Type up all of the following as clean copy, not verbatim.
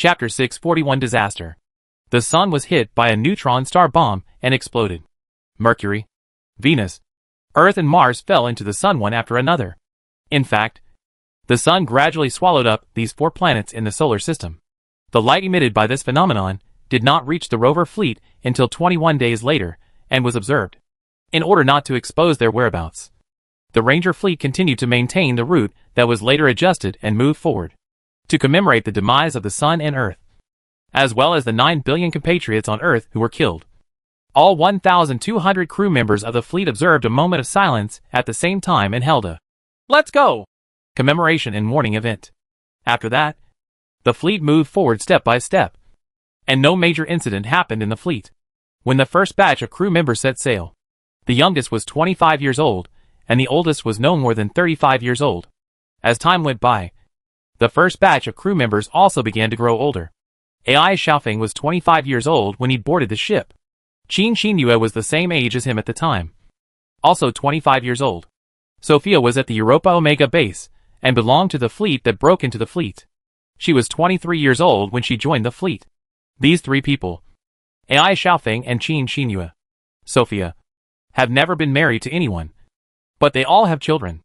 Chapter 641 Disaster. The Sun was hit by a neutron star bomb and exploded. Mercury, Venus, Earth and Mars fell into the Sun one after another. In fact, the Sun gradually swallowed up these 4 planets in the solar system. The light emitted by this phenomenon did not reach the rover fleet until 21 days later and was observed. In order not to expose their whereabouts, the Ranger fleet continued to maintain the route that was later adjusted and moved forward to commemorate the demise of the Sun and Earth, as well as the 9 billion compatriots on Earth who were killed. All 1,200 crew members of the fleet observed a moment of silence at the same time and held a "Let's go!" commemoration and mourning event. After that, the fleet moved forward step by step, and no major incident happened in the fleet. When the first batch of crew members set sail, the youngest was 25 years old, and the oldest was no more than 35 years old. As time went by, the first batch of crew members also began to grow older. Ai Xiaofeng was 25 years old when he boarded the ship. Qin Xinyue was the same age as him at the time, also 25 years old. Sophia was at the Europa Omega base, and belonged to the fleet that broke into the fleet. She was 23 years old when she joined the fleet. These 3 people, Ai Xiaofeng and Qin Xinyue, Sophia, have never been married to anyone, but they all have children.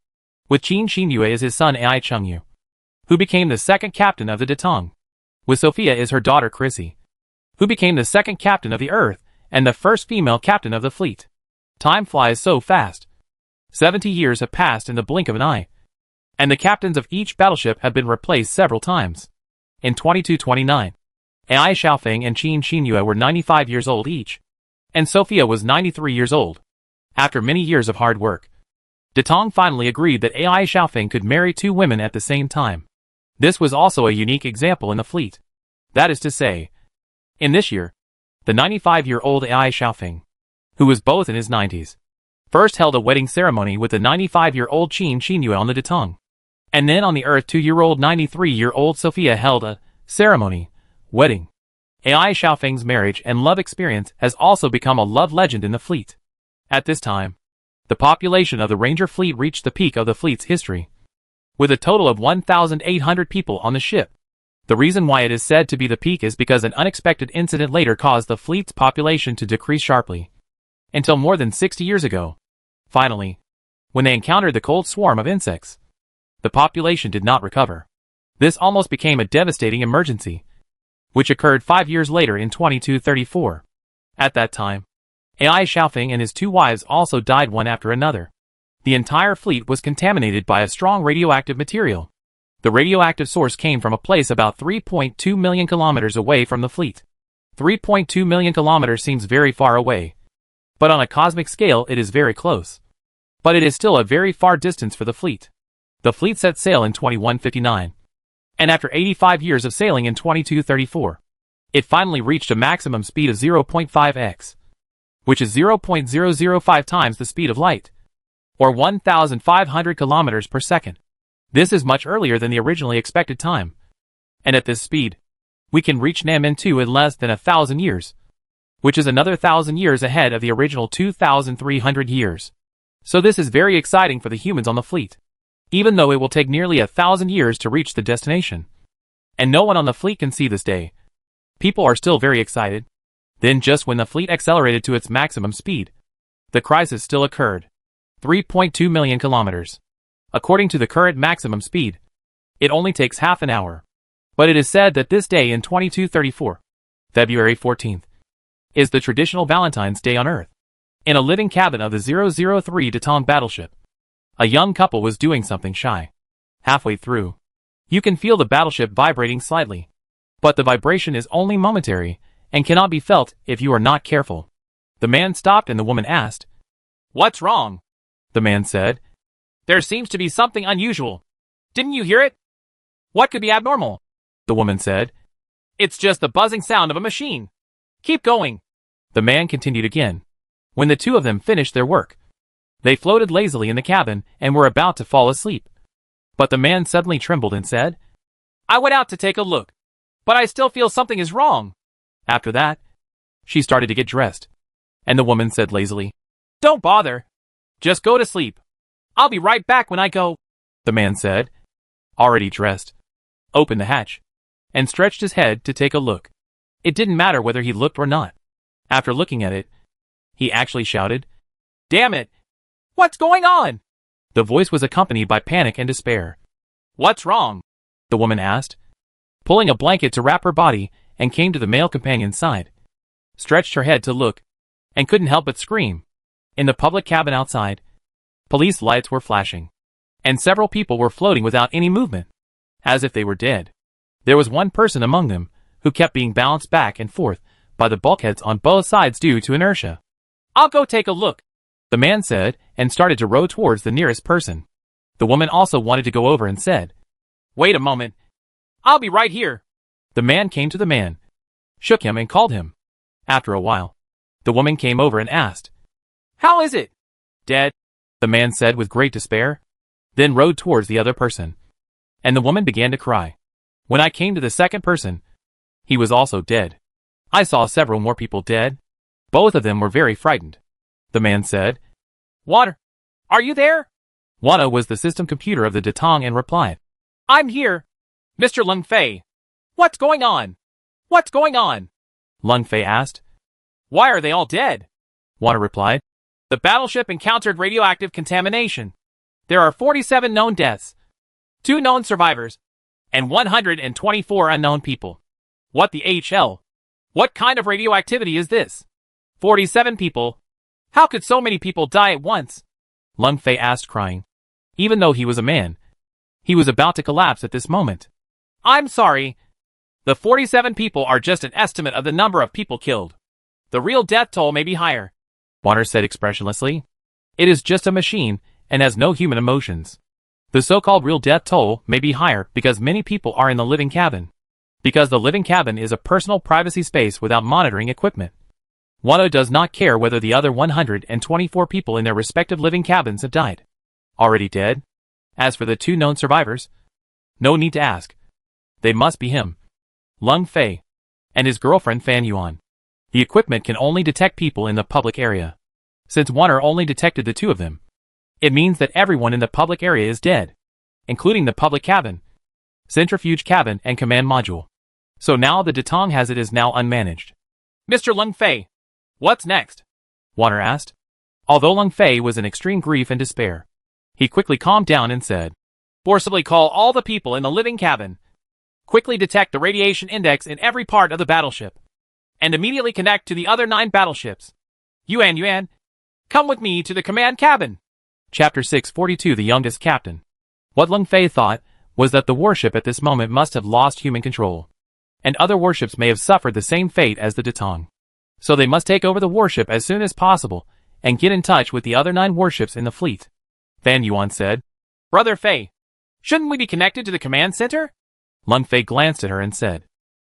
With Qin Xinyue is his son Ai Chengyu, who became the second captain of the Detong. With Sophia is her daughter Chrissy, who became the second captain of the Earth and the first female captain of the fleet. Time flies so fast. 70 years have passed in the blink of an eye, and the captains of each battleship have been replaced several times. In 2229, Ai Xiaofeng and Qin Xinyue were 95 years old each, and Sophia was 93 years old. After many years of hard work, Detong finally agreed that Ai Xiaofeng could marry 2 women at the same time. This was also a unique example in the fleet. That is to say, in this year, the 95-year-old Ai Xiaofeng, who was both in his 90s, first held a wedding ceremony with the 95-year-old Qin Xinyue on the Detong. And then on the Earth 2-year-old 93-year-old Sophia held a ceremony, wedding. Ai Xiaofeng's marriage and love experience has also become a love legend in the fleet. At this time, the population of the Ranger fleet reached the peak of the fleet's history, with a total of 1,800 people on the ship. The reason why it is said to be the peak is because an unexpected incident later caused the fleet's population to decrease sharply, until more than 60 years ago. Finally, when they encountered the cold swarm of insects, the population did not recover. This almost became a devastating emergency, which occurred 5 years later in 2234. At that time, Ai Xiaofeng and his 2 wives also died one after another. The entire fleet was contaminated by a strong radioactive material. The radioactive source came from a place about 3.2 million kilometers away from the fleet. 3.2 million kilometers seems very far away, but on a cosmic scale it is very close. But it is still a very far distance for the fleet. The fleet set sail in 2159, and after 85 years of sailing in 2234, it finally reached a maximum speed of 0.5x, which is 0.005 times the speed of light, or 1,500 kilometers per second. This is much earlier than the originally expected time, and at this speed, we can reach Namen 2 in less than 1,000 years, which is another 1,000 years ahead of the original 2,300 years. So this is very exciting for the humans on the fleet, even though it will take nearly 1,000 years to reach the destination. And no one on the fleet can see this day. People are still very excited. Then just when the fleet accelerated to its maximum speed, the crisis still occurred. 3.2 million kilometers. According to the current maximum speed, it only takes half an hour. But it is said that this day in 2234, February 14th, is the traditional Valentine's Day on Earth. In a living cabin of the 003 Detong battleship, a young couple was doing something shy. Halfway through, you can feel the battleship vibrating slightly, but the vibration is only momentary and cannot be felt if you are not careful. The man stopped and the woman asked, "What's wrong?" The man said, "There seems to be something unusual. Didn't you hear it?" "What could be abnormal?" The woman said, "It's just the buzzing sound of a machine. Keep going." The man continued again. When the 2 of them finished their work, they floated lazily in the cabin and were about to fall asleep. But the man suddenly trembled and said, "I went out to take a look, but I still feel something is wrong." After that, she started to get dressed, and the woman said lazily, "Don't bother. Just go to sleep. I'll be right back when I go." The man said, already dressed, "Open the hatch." and stretched his head to take a look. It didn't matter whether he looked or not. After looking at it, he actually shouted, "Damn it! What's going on?" The voice was accompanied by panic and despair. "What's wrong?" the woman asked, pulling a blanket to wrap her body, and came to the male companion's side. Stretched her head to look, and couldn't help but scream. In the public cabin outside, police lights were flashing, and several people were floating without any movement, as if they were dead. There was one person among them who kept being bounced back and forth by the bulkheads on both sides due to inertia. "I'll go take a look," the man said, and started to row towards the nearest person. The woman also wanted to go over and said, "Wait a moment. I'll be right here." The man came to the man, shook him and called him. After a while, the woman came over and asked, "How is it?" "Dead," the man said with great despair, then rowed towards the other person. And the woman began to cry. When I came to the second person, he was also dead. I saw several more people dead. Both of them were very frightened. The man said, "Water, are you there?" Wada was the system computer of the Datong and replied, "I'm here. Mr. Lung Fei. What's going on? What's going on?" Lung Fei asked. "Why are they all dead?" Wada replied, "The battleship encountered radioactive contamination. There are 47 known deaths, 2 known survivors, and 124 unknown people. What the HL? What kind of radioactivity is this? 47 people? How could so many people die at once?" Lung Fei asked, crying. Even though he was a man, he was about to collapse at this moment. "I'm sorry. The 47 people are just an estimate of the number of people killed. The real death toll may be higher," Water said expressionlessly. "It is just a machine and has no human emotions. The so-called real death toll may be higher because many people are in the living cabin. Because the living cabin is a personal privacy space without monitoring equipment. Wada does not care whether the other 124 people in their respective living cabins have died. Already dead? As for the 2 known survivors, no need to ask. They must be him, Lung Fei, and his girlfriend Fan Yuan. The equipment can only detect people in the public area. Since Water only detected the 2 of them, it means that everyone in the public area is dead, including the public cabin, centrifuge cabin and command module. So now the Datong has it is now unmanaged." "Mr. Lung Fei, what's next?" Water asked. Although Lung Fei was in extreme grief and despair, he quickly calmed down and said, "Forcibly call all the people in the living cabin. Quickly detect the radiation index in every part of the battleship, and immediately connect to the other 9 battleships. Yuan, come with me to the command cabin." Chapter 642 The Youngest Captain. What Lung Fei thought was that the warship at this moment must have lost human control, and other warships may have suffered the same fate as the Datong. So they must take over the warship as soon as possible and get in touch with the other 9 warships in the fleet. Fan Yuan said, "Brother Fei, shouldn't we be connected to the command center?" Lung Fei glanced at her and said,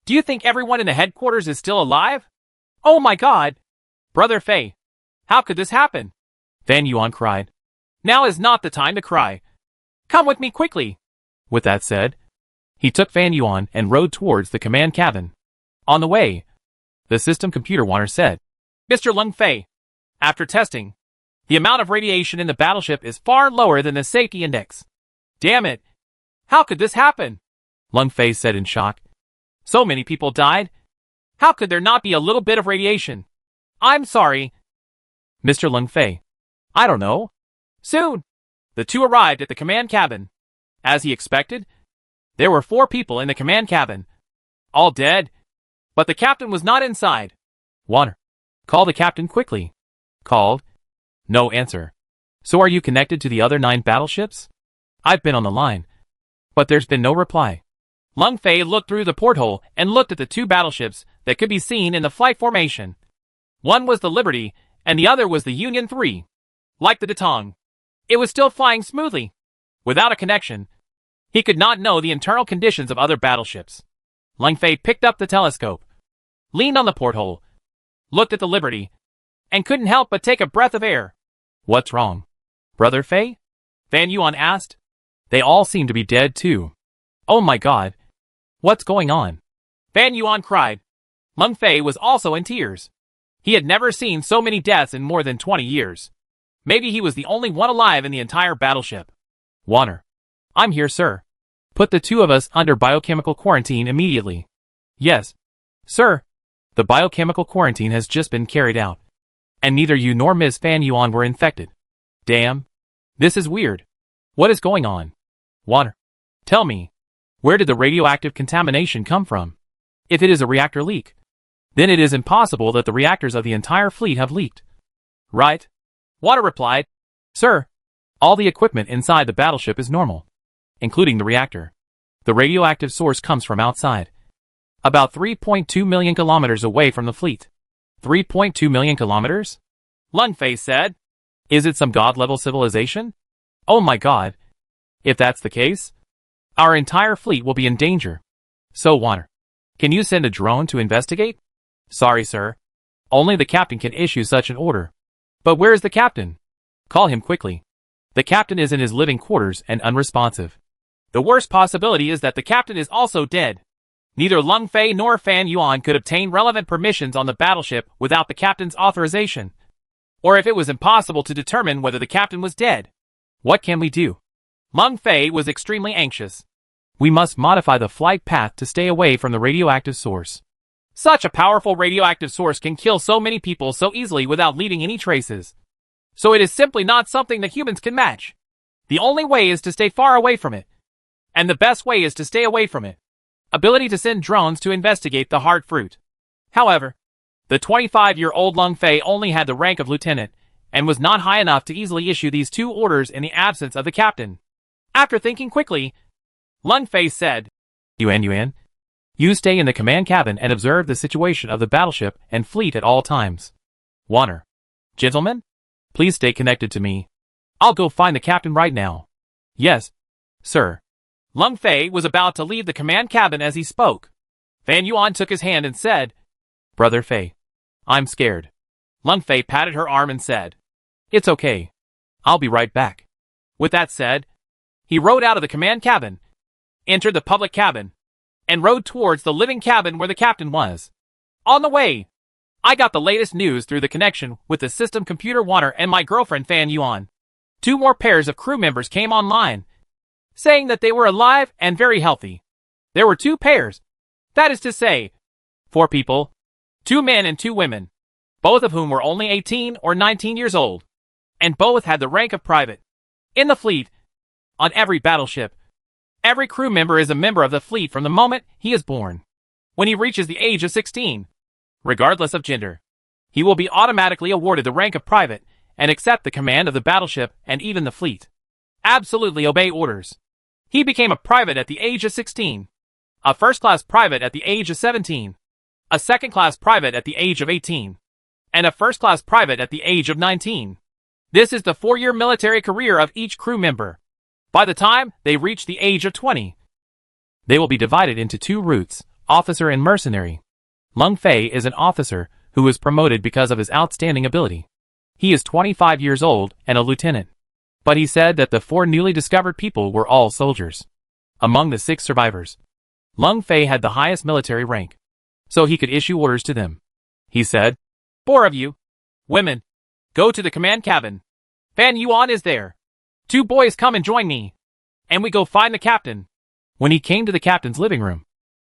"Do you think everyone in the headquarters is still alive? Oh my god! Brother Fei, how could this happen?" Fan Yuan cried. "Now is not the time to cry. Come with me quickly." With that said, he took Fan Yuan and rowed towards the command cabin. On the way, the system computer Water said, "Mr. Lung Fei, after testing, the amount of radiation in the battleship is far lower than the safety index." "Damn it! How could this happen?" Lung Fei said in shock. "So many people died. How could there not be a little bit of radiation?" "I'm sorry." "Mr. Lung Fei, I don't know." Soon, the 2 arrived at the command cabin. As he expected, there were 4 people in the command cabin, all dead, but the captain was not inside. "Water, call the captain quickly." Called. No answer. "So are you connected to the other 9 battleships?" "I've been on the line, but there's been no reply." Lung Fei looked through the porthole and looked at the 2 battleships that could be seen in the flight formation. One was the Liberty, and the other was the Union 3. Like the Datong, it was still flying smoothly. Without a connection, he could not know the internal conditions of other battleships. Lung Fei picked up the telescope, leaned on the porthole, looked at the Liberty, and couldn't help but take a breath of air. "What's wrong, Brother Fei?" Fan Yuan asked. They all seemed to be dead too. "Oh my god, what's going on?" Fan Yuan cried. Lung Fei was also in tears. He had never seen so many deaths in more than 20 years. Maybe he was the only one alive in the entire battleship. "Water, I'm here, sir." Put the two of us under biochemical quarantine immediately. Yes, sir. The biochemical quarantine has just been carried out. And neither you nor Ms. Fan Yuan were infected. Damn. This is weird. What is going on? Water. Tell me. Where did the radioactive contamination come from? If it is a reactor leak, then it is impossible that the reactors of the entire fleet have leaked. Right? Water replied. Sir, all the equipment inside the battleship is normal, including the reactor. The radioactive source comes from outside, about 3.2 million kilometers away from the fleet. 3.2 million kilometers? Lung Fei said. Is it some god-level civilization? Oh my god. If that's the case, our entire fleet will be in danger. So Water, can you send a drone to investigate? Sorry, sir. Only the captain can issue such an order. But where is the captain? Call him quickly. The captain is in his living quarters and unresponsive. The worst possibility is that the captain is also dead. Neither Lung Fei nor Fan Yuan could obtain relevant permissions on the battleship without the captain's authorization. Or if it was impossible to determine whether the captain was dead. What can we do? Lung Fei was extremely anxious. We must modify the flight path to stay away from the radioactive source. Such a powerful radioactive source can kill so many people so easily without leaving any traces. So it is simply not something that humans can match. The only way is to stay far away from it. And the best way is to stay away from it. Ability to send drones to investigate the heart fruit. However, the 25-year-old Lung Fei only had the rank of lieutenant, and was not high enough to easily issue these two orders in the absence of the captain. After thinking quickly, Lung Fei said, Yuan, you stay in the command cabin and observe the situation of the battleship and fleet at all times. Water. Gentlemen, please stay connected to me. I'll go find the captain right now. Yes, sir. Lung Fei was about to leave the command cabin as he spoke. Fan Yuan took his hand and said, Brother Fei, I'm scared. Lung Fei patted her arm and said, It's okay. I'll be right back. With that said, he rode out of the command cabin, entered the public cabin, and rode towards the living cabin where the captain was. On the way, I got the latest news through the connection with the system computer Water and my girlfriend Fan Yuan. 2 more pairs of crew members came online, saying that they were alive and very healthy. There were 2 pairs. That is to say, 4 people, 2 men and 2 women, both of whom were only 18 or 19 years old, and both had the rank of private. In the fleet, on every battleship, every crew member is a member of the fleet from the moment he is born. When he reaches the age of 16, regardless of gender, he will be automatically awarded the rank of private and accept the command of the battleship and even the fleet. Absolutely obey orders. He became a private at the age of 16, a first-class private at the age of 17, a second-class private at the age of 18, and a first-class private at the age of 19. This is the 4-year military career of each crew member. By the time they reach the age of 20, they will be divided into 2 routes, officer and mercenary. Lung Fei is an officer who was promoted because of his outstanding ability. He is 25 years old and a lieutenant. But he said that the 4 newly discovered people were all soldiers. Among the 6 survivors, Lung Fei had the highest military rank, so he could issue orders to them. He said, 4 of you, women, go to the command cabin. Fan Yuan is there. 2 boys come and join me, and we go find the captain. When he came to the captain's living room,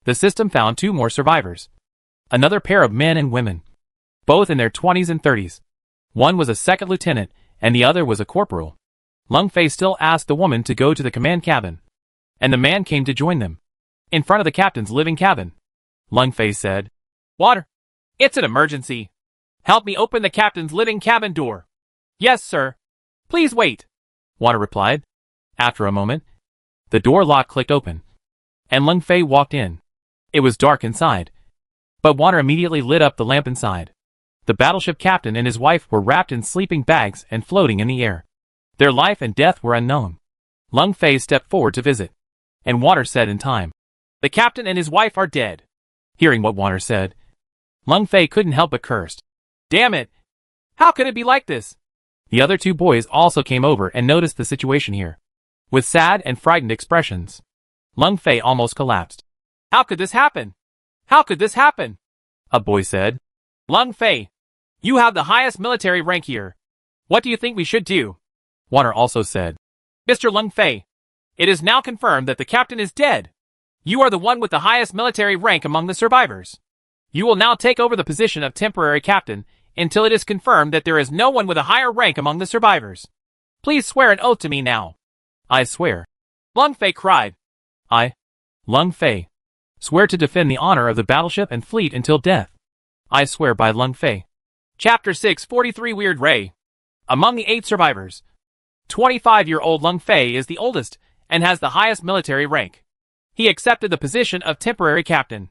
the system found 2 more survivors. Another pair of men and women, both in their 20s and 30s. One was a second lieutenant, and the other was a corporal. Lung Fei still asked the woman to go to the command cabin, and the man came to join them. In front of the captain's living cabin, Lung Fei said, Water, it's an emergency. Help me open the captain's living cabin door. Yes, sir. Please wait, Water replied. After a moment, the door lock clicked open, and Lung Fei walked in. It was dark inside, but Water immediately lit up the lamp inside. The battleship captain and his wife were wrapped in sleeping bags and floating in the air. Their life and death were unknown. Lung Fei stepped forward to visit, and Water said in time, The captain and his wife are dead. Hearing what Water said, Lung Fei couldn't help but curse. Damn it! How could it be like this? The other 2 boys also came over and noticed the situation here. With sad and frightened expressions, Lung Fei almost collapsed. How could this happen? How could this happen? A boy said. Lung Fei, you have the highest military rank here. What do you think we should do? Water also said. Mr. Lung Fei, It is now confirmed that the captain is dead. You are the one with the highest military rank among the survivors. You will now take over the position of temporary captain until it is confirmed that there is no one with a higher rank among the survivors. Please swear an oath to me now. I swear. Lung Fei cried. I, Lung Fei, swear to defend the honor of the battleship and fleet until death. I swear by Lung Fei. Chapter 643 Weird Ray. Among the 8 survivors, 25-year-old Lung Fei is the oldest and has the highest military rank. He accepted the position of temporary captain.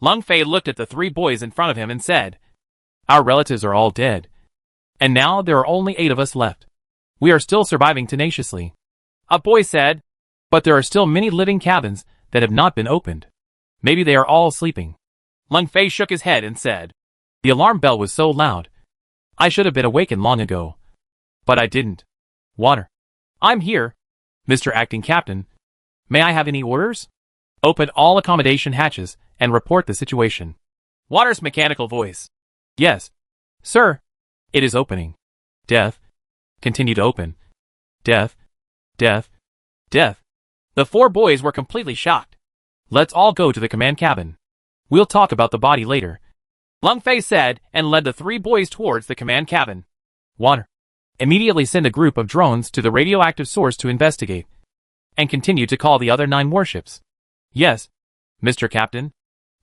Lung Fei looked at the 3 boys in front of him and said, "Our relatives are all dead. And now there are only 8 of us left. We are still surviving tenaciously." A boy said, "But there are still many living cabins that have not been opened. Maybe they are all sleeping." Lung Fei shook his head and said, "The alarm bell was so loud. I should have been awakened long ago. But I didn't. Water. I'm here. Mr. Acting Captain. May I have any orders? Open all accommodation hatches and report the situation." Water's mechanical voice. "Yes. Sir. It is opening. Death. Continue to open. Death. Death. Death." The 4 boys were completely shocked. "Let's all go to the command cabin. We'll talk about the body later," Lung Fei said and led the 3 boys towards the command cabin. Water. Immediately send a group of drones to the radioactive source to investigate. And continue to call the other 9 warships. Yes, Mr. Captain.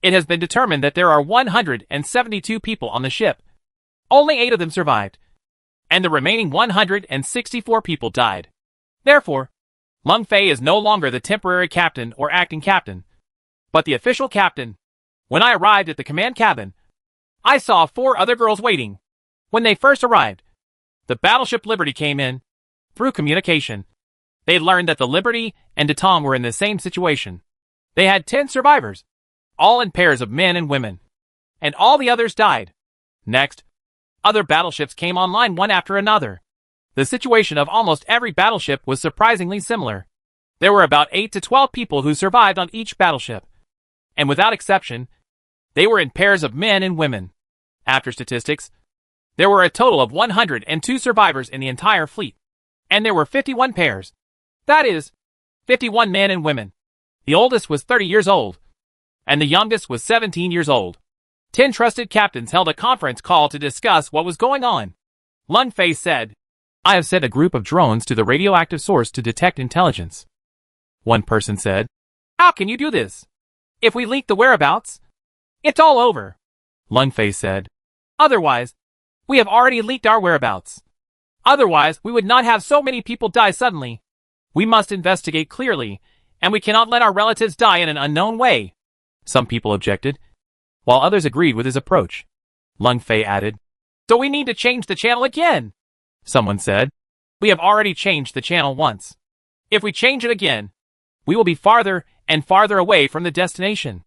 It has been determined that there are 172 people on the ship. Only 8 of them survived. And the remaining 164 people died. Therefore, Lung Fei is no longer the temporary captain or acting captain, but the official captain. When I arrived at the command cabin, I saw 4 other girls waiting. When they first arrived, the battleship Liberty came in. Through communication, they learned that the Liberty and Detong were in the same situation. They had 10 survivors, all in pairs of men and women, and all the others died. Next, other battleships came online one after another. The situation of almost every battleship was surprisingly similar. There were about 8 to 12 people who survived on each battleship, and without exception, they were in pairs of men and women. After statistics, there were a total of 102 survivors in the entire fleet, and there were 51 pairs. That is, 51 men and women. The oldest was 30 years old, and the youngest was 17 years old. 10 trusted captains held a conference call to discuss what was going on. Lun Fei said, "I have sent a group of drones to the radioactive source to detect intelligence." One person said, "How can you do this? If we leak the whereabouts, it's all over." Lun Fei said, "Otherwise, we have already leaked our whereabouts. Otherwise, we would not have so many people die suddenly. We must investigate clearly, and we cannot let our relatives die in an unknown way." Some people objected, while others agreed with his approach. Lun Fei added, "So we need to change the channel again." Someone said, "We have already changed the channel once. If we change it again, we will be farther and farther away from the destination."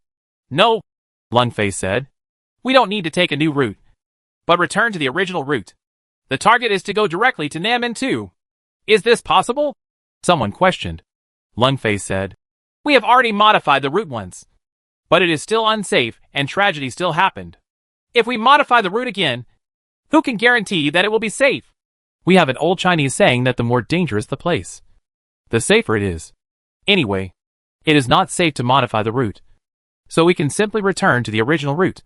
"No," Lun Fei said. "We don't need to take a new route, but return to the original route. The target is to go directly to Nanmen 2. Is this possible?" Someone questioned. Lun Fei said, "We have already modified the route once, but it is still unsafe and tragedy still happened. If we modify the route again, who can guarantee that it will be safe? We have an old Chinese saying that the more dangerous the place, the safer it is. Anyway, it is not safe to modify the route, so we can simply return to the original route."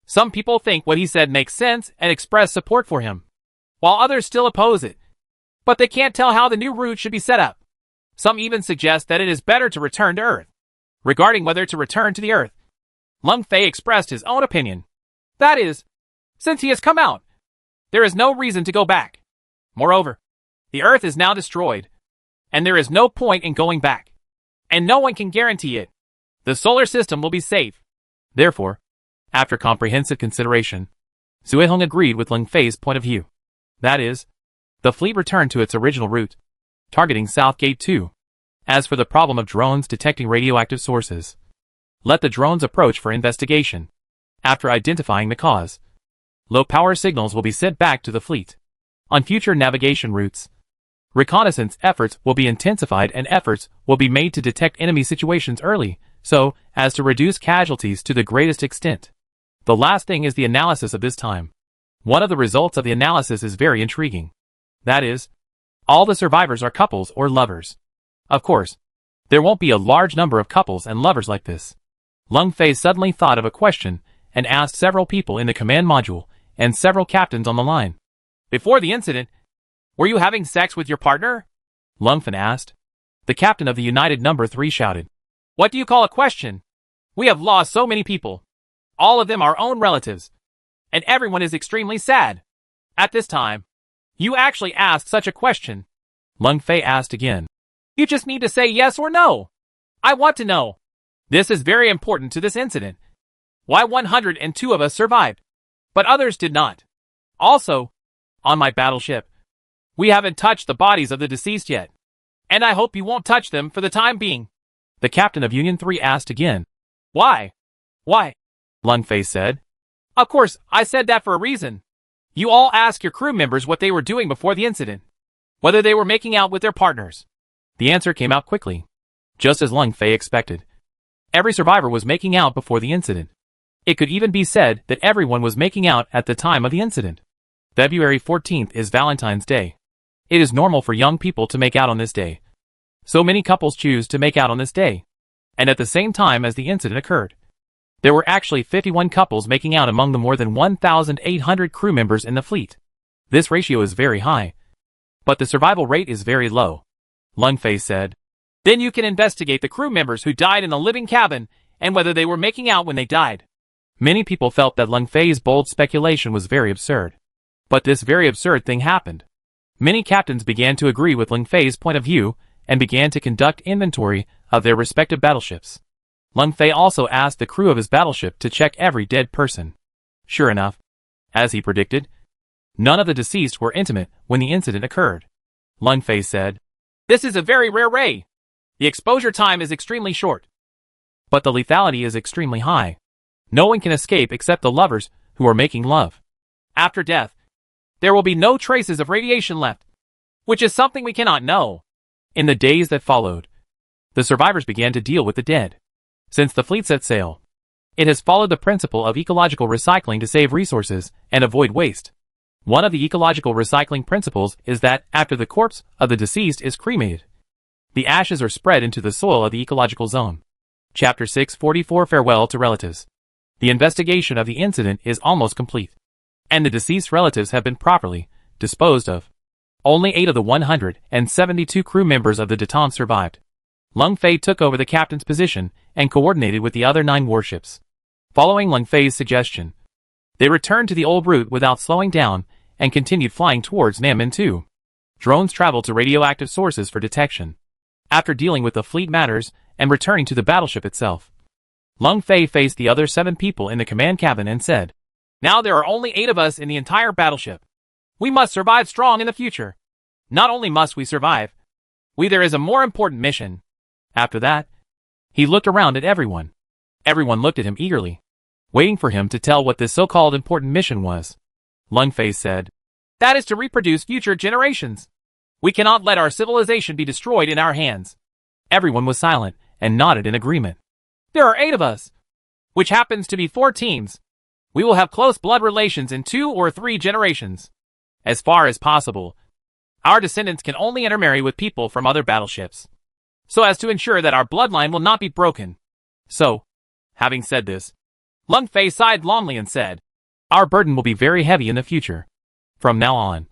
Some people think what he said makes sense and express support for him, while others still oppose it. But they can't tell how the new route should be set up. Some even suggest that it is better to return to Earth. Regarding whether to return to the Earth, Lun Fei expressed his own opinion. That is, since he has come out, there is no reason to go back. Moreover, the Earth is now destroyed, and there is no point in going back. And no one can guarantee it. The solar system will be safe. Therefore, after comprehensive consideration, Zui Hong agreed with Lun Fei's point of view. That is, the fleet returned to its original route, targeting South Gate 2. As for the problem of drones detecting radioactive sources, let the drones approach for investigation. After identifying the cause, low-power signals will be sent back to the fleet. On future navigation routes, reconnaissance efforts will be intensified and efforts will be made to detect enemy situations early, so as to reduce casualties to the greatest extent. The last thing is the analysis of this time. One of the results of the analysis is very intriguing. That is, all the survivors are couples or lovers. Of course, There won't be a large number of couples and lovers like this. Lung Fei suddenly thought of a question and asked several people in the command module and several captains on the line. Before the incident, were you having sex with your partner? Lung Fen asked. The captain of the United Number 3 shouted. What do you call a question? We have lost so many people. All of them our own relatives. And everyone is extremely sad. At this time, you actually asked such a question. Lung Fei asked again. You just need to say yes or no. I want to know. This is very important to this incident. Why 102 of us survived, but others did not. Also, on my battleship, we haven't touched the bodies of the deceased yet. And I hope you won't touch them for the time being. The captain of Union 3 asked again. Why? Why? Lung Fei said. Of course, I said that for a reason. You all ask your crew members what they were doing before the incident. Whether they were making out with their partners. The answer came out quickly. Just as Lung Fei expected. Every survivor was making out before the incident. It could even be said that everyone was making out at the time of the incident. February 14th is Valentine's Day. It is normal for young people to make out on this day. So many couples choose to make out on this day. And at the same time as the incident occurred. There were actually 51 couples making out among the more than 1,800 crew members in the fleet. This ratio is very high. But the survival rate is very low. Lung Fei said. Then you can investigate the crew members who died in the living cabin and whether they were making out when they died. Many people felt that Lung Fei's bold speculation was very absurd. But this very absurd thing happened. Many captains began to agree with Lung Fei's point of view and began to conduct inventory of their respective battleships. Lung Fei also asked the crew of his battleship to check every dead person. Sure enough, as he predicted, none of the deceased were intimate when the incident occurred. Lung Fei said, This is a very rare ray. The exposure time is extremely short. But the lethality is extremely high. No one can escape except the lovers who are making love. After death, there will be no traces of radiation left, which is something we cannot know. In the days that followed, the survivors began to deal with the dead. Since the fleet set sail, it has followed the principle of ecological recycling to save resources and avoid waste. One of the ecological recycling principles is that after the corpse of the deceased is cremated, the ashes are spread into the soil of the ecological zone. Chapter 644 Farewell to Relatives. The investigation of the incident is almost complete, and the deceased relatives have been properly disposed of. Only 8 of the 172 crew members of the Detente survived. Lung Fei took over the captain's position and coordinated with the other 9 warships. Following Lung Fei's suggestion, they returned to the old route without slowing down and continued flying towards Nanmen 2. Drones traveled to radioactive sources for detection. After dealing with the fleet matters and returning to the battleship itself, Lung Fei faced the other 7 people in the command cabin and said, Now there are only 8 of us in the entire battleship. We must survive strong in the future. Not only must we survive, there is a more important mission. After that, he looked around at everyone. Everyone looked at him eagerly, waiting for him to tell what this so-called important mission was. Lung Fei said, That is to reproduce future generations. We cannot let our civilization be destroyed in our hands. Everyone was silent and nodded in agreement. There are 8 of us, which happens to be 4 teams. We will have close blood relations in 2 or 3 generations. As far as possible, our descendants can only intermarry with people from other battleships, so as to ensure that our bloodline will not be broken. So, having said this, Lung Fei sighed lonely and said, Our burden will be very heavy in the future. From now on,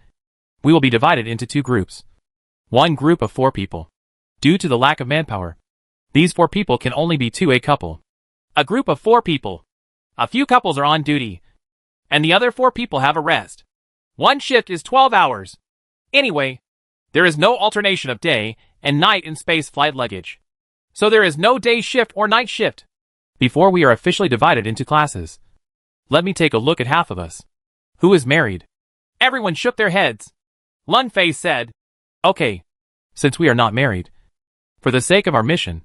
we will be divided into 2 groups. One group of 4 people. Due to the lack of manpower, these 4 people can only be 2 a couple. A group of 4 people. A few couples are on duty, and the other 4 people have a rest. One shift is 12 hours. Anyway, there is no alternation of day and night in space flight luggage. So there is no day shift or night shift. Before we are officially divided into classes, let me take a look at half of us. Who is married? Everyone shook their heads. Lun Fei said, Okay, since we are not married, for the sake of our mission,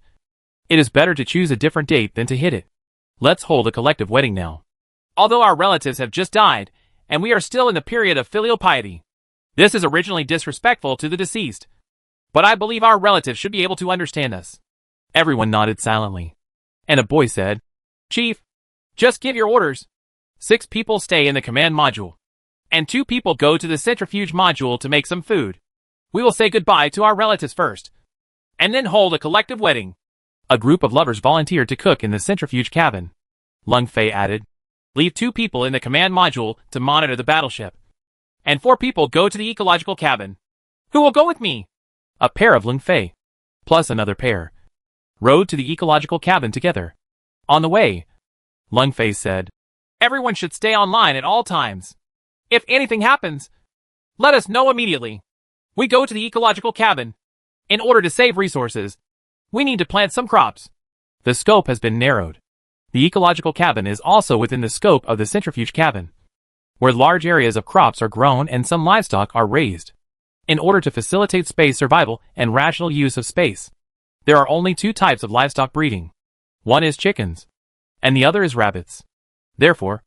it is better to choose a different date than to hit it. Let's hold a collective wedding now. Although our relatives have just died, and we are still in the period of filial piety, this is originally disrespectful to the deceased. But I believe our relatives should be able to understand us. Everyone nodded silently. And a boy said, Chief, just give your orders. 6 people stay in the command module, and 2 people go to the centrifuge module to make some food. We will say goodbye to our relatives first. and then hold a collective wedding. A group of lovers volunteered to cook in the centrifuge cabin. Lung Fei added, leave 2 people in the command module to monitor the battleship, and 4 people go to the ecological cabin. Who will go with me? A pair of Lung Fei, plus another pair, rode to the ecological cabin together. On the way, Lung Fei said, everyone should stay online at all times. If anything happens, let us know immediately. We go to the ecological cabin. In order to save resources, we need to plant some crops. The scope has been narrowed. The ecological cabin is also within the scope of the centrifuge cabin, where large areas of crops are grown and some livestock are raised. In order to facilitate space survival and rational use of space, there are only 2 types of livestock breeding. One is chickens, and the other is rabbits. Therefore,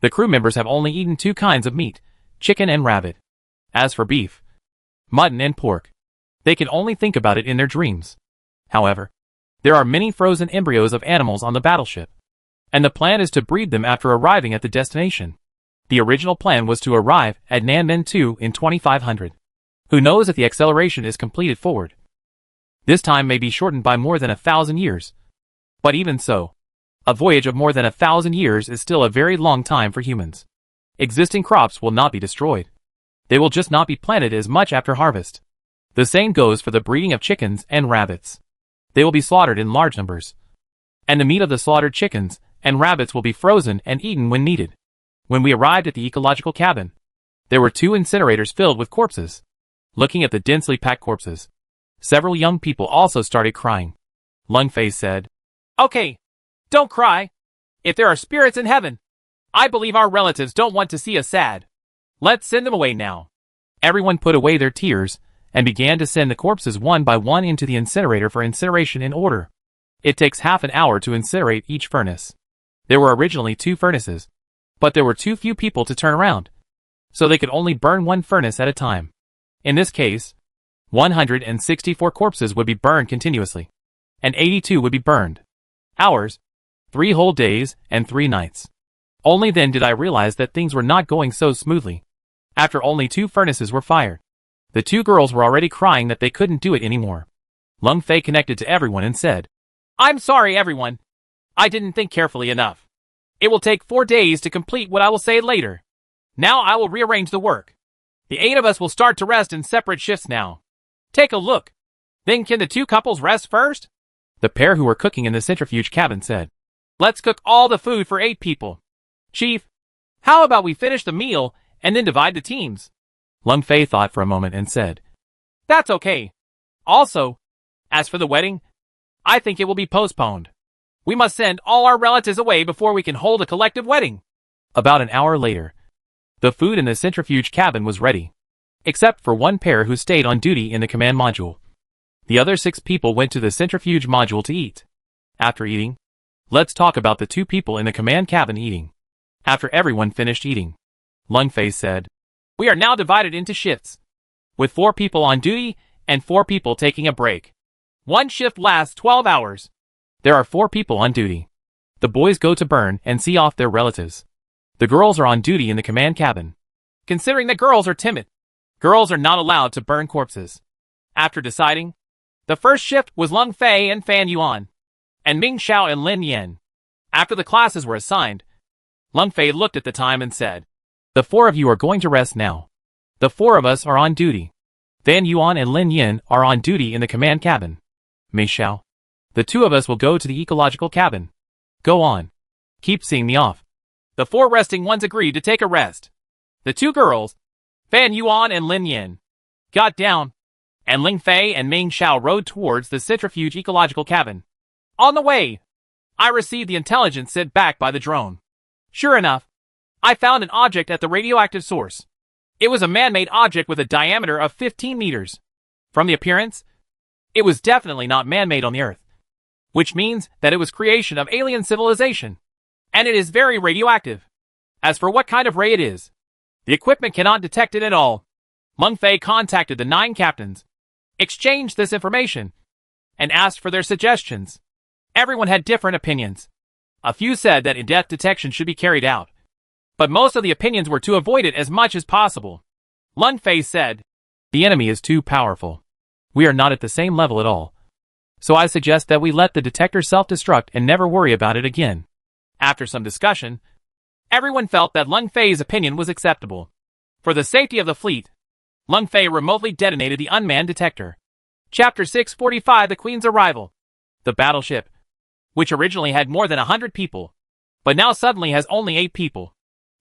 the crew members have only eaten 2 kinds of meat, chicken and rabbit. As for beef, mutton and pork, they can only think about it in their dreams. However, there are many frozen embryos of animals on the battleship, and the plan is to breed them after arriving at the destination. The original plan was to arrive at Nanmen 2 in 2500. Who knows if the acceleration is completed forward? This time may be shortened by more than 1,000 years. But even so, a voyage of more than 1,000 years is still a very long time for humans. Existing crops will not be destroyed. They will just not be planted as much after harvest. The same goes for the breeding of chickens and rabbits. They will be slaughtered in large numbers, and the meat of the slaughtered chickens and rabbits will be frozen and eaten when needed. When we arrived at the ecological cabin, there were 2 incinerators filled with corpses. Looking at the densely packed corpses, several young people also started crying. Lung Fei said, okay, don't cry. If there are spirits in heaven, I believe our relatives don't want to see us sad. Let's send them away now. Everyone put away their tears and began to send the corpses one by one into the incinerator for incineration in order. It takes half an hour to incinerate each furnace. There were originally 2 furnaces, but there were too few people to turn around, so they could only burn 1 furnace at a time. In this case, 164 corpses would be burned continuously, and 82 would be burned. Hours, 3 whole days, and 3 nights. Only then did I realize that things were not going so smoothly. After only 2 furnaces were fired, the 2 girls were already crying that they couldn't do it anymore. Lung Fei connected to everyone and said, I'm sorry everyone. I didn't think carefully enough. It will take 4 days to complete what I will say later. Now I will rearrange the work. The 8 of us will start to rest in separate shifts now. Take a look. Then can the 2 couples rest first? The pair who were cooking in the centrifuge cabin said, let's cook all the food for 8 people. Chief, how about we finish the meal and then divide the teams? Lung Fei thought for a moment and said, that's okay. Also, as for the wedding, I think it will be postponed. We must send all our relatives away before we can hold a collective wedding. About an hour later, the food in the centrifuge cabin was ready, except for 1 pair who stayed on duty in the command module. The other 6 people went to the centrifuge module to eat. After eating, let's talk about the 2 people in the command cabin eating. After everyone finished eating, Lung Fei said, we are now divided into shifts, with 4 people on duty and 4 people taking a break. 1 shift lasts 12 hours. There are 4 people on duty. The boys go to burn and see off their relatives. The girls are on duty in the command cabin. Considering that girls are timid, girls are not allowed to burn corpses. After deciding, the first shift was Lung Fei and Fan Yuan, and Ming Xiao and Lin Yin. After the classes were assigned, Lung Fei looked at the time and said, the 4 of you are going to rest now. The 4 of us are on duty. Fan Yuan and Lin Yin are on duty in the command cabin. Mei Xiao, the 2 of us will go to the ecological cabin. Go on. Keep seeing me off. The 4 resting ones agreed to take a rest. The 2 girls, Fan Yuan and Lin Yin, got down, and Ling Fei and Ming Xiao rode towards the centrifuge ecological cabin. On the way, I received the intelligence sent back by the drone. Sure enough, I found an object at the radioactive source. It was a man-made object with a diameter of 15 meters. From the appearance, it was definitely not man-made on the Earth, which means that it was creation of alien civilization, and it is very radioactive. As for what kind of ray it is, the equipment cannot detect it at all. Lung Fei contacted the 9 captains, exchanged this information, and asked for their suggestions. Everyone had different opinions. A few said that in-depth detection should be carried out, but most of the opinions were to avoid it as much as possible. Lung Fei said, the enemy is too powerful. We are not at the same level at all. So I suggest that we let the detector self-destruct and never worry about it again. After some discussion, everyone felt that Lung Fei's opinion was acceptable. For the safety of the fleet, Lung Fei remotely detonated the unmanned detector. Chapter 645: The Queen's Arrival. The battleship, which originally had more than 100 people, but now suddenly has only 8 people,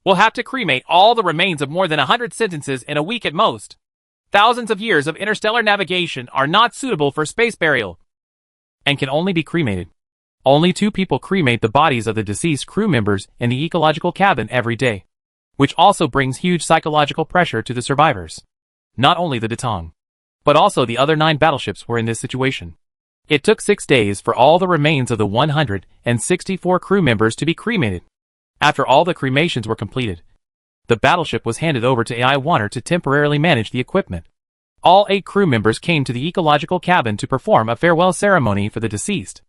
will have to cremate all the remains of more than 100 sentences in a week at most. Thousands of years of interstellar navigation are not suitable for space burial, and can only be cremated. Only 2 people cremate the bodies of the deceased crew members in the ecological cabin every day, which also brings huge psychological pressure to the survivors. Not only the Datong, but also the other 9 battleships were in this situation. It took 6 days for all the remains of the 164 crew members to be cremated. After all the cremations were completed, the battleship was handed over to AI Wanner to temporarily manage the equipment. All 8 crew members came to the ecological cabin to perform a farewell ceremony for the deceased.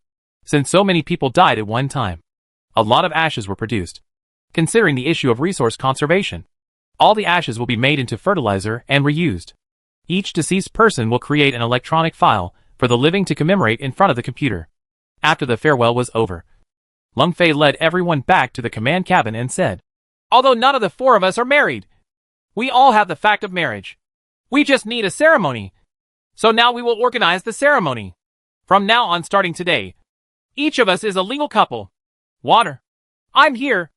Since so many people died at one time, a lot of ashes were produced. Considering the issue of resource conservation, all the ashes will be made into fertilizer and reused. Each deceased person will create an electronic file for the living to commemorate in front of the computer. After the farewell was over, Lung Fei led everyone back to the command cabin and said, "Although none of the 4 of us are married, we all have the fact of marriage. We just need a ceremony. So now we will organize the ceremony. From now on, starting today, each of us is a legal couple. Wanner, I'm here.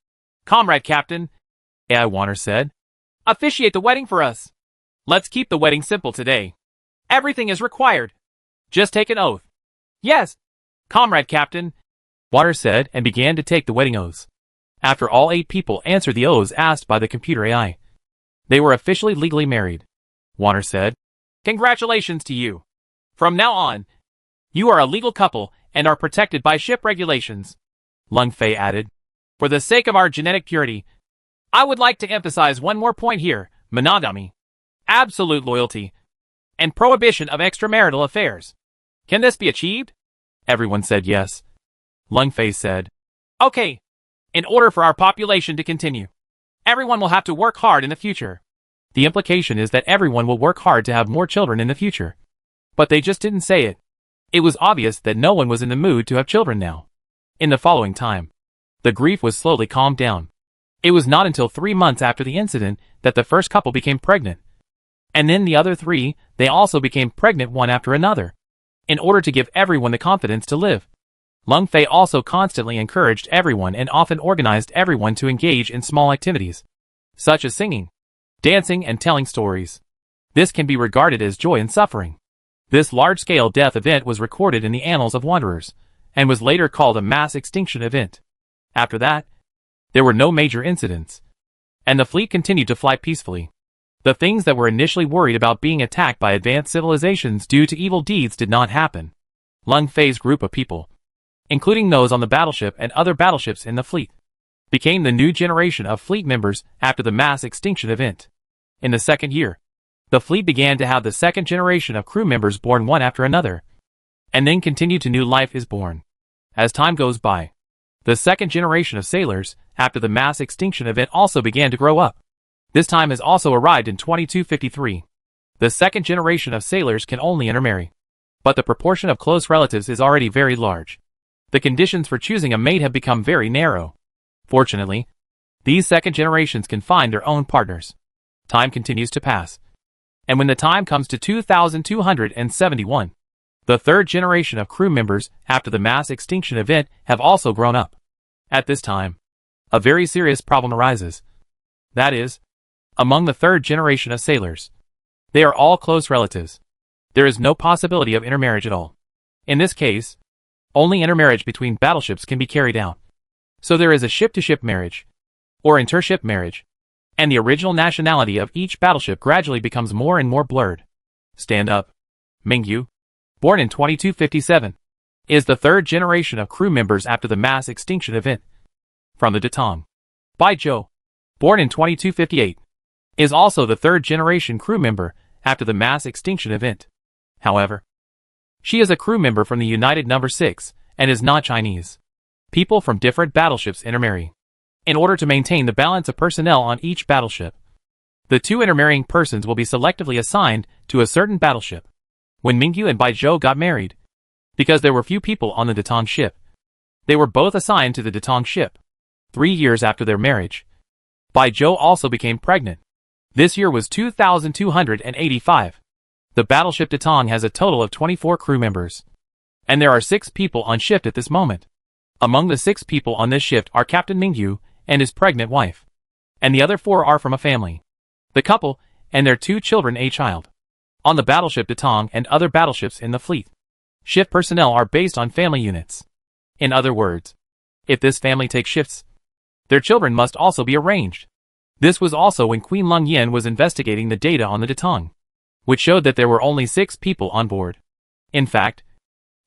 Comrade Captain," AI Wanner said, "officiate the wedding for us. Let's keep the wedding simple today. Everything is required. Just take an oath." "Yes, Comrade Captain," Wanner said, and began to take the wedding oaths. After all 8 people answered the oaths asked by the computer AI, they were officially legally married. Wanner said, "Congratulations to you. From now on, you are a legal couple and are protected by ship regulations." Lung Fei added, "For the sake of our genetic purity, I would like to emphasize one more point here: monogamy, absolute loyalty, and prohibition of extramarital affairs. Can this be achieved?" Everyone said yes. Lung Fei said, "Okay. In order for our population to continue, everyone will have to work hard in the future." The implication is that everyone will work hard to have more children in the future. But they just didn't say it. It was obvious that no one was in the mood to have children now. In the following time, the grief was slowly calmed down. It was not until 3 months after the incident that the first couple became pregnant. And then the other 3, they also became pregnant one after another. In order to give everyone the confidence to live, Lung Fei also constantly encouraged everyone and often organized everyone to engage in small activities, such as singing, dancing, and telling stories. This can be regarded as joy and suffering. This large-scale death event was recorded in the annals of Wanderers, and was later called a mass extinction event. After that, there were no major incidents, and the fleet continued to fly peacefully. The things that were initially worried about being attacked by advanced civilizations due to evil deeds did not happen. Lung Fei's group of people, including those on the battleship and other battleships in the fleet, became the new generation of fleet members after the mass extinction event. In the second year, the fleet began to have the second generation of crew members born one after another, and then continued to new life is born. As time goes by, the second generation of sailors, after the mass extinction event, also began to grow up. This time has also arrived in 2253. The second generation of sailors can only intermarry, but the proportion of close relatives is already very large. The conditions for choosing a mate have become very narrow. Fortunately, these second generations can find their own partners. Time continues to pass, and when the time comes to 2271, the third generation of crew members after the mass extinction event have also grown up. At this time, a very serious problem arises. That is, among the third generation of sailors, they are all close relatives. There is no possibility of intermarriage at all. In this case, only intermarriage between battleships can be carried out. So there is a ship-to-ship marriage, or intership marriage, and the original nationality of each battleship gradually becomes more and more blurred. Stand up. Mingyu, born in 2257, is the third generation of crew members after the mass extinction event. From the Datong, Bai Zhou, born in 2258, is also the third generation crew member after the mass extinction event. However, she is a crew member from the United Number 6 and is not Chinese. People from different battleships intermarry in order to maintain the balance of personnel on each battleship. The 2 intermarrying persons will be selectively assigned to a certain battleship. When Mingyu and Bai Zhou got married, because there were few people on the Datong ship. They were both assigned to the Datong ship. 3 years after their marriage, Bai Zhou also became pregnant. This year was 2285. The battleship Datong has a total of 24 crew members. And there are 6 people on shift at this moment. Among the 6 people on this shift are Captain Mingyu and his pregnant wife. And the other 4 are from a family. The couple and their 2 children, a child. On the battleship Datong and other battleships in the fleet, shift personnel are based on family units. In other words, if this family takes shifts, their children must also be arranged. This was also when Queen Lung Yen was investigating the data on the Datong, which showed that there were only 6 people on board. In fact,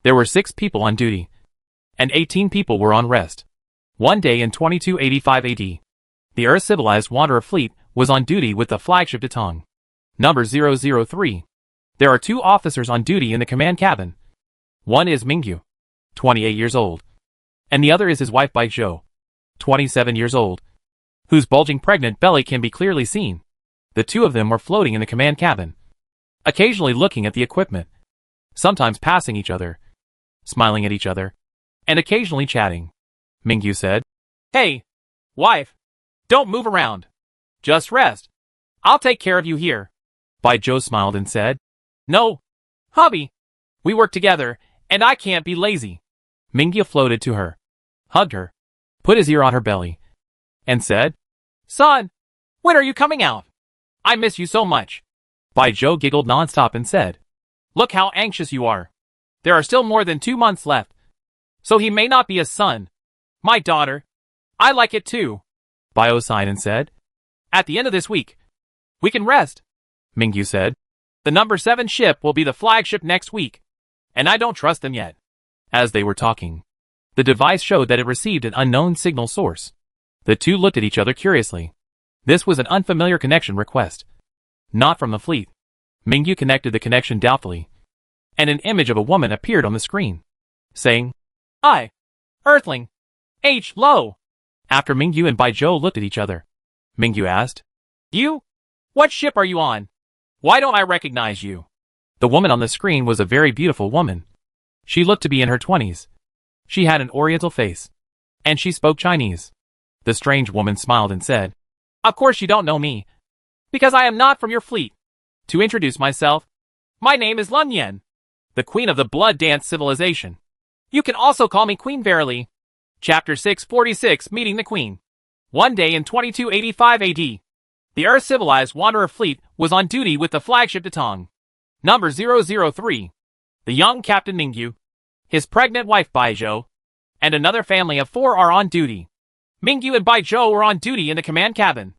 there were 6 people on duty, and 18 people were on rest. One day in 2285 AD, the Earth-civilized Wanderer fleet was on duty with the flagship Datong. Number 003. There are 2 officers on duty in the command cabin. One is Mingyu, 28 years old, and the other is his wife Bai Zhou, 27 years old, whose bulging pregnant belly can be clearly seen. The 2 of them were floating in the command cabin, occasionally looking at the equipment, sometimes passing each other, smiling at each other, and occasionally chatting. Mingyu said, "Hey, wife, don't move around. Just rest. I'll take care of you here." Bai Zhou smiled and said, "No, hubby. We work together, and I can't be lazy." Mingyu floated to her, hugged her, put his ear on her belly, and said, "Son, when are you coming out? I miss you so much." Bai Zhou giggled nonstop and said, "Look how anxious you are. There are still more than 2 months left. So he may not be a son. My daughter. I like it too." Bai sighed and said, "At the end of this week, we can rest." Mingyu said, "The number 7 ship will be the flagship next week, and I don't trust them yet." As they were talking, the device showed that it received an unknown signal source. The 2 looked at each other curiously. This was an unfamiliar connection request, not from the fleet. Mingyu connected the connection doubtfully, and an image of a woman appeared on the screen, saying, "I, Earthling, H. Low." After Mingyu and Bai Zhou looked at each other, Mingyu asked, "You? What ship are you on? Why don't I recognize you?" The woman on the screen was a very beautiful woman. She looked to be in her 20s. She had an oriental face, and she spoke Chinese. The strange woman smiled and said, "Of course you don't know me, because I am not from your fleet. To introduce myself, my name is Lun Yen, the Queen of the Blood Dance Civilization. You can also call me Queen Verily." Chapter 646, Meeting the Queen. One day in 2285 AD, the Earth-civilized Wanderer fleet was on duty with the flagship Datong. Number 003. The young Captain Mingyu, his pregnant wife Bai Zhou, and another family of 4 are on duty. Mingyu and Bai Zhou were on duty in the command cabin,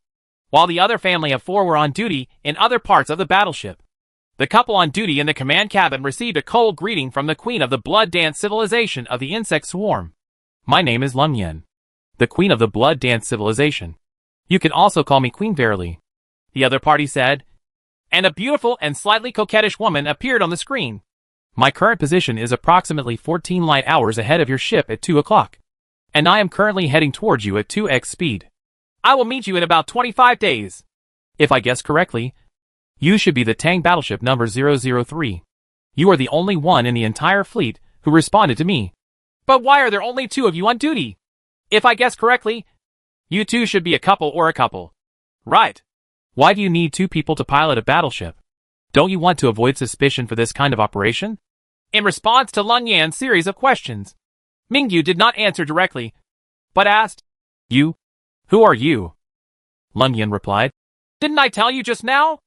while the other family of 4 were on duty in other parts of the battleship. The couple on duty in the command cabin received a cold greeting from the Queen of the Blood Dance Civilization of the Insect Swarm. "My name is Lun Yen, the Queen of the Blood Dance Civilization. You can also call me Queen Verily," the other party said, and a beautiful and slightly coquettish woman appeared on the screen. "My current position is approximately 14 light hours ahead of your ship at 2 o'clock, and I am currently heading towards you at 2x speed. I will meet you in about 25 days. If I guess correctly, you should be the Tang battleship number 003. You are the only one in the entire fleet who responded to me. But why are there only 2 of you on duty? If I guess correctly, you 2 should be a couple or a couple. Right. Why do you need 2 people to pilot a battleship? Don't you want to avoid suspicion for this kind of operation?" In response to Lun Yan's series of questions, Mingyu did not answer directly, but asked, "You? Who are you?" Lun Yan replied, "Didn't I tell you just now?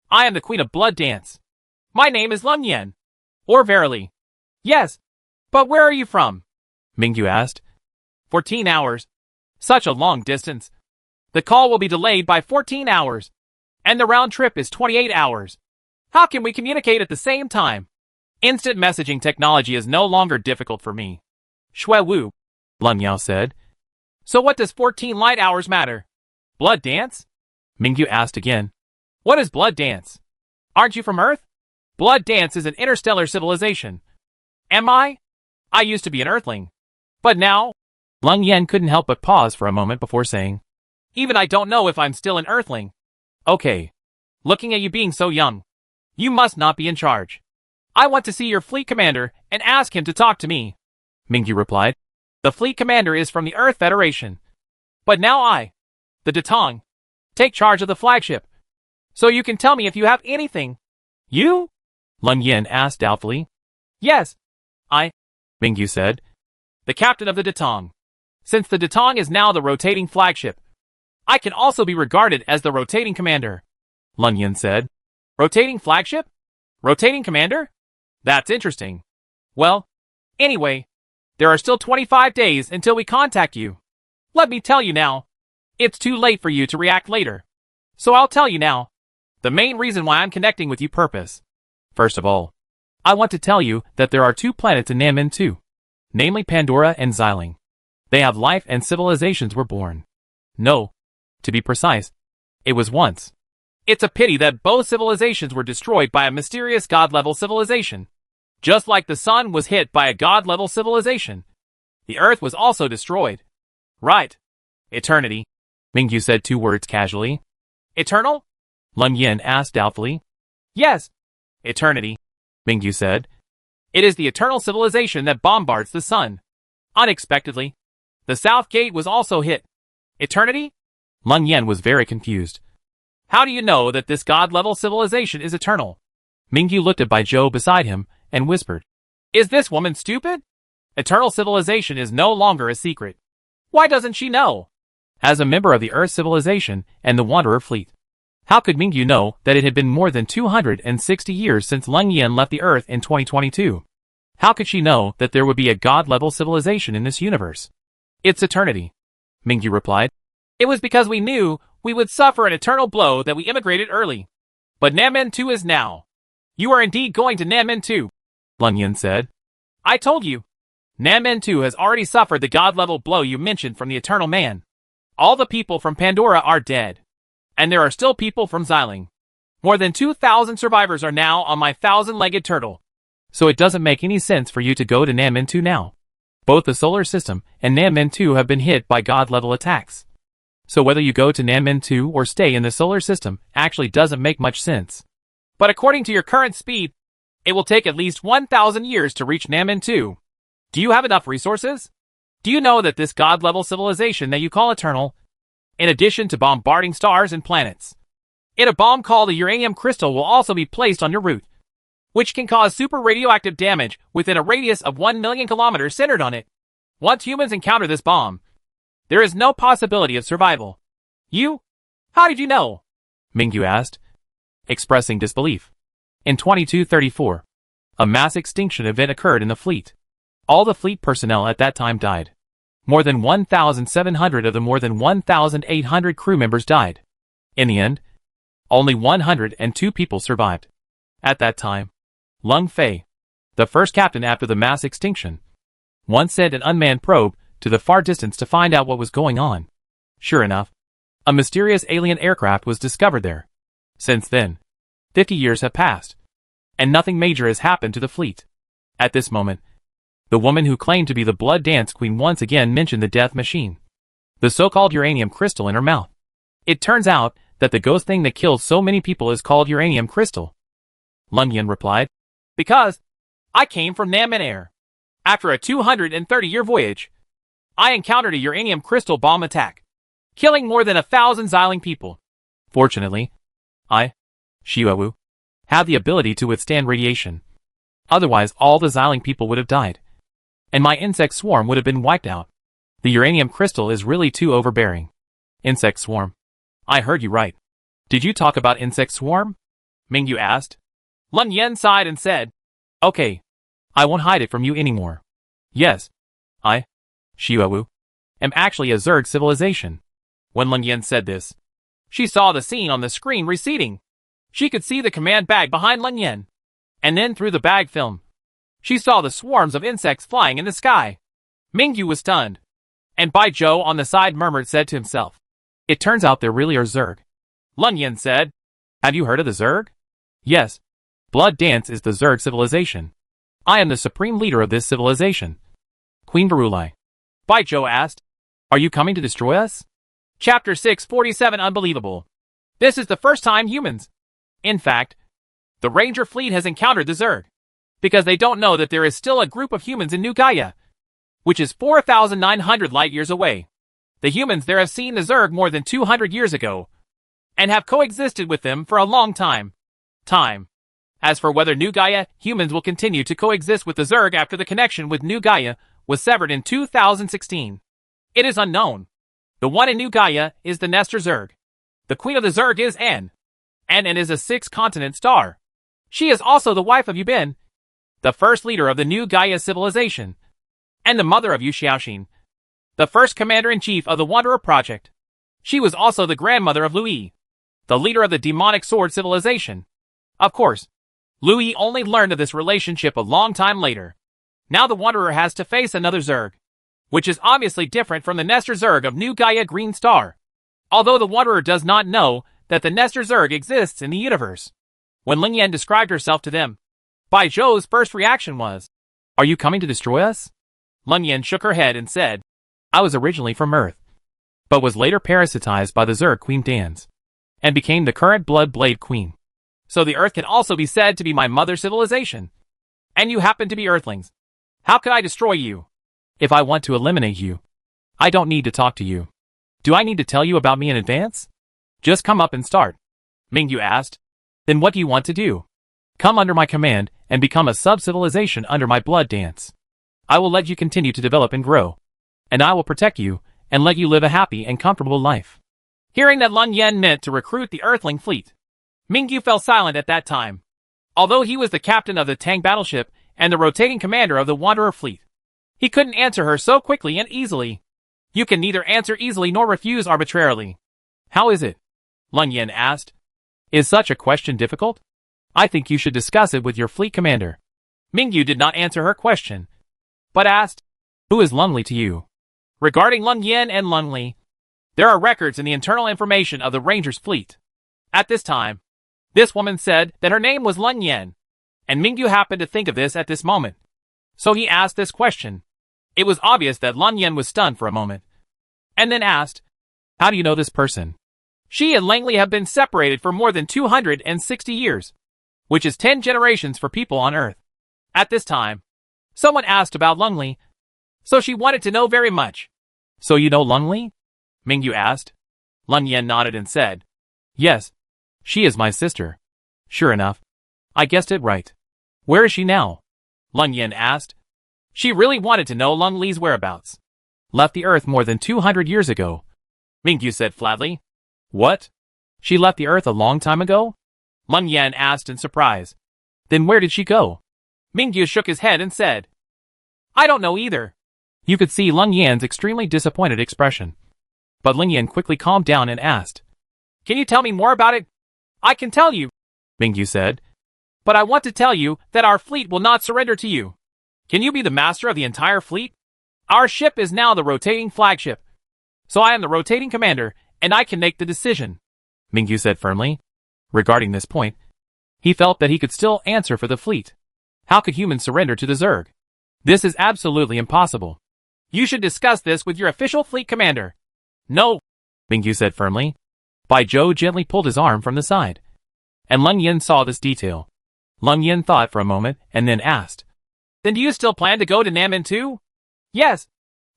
I am the Queen of Blood Dance. My name is Lun Yan. Or Verily." "Yes, but where are you from?" Mingyu asked. 14 hours. Such a long distance. The call will be delayed by 14 hours, and the round trip is 28 hours. How can we communicate at the same time? Instant messaging technology is no longer difficult for me. Shui Wu, Lun Yao said. "So what does 14 light hours matter? Blood dance?" Mingyu asked again. "What is blood dance? Aren't you from Earth? Blood dance is an interstellar civilization. Am I? I used to be an Earthling. But now?" Lun Yan couldn't help but pause for a moment before saying, "Even I don't know if I'm still an Earthling." "Okay. Looking at you being so young, you must not be in charge. I want to see your fleet commander and ask him to talk to me, Mingyu replied. The fleet commander is from the Earth Federation. But now I, the Datong, take charge of the flagship. So you can tell me if you have anything. You? Lun Yin asked doubtfully. Yes. Mingyu said. The captain of the Datong. Since the Datong is now the rotating flagship, I can also be regarded as the rotating commander, Lun Yin said. Rotating flagship? Rotating commander? That's interesting. Well, anyway, there are still 25 days until we contact you. Let me tell you now. It's too late for you to react later. So I'll tell you now. The main reason why I'm connecting with you purpose. First of all, I want to tell you that there are 2 planets in Nanmen 2, namely Pandora and Xiling. They have life and civilizations were born. No, to be precise, it was once. It's a pity that both civilizations were destroyed by a mysterious god-level civilization. Just like the sun was hit by a god-level civilization, the earth was also destroyed. Right. Eternity. Mingyu said 2 words casually. Eternal? Lun Yin asked doubtfully. Yes. Eternity, Mingyu said. It is the eternal civilization that bombards the sun. Unexpectedly, the South Gate was also hit. Eternity? Lun Yin was very confused. How do you know that this god-level civilization is eternal? Mingyu looked at Baijiu beside him and whispered. Is this woman stupid? Eternal civilization is no longer a secret. Why doesn't she know? As a member of the Earth civilization and the Wanderer fleet, how could Mingyu know that it had been more than 260 years since Lun Yin left the Earth in 2022? How could she know that there would be a god-level civilization in this universe? It's eternity, Mingyu replied. It was because we knew we would suffer an eternal blow that we immigrated early. But Nanmen 2 is now. You are indeed going to Nanmen 2, Lun Yin said. I told you. Nanmen 2 has already suffered the god-level blow you mentioned from the Eternal Man. All the people from Pandora are dead. And there are still people from Xiling. More than 2,000 survivors are now on my 1,000-legged turtle. So it doesn't make any sense for you to go to Nanmen 2 now. Both the solar system and Nanmen 2 have been hit by god-level attacks. So whether you go to Nanmen 2 or stay in the solar system actually doesn't make much sense. But according to your current speed, it will take at least 1,000 years to reach Nanmen 2. Do you have enough resources? Do you know that this god-level civilization that you call eternal, in addition to bombarding stars and planets, in a bomb called a uranium crystal will also be placed on your route, which can cause super radioactive damage within a radius of 1 million kilometers centered on it. Once humans encounter this bomb, there is no possibility of survival. You? How did you know? Mingyu asked, expressing disbelief. In 2234, a mass extinction event occurred in the fleet. All the fleet personnel at that time died. More than 1,700 of the more than 1,800 crew members died. In the end, only 102 people survived. At that time, Lung Fei, the first captain after the mass extinction, once sent an unmanned probe to the far distance to find out what was going on. Sure enough, a mysterious alien aircraft was discovered there. Since then, 50 years have passed, and nothing major has happened to the fleet. At this moment, the woman who claimed to be the Blood Dance Queen once again mentioned the death machine, the so-called uranium crystal in her mouth. It turns out that the ghost thing that kills so many people is called uranium crystal. Lun Yin replied, because I came from Nanmen Air. After a 230-year voyage, I encountered a uranium crystal bomb attack, killing more than 1,000 Xiling people. Fortunately, I, Xiaowu, have the ability to withstand radiation. Otherwise, all the Xiling people would have died, and my insect swarm would have been wiped out. The uranium crystal is really too overbearing. Insect swarm. I heard you right. Did you talk about insect swarm? Mingyu asked. Lun Yin sighed and said, okay, I won't hide it from you anymore. Yes, I, Xiaowu, am actually a Zerg civilization. When Lun Yin said this, she saw the scene on the screen receding. She could see the command bag behind Lun Yin, and then through the bag film, she saw the swarms of insects flying in the sky. Mingyu was stunned, and Baijiu on the side said to himself, it turns out there really are Zerg. Lun Yin said, have you heard of the Zerg? Yes. Blood Dance is the Zerg civilization. I am the supreme leader of this civilization. Queen Virulai. Baijiu asked, are you coming to destroy us? Chapter 647 Unbelievable. This is the first time humans. In fact, the Ranger fleet has encountered the Zerg. because they don't know that there is still a group of humans in New Gaia, which is 4,900 light-years away. The humans there have seen the Zerg more than 200 years ago, and have coexisted with them for a long time. As for whether New Gaia humans will continue to coexist with the Zerg after the connection with New Gaia was severed in 2016, it is unknown. The one in New Gaia is the Nestor Zerg. The queen of the Zerg is N. N is a 6-continent star. She is also the wife of Yubin, the first leader of the New Gaia civilization, and the mother of Yu Xiaoxin, the first commander-in-chief of the Wanderer Project. She was also the grandmother of Louis, the leader of the demonic sword civilization. Of course, Louis only learned of this relationship a long time later. Now the Wanderer has to face another Zerg, which is obviously different from the Nestor Zerg of New Gaia Green Star. Although the Wanderer does not know that the Nestor Zerg exists in the universe. When Ling Yan described herself to them, Bai Zhou's first reaction was, "Are you coming to destroy us?" Ling Yan shook her head and said, "I was originally from Earth, but was later parasitized by the Zerg Queen Dans, and became the current Blood Blade Queen. So the Earth can also be said to be my mother civilization. And you happen to be Earthlings. How could I destroy you? If I want to eliminate you, I don't need to talk to you. Do I need to tell you about me in advance? Just come up and start." Mingyu asked. "Then what do you want to do? Come under my command and become a sub-civilization under my blood dance. I will let you continue to develop and grow, and I will protect you and let you live a happy and comfortable life." Hearing that Lun Yen meant to recruit the Earthling fleet, Mingyu fell silent at that time. Although he was the captain of the Tang battleship and the rotating commander of the Wanderer fleet, he couldn't answer her so quickly and easily. You can neither answer easily nor refuse arbitrarily. "How is it?" Lun Yen asked. "Is such a question difficult? I think you should discuss it with your fleet commander." Mingyu did not answer her question, but asked, "Who is Lun Li to you?" Regarding Lun Yen and Lun Li, there are records in the internal information of the Rangers fleet. At this time, this woman said that her name was Lun Yen, and Mingyu happened to think of this at this moment. So he asked this question. It was obvious that Lun Yen was stunned for a moment, and then asked, "How do you know this person?" She and Langley have been separated for more than 260 years, which is 10 generations for people on Earth. At this time, someone asked about Lun Li, so she wanted to know very much. "So you know Lun Li?" Mingyu asked. Lun Yen nodded and said, "Yes, she is my sister." "Sure enough, I guessed it right. Where is she now?" Lun Yen asked. She really wanted to know Lun Li's whereabouts. "Left the Earth more than 200 years ago," Mingyu said flatly. "What? She left the Earth a long time ago?" Lun Yen asked in surprise. "Then where did she go?" Mingyu shook his head and said, "I don't know either." You could see Lun Yan's extremely disappointed expression. But Ling Yan quickly calmed down and asked, "Can you tell me more about it?" "I can tell you," Mingyu said, "but I want to tell you that our fleet will not surrender to you. Can you be the master of the entire fleet? Our ship is now the rotating flagship. So I am the rotating commander, and I can make the decision," Mingyu said firmly. Regarding this point, he felt that he could still answer for the fleet. How could humans surrender to the Zerg? This is absolutely impossible. You should discuss this with your official fleet commander. "No," Mingyu said firmly. Bai Zhou gently pulled his arm from the side, and Lun Yen saw this detail. Lun Yen thought for a moment and then asked, "Then do you still plan to go to Namen too?" "Yes.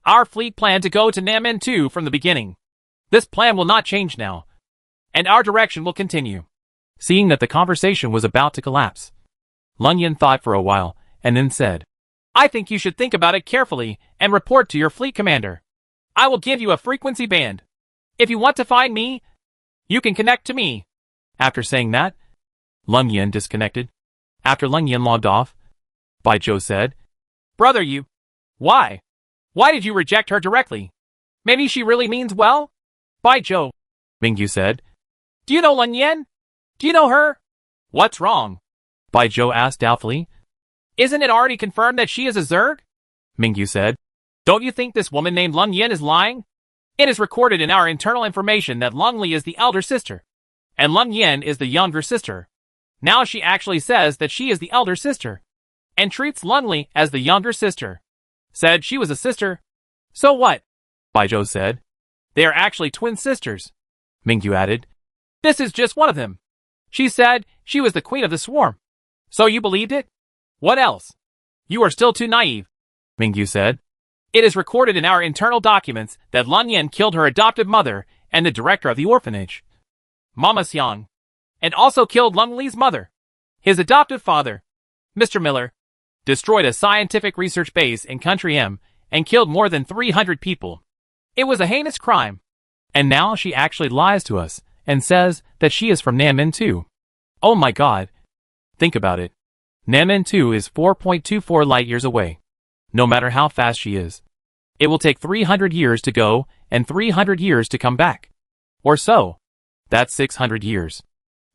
Our fleet planned to go to Namen too from the beginning. This plan will not change now, and our direction will continue." Seeing that the conversation was about to collapse, Lun Yen thought for a while and then said, "I think you should think about it carefully and report to your fleet commander. I will give you a frequency band. If you want to find me, you can connect to me." After saying that, Lun Yen disconnected. After Lun Yen logged off, Bai Zhou said, "Brother, you. Why? Why did you reject her directly? Maybe she really means well?" "Bai Zhou," Mingyu said. "Do you know Lun Yen? Do you know her?" "What's wrong?" Bai Zhou asked doubtfully. "Isn't it already confirmed that she is a Zerg?" Mingyu said. "Don't you think this woman named Lun Yen is lying? It is recorded in our internal information that Lun Li is the elder sister, and Lun Yen is the younger sister. Now she actually says that she is the elder sister, and treats Lun Li as the younger sister. Said she was a sister. So what?" Bai Zhou said. "They are actually twin sisters," Mingyu added. "This is just one of them. She said she was the queen of the swarm. So you believed it?" What else? You are still too naive, Mingyu said. It is recorded in our internal documents that Lun Yin killed her adoptive mother and the director of the orphanage, Mama Xiang, and also killed Lung Li's mother. His adoptive father, Mr. Miller, destroyed a scientific research base in Country M and killed more than 300 people. It was a heinous crime. And now she actually lies to us and says that she is from Nanmen 2. Oh my god. Think about it. Nanmen 2 is 4.24 light years away. No matter how fast she is. It will take 300 years to go and 300 years to come back. Or so. That's 600 years.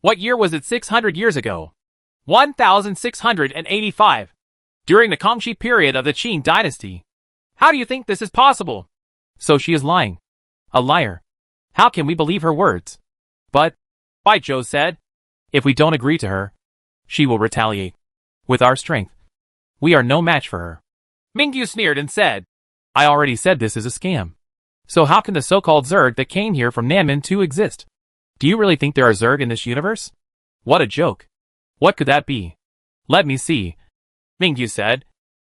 What year was it 600 years ago? 1685. During the Kangxi period of the Qing dynasty. How do you think this is possible? So she is lying. A liar. How can we believe her words? But, Bai Zhou said, if we don't agree to her, she will retaliate. With our strength, we are no match for her. Mingyu sneered and said, I already said this is a scam. So how can the so-called Zerg that came here from Nanmen 2 exist? Do you really think there are Zerg in this universe? What a joke. What could that be? Let me see. Mingyu said.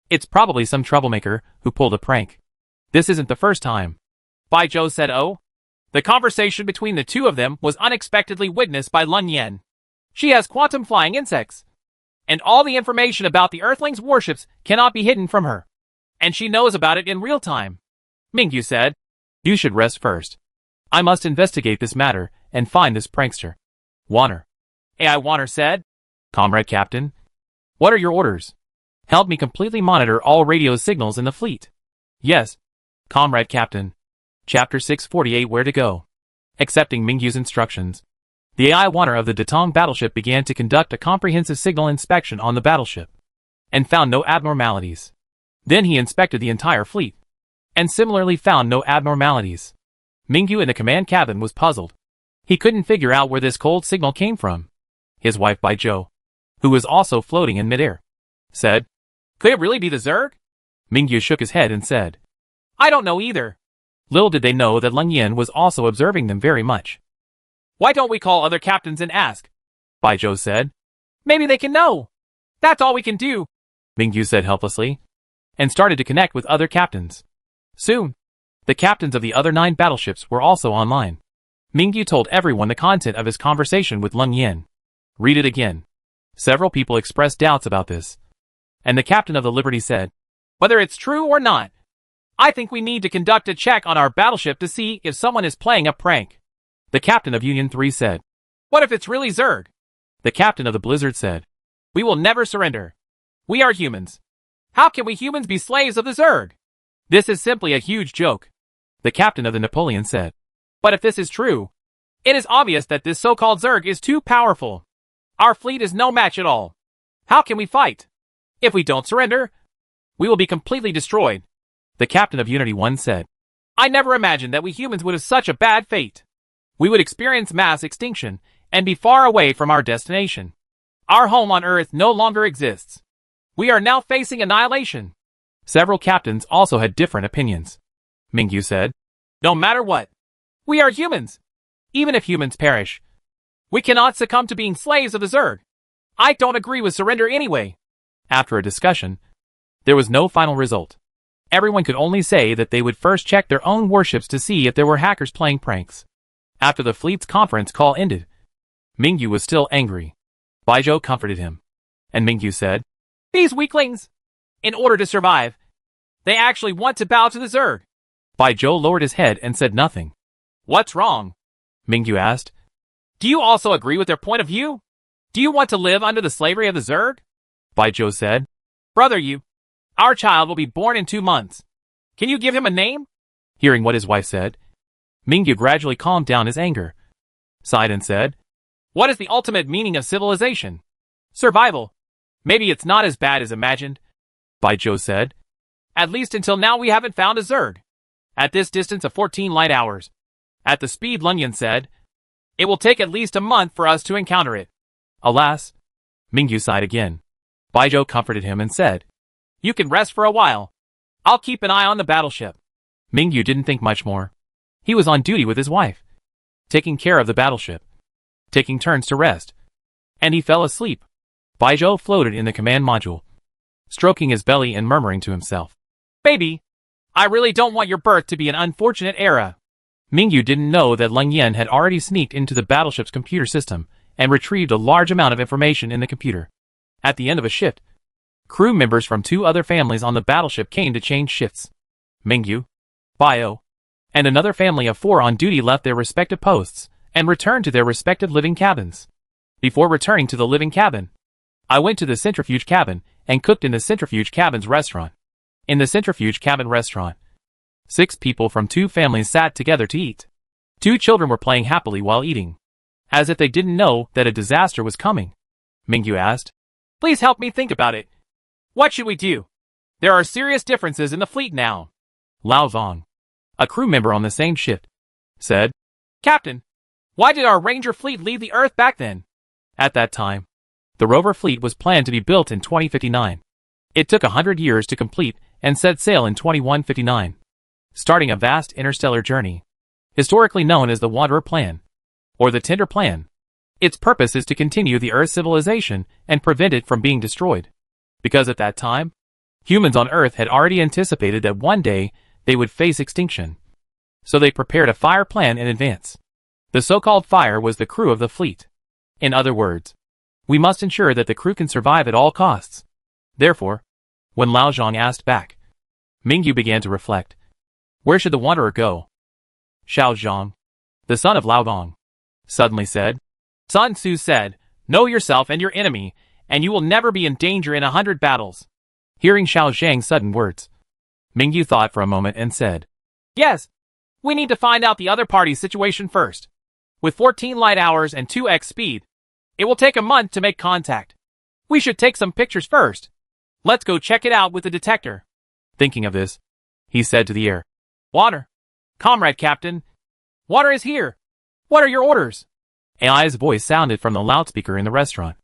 It's probably some troublemaker who pulled a prank. This isn't the first time. Bai Zhou said, oh? The conversation between the two of them was unexpectedly witnessed by Lun Yin. She has quantum flying insects. And all the information about the Earthlings' warships cannot be hidden from her. And she knows about it in real time. Mingyu said, you should rest first. I must investigate this matter and find this prankster. Wanner. AI Wanner said, Comrade Captain. What are your orders? Help me completely monitor all radio signals in the fleet. Yes, Comrade Captain. Chapter 648 Where to Go. Accepting Mingyu's instructions, the AI Wanner of the Datong battleship began to conduct a comprehensive signal inspection on the battleship, and found no abnormalities. Then he inspected the entire fleet, and similarly found no abnormalities. Mingyu in the command cabin was puzzled. He couldn't figure out where this cold signal came from. His wife Bai Zhou, who was also floating in midair, said, could it really be the Zerg? Mingyu shook his head and said, I don't know either. Little did they know that Lun Yin was also observing them very much. Why don't we call other captains and ask? Bai Zhou said. Maybe they can know. That's all we can do, Mingyu said helplessly, and started to connect with other captains. Soon, the captains of the other 9 battleships were also online. Mingyu told everyone the content of his conversation with Lun Yin. Read it again. Several people expressed doubts about this. And the captain of the Liberty said, whether it's true or not, I think we need to conduct a check on our battleship to see if someone is playing a prank. The captain of Union 3 said, what if it's really Zerg? The captain of the Blizzard said, we will never surrender. We are humans. How can we humans be slaves of the Zerg? This is simply a huge joke. The captain of the Napoleon said, but if this is true, it is obvious that this so-called Zerg is too powerful. Our fleet is no match at all. How can we fight? If we don't surrender, we will be completely destroyed. The captain of Unity 1 said, I never imagined that we humans would have such a bad fate. We would experience mass extinction and be far away from our destination. Our home on Earth no longer exists. We are now facing annihilation. Several captains also had different opinions. Mingyu said, no matter what, we are humans. Even if humans perish, we cannot succumb to being slaves of the Zerg. I don't agree with surrender anyway. After a discussion, there was no final result. Everyone could only say that they would first check their own warships to see if there were hackers playing pranks. After the fleet's conference call ended, Mingyu was still angry. Bai Zhou comforted him, and Mingyu said, these weaklings! In order to survive, they actually want to bow to the Zerg. Bai Zhou lowered his head and said nothing. What's wrong? Mingyu asked. Do you also agree with their point of view? Do you want to live under the slavery of the Zerg? Bai Zhou said, brother our child will be born in 2 months. Can you give him a name? Hearing what his wife said, Mingyu gradually calmed down his anger, sighed and said, what is the ultimate meaning of civilization? Survival. Maybe it's not as bad as imagined, Bai Zhou said. At least until now we haven't found a Zerg. At this distance of 14 light hours. At the speed Lun Yin said, it will take at least a month for us to encounter it. Alas, Mingyu sighed again. Bai Zhou comforted him and said, you can rest for a while. I'll keep an eye on the battleship. Mingyu didn't think much more. He was on duty with his wife, taking care of the battleship, taking turns to rest. And he fell asleep. Bai Zhou floated in the command module, stroking his belly and murmuring to himself, "Baby, I really don't want your birth to be an unfortunate era." Mingyu didn't know that Leng Yan had already sneaked into the battleship's computer system and retrieved a large amount of information in the computer. At the end of a shift, crew members from 2 other families on the battleship came to change shifts. Mingyu, Bio, and another family of 4 on duty left their respective posts and returned to their respective living cabins. Before returning to the living cabin, I went to the centrifuge cabin and cooked in the centrifuge cabin's restaurant. In the centrifuge cabin restaurant, 6 people from 2 families sat together to eat. 2 children were playing happily while eating, as if they didn't know that a disaster was coming. Mingyu asked, "Please help me think about it. What should we do? There are serious differences in the fleet now." Lao Zong, a crew member on the same ship, said, "Captain, why did our Ranger fleet leave the Earth back then?" At that time, the rover fleet was planned to be built in 2059. It took 100 years to complete and set sail in 2159, starting a vast interstellar journey, historically known as the Wanderer Plan, or the Tender Plan. Its purpose is to continue the Earth civilization and prevent it from being destroyed. Because at that time, humans on Earth had already anticipated that one day they would face extinction. So they prepared a fire plan in advance. The so-called fire was the crew of the fleet. In other words, we must ensure that the crew can survive at all costs. Therefore, when Lao Zhang asked back, Mingyu began to reflect. Where should the Wanderer go? Xiao Zhang, the son of Lao Gong, suddenly said. Sun Tzu said, "Know yourself and your enemy, and you will never be in danger in 100 battles." Hearing Xiao Zhang's sudden words, Mingyu thought for a moment and said, "Yes, we need to find out the other party's situation first. With 14 light hours and 2x speed, it will take a month to make contact. We should take some pictures first. Let's go check it out with the detector." Thinking of this, he said to the air, "Water. Comrade Captain. Water is here. What are your orders?" AI's voice sounded from the loudspeaker in the restaurant.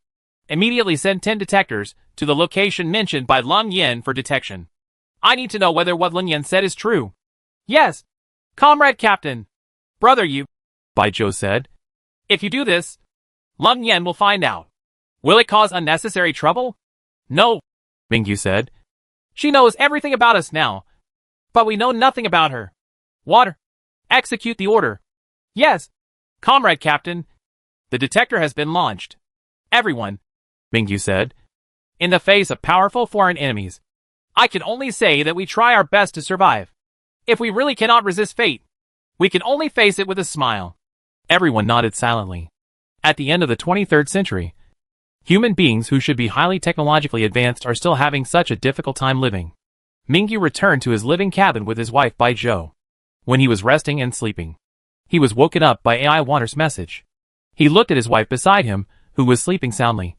"Immediately send 10 detectors to the location mentioned by Leng Yan for detection. I need to know whether what Leng Yan said is true." "Yes, Comrade Captain." "Brother you," Bai Zhou said. "If you do this, Leng Yan will find out. Will it cause unnecessary trouble?" "No," Mingyu said. "She knows everything about us now, but we know nothing about her." "Water. Execute the order." "Yes, Comrade Captain." "The detector has been launched. Everyone," Mingyu said, "in the face of powerful foreign enemies, I can only say that we try our best to survive. If we really cannot resist fate, we can only face it with a smile." Everyone nodded silently. At the end of the 23rd century, human beings who should be highly technologically advanced are still having such a difficult time living. Mingyu returned to his living cabin with his wife Bai Zhou. When he was resting and sleeping, he was woken up by AI Wander's message. He looked at his wife beside him, who was sleeping soundly,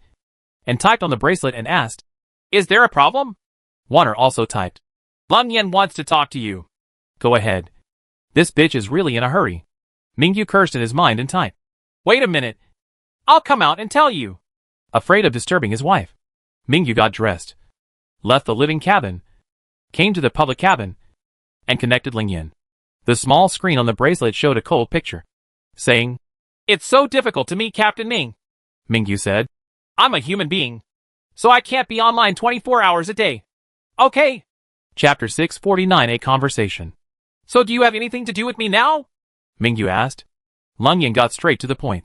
and typed on the bracelet and asked, "Is there a problem?" Wander also typed, "Leng Yan wants to talk to you." "Go ahead. This bitch is really in a hurry." Mingyu cursed in his mind and typed, "Wait a minute. I'll come out and tell you." Afraid of disturbing his wife, Mingyu got dressed, left the living cabin, came to the public cabin, and connected Leng Yan. The small screen on the bracelet showed a cold picture, saying, "It's so difficult to meet Captain Ming," Mingyu said. "I'm a human being, so I can't be online 24 hours a day." "Okay." Chapter 649, A Conversation. "So do you have anything to do with me now?" Mingyu asked. Leng Yan got straight to the point.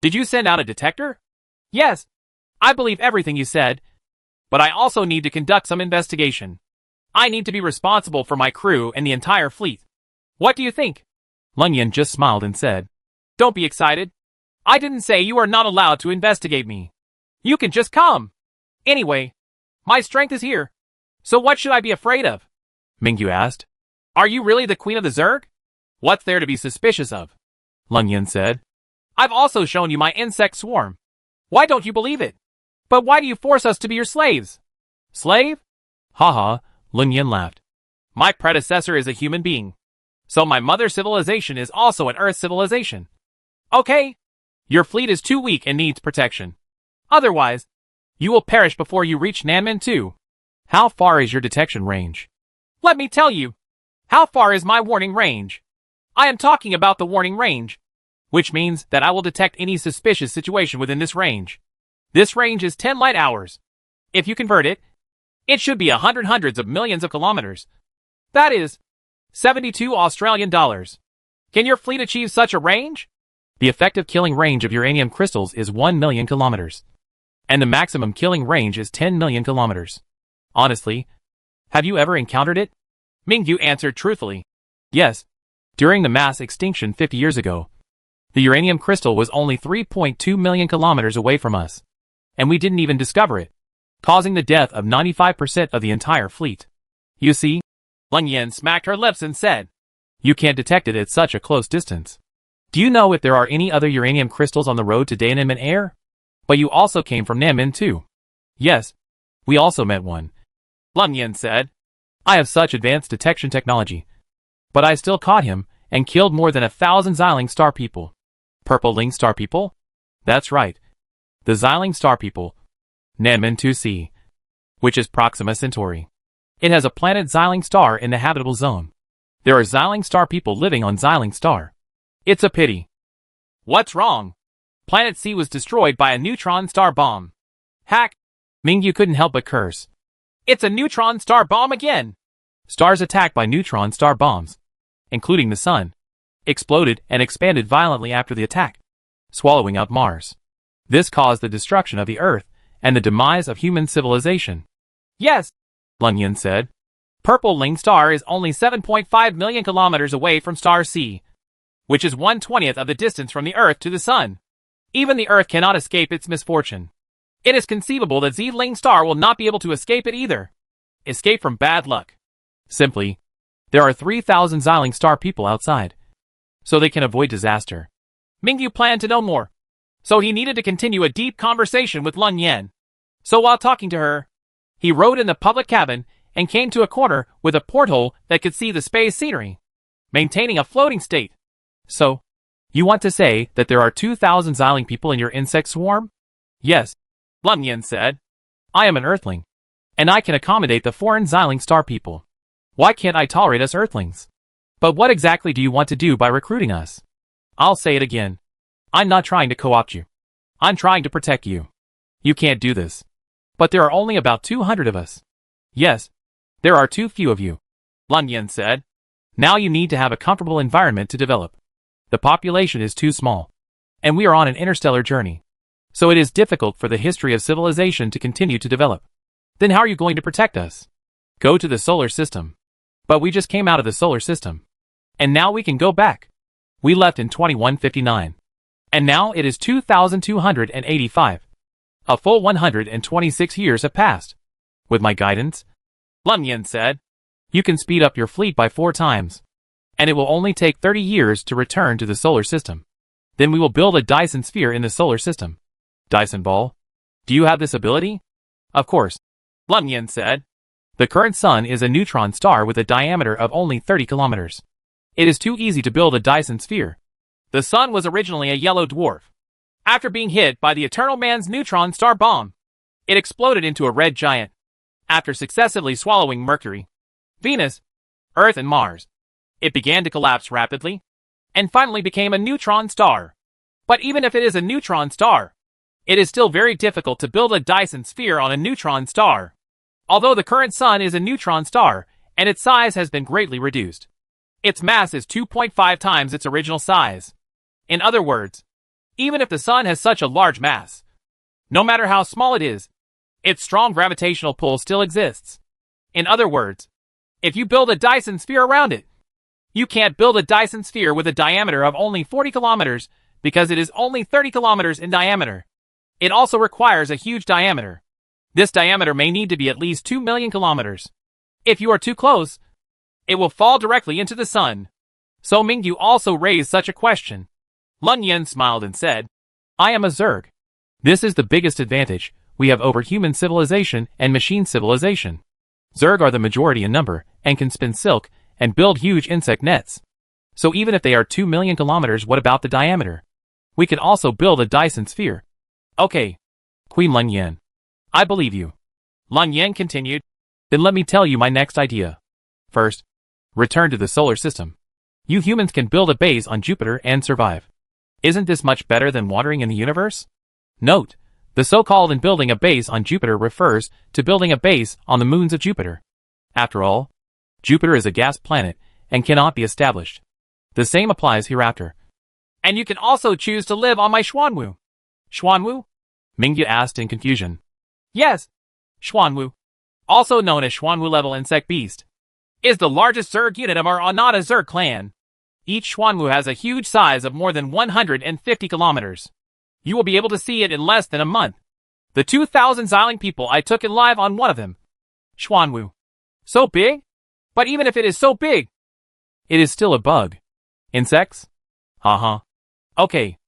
"Did you send out a detector?" "Yes. I believe everything you said, but I also need to conduct some investigation. I need to be responsible for my crew and the entire fleet. What do you think?" Leng Yan just smiled and said, "Don't be excited. I didn't say you are not allowed to investigate me. You can just come. Anyway, my strength is here. So what should I be afraid of?" Mingyu asked. "Are you really the queen of the Zerg? What's there to be suspicious of?" Leng Yan said. "I've also shown you my insect swarm. Why don't you believe it? But why do you force us to be your slaves?" "Slave? Haha," Leng Yan laughed. "My predecessor is a human being. So my mother civilization is also an Earth civilization. Okay. Your fleet is too weak and needs protection. Otherwise, you will perish before you reach Nanmen 2. How far is your detection range?" "Let me tell you. How far is my warning range? I am talking about the warning range, which means that I will detect any suspicious situation within this range. This range is 10 light hours. If you convert it, It should be hundreds of millions of kilometers. That is 72 Australian dollars. Can your fleet achieve such a range? The effective killing range of uranium crystals is 1 million kilometers. And the maximum killing range is 10 million kilometers. Honestly, have you ever encountered it? Mingyu answered truthfully. Yes. During the mass extinction 50 years ago, the uranium crystal was only 3.2 million kilometers away from us. And we didn't even discover it, causing the death of 95% of the entire fleet. You see? Leng Yan smacked her lips and said, you can't detect it at such a close distance. Do you know if there are any other uranium crystals on the road to Daenim and Air? But you also came from Nanmen too. Yes. We also met one. Leng Yan said, I have such advanced detection technology. But I still caught him and killed more than 1,000 Xiling Star people. Purple Ling Star people? That's right. The Xiling Star people. Nanmen 2C. Which is Proxima Centauri. It has a planet Xiling Star in the habitable zone. There are Xiling Star people living on Xiling Star. It's a pity. What's wrong? Planet C was destroyed by a neutron star bomb. Hack! Mingyu couldn't help but curse. It's a neutron star bomb again! Stars attacked by neutron star bombs, including the Sun, exploded and expanded violently after the attack, swallowing up Mars. This caused the destruction of the Earth and the demise of human civilization. Yes, Leng Yan said. Purple Ling Star is only 7.5 million kilometers away from Star C, which is 1/20th of the distance from the Earth to the Sun. Even the Earth cannot escape its misfortune. It is conceivable that Z Ling Star will not be able to escape it either. Escape from bad luck. Simply, there are 3,000 Xiling Star people outside, so they can avoid disaster. Mingyu planned to know more, so he needed to continue a deep conversation with Leng Yan. So while talking to her, he rode in the public cabin and came to a corner with a porthole that could see the space scenery, maintaining a floating state. So, you want to say that there are 2,000 Xiling people in your insect swarm? Yes, Leng Yan said. I am an Earthling, and I can accommodate the foreign Xiling Star people. Why can't I tolerate us Earthlings? But what exactly do you want to do by recruiting us? I'll say it again. I'm not trying to co-opt you. I'm trying to protect you. You can't do this. But there are only about 200 of us. Yes, there are too few of you, Leng Yan said. Now you need to have a comfortable environment to develop. The population is too small, and we are on an interstellar journey. So it is difficult for the history of civilization to continue to develop. Then how are you going to protect us? Go to the solar system. But we just came out of the solar system. And now we can go back. We left in 2159. And now it is 2285. A full 126 years have passed. With my guidance, Leng Yan said, you can speed up your fleet by 4 times. And it will only take 30 years to return to the solar system. Then we will build a Dyson sphere in the solar system. Dyson ball? Do you have this ability? Of course, Leng Yan said. The current sun is a neutron star with a diameter of only 30 kilometers. It is too easy to build a Dyson sphere. The sun was originally a yellow dwarf. After being hit by the Eternal Man's neutron star bomb, it exploded into a red giant. After successively swallowing Mercury, Venus, Earth and Mars, it began to collapse rapidly, and finally became a neutron star. But even if it is a neutron star, it is still very difficult to build a Dyson sphere on a neutron star. Although the current sun is a neutron star, and its size has been greatly reduced. Its mass is 2.5 times its original size. In other words, even if the sun has such a large mass, no matter how small it is, its strong gravitational pull still exists. In other words, if you build a Dyson sphere around it, you can't build a Dyson sphere with a diameter of only 40 kilometers because it is only 30 kilometers in diameter. It also requires a huge diameter. This diameter may need to be at least 2 million kilometers. If you are too close, it will fall directly into the sun. So Mingyu also raised such a question. Leng Yan smiled and said, I am a Zerg. This is the biggest advantage we have over human civilization and machine civilization. Zerg are the majority in number and can spin silk and build huge insect nets. So even if they are 2 million kilometers, what about the diameter? We can also build a Dyson sphere. Okay, Queen Leng Yan, I believe you. Leng Yan continued. Then let me tell you my next idea. First, return to the solar system. You humans can build a base on Jupiter and survive. Isn't this much better than wandering in the universe? Note, The so-called in building a base on Jupiter refers to building a base on the moons of Jupiter. After all, Jupiter is a gas planet and cannot be established. The same applies hereafter. And you can also choose to live on my Xuanwu. Xuanwu? Mingyu asked in confusion. Yes, Xuanwu, also known as Xuanwu level insect beast, is the largest Zerg unit of our Onada Zerg clan. Each Xuanwu has a huge size of more than 150 kilometers. You will be able to see it in less than a month. The 2,000 Xiling people I took in live on one of them. Xuanwu. So big? But even if it is so big, it is still a bug. Insects? Uh-huh. Okay.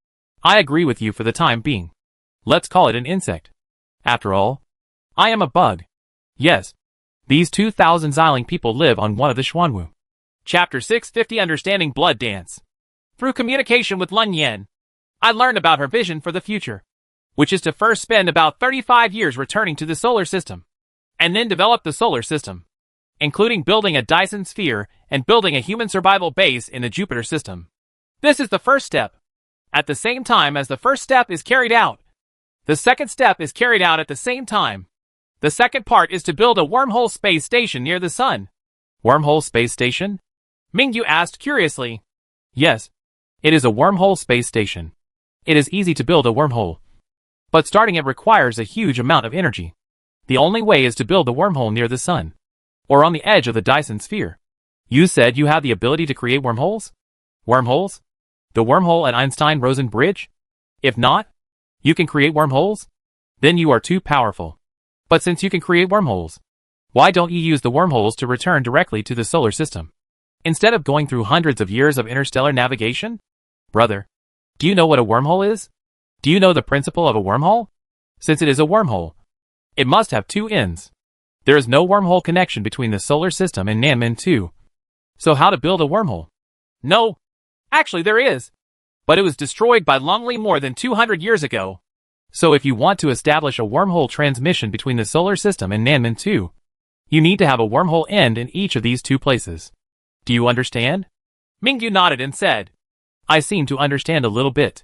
I agree with you for the time being. Let's call it an insect. After all, I am a bug. Yes. These 2,000 Xiling people live on one of the Xuanwu. Chapter 650 Understanding Blood Dance. Through communication with Lun Yan, I learned about her vision for the future, which is to first spend about 35 years returning to the solar system, and then develop the solar system, including building a Dyson sphere and building a human survival base in the Jupiter system. This is the first step. At the same time as the first step is carried out, the second step is carried out at the same time. The second part is to build a wormhole space station near the sun. Wormhole space station? Mingyu asked curiously. Yes, it is a wormhole space station. It is easy to build a wormhole, but starting it requires a huge amount of energy. The only way is to build the wormhole near the sun, or on the edge of the Dyson sphere. You said you have the ability to create wormholes? Wormholes? The wormhole at Einstein-Rosen Bridge? If not, you can create wormholes? Then you are too powerful. But since you can create wormholes, why don't you use the wormholes to return directly to the solar system, instead of going through hundreds of years of interstellar navigation? Brother, do you know what a wormhole is? Do you know the principle of a wormhole? Since it is a wormhole, it must have two ends. There is no wormhole connection between the solar system and Nanmen 2. So how to build a wormhole? No. Actually there is. But it was destroyed by Longli more than 200 years ago. So if you want to establish a wormhole transmission between the solar system and Nanmen 2, you need to have a wormhole end in each of these two places. Do you understand? Mingyu nodded and said, I seem to understand a little bit.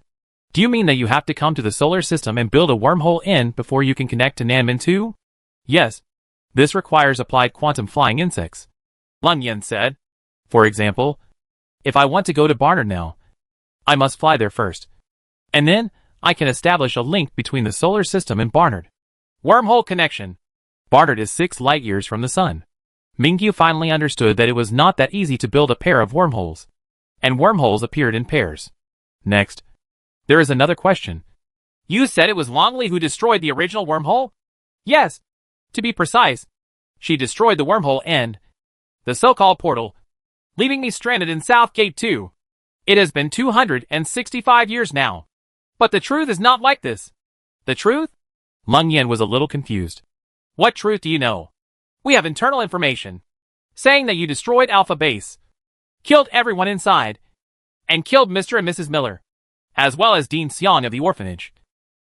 Do you mean that you have to come to the solar system and build a wormhole in before you can connect to Nanmen 2? Yes. This requires applied quantum flying insects. Lun Yan said. For example, if I want to go to Barnard now, I must fly there first. And then, I can establish a link between the solar system and Barnard. Wormhole connection. Barnard is 6 light years from the sun. Mingyu finally understood that it was not that easy to build a pair of wormholes. And wormholes appeared in pairs. Next, there is another question. You said it was Longli who destroyed the original wormhole? Yes. To be precise, she destroyed the wormhole end, the so-called portal, leaving me stranded in South Gate 2. It has been 265 years now. But the truth is not like this. The truth? Lun Yan was a little confused. What truth do you know? We have internal information, saying that you destroyed Alpha Base, killed everyone inside, and killed Mr. and Mrs. Miller, as well as Dean Xiong of the orphanage,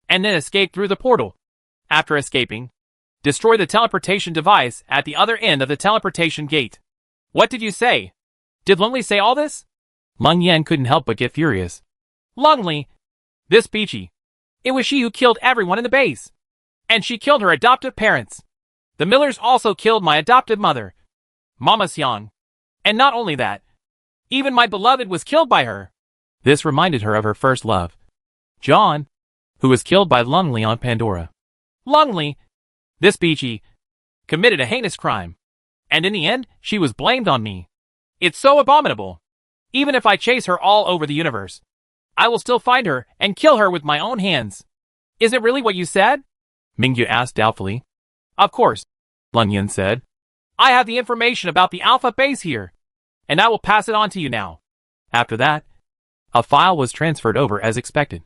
and then escaped through the portal. After escaping, destroy the teleportation device at the other end of the teleportation gate. What did you say? Did Lungli say all this? Lun Yan couldn't help but get furious. Lungli! This Peachy. It was she who killed everyone in the base. And she killed her adoptive parents. The Millers also killed my adoptive mother, Mama Xiong. And not only that, even my beloved was killed by her. This reminded her of her first love, John, who was killed by Lungli on Pandora. Lungli, this Peachy, committed a heinous crime. And in the end, she was blamed on me. It's so abominable. Even if I chase her all over the universe, I will still find her and kill her with my own hands. Is it really what you said? Mingyu asked doubtfully. Of course, Lun Yan said. I have the information about the Alpha Base here, and I will pass it on to you now. After that, a file was transferred over as expected.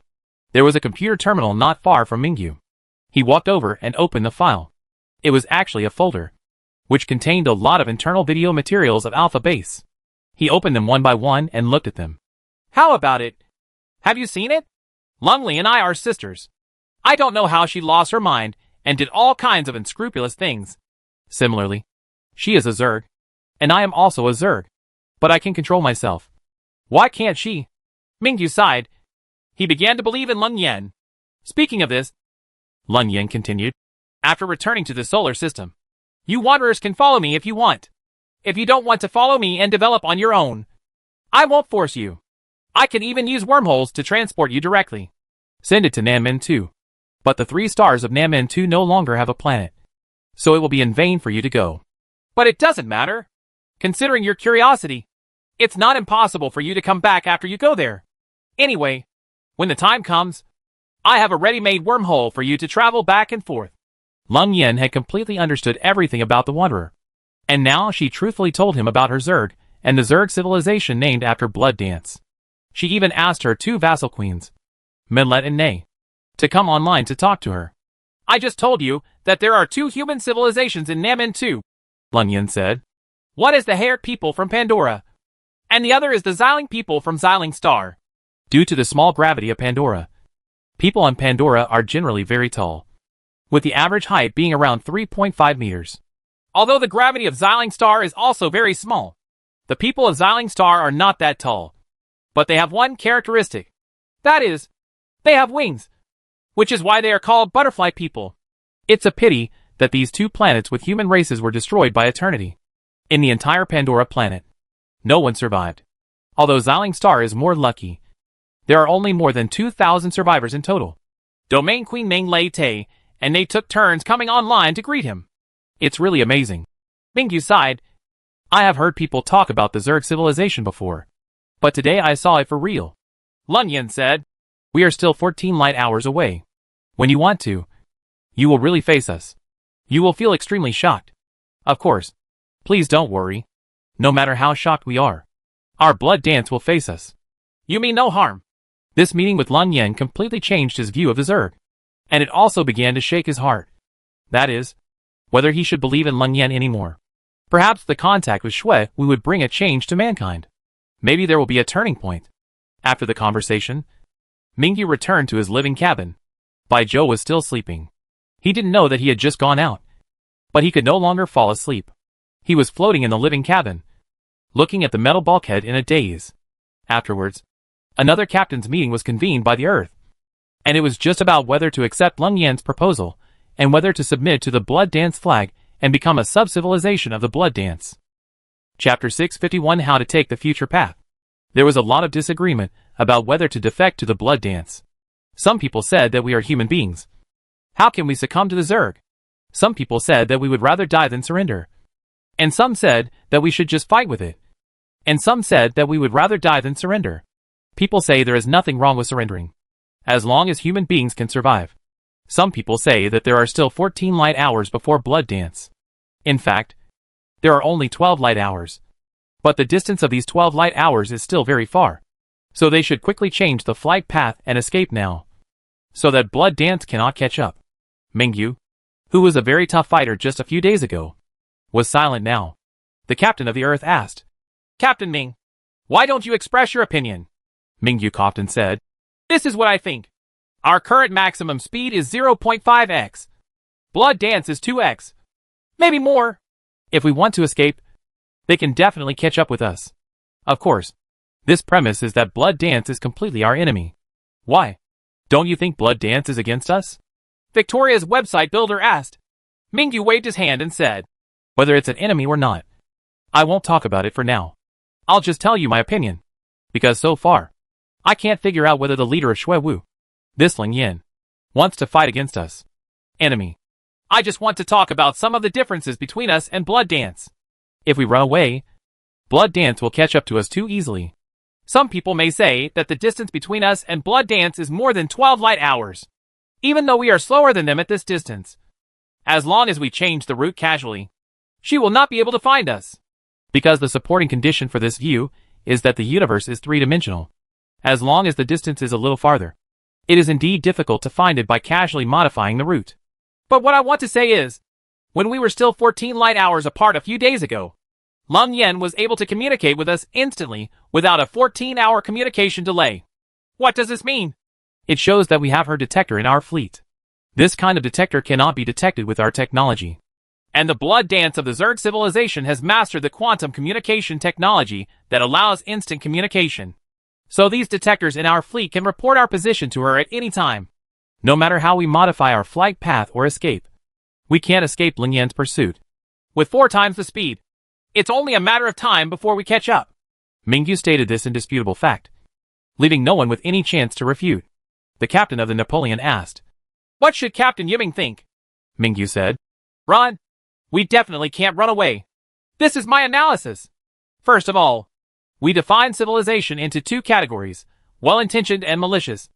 There was a computer terminal not far from Mingyu. He walked over and opened the file. It was actually a folder, which contained a lot of internal video materials of Alpha Base. He opened them one by one and looked at them. How about it? Have you seen it? Lungli and I are sisters. I don't know how she lost her mind and did all kinds of unscrupulous things. Similarly, she is a Zerg, and I am also a Zerg, but I can control myself. Why can't she? Mingyu sighed. He began to believe in Lun Yan. Speaking of this, Lun Yin continued. After returning to the solar system, you wanderers can follow me if you want. If you don't want to follow me and develop on your own, I won't force you. I can even use wormholes to transport you directly. Send it to Nanmen 2. But the 3 stars of Nanmen 2 no longer have a planet, so it will be in vain for you to go. But it doesn't matter. Considering your curiosity, it's not impossible for you to come back after you go there. Anyway, when the time comes, I have a ready-made wormhole for you to travel back and forth. Lun Yin had completely understood everything about the Wanderer, and now she truthfully told him about her Zerg and the Zerg civilization named after Blood Dance. She even asked her 2 vassal queens, Menlet and Nay, to come online to talk to her. I just told you that there are 2 human civilizations in Nanmen 2, Lun Yin said. One is the Haired people from Pandora, and the other is the Xiling people from Xiling Star. Due to the small gravity of Pandora, people on Pandora are generally very tall, with the average height being around 3.5 meters. Although the gravity of Xiling Star is also very small, the people of Xiling Star are not that tall. But they have one characteristic. That is, they have wings, which is why they are called butterfly people. It's a pity that these 2 planets with human races were destroyed by eternity. In the entire Pandora planet, no one survived. Although Xiling Star is more lucky, there are only more than 2,000 survivors in total. Domain Queen Ming Lei Tay and they took turns coming online to greet him. It's really amazing. Mingyu sighed. I have heard people talk about the Zerg civilization before, but today I saw it for real. Lun Yin said, we are still 14 light hours away. When you want to, you will really face us. You will feel extremely shocked. Of course, please don't worry. No matter how shocked we are, our blood dance will face us. You mean no harm? This meeting with Lun Yin completely changed his view of the Zerg, and it also began to shake his heart. That is, whether he should believe in Lun Yin anymore. Perhaps the contact with Shui Wu would bring a change to mankind. Maybe there will be a turning point. After the conversation, Mingyu returned to his living cabin. Bai Zhou was still sleeping. He didn't know that he had just gone out, but he could no longer fall asleep. He was floating in the living cabin, looking at the metal bulkhead in a daze. Afterwards, another captain's meeting was convened by the Earth, and it was just about whether to accept Lun Yin's proposal and whether to submit to the Blood Dance flag and become a sub-civilization of the Blood Dance. Chapter 651 How to Take the Future Path. There was a lot of disagreement about whether to defect to the Blood Dance. Some people said that we are human beings. How can we succumb to the Zerg? Some people said that we would rather die than surrender. And some said that we should just fight with it. And some said that we would rather die than surrender. People say there is nothing wrong with surrendering, as long as human beings can survive. Some people say that there are still 14 light hours before Blood Dance. In fact, there are only 12 light hours. But the distance of these 12 light hours is still very far. So they should quickly change the flight path and escape now, so that Blood Dance cannot catch up. Mingyu, who was a very tough fighter just a few days ago, was silent now. The captain of the Earth asked, Captain Ming, why don't you express your opinion? Mingyu coughed and said, This is what I think. Our current maximum speed is 0.5x. Blood Dance is 2x. Maybe more. If we want to escape, they can definitely catch up with us. Of course, this premise is that Blood Dance is completely our enemy. Why? Don't you think Blood Dance is against us? Victoria's website builder asked. Mingyu waved his hand and said, Whether it's an enemy or not, I won't talk about it for now. I'll just tell you my opinion. Because so far, I can't figure out whether the leader of Shui Wu, this Lun Yin, wants to fight against us. Enemy. I just want to talk about some of the differences between us and Blood Dance. If we run away, Blood Dance will catch up to us too easily. Some people may say that the distance between us and Blood Dance is more than 12 light hours, even though we are slower than them at this distance. As long as we change the route casually, she will not be able to find us. Because the supporting condition for this view is that the universe is three-dimensional. As long as the distance is a little farther, it is indeed difficult to find it by casually modifying the route. But what I want to say is, when we were still 14 light hours apart a few days ago, Lun Yin was able to communicate with us instantly without a 14-hour communication delay. What does this mean? It shows that we have her detector in our fleet. This kind of detector cannot be detected with our technology. And the Blood Dance of the Zerg civilization has mastered the quantum communication technology that allows instant communication. So these detectors in our fleet can report our position to her at any time. No matter how we modify our flight path or escape, we can't escape Ling Yan's pursuit. With 4 times the speed, it's only a matter of time before we catch up. Mingyu stated this indisputable fact, leaving no one with any chance to refute. The captain of the Napoleon asked, "What should Captain Yiming think?" Mingyu said, "Run. We definitely can't run away. This is my analysis. First of all, we define civilization into 2 categories, well-intentioned and malicious.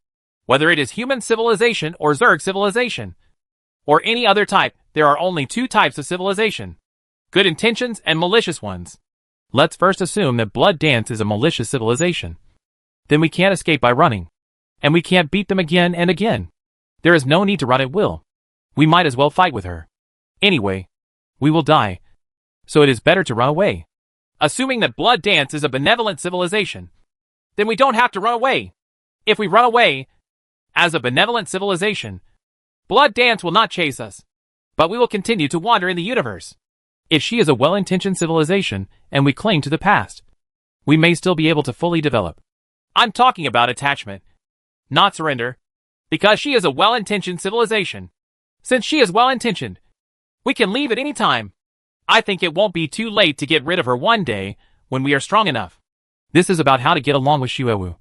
Whether it is human civilization or Zerg civilization, or any other type, there are only 2 types of civilization. Good intentions and malicious ones. Let's first assume that Blood Dance is a malicious civilization. Then we can't escape by running. And we can't beat them again and again. There is no need to run at will. We might as well fight with her. Anyway, we will die. So it is better to run away. Assuming that Blood Dance is a benevolent civilization, then we don't have to run away. If we run away, as a benevolent civilization, Blood Dance will not chase us, but we will continue to wander in the universe. If she is a well-intentioned civilization and we cling to the past, we may still be able to fully develop. I'm talking about attachment, not surrender, because she is a well-intentioned civilization. Since she is well-intentioned, we can leave at any time. I think it won't be too late to get rid of her one day when we are strong enough. This is about how to get along with Xuewu,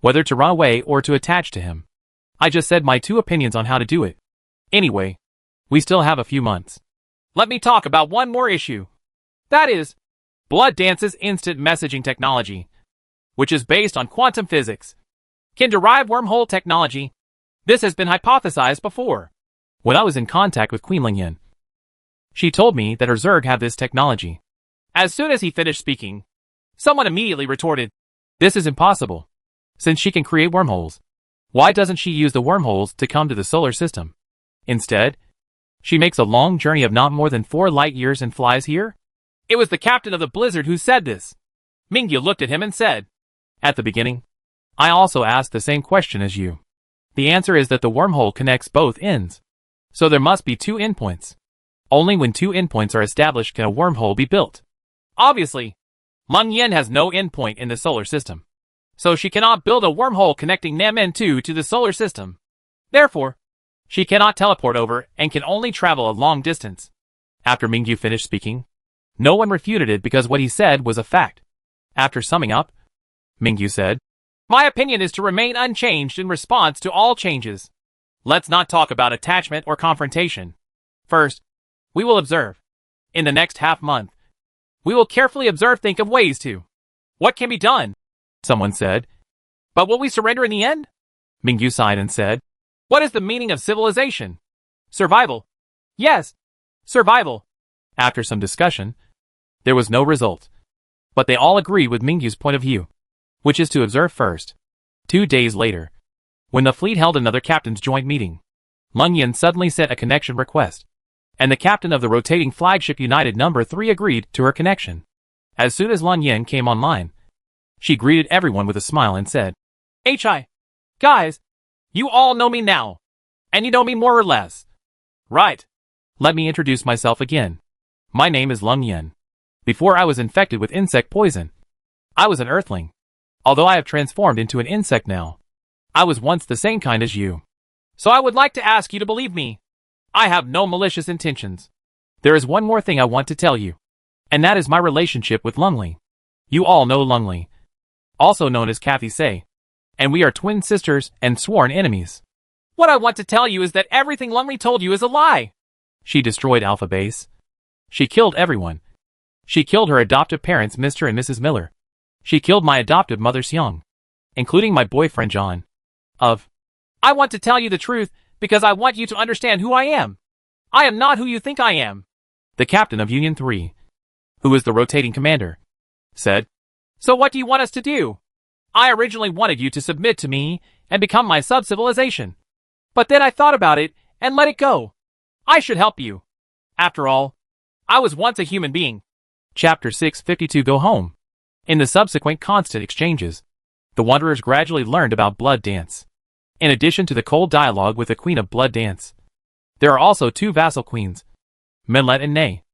whether to run away or to attach to him. I just said my 2 opinions on how to do it. Anyway, we still have a few months. Let me talk about one more issue. That is, Blood Dance's instant messaging technology, which is based on quantum physics, can derive wormhole technology. This has been hypothesized before. When I was in contact with Queen Ling Yan, she told me that her Zerg have this technology. As soon as he finished speaking, someone immediately retorted, "This is impossible. Since she can create wormholes, why doesn't she use the wormholes to come to the solar system? Instead, she makes a long journey of not more than 4 light years and flies here?" It was the captain of the Blizzard who said this. Mingyu looked at him and said, "At the beginning, I also asked the same question as you. The answer is that the wormhole connects both ends. So there must be 2 endpoints. Only when 2 endpoints are established can a wormhole be built. Obviously, Ling Yan has no endpoint in the solar system, so she cannot build a wormhole connecting Namen-2 to the solar system. Therefore, she cannot teleport over and can only travel a long distance." After Mingyu finished speaking, no one refuted it because what he said was a fact. After summing up, Mingyu said, "My opinion is to remain unchanged in response to all changes. Let's not talk about attachment or confrontation. First, we will observe. In the next half month, we will carefully think of ways to. What can be done?" Someone said. "But will we surrender in the end?" Mingyu sighed and said, "What is the meaning of civilization? Survival. Yes, survival." After some discussion, there was no result. But they all agreed with Mingyu's point of view, which is to observe first. 2 days later, when the fleet held another captain's joint meeting, Ling Yan suddenly sent a connection request, and the captain of the rotating flagship United No. 3 agreed to her connection. As soon as Ling Yan came online, she greeted everyone with a smile and said, "Hi, guys, you all know me now, and you know me more or less. Right. Let me introduce myself again. My name is Ling Yan. Before I was infected with insect poison, I was an earthling. Although I have transformed into an insect now, I was once the same kind as you. So I would like to ask you to believe me. I have no malicious intentions. There is one more thing I want to tell you, and that is my relationship with Lungli. You all know Lungli, also known as Kathy Say, and we are twin sisters and sworn enemies. What I want to tell you is that everything Lungli told you is a lie. She destroyed Alpha Base. She killed everyone. She killed her adoptive parents, Mr. and Mrs. Miller. She killed my adoptive mother, Xiong, including my boyfriend, John. I want to tell you the truth because I want you to understand who I am. I am not who you think I am." The captain of Union 3, who was the rotating commander, said, "So what do you want us to do? I originally wanted you to submit to me and become my sub-civilization. But then I thought about it and let it go. I should help you. After all, I was once a human being." Chapter 652 Go Home. In the subsequent constant exchanges, the Wanderers gradually learned about Blood Dance. In addition to the cold dialogue with the Queen of Blood Dance, there are also 2 vassal queens, Minlet and Nay,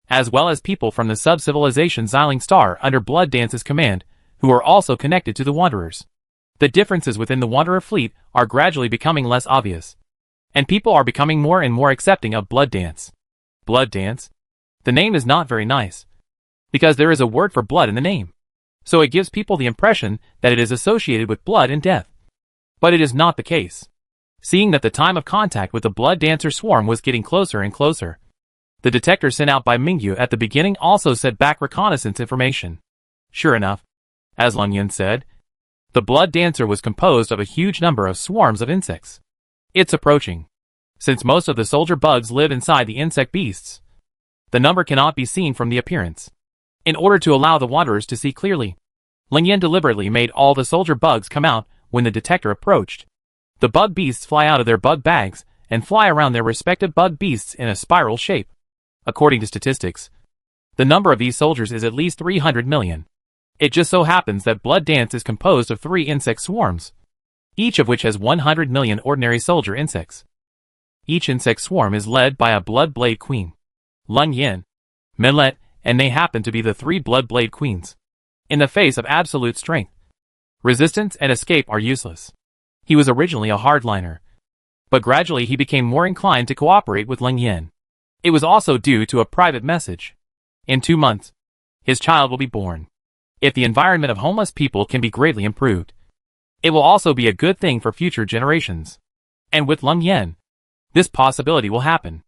as well as people from the sub-civilization Xiling Star under Blood Dance's command, who are also connected to the Wanderers. The differences within the Wanderer fleet are gradually becoming less obvious. and people are becoming more and more accepting of blood dance. Blood dance? The name is not very nice, because there is a word for blood in the name, so it gives people the impression that it is associated with blood and death. But it is not the case. Seeing that the time of contact with the blood dancer swarm was getting closer and closer, the detector sent out by Mingyu at the beginning also sent back reconnaissance information. Sure enough, as Lun Yin said, the blood dancer was composed of a huge number of swarms of insects. It's approaching. Since most of the soldier bugs live inside the insect beasts, the number cannot be seen from the appearance. In order to allow the wanderers to see clearly, Lin Yin deliberately made all the soldier bugs come out when the detector approached. The bug beasts fly out of their bug bags and fly around their respective bug beasts in a spiral shape. According to statistics, the number of these soldiers is at least 300 million. It just so happens that blood dance is composed of 3 insect swarms, each of which has 100 million ordinary soldier insects. Each insect swarm is led by a blood blade queen. Lun Yin, Millet, and they happen to be the 3 blood blade queens. In the face of absolute strength, resistance and escape are useless. He was originally a hardliner, but gradually he became more inclined to cooperate with Lin Yin. It was also due to a private message. In 2 months, his child will be born. If the environment of homeless people can be greatly improved, it will also be a good thing for future generations. And with Lun Yin, this possibility will happen.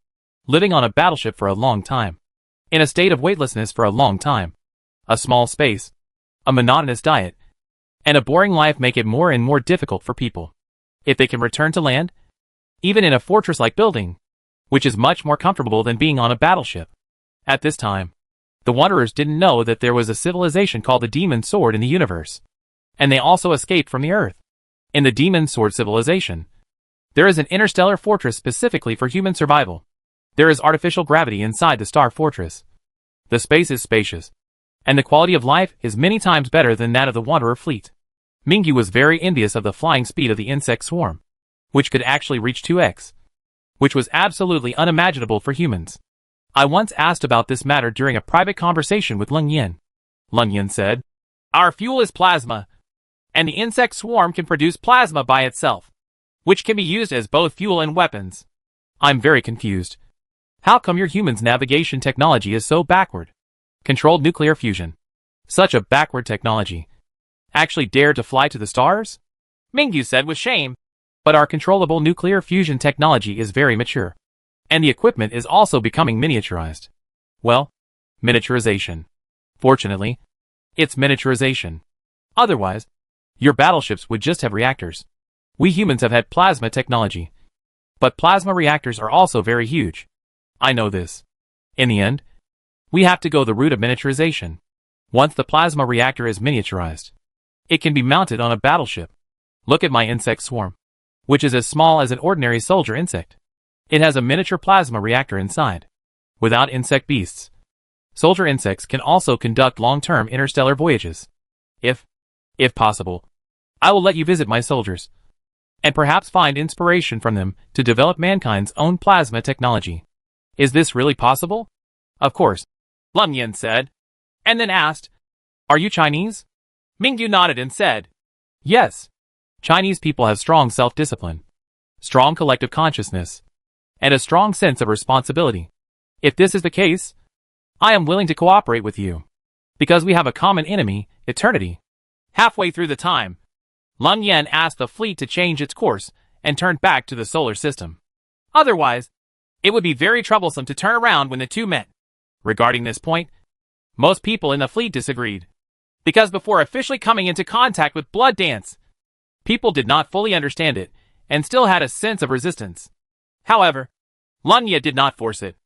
Living on a battleship for a long time, in a state of weightlessness for a long time, a small space, a monotonous diet, and a boring life make it more and more difficult for people. If they can return to land, even in a fortress-like building, which is much more comfortable than being on a battleship. At this time, the Wanderers didn't know that there was a civilization called the Demon Sword in the universe, and they also escaped from the Earth. In the Demon Sword civilization, there is an interstellar fortress specifically for human survival. There is artificial gravity inside the Star Fortress. The space is spacious, and the quality of life is many times better than that of the Wanderer fleet. Mingyu was very envious of the flying speed of the insect swarm, which could actually reach 2x, which was absolutely unimaginable for humans. I once asked about this matter during a private conversation with Lun Yin. Lun Yin said, "Our fuel is plasma, and the insect swarm can produce plasma by itself, which can be used as both fuel and weapons." I'm very confused. How come your humans' navigation technology is so backward? Controlled nuclear fusion. Such a backward technology. Actually dare to fly to the stars? Mingyu said with shame. But our controllable nuclear fusion technology is very mature. And the equipment is also becoming miniaturized. Well, miniaturization. Fortunately, it's miniaturization. Otherwise, your battleships would just have reactors. We humans have had plasma technology. But plasma reactors are also very huge. I know this. In the end, we have to go the route of miniaturization. Once the plasma reactor is miniaturized, it can be mounted on a battleship. Look at my insect swarm, which is as small as an ordinary soldier insect. It has a miniature plasma reactor inside. Without insect beasts, soldier insects can also conduct long-term interstellar voyages. If possible, I will let you visit my soldiers, and perhaps find inspiration from them to develop mankind's own plasma technology. Is this really possible? Of course, Lun Yin said, and then asked, "Are you Chinese?" Mingyu nodded and said, "Yes. Chinese people have strong self-discipline, strong collective consciousness, and a strong sense of responsibility. If this is the case, I am willing to cooperate with you, because we have a common enemy, eternity." Halfway through the time, Lun Yin asked the fleet to change its course and turn back to the solar system. Otherwise, it would be very troublesome to turn around when the two met. Regarding this point, most people in the fleet disagreed, because before officially coming into contact with blood dance, people did not fully understand it and still had a sense of resistance. However, Lun Yin did not force it,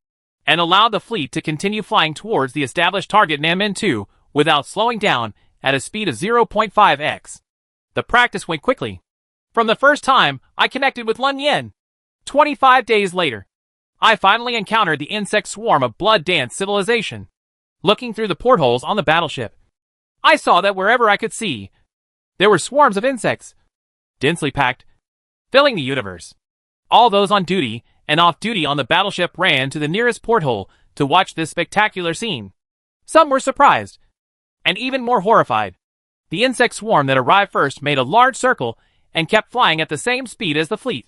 and allowed the fleet to continue flying towards the established target Nanmen 2 without slowing down at a speed of 0.5x. The practice went quickly. From the first time I connected with Lun Yin, 25 days later, I finally encountered the insect swarm of blood dance civilization. Looking through the portholes on the battleship, I saw that wherever I could see, there were swarms of insects, densely packed, filling the universe. All those on duty and off duty on the battleship ran to the nearest porthole to watch this spectacular scene. Some were surprised, and even more horrified. The insect swarm that arrived first made a large circle and kept flying at the same speed as the fleet.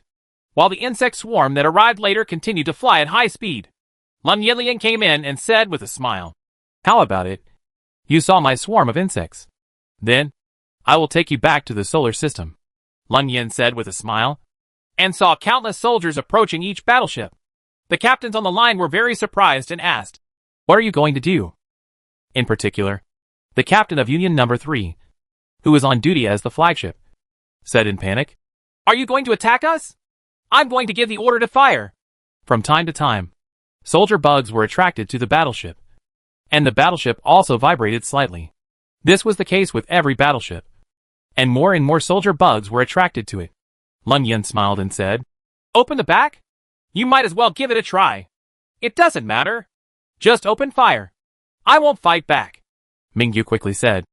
while the insect swarm that arrived later continued to fly at high speed. Lun Yinlian came in and said with a smile, "How about it? You saw my swarm of insects. Then, I will take you back to the solar system," Lun Yin said with a smile, and saw countless soldiers approaching each battleship. The captains on the line were very surprised and asked, "What are you going to do?" In particular, the captain of Union Number 3, who was on duty as the flagship, said in panic, "Are you going to attack us? I'm going to give the order to fire." From time to time, soldier bugs were attracted to the battleship, and the battleship also vibrated slightly. This was the case with every battleship, and more soldier bugs were attracted to it. Lun Yin smiled and said, "Open the back? You might as well give it a try. It doesn't matter. Just open fire. I won't fight back." Mingyu quickly said,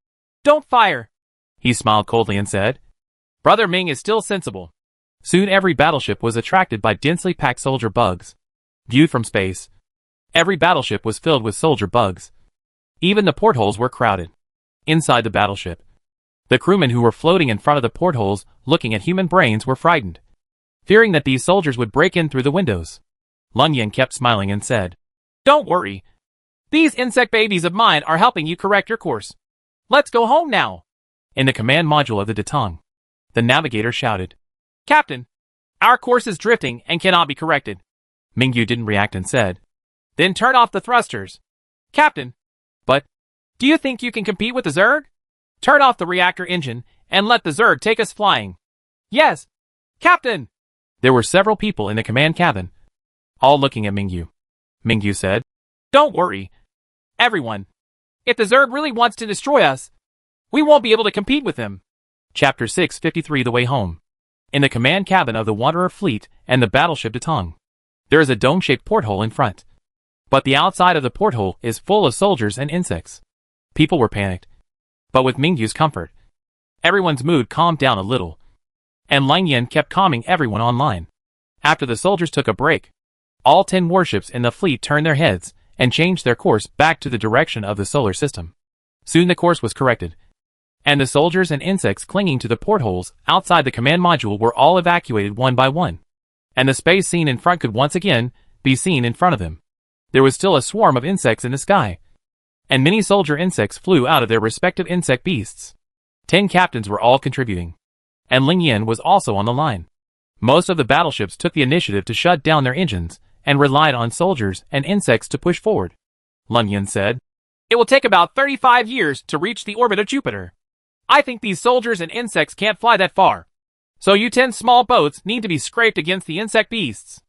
"Don't fire." He smiled coldly and said, "Brother Ming is still sensible." Soon every battleship was attracted by densely packed soldier bugs. Viewed from space, every battleship was filled with soldier bugs. Even the portholes were crowded. Inside the battleship, the crewmen who were floating in front of the portholes looking at human brains were frightened, fearing that these soldiers would break in through the windows. Lun Yin kept smiling and said, "Don't worry. These insect babies of mine are helping you correct your course. Let's go home now." In the command module of the Datong, the navigator shouted, "Captain, our course is drifting and cannot be corrected." Mingyu didn't react and said, "Then turn off the thrusters." "Captain, but do you think you can compete with the Zerg? Turn off the reactor engine and let the Zerg take us flying." "Yes, Captain." There were several people in the command cabin, all looking at Mingyu. Mingyu said, "Don't worry, everyone. If the Zerg really wants to destroy us, we won't be able to compete with them." Chapter 653 The Way Home. In the command cabin of the Wanderer fleet and the battleship Datong, there is a dome-shaped porthole in front. But the outside of the porthole is full of soldiers and insects. People were panicked. But with Mingyu's comfort, everyone's mood calmed down a little, and Lun Yin kept calming everyone online. After the soldiers took a break, all 10 warships in the fleet turned their heads and changed their course back to the direction of the solar system. Soon the course was corrected, and the soldiers and insects clinging to the portholes outside the command module were all evacuated one by one, and the space scene in front could once again be seen in front of them. There was still a swarm of insects in the sky, and many soldier insects flew out of their respective insect beasts. 10 captains were all contributing, and Lin Yin was also on the line. Most of the battleships took the initiative to shut down their engines and relied on soldiers and insects to push forward. Lun Yin said, "It will take about 35 years to reach the orbit of Jupiter. I think these soldiers and insects can't fly that far. So you 10 small boats need to be scraped against the insect beasts."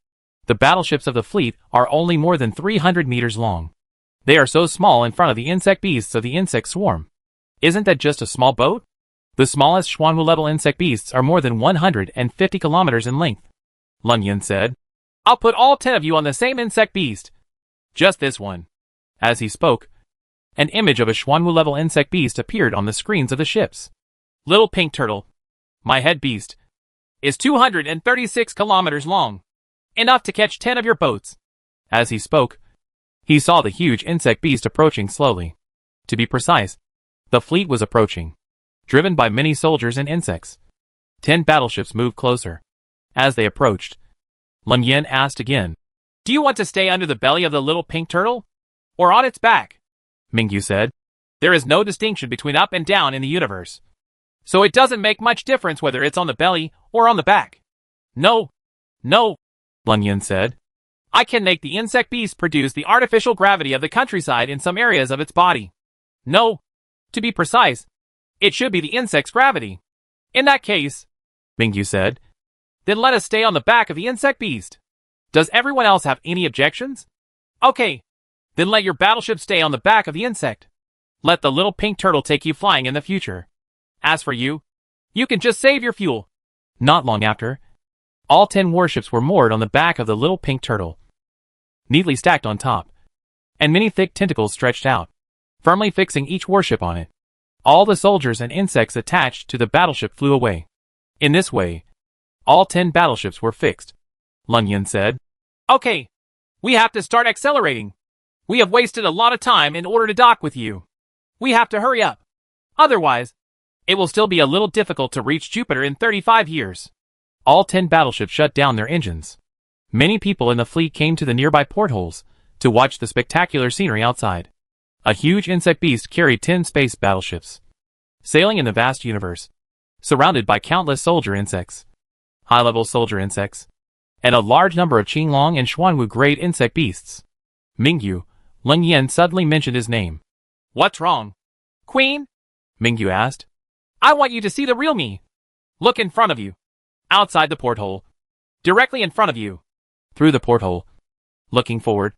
The battleships of the fleet are only more than 300 meters long. They are so small in front of the insect beasts of the insect swarm. Isn't that just a small boat? The smallest Xuanwu-level insect beasts are more than 150 kilometers in length. Lun Yin said, "I'll put all 10 of you on the same insect beast. Just this one." As he spoke, an image of a Xuanwu-level insect beast appeared on the screens of the ships. "Little pink turtle, my head beast, is 236 kilometers long. Enough to catch 10 of your boats." As he spoke, he saw the huge insect beast approaching slowly. To be precise, the fleet was approaching, driven by many soldiers and insects. 10 battleships moved closer. As they approached, Lun Yin asked again, "Do you want to stay under the belly of the little pink turtle, or on its back?" Mingyu said, "There is no distinction between up and down in the universe, so it doesn't make much difference whether it's on the belly or on the back." No, Lun Yin said. "I can make the insect beast produce the artificial gravity of the countryside in some areas of its body. No, to be precise, it should be the insect's gravity." "In that case," Mingyu said, "then let us stay on the back of the insect beast. Does everyone else have any objections?" "Okay, then let your battleship stay on the back of the insect. Let the little pink turtle take you flying in the future. As for you, you can just save your fuel." Not long after, all 10 warships were moored on the back of the little pink turtle, neatly stacked on top, and many thick tentacles stretched out, firmly fixing each warship on it. All the soldiers and insects attached to the battleship flew away. In this way, all 10 battleships were fixed. Lun Yin said, "Okay, we have to start accelerating. We have wasted a lot of time in order to dock with you. We have to hurry up. Otherwise, it will still be a little difficult to reach Jupiter in 35 years. All 10 battleships shut down their engines. Many people in the fleet came to the nearby portholes to watch the spectacular scenery outside. A huge insect beast carried 10 space battleships, sailing in the vast universe, surrounded by countless soldier insects, high-level soldier insects, and a large number of Qinglong and Xuanwu grade insect beasts. Mingyu, Leng Yan suddenly mentioned his name. "What's wrong, Queen?" Mingyu asked. "I want you to see the real me. Look in front of you. Outside the porthole. Directly in front of you." Through the porthole, looking forward,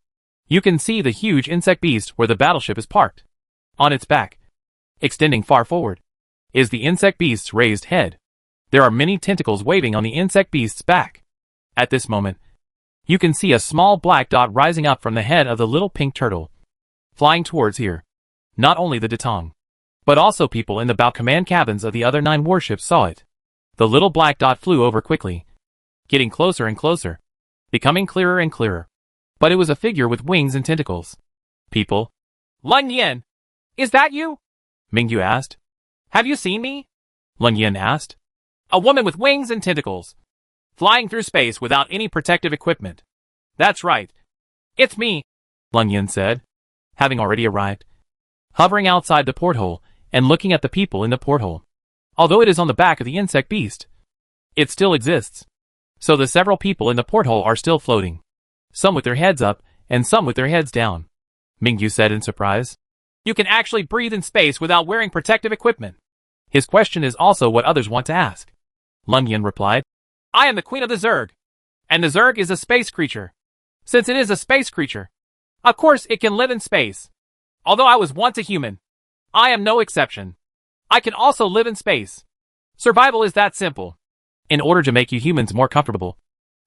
you can see the huge insect beast where the battleship is parked. On its back, extending far forward, is the insect beast's raised head. There are many tentacles waving on the insect beast's back. At this moment, you can see a small black dot rising up from the head of the little pink turtle, flying towards here. Not only the Datong, but also people in the bow command cabins of the other 9 warships saw it. The little black dot flew over quickly, getting closer and closer, becoming clearer and clearer. But it was a figure with wings and tentacles. "People?" "Leng Yan, is that you?" Mingyu asked. "Have you seen me?" Leng Yan asked. "A woman with wings and tentacles, flying through space without any protective equipment." "That's right. It's me," Leng Yan said, having already arrived, hovering outside the porthole and looking at the people in the porthole. Although it is on the back of the insect beast, it still exists. So the several people in the porthole are still floating, some with their heads up and some with their heads down. Mingyu said in surprise. "You can actually breathe in space without wearing protective equipment." His question is also what others want to ask. Leng Yan replied, "I am the queen of the Zerg, and the Zerg is a space creature. Since it is a space creature, of course it can live in space. Although I was once a human, I am no exception. I can also live in space. Survival is that simple. In order to make you humans more comfortable,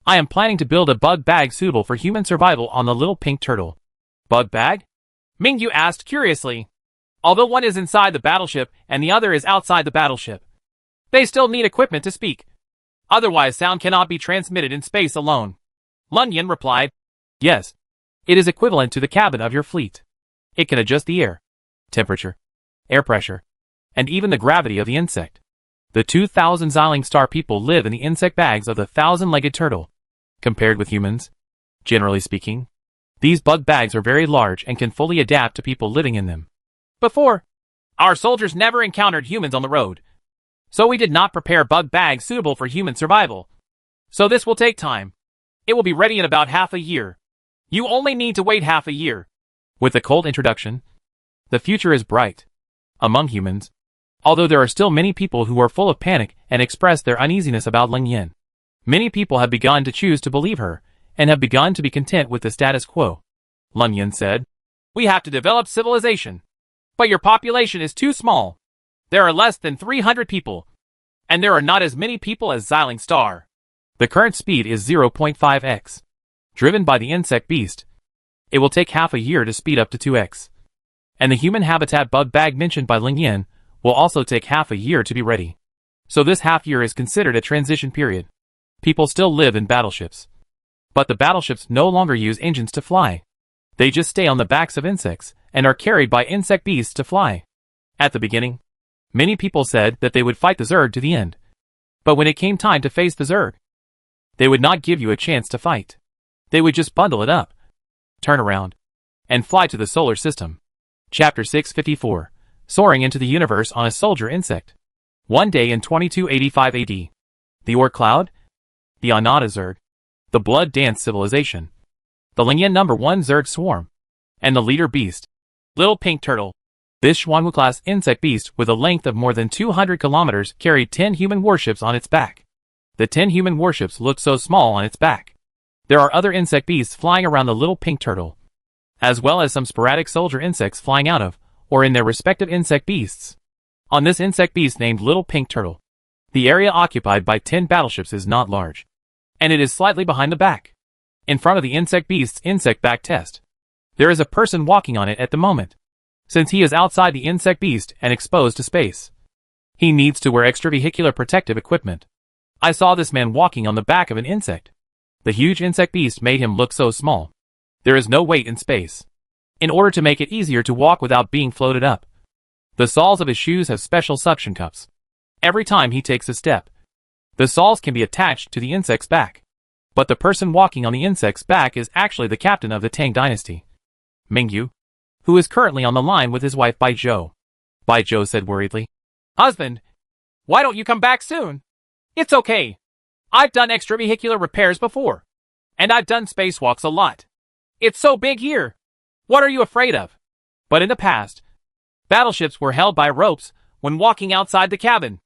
I am planning to build a bug bag suitable for human survival on the little pink turtle." "Bug bag?" Mingyu asked curiously. "Although one is inside the battleship and the other is outside the battleship, they still need equipment to speak. Otherwise sound cannot be transmitted in space alone." Leng Yan replied, "Yes. It is equivalent to the cabin of your fleet. It can adjust the air, temperature, air pressure, and even the gravity of the insect. The 2,000 Xiling Star people live in the insect bags of the 1,000-legged turtle. Compared with humans, generally speaking, these bug bags are very large and can fully adapt to people living in them. Before, our soldiers never encountered humans on the road, so we did not prepare bug bags suitable for human survival. So this will take time. It will be ready in about half a year. You only need to wait half a year." With a cold introduction, the future is bright among humans, although there are still many people who are full of panic and express their uneasiness about Leng Yan. Many people have begun to choose to believe her, and have begun to be content with the status quo. Leng Yan said, "We have to develop civilization. But your population is too small. There are less than 300 people, and there are not as many people as Xiling Star. The current speed is 0.5x. Driven by the insect beast, it will take half a year to speed up to 2x. And the human habitat bug bag mentioned by Leng Yan will also take half a year to be ready. So this half year is considered a transition period. People still live in battleships, but the battleships no longer use engines to fly. They just stay on the backs of insects and are carried by insect beasts to fly. At the beginning, many people said that they would fight the Zerg to the end. But when it came time to face the Zerg, they would not give you a chance to fight. They would just bundle it up, turn around, and fly to the solar system." Chapter 654. Soaring into the universe on a soldier insect. One day in 2285 AD. The Orc Cloud, the Anata Zerg, the Blood Dance Civilization, the Leng Yan No. 1 Zerg Swarm, and the leader beast, Little Pink Turtle. This Xuanwu-class insect beast with a length of more than 200 kilometers carried 10 human warships on its back. The 10 human warships looked so small on its back. There are other insect beasts flying around the Little Pink Turtle, as well as some sporadic soldier insects flying out of, or in their respective insect beasts. On this insect beast named Little Pink Turtle, the area occupied by 10 battleships is not large, and it is slightly behind the back, in front of the insect beast's insect back test. There is a person walking on it at the moment, since he is outside the insect beast and exposed to space. He needs to wear extravehicular protective equipment. I saw this man walking on the back of an insect. The huge insect beast made him look so small. There is no weight in space. In order to make it easier to walk without being floated up, the soles of his shoes have special suction cups. Every time he takes a step, The saws can be attached to the insect's back. But the person walking on the insect's back is actually the captain of the Tang dynasty, Mingyu, who is currently on the line with his wife Bai Zhou. Bai Zhou said worriedly, "Husband, why don't you come back soon? It's okay. I've done extravehicular repairs before. And I've done spacewalks a lot. It's so big here. What are you afraid of?" But in the past, battleships were held by ropes when walking outside the cabin.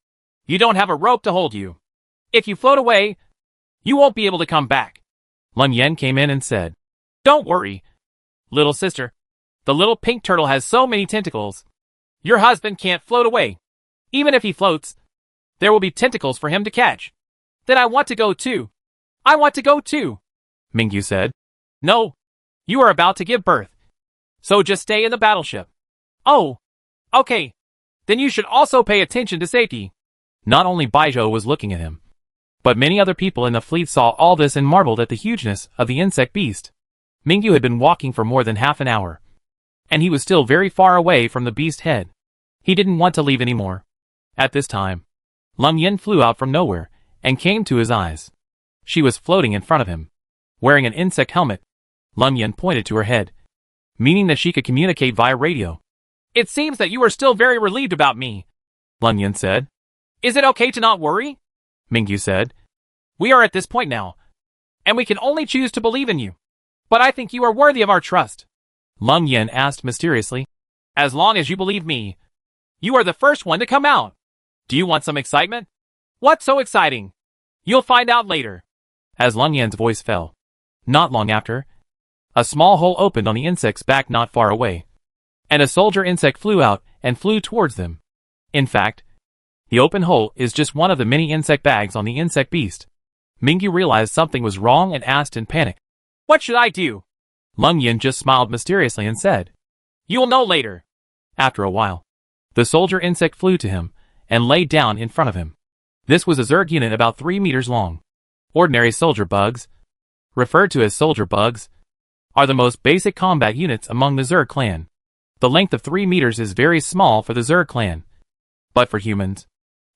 You don't have a rope to hold you. If you float away, you won't be able to come back. Lun Yen came in and said, "Don't worry, little sister. The little pink turtle has so many tentacles. Your husband can't float away. Even if he floats, there will be tentacles for him to catch. Then I want to go too. I want to go too," Mingyu said. "No, you are about to give birth. So just stay in the battleship." "Oh, okay. Then you should also pay attention to safety." Not only Bai Zhou was looking at him, but many other people in the fleet saw all this and marveled at the hugeness of the insect beast. Mingyu had been walking for more than half an hour, and he was still very far away from the beast's head. He didn't want to leave anymore. At this time, Lun Yen flew out from nowhere and came to his eyes. She was floating in front of him, wearing an insect helmet. Lun Yen pointed to her head, meaning that she could communicate via radio. "It seems that you are still very relieved about me," Lun Yen said. "Is it okay to not worry?" Mingyu said. "We are at this point now, and we can only choose to believe in you. But I think you are worthy of our trust." Lun Yen asked mysteriously, "As long as you believe me, you are the first one to come out. Do you want some excitement?" "What's so exciting?" "You'll find out later." As Lun Yen's voice fell, not long after, a small hole opened on the insect's back not far away, and a soldier insect flew out and flew towards them. In fact, the open hole is just one of the many insect bags on the insect beast. Mingyu realized something was wrong and asked in panic, "What should I do?" Lun Yen just smiled mysteriously and said, "You'll know later." After a while, the soldier insect flew to him and lay down in front of him. This was a Zerg unit about 3 meters long. Ordinary soldier bugs, referred to as soldier bugs, are the most basic combat units among the Zerg clan. The length of 3 meters is very small for the Zerg clan, but for humans,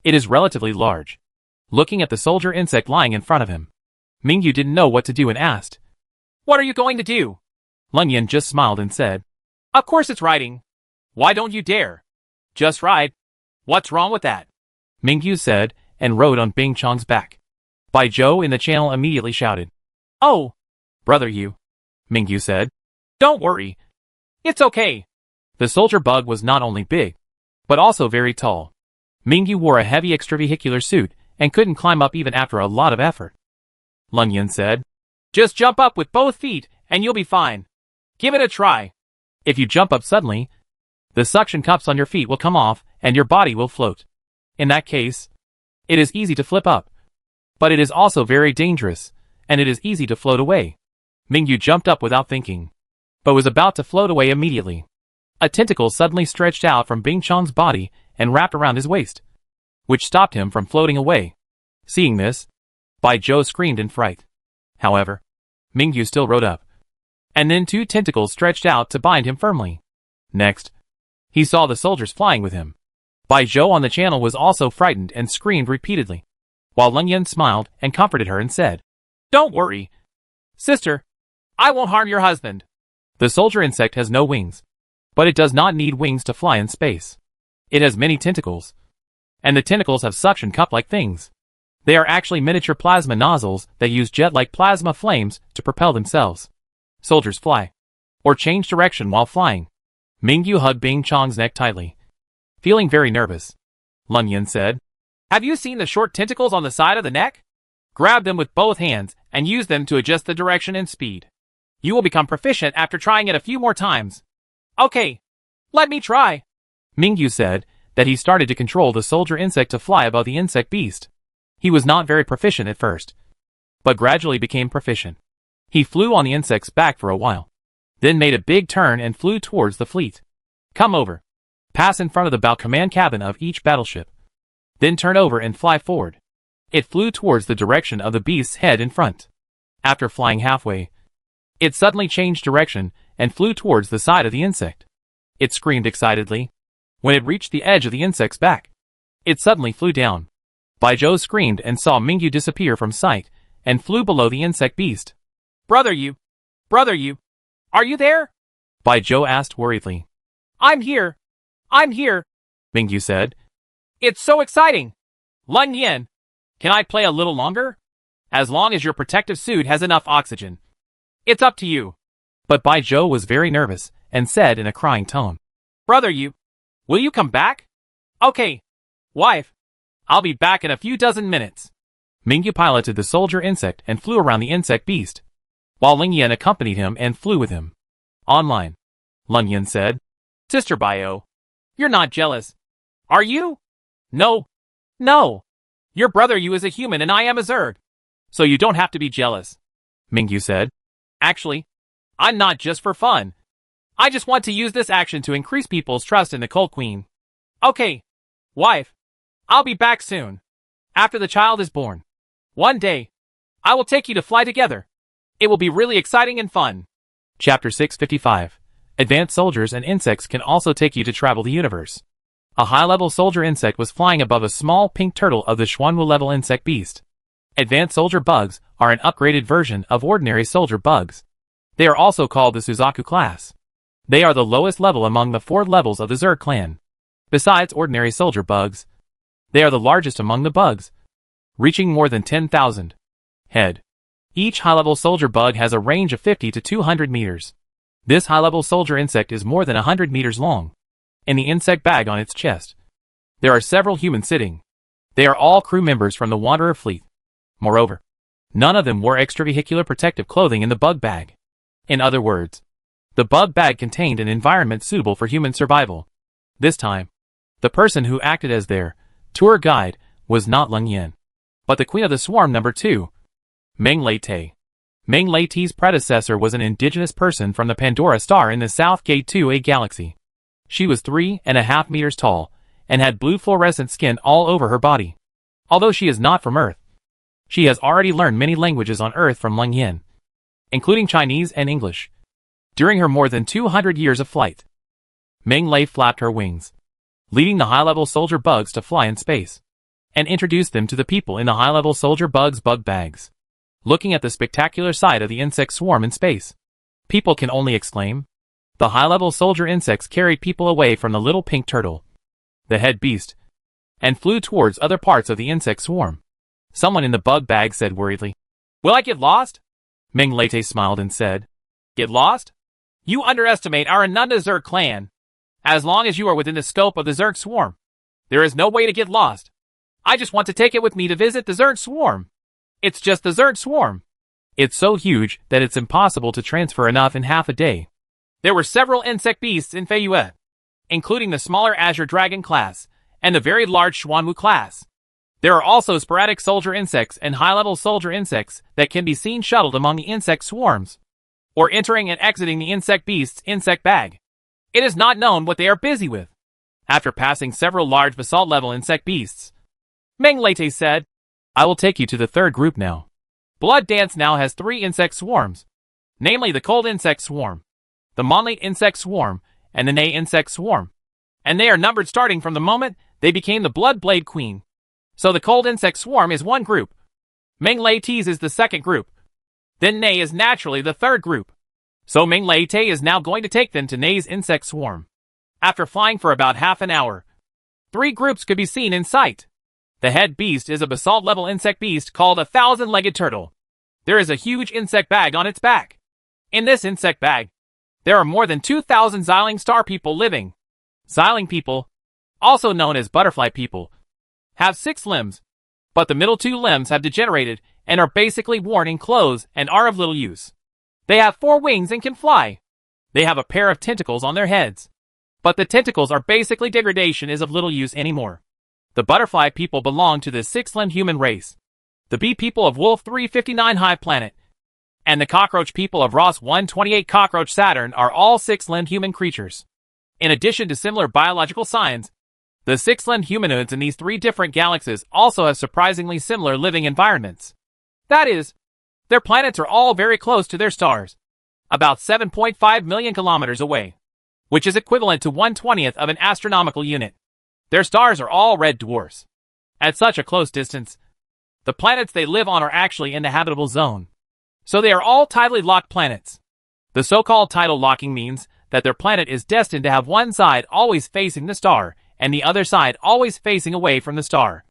it is relatively large. Looking at the soldier insect lying in front of him, Mingyu didn't know what to do and asked, "What are you going to do?" Lun Yen just smiled and said, "Of course it's riding. Why don't you dare? Just ride. What's wrong with that?" Mingyu said and rode on Bing Chong's back. Bai Zhou in the channel immediately shouted, "Oh, brother you," Mingyu said. "Don't worry. It's okay." The soldier bug was not only big, but also very tall. Mingyu wore a heavy extravehicular suit and couldn't climb up even after a lot of effort. Lun Yen said, "Just jump up with both feet and you'll be fine. Give it a try. If you jump up suddenly, the suction cups on your feet will come off and your body will float. In that case, it is easy to flip up. But it is also very dangerous, and it is easy to float away." Mingyu jumped up without thinking, but was about to float away immediately. A tentacle suddenly stretched out from Bing Chong's body and wrapped around his waist, which stopped him from floating away. Seeing this, Bai Zhou screamed in fright. However, Mingyu still rode up, and then 2 tentacles stretched out to bind him firmly. Next, he saw the soldiers flying with him. Bai Zhou on the channel was also frightened and screamed repeatedly, while Lun Yen smiled and comforted her and said, "Don't worry, sister. I won't harm your husband." The soldier insect has no wings, but it does not need wings to fly in space. It has many tentacles, and the tentacles have suction cup-like things. They are actually miniature plasma nozzles that use jet-like plasma flames to propel themselves. Soldiers fly, or change direction while flying. Mingyu hugged Bing Chong's neck tightly. Feeling very nervous, Lun Yen said, "Have you seen the short tentacles on the side of the neck? Grab them with both hands and use them to adjust the direction and speed. You will become proficient after trying it a few more times." "Okay, let me try." Mingyu said that he started to control the soldier insect to fly above the insect beast. He was not very proficient at first, but gradually became proficient. He flew on the insect's back for a while, then made a big turn and flew towards the fleet. "Come over. Pass in front of the bow command cabin of each battleship. Then turn over and fly forward." It flew towards the direction of the beast's head in front. After flying halfway, it suddenly changed direction and flew towards the side of the insect. It screamed excitedly. When it reached the edge of the insect's back, it suddenly flew down. Bai Zhou screamed and saw Mingyu disappear from sight, and flew below the insect beast. Brother Yu! Brother Yu! Are you there? Bai Zhou asked worriedly. I'm here! I'm here! Mingyu said. It's so exciting! Lun Yin! Can I play a little longer? As long as your protective suit has enough oxygen. It's up to you. But Bai Zhou was very nervous, and said in a crying tone. Brother Yu! Will you come back? Okay. Wife. I'll be back in a few dozen minutes. Mingyu piloted the soldier insect and flew around the insect beast, while Ling Yan accompanied him and flew with him. Online. Lun Yin said. Sister Bio. You're not jealous. Are you? No. No. Your brother Yu is a human and I am a Zerg. So you don't have to be jealous. Mingyu said. Actually, I'm not just for fun. I just want to use this action to increase people's trust in the Cold Queen. Okay. Wife. I'll be back soon. After the child is born. One day, I will take you to fly together. It will be really exciting and fun. Chapter 655. Advanced soldiers and insects can also take you to travel the universe. A high-level soldier insect was flying above a small pink turtle of the Xuanwu level insect beast. Advanced soldier bugs are an upgraded version of ordinary soldier bugs. They are also called the Suzaku class. They are the lowest level among the 4 levels of the Zerg clan. Besides ordinary soldier bugs, they are the largest among the bugs, reaching more than 10,000 head. Each high-level soldier bug has a range of 50 to 200 meters. This high-level soldier insect is more than 100 meters long. In the insect bag on its chest, there are several humans sitting. They are all crew members from the Wanderer fleet. Moreover, none of them wore extravehicular protective clothing in the bug bag. In other words, the bug bag contained an environment suitable for human survival. This time, the person who acted as their tour guide was not Lung Yin, but the Queen of the Swarm number 2, Meng Lei. Meng Lei's predecessor was an indigenous person from the Pandora star in the South Gate 2A galaxy. She was 3.5 meters tall, and had blue fluorescent skin all over her body. Although she is not from Earth, she has already learned many languages on Earth from Lung Yin, including Chinese and English. During her more than 200 years of flight, Meng Lei flapped her wings, leading the high-level soldier bugs to fly in space, and introduced them to the people in the high-level soldier bugs bug bags. Looking at the spectacular sight of the insect swarm in space, people can only exclaim. The high-level soldier insects carried people away from the little pink turtle, the head beast, and flew towards other parts of the insect swarm. Someone in the bug bag said worriedly. Will I get lost? Meng Lei smiled and said. Get lost? You underestimate our Ananda Zerg clan. As long as you are within the scope of the Zerg swarm, there is no way to get lost. I just want to take it with me to visit the Zerg swarm. It's just the Zerg swarm. It's so huge that it's impossible to transfer enough in half a day. There were several insect beasts in Feiyue, including the smaller Azure Dragon class and the very large Xuanwu class. There are also sporadic soldier insects and high-level soldier insects that can be seen shuttled among the insect swarms, or entering and exiting the insect beast's insect bag. It is not known what they are busy with. After passing several large basalt-level insect beasts, Meng Lei said, I will take you to the third group now. Blood Dance now has 3 insect swarms, namely the Cold Insect Swarm, the Monlate Insect Swarm, and the Nei Insect Swarm. And they are numbered starting from the moment they became the Blood Blade Queen. So the Cold Insect Swarm is one group. Meng Lei's is the second group. Then Nei is naturally the third group. So Meng Lei is now going to take them to Nei's Insect Swarm. After flying for about half an hour, 3 groups could be seen in sight. The head beast is a basalt-level insect beast called a 1,000-legged turtle. There is a huge insect bag on its back. In this insect bag, there are more than 2,000 Xiling star people living. Xiling people, also known as butterfly people, have 6 limbs, but the middle 2 limbs have degenerated and are basically worn in clothes and are of little use. They have 4 wings and can fly. They have a pair of tentacles on their heads, but the tentacles are basically degradation is of little use anymore. The butterfly people belong to the 6-limbed human race. The bee people of Wolf 359 Hive Planet and the cockroach people of Ross 128 Cockroach Saturn are all 6-limbed human creatures. In addition to similar biological signs, the 6-limbed humanoids in these 3 different galaxies also have surprisingly similar living environments. That is, their planets are all very close to their stars, about 7.5 million kilometers away, which is equivalent to 1/20th of an astronomical unit. Their stars are all red dwarfs. at such a close distance. The planets they live on are actually in the habitable zone. So they are all tidally locked planets. The so-called tidal locking means that their planet is destined to have one side always facing the star and the other side always facing away from the star.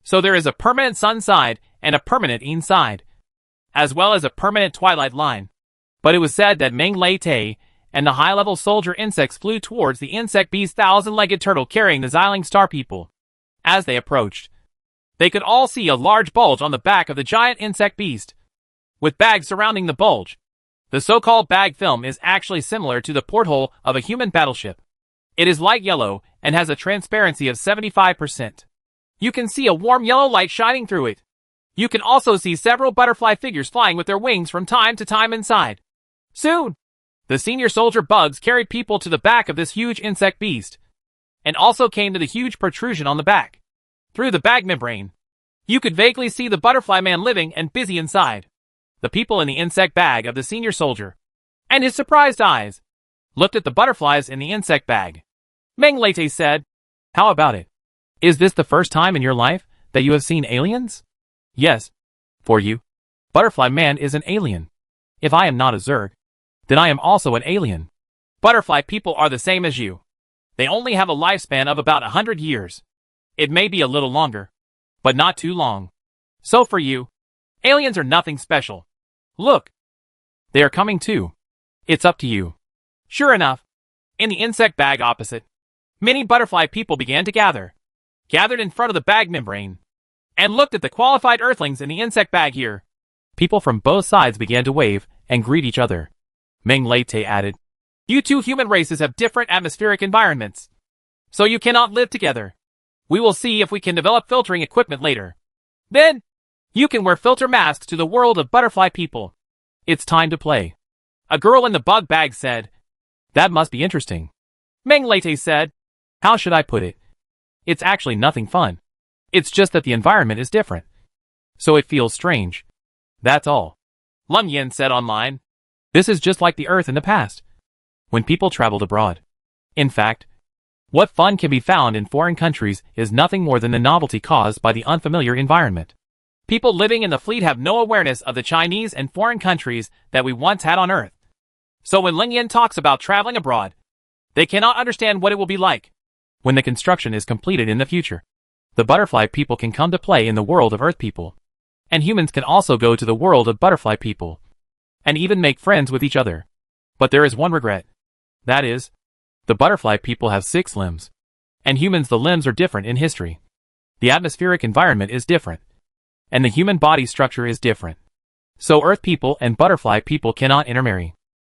So there is a permanent sun side and a permanent yin side, as well as a permanent twilight line. But it was said that Meng Lei and the high-level soldier insects flew towards the insect beast thousand-legged turtle carrying the Xiling star people. As they approached, they could all see a large bulge on the back of the giant insect beast, with bags surrounding the bulge. The so-called bag film is actually similar to the porthole of a human battleship. It is light yellow and has a transparency of 75%. You can see a warm yellow light shining through it. You can also see several butterfly figures flying with their wings from time to time inside. Soon, the senior soldier bugs carried people to the back of this huge insect beast, and also came to the huge protrusion on the back. Through the bag membrane, you could vaguely see the butterfly man living and busy inside. The people in the insect bag of the senior soldier, and his surprised eyes, looked at the butterflies in the insect bag. Meng Lei said, "How about it? Is this the first time in your life that you have seen aliens?" "Yes. For you, Butterfly Man is an alien. If I am not a Zerg, then I am also an alien. Butterfly people are the same as you. They only have a lifespan of about 100 years. It may be a little longer, but not too long. So for you, aliens are nothing special. Look, they are coming too. It's up to you." Sure enough, in the insect bag opposite, many butterfly people began to gathered in front of the bag membrane, and looked at the qualified earthlings in the insect bag here. People from both sides began to wave and greet each other. Meng Lei added, "You two human races have different atmospheric environments, so you cannot live together. We will see if we can develop filtering equipment later. Then, you can wear filter masks to the world of butterfly people. It's time to play." A girl in the bug bag said, "That must be interesting." Meng Lei said, "How should I put it? It's actually nothing fun. It's just that the environment is different, so it feels strange. That's all." Lum Yin said online, "This is just like the Earth in the past, when people traveled abroad. In fact, what fun can be found in foreign countries is nothing more than the novelty caused by the unfamiliar environment. People living in the fleet have no awareness of the Chinese and foreign countries that we once had on Earth. So when Ling Yin talks about traveling abroad, they cannot understand what it will be like when the construction is completed in the future. The butterfly people can come to play in the world of Earth people, and humans can also go to the world of butterfly people, and even make friends with each other. But there is one regret. That is, the butterfly people have 6 limbs, and humans the limbs are different in history. The atmospheric environment is different, and the human body structure is different. So Earth people and butterfly people cannot intermarry.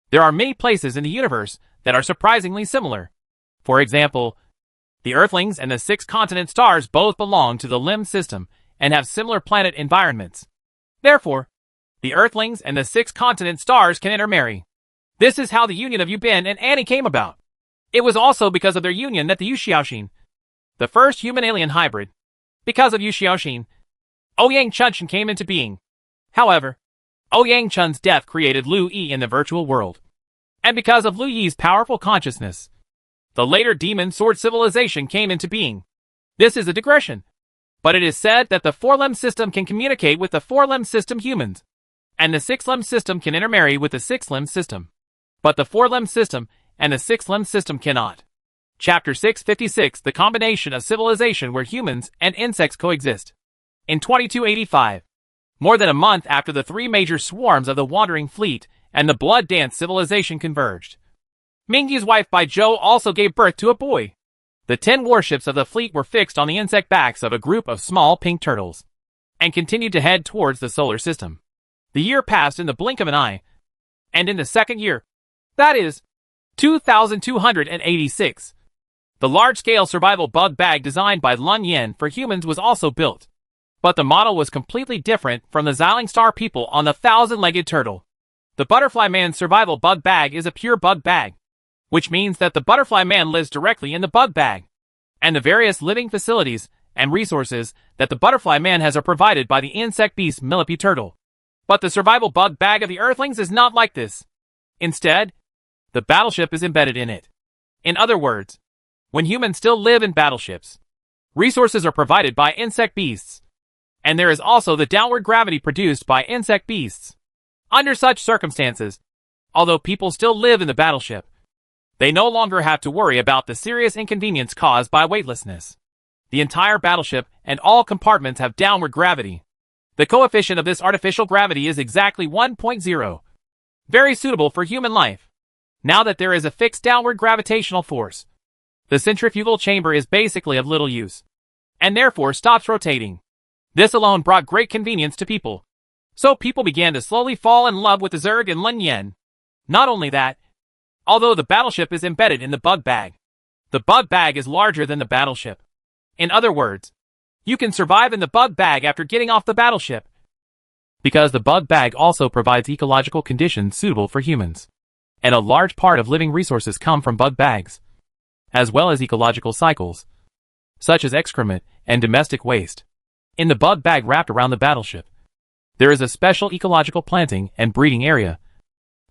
There are many places in the universe that are surprisingly similar. For example, the Earthlings and the 6 continent stars both belong to the limb system and have similar planet environments. Therefore, the Earthlings and the 6 continent stars can intermarry. This is how the union of Yu Bin and Annie came about. It was also because of their union that the Yu Xiaoxin, the first human-alien hybrid, because of Yu Xiaoxin, Ouyang Chunchen came into being. However, Ouyang Chun's death created Lu Yi in the virtual world. And because of Lu Yi's powerful consciousness, the later demon sword civilization came into being. This is a digression, but it is said that the 4-limb system can communicate with the 4-limb system humans, and the 6-limb system can intermarry with the 6-limb system. But the 4-limb system and the 6-limb system cannot. Chapter 656: The combination of civilization where humans and insects coexist. In 2285, more than a month after the 3 major swarms of the Wandering Fleet and the Blood Dance civilization converged, Mingyi's wife Bai Zhou also gave birth to a boy. The 10 warships of the fleet were fixed on the insect backs of a group of small pink turtles, and continued to head towards the solar system. The year passed in the blink of an eye, and in the second year, that is, 2286, the large-scale survival bug bag designed by Lun Yin for humans was also built. But the model was completely different from the Xiling Star people on the 1,000-legged turtle. The Butterfly Man survival bug bag is a pure bug bag, which means that the Butterfly Man lives directly in the bug bag, and the various living facilities and resources that the Butterfly Man has are provided by the insect beast Millipede Turtle. But the survival bug bag of the Earthlings is not like this. Instead, the battleship is embedded in it. In other words, when humans still live in battleships, Resources are provided by insect beasts. And there is also the downward gravity produced by insect beasts. Under such circumstances, although people still live in the battleship, they no longer have to worry about the serious inconvenience caused by weightlessness. The entire battleship and all compartments have downward gravity. The coefficient of this artificial gravity is exactly 1.0. Very suitable for human life. Now that there is a fixed downward gravitational force, the centrifugal chamber is basically of little use, and therefore stops rotating. This alone brought great convenience to people. So people began to slowly fall in love with the Zerg and Lun Yen. Not only that, although the battleship is embedded in the bug bag, the bug bag is larger than the battleship. In other words, you can survive in the bug bag after getting off the battleship. Because the bug bag also provides ecological conditions suitable for humans. And a large part of living resources come from bug bags, as well as ecological cycles, such as excrement and domestic waste. In the bug bag wrapped around the battleship, there is a special ecological planting and breeding area,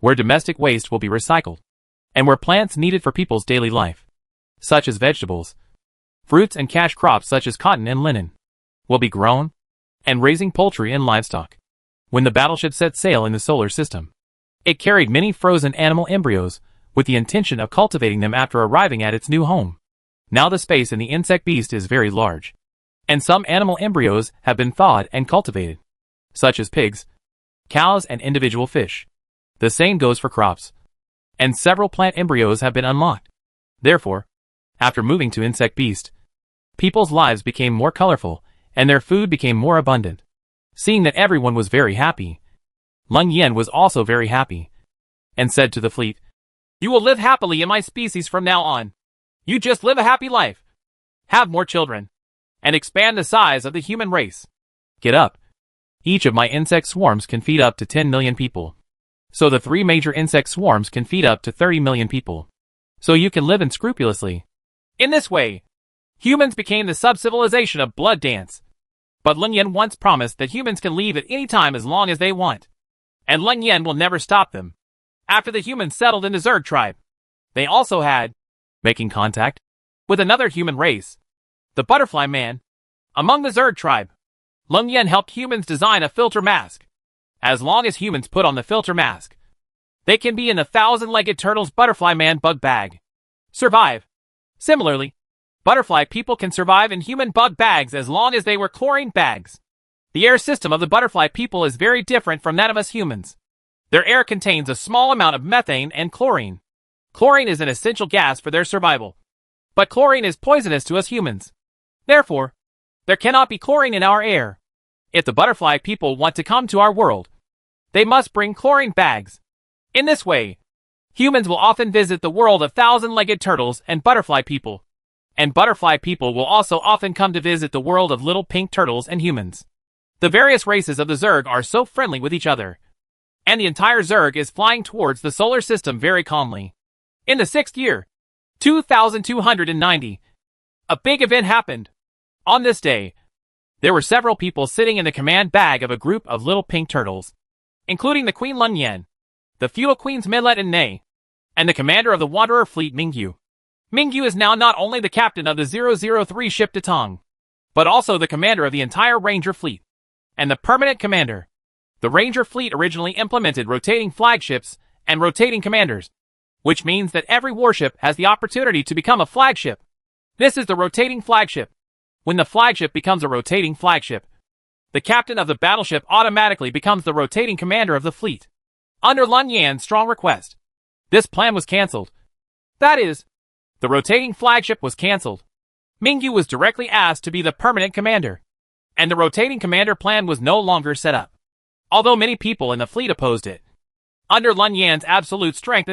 where domestic waste will be recycled, and where plants needed for people's daily life, such as vegetables, fruits and cash crops such as cotton and linen, will be grown, and raising poultry and livestock. When the battleship set sail in the solar system, it carried many frozen animal embryos with the intention of cultivating them after arriving at its new home. Now the space in the insect beast is very large, and some animal embryos have been thawed and cultivated, such as pigs, cows and individual fish. The same goes for crops, and several plant embryos have been unlocked. Therefore, after moving to insect beast, people's lives became more colorful and their food became more abundant. Seeing that everyone was very happy, Lun Yen was also very happy, and said to the fleet, "You will live happily in my species from now on. You just live a happy life. Have more children, and expand the size of the human race. Get up. Each of my insect swarms can feed up to 10 million people. So the 3 major insect swarms can feed up to 30 million people. So you can live unscrupulously." In this way, humans became the sub-civilization of Blood Dance. But Lun Yen once promised that humans can leave at any time as long as they want. And Lun Yen will never stop them. After the humans settled in the Zerg tribe, they also had making contact with another human race, the Butterfly Man. Among the Zerg tribe, Lun Yen helped humans design a filter mask. As long as humans put on the filter mask, they can be in the 1,000-legged turtle's Butterfly Man bug bag. Survive. Similarly, butterfly people can survive in human bug bags as long as they were chlorine bags. The air system of the butterfly people is very different from that of us humans. Their air contains a small amount of methane and chlorine. Chlorine is an essential gas for their survival. But chlorine is poisonous to us humans. Therefore, there cannot be chlorine in our air. If the butterfly people want to come to our world, they must bring chlorine bags. In this way, humans will often visit the world of 1,000-legged turtles and butterfly people. And butterfly people will also often come to visit the world of little pink turtles and humans. The various races of the Zerg are so friendly with each other. And the entire Zerg is flying towards the solar system very calmly. In the 6th year, 2290, a big event happened. On this day, there were several people sitting in the command bag of a group of little pink turtles, including the Queen Lun Yen, the feudal queens Midlet and Nei, and the commander of the Wanderer fleet Mingyu. Mingyu is now not only the captain of the 003 ship Datong, but also the commander of the entire Ranger fleet, and the permanent commander. The Ranger fleet originally implemented rotating flagships and rotating commanders, which means that every warship has the opportunity to become a flagship. This is the rotating flagship. When the flagship becomes a rotating flagship, the captain of the battleship automatically becomes the rotating commander of the fleet. Under Lun Yan's strong request, this plan was cancelled. That is, the rotating flagship was cancelled. Mingyu was directly asked to be the permanent commander, and the rotating commander plan was no longer set up, although many people in the fleet opposed it. Under Lun Yan's absolute strength,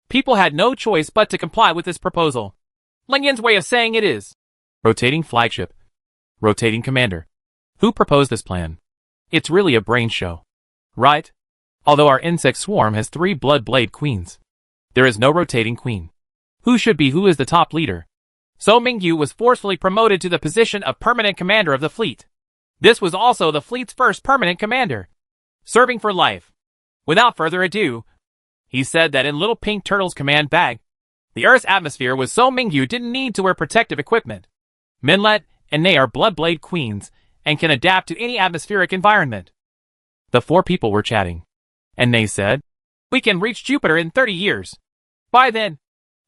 people had no choice but to comply with this proposal. Lun Yan's way of saying it is rotating flagship, rotating commander. Who proposed this plan? It's really a brain show, right? Although our insect swarm has 3 blood blade queens, there is no rotating queen. Who is the top leader? So Mingyu was forcefully promoted to the position of permanent commander of the fleet. This was also the fleet's first permanent commander, serving for life. Without further ado, he said that in Little Pink Turtle's command bag, the Earth's atmosphere was so Mingyu didn't need to wear protective equipment. Minlet and Nay are Bloodblade queens and can adapt to any atmospheric environment. The four people were chatting, and Nay said, "We can reach Jupiter in 30 years. By then,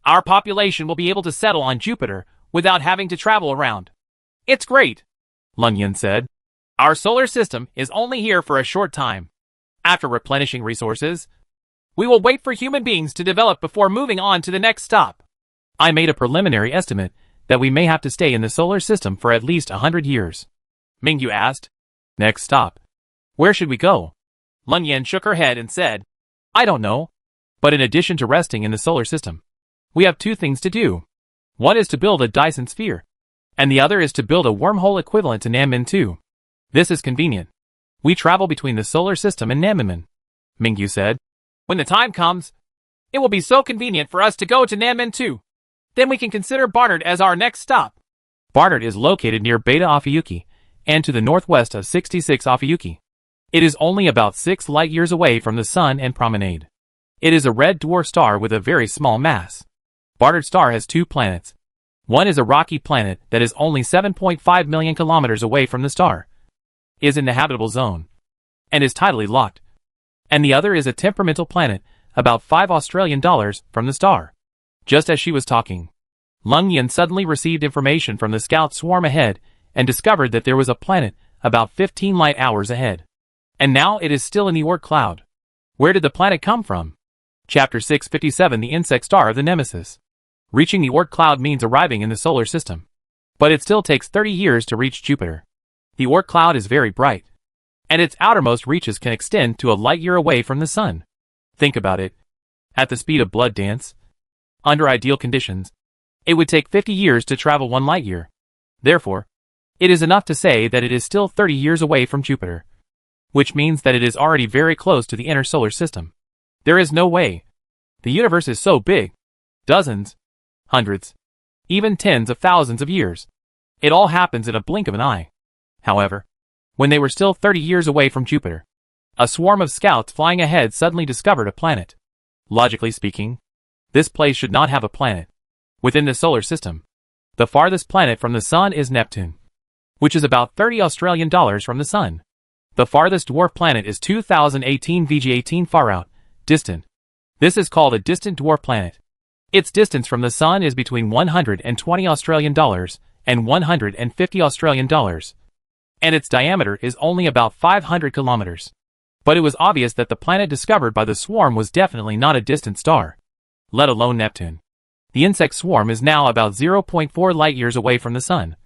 our population will be able to settle on Jupiter without having to travel around. It's great," Lung Yin said. "Our solar system is only here for a short time. After replenishing resources, we will wait for human beings to develop before moving on to the next stop." I made a preliminary estimate that we may have to stay in the solar system for at least 100 years. Mingyu asked. "Next stop. Where should we go?" Lung Yin shook her head and said, "I don't know. But in addition to resting in the solar system, we have two things to do. One is to build a Dyson sphere, and the other is to build a wormhole equivalent to Nanmen 2. This is convenient. We travel between the solar system and Nanmen," Mingyu said. "When the time comes, it will be so convenient for us to go to Nanmen 2. Then we can consider Barnard as our next stop." Barnard is located near Beta Ophiuchi and to the northwest of 66 Ophiuchi. It is only about 6 light-years away from the Sun and Promenade. It is a red dwarf star with a very small mass. Barnard star has 2 planets. One is a rocky planet that is only 7.5 million kilometers away from the star, is in the habitable zone, and is tidally locked. And the other is a temperamental planet about $5 from the star. Just as she was talking, Lung Yin suddenly received information from the scout swarm ahead and discovered that there was a planet about 15 light hours ahead. And now it is still in the Oort cloud. Where did the planet come from? Chapter 657, the insect star of the Nemesis. Reaching the Oort cloud means arriving in the solar system. But it still takes 30 years to reach Jupiter. The Oort cloud is very bright, and its outermost reaches can extend to a light-year away from the Sun. Think about it. At the speed of blood dance, under ideal conditions, it would take 50 years to travel 1 light-year. Therefore, it is enough to say that it is still 30 years away from Jupiter, which means that it is already very close to the inner solar system. There is no way. The universe is so big. Dozens, hundreds, even tens of thousands of years. It all happens in a blink of an eye. However, when they were still 30 years away from Jupiter, a swarm of scouts flying ahead suddenly discovered a planet. Logically speaking, this place should not have a planet. Within the solar system, the farthest planet from the Sun is Neptune, which is about $30 from the Sun. The farthest dwarf planet is 2018 VG18 far out, distant. This is called a distant dwarf planet. Its distance from the Sun is between $120 and $150, and its diameter is only about 500 kilometers. But it was obvious that the planet discovered by the swarm was definitely not a distant star, let alone Neptune. The insect swarm is now about 0.4 light-years away from the Sun,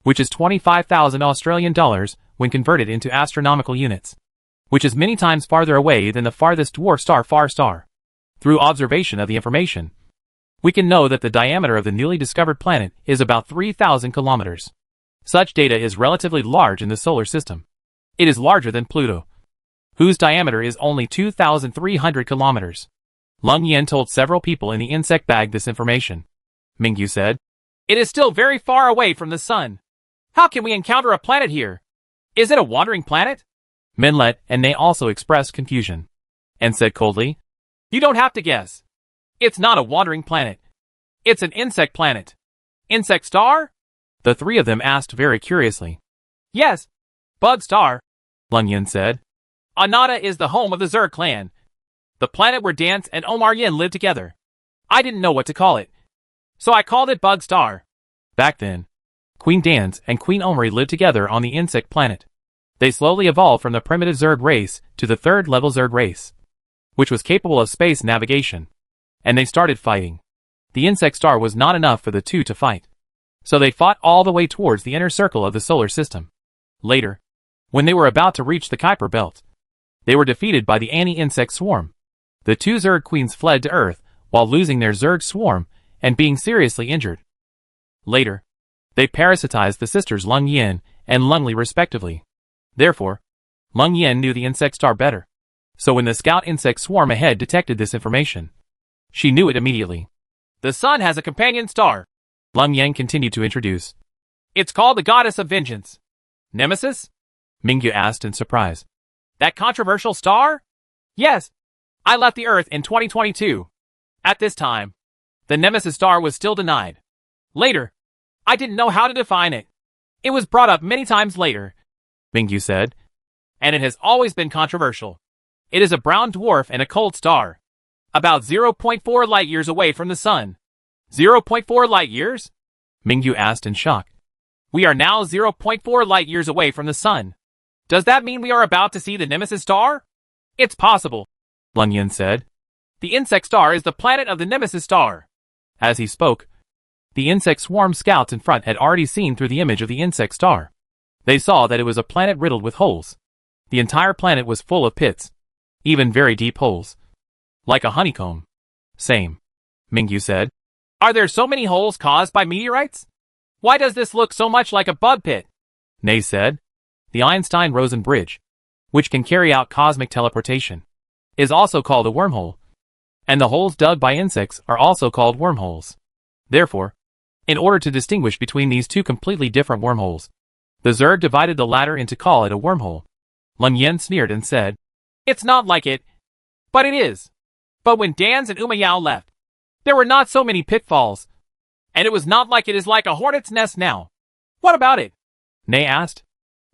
which is $25,000 when converted into astronomical units, which is many times farther away than the farthest dwarf star Far Star. Through observation of the information, we can know that the diameter of the newly discovered planet is about 3,000 kilometers. Such data is relatively large in the solar system. It is larger than Pluto, whose diameter is only 2,300 kilometers. Lung Yin told several people in the insect bag this information. Mingyu said, "It is still very far away from the Sun. How can we encounter a planet here? Is it a wandering planet?" Minlet and Nay also expressed confusion, and said coldly, "You don't have to guess. It's not a wandering planet. It's an insect planet." "Insect star?" the three of them asked very curiously. "Yes, bug star," Lung Yin said. "Anata is the home of the Zerg clan, the planet where Dance and Omar Yin live together. I didn't know what to call it, so I called it Bug Star." Back then, Queen Dance and Queen Omri lived together on the insect planet. They slowly evolved from the primitive Zerg race to the third-level Zerg race, which was capable of space navigation, and they started fighting. The insect star was not enough for the two to fight, so they fought all the way towards the inner circle of the solar system. Later, when they were about to reach the Kuiper Belt, they were defeated by the anti-insect swarm. The two Zerg queens fled to Earth while losing their Zerg swarm and being seriously injured. Later, they parasitized the sisters Lung Yin and Lung Li respectively. Therefore, Lung Yin knew the insect star better. So when the scout insect swarm ahead detected this information, she knew it immediately. "The Sun has a companion star," Lung Yin continued to introduce. "It's called the Goddess of Vengeance." "Nemesis?" Mingyu asked in surprise. "That controversial star?" "Yes. I left the Earth in 2022. At this time, the Nemesis star was still denied. Later, I didn't know how to define it. It was brought up many times later, Mingyu said, and it has always been controversial. It is a brown dwarf and a cold star, about 0.4 light-years away from the sun. 0.4 light-years? Mingyu asked in shock. We are now 0.4 light-years away from the sun. Does that mean we are about to see the Nemesis star? It's possible, Leng Yin said. The insect star is the planet of the Nemesis star. As he spoke, the insect swarm scouts in front had already seen through the image of the insect star. They saw that it was a planet riddled with holes. The entire planet was full of pits, even very deep holes. Like a honeycomb. Same, Mingyu said. Are there so many holes caused by meteorites? Why does this look so much like a bug pit? Nei said. The Einstein-Rosen bridge, which can carry out cosmic teleportation, is also called a wormhole. And the holes dug by insects are also called wormholes. Therefore, in order to distinguish between these two completely different wormholes, the Zerg divided the latter into call it a wormhole. Leng Yin sneered and said, It's not like it. But it is. But when Dan's and Umayao left, there were not so many pitfalls. And it was not like it is like a hornet's nest now. What about it? Nei asked.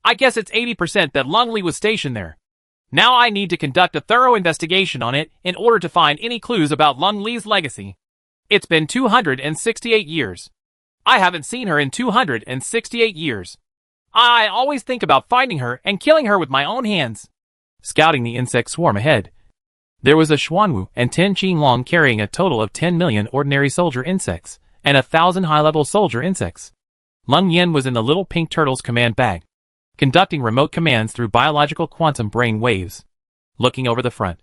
I guess it's 80% that Lung Li was stationed there. Now I need to conduct a thorough investigation on it in order to find any clues about Lung Li's legacy. It's been 268 years. I haven't seen her in 268 years. I always think about finding her and killing her with my own hands. Scouting the insect swarm ahead, there was a Xuanwu and 10 Qinglong carrying a total of 10 million ordinary soldier insects and 1,000 high-level soldier insects. Leng Yin was in the little pink turtle's command bag, conducting remote commands through biological quantum brain waves. Looking over the front,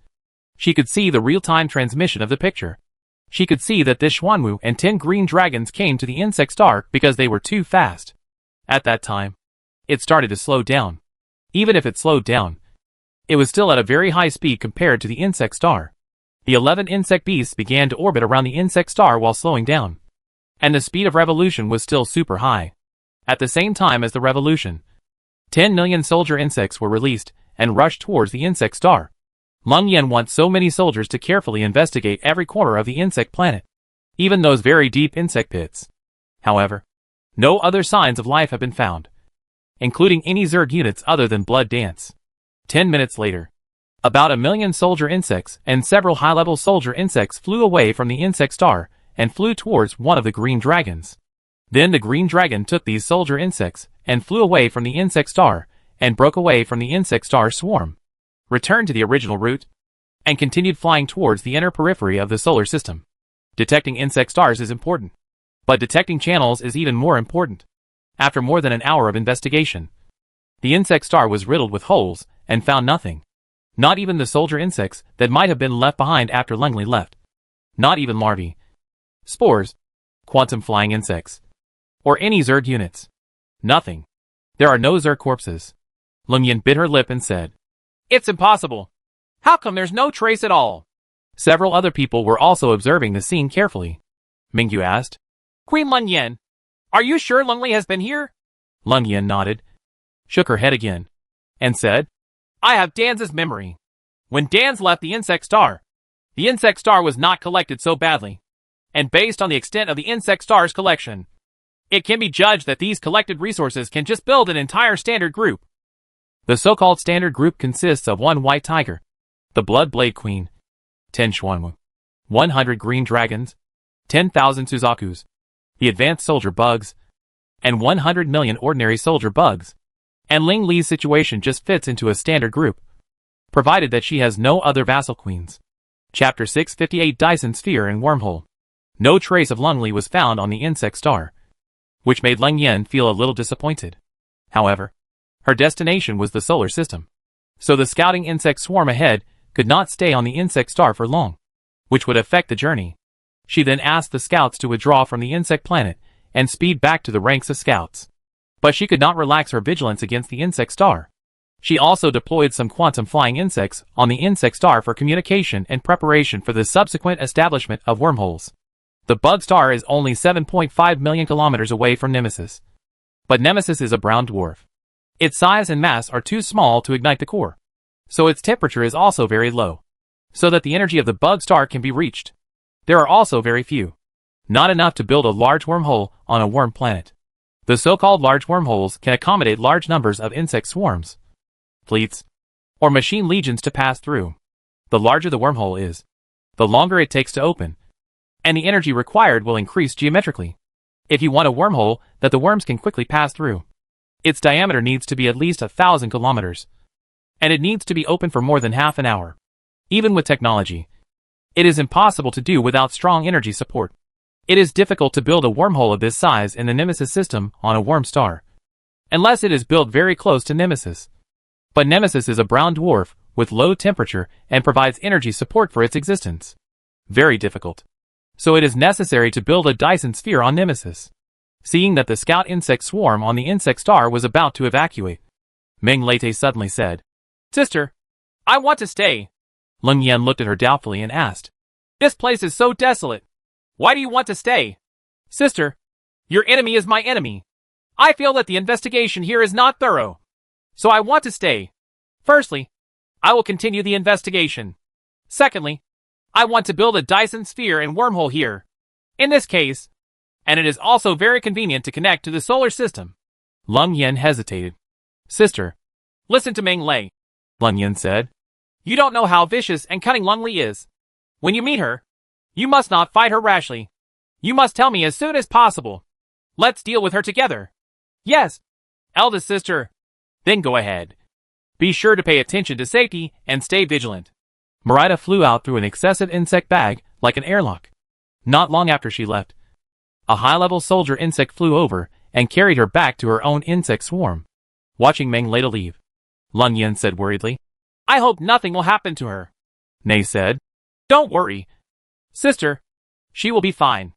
she could see the real-time transmission of the picture. She could see that this Xuanwu and 10 green dragons came to the insect star because they were too fast. At that time, it started to slow down. Even if it slowed down, it was still at a very high speed compared to the insect star. The 11 insect beasts began to orbit around the insect star while slowing down. And the speed of revolution was still super high. At the same time as the revolution, 10 million soldier insects were released and rushed towards the insect star. Leng Yin wants so many soldiers to carefully investigate every corner of the insect planet, even those very deep insect pits. However, no other signs of life have been found, including any Zerg units other than Blood Dance. 10 minutes later, about 1 million soldier insects and several high-level soldier insects flew away from the insect star and flew towards one of the green dragons. Then the green dragon took these soldier insects and flew away from the insect star and broke away from the insect star swarm, returned to the original route, and continued flying towards the inner periphery of the solar system. Detecting insect stars is important, but detecting channels is even more important. After more than an hour of investigation, the insect star was riddled with holes and found nothing. Not even the soldier insects that might have been left behind after Leng Li left. Not even larvae, spores, quantum flying insects, or any Zerg units. Nothing. There are no Zerg corpses. Leng Yin bit her lip and said, It's impossible. How come there's no trace at all? Several other people were also observing the scene carefully. Mingyu asked, Queen Leng Yin, are you sure Leng Li has been here? Leng Yin nodded, shook her head again, and said, I have Dan's memory. When Dan's left the insect star was not collected so badly. And based on the extent of the insect star's collection, it can be judged that these collected resources can just build an entire standard group. The so-called standard group consists of 1 white tiger, the Blood Blade Queen, 10 Xuanwu, 100 green dragons, 10,000 Suzakus, the advanced soldier bugs, and 100 million ordinary soldier bugs. And Ling Li's situation just fits into a standard group, provided that she has no other vassal queens. Chapter 658 Dyson Sphere and Wormhole. No trace of Leng Li was found on the insect star, which made Leng Yin feel a little disappointed. However, her destination was the solar system, so the scouting insect swarm ahead could not stay on the insect star for long, which would affect the journey. She then asked the scouts to withdraw from the insect planet and speed back to the ranks of scouts. But she could not relax her vigilance against the insect star. She also deployed some quantum flying insects on the insect star for communication and preparation for the subsequent establishment of wormholes. The bug star is only 7.5 million kilometers away from Nemesis. But Nemesis is a brown dwarf. Its size and mass are too small to ignite the core, so its temperature is also very low, so that the energy of the bug star can be reached. There are also very few. Not enough to build a large wormhole on a worm planet. The so-called large wormholes can accommodate large numbers of insect swarms, fleets, or machine legions to pass through. The larger the wormhole is, the longer it takes to open, and the energy required will increase geometrically. If you want a wormhole that the worms can quickly pass through, its diameter needs to be at least 1,000 kilometers, and it needs to be open for more than half an hour. Even with technology, it is impossible to do without strong energy support. It is difficult to build a wormhole of this size in the Nemesis system on a worm star, unless it is built very close to Nemesis. But Nemesis is a brown dwarf with low temperature and provides energy support for its existence. Very difficult. So it is necessary to build a Dyson sphere on Nemesis. Seeing that the scout insect swarm on the insect star was about to evacuate, Meng Lete suddenly said, "Sister, I want to stay." Leng Yan looked at her doubtfully and asked, "This place is so desolate. Why do you want to stay?" "Sister, your enemy is my enemy. I feel that the investigation here is not thorough. So I want to stay. Firstly, I will continue the investigation. Secondly, I want to build a Dyson sphere and wormhole here. In this case, and it is also very convenient to connect to the solar system." Leng Yan hesitated. "Sister, listen to Meng Lei," Leng Yan said. "You don't know how vicious and cunning Leng Li is. When you meet her, you must not fight her rashly. You must tell me as soon as possible. Let's deal with her together." "Yes, eldest sister." "Then go ahead. Be sure to pay attention to safety and stay vigilant." Marita flew out through an excessive insect bag like an airlock. Not long after she left, a high-level soldier insect flew over and carried her back to her own insect swarm. Watching Meng Lei leave, Leng Yan said worriedly, "I hope nothing will happen to her." Nei said, "Don't worry, sister. She will be fine.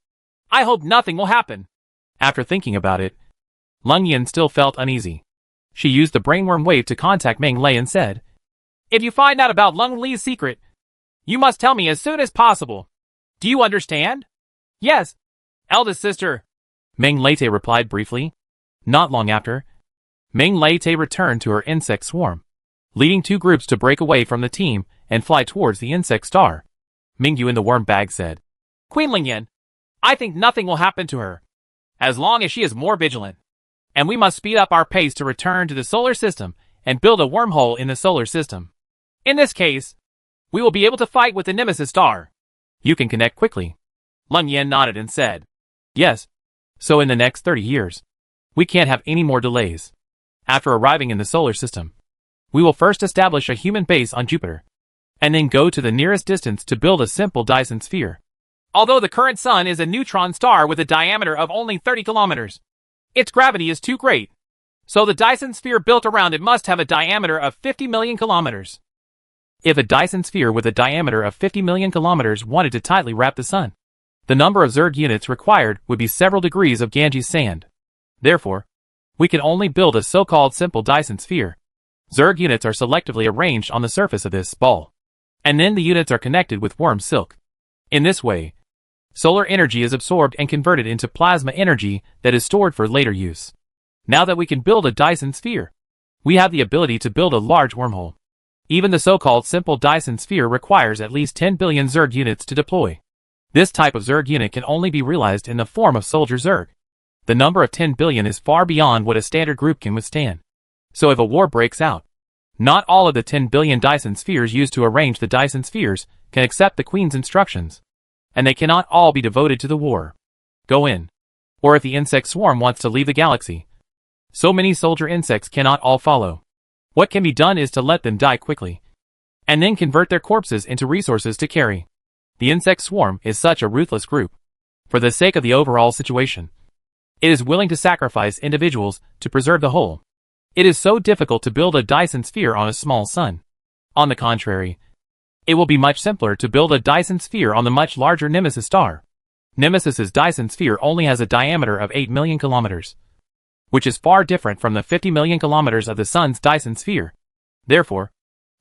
I hope nothing will happen." After thinking about it, Leng Yan still felt uneasy. She used the brainworm wave to contact Meng Lei and said, "If you find out about Leng Li's secret, you must tell me as soon as possible. Do you understand?" "Yes, eldest sister," Meng Lei replied briefly. Not long after, Meng Lei returned to her insect swarm, leading two groups to break away from the team and fly towards the insect star. Mingyu in the worm bag said, "Queen Lingyan, I think nothing will happen to her, as long as she is more vigilant. And we must speed up our pace to return to the solar system and build a wormhole in the solar system. In this case, we will be able to fight with the Nemesis star." "You can connect quickly." Leng Yan nodded and said, "Yes. So in the next 30 years, we can't have any more delays. After arriving in the solar system, we will first establish a human base on Jupiter, and then go to the nearest distance to build a simple Dyson sphere." "Although the current sun is a neutron star with a diameter of only 30 kilometers, its gravity is too great. So the Dyson sphere built around it must have a diameter of 50 million kilometers. If a Dyson sphere with a diameter of 50 million kilometers wanted to tightly wrap the sun, the number of Zerg units required would be several degrees of Ganges sand. Therefore, we can only build a so-called simple Dyson sphere. Zerg units are selectively arranged on the surface of this ball, and then the units are connected with worm silk. In this way, solar energy is absorbed and converted into plasma energy that is stored for later use. Now that we can build a Dyson sphere, we have the ability to build a large wormhole. Even the so-called simple Dyson sphere requires at least 10 billion Zerg units to deploy. This type of Zerg unit can only be realized in the form of soldier Zerg. The number of 10 billion is far beyond what a standard group can withstand. So if a war breaks out, not all of the 10 billion Dyson spheres used to arrange the Dyson spheres can accept the Queen's instructions, and they cannot all be devoted to the war. Go in. Or if the insect swarm wants to leave the galaxy, so many soldier insects cannot all follow. What can be done is to let them die quickly, and then convert their corpses into resources to carry. The insect swarm is such a ruthless group. For the sake of the overall situation, it is willing to sacrifice individuals to preserve the whole. It is so difficult to build a Dyson sphere on a small sun. On the contrary, it will be much simpler to build a Dyson sphere on the much larger Nemesis star. Nemesis's Dyson sphere only has a diameter of 8 million kilometers, which is far different from the 50 million kilometers of the Sun's Dyson sphere. Therefore,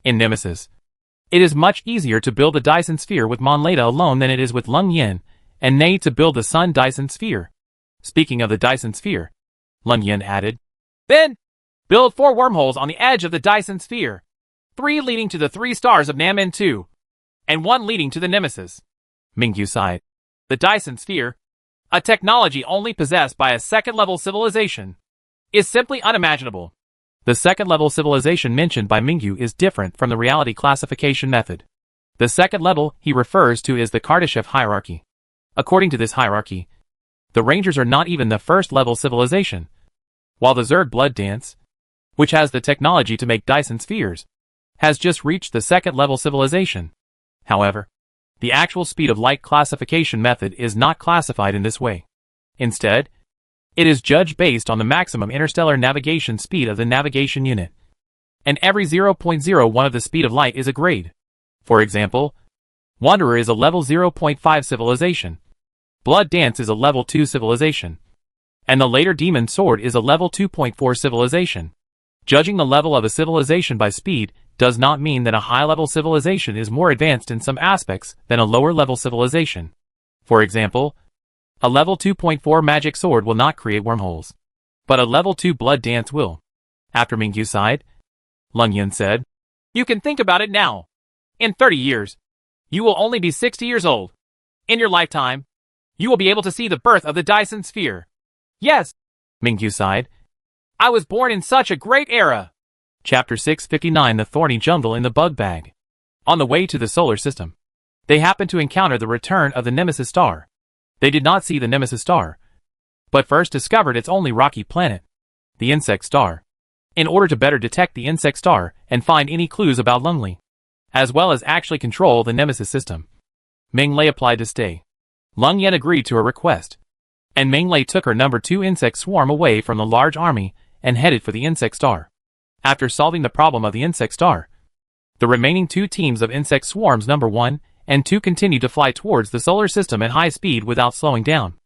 in Nemesis, it is much easier to build a Dyson sphere with Monleta alone than it is with Leng Yin and Nei to build the Sun Dyson sphere. Speaking of the Dyson sphere, Leng Yin added, "Then, build 4 wormholes on the edge of the Dyson sphere, 3 leading to the 3 stars of Namen 2, and 1 leading to the Nemesis." Mingyu sighed. "The Dyson sphere, A technology only possessed by a second-level civilization is simply unimaginable. The second-level civilization mentioned by Mingyu is different from the reality classification method. The second level he refers to is the Kardashev hierarchy. According to this hierarchy, the Rangers are not even the first-level civilization, while the Zerg Blood Dance, which has the technology to make Dyson spheres, has just reached the second-level civilization. However, the actual speed of light classification method is not classified in this way. Instead, it is judged based on the maximum interstellar navigation speed of the navigation unit. And every 0.01 of the speed of light is a grade. For example, Wanderer is a level 0.5 civilization. Blood Dance is a level 2 civilization. And the later Demon Sword is a level 2.4 civilization. Judging the level of a civilization by speed does not mean that a high-level civilization is more advanced in some aspects than a lower-level civilization. For example, a level 2.4 magic sword will not create wormholes, but a level 2 Blood Dance will. After Mingyu sighed, Lung Yin said, "You can think about it now. In 30 years, you will only be 60 years old. In your lifetime, you will be able to see the birth of the Dyson sphere." "Yes," Mingyu sighed. "I was born in such a great era." Chapter 659 The Thorny Jungle in the Bug Bag. On the way to the solar system, they happened to encounter the return of the Nemesis star. They did not see the Nemesis star, but first discovered its only rocky planet, the Insect Star. In order to better detect the Insect Star and find any clues about Lungli, as well as actually control the Nemesis system, Meng Lei applied to stay. Lung Yen agreed to her request, and Meng Lei took her number 2 insect swarm away from the large army and headed for the Insect Star. After solving the problem of the Insect Star, the remaining 2 teams of insect swarms number 1 and 2 continued to fly towards the solar system at high speed without slowing down.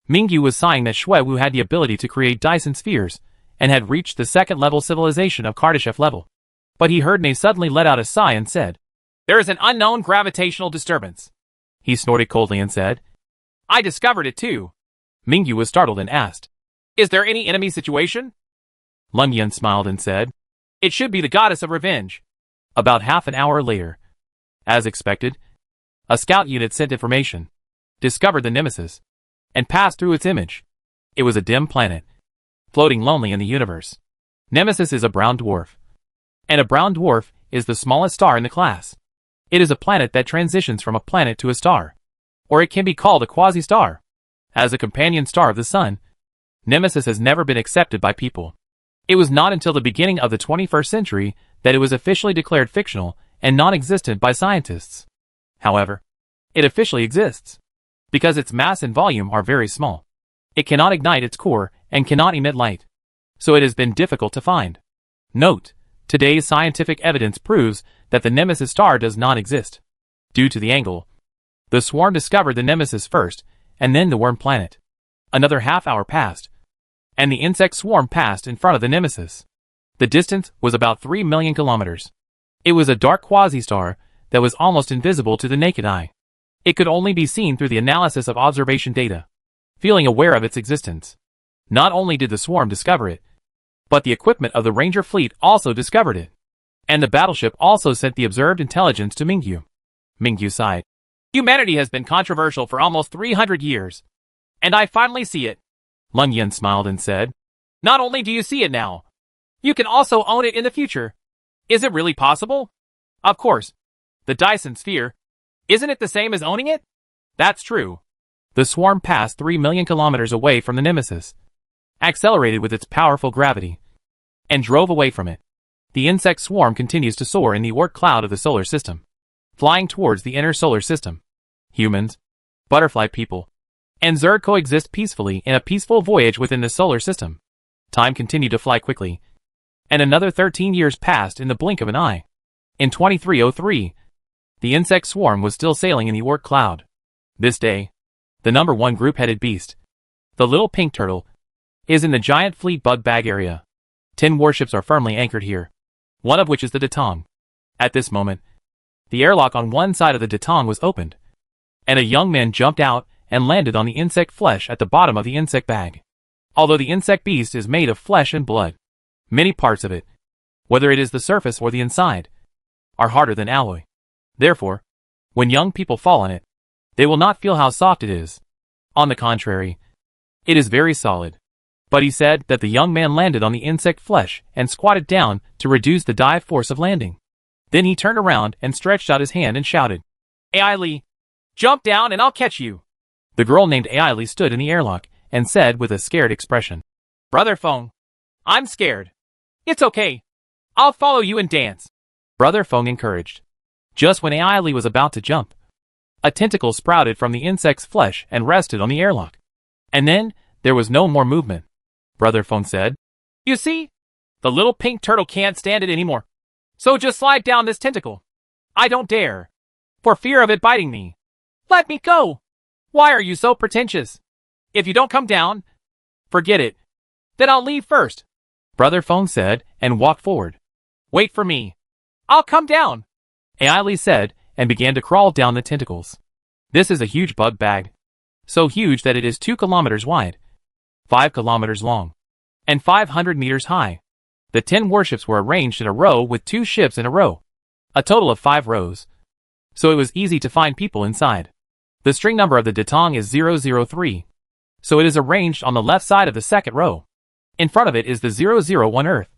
Mingyu was sighing that Shui Wu had the ability to create Dyson spheres and had reached the second-level civilization of Kardashev level. But he heard Nei suddenly let out a sigh and said, "There is an unknown gravitational disturbance." He snorted coldly and said, "I discovered it too." Mingyu was startled and asked, "Is there any enemy situation?" Lung Yen smiled and said, "It should be the goddess of revenge." About half an hour later, as expected, a scout unit sent information, discovered the Nemesis, and passed through its image. It was a dim planet, floating lonely in the universe. Nemesis is a brown dwarf, and a brown dwarf is the smallest star in the class. It is a planet that transitions from a planet to a star, or it can be called a quasi-star. As a companion star of the Sun, Nemesis has never been accepted by people. It was not until the beginning of the 21st century that it was officially declared fictional and non-existent by scientists. However, it officially exists, because its mass and volume are very small. It cannot ignite its core and cannot emit light, so it has been difficult to find. Note, today's scientific evidence proves that the Nemesis star does not exist. Due to the angle, the swarm discovered the Nemesis first, and then the worm planet. Another half hour passed, and the insect swarm passed in front of the Nemesis. The distance was about 3 million kilometers. It was a dark quasi-star that was almost invisible to the naked eye. It could only be seen through the analysis of observation data. Feeling aware of its existence, not only did the swarm discover it, but the equipment of the Ranger fleet also discovered it. And the battleship also sent the observed intelligence to Mingyu. Mingyu sighed. "Humanity has been controversial for almost 300 years, and I finally see it." Lung Yen smiled and said, "Not only do you see it now, you can also own it in the future. Is it really possible?" "Of course. The Dyson sphere. Isn't it the same as owning it?" "That's true." The swarm passed 3 million kilometers away from the Nemesis, accelerated with its powerful gravity, and drove away from it. The insect swarm continues to soar in the Oort cloud of the solar system, flying towards the inner solar system. Humans, butterfly people, and Zerg coexist peacefully in a peaceful voyage within the solar system. Time continued to fly quickly, and another 13 years passed in the blink of an eye. In 2303, the insect swarm was still sailing in the Oort cloud. This day, the number 1 group-headed beast, the little pink turtle, is in the giant fleet bug bag area. 10 warships are firmly anchored here, one of which is the Datong. At this moment, the airlock on one side of the Datong was opened, and a young man jumped out and landed on the insect flesh at the bottom of the insect bag. Although the insect beast is made of flesh and blood, many parts of it, whether it is the surface or the inside, are harder than alloy. Therefore, when young people fall on it, they will not feel how soft it is. On the contrary, It is very solid. But he said that the young man landed on the insect flesh and squatted down to reduce the dive force of landing. Then he turned around and stretched out his hand and shouted, AI Lee, jump down and I'll catch you. The girl named AI Lee stood in the airlock and said with a scared expression, Brother Feng, I'm scared. It's okay. I'll follow you and dance. Brother Feng encouraged. Just when AI Lee was about to jump, a tentacle sprouted from the insect's flesh and rested on the airlock. And then, there was no more movement. Brother Feng said, You see? The little pink turtle can't stand it anymore. So just slide down this tentacle. I don't dare. For fear of it biting me. Let me go. Why are you so pretentious? If you don't come down, forget it. Then I'll leave first. Brother Feng said and walked forward. Wait for me. I'll come down. AI Lee said and began to crawl down the tentacles. This is a huge bug bag. So huge that it is 2 kilometers wide, 5 kilometers long, and 500 meters high. The 10 warships were arranged in a row with 2 ships in a row. A total of 5 rows. So it was easy to find people inside. The string number of the Datong is 003. So it is arranged on the left side of the second row. In front of it is the 001 Earth.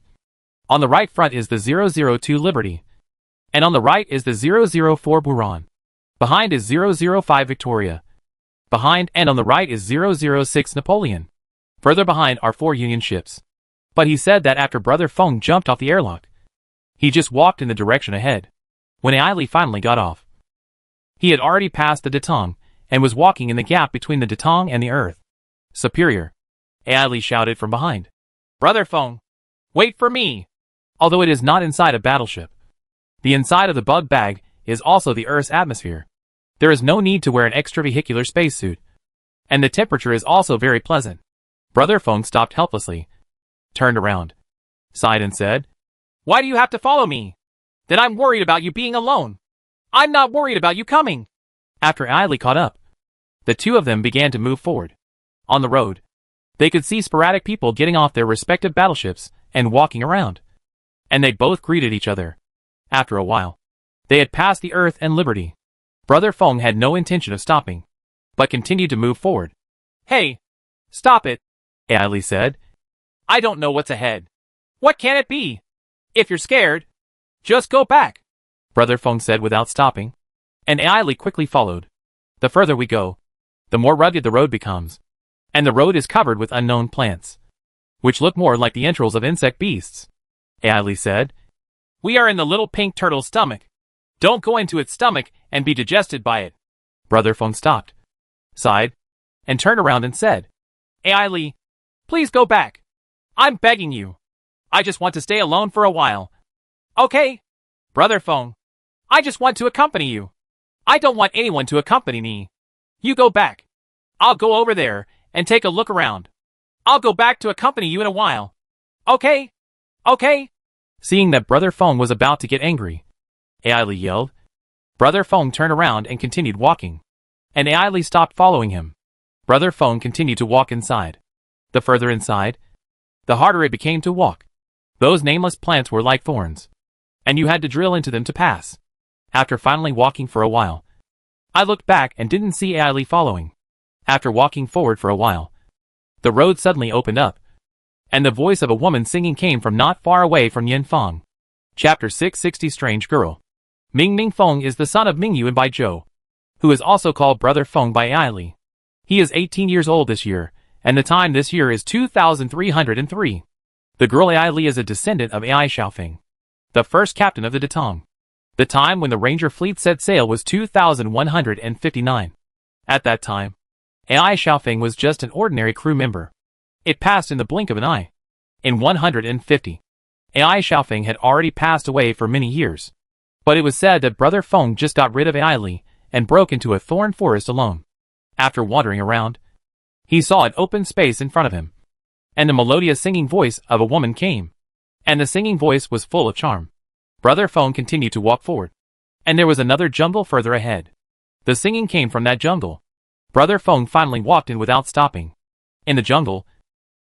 On the right front is the 002 Liberty. And on the right is the 004 Buran. Behind is 005 Victoria. Behind and on the right is 006 Napoleon. Further behind are 4 Union ships. But he said that after Brother Feng jumped off the airlock, he just walked in the direction ahead. When AI Lee finally got off, he had already passed the Datong and was walking in the gap between the Datong and the Earth. Superior, AI Lee shouted from behind. Brother Feng, wait for me. Although it is not inside a battleship, the inside of the bug bag is also the Earth's atmosphere. There is no need to wear an extravehicular spacesuit. And the temperature is also very pleasant. Brother Feng stopped helplessly, turned around, sighed and said, Why do you have to follow me? Then I'm worried about you being alone. I'm not worried about you coming. After AI Lee caught up, the two of them began to move forward. On the road, they could see sporadic people getting off their respective battleships and walking around. And they both greeted each other. After a while, they had passed the Earth and Liberty. Brother Feng had no intention of stopping, but continued to move forward. Hey, stop it, AI Lee said. I don't know what's ahead. What can it be? If you're scared, just go back, Brother Feng said without stopping. And AI Lee quickly followed. The further we go, the more rugged the road becomes. And the road is covered with unknown plants, which look more like the entrails of insect beasts. AI Lee said, We are in the little pink turtle's stomach. Don't go into its stomach and be digested by it. Brother Feng stopped, sighed, and turned around and said, AI Lee, please go back. I'm begging you. I just want to stay alone for a while. Okay, Brother Feng, I just want to accompany you. I don't want anyone to accompany me. You go back. I'll go over there and take a look around. I'll go back to accompany you in a while. Okay? Okay? Seeing that Brother Feng was about to get angry, AI Lee yelled. Brother Feng turned around and continued walking. And AI Lee stopped following him. Brother Feng continued to walk inside. The further inside, the harder it became to walk. Those nameless plants were like thorns, and you had to drill into them to pass. After finally walking for a while, I looked back and didn't see AI Lee following. After walking forward for a while, the road suddenly opened up, and the voice of a woman singing came from not far away from Yin Feng. Chapter 660 Strange Girl. Ming Ming Feng is the son of Ming Yu and Bai Zhou, who is also called Brother Feng by AI Lee. He is 18 years old this year, and the time this year is 2303. The girl AI Lee is a descendant of AI Xiaofeng, the first captain of the Datong. The time when the Ranger fleet set sail was 2159. At that time, AI Xiaofeng was just an ordinary crew member. It passed in the blink of an eye. In 150, AI Xiaofeng had already passed away for many years. But it was said that Brother Feng just got rid of AI Lee and broke into a thorn forest alone. After wandering around, he saw an open space in front of him, and the melodious singing voice of a woman came. And the singing voice was full of charm. Brother Feng continued to walk forward, and there was another jungle further ahead. The singing came from that jungle. Brother Feng finally walked in without stopping. In the jungle,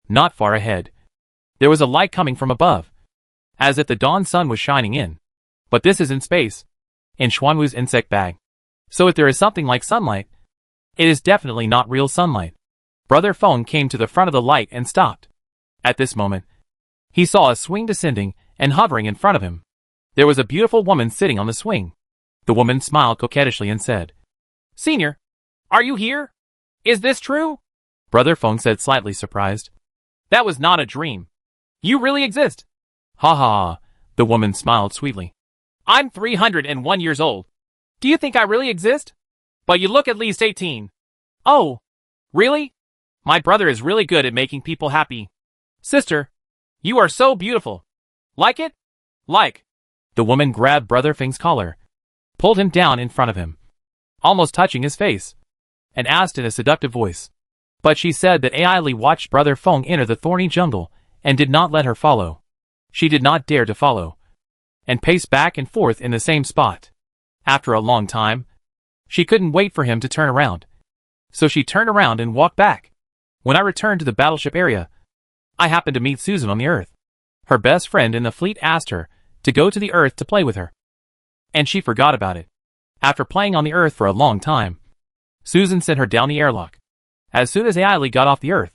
not far ahead, there was a light coming from above, as if the dawn sun was shining in. But this is in space, in Xuanwu's insect bag. So if there is something like sunlight, it is definitely not real sunlight. Brother Feng came to the front of the light and stopped. At this moment, he saw a swing descending and hovering in front of him. There was a beautiful woman sitting on the swing. The woman smiled coquettishly and said, Senior, are you here? Is this true? Brother Feng said, slightly surprised. That was not a dream. You really exist. Ha ha, the woman smiled sweetly. I'm 301 years old. Do you think I really exist? But you look at least 18. Oh, really? My brother is really good at making people happy. Sister, you are so beautiful. Like it? Like. The woman grabbed Brother Feng's collar, pulled him down in front of him, almost touching his face, and asked in a seductive voice. But she said that Ai Li watched Brother Feng enter the thorny jungle and did not let her follow. She did not dare to follow, and paced back and forth in the same spot. After a long time, she couldn't wait for him to turn around. So she turned around and walked back. When I returned to the battleship area, I happened to meet Susan on the Earth. Her best friend in the fleet asked her to go to the Earth to play with her. And she forgot about it. After playing on the Earth for a long time, Susan sent her down the airlock. As soon as Ai Li got off the Earth,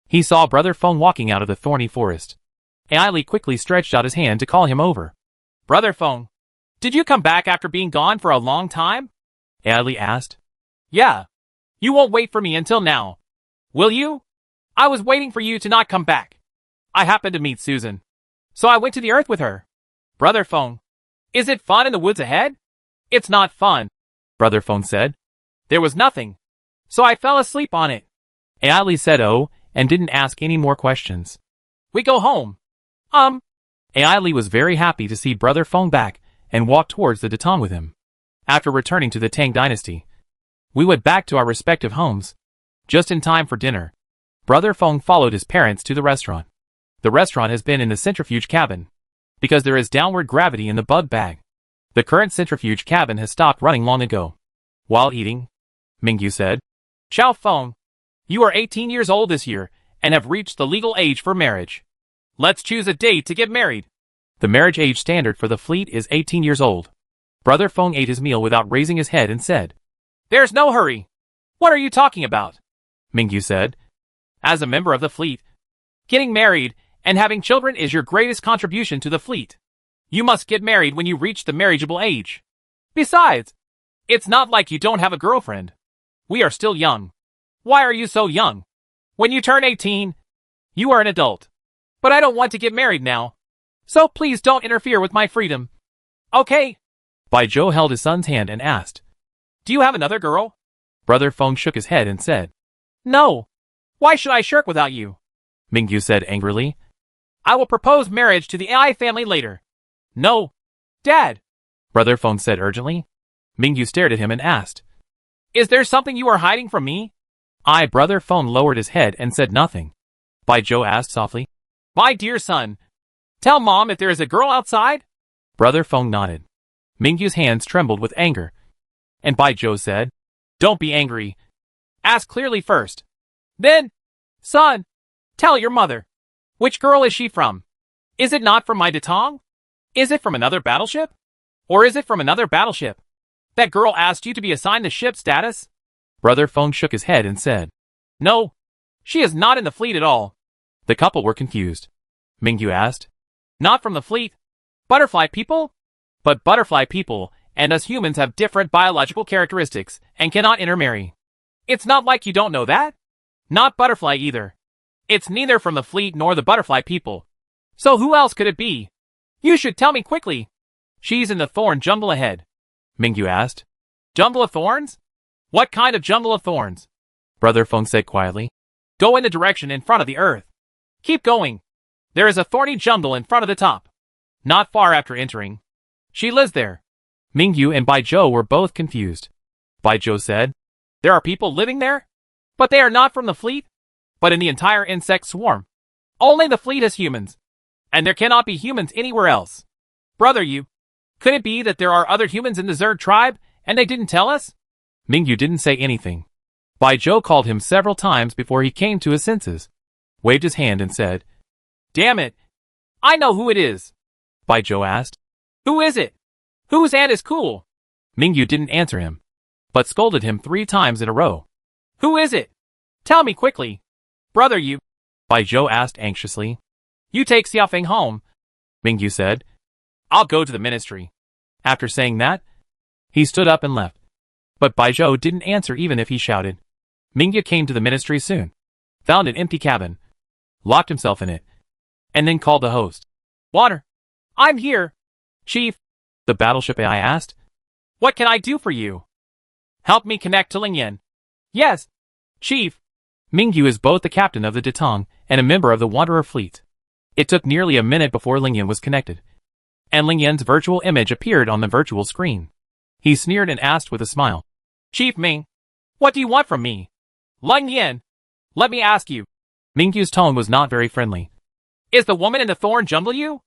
he saw Brother Feng walking out of the thorny forest. Ai Li quickly stretched out his hand to call him over. Brother Feng, did you come back after being gone for a long time? Ai Li asked. Yeah. You won't wait for me until now. Will you? I was waiting for you to not come back. I happened to meet Susan, so I went to the Earth with her. Brother Feng, is it fun in the woods ahead? It's not fun, Brother Feng said. There was nothing, so I fell asleep on it. Ai Li said oh, and didn't ask any more questions. We go home. Ai Li was very happy to see Brother Feng back and walked towards the Datong with him. After returning to the Tang dynasty, we went back to our respective homes, just in time for dinner. Brother Feng followed his parents to the restaurant. The restaurant has been in the centrifuge cabin, because there is downward gravity in the bug bag. The current centrifuge cabin has stopped running long ago. While eating, Mingyu said, Xiao Feng, you are 18 years old this year and have reached the legal age for marriage. Let's choose a date to get married. The marriage age standard for the fleet is 18 years old. Brother Feng ate his meal without raising his head and said, There's no hurry. What are you talking about? Mingyu said. As a member of the fleet, getting married and having children is your greatest contribution to the fleet. You must get married when you reach the marriageable age. Besides, it's not like you don't have a girlfriend. We are still young. Why are you so young? When you turn 18, you are an adult. But I don't want to get married now. So please don't interfere with my freedom. Okay? Bai Zhou held his son's hand and asked, Do you have another girl? Brother Feng shook his head and said, No. Why should I shirk without you? Mingyu said angrily. I will propose marriage to the Ai family later. No. Dad. Brother Feng said urgently. Mingyu stared at him and asked, Is there something you are hiding from me? Brother Feng lowered his head and said nothing. Bai Zhou asked softly, My dear son, tell Mom if there is a girl outside? Brother Feng nodded. Mingyu's hands trembled with anger. And Bai Zhou said, Don't be angry. Ask clearly first. Then, son, tell your mother. Which girl is she from? Is it not from my Datong? Is it from another battleship? Or is it from another battleship? That girl asked you to be assigned the ship status? Brother Feng shook his head and said, No, she is not in the fleet at all. The couple were confused. Mingyu asked, Not from the fleet? Butterfly people? But butterfly people and us humans have different biological characteristics and cannot intermarry. It's not like you don't know that. Not butterfly either. It's neither from the fleet nor the butterfly people. So who else could it be? You should tell me quickly. She's in the thorn jungle ahead. Mingyu asked. Jungle of thorns? What kind of jungle of thorns? Brother Feng said quietly. Go in the direction in front of the earth. Keep going. There is a thorny jungle in front of the top. Not far after entering. She lives there. Mingyu and Bai Zhou were both confused. Bai Zhou said, There are people living there? But they are not from the fleet? But in the entire insect swarm. Only the fleet has humans. And there cannot be humans anywhere else. Brother, could it be that there are other humans in the Zerg tribe, and they didn't tell us? Mingyu didn't say anything. Bai Zhou called him several times before he came to his senses, waved his hand and said, Damn it. I know who it is. Bai Zhou asked. Who is it? Whose aunt is cool? Mingyu didn't answer him, but scolded him 3 times in a row. Who is it? Tell me quickly. Brother, you... Bai Zhou asked anxiously. You take Xiaofeng home, Mingyu said. I'll go to the ministry. After saying that, he stood up and left. But Bai Zhou didn't answer even if he shouted. Mingyu came to the ministry soon, found an empty cabin, locked himself in it, and then called the host. Water. I'm here. Chief, the battleship AI asked. What can I do for you? Help me connect to Lingyan. Yes, Chief. Mingyu is both the captain of the Detong and a member of the Wanderer fleet. It took nearly a minute before Lingyan was connected, and Lingyan's virtual image appeared on the virtual screen. He sneered and asked with a smile. Chief Ming, what do you want from me? Lingyan, let me ask you. Mingyu's tone was not very friendly. Is the woman in the thorn jungle you?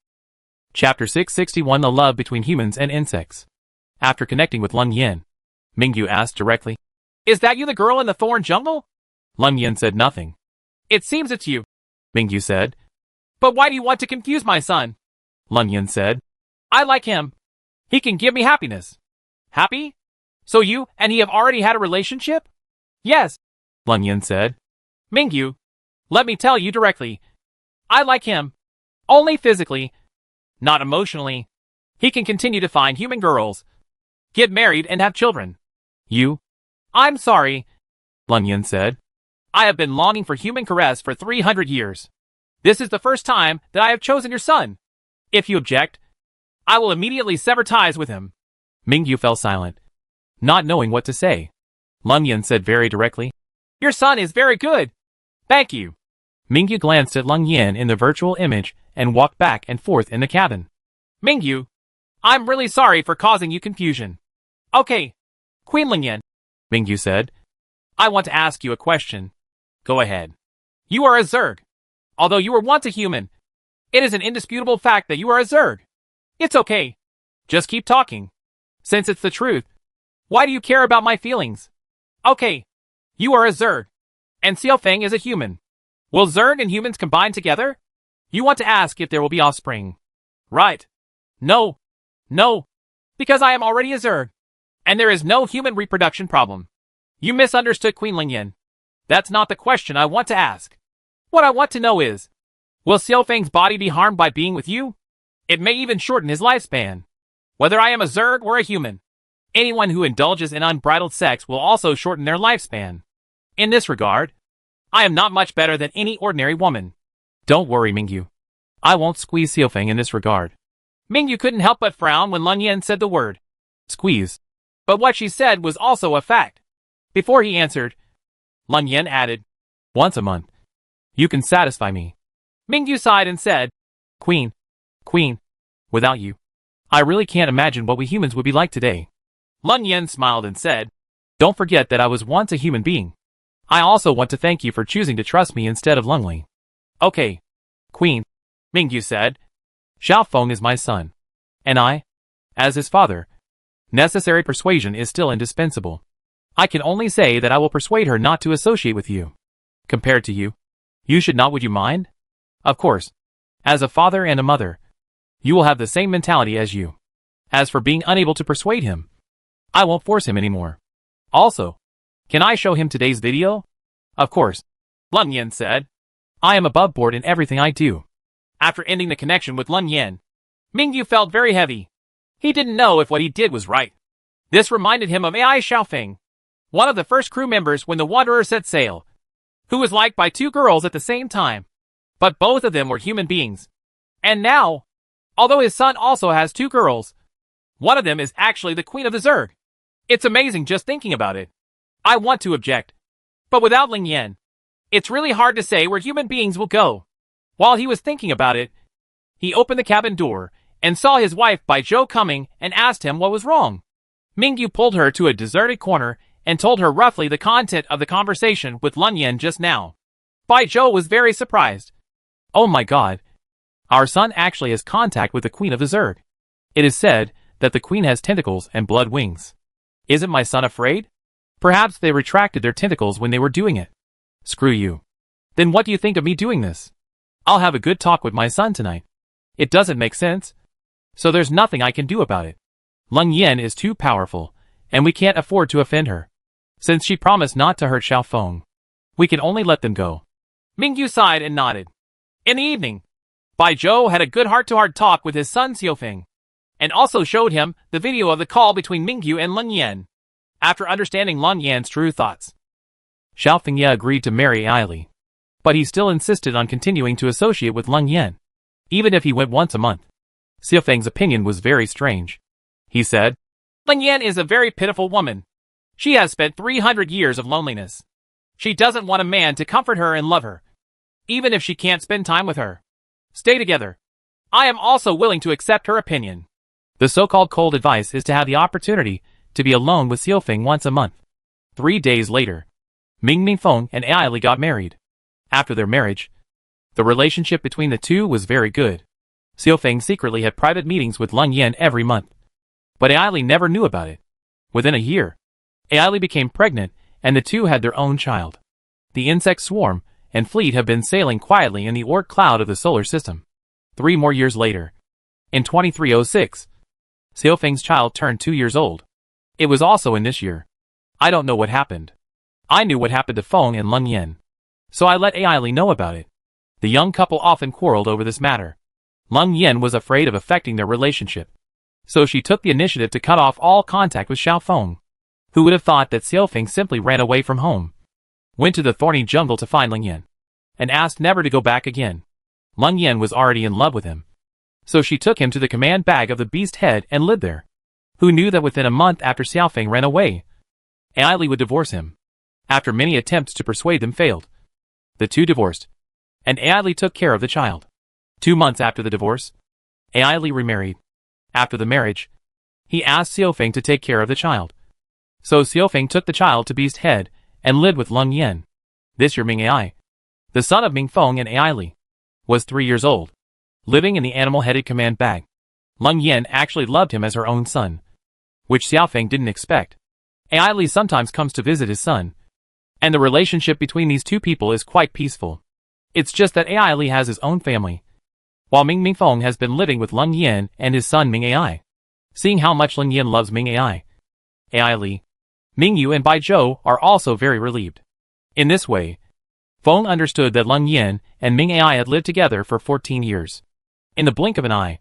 Chapter 661 The Love Between Humans and Insects. After connecting with Lung Yin, Mingyu asked directly, Is that you, the girl in the thorn jungle? Lung Yin said nothing. It seems it's you, Mingyu said. But why do you want to confuse my son? Lung Yin said. I like him. He can give me happiness. Happy? So you and he have already had a relationship? Yes, Lung Yin said. Mingyu, let me tell you directly. I like him. Only physically. Not emotionally. He can continue to find human girls, get married and have children. You? I'm sorry, Lung Yin said. I have been longing for human caress for 300 years. This is the first time that I have chosen your son. If you object, I will immediately sever ties with him. Mingyu fell silent, not knowing what to say. Lung Yin said very directly, Your son is very good. Thank you. Mingyu glanced at Lung Yin in the virtual image and walked back and forth in the cabin. Mingyu, I'm really sorry for causing you confusion. Okay, Queen Lingyan, Mingyu said. I want to ask you a question. Go ahead. You are a Zerg. Although you were once a human, it is an indisputable fact that you are a Zerg. It's okay. Just keep talking. Since it's the truth, why do you care about my feelings? Okay, you are a Zerg, and Xiaofeng is a human. Will Zerg and humans combine together? You want to ask if there will be offspring. Right. No. No. Because I am already a Zerg, and there is no human reproduction problem. You misunderstood Queen Lingyan. That's not the question I want to ask. What I want to know is, will Xiaofeng's body be harmed by being with you? It may even shorten his lifespan. Whether I am a Zerg or a human, anyone who indulges in unbridled sex will also shorten their lifespan. In this regard, I am not much better than any ordinary woman. Don't worry, Mingyu. I won't squeeze Xiaofeng in this regard. Mingyu couldn't help but frown when Lung Yin said the word squeeze. But what she said was also a fact. Before he answered, Lung Yin added, Once a month. You can satisfy me. Mingyu sighed and said, Queen, without you, I really can't imagine what we humans would be like today. Lung Yin smiled and said, Don't forget that I was once a human being. I also want to thank you for choosing to trust me instead of Lungli. Okay, Queen, Mingyu said. Xiaofeng is my son. And I, as his father, necessary persuasion is still indispensable. I can only say that I will persuade her not to associate with you. Compared to you, you should not, would you mind? Of course, as a father and a mother, you will have the same mentality as you. As for being unable to persuade him, I won't force him anymore. Also, can I show him today's video? Of course, Lung Yin said. I am above board in everything I do. After ending the connection with Lung Yin, Mingyu felt very heavy. He didn't know if what he did was right. This reminded him of AI Xiaofeng, one of the first crew members when the Wanderer set sail, who was liked by two girls at the same time. But both of them were human beings. And now, although his son also has two girls, one of them is actually the Queen of the Zerg. It's amazing just thinking about it. I want to object. But without Lin Yan, it's really hard to say where human beings will go. While he was thinking about it, he opened the cabin door and saw his wife Bai Zhou coming and asked him what was wrong. Mingyu pulled her to a deserted corner and told her roughly the content of the conversation with Lun Yan just now. Bai Zhou was very surprised. Oh my god. Our son actually has contact with the Queen of the Zerg. It is said that the Queen has tentacles and blood wings. Isn't my son afraid? Perhaps they retracted their tentacles when they were doing it. Screw you. Then what do you think of me doing this? I'll have a good talk with my son tonight. It doesn't make sense. So there's nothing I can do about it. Lung Yen is too powerful, and we can't afford to offend her. Since she promised not to hurt Xiaofeng, We can only let them go. Mingyu sighed and nodded. In the evening, Bai Zhou had a good heart-to-heart talk with his son Xiaofeng, and also showed him the video of the call between Mingyu and Leng Yan. After understanding Leng Yan's true thoughts, Xiaofeng agreed to marry Ai Li. But he still insisted on continuing to associate with Leng Yan, even if he went once a month. Xiaofeng's opinion was very strange. He said, Leng Yan is a very pitiful woman. She has spent 300 years of loneliness. She doesn't want a man to comfort her and love her, even if she can't spend time with her. Stay together. I am also willing to accept her opinion. The so-called cold advice is to have the opportunity to be alone with Xiaofeng once a month. 3 days later, Ming Mingfeng and Ai Li got married. After their marriage, the relationship between the two was very good. Xiaofeng secretly had private meetings with Leng Yan every month. But Ai Li never knew about it. Within a year, Ai Li became pregnant, and the two had their own child. The insect swarm and fleet have been sailing quietly in the Oort cloud of the solar system. 3 more years later, in 2306, Xiaofeng's child turned 2 years old. It was also in this year. I don't know what happened. I knew what happened to Feng and Leng Yan, so I let Ai Li know about it. The young couple often quarreled over this matter. Leng Yan was afraid of affecting their relationship, so she took the initiative to cut off all contact with Xiaofeng. Who would have thought that Xiaofeng simply ran away from home, went to the thorny jungle to find Leng Yan, and asked never to go back again. Leng Yan was already in love with him, so she took him to the command bag of the beast head and lived there. Who knew that within a month after Xiaofeng ran away, Ai Li would divorce him? After many attempts to persuade them failed, the two divorced, and Ai Li took care of the child. 2 months after the divorce, Ai Li remarried. After the marriage, he asked Xiaofeng to take care of the child. So Xiaofeng took the child to Beast Head and lived with Leng Yan. This year Ming Ai, the son of Ming Feng and Ai Li, was 3 years old, living in the animal-headed command bag. Leng Yan actually loved him as her own son, which Xiaofeng didn't expect. Ai Li sometimes comes to visit his son, and the relationship between these two people is quite peaceful. It's just that Ai Li has his own family, while Ming Mingfeng has been living with Leng Yan and his son Ming Ai. Seeing how much Leng Yan loves Ming Ai, Ai Li, Mingyu and Bai Zhou are also very relieved. In this way, Feng understood that Leng Yan and Ming Ai had lived together for 14 years. In the blink of an eye,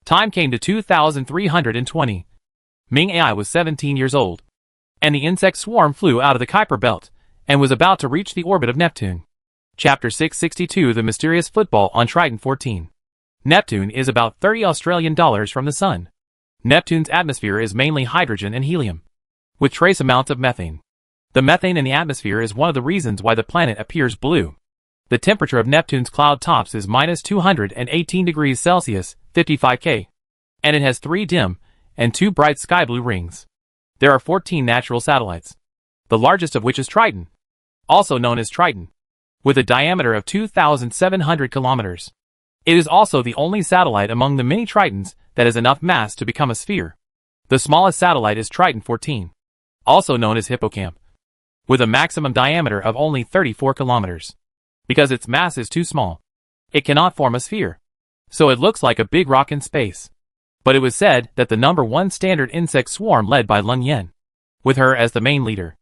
time came to 2320. Ming Ai was 17 years old, and the insect swarm flew out of the Kuiper belt and was about to reach the orbit of Neptune. Chapter 662 The Mysterious Football on Triton 14. Neptune is about $30 from the Sun. Neptune's atmosphere is mainly hydrogen and helium, with trace amounts of methane. The methane in the atmosphere is one of the reasons why the planet appears blue. The temperature of Neptune's cloud tops is minus 218 degrees Celsius, 55 K, and it has 3 dim and 2 bright sky blue rings. There are 14 natural satellites, the largest of which is Triton, also known as Triton, with a diameter of 2,700 kilometers. It is also the only satellite among the many Tritons that has enough mass to become a sphere. The smallest satellite is Triton 14, also known as Hippocamp, with a maximum diameter of only 34 kilometers. Because its mass is too small, it cannot form a sphere, so it looks like a big rock in space. But it was said that the number 1 standard insect swarm led by Leng Yan, with her as the main leader,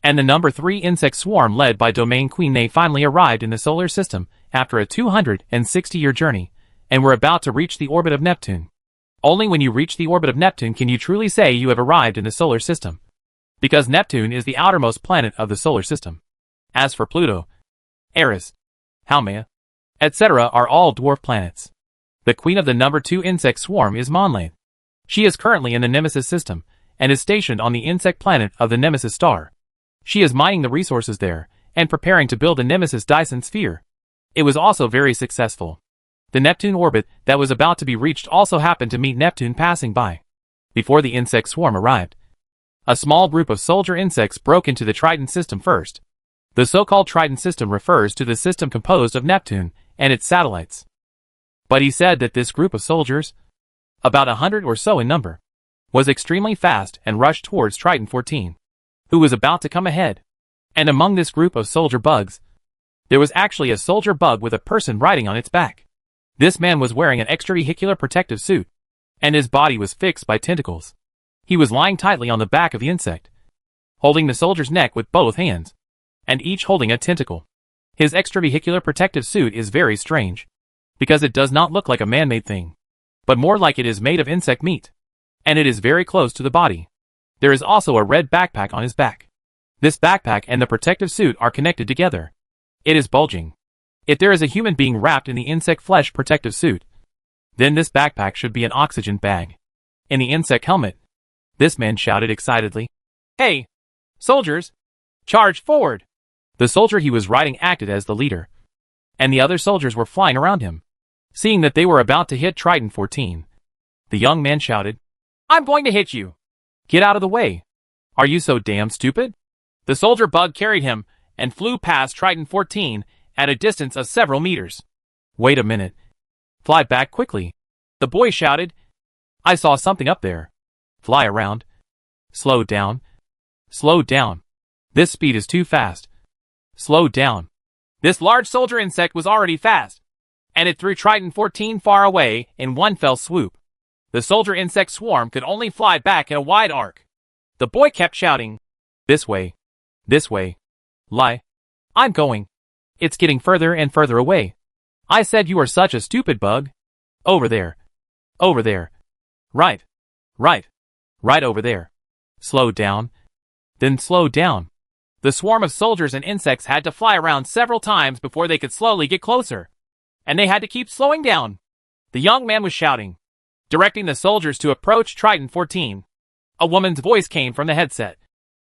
and the number 3 insect swarm led by Domain Queen Ne finally arrived in the solar system after a 260-year journey, and were about to reach the orbit of Neptune. Only when you reach the orbit of Neptune can you truly say you have arrived in the solar system, because Neptune is the outermost planet of the solar system. As for Pluto, Eris, Haumea, etc. are all dwarf planets. The queen of the number 2 insect swarm is Monlaith. She is currently in the Nemesis system, and is stationed on the insect planet of the Nemesis star. She is mining the resources there, and preparing to build a Nemesis Dyson sphere. It was also very successful. The Neptune orbit that was about to be reached also happened to meet Neptune passing by. Before the insect swarm arrived, a small group of soldier insects broke into the Triton system first. The so-called Triton system refers to the system composed of Neptune and its satellites. But he said that this group of soldiers, about 100 or so in number, was extremely fast and rushed towards Triton 14, who was about to come ahead. And among this group of soldier bugs, there was actually a soldier bug with a person riding on its back. This man was wearing an extravehicular protective suit, and his body was fixed by tentacles. He was lying tightly on the back of the insect, holding the soldier's neck with both hands, and each holding a tentacle. His extravehicular protective suit is very strange, because it does not look like a man-made thing, but more like it is made of insect meat, and it is very close to the body. There is also a red backpack on his back. This backpack and the protective suit are connected together. It is bulging. If there is a human being wrapped in the insect flesh protective suit, then this backpack should be an oxygen bag. In the insect helmet, this man shouted excitedly, "Hey, soldiers, charge forward!" The soldier he was riding acted as the leader, and the other soldiers were flying around him. Seeing that they were about to hit Triton 14, the young man shouted, "I'm going to hit you! Get out of the way! Are you so damn stupid?" The soldier bug carried him and flew past Triton 14 at a distance of several meters. "Wait a minute. Fly back quickly," the boy shouted. "I saw something up there. Fly around. Slow down. Slow down. This speed is too fast. Slow down." This large soldier insect was already fast, and it threw Triton 14 far away in one fell swoop. The soldier insect swarm could only fly back in a wide arc. The boy kept shouting, "This way. This way. Lie. I'm going. It's getting further and further away. I said you are such a stupid bug. Over there. Over there. Right. Right. Right over there. Slow down. Then slow down." The swarm of soldiers and insects had to fly around several times before they could slowly get closer, and they had to keep slowing down. The young man was shouting, directing the soldiers to approach Triton 14. A woman's voice came from the headset.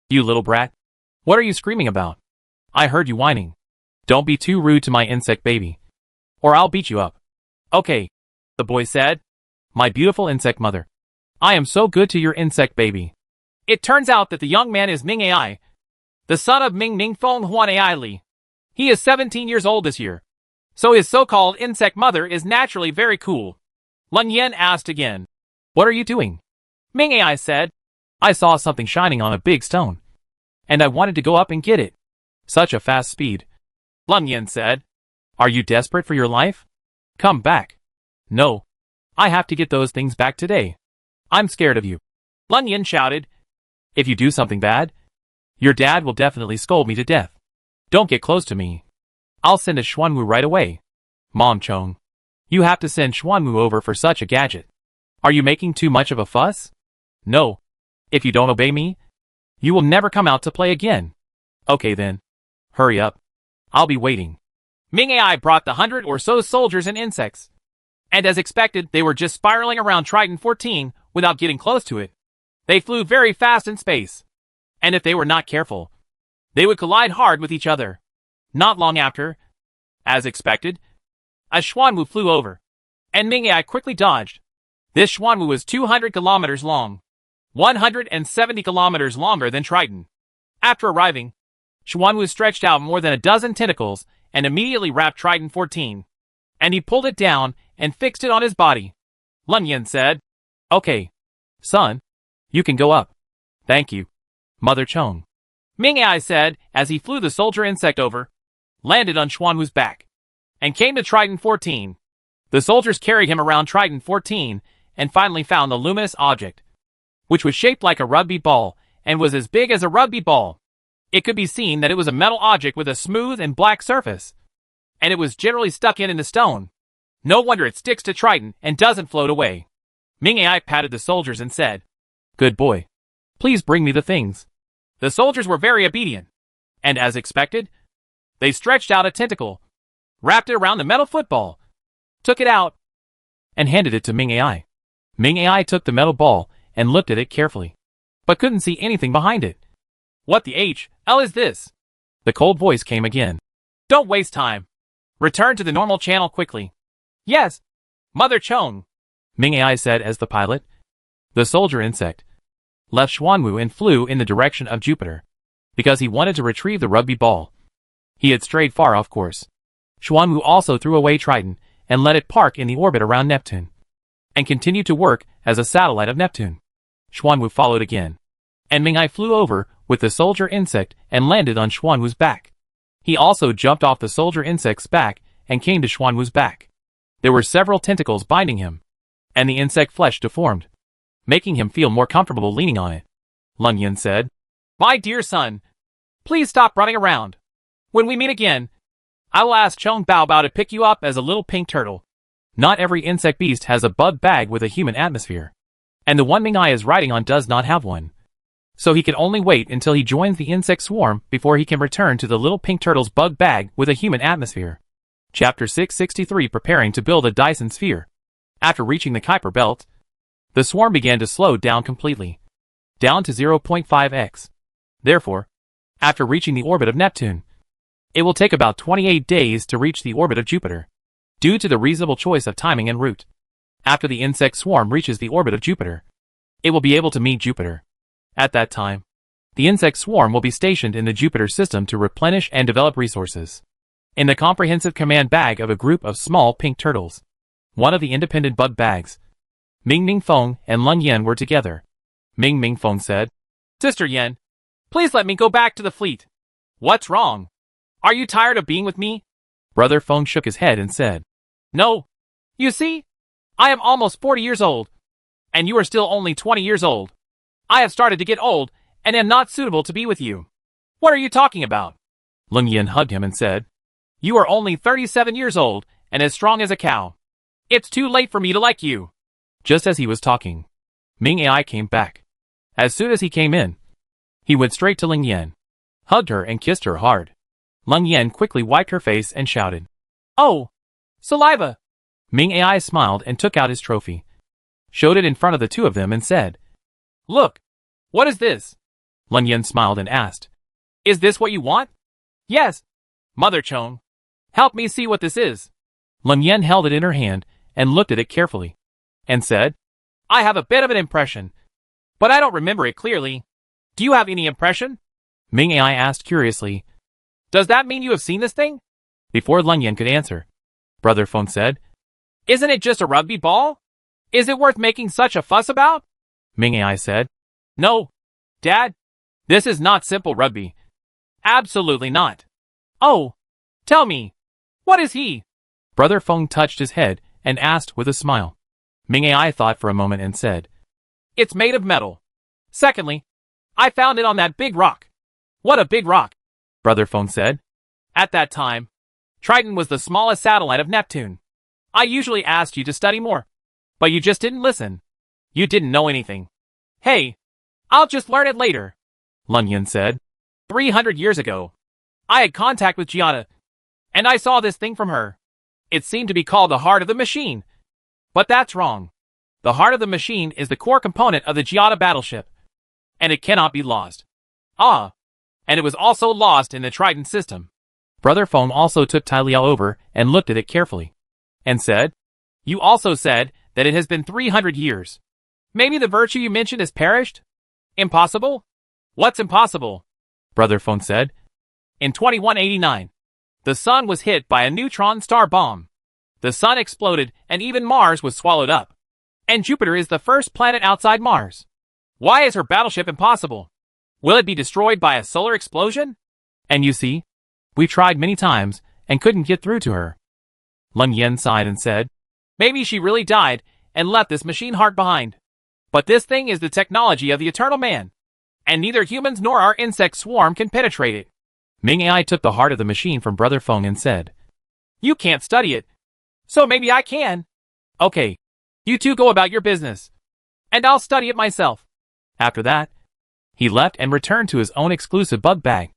"You little brat. What are you screaming about? I heard you whining. Don't be too rude to my insect baby, or I'll beat you up." "Okay," the boy said. "My beautiful insect mother. I am so good to your insect baby." It turns out that the young man is Ming Ai, the son of Ming Ning Feng Huan Ai Li. He is 17 years old this year, so his so-called insect mother is naturally very cool. Lun Yen asked again, "What are you doing?" Ming Ai said, "I saw something shining on a big stone, and I wanted to go up and get it. Such a fast speed." Lun Yen said, "Are you desperate for your life? Come back." "No. I have to get those things back today. I'm scared of you." Lun Yen shouted, "If you do something bad, your dad will definitely scold me to death. Don't get close to me. I'll send a Xuanwu right away." "Mom Chong, you have to send Xuanwu over for such a gadget. Are you making too much of a fuss?" "No. If you don't obey me, you will never come out to play again." "Okay then. Hurry up. I'll be waiting." Ming Ai brought the 100 or so soldiers and insects, and as expected, they were just spiraling around Triton 14 without getting close to it. They flew very fast in space, and if they were not careful, they would collide hard with each other. Not long after, as expected, a Xuanwu flew over, and Ming Ai quickly dodged. This Xuanwu was 200 kilometers long, 170 kilometers longer than Triton. After arriving, Xuanwu stretched out more than a dozen tentacles and immediately wrapped Triton 14, and he pulled it down and fixed it on his body. Lun Yen said, "Okay, son, you can go up. Thank you, Mother Chong." Ming Ai said as he flew the soldier insect over, landed on Xuanwu's back, and came to Triton 14. The soldiers carried him around Triton 14 and finally found the luminous object, which was shaped like a rugby ball and was as big as a rugby ball. It could be seen that it was a metal object with a smooth and black surface, and it was generally stuck in the stone. No wonder it sticks to Triton and doesn't float away. Ming Ai patted the soldiers and said, "Good boy. Please bring me the things." The soldiers were very obedient, and as expected, they stretched out a tentacle, wrapped it around the metal football, took it out, and handed it to Ming Ai. Ming Ai took the metal ball and looked at it carefully, but couldn't see anything behind it. "What the hell is this?" The cold voice came again. "Don't waste time. Return to the normal channel quickly." "Yes, Mother Chong," Ming Ai said as the pilot. The soldier insect left Xuanwu and flew in the direction of Jupiter, because he wanted to retrieve the rugby ball. He had strayed far off course. Xuanwu also threw away Triton and let it park in the orbit around Neptune, and continued to work as a satellite of Neptune. Xuanwu followed again, and Ming Ai flew over with the soldier insect and landed on Xuanwu's back. He also jumped off the soldier insect's back and came to Xuanwu's back. There were several tentacles binding him, and the insect flesh deformed, making him feel more comfortable leaning on it. Lun Yen said, "My dear son, please stop running around. When we meet again, I will ask Chong Bao Bao to pick you up as a little pink turtle. Not every insect beast has a bug bag with a human atmosphere. And the one Ming Ai is riding on does not have one. So he can only wait until he joins the insect swarm before he can return to the little pink turtle's bug bag with a human atmosphere. Chapter 663 Preparing to build a Dyson sphere. After reaching the Kuiper belt, the swarm began to slow down completely, down to 0.5x. Therefore, after reaching the orbit of Neptune, it will take about 28 days to reach the orbit of Jupiter, due to the reasonable choice of timing and route. After the insect swarm reaches the orbit of Jupiter, it will be able to meet Jupiter. At that time, the insect swarm will be stationed in the Jupiter system to replenish and develop resources. In the comprehensive command bag of a group of small pink turtles, one of the independent bug bags, Ming Ming Feng and Lung Yen were together. Ming Ming Feng said, Sister Yen, please let me go back to the fleet. What's wrong? Are you tired of being with me? Brother Feng shook his head and said, No. You see, I am almost 40 years old, and you are still only 20 years old. I have started to get old, and am not suitable to be with you. What are you talking about? Lung Yen hugged him and said, You are only 37 years old, and as strong as a cow. It's too late for me to like you. Just as he was talking, Ming Ai came back. As soon as he came in, he went straight to Lung Yen, hugged her and kissed her hard. Lung Yen quickly wiped her face and shouted, Oh! Saliva! Ming Ai smiled and took out his trophy, showed it in front of the two of them and said, Look! What is this? Lung Yen smiled and asked, Is this what you want? Yes. Mother Chong, help me see what this is. Lung Yen held it in her hand and looked at it carefully, and said, I have a bit of an impression, but I don't remember it clearly. Do you have any impression? Ming Ai asked curiously, Does that mean you have seen this thing? Before Lung Yen could answer, Brother Feng said, Isn't it just a rugby ball? Is it worth making such a fuss about? Ming Ai said, No, Dad, this is not simple rugby. Absolutely not. Oh, tell me, what is he? Brother Feng touched his head and asked with a smile. Ming Ai thought for a moment and said, It's made of metal. Secondly, I found it on that big rock. What a big rock, Brother Feng said. At that time, Triton was the smallest satellite of Neptune. I usually asked you to study more, but you just didn't listen. You didn't know anything. Hey, I'll just learn it later, Lung Yen said. 300 years ago, I had contact with Giada, and I saw this thing from her. It seemed to be called the heart of the machine. But that's wrong. The heart of the machine is the core component of the Giada battleship, and it cannot be lost. Ah, and it was also lost in the Triton system. Brother Feng also took Tai Liao over and looked at it carefully, and said, You also said that it has been 300 years. Maybe the virtue you mentioned has perished? Impossible? What's impossible? Brother Feng said. In 2189, the sun was hit by a neutron star bomb. The sun exploded and even Mars was swallowed up. And Jupiter is the first planet outside Mars. Why is her battleship impossible? Will it be destroyed by a solar explosion? And you see, we tried many times and couldn't get through to her. Lung Yen sighed and said, Maybe she really died and left this machine heart behind. But this thing is the technology of the Eternal Man, and neither humans nor our insect swarm can penetrate it. Ming Ai took the heart of the machine from Brother Feng and said, You can't study it, so maybe I can. Okay, you two go about your business, and I'll study it myself. After that, he left and returned to his own exclusive bug bag,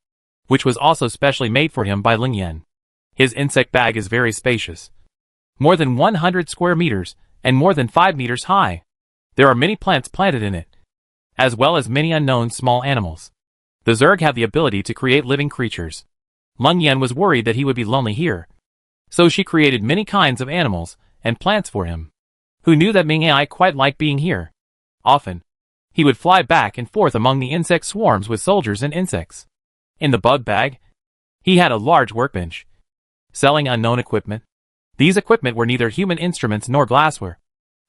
which was also specially made for him by Lung Yen. His insect bag is very spacious, more than 100 square meters and more than 5 meters high. There are many plants planted in it, as well as many unknown small animals. The Zerg have the ability to create living creatures. Lung Yen was worried that he would be lonely here, so she created many kinds of animals and plants for him, who knew that Ming Ai quite liked being here. Often, he would fly back and forth among the insect swarms with soldiers and insects. In the bug bag, he had a large workbench, selling unknown equipment. These equipment were neither human instruments nor glassware,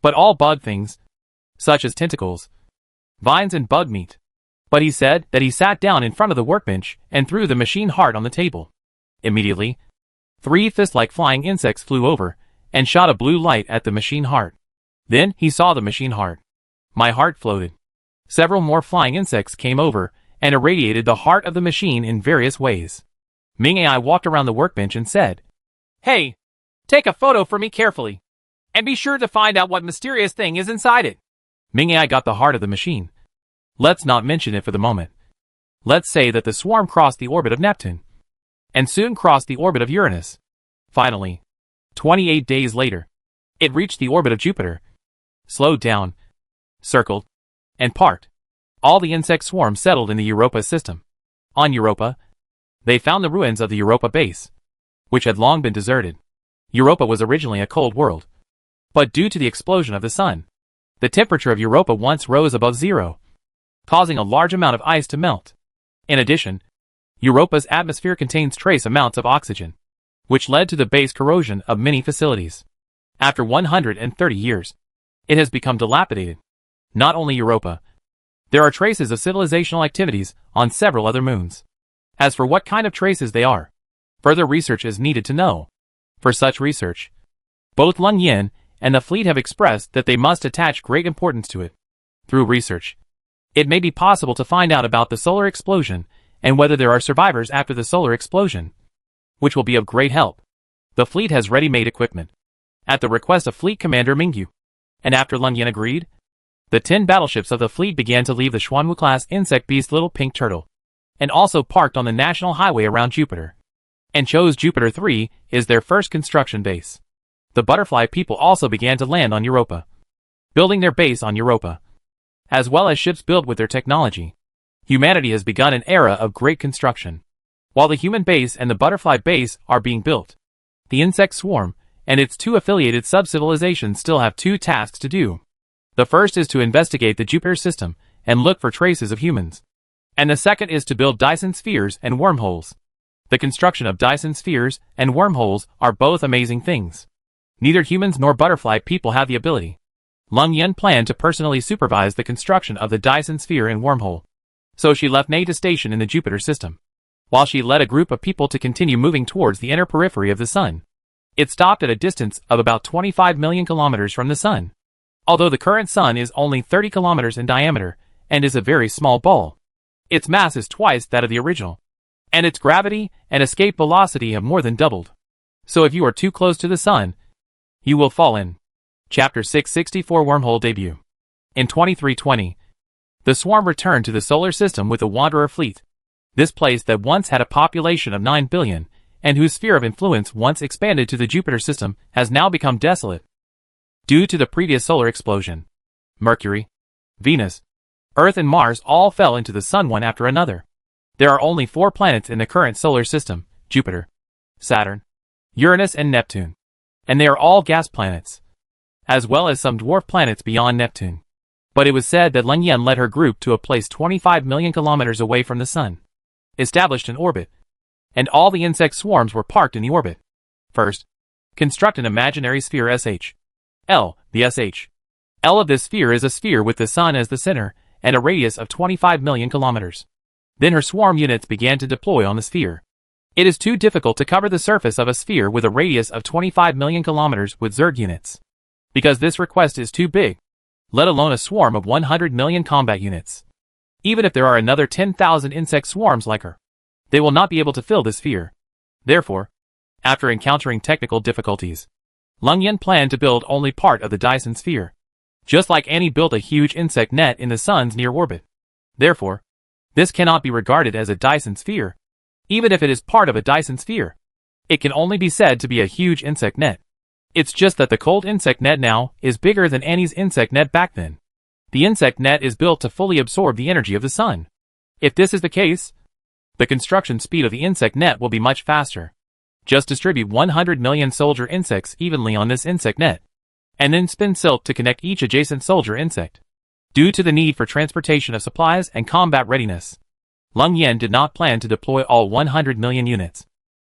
but all bug things, such as tentacles, vines and bug meat. But he said that he sat down in front of the workbench and threw the machine heart on the table. Immediately, 3 fist-like flying insects flew over and shot a blue light at the machine heart. Then he saw the machine heart. My heart floated. Several more flying insects came over and irradiated the heart of the machine in various ways. Ming Ai walked around the workbench and said, "Hey, take a photo for me carefully. And be sure to find out what mysterious thing is inside it." Ming Ai got the heart of the machine. Let's not mention it for the moment. Let's say that the swarm crossed the orbit of Neptune, and soon crossed the orbit of Uranus. Finally, 28 days later, it reached the orbit of Jupiter, slowed down, circled, and parked. All the insect swarms settled in the Europa system. On Europa, they found the ruins of the Europa base, which had long been deserted. Europa was originally a cold world, but due to the explosion of the sun, the temperature of Europa once rose above zero, causing a large amount of ice to melt. In addition, Europa's atmosphere contains trace amounts of oxygen, which led to the base corrosion of many facilities. After 130 years, it has become dilapidated. Not only Europa, there are traces of civilizational activities on several other moons. As for what kind of traces they are, further research is needed to know. For such research, both Leng Yin and the fleet have expressed that they must attach great importance to it. Through research, it may be possible to find out about the solar explosion and whether there are survivors after the solar explosion, which will be of great help. The fleet has ready-made equipment, at the request of Fleet Commander Mingyu, and after Leng Yin agreed, the 10 battleships of the fleet began to leave the Xuanwu-class insect beast Little Pink Turtle, and also parked on the national highway around Jupiter, and chose Jupiter 3 is their first construction base. The butterfly people also began to land on Europa, building their base on Europa, as well as ships built with their technology. Humanity has begun an era of great construction. While the human base and the butterfly base are being built, the insect swarm and its two affiliated sub-civilizations still have two tasks to do. The first is to investigate the Jupiter system and look for traces of humans. And the second is to build Dyson spheres and wormholes. The construction of Dyson spheres and wormholes are both amazing things. Neither humans nor butterfly people have the ability. Leng Yin planned to personally supervise the construction of the Dyson sphere and wormhole. So she left Nei to station in the Jupiter system, while she led a group of people to continue moving towards the inner periphery of the sun. It stopped at a distance of about 25 million kilometers from the sun. Although the current sun is only 30 kilometers in diameter and is a very small ball, its mass is twice that of the original, and its gravity and escape velocity have more than doubled. So if you are too close to the sun, you will fall in. Chapter 664 Wormhole Debut. In 2320, the swarm returned to the solar system with the Wanderer fleet. This place that once had a population of 9 billion, and whose sphere of influence once expanded to the Jupiter system, has now become desolate. Due to the previous solar explosion, Mercury, Venus, Earth and Mars all fell into the sun one after another. There are only 4 planets in the current solar system: Jupiter, Saturn, Uranus and Neptune. And they are all gas planets, as well as some dwarf planets beyond Neptune. But it was said that Leng Yin led her group to a place 25 million kilometers away from the sun, established an orbit, and all the insect swarms were parked in the orbit. First, construct an imaginary sphere SH. L, the SH. L of this sphere is a sphere with the sun as the center, and a radius of 25 million kilometers. Then her swarm units began to deploy on the sphere. It is too difficult to cover the surface of a sphere with a radius of 25 million kilometers with Zerg units, because this request is too big, let alone a swarm of 100 million combat units. Even if there are another 10,000 insect swarms like her, they will not be able to fill this sphere. Therefore, after encountering technical difficulties, Leng Yin planned to build only part of the Dyson sphere, just like Annie built a huge insect net in the sun's near orbit. Therefore, this cannot be regarded as a Dyson sphere. Even if it is part of a Dyson sphere, it can only be said to be a huge insect net. It's just that the cold insect net now is bigger than Annie's insect net back then. The insect net is built to fully absorb the energy of the sun. If this is the case, the construction speed of the insect net will be much faster. Just distribute 100 million soldier insects evenly on this insect net, and then spin silk to connect each adjacent soldier insect. Due to the need for transportation of supplies and combat readiness, Leng Yin did not plan to deploy all 100 million units,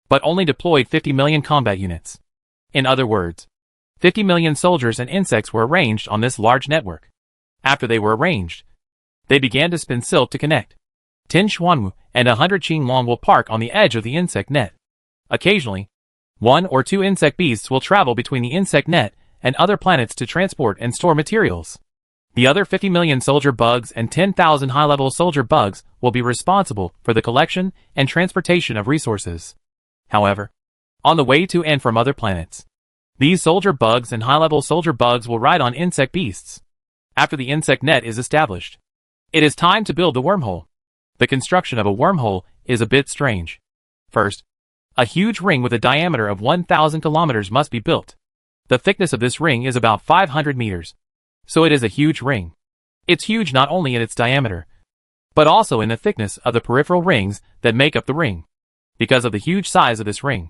but only deployed 50 million combat units. In other words, 50 million soldiers and insects were arranged on this large network. After they were arranged, they began to spin silk to connect. 10 Xuanwu and 100 Qinglong will park on the edge of the insect net. Occasionally, 1 or 2 insect beasts will travel between the insect net and other planets to transport and store materials. The other 50 million soldier bugs and 10,000 high-level soldier bugs will be responsible for the collection and transportation of resources. However, on the way to and from other planets, these soldier bugs and high-level soldier bugs will ride on insect beasts. After the insect net is established, it is time to build the wormhole. The construction of a wormhole is a bit strange. First, a huge ring with a diameter of 1,000 kilometers must be built. The thickness of this ring is about 500 meters. So it is a huge ring. It's huge not only in its diameter, but also in the thickness of the peripheral rings that make up the ring. Because of the huge size of this ring,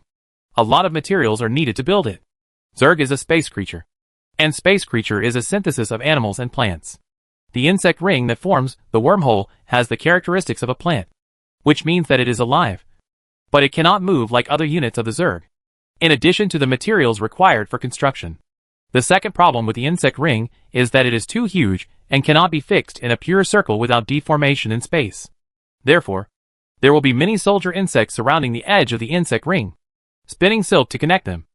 a lot of materials are needed to build it. Zerg is a space creature, and space creature is a synthesis of animals and plants. The insect ring that forms the wormhole has the characteristics of a plant, which means that it is alive, but it cannot move like other units of the Zerg, in addition to the materials required for construction. The second problem with the insect ring is that it is too huge and cannot be fixed in a pure circle without deformation in space. Therefore, there will be many soldier insects surrounding the edge of the insect ring, spinning silk to connect them,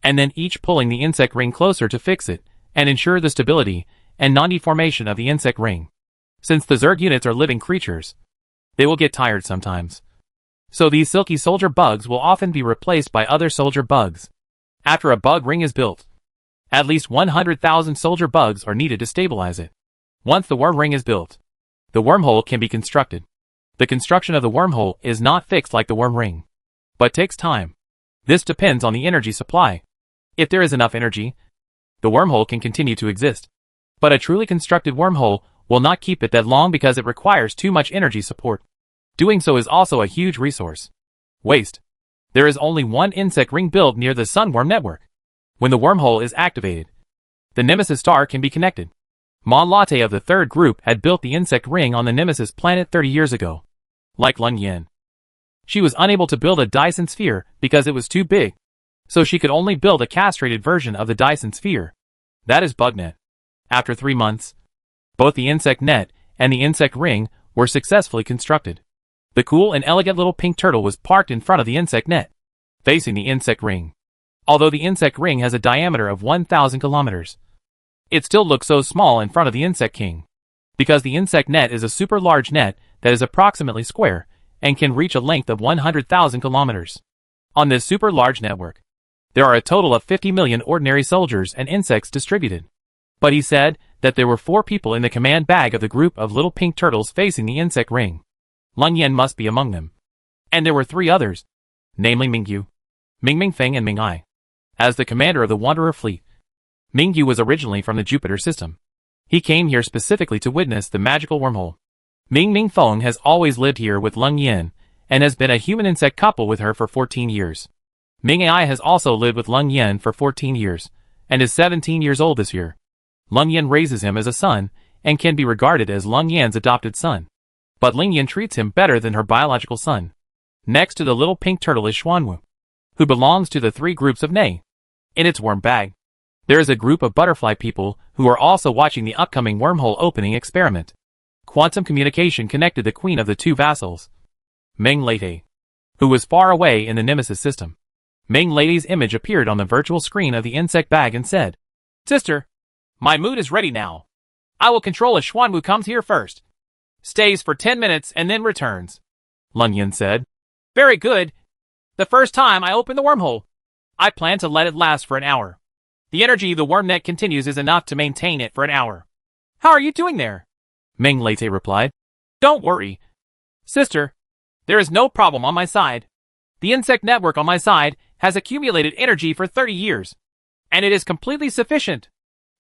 and then each pulling the insect ring closer to fix it and ensure the stability and non-deformation of the insect ring. Since the Zerg units are living creatures, they will get tired sometimes. So these silky soldier bugs will often be replaced by other soldier bugs. After a bug ring is built, at least 100,000 soldier bugs are needed to stabilize it. Once the worm ring is built, the wormhole can be constructed. The construction of the wormhole is not fixed like the worm ring, but takes time. This depends on the energy supply. If there is enough energy, the wormhole can continue to exist. But a truly constructed wormhole will not keep it that long because it requires too much energy support. Doing so is also a huge resource waste. There is only one insect ring built near the Sunworm network. When the wormhole is activated, the Nemesis star can be connected. Mon Latte of the third group had built the insect ring on the Nemesis planet 30 years ago. Like Lung Yin, she was unable to build a Dyson sphere because it was too big, so she could only build a castrated version of the Dyson sphere. That is BugNet. After 3 months, both the insect net and the insect ring were successfully constructed. The cool and elegant little pink turtle was parked in front of the insect net, facing the insect ring. Although the insect ring has a diameter of 1,000 kilometers, it still looks so small in front of the insect king, because the insect net is a super large net that is approximately square and can reach a length of 100,000 kilometers. On this super large network, there are a total of 50 million ordinary soldiers and insects distributed. But he said that there were 4 people in the command bag of the group of little pink turtles facing the insect ring. Lung Yen must be among them. And there were 3 others, namely Mingyu, Ming Feng and Ming Ai. As the commander of the Wanderer fleet, Mingyu was originally from the Jupiter system. He came here specifically to witness the magical wormhole. Ming Feng has always lived here with Lung Yen, and has been a human-insect couple with her for 14 years. Ming Ai has also lived with Lung Yen for 14 years, and is 17 years old this year. Lung Yen raises him as a son, and can be regarded as Lung Yen's adopted son. But Ling Yen treats him better than her biological son. Next to the little pink turtle is Xuanwu, who belongs to the 3 groups of Nei. In its worm bag, there is a group of butterfly people who are also watching the upcoming wormhole opening experiment. Quantum communication connected the queen of the 2 vassals, Ming Late, who was far away in the Nemesis system. Ming Late's image appeared on the virtual screen of the insect bag and said, "Sister, my mood is ready now. I will control if Xuanwu comes here first. Stays for 10 minutes and then returns." Lung Yin said, "Very good. The first time I open the wormhole, I plan to let it last for an hour. The energy the worm net continues is enough to maintain it for an hour." "How are you doing there?" Ming Late replied. "Don't worry, sister. There is no problem on my side. The insect network on my side has accumulated energy for 30 years, and it is completely sufficient."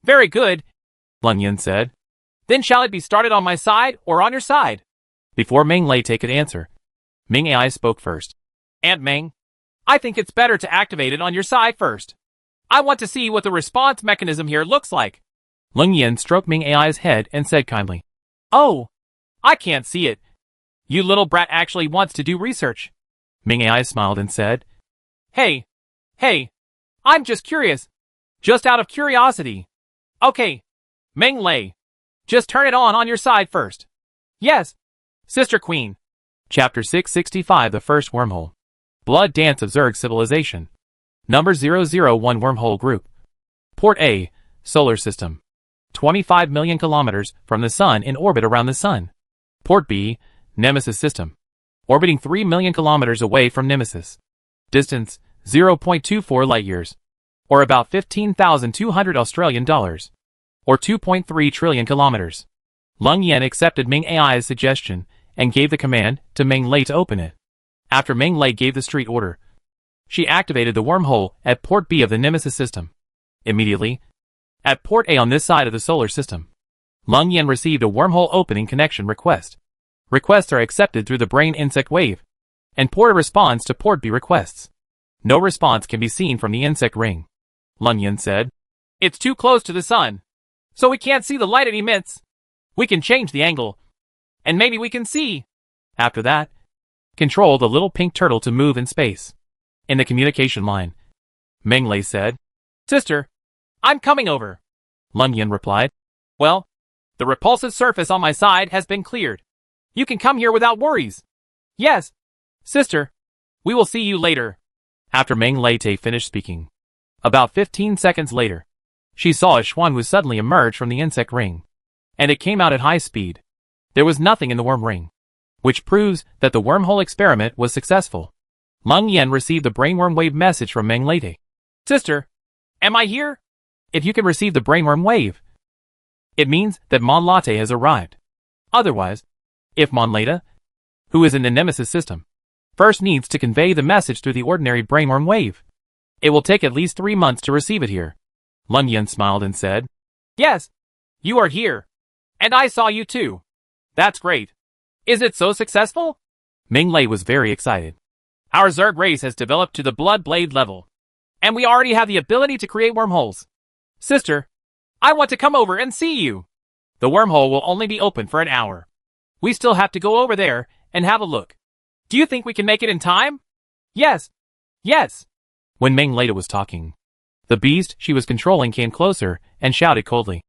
"Very good," Lung Yin said. "Then shall it be started on my side or on your side?" Before Ming Late could answer, Ming Ai spoke first. "Aunt Ming, I think it's better to activate it on your side first. I want to see what the response mechanism here looks like." Lung Yin stroked Ming Ai's head and said kindly, "Oh, I can't see it. You little brat actually wants to do research." Ming Ai smiled and said, Hey, I'm just curious. Just out of curiosity. Okay, Ming Lei, just turn it on your side first." "Yes, Sister Queen." Chapter 665 The First Wormhole. Blood Dance of Zerg Civilization. Number 001 Wormhole Group. Port A, Solar System. 25 million kilometers from the Sun in orbit around the Sun. Port B, Nemesis system. Orbiting 3 million kilometers away from Nemesis. Distance, 0.24 light-years. Or about 15,200 Australian dollars. Or 2.3 trillion kilometers. Leng Yan accepted Ming AI's suggestion and gave the command to Meng Lei to open it. After Meng Lei gave the street order, she activated the wormhole at Port B of the Nemesis system. Immediately, at Port A on this side of the solar system, Leng Yan received a wormhole opening connection request. Requests are accepted through the brain insect wave, and Porta responds to Port B requests. No response can be seen from the insect ring. Leng Yan said, "It's too close to the Sun, so we can't see the light it emits. We can change the angle, and maybe we can see." After that, control the little pink turtle to move in space. In the communication line, Meng Lei said, "Sister, I'm coming over." Leng Yan replied, "Well, the repulsive surface on my side has been cleared. You can come here without worries." "Yes, sister. We will see you later." After Meng Lei finished speaking, about 15 seconds later, she saw a Xuanwu suddenly emerge from the insect ring, and it came out at high speed. There was nothing in the worm ring, which proves that the wormhole experiment was successful. Leng Yan received the brainworm wave message from Meng Lei. "Sister, am I here?" If you can receive the brainworm wave, it means that Mon Latte has arrived. Otherwise, if Mon Leta, who is in the Nemesis system, first needs to convey the message through the ordinary brainworm wave, it will take at least 3 months to receive it here. Leng Yan smiled and said, "Yes, you are here. And I saw you too. That's great. Is it so successful?" Meng Lei was very excited. "Our Zerg race has developed to the blood blade level, and we already have the ability to create wormholes. Sister, I want to come over and see you. The wormhole will only be open for an hour. We still have to go over there and have a look. Do you think we can make it in time?" "Yes. Yes." When Meng Lei was talking, the beast she was controlling came closer and shouted coldly,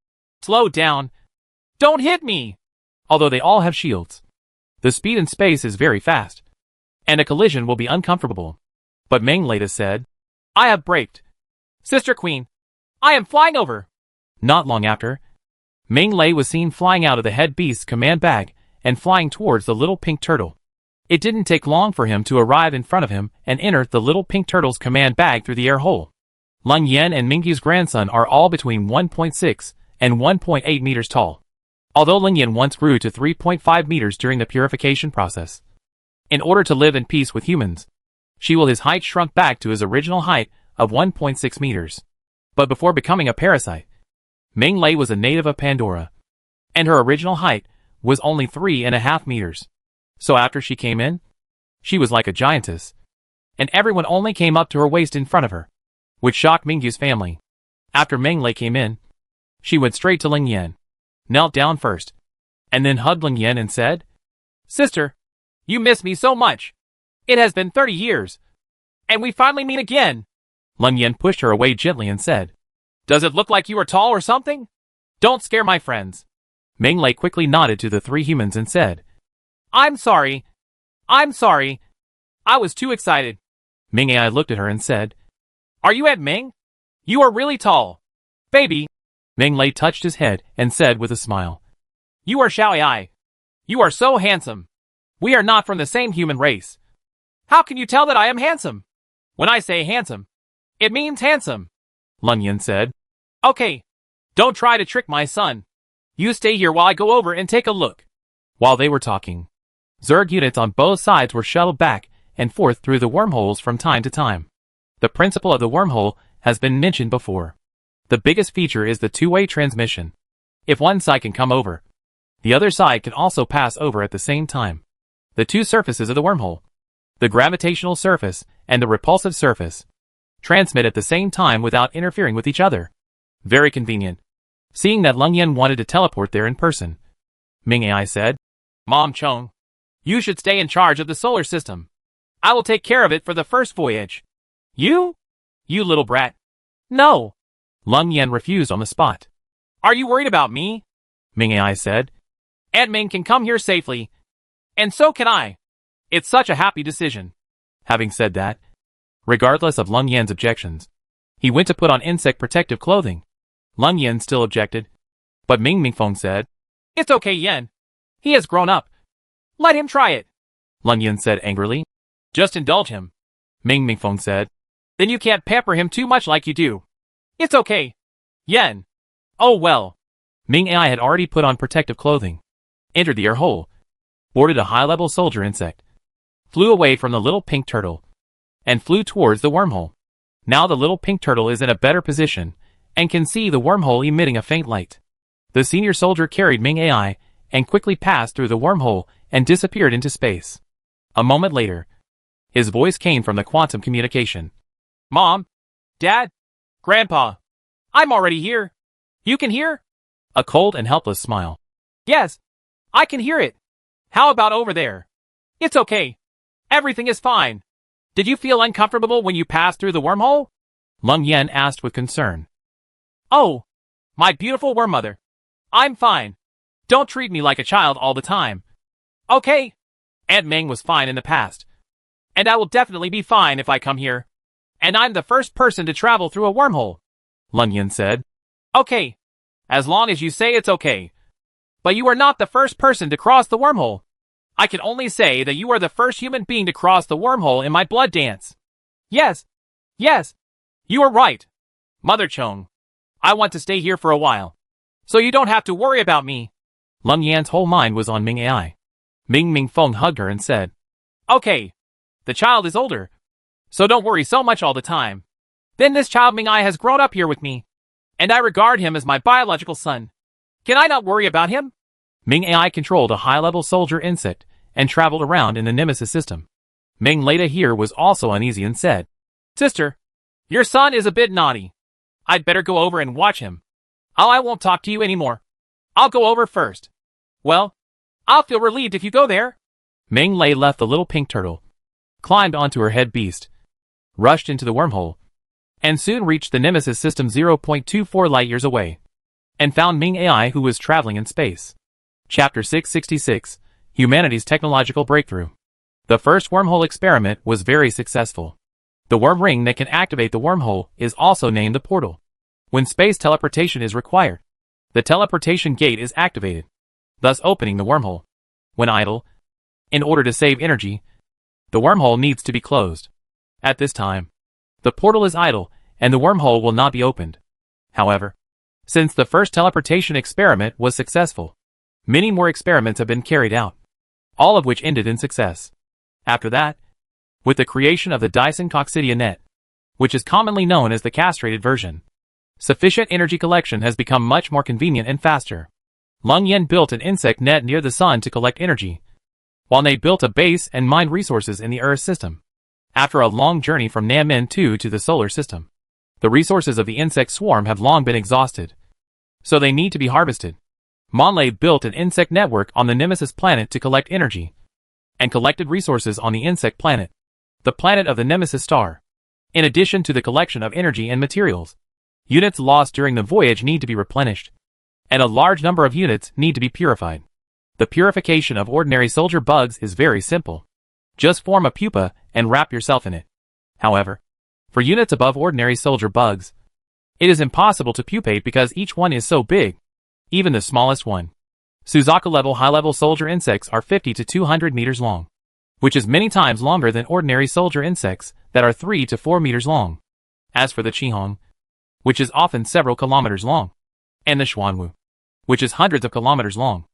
"Slow down. Don't hit me." Although they all have shields, the speed in space is very fast, and a collision will be uncomfortable. But Meng Lei said, "I have braked. Sister Queen, I am flying over." Not long after, Meng Lei was seen flying out of the head beast's command bag and flying towards the little pink turtle. It didn't take long for him to arrive in front of him and enter the little pink turtle's command bag through the air hole. Leng Yan and Mingyu's grandson are all between 1.6 and 1.8 meters tall, although Leng Yan once grew to 3.5 meters during the purification process. In order to live in peace with humans, his height shrunk back to his original height of 1.6 meters. But before becoming a parasite, Meng Lei was a native of Pandora, and her original height was only 3.5 meters. So after she came in, she was like a giantess, and everyone only came up to her waist in front of her, which shocked Mingyu's family. After Meng Lei came in, she went straight to Leng Yan, knelt down first, and then hugged Leng Yan and said, "Sister, you miss me so much. It has been 30 years, and we finally meet again." Leng Yan pushed her away gently and said, "Does it look like you are tall or something? Don't scare my friends." Meng Lei quickly nodded to the 3 humans and said, I'm sorry. I was too excited." Ming Ai looked at her and said, "Are you Ed Ming? You are really tall. Baby." Meng Lei touched his head and said with a smile, "You are Xiao Ai. You are so handsome. We are not from the same human race. How can you tell that I am handsome?" "When I say handsome, it means handsome," Leng Yan said. "Okay, don't try to trick my son. You stay here while I go over and take a look." While they were talking, Zerg units on both sides were shuttled back and forth through the wormholes from time to time. The principle of the wormhole has been mentioned before. The biggest feature is the two-way transmission. If one side can come over, the other side can also pass over at the same time. The two surfaces of the wormhole, the gravitational surface and the repulsive surface, transmit at the same time without interfering with each other. Very convenient. Seeing that Leng Yan wanted to teleport there in person, Ming Ai said, "Mom Chong, you should stay in charge of the solar system. I will take care of it for the first voyage." "You? You little brat." "No." Leng Yan refused on the spot. "Are you worried about me?" Ming Ai said. "Aunt Ming can come here safely. And so can I. It's such a happy decision." Having said that, regardless of Leng Yan's objections, he went to put on insect protective clothing. Leng Yan still objected. But Ming Mingfeng said, "It's okay, Yan. He has grown up. Let him try it." Leng Yan said angrily. "Just indulge him," Ming Mingfeng said. "Then you can't pamper him too much like you do. It's okay, Yan." Oh well. Ming Ai had already put on protective clothing, entered the air hole, boarded a high-level soldier insect, flew away from the little pink turtle, and flew towards the wormhole. Now the little pink turtle is in a better position, and can see the wormhole emitting a faint light. The senior soldier carried Ming Ai, and quickly passed through the wormhole, and disappeared into space. A moment later, his voice came from the quantum communication. "Mom, Dad, Grandpa, I'm already here. You can hear?" A cold and helpless smile. "Yes, I can hear it. How about over there?" "It's okay. Everything is fine. Did you feel uncomfortable when you passed through the wormhole?" Leng Yan asked with concern. "Oh, my beautiful worm mother. I'm fine. Don't treat me like a child all the time. Okay. Aunt Meng was fine in the past. And I will definitely be fine if I come here. And I'm the first person to travel through a wormhole," Leng Yan said. "Okay. As long as you say it's okay. But you are not the first person to cross the wormhole. I can only say that you are the first human being to cross the wormhole in my blood dance." Yes. You are right. Mother Chong. I want to stay here for a while. So you don't have to worry about me." Leng Yan's whole mind was on Ming Ai. Ming Mingfeng hugged her and said, "Okay. The child is older. So don't worry so much all the time. Then this child Ming Ai has grown up here with me. And I regard him as my biological son. Can I not worry about him?" Ming Ai controlled a high-level soldier insect and traveled around in the Nemesis system. Ming Leda here was also uneasy and said, "Sister, your son is a bit naughty. I'd better go over and watch him. I won't talk to you anymore. I'll go over first." "Well, I'll feel relieved if you go there." Ming Lei left the little pink turtle, climbed onto her head beast, rushed into the wormhole, and soon reached the Nemesis system 0.24 light-years away, and found Ming Ai who was traveling in space. Chapter 666, Humanity's Technological Breakthrough. The first wormhole experiment was very successful. The worm ring that can activate the wormhole is also named the portal. When space teleportation is required, the teleportation gate is activated, thus opening the wormhole. When idle, in order to save energy, the wormhole needs to be closed. At this time, the portal is idle, and the wormhole will not be opened. However, since the first teleportation experiment was successful, many more experiments have been carried out, all of which ended in success. After that, with the creation of the Dyson Coccidia net, which is commonly known as the castrated version, sufficient energy collection has become much more convenient and faster. Leng Yan built an insect net near the sun to collect energy, while they built a base and mined resources in the Earth system. After a long journey from Nanmen 2 to the solar system, the resources of the insect swarm have long been exhausted, so they need to be harvested. Monlay built an insect network on the Nemesis planet to collect energy, and collected resources on the insect planet, the planet of the Nemesis star. In addition to the collection of energy and materials, units lost during the voyage need to be replenished, and a large number of units need to be purified. The purification of ordinary soldier bugs is very simple. Just form a pupa and wrap yourself in it. However, for units above ordinary soldier bugs, it is impossible to pupate because each one is so big, even the smallest one. Suzaku-level high-level soldier insects are 50 to 200 meters long, which is many times longer than ordinary soldier insects that are 3 to 4 meters long. As for the Qihong, which is often several kilometers long, and the Xuanwu, which is hundreds of kilometers long,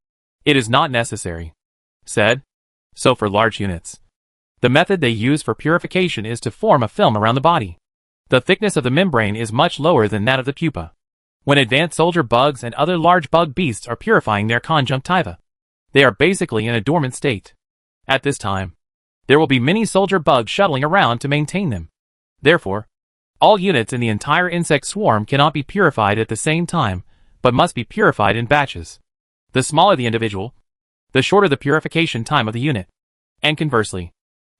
it is not necessary. Said. So for large units, the method they use for purification is to form a film around the body. The thickness of the membrane is much lower than that of the pupa. When advanced soldier bugs and other large bug beasts are purifying their conjunctiva, they are basically in a dormant state. At this time, there will be many soldier bugs shuttling around to maintain them. Therefore, all units in the entire insect swarm cannot be purified at the same time, but must be purified in batches. The smaller the individual, the shorter the purification time of the unit. And conversely,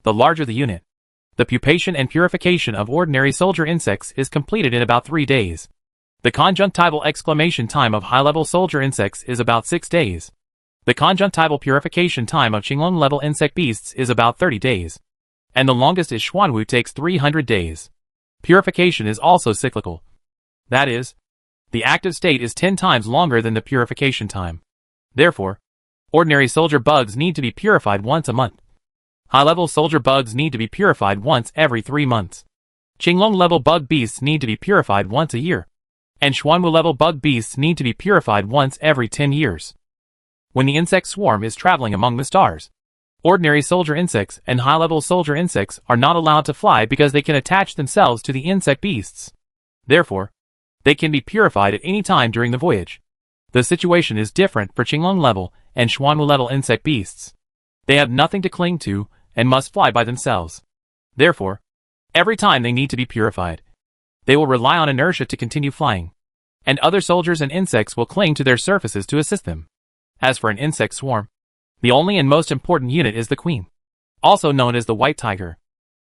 the larger the unit, the pupation and purification of ordinary soldier insects is completed in about 3 days. The conjunctival exclamation time of high-level soldier insects is about 6 days. The conjunctival purification time of Qinglong-level insect beasts is about 30 days. And the longest is Xuanwu takes 300 days. Purification is also cyclical. That is, The active state is 10 times longer than the purification time. Therefore, ordinary soldier bugs need to be purified once a month. High-level soldier bugs need to be purified once every 3 months. Qinglong-level bug beasts need to be purified once a year. And Xuanwu-level bug beasts need to be purified once every 10 years. When the insect swarm is traveling among the stars, ordinary soldier insects and high-level soldier insects are not allowed to fly because they can attach themselves to the insect beasts. Therefore, they can be purified at any time during the voyage. The situation is different for Qinglong-level and Xuanwu-level insect beasts. They have nothing to cling to and must fly by themselves. Therefore, every time they need to be purified, they will rely on inertia to continue flying, and other soldiers and insects will cling to their surfaces to assist them. As for an insect swarm, the only and most important unit is the queen, also known as the white tiger.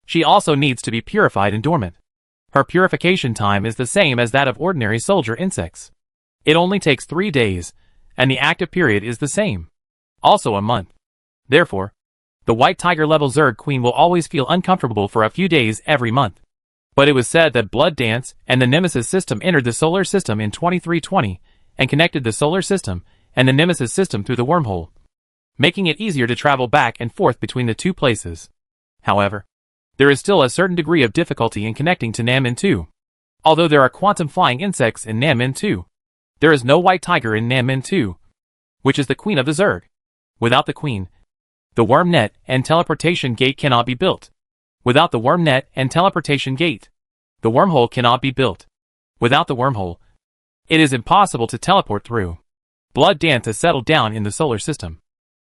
She also needs to be purified and dormant. Her purification time is the same as that of ordinary soldier insects. It only takes 3 days, and the active period is the same, also a month. Therefore, the white tiger level Zerg queen will always feel uncomfortable for a few days every month. But it was said that Blood Dance and the Nemesis system entered the solar system in 2320 and connected the solar system and the Nemesis system through the wormhole, making it easier to travel back and forth between the two places. However, there is still a certain degree of difficulty in connecting to Nam-In 2. Although there are quantum flying insects in Nam-In 2, there is no white tiger in Nam-In 2, which is the queen of the Zerg. Without the queen, the worm net and teleportation gate cannot be built. Without the worm net and teleportation gate, the wormhole cannot be built. Without the wormhole, it is impossible to teleport through. Blood Dance has settled down in the solar system.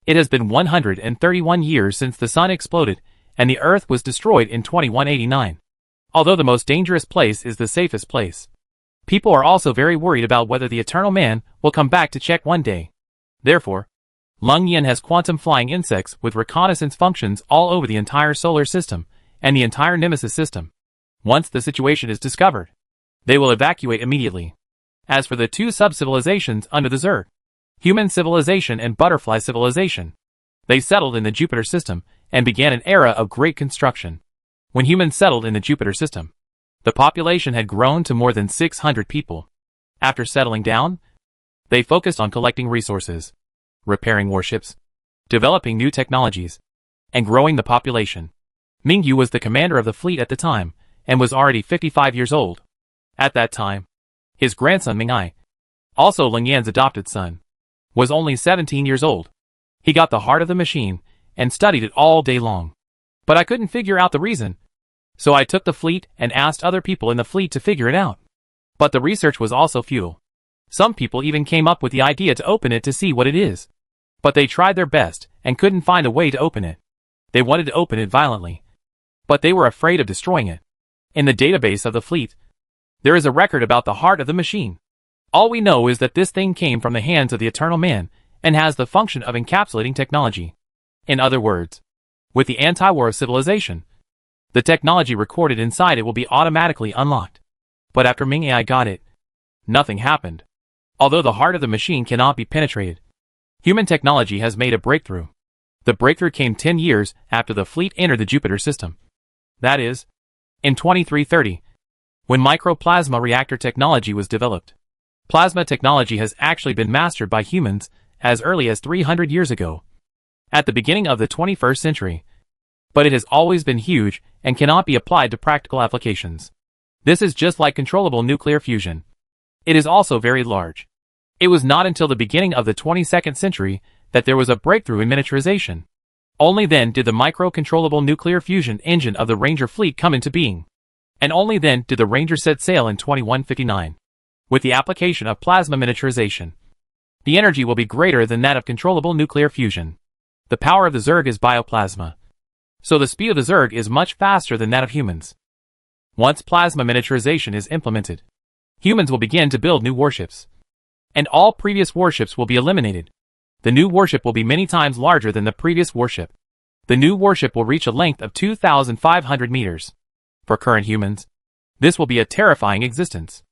It has been 131 years since the sun exploded and the Earth was destroyed in 2189. Although the most dangerous place is the safest place, people are also very worried about whether the Eternal Man will come back to check one day. Therefore, Lung Yin has quantum flying insects with reconnaissance functions all over the entire solar system and the entire Nemesis system. Once the situation is discovered, they will evacuate immediately. As for the two sub-civilizations under the Zerg, Human Civilization and Butterfly Civilization, they settled in the Jupiter system and began an era of great construction. When humans settled in the Jupiter system, the population had grown to more than 600 people. After settling down, they focused on collecting resources, repairing warships, developing new technologies, and growing the population. Mingyu was the commander of the fleet at the time, and was already 55 years old. At that time, his grandson Ming-Ai, also Ling Yan's adopted son, was only 17 years old. He got the heart of the machine, and studied it all day long. But I couldn't figure out the reason, so I took the fleet and asked other people in the fleet to figure it out. But the research was also futile. Some people even came up with the idea to open it to see what it is. But they tried their best, and couldn't find a way to open it. They wanted to open it violently, but they were afraid of destroying it. In the database of the fleet, there is a record about the heart of the machine. All we know is that this thing came from the hands of the Eternal Man, and has the function of encapsulating technology. In other words, with the anti-war civilization, the technology recorded inside it will be automatically unlocked. But after Ming-Ai got it, nothing happened. Although the heart of the machine cannot be penetrated, human technology has made a breakthrough. The breakthrough came 10 years after the fleet entered the Jupiter system. That is, in 2330, when microplasma reactor technology was developed. Plasma technology has actually been mastered by humans as early as 300 years ago, at the beginning of the 21st century. But it has always been huge and cannot be applied to practical applications. This is just like controllable nuclear fusion. It is also very large. It was not until the beginning of the 22nd century that there was a breakthrough in miniaturization. Only then did the micro-controllable nuclear fusion engine of the Ranger fleet come into being. And only then did the Ranger set sail in 2159. With the application of plasma miniaturization, the energy will be greater than that of controllable nuclear fusion. The power of the Zerg is bioplasma, so the speed of the Zerg is much faster than that of humans. Once plasma miniaturization is implemented, humans will begin to build new warships, and all previous warships will be eliminated. The new warship will be many times larger than the previous warship. The new warship will reach a length of 2,500 meters. For current humans, this will be a terrifying existence.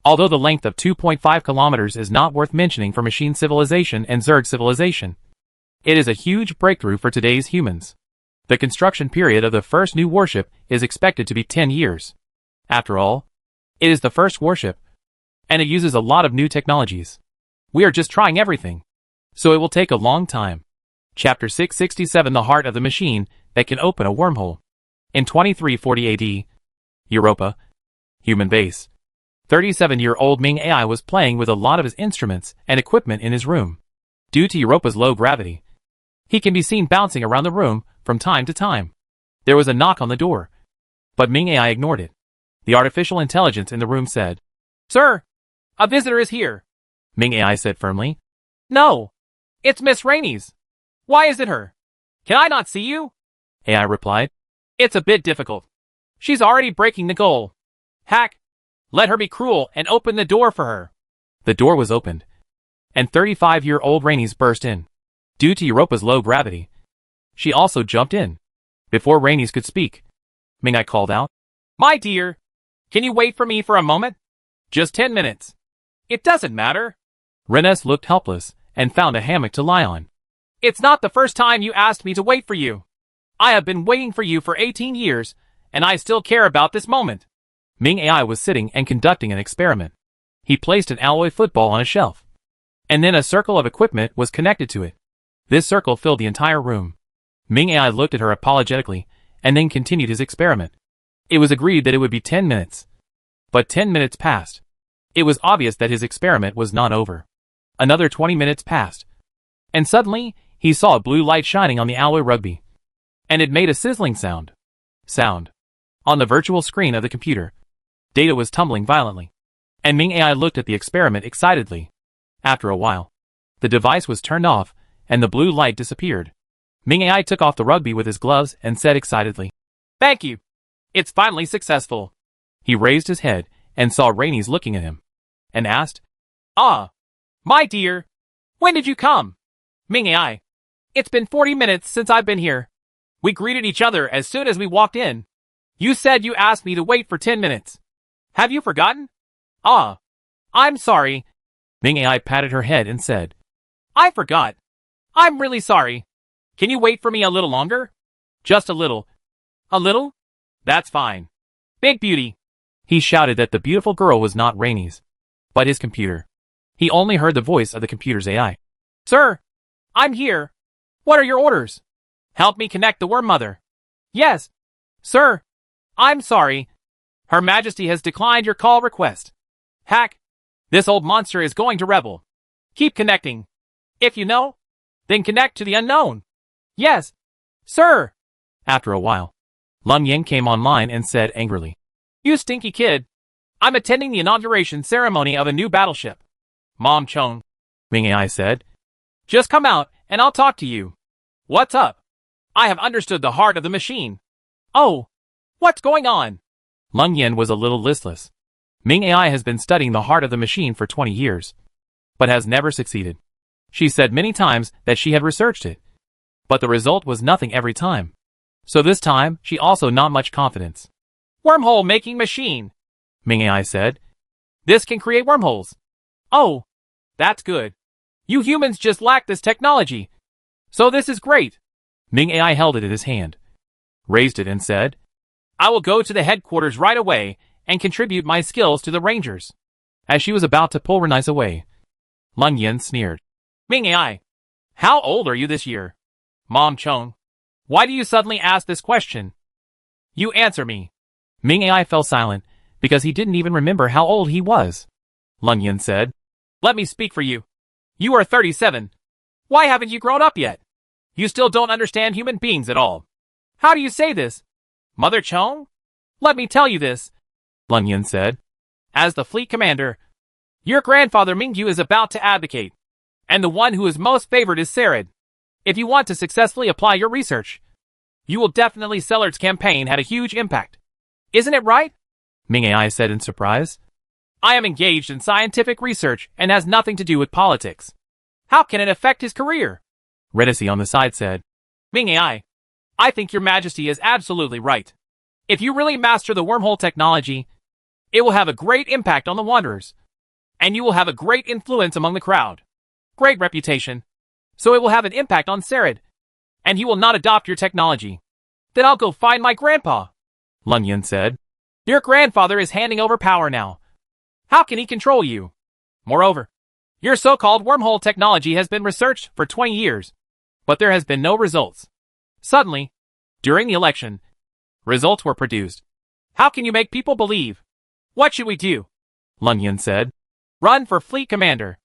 Although the length of 2.5 kilometers is not worth mentioning for machine civilization and Zerg civilization, it is a huge breakthrough for today's humans. The construction period of the first new warship is expected to be 10 years. After all, it is the first warship, And it uses a lot of new technologies. We are just trying everything. So it will take a long time. Chapter 667 The Heart of the Machine that can open a wormhole. In 2340 AD, Europa, human base. 37-year-old Ming Ai was playing with a lot of his instruments and equipment in his room. Due to Europa's low gravity, he can be seen bouncing around the room from time to time. There was a knock on the door, but Ming Ai ignored it. The artificial intelligence in the room said, "Sir, a visitor is here." Ming Ai said firmly. "No, it's Miss Rainey's. Why is it her? Can I not see you?" AI replied. "It's a bit difficult. She's already breaking the goal. Hack, let her be cruel and open the door for her." The door was opened, and 35-year-old Rainey's burst in. Due to Europa's low gravity, she also jumped in. Before Rainey's could speak, Ming Ai called out, "My dear, can you wait for me for a moment? Just 10 minutes. It doesn't matter." Rennes looked helpless and found a hammock to lie on. "It's not the first time you asked me to wait for you. I have been waiting for you for 18 years, and I still care about this moment." Ming Ai was sitting and conducting an experiment. He placed an alloy football on a shelf, and then a circle of equipment was connected to it. This circle filled the entire room. Ming Ai looked at her apologetically and then continued his experiment. It was agreed that it would be 10 minutes. But 10 minutes passed. It was obvious that his experiment was not over. Another 20 minutes passed. And suddenly, he saw a blue light shining on the alloy rugby. And it made a sizzling sound. On the virtual screen of the computer, data was tumbling violently. And Ming Ai looked at the experiment excitedly. After a while, the device was turned off, and the blue light disappeared. Ming Ai took off the rugby with his gloves and said excitedly, "Thank you. It's finally successful." He raised his head and saw Rainey's looking at him, and asked, "Ah, my dear, when did you come?" "Ming Ai, it's been 40 minutes since I've been here. We greeted each other as soon as we walked in. You said you asked me to wait for 10 minutes. Have you forgotten?" "Ah, I'm sorry." Ming Ai patted her head and said, "I forgot. I'm really sorry. Can you wait for me a little longer?" "Just a little." "A little? That's fine. Big beauty." He shouted that the beautiful girl was not Rainey's, but his computer. He only heard the voice of the computer's AI. "Sir, I'm here. What are your orders?" "Help me connect the Worm Mother." "Yes, sir. I'm sorry. Her Majesty has declined your call request." "Hack, this old monster is going to rebel. Keep connecting. If you know, then connect to the unknown." "Yes, sir." After a while, Lun Yen came online and said angrily, "You stinky kid. I'm attending the inauguration ceremony of a new battleship." "Mom Chong," Ming Ai said, "just come out and I'll talk to you." "What's up?" "I have understood the heart of the machine." "Oh, what's going on?" Lun Yen was a little listless. Ming Ai has been studying the heart of the machine for 20 years, but has never succeeded. She said many times that she had researched it, but the result was nothing every time. So this time, she also not much confidence. "Wormhole making machine," Ming Ai said. "This can create wormholes." "Oh, that's good. You humans just lack this technology. So this is great." Ming Ai held it in his hand, raised it and said, "I will go to the headquarters right away and contribute my skills to the Rangers." As she was about to pull Renais away, Lun Yen sneered. "Ming Ai, how old are you this year?" "Mom Chong, why do you suddenly ask this question? You answer me." Ming Ai fell silent because he didn't even remember how old he was. Lun Yen said, "Let me speak for you. You are 37. Why haven't you grown up yet? You still don't understand human beings at all. How do you say this? Mother Chong? Let me tell you this," Lun Yen said. "As the fleet commander, your grandfather Mingyu is about to abdicate, and the one who is most favored is Sarid. If you want to successfully apply your research, you will definitely Sellard's campaign had a huge impact. Isn't it right?" Ming Ai said in surprise. "I am engaged in scientific research and has nothing to do with politics. How can it affect his career?" Renesi on the side said, "Ming Ai, I think your Majesty is absolutely right. If you really master the wormhole technology, it will have a great impact on the Wanderers, and you will have a great influence among the crowd. Great reputation. So it will have an impact on Sarid, and he will not adopt your technology. Then I'll go find my grandpa," Lun Yen said. "Your grandfather is handing over power now. How can he control you? Moreover, your so-called wormhole technology has been researched for 20 years, but there has been no results. Suddenly, during the election, results were produced. How can you make people believe? What should we do? Lung Yin said. Run for fleet commander.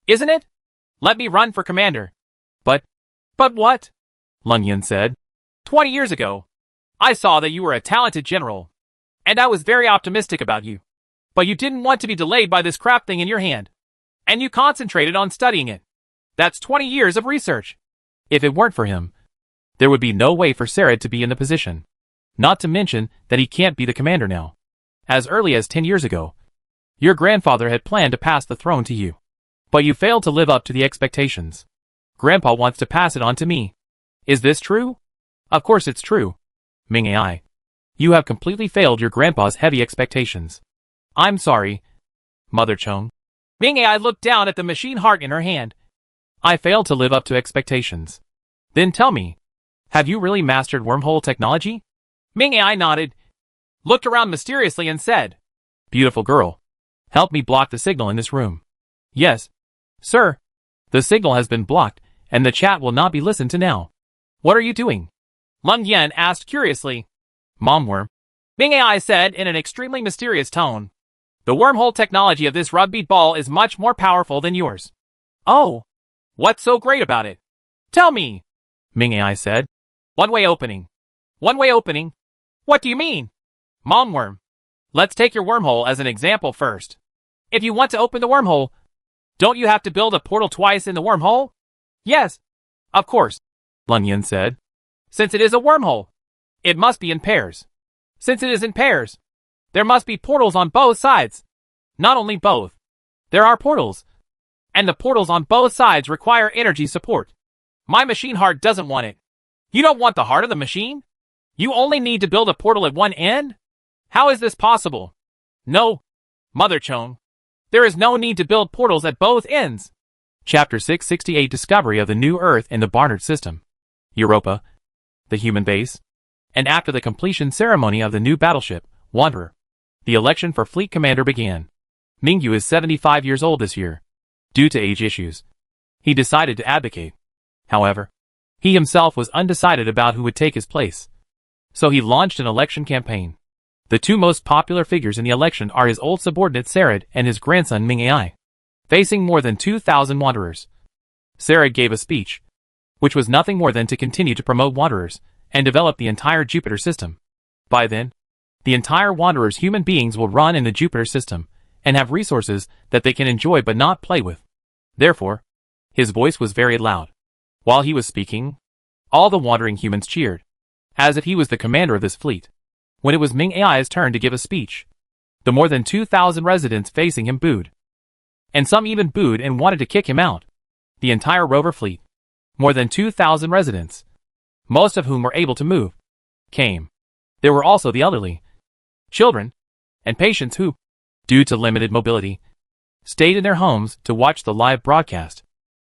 Isn't it? Let me run for commander. But what? Lung Yin said. 20 years ago, I saw that you were a talented general, and I was very optimistic about you. But you didn't want to be delayed by this crap thing in your hand, and you concentrated on studying it. That's 20 years of research. If it weren't for him, there would be no way for Sered to be in the position. Not to mention that he can't be the commander now. As early as 10 years ago, your grandfather had planned to pass the throne to you. But you failed to live up to the expectations. Grandpa wants to pass it on to me. Is this true? Of course it's true. Ming Ai. You have completely failed your grandpa's heavy expectations. I'm sorry, Mother Chong. Ming Ai looked down at the machine heart in her hand. I failed to live up to expectations. Then tell me, have you really mastered wormhole technology? Ming Ai nodded, looked around mysteriously and said, Beautiful girl. Help me block the signal in this room. Yes, sir. The signal has been blocked, and the chat will not be listened to now. What are you doing? Lung Yin asked curiously. Mom worm. Ming Ai said in an extremely mysterious tone. The wormhole technology of this rugby ball is much more powerful than yours. Oh, what's so great about it? Tell me. Ming Ai said. One-way opening. One-way opening? What do you mean? Mom worm. Let's take your wormhole as an example first. If you want to open the wormhole, don't you have to build a portal twice in the wormhole? Yes, of course, Lung Yin said. Since it is a wormhole, it must be in pairs. Since it is in pairs, there must be portals on both sides. Not only both. There are portals. And the portals on both sides require energy support. My machine heart doesn't want it. You don't want the heart of the machine? You only need to build a portal at one end? How is this possible? No, Mother Chong. There is no need to build portals at both ends. Chapter 668 Discovery of the New Earth in the Barnard System. Europa. The human base. And after the completion ceremony of the new battleship, Wanderer, the election for fleet commander began. Mingyu is 75 years old this year. Due to age issues, he decided to abdicate. However, he himself was undecided about who would take his place. So he launched an election campaign. The two most popular figures in the election are his old subordinate Sered and his grandson Ming Ai. Facing more than 2,000 wanderers, Sered gave a speech, which was nothing more than to continue to promote wanderers and develop the entire Jupiter system. By then, the entire wanderers human beings will run in the Jupiter system and have resources that they can enjoy but not play with. Therefore, his voice was very loud. While he was speaking, all the wandering humans cheered, as if he was the commander of this fleet. When it was Ming Ai's turn to give a speech, the more than 2,000 residents facing him booed. And some even booed and wanted to kick him out. The entire rover fleet, more than 2,000 residents, most of whom were able to move, came. There were also the elderly, children, and patients who, due to limited mobility, stayed in their homes to watch the live broadcast.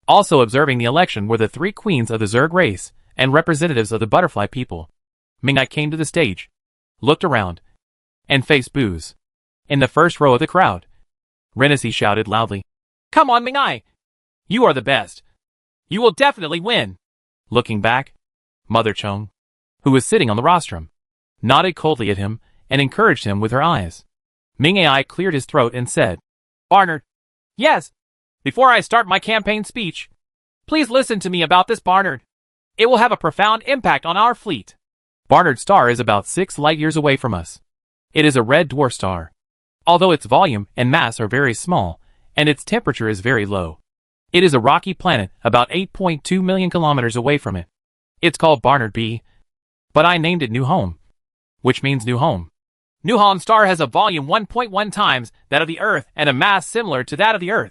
Also observing the election were the three queens of the Zerg race and representatives of the butterfly people. Ming Ai came to the stage, looked around, and faced boos. In the first row of the crowd, Renacy shouted loudly, Come on, Ming Ai! You are the best. You will definitely win. Looking back, Mother Chong, who was sitting on the rostrum, nodded coldly at him and encouraged him with her eyes. Ming Ai cleared his throat and said, Barnard. Yes. Before I start my campaign speech, please listen to me about this Barnard. It will have a profound impact on our fleet. Barnard star is about 6 light-years away from us. It is a red dwarf star. Although its volume and mass are very small, and its temperature is very low. It is a rocky planet about 8.2 million kilometers away from it. It's called Barnard B, but I named it New Home, which means new home. New Home star has a volume 1.1 times that of the Earth and a mass similar to that of the Earth.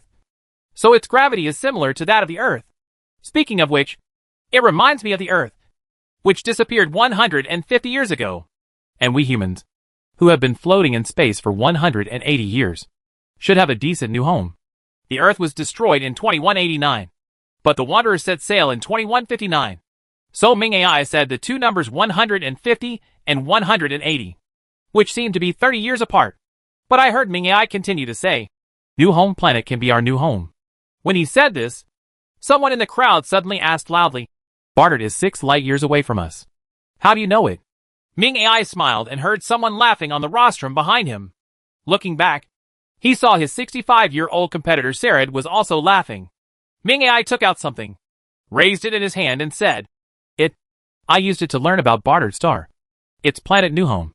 So its gravity is similar to that of the Earth. Speaking of which, it reminds me of the Earth, which disappeared 150 years ago. And we humans, who have been floating in space for 180 years, should have a decent new home. The Earth was destroyed in 2189, but the Wanderers set sail in 2159. So Ming Ai said the two numbers 150 and 180, which seemed to be 30 years apart. But I heard Ming Ai continue to say, New home planet can be our new home. When he said this, someone in the crowd suddenly asked loudly, Barnard is 6 light years away from us. How do you know it? Ming Ai smiled and heard someone laughing on the rostrum behind him. Looking back, he saw his 65-year-old competitor Sarid was also laughing. Ming Ai took out something, raised it in his hand and said, I used it to learn about Barnard Star. It's planet New Home.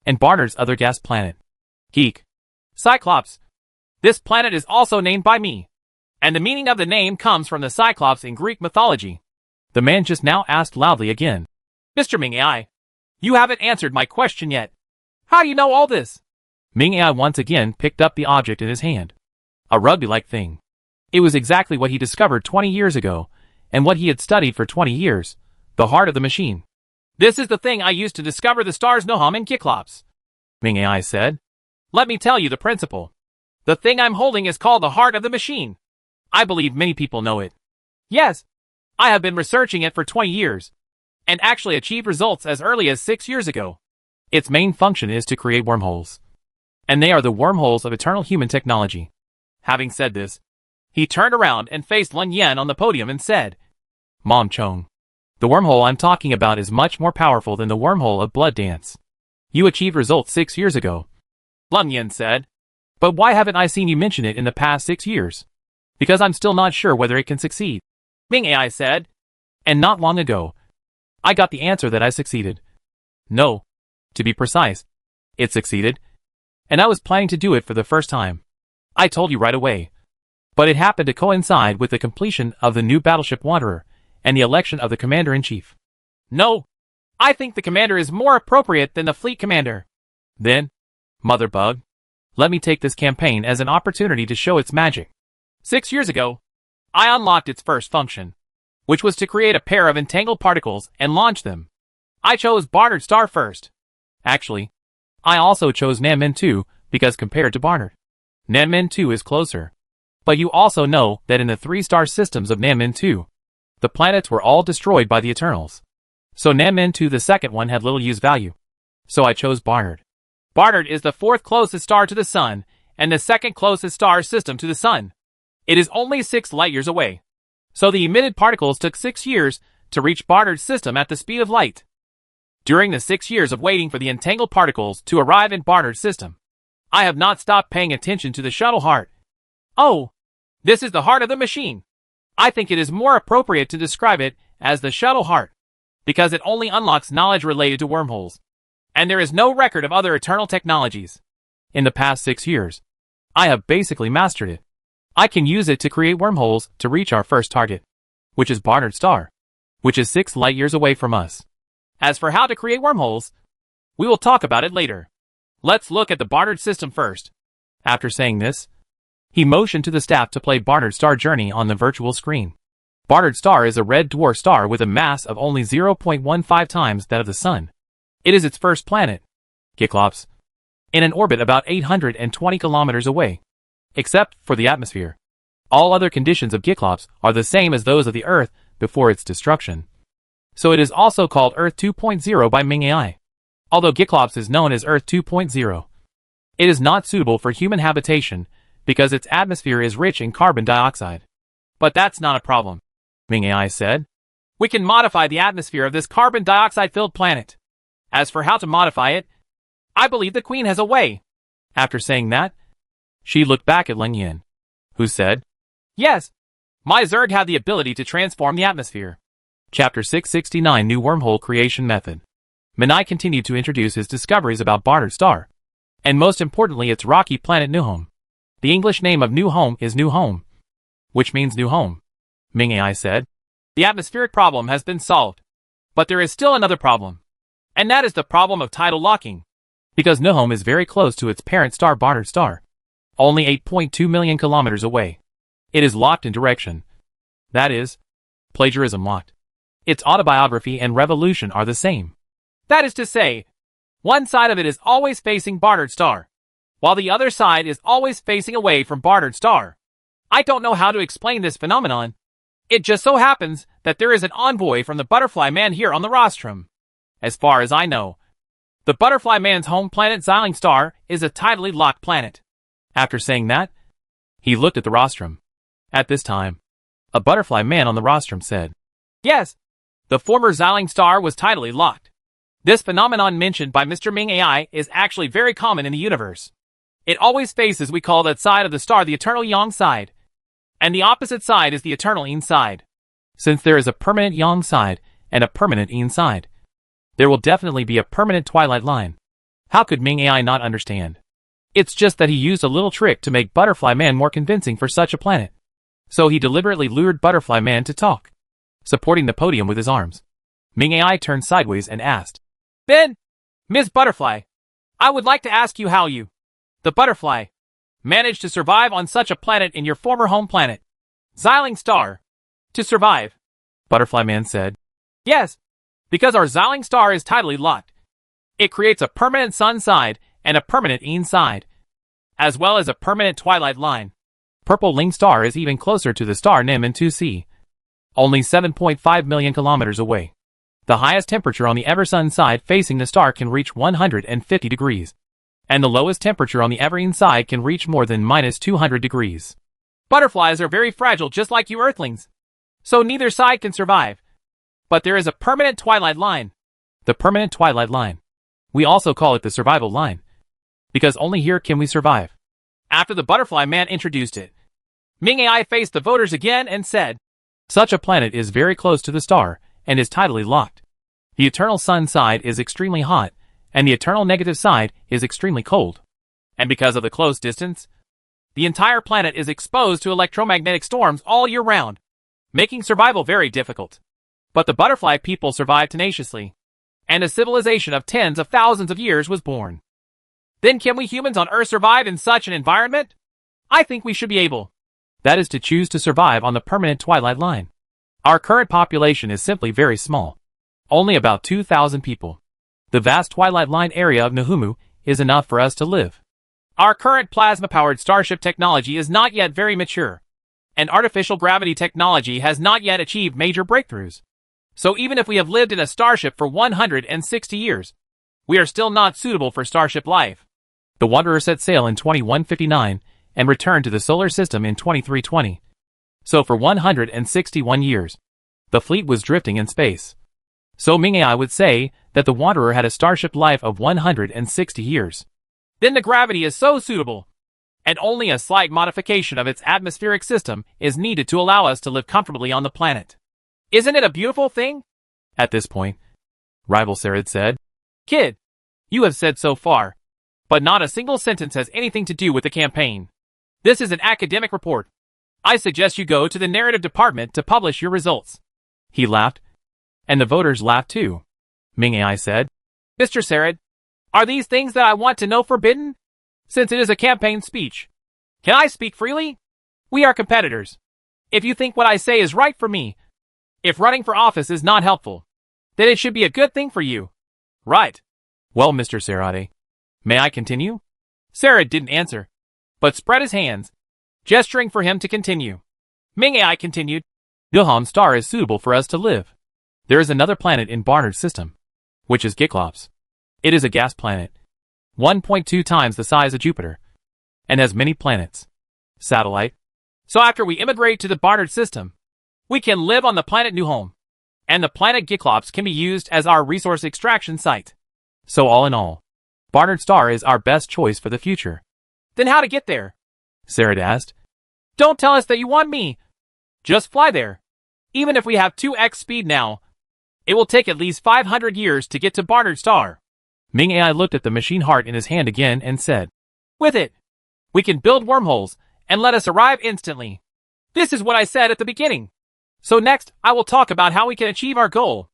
And Barnard's other gas planet. Geek. Cyclops. This planet is also named by me. And the meaning of the name comes from the Cyclops in Greek mythology. The man just now asked loudly again. Mr. Ming Ai, you haven't answered my question yet. How do you know all this? Ming Ai once again picked up the object in his hand. A rugby-like thing. It was exactly what he discovered 20 years ago, and what he had studied for 20 years. The heart of the machine. This is the thing I used to discover the stars Noham and Cyclops, Ming Ai said. Let me tell you the principle. The thing I'm holding is called the heart of the machine. I believe many people know it. Yes, I have been researching it for 20 years, and actually achieved results as early as 6 years ago. Its main function is to create wormholes. And they are the wormholes of eternal human technology. Having said this, he turned around and faced Lun Yan on the podium and said, Mom Chong. The wormhole I'm talking about is much more powerful than the wormhole of Blood Dance. You achieved results 6 years ago. Lun Yan said. But why haven't I seen you mention it in the past 6 years? Because I'm still not sure whether it can succeed. Ming Ai said. And not long ago, I got the answer that I succeeded. No. To be precise, it succeeded. And I was planning to do it for the first time. I told you right away. But it happened to coincide with the completion of the new battleship Wanderer, and the election of the Commander-in-Chief. No, I think the Commander is more appropriate than the Fleet Commander. Then, Mother Bug, let me take this campaign as an opportunity to show its magic. 6 years ago, I unlocked its first function, which was to create a pair of entangled particles and launch them. I chose Barnard Star first. Actually, I also chose Nanmen 2 because compared to Barnard, Nanmen 2 is closer. But you also know that in the 3-star systems of Nanmen 2, the planets were all destroyed by the Eternals. So Nanmen 2, the second one, had little use value. So I chose Barnard. Barnard is the 4th closest star to the Sun, and the 2nd closest star system to the Sun. It is only 6 light years away. So the emitted particles took 6 years to reach Barnard's system at the speed of light. During the 6 years of waiting for the entangled particles to arrive in Barnard's system, I have not stopped paying attention to the shuttle heart. Oh, this is the heart of the machine. I think it is more appropriate to describe it as the shuttle heart, because it only unlocks knowledge related to wormholes. And there is no record of other eternal technologies. In the past 6 years, I have basically mastered it. I can use it to create wormholes to reach our first target, which is Barnard Star, which is 6 light years away from us. As for how to create wormholes, we will talk about it later. Let's look at the Barnard system first. After saying this, he motioned to the staff to play Barnard Star Journey on the virtual screen. Barnard Star is a red dwarf star with a mass of only 0.15 times that of the Sun. It is its first planet, Cyclops, in an orbit about 820 kilometers away. Except for the atmosphere, all other conditions of Cyclops are the same as those of the Earth before its destruction. So it is also called Earth 2.0 by Ming Ai. Although Cyclops is known as Earth 2.0, it is not suitable for human habitation because its atmosphere is rich in carbon dioxide. But that's not a problem, Ming Ai said. We can modify the atmosphere of this carbon dioxide-filled planet. As for how to modify it, I believe the Queen has a way. After saying that, she looked back at Lin Yan, who said, Yes, my Zerg have the ability to transform the atmosphere. Chapter 669 New Wormhole Creation Method. Minai continued to introduce his discoveries about Barnard Star, and most importantly its rocky planet New Home. The English name of New Home is New Home, which means new home, Ming Ai said. The atmospheric problem has been solved, but there is still another problem, and that is the problem of tidal locking. Because New Home is very close to its parent star Barnard Star, only 8.2 million kilometers away. It is locked in direction. That is, plagiarism locked. Its autobiography and revolution are the same. That is to say, one side of it is always facing Barnard Star, while the other side is always facing away from Barnard Star. I don't know how to explain this phenomenon. It just so happens that there is an envoy from the Butterfly Man here on the rostrum. As far as I know, the Butterfly Man's home planet Xiling Star is a tidally locked planet. After saying that, He looked at the rostrum. At this time, a butterfly man on the rostrum said, Yes. The former Xiling star was tidally locked. This phenomenon mentioned by Mr. Ming AI is actually very common in the universe. It always faces we call that side of the star the eternal yang side. And the opposite side is the eternal yin side. Since there is a permanent yang side and a permanent yin side, there will definitely be a permanent twilight line. How could Ming AI not understand? It's just that he used a little trick to make Butterfly Man more convincing for such a planet. So he deliberately lured Butterfly Man to talk, supporting the podium with his arms. Ming AI turned sideways and asked, Then, Ms. Butterfly, I would like to ask you how you, the butterfly, managed to survive on such a planet in your former home planet, Xiling star. To survive, Butterfly Man said. Yes, because our Xiling star is tidally locked. It creates a permanent sun side and a permanent yin side, as well as a permanent twilight line. Purple Ling star is even closer to the star Nim in 2C, only 7.5 million kilometers away. The highest temperature on the Eversun side facing the star can reach 150 degrees, and the lowest temperature on the Everine side can reach more than minus 200 degrees. Butterflies are very fragile just like you Earthlings, so neither side can survive. But there is a permanent twilight line. The permanent twilight line. We also call it the survival line, because only here can we survive. After the Butterfly Man introduced it, Ming AI faced the voters again and said, Such a planet is very close to the star and is tidally locked. The eternal sun side is extremely hot, and the eternal negative side is extremely cold. And because of the close distance, the entire planet is exposed to electromagnetic storms all year round, making survival very difficult. But the butterfly people survived tenaciously, and a civilization of tens of thousands of years was born. Then can we humans on Earth survive in such an environment? I think we should be able. That is to choose to survive on the permanent twilight line. Our current population is simply very small. Only about 2,000 people. The vast twilight line area of Nahumu is enough for us to live. Our current plasma-powered starship technology is not yet very mature, and artificial gravity technology has not yet achieved major breakthroughs. So even if we have lived in a starship for 160 years, we are still not suitable for starship life. The Wanderer set sail in 2159 and returned to the solar system in 2320. So for 161 years, the fleet was drifting in space. So Ming AI would say that the Wanderer had a starship life of 160 years. Then the gravity is so suitable, and only a slight modification of its atmospheric system is needed to allow us to live comfortably on the planet. Isn't it a beautiful thing? At this point, Rival Sarid said, Kid, you have said so far, but not a single sentence has anything to do with the campaign. This is an academic report. I suggest you go to the narrative department to publish your results. He laughed, and the voters laughed too. Ming AI said, Mr. Sarid, are these things that I want to know forbidden? Since it is a campaign speech, can I speak freely? We are competitors. If you think what I say is right for me, if running for office is not helpful, then it should be a good thing for you. Right. Well, Mr. Sarade, may I continue? Sarid didn't answer, but spread his hands, gesturing for him to continue. Ming AI continued. Gilham star is suitable for us to live. There is another planet in Barnard's system, which is Giklops. It is a gas planet, 1.2 times the size of Jupiter, and has many planets. Satellite. So after we immigrate to the Barnard system, we can live on the planet New Home, and the planet Giklops can be used as our resource extraction site. So all in all, Barnard star is our best choice for the future. Then how to get there? Sarid asked. Don't tell us that you want me. Just fly there. Even if we have 2x speed now, it will take at least 500 years to get to Barnard star. Ming AI looked at the machine heart in his hand again and said, With it, we can build wormholes and let us arrive instantly. This is what I said at the beginning. So next, I will talk about how we can achieve our goal.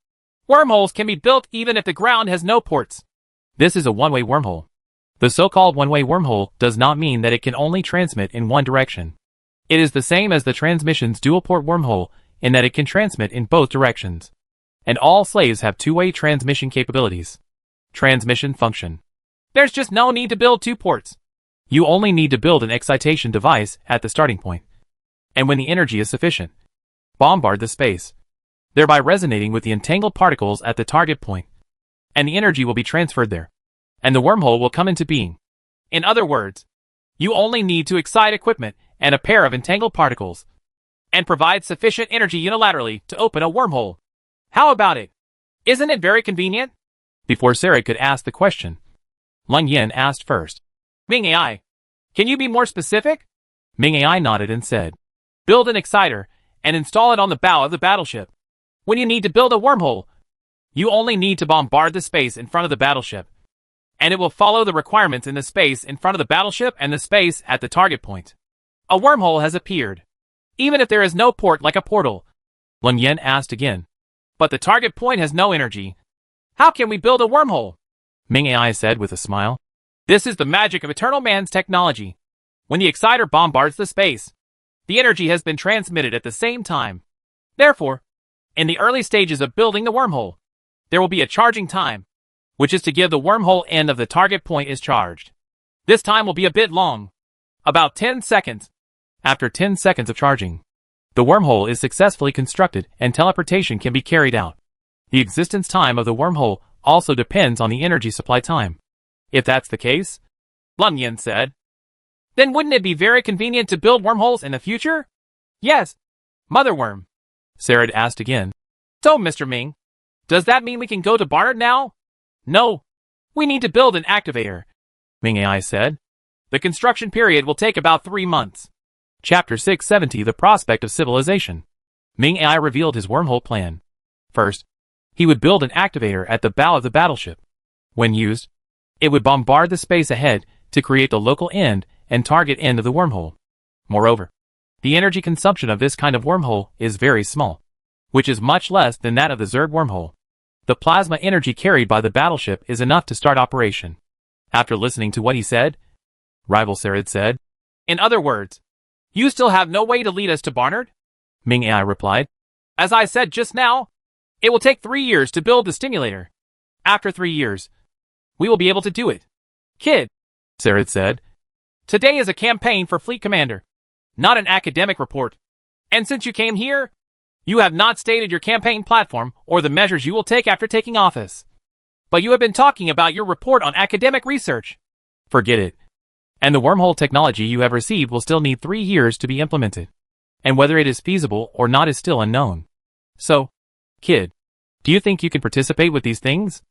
Wormholes can be built even if the ground has no ports. This is a one-way wormhole. The so-called one-way wormhole does not mean that it can only transmit in one direction. It is the same as the transmission's dual-port wormhole in that it can transmit in both directions. And all slaves have two-way transmission capabilities. Transmission function. There's just no need to build 2 ports. You only need to build an excitation device at the starting point. And when the energy is sufficient, bombard the space, thereby resonating with the entangled particles at the target point. And the energy will be transferred there. And the wormhole will come into being. In other words, you only need to excite equipment and a pair of entangled particles, and provides sufficient energy unilaterally to open a wormhole. How about it? Isn't it very convenient? Before Sarah could ask the question, Lung Yin asked first. Ming AI, can you be more specific? Ming AI nodded and said, build an exciter and install it on the bow of the battleship. When you need to build a wormhole, you only need to bombard the space in front of the battleship, and it will follow the requirements in the space in front of the battleship and the space at the target point. A wormhole has appeared, even if there is no port like a portal. Lung Yin asked again. But the target point has no energy. How can we build a wormhole? Ming AI said with a smile. This is the magic of Eternal Man's technology. When the exciter bombards the space, the energy has been transmitted at the same time. Therefore, in the early stages of building the wormhole, there will be a charging time, which is to give the wormhole end of the target point is charged. This time will be a bit long, about 10 seconds. After 10 seconds of charging, the wormhole is successfully constructed and teleportation can be carried out. The existence time of the wormhole also depends on the energy supply time. If that's the case, Lung Yin said, then wouldn't it be very convenient to build wormholes in the future? Yes, Mother Worm, Sarah asked again. So, Mr. Ming, does that mean we can go to Barnard now? No, we need to build an activator, Ming AI said. The construction period will take about 3 months. Chapter 670 The Prospect of Civilization. Ming AI revealed his wormhole plan. First, he would build an activator at the bow of the battleship. When used, it would bombard the space ahead to create the local end and target end of the wormhole. Moreover, the energy consumption of this kind of wormhole is very small, which is much less than that of the Zerg wormhole. The plasma energy carried by the battleship is enough to start operation. After listening to what he said, Rival Sarad said, in other words, you still have no way to lead us to Barnard? Ming AI replied, as I said just now, it will take 3 years to build the stimulator. After 3 years, we will be able to do it. Kid, Sarad said, today is a campaign for Fleet Commander, not an academic report. And since you came here, you have not stated your campaign platform or the measures you will take after taking office. But you have been talking about your report on academic research. Forget it. And the wormhole technology you have received will still need 3 years to be implemented. And whether it is feasible or not is still unknown. So, kid, do you think you can participate with these things?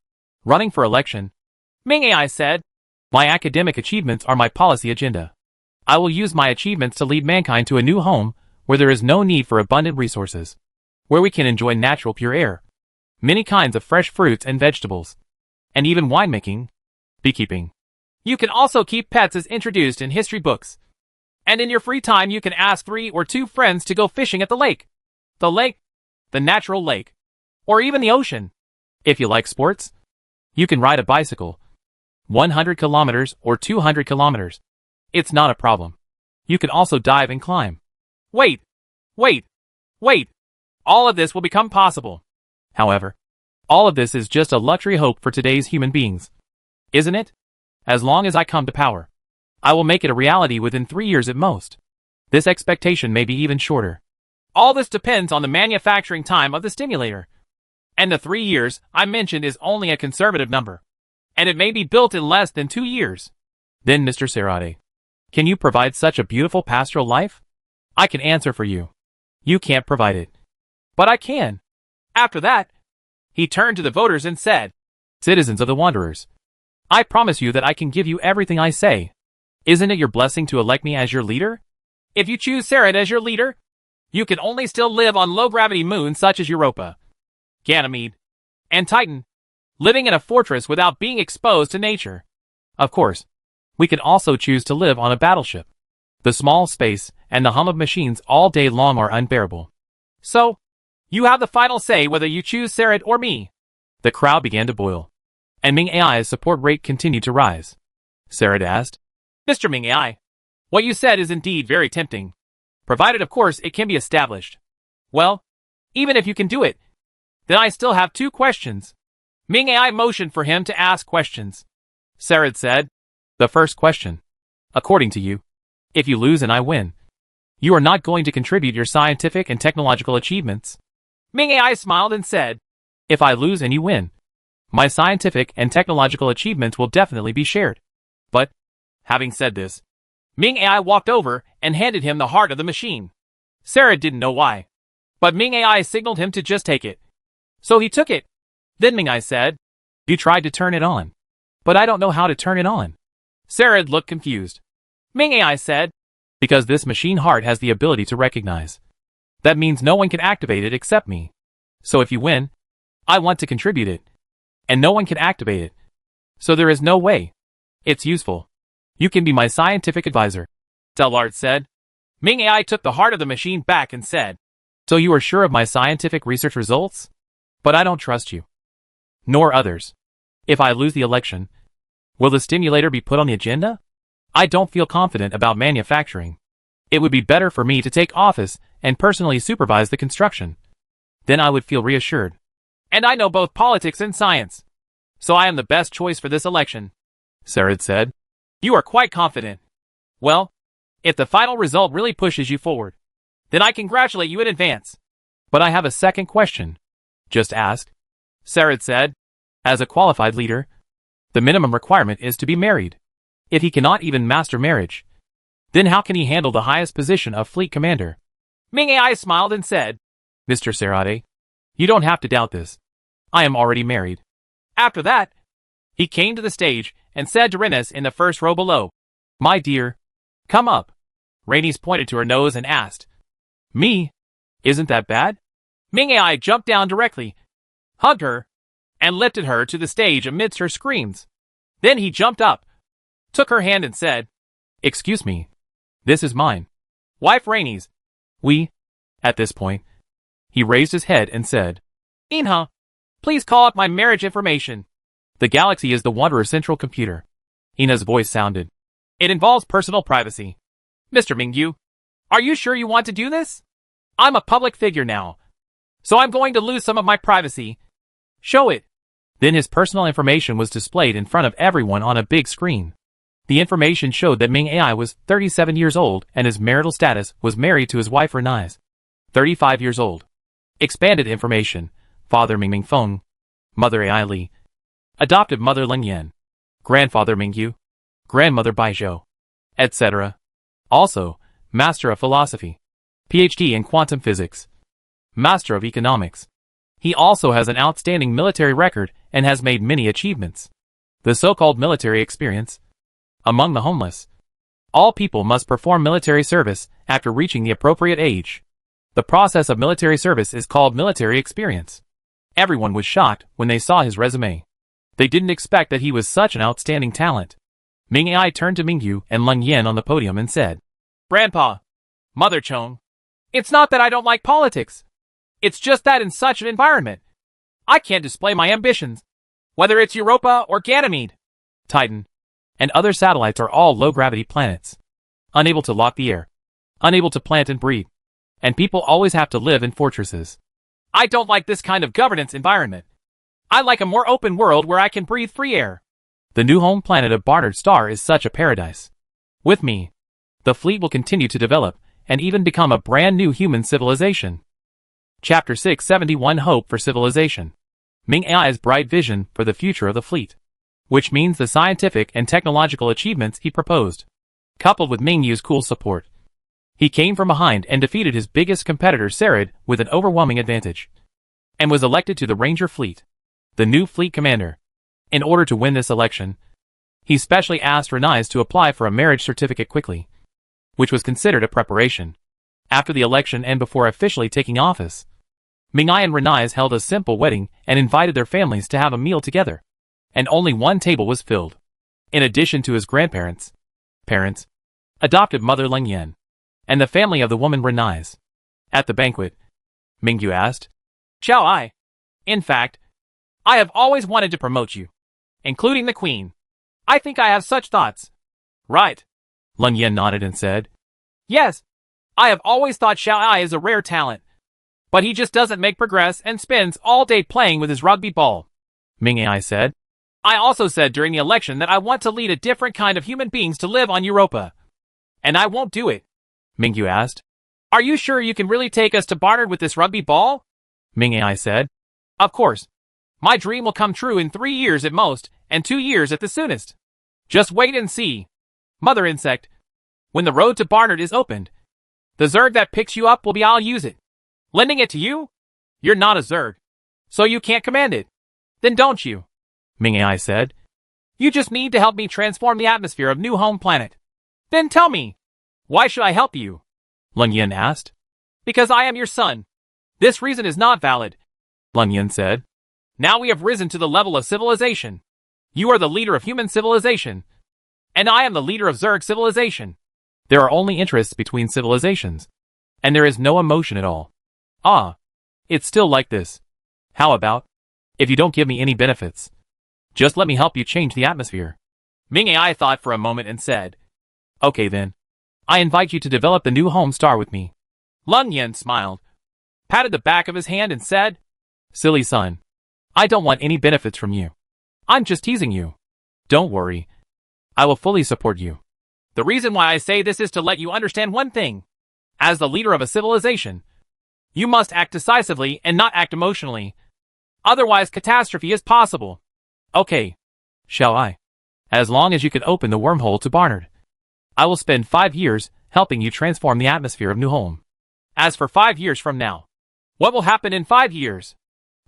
Running for election, Ming AI said, my academic achievements are my policy agenda. I will use my achievements to lead mankind to a new home where there is no need for abundant resources, where we can enjoy natural pure air, many kinds of fresh fruits and vegetables, and even winemaking, beekeeping. You can also keep pets as introduced in history books. And in your free time you can ask 3 or 2 friends to go fishing at the lake. The lake, the natural lake, or even the ocean. If you like sports, you can ride a bicycle, 100 kilometers or 200 kilometers. It's not a problem. You can also dive and climb. Wait. All of this will become possible. However, all of this is just a luxury hope for today's human beings. Isn't it? As long as I come to power, I will make it a reality within 3 years at most. This expectation may be even shorter. All this depends on the manufacturing time of the stimulator. And the 3 years I mentioned is only a conservative number. And it may be built in less than 2 years. Then, Mr. Sarade, can you provide such a beautiful pastoral life? I can answer for you. You can't provide it. But I can. After that, he turned to the voters and said, citizens of the Wanderers, I promise you that I can give you everything I say. Isn't it your blessing to elect me as your leader? If you choose Sarad as your leader, you can only still live on low-gravity moons such as Europa, Ganymede, and Titan, living in a fortress without being exposed to nature. Of course, we can also choose to live on a battleship. The small space and the hum of machines all day long are unbearable. So, you have the final say whether you choose Sarad or me. The crowd began to boil, and Ming AI's support rate continued to rise. Sarad asked, Mr. Ming AI, what you said is indeed very tempting, provided of course it can be established. Well, even if you can do it, then I still have 2 questions. Ming AI motioned for him to ask questions. Sarad said, the first question. According to you, if you lose and I win, you are not going to contribute your scientific and technological achievements. Ming AI smiled and said, if I lose and you win, my scientific and technological achievements will definitely be shared. But, having said this, Ming AI walked over and handed him the heart of the machine. Sarah didn't know why, but Ming AI signaled him to just take it. So he took it. Then Ming AI said, "You tried to turn it on. But I don't know how to turn it on." Sarah looked confused. Ming AI said, "Because this machine heart has the ability to recognize. That means no one can activate it except me. So if you win, I want to contribute it. And no one can activate it. So there is no way. It's useful. You can be my scientific advisor," Delard said. Ming AI took the heart of the machine back and said, "So you are sure of my scientific research results? But I don't trust you. Nor others. If I lose the election, will the stimulator be put on the agenda? I don't feel confident about manufacturing. It would be better for me to take office and personally supervise the construction. Then I would feel reassured. And I know both politics and science. So I am the best choice for this election," Sarah said. "You are quite confident. Well, if the final result really pushes you forward, then I congratulate you in advance." "But I have a second question." "Just ask," Sarah said. "As a qualified leader, the minimum requirement is to be married. If he cannot even master marriage, then how can he handle the highest position of fleet commander?" Ming AI smiled and said, "Mr. Sarade, you don't have to doubt this. I am already married." After that, he came to the stage and said to Rhaenys in the first row below, "My dear, come up." Rhaenys pointed to her nose and asked, "Me? Isn't that bad?" Ming AI jumped down directly, hugged her, and lifted her to the stage amidst her screams. Then he jumped up, took her hand and said, "Excuse me. This is mine. Wife Rhaenys." At this point, he raised his head and said, "Inha, please call up my marriage information." "The galaxy is the Wanderer central computer." Ina's voice sounded. "It involves personal privacy. Mr. Mingyu, are you sure you want to do this? I'm a public figure now, so I'm going to lose some of my privacy. Show it." Then his personal information was displayed in front of everyone on a big screen. The information showed that Ming AI was 37 years old and his marital status was married to his wife Rhaenys, 35 years old. Expanded information: Father Ming Feng, Mother AI Li, Adoptive Mother Leng Yan, Grandfather Mingyu, Grandmother Bai Zhou, etc. Also, Master of Philosophy, PhD in Quantum Physics, Master of Economics. He also has an outstanding military record and has made many achievements. The so-called military experience. Among the homeless, all people must perform military service after reaching the appropriate age. The process of military service is called military experience. Everyone was shocked when they saw his resume. They didn't expect that he was such an outstanding talent. Ming AI turned to Mingyu and Leng Yan on the podium and said, "Grandpa, Mother Chong, it's not that I don't like politics. It's just that in such an environment, I can't display my ambitions. Whether it's Europa or Ganymede, Titan, and other satellites are all low-gravity planets. Unable to lock the air. Unable to plant and breed. And people always have to live in fortresses. I don't like this kind of governance environment. I like a more open world where I can breathe free air." The new home planet of Barnard Star is such a paradise. With me, the fleet will continue to develop and even become a brand new human civilization. Chapter 671 Hope for Civilization. Ming AI's bright vision for the future of the fleet, which means the scientific and technological achievements he proposed, coupled with Mingyu's cool support. He came from behind and defeated his biggest competitor Sarad with an overwhelming advantage, and was elected to the Ranger Fleet, the new fleet commander. In order to win this election, he specially asked Rhaenys to apply for a marriage certificate quickly, which was considered a preparation. After the election and before officially taking office, Ming AI and Rhaenys held a simple wedding and invited their families to have a meal together. And only one table was filled. In addition to his grandparents, adoptive mother Leng Yan, and the family of the woman Rhaenys. At the banquet, Mingyu asked, "Xiao Ai, in fact, I have always wanted to promote you, including the queen. I think I have such thoughts." "Right." Leng Yan nodded and said, "Yes, I have always thought Xiao Ai is a rare talent, but he just doesn't make progress and spends all day playing with his rugby ball." Ming AI said, "I also said during the election that I want to lead a different kind of human beings to live on Europa. And I won't do it." Mingyu asked, "Are you sure you can really take us to Barnard with this rugby ball?" Ming AI said, "Of course. My dream will come true in 3 years at most, and 2 years at the soonest. Just wait and see." "Mother Insect, When the road to Barnard is opened, the Zerg that picks you up will be I'll use it. Lending it to you? You're not a Zerg, so you can't command it. Then don't you? Ming Ai said. You just need to help me transform the atmosphere of New Home Planet. Then tell me, why should I help you? Leng Yan asked. Because I am your son. This reason is not valid, Leng Yan said. Now we have risen to the level of civilization. You are the leader of human civilization, and I am the leader of Zerg civilization. There are only interests between civilizations, and there is no emotion at all. Ah, it's still like this. How about, if you don't give me any benefits, just let me help you change the atmosphere? Ming Ai thought for a moment and said, Okay then. I invite you to develop the New Home Star with me. Leng Yan smiled, patted the back of his hand and said, Silly son. I don't want any benefits from you. I'm just teasing you. Don't worry. I will fully support you. The reason why I say this is to let you understand one thing. As the leader of a civilization, you must act decisively and not act emotionally. Otherwise, catastrophe is possible. Okay. Shall I? As long as you can open the wormhole to Barnard. I will spend 5 years helping you transform the atmosphere of New Home. As for 5 years from now, what will happen in 5 years?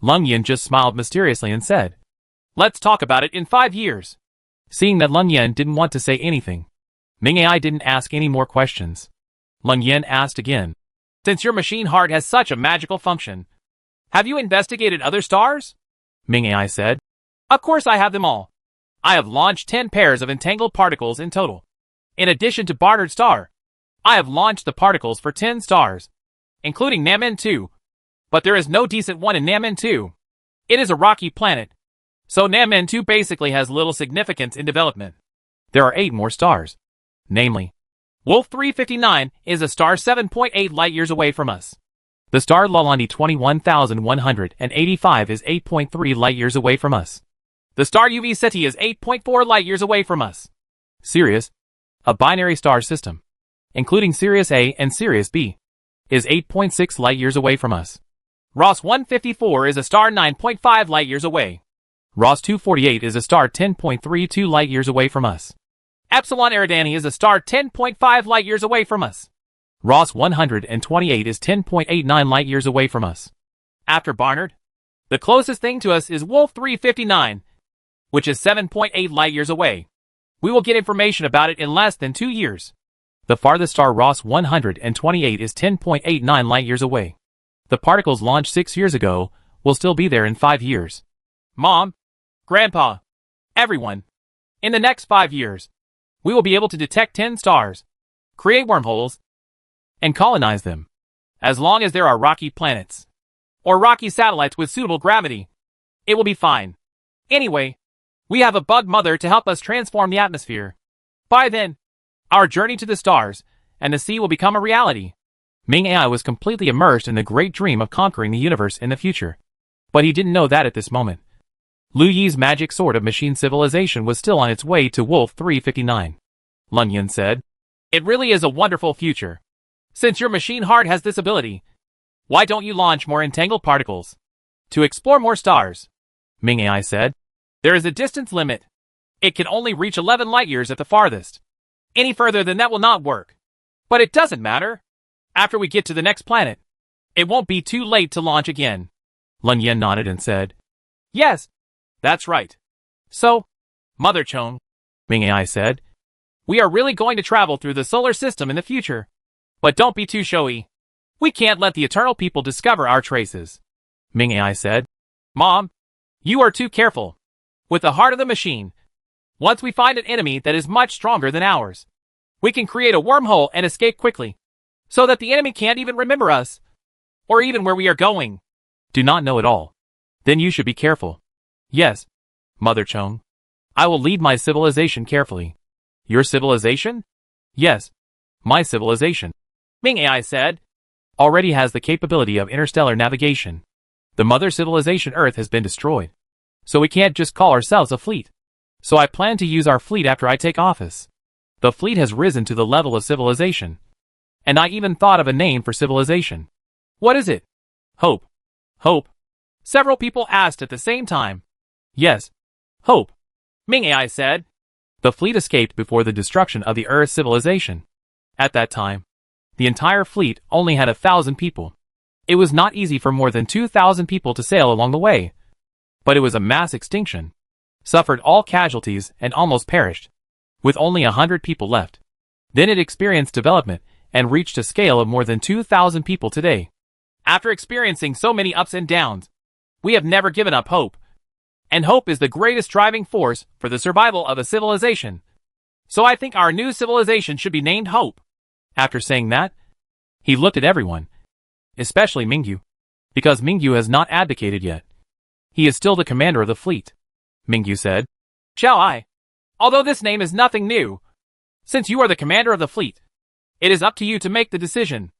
Leng Yan just smiled mysteriously and said, Let's talk about it in 5 years. Seeing that Leng Yan didn't want to say anything, Ming Ai didn't ask any more questions. Leng Yan asked again, Since your machine heart has such a magical function, have you investigated other stars? Ming Ai said, Of course I have them all. I have launched 10 pairs of entangled particles in total. In addition to Barnard Star, I have launched the particles for 10 stars, including Namen 2. But there is no decent one in Namen 2. It is a rocky planet, so Namen 2 basically has little significance in development. There are 8 more stars. Namely, Wolf 359 is a star 7.8 light-years away from us. The star Lalandi 21,185 is 8.3 light-years away from us. The star UV Ceti is 8.4 light-years away from us. Sirius, a binary star system, including Sirius A and Sirius B, is 8.6 light-years away from us. Ross 154 is a star 9.5 light-years away. Ross 248 is a star 10.32 light-years away from us. Epsilon Eridani is a star 10.5 light-years away from us. Ross 128 is 10.89 light-years away from us. After Barnard, the closest thing to us is Wolf 359, which is 7.8 light-years away. We will get information about it in less than 2 years. The farthest star Ross 128 is 10.89 light-years away. The particles launched 6 years ago will still be there in 5 years. Mom, Grandpa, everyone. In the next 5 years, we will be able to detect 10 stars, create wormholes, and colonize them. As long as there are rocky planets, or rocky satellites with suitable gravity, it will be fine. Anyway, we have a bug mother to help us transform the atmosphere. By then, our journey to the stars and the sea will become a reality. Ming Ai was completely immersed in the great dream of conquering the universe in the future. But he didn't know that at this moment. Lu Yi's magic sword of machine civilization was still on its way to Wolf 359. Leng Yan said, It really is a wonderful future. Since your machine heart has this ability, why don't you launch more entangled particles to explore more stars? Ming Ai said, There is a distance limit. It can only reach 11 light-years at the farthest. Any further than that will not work. But it doesn't matter. After we get to the next planet, it won't be too late to launch again. Leng Yan nodded and said, Yes, that's right. So, Mother Chong, Ming Ai said, we are really going to travel through the solar system in the future. But don't be too showy. We can't let the Eternal People discover our traces. Ming Ai said, Mom, you are too careful. With the heart of the machine, once we find an enemy that is much stronger than ours, we can create a wormhole and escape quickly, so that the enemy can't even remember us, or even where we are going. Do not know it all. Then you should be careful. Yes, Mother Chong. I will lead my civilization carefully. Your civilization? Yes, my civilization, Ming Ai said, already has the capability of interstellar navigation. The mother civilization Earth has been destroyed, so we can't just call ourselves a fleet. So I plan to use our fleet after I take office. The fleet has risen to the level of civilization. And I even thought of a name for civilization. What is it? Hope. Hope. Several people asked at the same time. Yes, Hope, Ming Ai said. The fleet escaped before the destruction of the Earth civilization. At that time, the entire fleet only had 1,000 people. It was not easy for more than 2,000 people to sail along the way. But it was a mass extinction, suffered all casualties and almost perished, with only 100 people left. Then it experienced development and reached a scale of more than 2,000 people today. After experiencing so many ups and downs, we have never given up hope. And hope is the greatest driving force for the survival of a civilization. So I think our new civilization should be named Hope. After saying that, he looked at everyone, especially Mingyu, because Mingyu has not abdicated yet. He is still the commander of the fleet. Mingyu said, Shall I? Although this name is nothing new, since you are the commander of the fleet, it is up to you to make the decision.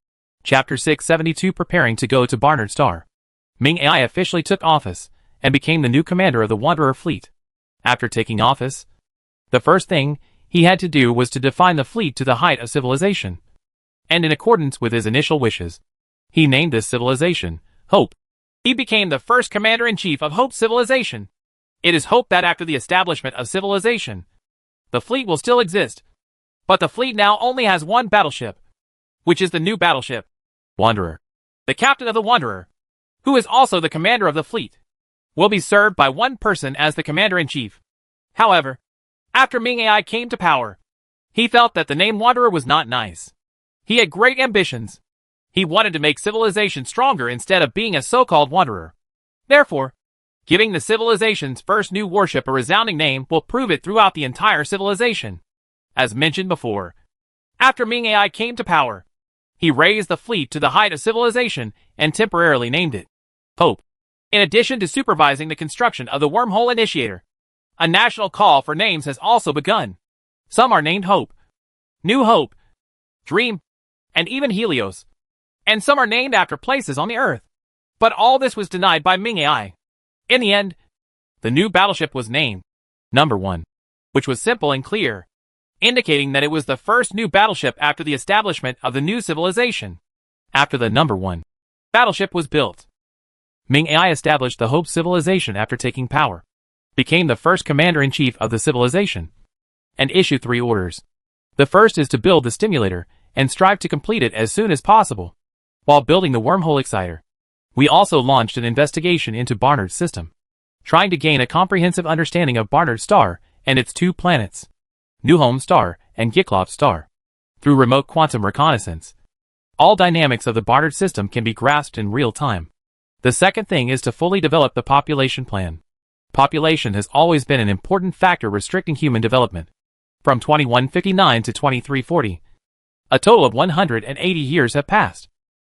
Chapter 672 Preparing to go to Barnard Star. Ming Ai officially took office and became the new commander of the Wanderer fleet. After taking office, the first thing he had to do was to define the fleet to the height of civilization. And in accordance with his initial wishes, he named this civilization Hope. He became the first commander-in-chief of Hope civilization. It is hoped that after the establishment of civilization, the fleet will still exist. But the fleet now only has one battleship, which is the new battleship, Wanderer. The captain of the Wanderer, who is also the commander of the fleet, will be served by one person as the commander-in-chief. However, after Ming Ai came to power, he felt that the name Wanderer was not nice. He had great ambitions. He wanted to make civilization stronger instead of being a so-called wanderer. Therefore, giving the civilization's first new warship a resounding name will prove it throughout the entire civilization. As mentioned before, after Ming Ai came to power, he raised the fleet to the height of civilization and temporarily named it Hope. In addition to supervising the construction of the Wormhole Initiator, a national call for names has also begun. Some are named Hope, New Hope, Dream, and even Helios. And some are named after places on the Earth. But all this was denied by Ming Ai. In the end, the new battleship was named Number 1, which was simple and clear, indicating that it was the first new battleship after the establishment of the new civilization. After the Number 1 battleship was built, Ming Ai established the Hope civilization after taking power, became the first commander-in-chief of the civilization, and issued 3 orders. The first is to build the stimulator and strive to complete it as soon as possible. While building the Wormhole Exciter, we also launched an investigation into Barnard's system, trying to gain a comprehensive understanding of Barnard Star and its 2 planets, New Home Star and Giklop Star. Through remote quantum reconnaissance, all dynamics of the Barnard system can be grasped in real time. The second thing is to fully develop the population plan. Population has always been an important factor restricting human development. From 2159 to 2340, a total of 180 years have passed.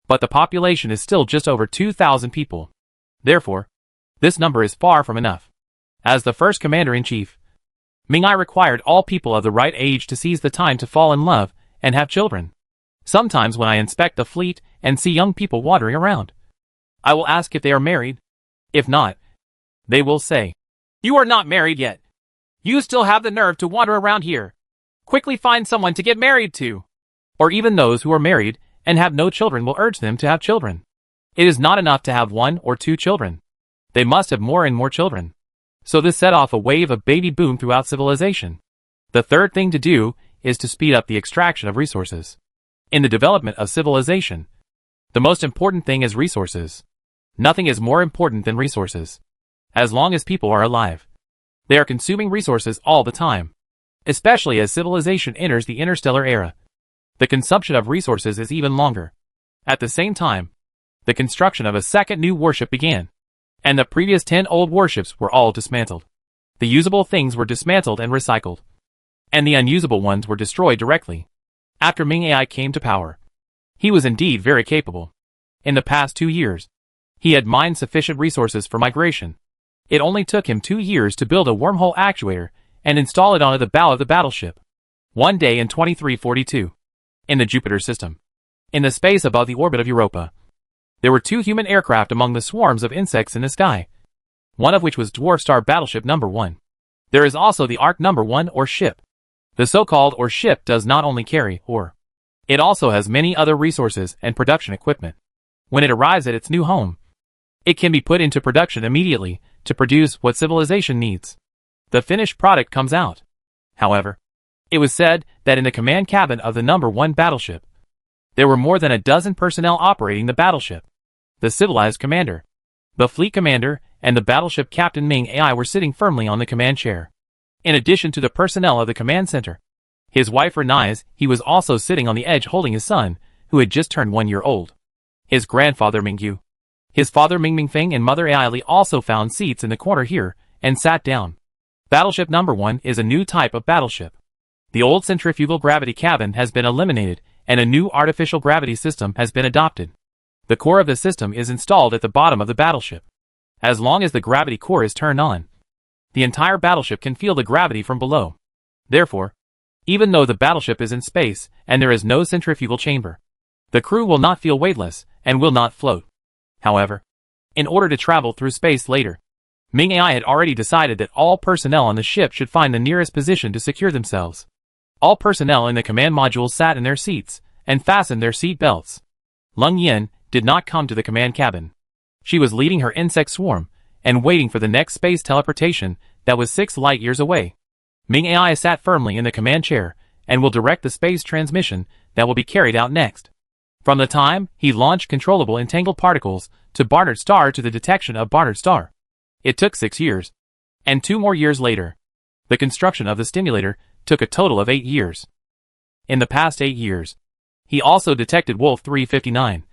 But the population is still just over 2,000 people. Therefore, this number is far from enough. As the first commander-in-chief, Ming Ai required all people of the right age to seize the time to fall in love and have children. Sometimes when I inspect the fleet and see young people wandering around, I will ask if they are married. If not, they will say, "You are not married yet. You still have the nerve to wander around here. Quickly find someone to get married to." Or even those who are married and have no children will urge them to have children. It is not enough to have 1 or 2 children. They must have more and more children. So this set off a wave of baby boom throughout civilization. The third thing to do is to speed up the extraction of resources. In the development of civilization, the most important thing is resources. Nothing is more important than resources. As long as people are alive, they are consuming resources all the time. Especially as civilization enters the interstellar era, the consumption of resources is even longer. At the same time, the construction of a second new warship began, and the previous 10 old warships were all dismantled. The usable things were dismantled and recycled, and the unusable ones were destroyed directly. After Ming Ai came to power, he was indeed very capable. In the past 2 years, he had mined sufficient resources for migration. It only took him 2 years to build a wormhole actuator and install it onto the bow of the battleship. One day in 2342, in the Jupiter system, in the space above the orbit of Europa, there were 2 human aircraft among the swarms of insects in the sky, one of which was Dwarf Star Battleship Number 1. There is also the Ark Number 1 or ship. The so-called or ship does not only carry ore, it also has many other resources and production equipment. When it arrives at its new home, it can be put into production immediately to produce what civilization needs. The finished product comes out, however, It was said that in the command cabin of the number 1 battleship, there were more than a dozen personnel operating the battleship. The civilized commander, the fleet commander, and the battleship captain Ming AI were sitting firmly on the command chair. In addition to the personnel of the command center, his wife Renais, he was also sitting on the edge holding his son, who had just turned 1 year old. His grandfather Mingyu, his father Ming Mingfeng and mother Ai Li also found seats in the corner here, and sat down. Battleship number 1 is a new type of battleship. The old centrifugal gravity cabin has been eliminated, and a new artificial gravity system has been adopted. The core of the system is installed at the bottom of the battleship. As long as the gravity core is turned on, the entire battleship can feel the gravity from below. Therefore, even though the battleship is in space and there is no centrifugal chamber, the crew will not feel weightless and will not float. However, in order to travel through space later, Ming AI had already decided that all personnel on the ship should find the nearest position to secure themselves. All personnel in the command modules sat in their seats and fastened their seat belts. Lung Yin did not come to the command cabin. She was leading her insect swarm and waiting for the next space teleportation that was 6 light years away. Ming AI sat firmly in the command chair and will direct the space transmission that will be carried out next. From the time he launched controllable entangled particles to Barnard Star to the detection of Barnard Star, it took 6 years. And 2 more years later, the construction of the stimulator took a total of 8 years. In the past 8 years, he also detected Wolf 359,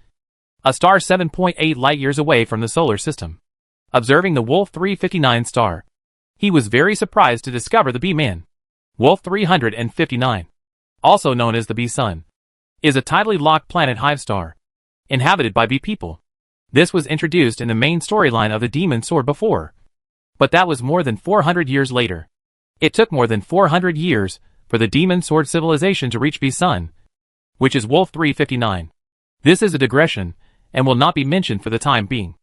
a star 7.8 light-years away from the solar system. Observing the Wolf 359 star, he was very surprised to discover the B-Man. Wolf 359, also known as the B-Sun, is a tidally locked planet hive star, inhabited by bee people. This was introduced in the main storyline of the Demon Sword before, but that was more than 400 years later. It took more than 400 years for the Demon Sword civilization to reach B-Sun, which is Wolf 359. This is a digression, and will not be mentioned for the time being.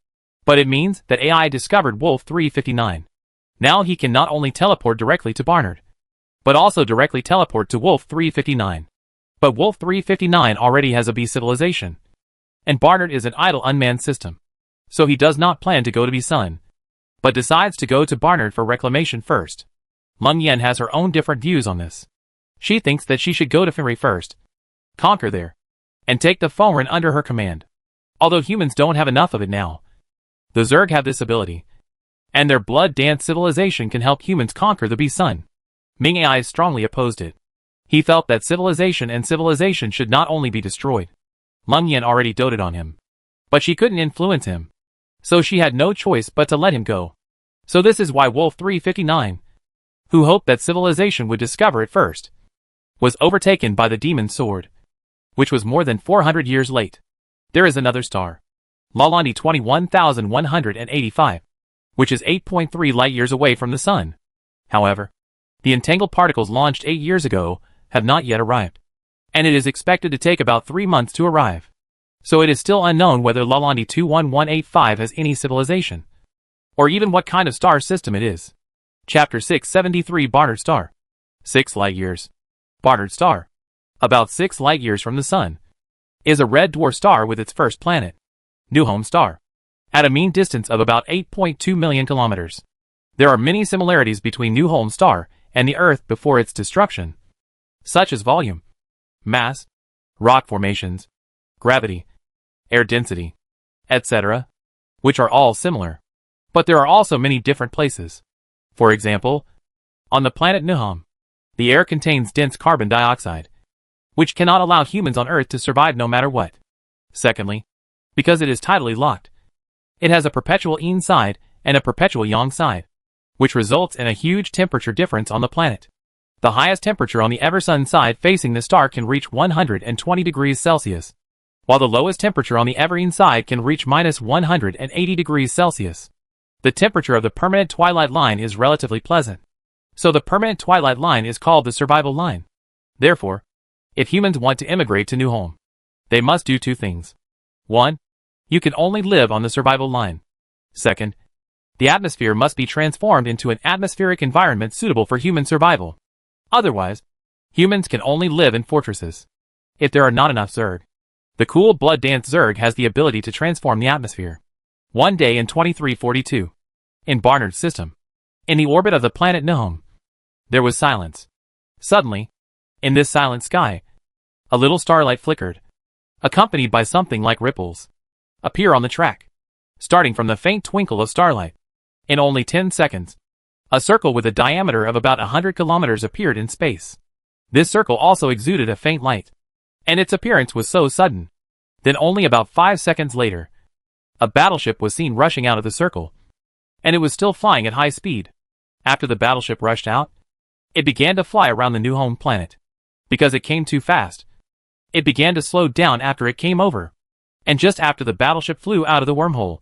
But it means that AI discovered Wolf 359. Now he can not only teleport directly to Barnard, but also directly teleport to Wolf 359. But Wolf 359 already has a B civilization, and Barnard is an idle unmanned system. So he does not plan to go to B-Sun, but decides to go to Barnard for reclamation first. Lung Yen has her own different views on this. She thinks that she should go to Fenrir first, conquer there, and take the Fomran under her command. Although humans don't have enough of it now, the Zerg have this ability, and their blood dance civilization can help humans conquer the B-Sun. Ming AI strongly opposed it. He felt that civilization should not only be destroyed. Lung Yen already doted on him, but she couldn't influence him, so she had no choice but to let him go. So this is why Wolf 359, who hoped that civilization would discover it first, was overtaken by the Demon Sword, which was more than 400 years late. There is another star, Lalandi 21185, which is 8.3 light-years away from the Sun. However, the entangled particles launched 8 years ago have not yet arrived, and it is expected to take about 3 months to arrive. So it is still unknown whether Lalandi 21185 has any civilization, or even what kind of star system it is. Chapter 673 Barnard Star. 6 light-years. Barnard Star, about 6 light-years from the Sun, is a red dwarf star with its first planet, New Home Star, at a mean distance of about 8.2 million kilometers. There are many similarities between New Home Star and the Earth before its destruction, such as volume, mass, rock formations, gravity, air density, etc., which are all similar. But there are also many different places. For example, on the planet Niham, the air contains dense carbon dioxide, which cannot allow humans on Earth to survive no matter what. Secondly, because it is tidally locked, it has a perpetual yin side and a perpetual yang side, which results in a huge temperature difference on the planet. The highest temperature on the Eversun side facing the star can reach 120 degrees Celsius, while the lowest temperature on the Everine side can reach minus 180 degrees Celsius. The temperature of the permanent twilight line is relatively pleasant, so the permanent twilight line is called the survival line. Therefore, if humans want to immigrate to New Home, they must do 2 things. 1. You can only live on the survival line. Second, the atmosphere must be transformed into an atmospheric environment suitable for human survival. Otherwise, humans can only live in fortresses. If there are not enough Zerg, the cool blood dance Zerg has the ability to transform the atmosphere. One day in 2342, in Barnard's system, in the orbit of the planet Nihom, there was silence. Suddenly, In this silent sky, a little starlight flickered, accompanied by something like ripples appear on the track, starting from the faint twinkle of starlight. In only 10 seconds, a circle with a diameter of about 100 kilometers appeared in space. This circle also exuded a faint light, and its appearance was so sudden. Then only about 5 seconds later, a battleship was seen rushing out of the circle, and it was still flying at high speed. After the battleship rushed out, it began to fly around the new home planet. Because it came too fast, it began to slow down after it came over, and just after the battleship flew out of the wormhole,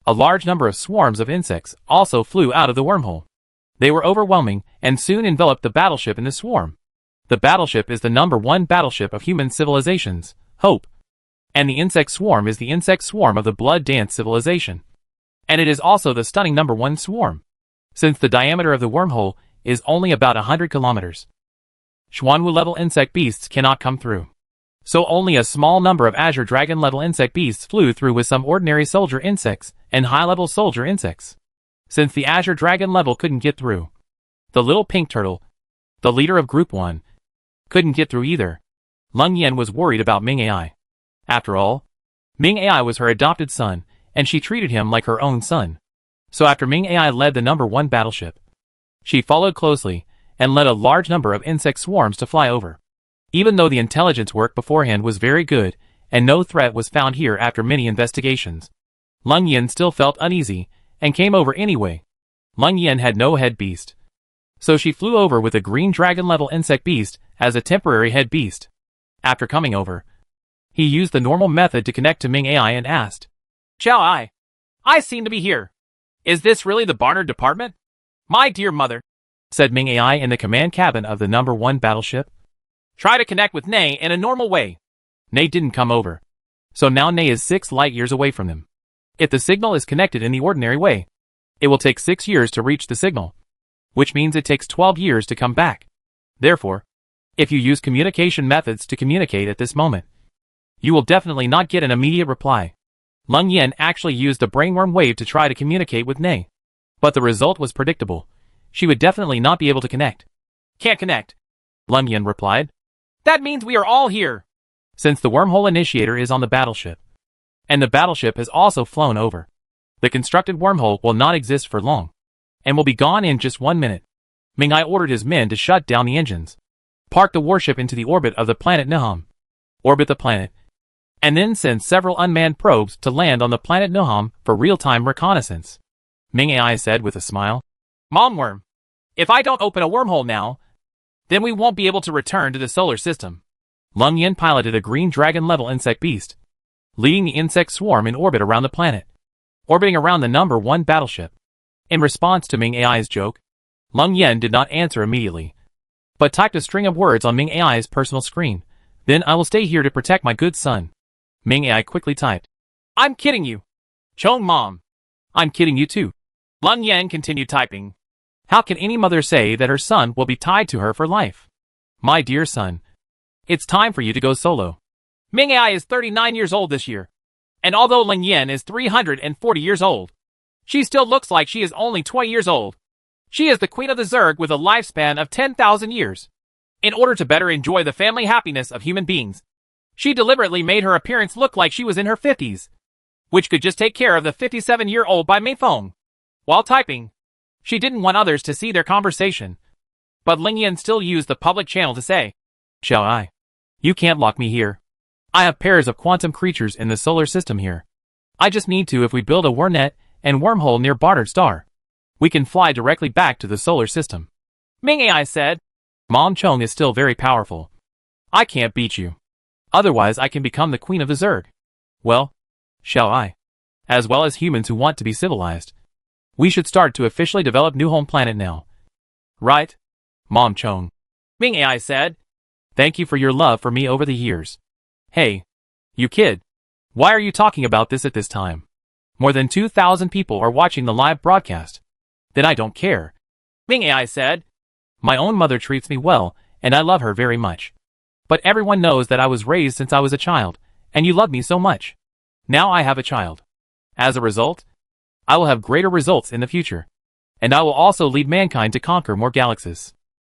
a large number of swarms of insects also flew out of the wormhole. They were overwhelming and soon enveloped the battleship in the swarm. The battleship is the #1 battleship of human civilizations, Hope. And the insect swarm is the insect swarm of the Blood Dance civilization. And it is also the stunning #1 swarm, since the diameter of the wormhole is only about 100 kilometers. Xuanwu-level insect beasts cannot come through. So only a small number of Azure Dragon-level insect beasts flew through with some ordinary soldier insects and high-level soldier insects. Since the Azure Dragon level couldn't get through, the little pink turtle, the leader of Group 1, couldn't get through either. Leng Yan was worried about Ming Ai. After all, Ming Ai was her adopted son, and she treated him like her own son. So after Ming Ai led the #1 battleship, she followed closely and led a large number of insect swarms to fly over. Even though the intelligence work beforehand was very good, and no threat was found here after many investigations, Leng Yan still felt uneasy, and came over anyway. Leng Yan had no head beast, so she flew over with a green dragon-level insect beast as a temporary head beast. After coming over, he used the normal method to connect to Ming Ai and asked, Xiao Ai, I seem to be here. Is this really the Barnard department? My dear mother, said Ming Ai in the command cabin of the #1 battleship. Try to connect with Nei in a normal way. Nei didn't come over, so now Nei is 6 light years away from them. If the signal is connected in the ordinary way, it will take 6 years to reach the signal, which means it takes 12 years to come back. Therefore, if you use communication methods to communicate at this moment, you will definitely not get an immediate reply. Leng Yan actually used the brainworm wave to try to communicate with Nei, but the result was predictable. She would definitely not be able to connect. Can't connect, Leng Yan replied. That means we are all here. Since the wormhole initiator is on the battleship, and the battleship has also flown over, the constructed wormhole will not exist for long, and will be gone in just 1 minute. Ming Ai ordered his men to shut down the engines, park the warship into the orbit of the planet Naham, orbit the planet, and then send several unmanned probes to land on the planet Naham for real-time reconnaissance. Ming Ai said with a smile. Momworm, if I don't open a wormhole now, then we won't be able to return to the solar system. Leng Yan piloted a green dragon-level insect beast, leading the insect swarm in orbit around the planet, orbiting around the #1 battleship. In response to Ming Ai's joke, Leng Yan did not answer immediately, but typed a string of words on Ming Ai's personal screen. Then I will stay here to protect my good son. Ming Ai quickly typed. I'm kidding you. Chong Mom. I'm kidding you too. Leng Yan continued typing. How can any mother say that her son will be tied to her for life? My dear son, it's time for you to go solo. Ming Ai is 39 years old this year, and although Leng Yan is 340 years old, she still looks like she is only 20 years old. She is the queen of the Zerg with a lifespan of 10,000 years. In order to better enjoy the family happiness of human beings, she deliberately made her appearance look like she was in her 50s, which could just take care of the 57-year-old by phone. While typing, she didn't want others to see their conversation, but Leng Yan still used the public channel to say, Xiao Ai, you can't lock me here. I have pairs of quantum creatures in the solar system here. I just need to if we build a warnet and wormhole near Barnard Star. We can fly directly back to the solar system. Ming Ai said, Mom Chong is still very powerful. I can't beat you. Otherwise I can become the queen of the Zerg. Well, Xiao Ai, as well as humans who want to be civilized, we should start to officially develop New Home Planet now. Right, Mom Chong. Ming Ai said. Thank you for your love for me over the years. Hey, you kid. Why are you talking about this at this time? More than 2,000 people are watching the live broadcast. Then I don't care. Ming Ai said. My own mother treats me well, and I love her very much. But everyone knows that I was raised since I was a child, and you love me so much. Now I have a child. As a result, I will have greater results in the future. And I will also lead mankind to conquer more galaxies.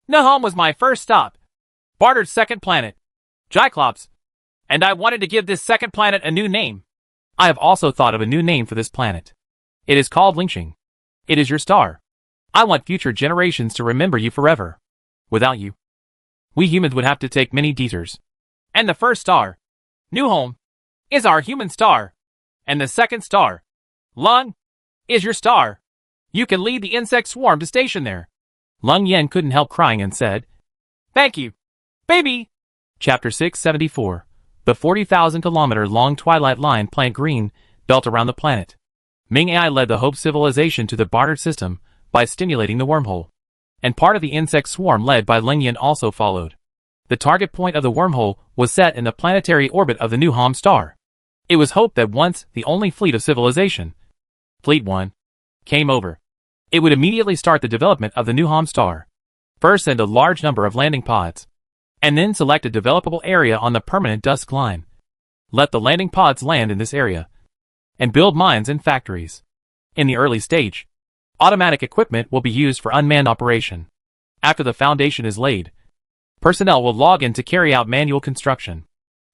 Naham was my first stop. Barter's second planet, Gyclops. And I wanted to give this second planet a new name. I have also thought of a new name for this planet. It is called Lingxing. It is your star. I want future generations to remember you forever. Without you, we humans would have to take many detours. And the first star, New Home, is our human star. And the second star, Lung, is your star. You can lead the insect swarm to station there. Lung Yen couldn't help crying and said, Thank you, baby. Chapter 674. The 40,000-kilometer-long Twilight Line plant green belt around the planet. Ming AI led the Hope civilization to the bartered system by stimulating the wormhole. And part of the insect swarm led by Ling Yen also followed. The target point of the wormhole was set in the planetary orbit of the New Hom star. It was hoped that once the only fleet of civilization, Fleet 1, came over, it would immediately start the development of the New Hom star. First send a large number of landing pods, and then select a developable area on the permanent Dusk Line. Let the landing pods land in this area, and build mines and factories. In the early stage, automatic equipment will be used for unmanned operation. After the foundation is laid, personnel will log in to carry out manual construction.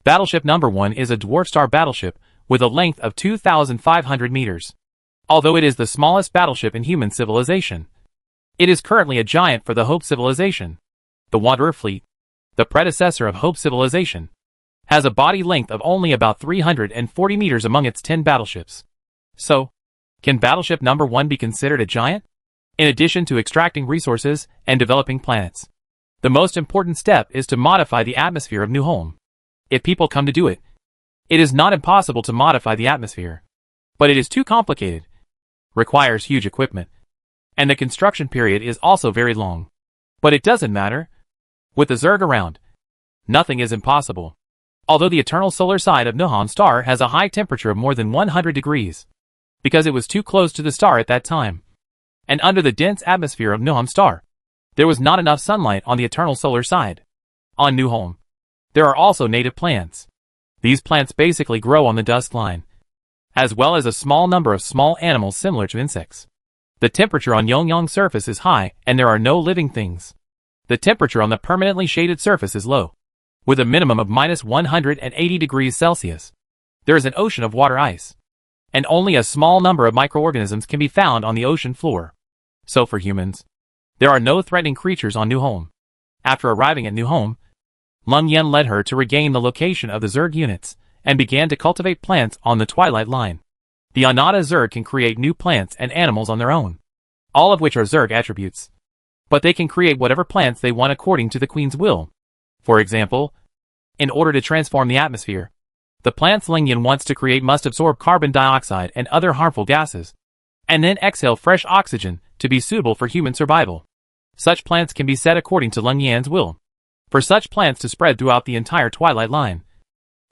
Battleship number 1 is a dwarf star battleship with a length of 2,500 meters. Although it is the smallest battleship in human civilization, it is currently a giant for the Hope civilization. The Wanderer fleet, the predecessor of Hope civilization, has a body length of only about 340 meters among its 10 battleships. So, can battleship number 1 be considered a giant? In addition to extracting resources and developing planets, the most important step is to modify the atmosphere of New Home. If people come to do it, it is not impossible to modify the atmosphere. But it is too complicated, requires huge equipment, and the construction period is also very long. But it doesn't matter. With the Zerg around, nothing is impossible. Although the eternal solar side of Nuham star has a high temperature of more than 100 degrees, because it was too close to the star at that time, and under the dense atmosphere of Nuham star, there was not enough sunlight on the eternal solar side. On New Home, there are also native plants. These plants basically grow on the Dusk Line, as well as a small number of small animals similar to insects. The temperature on Yongyang surface is high and there are no living things. The temperature on the permanently shaded surface is low, with a minimum of minus 180 degrees Celsius. There is an ocean of water ice, and only a small number of microorganisms can be found on the ocean floor. So for humans, there are no threatening creatures on New Home. After arriving at New Home, Lung Yen led her to regain the location of the Zerg units and began to cultivate plants on the Twilight Line. The Anata Zerg can create new plants and animals on their own, all of which are Zerg attributes. But they can create whatever plants they want according to the Queen's will. For example, in order to transform the atmosphere, the plants Ling Yen wants to create must absorb carbon dioxide and other harmful gases, and then exhale fresh oxygen to be suitable for human survival. Such plants can be set according to Lung Yan's will. For such plants to spread throughout the entire Twilight Line,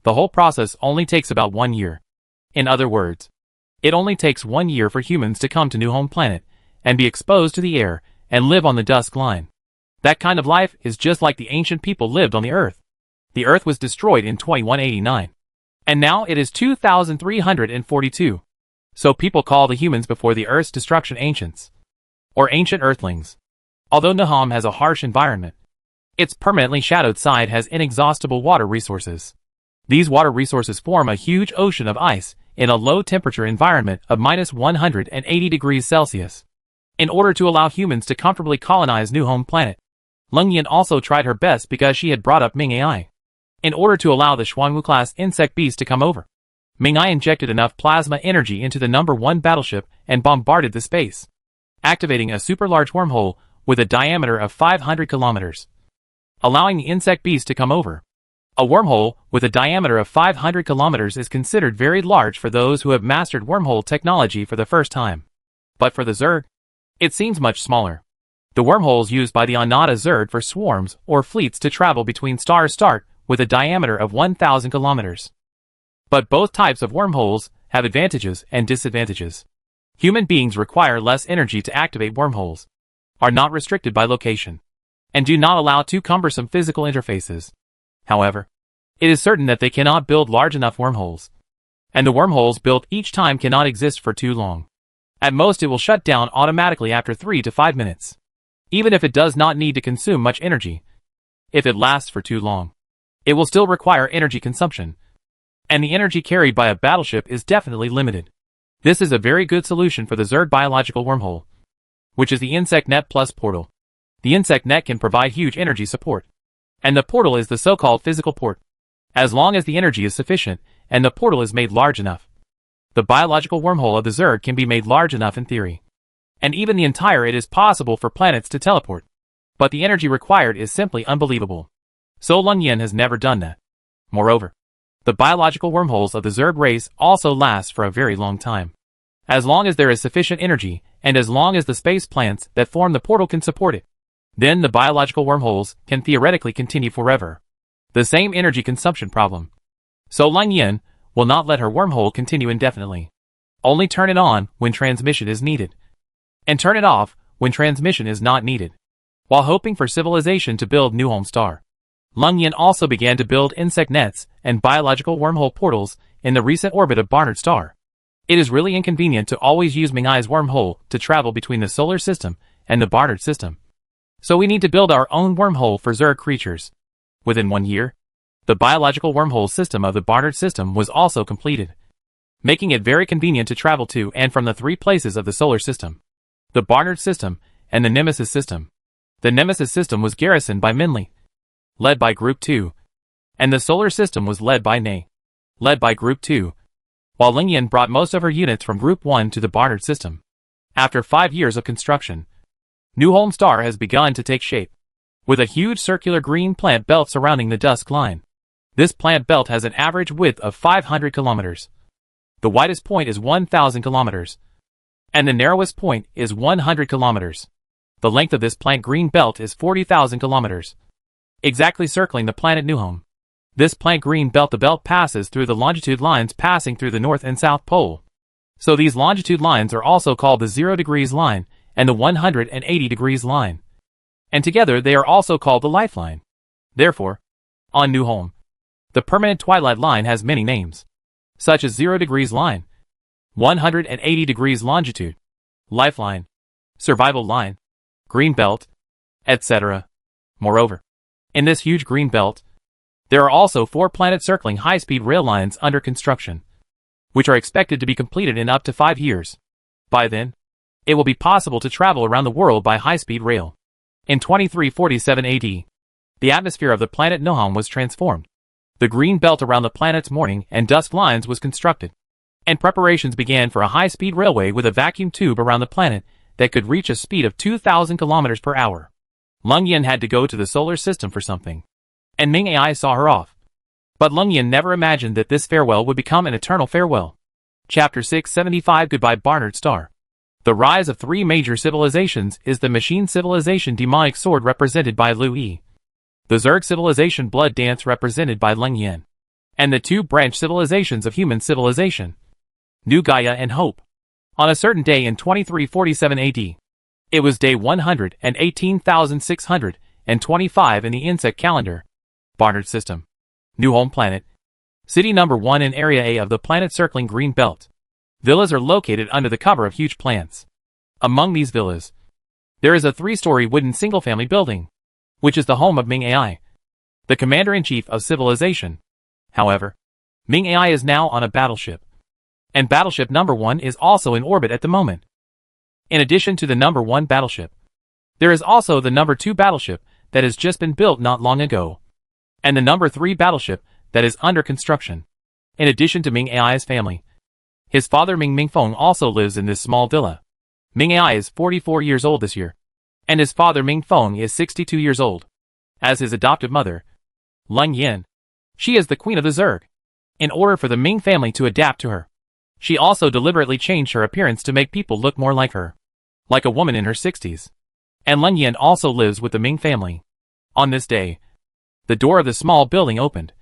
the whole process only takes about 1 year. In other words, it only takes 1 year for humans to come to New Home Planet and be exposed to the air and live on the Dusk Line. That kind of life is just like the ancient people lived on the Earth. The Earth was destroyed in 2189, and now it is 2342. So people call the humans before the Earth's destruction ancients, or ancient Earthlings. Although Naham has a harsh environment, its permanently shadowed side has inexhaustible water resources. These water resources form a huge ocean of ice in a low-temperature environment of minus 180 degrees Celsius. In order to allow humans to comfortably colonize New Home Planet, Lung Yen also tried her best because she had brought up Ming AI. In order to allow the Xuanwu-class insect beast to come over, Ming AI injected enough plasma energy into the number 1 battleship and bombarded the space, activating a super-large wormhole with a diameter of 500 kilometers, allowing the insect beast to come over. A wormhole with a diameter of 500 kilometers is considered very large for those who have mastered wormhole technology for the first time. But for the Zerg, it seems much smaller. The wormholes used by the Anata Zerg for swarms or fleets to travel between stars start with a diameter of 1,000 kilometers. But both types of wormholes have advantages and disadvantages. Human beings require less energy to activate wormholes, are not restricted by location, and do not allow too cumbersome physical interfaces. However, it is certain that they cannot build large enough wormholes, and the wormholes built each time cannot exist for too long. At most it will shut down automatically after 3 to 5 minutes. Even if it does not need to consume much energy, If it lasts for too long, it will still require energy consumption, and the energy carried by a battleship is definitely limited. This is a very good solution for the Zerg biological wormhole, which is the Insect Net Plus portal. The Insect Net can provide huge energy support, and the portal is the so-called physical port. As long as the energy is sufficient, and the portal is made large enough, the biological wormhole of the Zerg can be made large enough in theory. And even the entire it is possible for planets to teleport. But the energy required is simply unbelievable. So Leng Yin has never done that. Moreover, the biological wormholes of the Zerg race also last for a very long time. As long as there is sufficient energy, and as long as the space plants that form the portal can support it, then the biological wormholes can theoretically continue forever. The same energy consumption problem. So Leng Yin will not let her wormhole continue indefinitely. Only turn it on when transmission is needed, and turn it off when transmission is not needed. While hoping for civilization to build New Home Star, Leng Yin also began to build insect nets and biological wormhole portals in the recent orbit of Barnard Star. It is really inconvenient to always use Ming Ai's wormhole to travel between the solar system and the Barnard system. So we need to build our own wormhole for Zerg creatures. Within 1 year, the biological wormhole system of the Barnard system was also completed, making it very convenient to travel to and from the 3 places of the solar system: the Barnard system and the Nemesis system. The Nemesis system was garrisoned by Minli, led by Group 2, and the solar system was led by Nei, led by Group 2, while Leng Yin brought most of her units from Group 1 to the Barnard system. After 5 years of construction, New Home Star has begun to take shape, with a huge circular green plant belt surrounding the Dusk Line. This plant belt has an average width of 500 kilometers. The widest point is 1,000 kilometers, and the narrowest point is 100 kilometers. The length of this plant green belt is 40,000 kilometers, exactly circling the planet New Home. This plant green belt, the belt passes through the longitude lines passing through the North and South Pole. So these longitude lines are also called the 0 degrees line and the 180 degrees line. And together they are also called the lifeline. Therefore, on New Home, the permanent twilight line has many names, such as 0 degrees line, 180 degrees longitude, lifeline, survival line, green belt, etc. Moreover, in this huge green belt, there are also 4 planet-circling high-speed rail lines under construction, which are expected to be completed in up to 5 years. By then, it will be possible to travel around the world by high-speed rail. In 2347 AD, the atmosphere of the planet Noham was transformed. The green belt around the planet's morning and dusk lines was constructed, and preparations began for a high-speed railway with a vacuum tube around the planet that could reach a speed of 2,000 kilometers per hour. Leng Yin had to go to the solar system for something, and Ming Ai saw her off. But Leng Yin never imagined that this farewell would become an eternal farewell. Chapter 675 Goodbye Barnard Star. The rise of 3 major civilizations is the machine civilization Demonic Sword represented by Lu Yi, the Zerg civilization Blood Dance represented by Leng Yin, and the 2 branch civilizations of human civilization, New Gaia and Hope. On a certain day in 2347 AD, it was day 118,625 in the insect calendar, Barnard System, New Home Planet, City number 1 in Area A of the planet-circling green belt. Villas are located under the cover of huge plants. Among these villas, there is a 3-story wooden single-family building, which is the home of Ming Ai, the commander-in-chief of civilization. However, Ming Ai is now on a battleship, and battleship number 1 is also in orbit at the moment. In addition to the number 1 battleship, there is also the number 2 battleship that has just been built not long ago, and the number 3 battleship that is under construction. In addition to Ming Ai's family, his father Ming Mingfeng also lives in this small villa. Ming Ai is 44 years old this year, and his father Ming Feng is 62 years old. As his adoptive mother, Leng Yin, she is the queen of the Zerg. In order for the Ming family to adapt to her, she also deliberately changed her appearance to make people look more like her, like a woman in her 60s. And Leng Yin also lives with the Ming family. On this day, the door of the small building opened,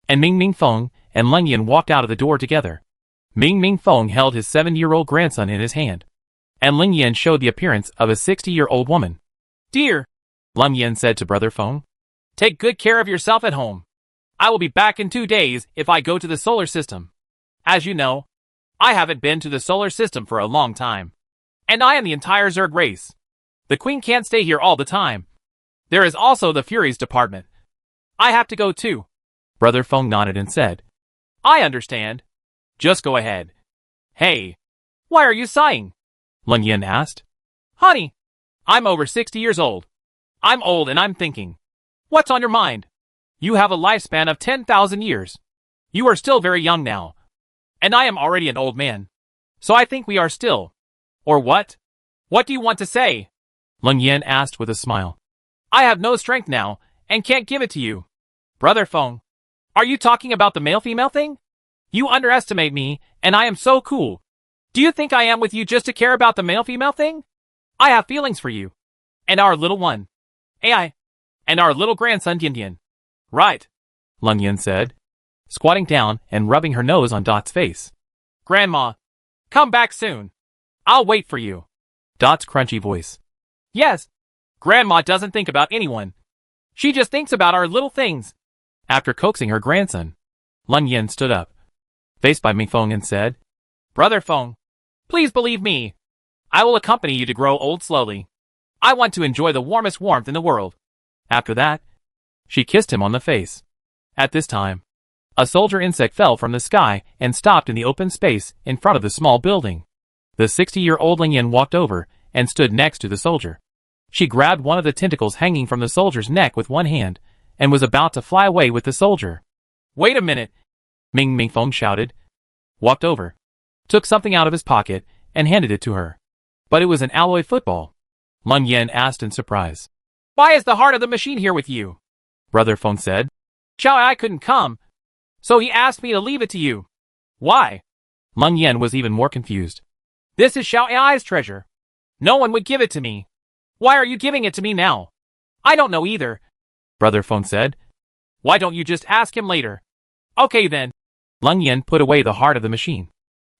and Ming Mingfeng and Leng Yin walked out of the door together. Ming Mingfeng held his 7-year-old grandson in his hand, and Leng Yin showed the appearance of a 60-year-old woman. "Dear," Leng Yin said to Brother Feng, "take good care of yourself at home. I will be back in 2 days if I go to the solar system. As you know, I haven't been to the solar system for a long time, and I am the entire Zerg race. The queen can't stay here all the time. There is also the Furies department. I have to go too. Brother Feng nodded and said, I understand. Just go ahead. Hey, why are you sighing? Leng Yan asked. Honey, I'm over 60 years old. I'm old and I'm thinking. What's on your mind? You have a lifespan of 10,000 years. You are still very young now. And I am already an old man. So I think we are still. Or what? What do you want to say? Leng Yan asked with a smile. I have no strength now, and can't give it to you. Brother Feng, are you talking about the male-female thing? You underestimate me, and I am so cool. Do you think I am with you just to care about the male-female thing? I have feelings for you. And our little one. AI. And our little grandson Dian. Right, Leng Yan said, squatting down and rubbing her nose on Dot's face. Grandma, come back soon. I'll wait for you. Dot's crunchy voice. Yes. Grandma doesn't think about anyone. She just thinks about our little things. After coaxing her grandson, Leng Yan stood up, faced by Ming Feng, and said, Brother Feng, please believe me. I will accompany you to grow old slowly. I want to enjoy the warmest warmth in the world. After that, she kissed him on the face. At this time, a soldier insect fell from the sky and stopped in the open space in front of the small building. The 60-year-old Leng Yan walked over and stood next to the soldier. She grabbed one of the tentacles hanging from the soldier's neck with one hand and was about to fly away with the soldier. Wait a minute, Ming Feng shouted, walked over, took something out of his pocket, and handed it to her. But it was an alloy football. Leng Yan asked in surprise. Why is the heart of the machine here with you? Brother Feng said. Xiao Ai couldn't come, so he asked me to leave it to you. Why? Leng Yan was even more confused. This is Xiao Ai's treasure. No one would give it to me. Why are you giving it to me now? I don't know either, Brother Feng said. Why don't you just ask him later? Okay then. Leng Yan put away the heart of the machine,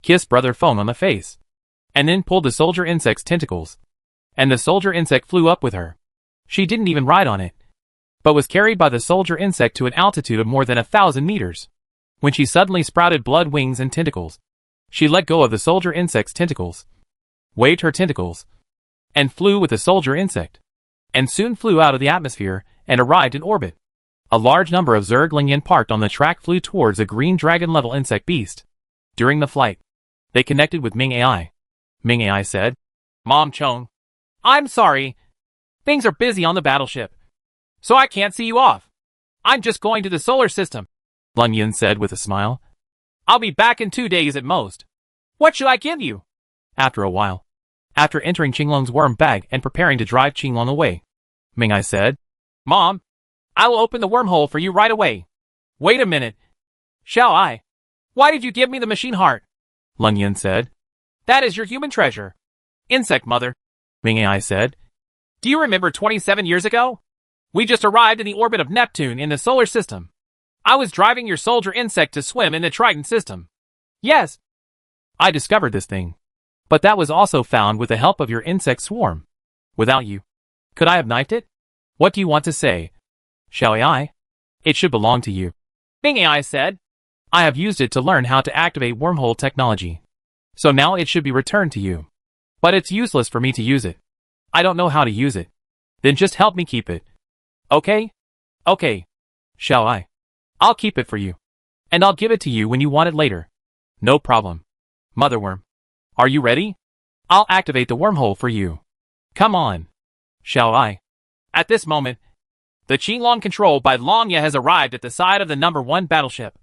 kissed Brother Feng on the face, and then pulled the soldier insect's tentacles. And the soldier insect flew up with her. She didn't even ride on it, but was carried by the soldier insect to an altitude of more than 1,000 meters. When she suddenly sprouted blood wings and tentacles, she let go of the soldier insect's tentacles, waved her tentacles, and flew with the soldier insect, and soon flew out of the atmosphere and arrived in orbit. A large number of Zerg Leng Yan parked on the track flew towards a green dragon-level insect beast. During the flight, they connected with Ming AI. Ming AI said, Mom Chong, I'm sorry. Things are busy on the battleship, so I can't see you off. I'm just going to the solar system, Leng Yan said with a smile. I'll be back in 2 days at most. What should I give you? After a while, after entering Qinglong's worm bag and preparing to drive Qinglong away, Ming Ai said, Mom, I will open the wormhole for you right away. Wait a minute. Xiao Ai, why did you give me the machine heart? Leng Yan said. That is your human treasure. Insect mother, Ming Ai said. Do you remember 27 years ago? We just arrived in the orbit of Neptune in the solar system. I was driving your soldier insect to swim in the Triton system. Yes. I discovered this thing. But that was also found with the help of your insect swarm. Without you, could I have knifed it? What do you want to say? Xiao Ai? It should belong to you. Ming AI said. I have used it to learn how to activate wormhole technology. So now it should be returned to you. But it's useless for me to use it. I don't know how to use it. Then just help me keep it. Okay? Okay. Xiao Ai. I'll keep it for you. And I'll give it to you when you want it later. No problem. Motherworm. Are you ready? I'll activate the wormhole for you. Come on. Xiao Ai. At this moment, the Qinglong controlled by Longya has arrived at the side of the number 1 battleship,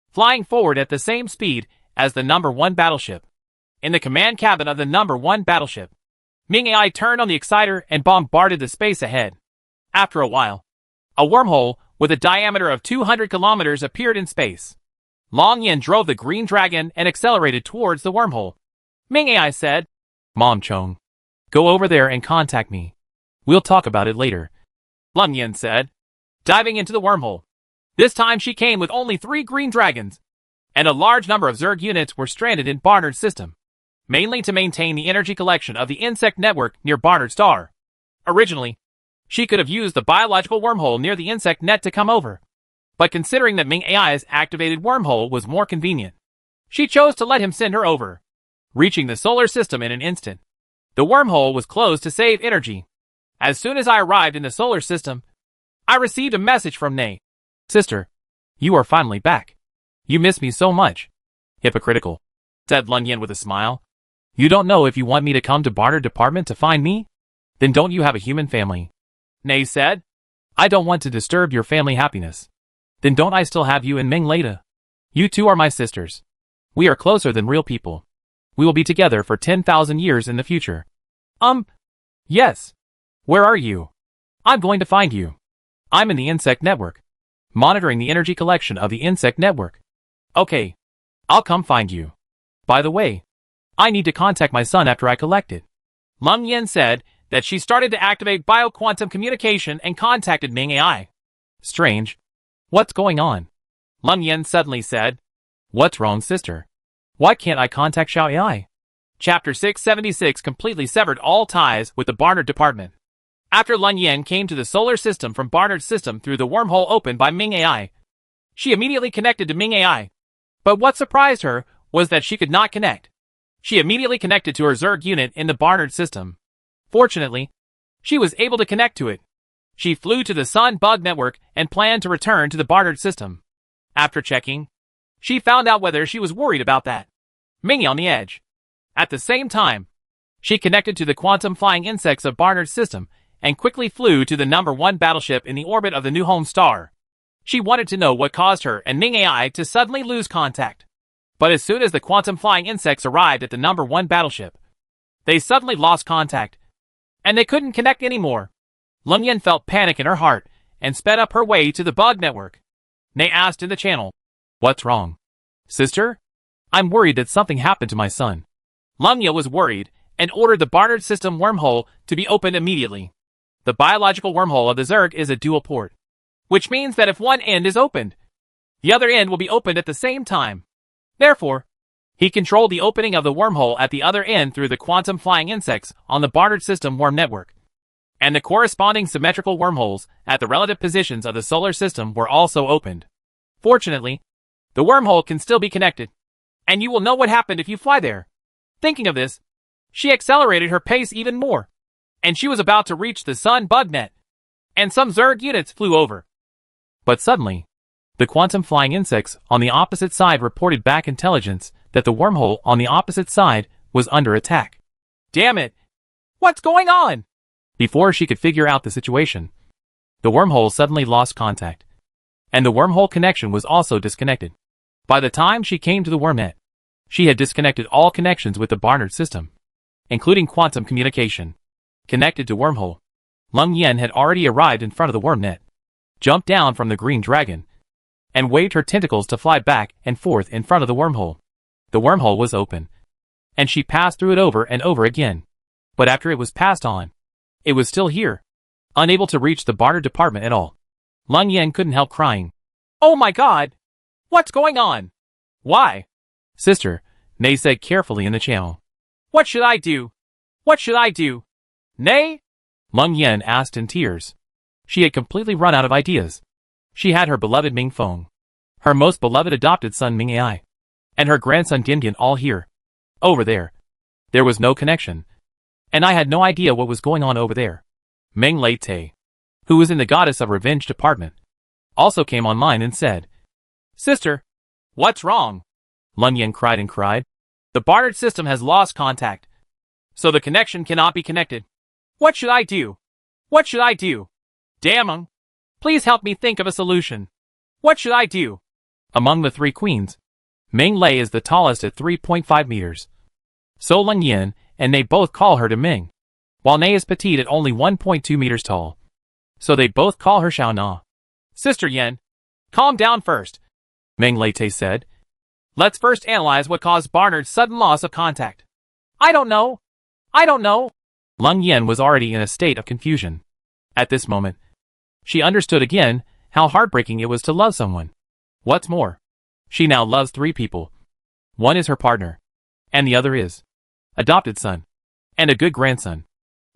flying forward at the same speed as the number 1 battleship. In the command cabin of the number 1 battleship, Ming AI turned on the exciter and bombarded the space ahead. After a while, a wormhole with a diameter of 200 kilometers appeared in space. Long Yan drove the green dragon and accelerated towards the wormhole. Ming AI said, Mom Chong, go over there and contact me. We'll talk about it later. Leng Yan said, diving into the wormhole. This time she came with only 3 green dragons, and a large number of Zerg units were stranded in Barnard's system, mainly to maintain the energy collection of the insect network near Barnard Star. Originally, she could have used the biological wormhole near the insect net to come over, but considering that Ming AI's activated wormhole was more convenient, she chose to let him send her over, reaching the solar system in an instant. The wormhole was closed to save energy. As soon as I arrived in the solar system, I received a message from Nei. Sister, you are finally back. You miss me so much. Hypocritical, said Lun Yin with a smile. You don't know if you want me to come to barter department to find me? Then don't you have a human family? Nei said. I don't want to disturb your family happiness. Then don't I still have you and Ming Leda? You two are my sisters. We are closer than real people. We will be together for 10,000 years in the future. Yes. Where are you? I'm going to find you. I'm in the insect network, monitoring the energy collection of the insect network. Okay. I'll come find you. By the way, I need to contact my son after I collect it. Lun Yin said that she started to activate bioquantum communication and contacted Ming AI. Strange. What's going on? Lun Yin suddenly said. What's wrong, sister? Why can't I contact Xiao AI? Chapter 676 completely severed all ties with the Barnard department. After Lun Yin came to the solar system from Barnard's system through the wormhole opened by Ming AI, she immediately connected to Ming AI. But what surprised her was that she could not connect. She immediately connected to her Zerg unit in the Barnard system. Fortunately, she was able to connect to it. She flew to the Sun Bug network and planned to return to the Barnard system. After checking, she found out whether she was worried about that. Mingy on the edge. At the same time, she connected to the quantum flying insects of Barnard's system and quickly flew to the number 1 battleship in the orbit of the new home star. She wanted to know what caused her and Ming AI to suddenly lose contact. But as soon as the quantum flying insects arrived at the number 1 battleship, they suddenly lost contact, and they couldn't connect anymore. Lun Yin felt panic in her heart and sped up her way to the bug network. Nei asked in the channel, What's wrong? Sister? I'm worried that something happened to my son. Lun Yin was worried and ordered the Barnard system wormhole to be opened immediately. The biological wormhole of the Zerg is a dual port, which means that if one end is opened, the other end will be opened at the same time. Therefore, he controlled the opening of the wormhole at the other end through the quantum flying insects on the Barnard system worm network. And the corresponding symmetrical wormholes at the relative positions of the solar system were also opened. Fortunately, the wormhole can still be connected, and you will know what happened if you fly there. Thinking of this, she accelerated her pace even more, and she was about to reach the Sun Bug net, and some Zerg units flew over. But suddenly, the quantum flying insects on the opposite side reported back intelligence that the wormhole on the opposite side was under attack. Damn it! What's going on? Before she could figure out the situation, the wormhole suddenly lost contact, and the wormhole connection was also disconnected. By the time she came to the wormnet, she had disconnected all connections with the Barnard system, including quantum communication. Connected to wormhole, Lun Yin had already arrived in front of the wormnet, jumped down from the green dragon, and waved her tentacles to fly back and forth in front of the wormhole. The wormhole was open, and she passed through it over and over again. But after it was passed on, it was still here, unable to reach the Barnard department at all. Lun Yin couldn't help crying. Oh my god! What's going on? Why? Sister, Nei said carefully in the channel. What should I do? What should I do? Nei? Lun Yin asked in tears. She had completely run out of ideas. She had her beloved Ming Feng, her most beloved adopted son Ming Ai, and her grandson Dian Dian all here. Over there. There was no connection. And I had no idea what was going on over there. Meng Lei Te, who was in the Goddess of Revenge department, also came online and said, Sister, what's wrong? Lun Yin cried and cried. The Barnard system has lost contact, so the connection cannot be connected. What should I do? What should I do? Damn! Please help me think of a solution. What should I do? Among the 3 queens, Meng Lei is the tallest at 3.5 meters. So Lun Yin and Nei both call her to Ming, while Nei is petite at only 1.2 meters tall. So they both call her Xiao Na. Sister Yin, calm down first, Meng Lei Te said. Let's first analyze what caused Barnard's sudden loss of contact. I don't know. I don't know. Lun Yin was already in a state of confusion. At this moment, she understood again how heartbreaking it was to love someone. What's more, she now loves 3 people. One is her partner, and the other is adopted son, and a good grandson.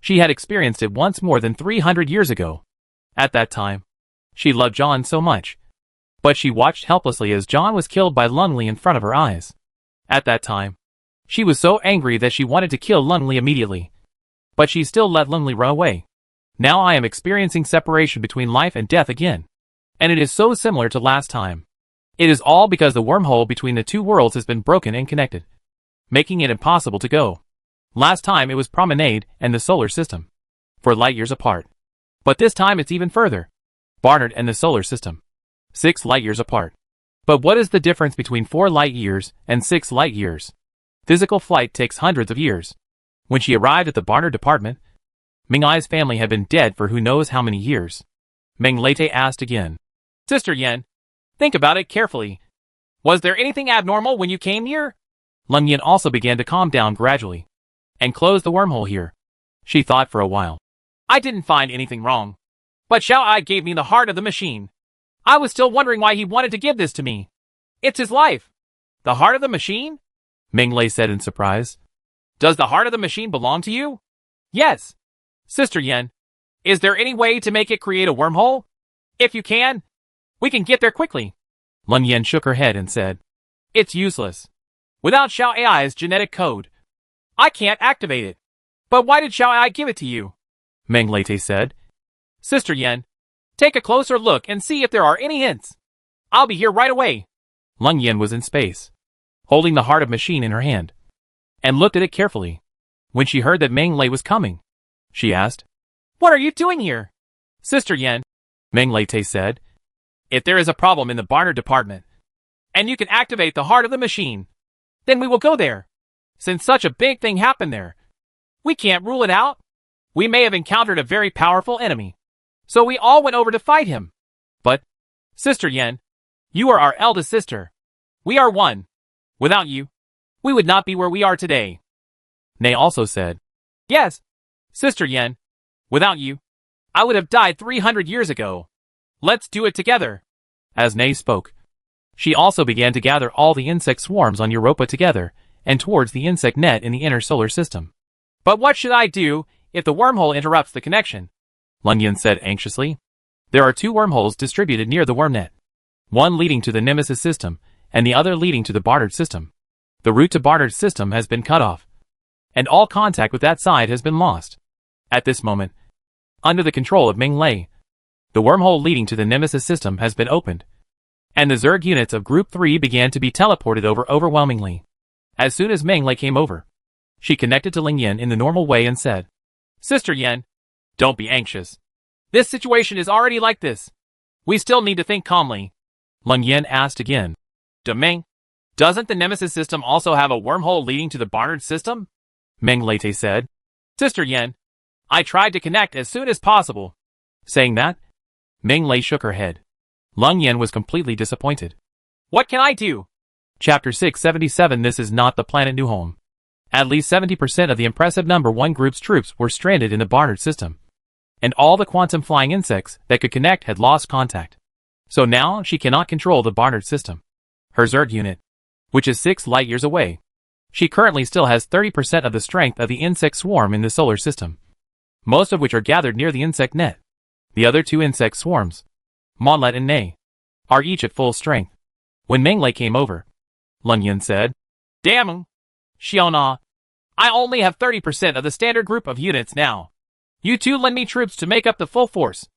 She had experienced it once more than 300 years ago. At that time, she loved John so much. But she watched helplessly as John was killed by Lun Li in front of her eyes. At that time, she was so angry that she wanted to kill Lun Li immediately. But she still let Lun Li run away. Now I am experiencing separation between life and death again. And it is so similar to last time. It is all because the wormhole between the two worlds has been broken and connected, making it impossible to go. Last time it was Promenade and the solar system, for light years apart. But this time it's even further. Barnard and the solar system, 6 light years apart. But what is the difference between 4 light years and 6 light years? Physical flight takes hundreds of years. When she arrived at the Barnard department, Ming Ai's family had been dead for who knows how many years. Meng Lete asked again. Sister Yan, think about it carefully. Was there anything abnormal when you came here? Lung Yin also began to calm down gradually and close the wormhole here. She thought for a while. I didn't find anything wrong. But Xiao Ai gave me the heart of the machine. I was still wondering why he wanted to give this to me. It's his life. The heart of the machine? Meng Lei said in surprise. Does the heart of the machine belong to you? Yes. Sister Yan, is there any way to make it create a wormhole? If you can, we can get there quickly. Lun Yan shook her head and said, It's useless. Without Xiao Ai's genetic code, I can't activate it. But why did Xiao Ai give it to you? Meng Lete said. Sister Yan, take a closer look and see if there are any hints. I'll be here right away. Lung Yin was in space, holding the heart of machine in her hand, and looked at it carefully. When she heard that Meng Lei was coming, she asked, What are you doing here? Sister Yan, Meng Lete said, if there is a problem in the Barnard department, and you can activate the heart of the machine, then we will go there. Since such a big thing happened there, we can't rule it out. We may have encountered a very powerful enemy, so we all went over to fight him. But, Sister Yan, you are our eldest sister. We are one. Without you, we would not be where we are today. Nei also said, Yes, Sister Yan, without you, I would have died 300 years ago. Let's do it together. As Nei spoke, she also began to gather all the insect swarms on Europa together and towards the insect net in the inner solar system. But what should I do if the wormhole interrupts the connection? Lun Yin said anxiously. There are 2 wormholes distributed near the worm net, one leading to the Nemesis system and the other leading to the Barnard system. The route to Barnard's system has been cut off, and all contact with that side has been lost. At this moment, under the control of Meng Lei, the wormhole leading to the Nemesis system has been opened, and the Zerg units of Group 3 began to be teleported over overwhelmingly. As soon as Meng Lei came over, she connected to Ling Yan in the normal way and said, Sister Yan, don't be anxious. This situation is already like this. We still need to think calmly. Lung Yan asked again. Meng, doesn't the Nemesis system also have a wormhole leading to the Barnard system? Meng Lete said. Sister Yan, I tried to connect as soon as possible. Saying that, Meng Lei shook her head. Lung Yan was completely disappointed. What can I do? Chapter 677. This is not the planet New Home. At least 70% of the impressive number 1 group's troops were stranded in the Barnard system, and all the quantum flying insects that could connect had lost contact. So now she cannot control the Barnard system. Her Zerg unit, which is 6 light years away, she currently still has 30% of the strength of the insect swarm in the solar system, most of which are gathered near the insect net. The other 2 insect swarms, Monlet and Nei, are each at full strength. When Meng Lei came over, Lun Yin said, Damn, Xiaona, I only have 30% of the standard group of units now. You 2 lend me troops to make up the full force.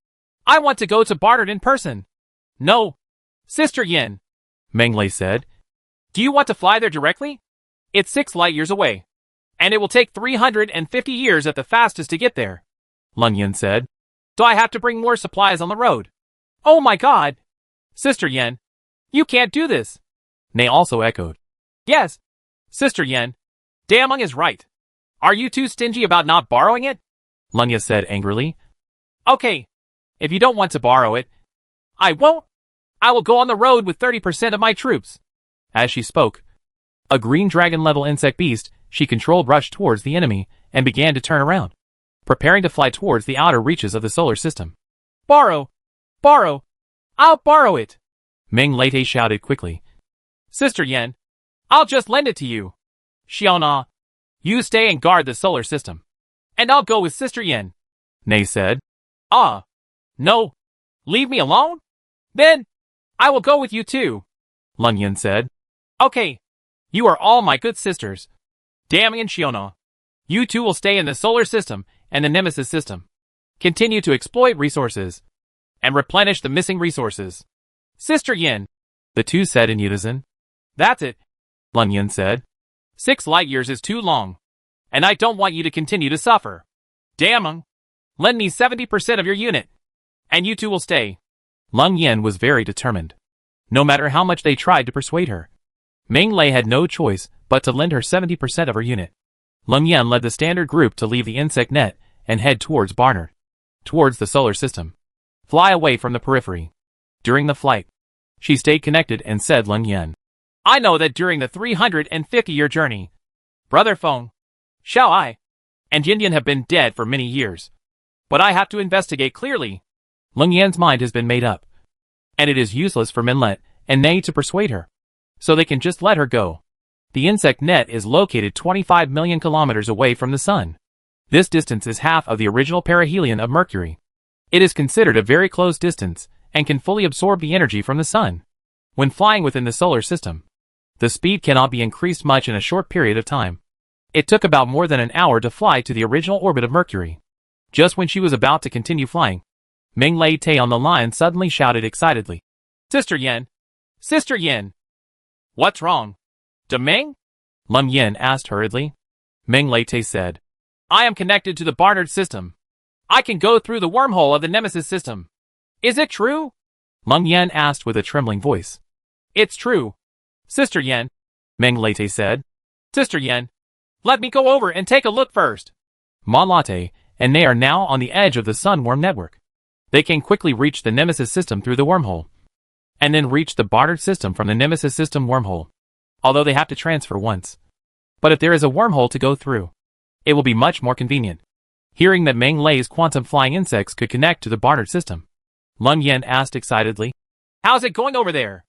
I want to go to Barnard in person. No, Sister Yin, Meng Lei said. Do you want to fly there directly? It's 6 light years away, and it will take 350 years at the fastest to get there. Lun Yin said. So I have to bring more supplies on the road. Oh my god! Sister Yan, you can't do this. Nei also echoed. Yes, Sister Yan, Dameng is right. Are you too stingy about not borrowing it? Lun Yin said angrily. Okay, if you don't want to borrow it, I won't. I will go on the road with 30% of my troops. As she spoke, a green dragon-level insect beast she controlled rushed towards the enemy and began to turn around, preparing to fly towards the outer reaches of the solar system. Borrow! Borrow! I'll borrow it! Meng Lete shouted quickly. Sister Yan, I'll just lend it to you. Xiaona, you stay and guard the solar system. And I'll go with Sister Yan. Nei said. No. Leave me alone? Then, I will go with you too. Lun Yin said. Okay. You are all my good sisters. Damien and Xiaona. You 2 will stay in the solar system and the Nemesis system. continue to exploit resources, and replenish the missing resources. Sister Yin, the two said in unison. That's it, Lung Yin said. 6 light years is too long, and I don't want you to continue to suffer. Damn, lend me 70% of your unit, and you two will stay. Lung Yin was very determined. No matter how much they tried to persuade her, Meng Lei had no choice but to lend her 70% of her unit. Lung Yin led the standard group to leave the insect net and head towards Barnard, towards the solar system. Fly away from the periphery. During the flight, she stayed connected and said Lung Yin. I know that during the 350-year journey, Brother Feng, Xiao Ai, and Yin Yin have been dead for many years. But I have to investigate clearly. Lung Yan's mind has been made up, and it is useless for Minlet and Nei to persuade her, so they can just let her go. The insect net is located 25 million kilometers away from the sun. This distance is half of the original perihelion of Mercury. It is considered a very close distance and can fully absorb the energy from the sun. When flying within the solar system, the speed cannot be increased much in a short period of time. It took about more than an hour to fly to the original orbit of Mercury. Just when she was about to continue flying, Meng Lei Tai on the line suddenly shouted excitedly. Sister Yin! Sister Yin! What's wrong? Demeng? Lung Yin asked hurriedly. Meng Lei Tai said, I am connected to the Barnard system. I can go through the wormhole of the Nemesis system. Is it true? Lung Yin asked with a trembling voice. It's true. Sister Yin, Meng Lei Tai said. Sister Yin, let me go over and take a look first. Ma Latte and they are now on the edge of the Sunworm network. They can quickly reach the Nemesis system through the wormhole, and then reach the Barnard system from the Nemesis system wormhole, although they have to transfer once. But if there is a wormhole to go through, it will be much more convenient. Hearing that Meng Lei's quantum flying insects could connect to the Barnard system, Lung Yin asked excitedly, How's it going over there?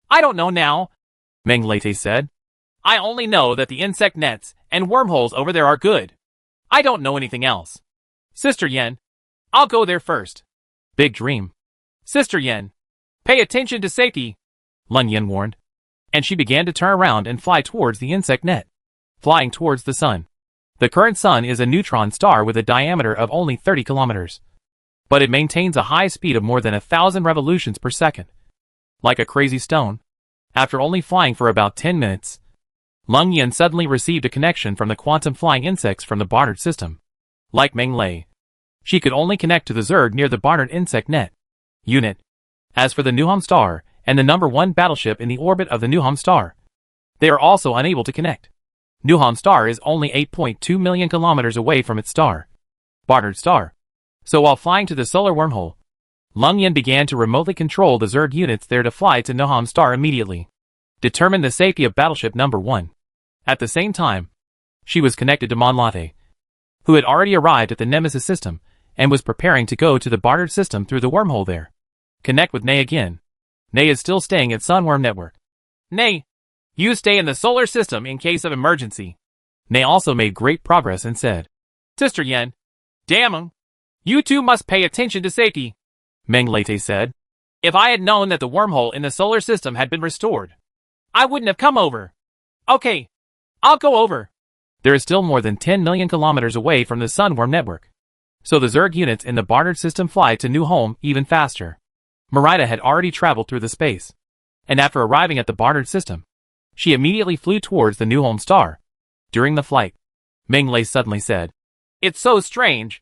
I don't know now, Meng Lei said. I only know that the insect nets and wormholes over there are good. I don't know anything else. Sister Yin, I'll go there first. Big dream. Sister Yin, pay attention to safety, Lung Yin warned. And she began to turn around and fly towards the insect net, flying towards the sun. The current sun is a neutron star with a diameter of only 30 kilometers. But it maintains a high speed of more than 1,000 revolutions per second. Like a crazy stone. After only flying for about 10 minutes, Lung Yin suddenly received a connection from the quantum flying insects from the Barnard system. Like Meng Lei, she could only connect to the Zerg near the Barnard insect net unit. As for the Nuham star and the number 1 battleship in the orbit of the Nuham star, they are also unable to connect. Nuham star is only 8.2 million kilometers away from its star, Barnard star. So while flying to the solar wormhole, Lung Yin began to remotely control the Zerg units there to fly to Nuham star immediately. Determine the safety of battleship number 1. At the same time, she was connected to Mon Latte, who had already arrived at the Nemesis system and was preparing to go to the Barnard system through the wormhole there. Connect with Nei again. Nei is still staying at Sunworm Network. Nei, you stay in the solar system in case of emergency. Nei also made great progress and said, Sister Yin, damn, you two must pay attention to safety, Meng Lei said. If I had known that the wormhole in the solar system had been restored, I wouldn't have come over. Okay, I'll go over. There is still more than 10 million kilometers away from the Sunworm network, so the Zerg units in the Barnard system fly to New Home even faster. Merida had already traveled through the space, and after arriving at the Barnard system, she immediately flew towards the New Home star. During the flight, Meng Lei suddenly said, It's so strange.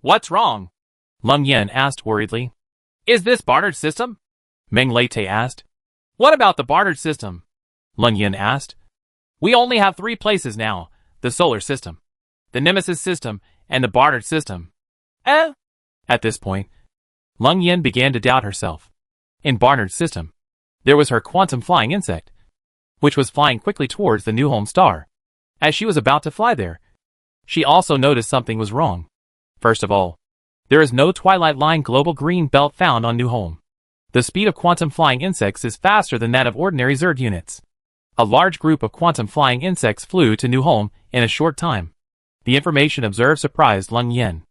What's wrong? Lung Yin asked worriedly. Is this Barnard system? Meng Lei asked. What about the Barnard system? Lung Yin asked. We only have 3 places now, the solar system, the Nemesis system, and the Barnard system. At this point, Lung Yin began to doubt herself. In Barnard's system, there was her quantum flying insect, which was flying quickly towards the New Home star. As she was about to fly there, she also noticed something was wrong. First of all, there is no Twilight Line global green belt found on New Home. The speed of quantum flying insects is faster than that of ordinary Zerg units. A large group of quantum flying insects flew to New Home in a short time. The information observed surprised Lung Yin,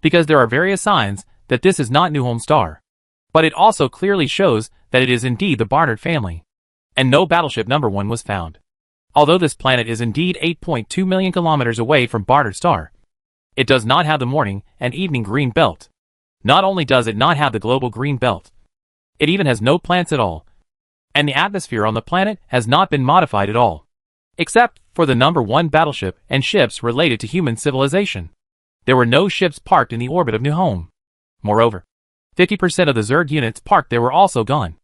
because there are various signs that this is not New Home star. But it also clearly shows that it is indeed the Barnard family. And no battleship number 1 was found. Although this planet is indeed 8.2 million kilometers away from Barnard star, it does not have the morning and evening green belt. Not only does it not have the global green belt, it even has no plants at all. And the atmosphere on the planet has not been modified at all, except for the number 1 battleship and ships related to human civilization. There were no ships parked in the orbit of New Home. Moreover, 50% of the Zerg units parked there were also gone.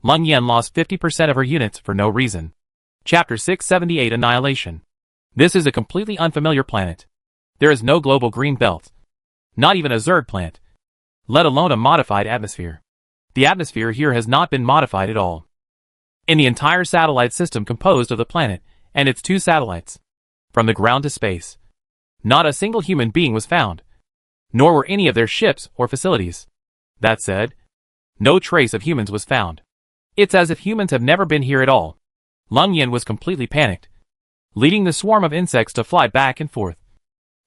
Leng Yan lost 50% of her units for no reason. Chapter 678 Annihilation. This is a completely unfamiliar planet. There is no global green belt. Not even a Zerg plant. Let alone a modified atmosphere. The atmosphere here has not been modified at all. In the entire satellite system composed of the planet and its 2 satellites, from the ground to space, not a single human being was found, nor were any of their ships or facilities. That said, no trace of humans was found. It's as if humans have never been here at all. Leng Yan was completely panicked, leading the swarm of insects to fly back and forth,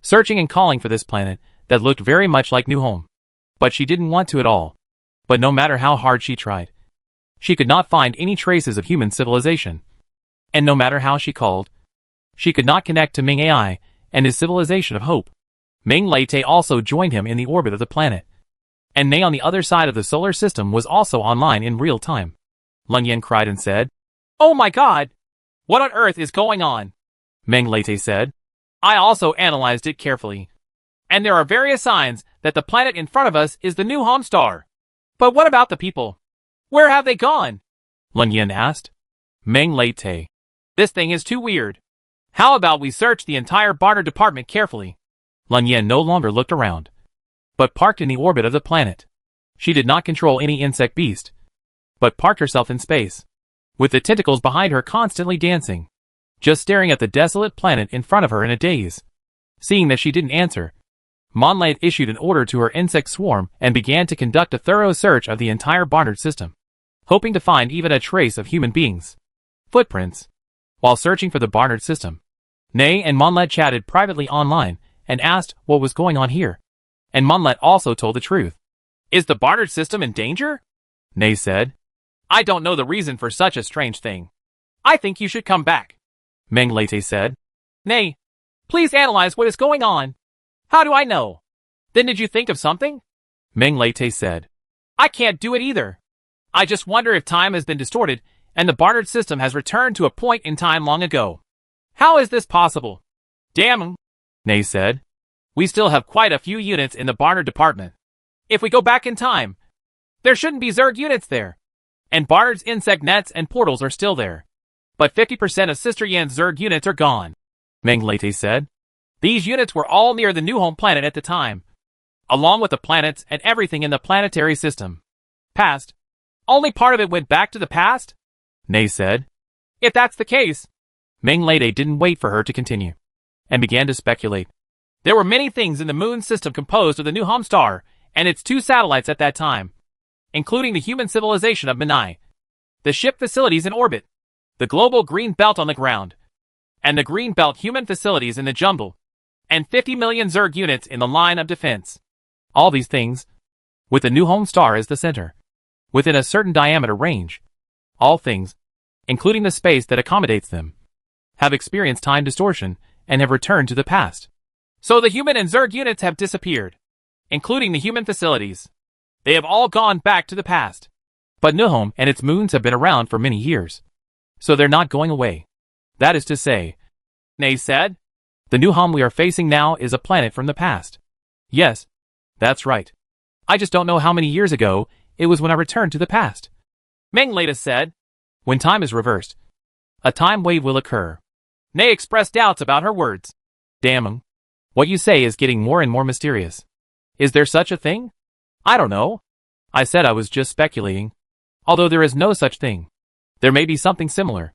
searching and calling for this planet that looked very much like New Home. But she didn't want to at all. But no matter how hard she tried, she could not find any traces of human civilization. And no matter how she called, she could not connect to Ming AI and his civilization of hope. Ming Leite also joined him in the orbit of the planet, and Nei on the other side of the solar system was also online in real time. Leng Yan cried and said, "Oh my god! What on earth is going on?" Ming Leite said, "I also analyzed it carefully, and there are various signs that the planet in front of us is the new home star. But what about the people? Where have they gone?" Leng Yan asked. Ming Leite, "This thing is too weird. How about we search the entire barter department carefully?" Leng Yan no longer looked around, but parked in the orbit of the planet. She did not control any insect beast, but parked herself in space, with the tentacles behind her constantly dancing, just staring at the desolate planet in front of her in a daze. Seeing that she didn't answer, Monlade issued an order to her insect swarm and began to conduct a thorough search of the entire Barnard system, hoping to find even a trace of human beings' footprints. While searching for the Barnard system, Nei and Monlade chatted privately online and asked what was going on here. And Monlade also told the truth. "Is the Barnard system in danger?" Nei said. "I don't know the reason for such a strange thing. I think you should come back," Ming Leite said. "Nei, please analyze what is going on." "How do I know?" "Then did you think of something?" Ming Leite said. "I can't do it either. I just wonder if time has been distorted and the Barnard system has returned to a point in time long ago. How is this possible?" "Damn," Nei said. "We still have quite a few units in the Barnard department. If we go back in time, there shouldn't be Zerg units there. And Barnard's insect nets and portals are still there. But 50% of Sister Yan's Zerg units are gone," Ming Leite said. "These units were all near the New Home planet at the time, along with the planets and everything in the planetary system. Past. Only part of it went back to the past?" Nei said. "If that's the case," Ming Leite didn't wait for her to continue, and began to speculate. "There were many things in the moon system composed of the New Home star and its 2 satellites at that time, including the human civilization of Minai, the ship facilities in orbit, the global green belt on the ground, and the green belt human facilities in the jungle, and 50 million Zerg units in the line of defense. All these things, with the New Home star as the center, within a certain diameter range, all things, including the space that accommodates them, have experienced time distortion and have returned to the past." "So the human and Zerg units have disappeared, including the human facilities. They have all gone back to the past." "But New Home and its moons have been around for many years, so they're not going away. That is to say," Nei said, "the New Home we are facing now is a planet from the past." "Yes, that's right. I just don't know how many years ago it was when I returned to the past." Ming Leite said. "When time is reversed, a time wave will occur." Nei expressed doubts about her words. "Damn, what you say is getting more and more mysterious. Is there such a thing?" "I don't know. I said I was just speculating. Although there is no such thing. There may be something similar."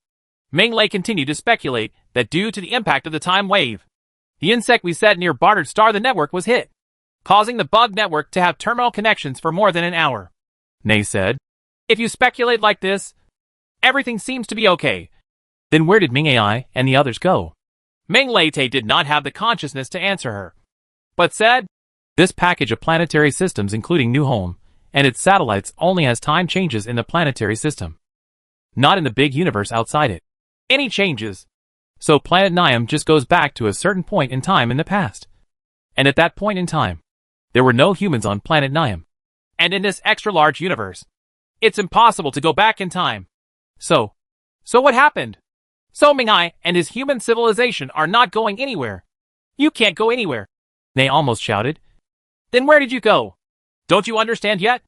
Ming Lei continued to speculate that due to the impact of the time wave, the insect we set near Barnard Star the network was hit, causing the bug network to have terminal connections for more than an hour. Nei said. "If you speculate like this, everything seems to be okay." "Then where did Ming AI and the others go?" Ming Leite did not have the consciousness to answer her, but said, "This package of planetary systems including New Home and its satellites only has time changes in the planetary system, not in the big universe outside it. Any changes. So planet Niam just goes back to a certain point in time in the past. And at that point in time, there were no humans on planet Niam. And in this extra-large universe, it's impossible to go back in time. So what happened? So Ming-Ai and his human civilization are not going anywhere. You can't go anywhere, They almost shouted. Then where did you go? Don't you understand yet?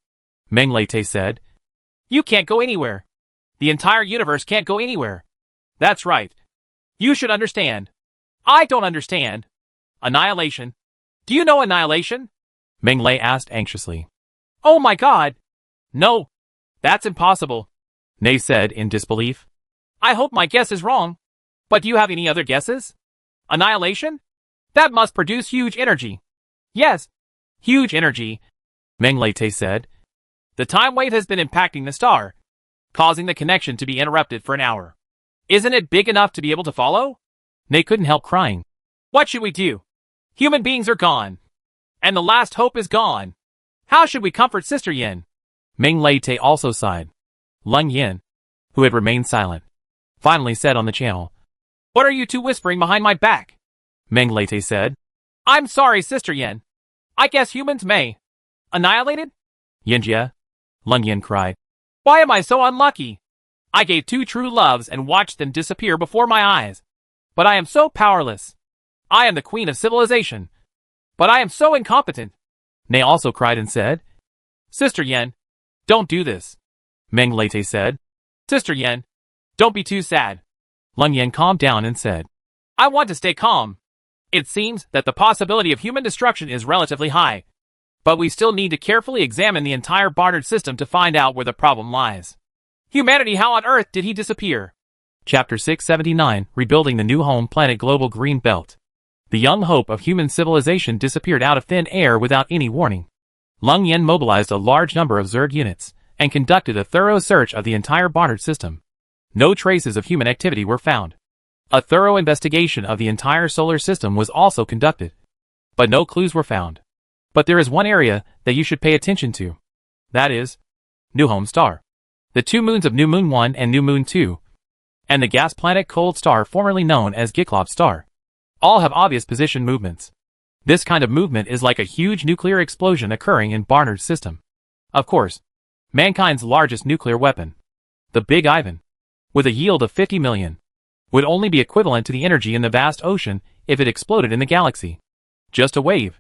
Meng Lete said. You can't go anywhere. The entire universe can't go anywhere. That's right. You should understand. I don't understand. Annihilation. Do you know annihilation? Meng Lei asked anxiously. Oh my god. No. That's impossible, Nei said in disbelief. I hope my guess is wrong. But do you have any other guesses? Annihilation? That must produce huge energy. Yes. Huge energy, Meng Lete said. The time wave has been impacting the star, causing the connection to be interrupted for an hour. Isn't it big enough to be able to follow? Nei couldn't help crying. What should we do? Human beings are gone. And the last hope is gone. How should we comfort Sister Yin? Meng Lete also sighed. Lung Yin, who had remained silent, finally said on the channel. What are you two whispering behind my back? Meng Lete said. I'm sorry, Sister Yin. I guess humans may. Annihilated? Yinjia, Lung Yin cried. Why am I so unlucky? I gave two true loves and watched them disappear before my eyes. But I am so powerless. I am the queen of civilization. But I am so incompetent. Nei also cried and said. Sister Yen, don't do this. Meng Lete said. Sister Yen, don't be too sad. Lung Yin calmed down and said. I want to stay calm. It seems that the possibility of human destruction is relatively high. But we still need to carefully examine the entire bartered system to find out where the problem lies. Humanity, how on earth did he disappear? Chapter 679, Rebuilding the New Home Planet Global Green Belt. The young hope of human civilization disappeared out of thin air without any warning. Lung Yin mobilized a large number of Zerg units and conducted a thorough search of the entire bartered system. No traces of human activity were found. A thorough investigation of the entire solar system was also conducted, but no clues were found. But there is one area that you should pay attention to. That is, New Home Star. The two moons of New Moon 1 and New Moon 2, and the gas planet Cold Star formerly known as Gyklop Star, all have obvious position movements. This kind of movement is like a huge nuclear explosion occurring in Barnard's system. Of course, mankind's largest nuclear weapon, the Big Ivan, with a yield of 50 million, would only be equivalent to the energy in the vast ocean if it exploded in the galaxy. Just a wave.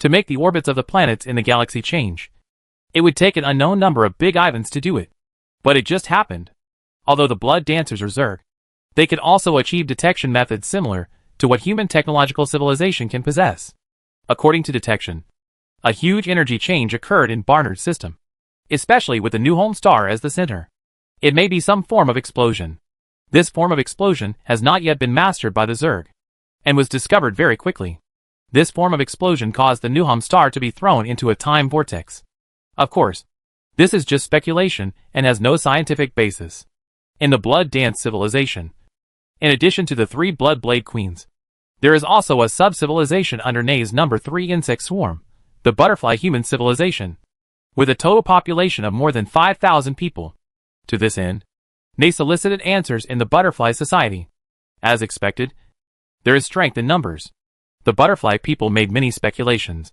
To make the orbits of the planets in the galaxy change, it would take an unknown number of Big Ivans to do it. But it just happened. Although the Blood Dancers are Zerg, they could also achieve detection methods similar to what human technological civilization can possess. According to detection, a huge energy change occurred in Barnard's system, especially with the New Home Star as the center. It may be some form of explosion. This form of explosion has not yet been mastered by the Zerg, and was discovered very quickly. This form of explosion caused the New Home Star to be thrown into a time vortex. Of course, this is just speculation and has no scientific basis. In the Blood Dance civilization, in addition to the 3 Blood Blade Queens, there is also a sub-civilization under Nei's number 3 insect swarm, the Butterfly Human Civilization, with a total population of more than 5,000 people. To this end, Nei solicited answers in the Butterfly Society. As expected, there is strength in numbers. The Butterfly people made many speculations,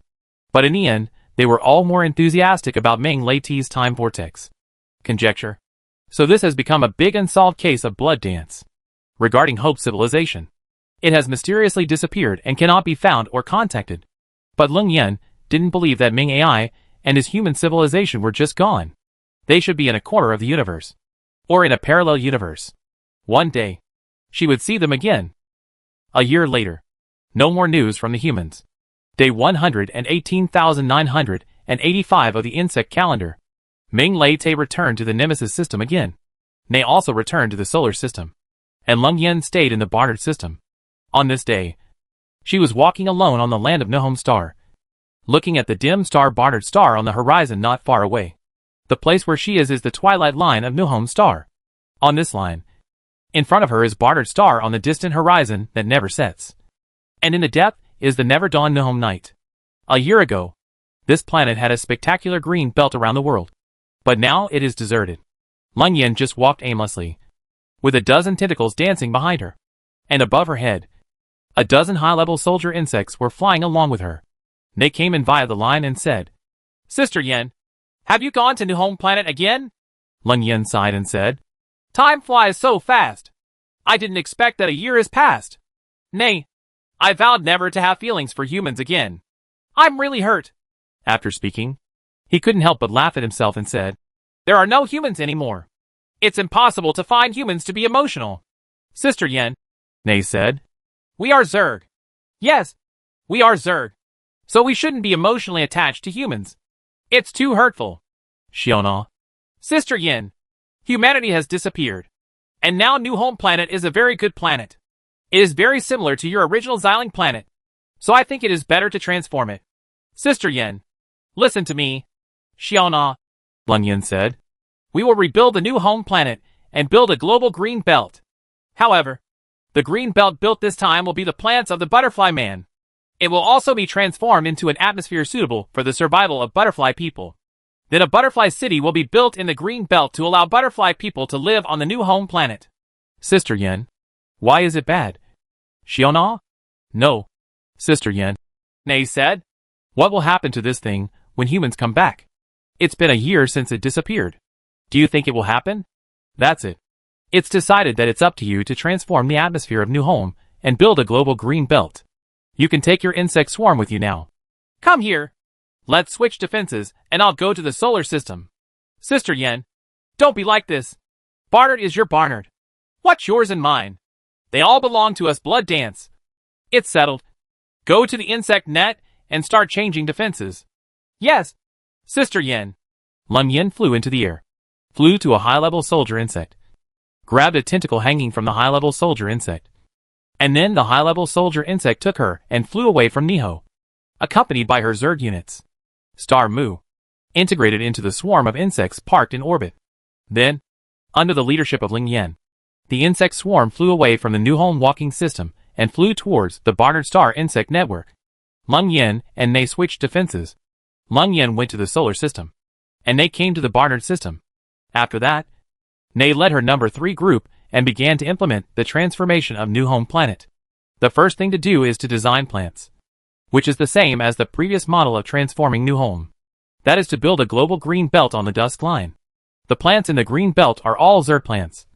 but in the end, they were all more enthusiastic about Meng Lete's time vortex conjecture. So this has become a big unsolved case of Blood Dance. Regarding Hope Civilization, it has mysteriously disappeared and cannot be found or contacted. But Lung Yen didn't believe that Ming AI and his human civilization were just gone. They should be in a corner of the universe, or in a parallel universe. One day, she would see them again. A year later, no more news from the humans. Day 118,985 of the insect calendar. Ming Lete returned to the Nemesis system again. Nei also returned to the solar system, and Lung Yen stayed in the Barnard system. On this day, she was walking alone on the land of New Home Star, looking at the dim star Barnard Star on the horizon not far away. The place where she is the twilight line of New Home Star. On this line, in front of her is Barnard Star on the distant horizon that never sets. And in the depth is the never dawn New Home Night. A year ago, this planet had a spectacular green belt around the world, but now it is deserted. Lung Yen just walked aimlessly, with a dozen tentacles dancing behind her, and above her head, a dozen high-level soldier insects were flying along with her. They came in via the line and said, Sister Yen, Have you gone to New Home Planet again? Lung Yen sighed and said. Time flies so fast. I didn't expect that a year has passed. Nay, I vowed never to have feelings for humans again. I'm really hurt. After speaking, he couldn't help but laugh at himself and said, There are no humans anymore. It's impossible to find humans to be emotional. Sister Yen, Nei said. We are Zerg. Yes, we are Zerg. So we shouldn't be emotionally attached to humans. It's too hurtful. Xiona. Sister Yin, humanity has disappeared. And now New Home Planet is a very good planet. It is very similar to your original Xiling planet. So I think it is better to transform it. Sister Yin, listen to me. Xiona, Lung Yin said. We will rebuild the New Home Planet and build a global green belt. However, the green belt built this time will be the plants of the Butterfly Man. It will also be transformed into an atmosphere suitable for the survival of butterfly people. Then a butterfly city will be built in the green belt to allow butterfly people to live on the New Home Planet. Sister Yen, why is it bad? Xiona? No. Sister Yen, Nei said. What will happen to this thing when humans come back? It's been a year since it disappeared. Do you think it will happen? That's it. It's decided that it's up to you to transform the atmosphere of New Home and build a global green belt. You can take your insect swarm with you now. Come here. Let's switch defenses and I'll go to the solar system. Sister Yen, don't be like this. Barnard is your Barnard. What's yours and mine? They all belong to us. Blood dance. It's settled. Go to the insect net and start changing defenses. Yes. Sister Yen. Lung Yen flew into the air. Flew to a high-level soldier insect. Grabbed a tentacle hanging from the high-level soldier insect. And then the high-level soldier insect took her and flew away from Niho, accompanied by her Zerg units. Star Mu integrated into the swarm of insects parked in orbit. Then, under the leadership of Ling Yen, the insect swarm flew away from the New Home walking system and flew towards the Barnard Star insect network. Lung Yen and Nei switched defenses. Lung Yen went to the solar system, and Nei came to the Barnard system. After that, Nei led her number 3 group and began to implement the transformation of New Home Planet. The first thing to do is to design plants, which is the same as the previous model of transforming New Home. That is to build a global green belt on the Dusk Line. The plants in the green belt are all Zerg plants,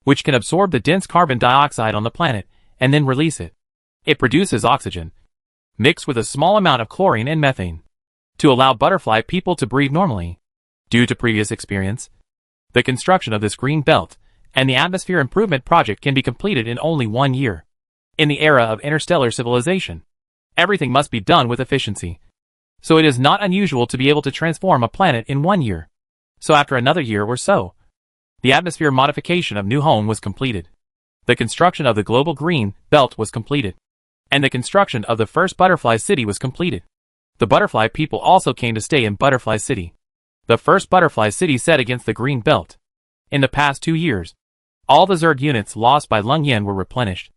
which can absorb the dense carbon dioxide on the planet and then release it. It produces oxygen, mixed with a small amount of chlorine and methane, to allow butterfly people to breathe normally. Due to previous experience, the construction of this green belt and the atmosphere improvement project can be completed in only 1 year. In the era of interstellar civilization, everything must be done with efficiency. So it is not unusual to be able to transform a planet in 1 year. So after another year or so, the atmosphere modification of New Home was completed. The construction of the global green belt was completed. And the construction of the first Butterfly City was completed. The butterfly people also came to stay in Butterfly City. The first Butterfly City set against the green belt. In the past 2 years, all the Zerg units lost by Lung Yen were replenished.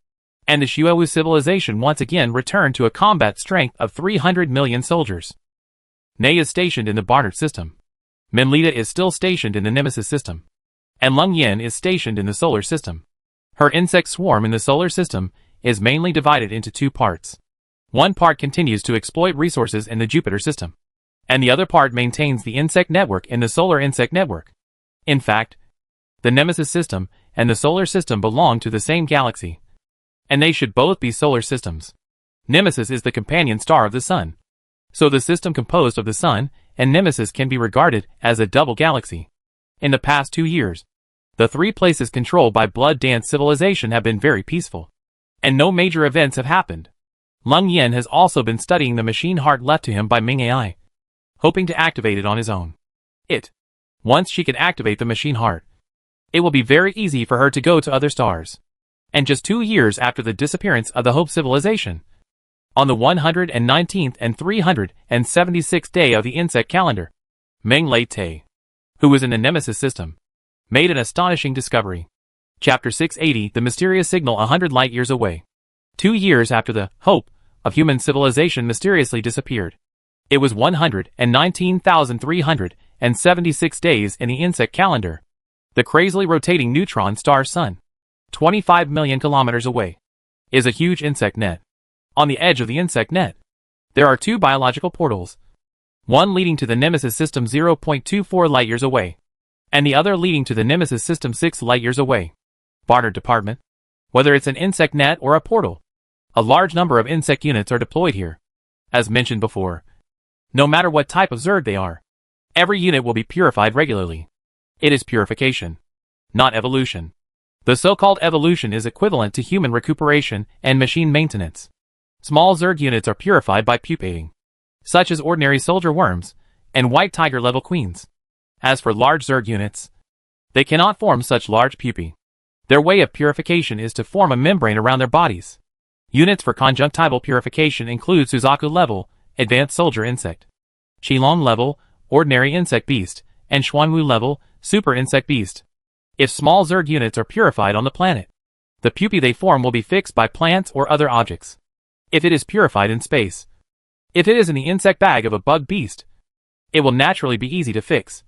And the Shuewu civilization once again returned to a combat strength of 300 million soldiers. Nei is stationed in the Barnard system. Minlita is still stationed in the Nemesis system. And Lung Yen is stationed in the solar system. Her insect swarm in the solar system is mainly divided into 2 parts. One part continues to exploit resources in the Jupiter system, and the other part maintains the insect network in the solar insect network. In fact, the Nemesis system and the solar system belong to the same galaxy, and they should both be solar systems. Nemesis is the companion star of the Sun, so the system composed of the Sun and Nemesis can be regarded as a double galaxy. In the past 2 years, the 3 places controlled by Blood Dance civilization have been very peaceful, and no major events have happened. Lung Yen has also been studying the machine heart left to him by Ming AI, hoping to activate it on his own. Once she can activate the machine heart, it will be very easy for her to go to other stars. And just 2 years after the disappearance of the Hope civilization, on the 119th and 376th day of the insect calendar, Meng Lei Te, who was in the Nemesis system, made an astonishing discovery. Chapter 680, The Mysterious Signal 100 light-years away. 2 years after the Hope of human civilization mysteriously disappeared. It was 119,376 days in the insect calendar. The crazily rotating neutron star Sun, 25 million kilometers away, is a huge insect net. On the edge of the insect net, there are 2 biological portals. one leading to the Nemesis system 0.24 light-years away, and the other leading to the Nemesis system 6 light-years away. Barnard Department. Whether it's an insect net or a portal, a large number of insect units are deployed here. As mentioned before, no matter what type of Zerg they are, every unit will be purified regularly. It is purification, not evolution. The so-called evolution is equivalent to human recuperation and machine maintenance. Small Zerg units are purified by pupating, such as ordinary soldier worms and white tiger level queens. As for large Zerg units, they cannot form such large pupae. Their way of purification is to form a membrane around their bodies. Units for conjunctival purification include Suzaku level, advanced soldier insect, Qilong level, ordinary insect beast, and Xuanwu level, super insect beast. If small Zerg units are purified on the planet, the pupae they form will be fixed by plants or other objects. If it is purified in space, if it is in the insect bag of a bug beast, it will naturally be easy to fix.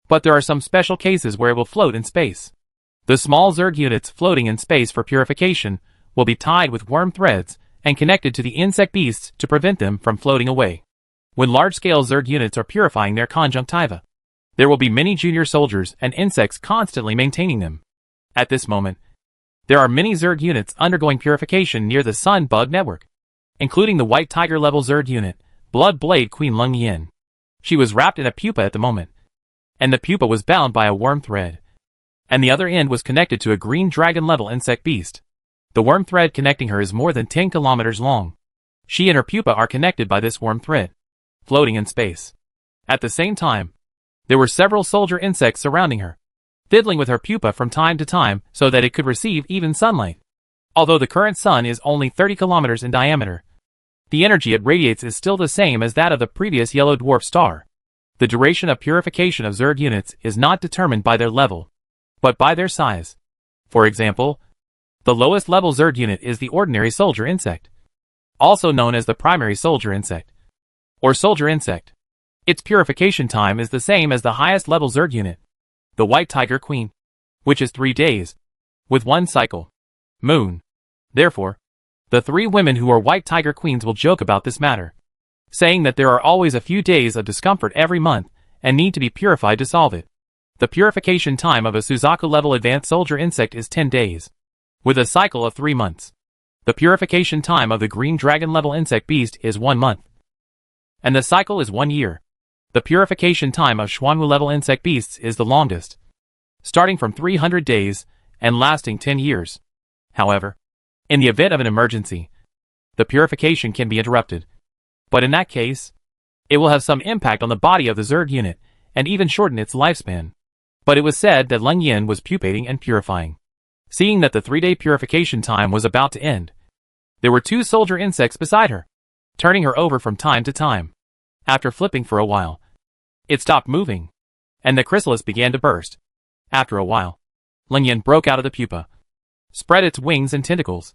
But there are some special cases where it will float in space. The small Zerg units floating in space for purification will be tied with worm threads and connected to the insect beasts to prevent them from floating away. When large-scale Zerg units are purifying their conjunctiva, there will be many junior soldiers and insects constantly maintaining them. At this moment, there are many Zerg units undergoing purification near the Sun Bug Network, including the White Tiger level Zerg unit, Blood Blade Queen Lung Yin. She was wrapped in a pupa at the moment, and the pupa was bound by a worm thread, and the other end was connected to a green dragon level insect beast. The worm thread connecting her is more than 10 kilometers long. She and her pupa are connected by this worm thread, floating in space. At the same time, there were several soldier insects surrounding her, fiddling with her pupa from time to time so that it could receive even sunlight. Although the current sun is only 30 kilometers in diameter, the energy it radiates is still the same as that of the previous yellow dwarf star. The duration of purification of Zerg units is not determined by their level, but by their size. For example, the lowest level Zerg unit is the ordinary soldier insect, also known as the primary soldier insect, or soldier insect. Its purification time is the same as the highest level Zerg unit, the White Tiger Queen, which is 3 days, with one cycle. Moon. Therefore, the 3 women who are White Tiger Queens will joke about this matter, saying that there are always a few days of discomfort every month and need to be purified to solve it. The purification time of a Suzaku level advanced soldier insect is 10 days, with a cycle of 3 months. The purification time of the green dragon level insect beast is 1 month, and the cycle is 1 year. The purification time of Xuanwu level insect beasts is the longest, starting from 300 days and lasting 10 years. However, in the event of an emergency, the purification can be interrupted. But in that case, it will have some impact on the body of the Zerg unit and even shorten its lifespan. But it was said that Lung Yin was pupating and purifying. Seeing that the 3-day purification time was about to end, there were 2 soldier insects beside her, turning her over from time to time. After flipping for a while, it stopped moving, and the chrysalis began to burst. After a while, Lung Yin broke out of the pupa, spread its wings and tentacles,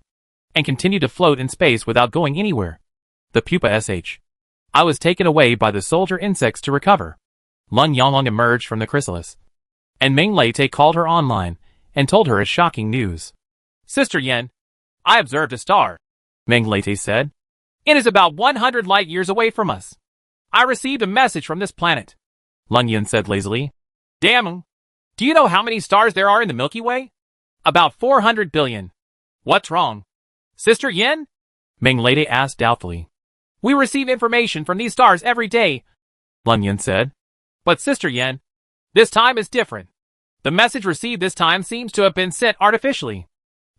and continued to float in space without going anywhere. The pupa sh. I was taken away by the soldier insects to recover. Lung Yonglong emerged from the chrysalis, and Meng Leite called her online and told her a shocking news. Sister Yen, I observed a star, Meng Leite said. It is about 100 light years away from us. I received a message from this planet, Lung Yin said lazily. Damn. Do you know how many stars there are in the Milky Way? About 400 billion. What's wrong? Sister Yen? Meng Leite asked doubtfully. We receive information from these stars every day, Lung Yin said. But Sister Yen, this time is different. The message received this time seems to have been sent artificially.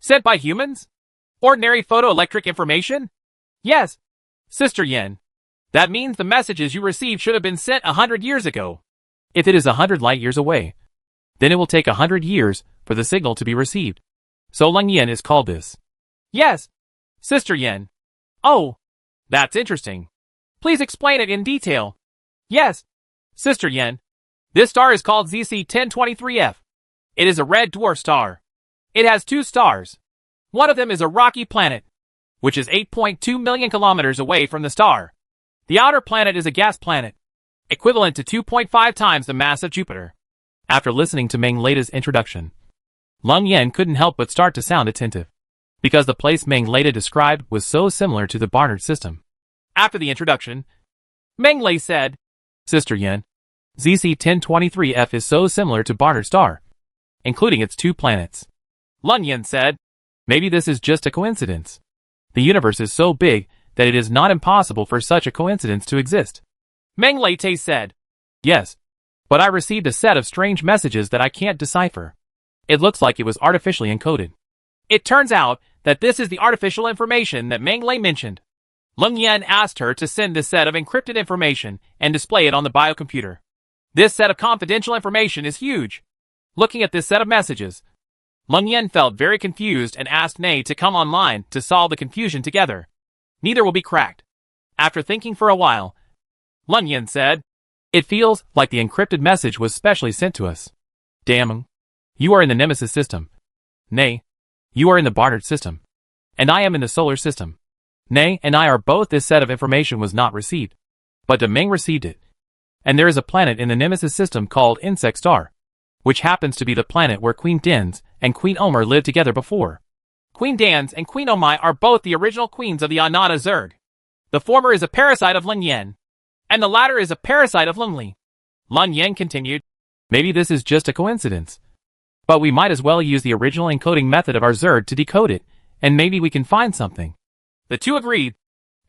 Sent by humans? Ordinary photoelectric information? Yes. Sister Yen, that means the messages you received should have been sent 100 years ago. If it is 100 light years away, then it will take 100 years for the signal to be received. So Lung Yin is called this. Yes. Sister Yen. Oh, that's interesting. Please explain it in detail. Yes. Sister Yen. This star is called ZC-1023F. It is a red dwarf star. It has 2 stars. One of them is a rocky planet, which is 8.2 million kilometers away from the star. The outer planet is a gas planet, equivalent to 2.5 times the mass of Jupiter. After listening to Meng Leite's introduction, Lung Yin couldn't help but start to sound attentive, because the place Meng Leite described was so similar to the Barnard system. After the introduction, Meng Lei said, Sister Yen, ZC-1023F is so similar to Barnard Star, including its 2 planets. Lun Yen said. Maybe this is just a coincidence. The universe is so big that it is not impossible for such a coincidence to exist. Meng Lei said. Yes, but I received a set of strange messages that I can't decipher. It looks like it was artificially encoded. It turns out that this is the artificial information that Meng Lei mentioned. Lun Yen asked her to send this set of encrypted information and display it on the biocomputer. This set of confidential information is huge. Looking at this set of messages, Lun Yen felt very confused and asked Nei to come online to solve the confusion together. Neither will be cracked. After thinking for a while, Lun Yen said, "It feels like the encrypted message was specially sent to us. Damn. You are in the Nemesis system. Nei, you are in the Barnard system. And I am in the solar system. Nei and I are both. This set of information was not received. But Demeng received it. And there is a planet in the Nemesis system called Insect Star, which happens to be the planet where Queen Dens and Queen Omer lived together before. Queen Dens and Queen Omai are both the original queens of the Anata Zerg. The former is a parasite of Lun Yen, and the latter is a parasite of Lun Li." Lun Yen continued. Maybe this is just a coincidence. But we might as well use the original encoding method of our Zerg to decode it, and maybe we can find something. The two agreed,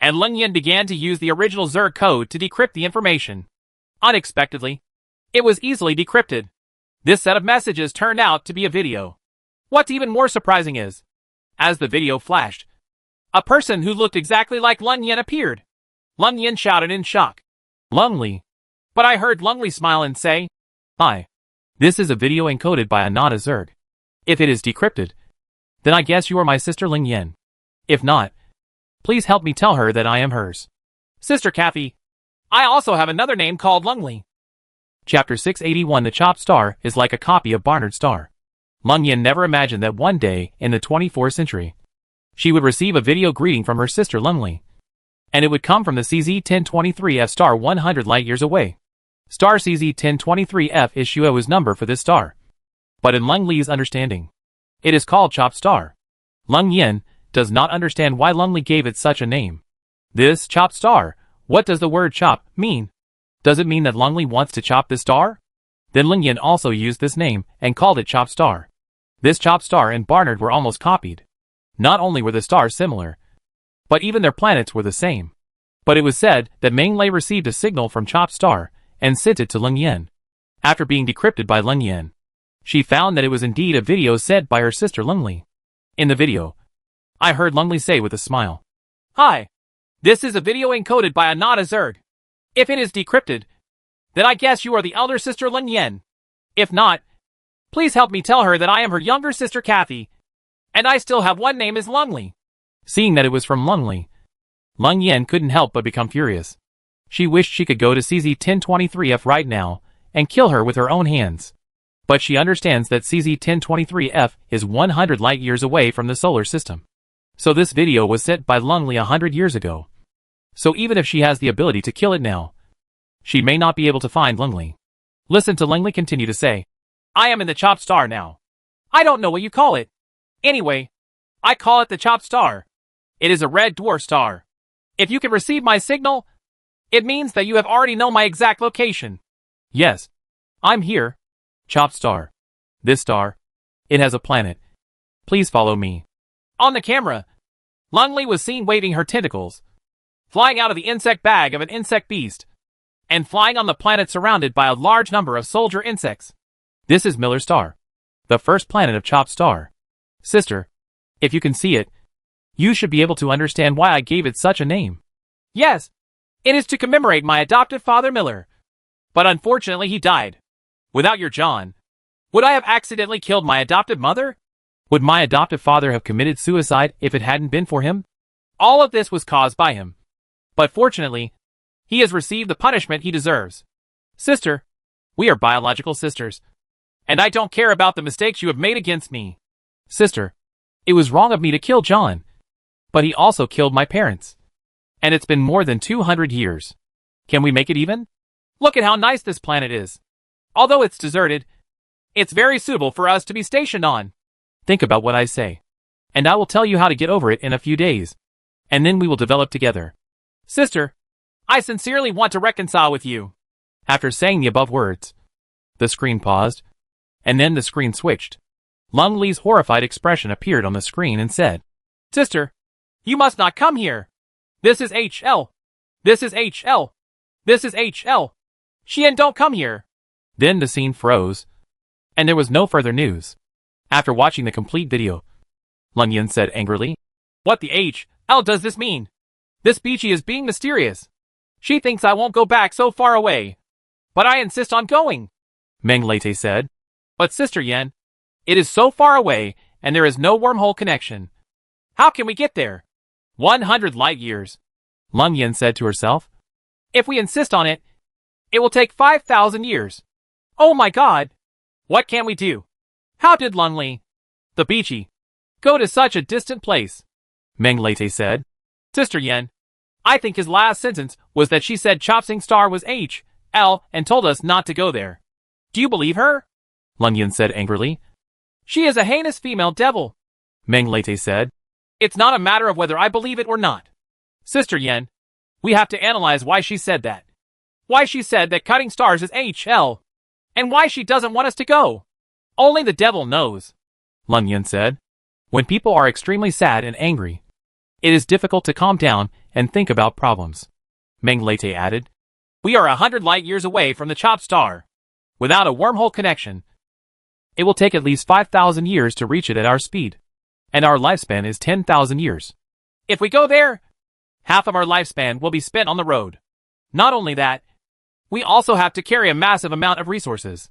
and Lun Yen began to use the original Zerg code to decrypt the information. Unexpectedly, it was easily decrypted. This set of messages turned out to be a video. What's even more surprising is, as the video flashed, a person who looked exactly like Lun Yen appeared. Lun Yen shouted in shock, "Lung Li." But I heard Lung Li smile and say, "Hi. This is a video encoded by Anata Zerg. If it is decrypted, then I guess you are my sister Ling Yen. If not, please help me tell her that I am hers." "Sister Kathy, I also have another name called Lung Li." Chapter 681. The Chopped Star is like a copy of Barnard Star. Lung Yen never imagined that one day, in the 24th century, she would receive a video greeting from her sister Lung Li. And it would come from the CZ-1023F star 100 light-years away. Star CZ-1023F is Shuo's number for this star. But in Lung Li's understanding, it is called Chopped Star. Lung Yen does not understand why Lung Li gave it such a name. This Chopped Star, what does the word chop mean? Does it mean that Lung Li wants to chop this star? Then Ling Yen also used this name and called it Chopped Star. This Chopped Star and Barnard were almost copied. Not only were the stars similar, but even their planets were the same. But it was said that Meng Lei received a signal from Chopped Star and sent it to Lung Yen. After being decrypted by Lung Yen, she found that it was indeed a video sent by her sister Lung Li. In the video, I heard Lung Li say with a smile, "Hi. This is a video encoded by Anata Zerg. If it is decrypted, then I guess you are the elder sister Lun Yen. If not, please help me tell her that I am her younger sister Kathy, and I still have one name as Lung Li." Seeing that it was from Lung Li, Lung Yen couldn't help but become furious. She wished she could go to CZ-1023F right now and kill her with her own hands. But she understands that CZ-1023F is 100 light-years away from the solar system. So this video was sent by Lung Li 100 years ago. So even if she has the ability to kill it now, she may not be able to find Lung Li. Listen to Lung Li continue to say, "I am in the Chopped Star now. I don't know what you call it. Anyway, I call it the Chopped Star. It is a red dwarf star. If you can receive my signal, it means that you have already known my exact location." "Yes. I'm here. Chopped Star. This star. It has a planet. Please follow me." On the camera, Lung Li was seen waving her tentacles, flying out of the insect bag of an insect beast, and flying on the planet surrounded by a large number of soldier insects. This is Miller Star, the first planet of Chopped Star. Sister, if you can see it, you should be able to understand why I gave it such a name. "Yes. It is to commemorate my adoptive father Miller. But unfortunately he died. Without your John, would I have accidentally killed my adoptive mother? Would my adoptive father have committed suicide if it hadn't been for him? All of this was caused by him. But fortunately, he has received the punishment he deserves. Sister, we are biological sisters. And I don't care about the mistakes you have made against me." "Sister, it was wrong of me to kill John. But he also killed my parents. And it's been more than 200 years. Can we make it even? Look at how nice this planet is. Although it's deserted, it's very suitable for us to be stationed on." Think about what I say. And I will tell you how to get over it in a few days. And then we will develop together. "Sister, I sincerely want to reconcile with you. After saying the above words, the screen paused, and then the screen switched. Lung Lee's horrified expression appeared on the screen and said, Sister, you must not come here. This is HL. This is HL. This is HL. Xian, don't come here. Then the scene froze, and there was no further news. After watching the complete video, Lung Yin said angrily, What the HL does this mean? This Bichi is being mysterious. She thinks I won't go back so far away. But I insist on going. Meng Lete said. But Sister Yan, it is so far away and there is no wormhole connection. How can we get there? 100 light years. Lung Yin said to herself. If we insist on it, it will take 5,000 years. Oh my god! What can we do? How did Lung Li, the Bichi, go to such a distant place? Meng Lete said. Sister Yan, I think his last sentence was that she said Chopsing Star was HL and told us not to go there. Do you believe her? Lung Yin said angrily. She is a heinous female devil. Meng Lete said. It's not a matter of whether I believe it or not. Sister Yan, we have to analyze why she said that. Why she said that cutting stars is HL. And why she doesn't want us to go. Only the devil knows. Lung Yin said. When people are extremely sad and angry, it is difficult to calm down and think about problems. Meng Lete added. We are 100 light years away from the Chop Star. Without a wormhole connection, it will take at least 5,000 years to reach it at our speed. And our lifespan is 10,000 years. If we go there, half of our lifespan will be spent on the road. Not only that, we also have to carry a massive amount of resources,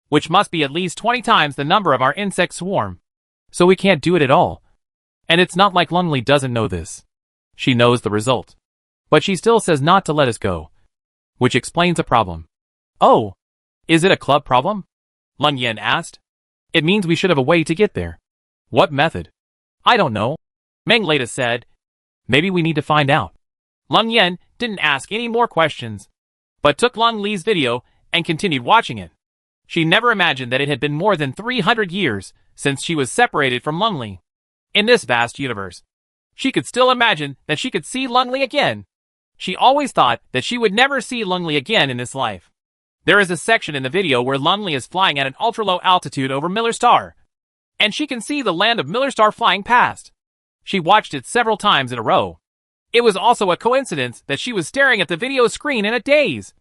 which must be at least 20 times the number of our insect swarm. So we can't do it at all. And it's not like Lung Li doesn't know this. She knows the result. But she still says not to let us go. Which explains a problem. Oh, is it a club problem? Lung Yin asked. It means we should have a way to get there. What method? I don't know. Meng Lete said. Maybe we need to find out. Lung Yin didn't ask any more questions, but took Lung Li's video and continued watching it. She never imagined that it had been more than 300 years since she was separated from Lung Li. In this vast universe, she could still imagine that she could see Lung Li again. She always thought that she would never see Lung Li again in this life. There is a section in the video where Lung Li is flying at an ultra-low altitude over Miller Star, and she can see the land of Miller Star flying past. She watched it several times in a row. It was also a coincidence that she was staring at the video screen in a daze,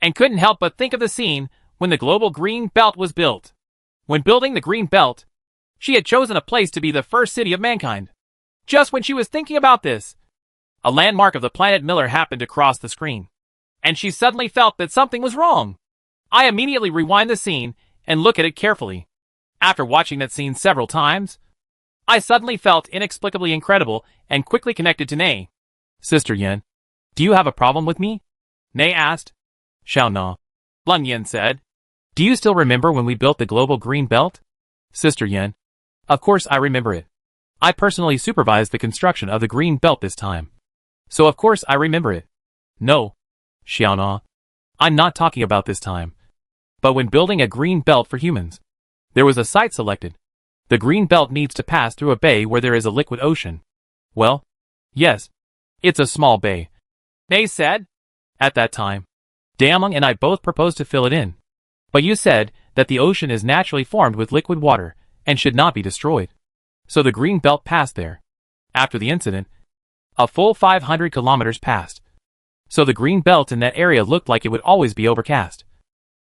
and couldn't help but think of the scene when the global green belt was built. When building the green belt, she had chosen a place to be the first city of mankind. Just when she was thinking about this, a landmark of the planet Miller happened to cross the screen, and she suddenly felt that something was wrong. I immediately rewind the scene and look at it carefully. After watching that scene several times, I suddenly felt inexplicably incredible and quickly connected to Nei. Sister Yan, do you have a problem with me? Nei asked. Xiao Na. Lung Yin said. Do you still remember when we built the global green belt? Sister Yan. Of course I remember it. I personally supervised the construction of the green belt this time. So of course I remember it. No, Xiao Na. I'm not talking about this time. But when building a green belt for humans, there was a site selected. The green belt needs to pass through a bay where there is a liquid ocean. Well, yes, it's a small bay. Nei said. At that time, Dameng and I both proposed to fill it in. But you said that the ocean is naturally formed with liquid water and should not be destroyed. So the green belt passed there. After the incident, a full 500 kilometers passed. So the green belt in that area looked like it would always be overcast.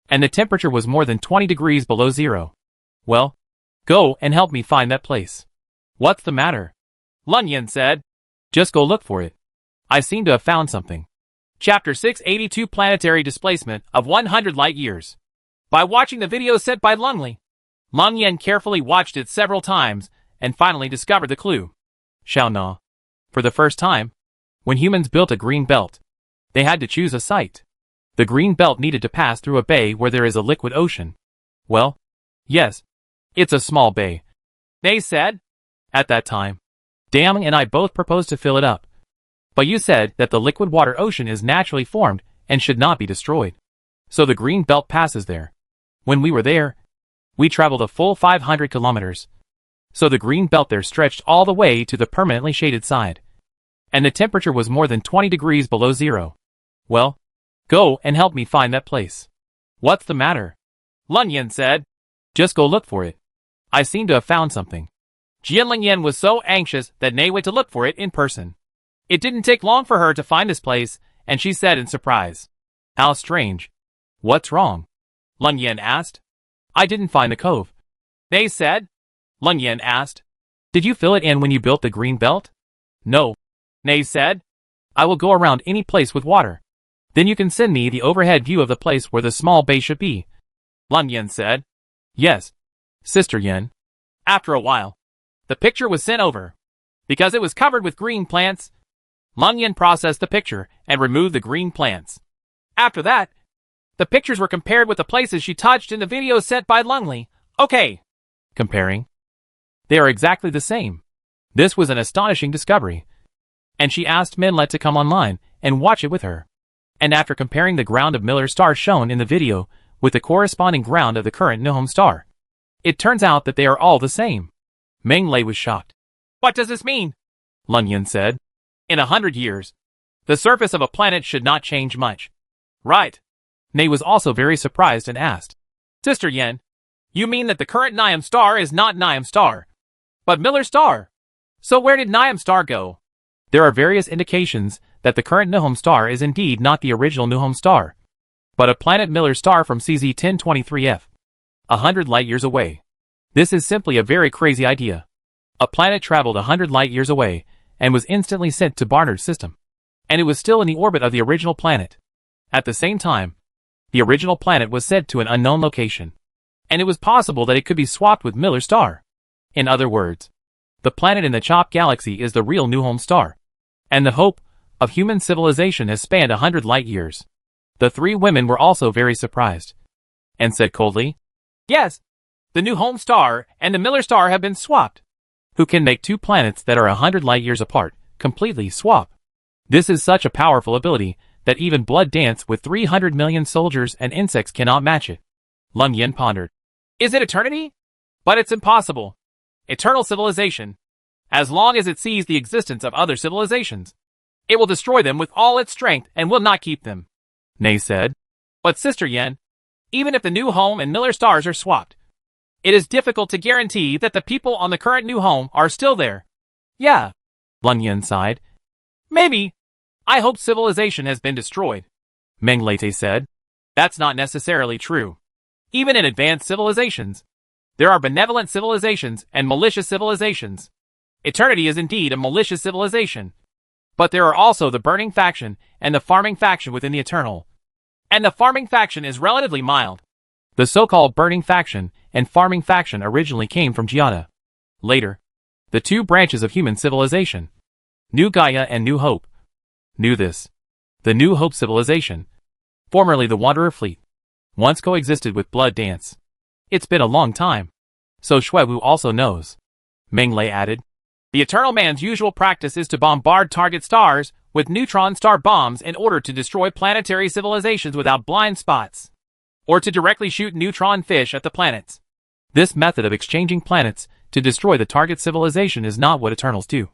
And the temperature was more than 20 degrees below zero. Well, go and help me find that place. What's the matter? Lung Yin said. Just go look for it. I seem to have found something. Chapter 682 Planetary Displacement of 100 Light Years. By watching the video sent by Lung Li, Lung Yin carefully watched it several times and finally discovered the clue. Xiao Na. For the first time, when humans built a green belt, they had to choose a site. The green belt needed to pass through a bay where there is a liquid ocean. Well, yes, it's a small bay. They said. At that time, Dameng and I both proposed to fill it up. But you said that the liquid water ocean is naturally formed and should not be destroyed. So the green belt passes there. When we were there, we traveled a full 500 kilometers. So the green belt there stretched all the way to the permanently shaded side. And the temperature was more than 20 degrees below zero. Well, Go and help me find that place. What's the matter? Lun Yin said. Just go look for it. I seem to have found something. Jian Yin was so anxious that Nei went to look for it in person. It didn't take long for her to find this place, and she said in surprise. How strange. What's wrong? Lun Yin asked. I didn't find the cove. Nei said. Lun Yin asked. Did you fill it in when you built the green belt? No. Nei said. I will go around any place with water. Then you can send me the overhead view of the place where the small bay should be. Lun Yin said. Yes, Sister Yin. After a while, the picture was sent over. Because it was covered with green plants, Lun Yin processed the picture and removed the green plants. After that, the pictures were compared with the places she touched in the video sent by Lungli. Okay. Comparing? They are exactly the same. This was an astonishing discovery. And she asked Minlet to come online and watch it with her. And after comparing the ground of Miller's star shown in the video with the corresponding ground of the current Nuhom star, it turns out that they are all the same. Meng Lei was shocked. What does this mean? Lun Yin said. In 100 years, the surface of a planet should not change much. Right. Nei was also very surprised and asked. Sister Yin, you mean that the current Niam star is not Niam star, but Miller's star? So where did Niam star go? There are various indications that the current Nuhom star is indeed not the original Nuhom star, but a planet Miller star from CZ 1023F, 100 light-years away. This is simply a very crazy idea. A planet traveled 100 light-years away and was instantly sent to Barnard's system, and it was still in the orbit of the original planet. At the same time, the original planet was sent to an unknown location, and it was possible that it could be swapped with Miller's star. In other words, the planet in the Chop Galaxy is the real Nuhom star, and the hope of human civilization has spanned 100 light-years. The three women were also very surprised, and said coldly, Yes, the Nuhom star and the Miller star have been swapped. Who can make two planets that are 100 light-years apart completely swap? This is such a powerful ability that even Blood Dance with 300 million soldiers and insects cannot match it. Lun Yin pondered. Is it eternity? But it's impossible. Eternal civilization. As long as it sees the existence of other civilizations, it will destroy them with all its strength and will not keep them. Nei said. But Sister Yin, even if the Nuhom and Miller stars are swapped, it is difficult to guarantee that the people on the current Nuhom are still there. Yeah. Lun Yin sighed. Maybe. I hope civilization has been destroyed. Meng Lei said. That's not necessarily true. Even in advanced civilizations, there are benevolent civilizations and malicious civilizations. Eternity is indeed a malicious civilization. But there are also the burning faction and the farming faction within the Eternal. And the farming faction is relatively mild. The so-called burning faction and farming faction originally came from Giada. Later, the two branches of human civilization, New Gaia and New Hope, knew this. The New Hope civilization, formerly the Wanderer fleet, once coexisted with Blood Dance. It's been a long time. So Xuewu also knows. Meng Lei added. The Eternal Man's usual practice is to bombard target stars with neutron star bombs in order to destroy planetary civilizations without blind spots, or to directly shoot neutron fish at the planets. This method of exchanging planets to destroy the target civilization is not what Eternals do.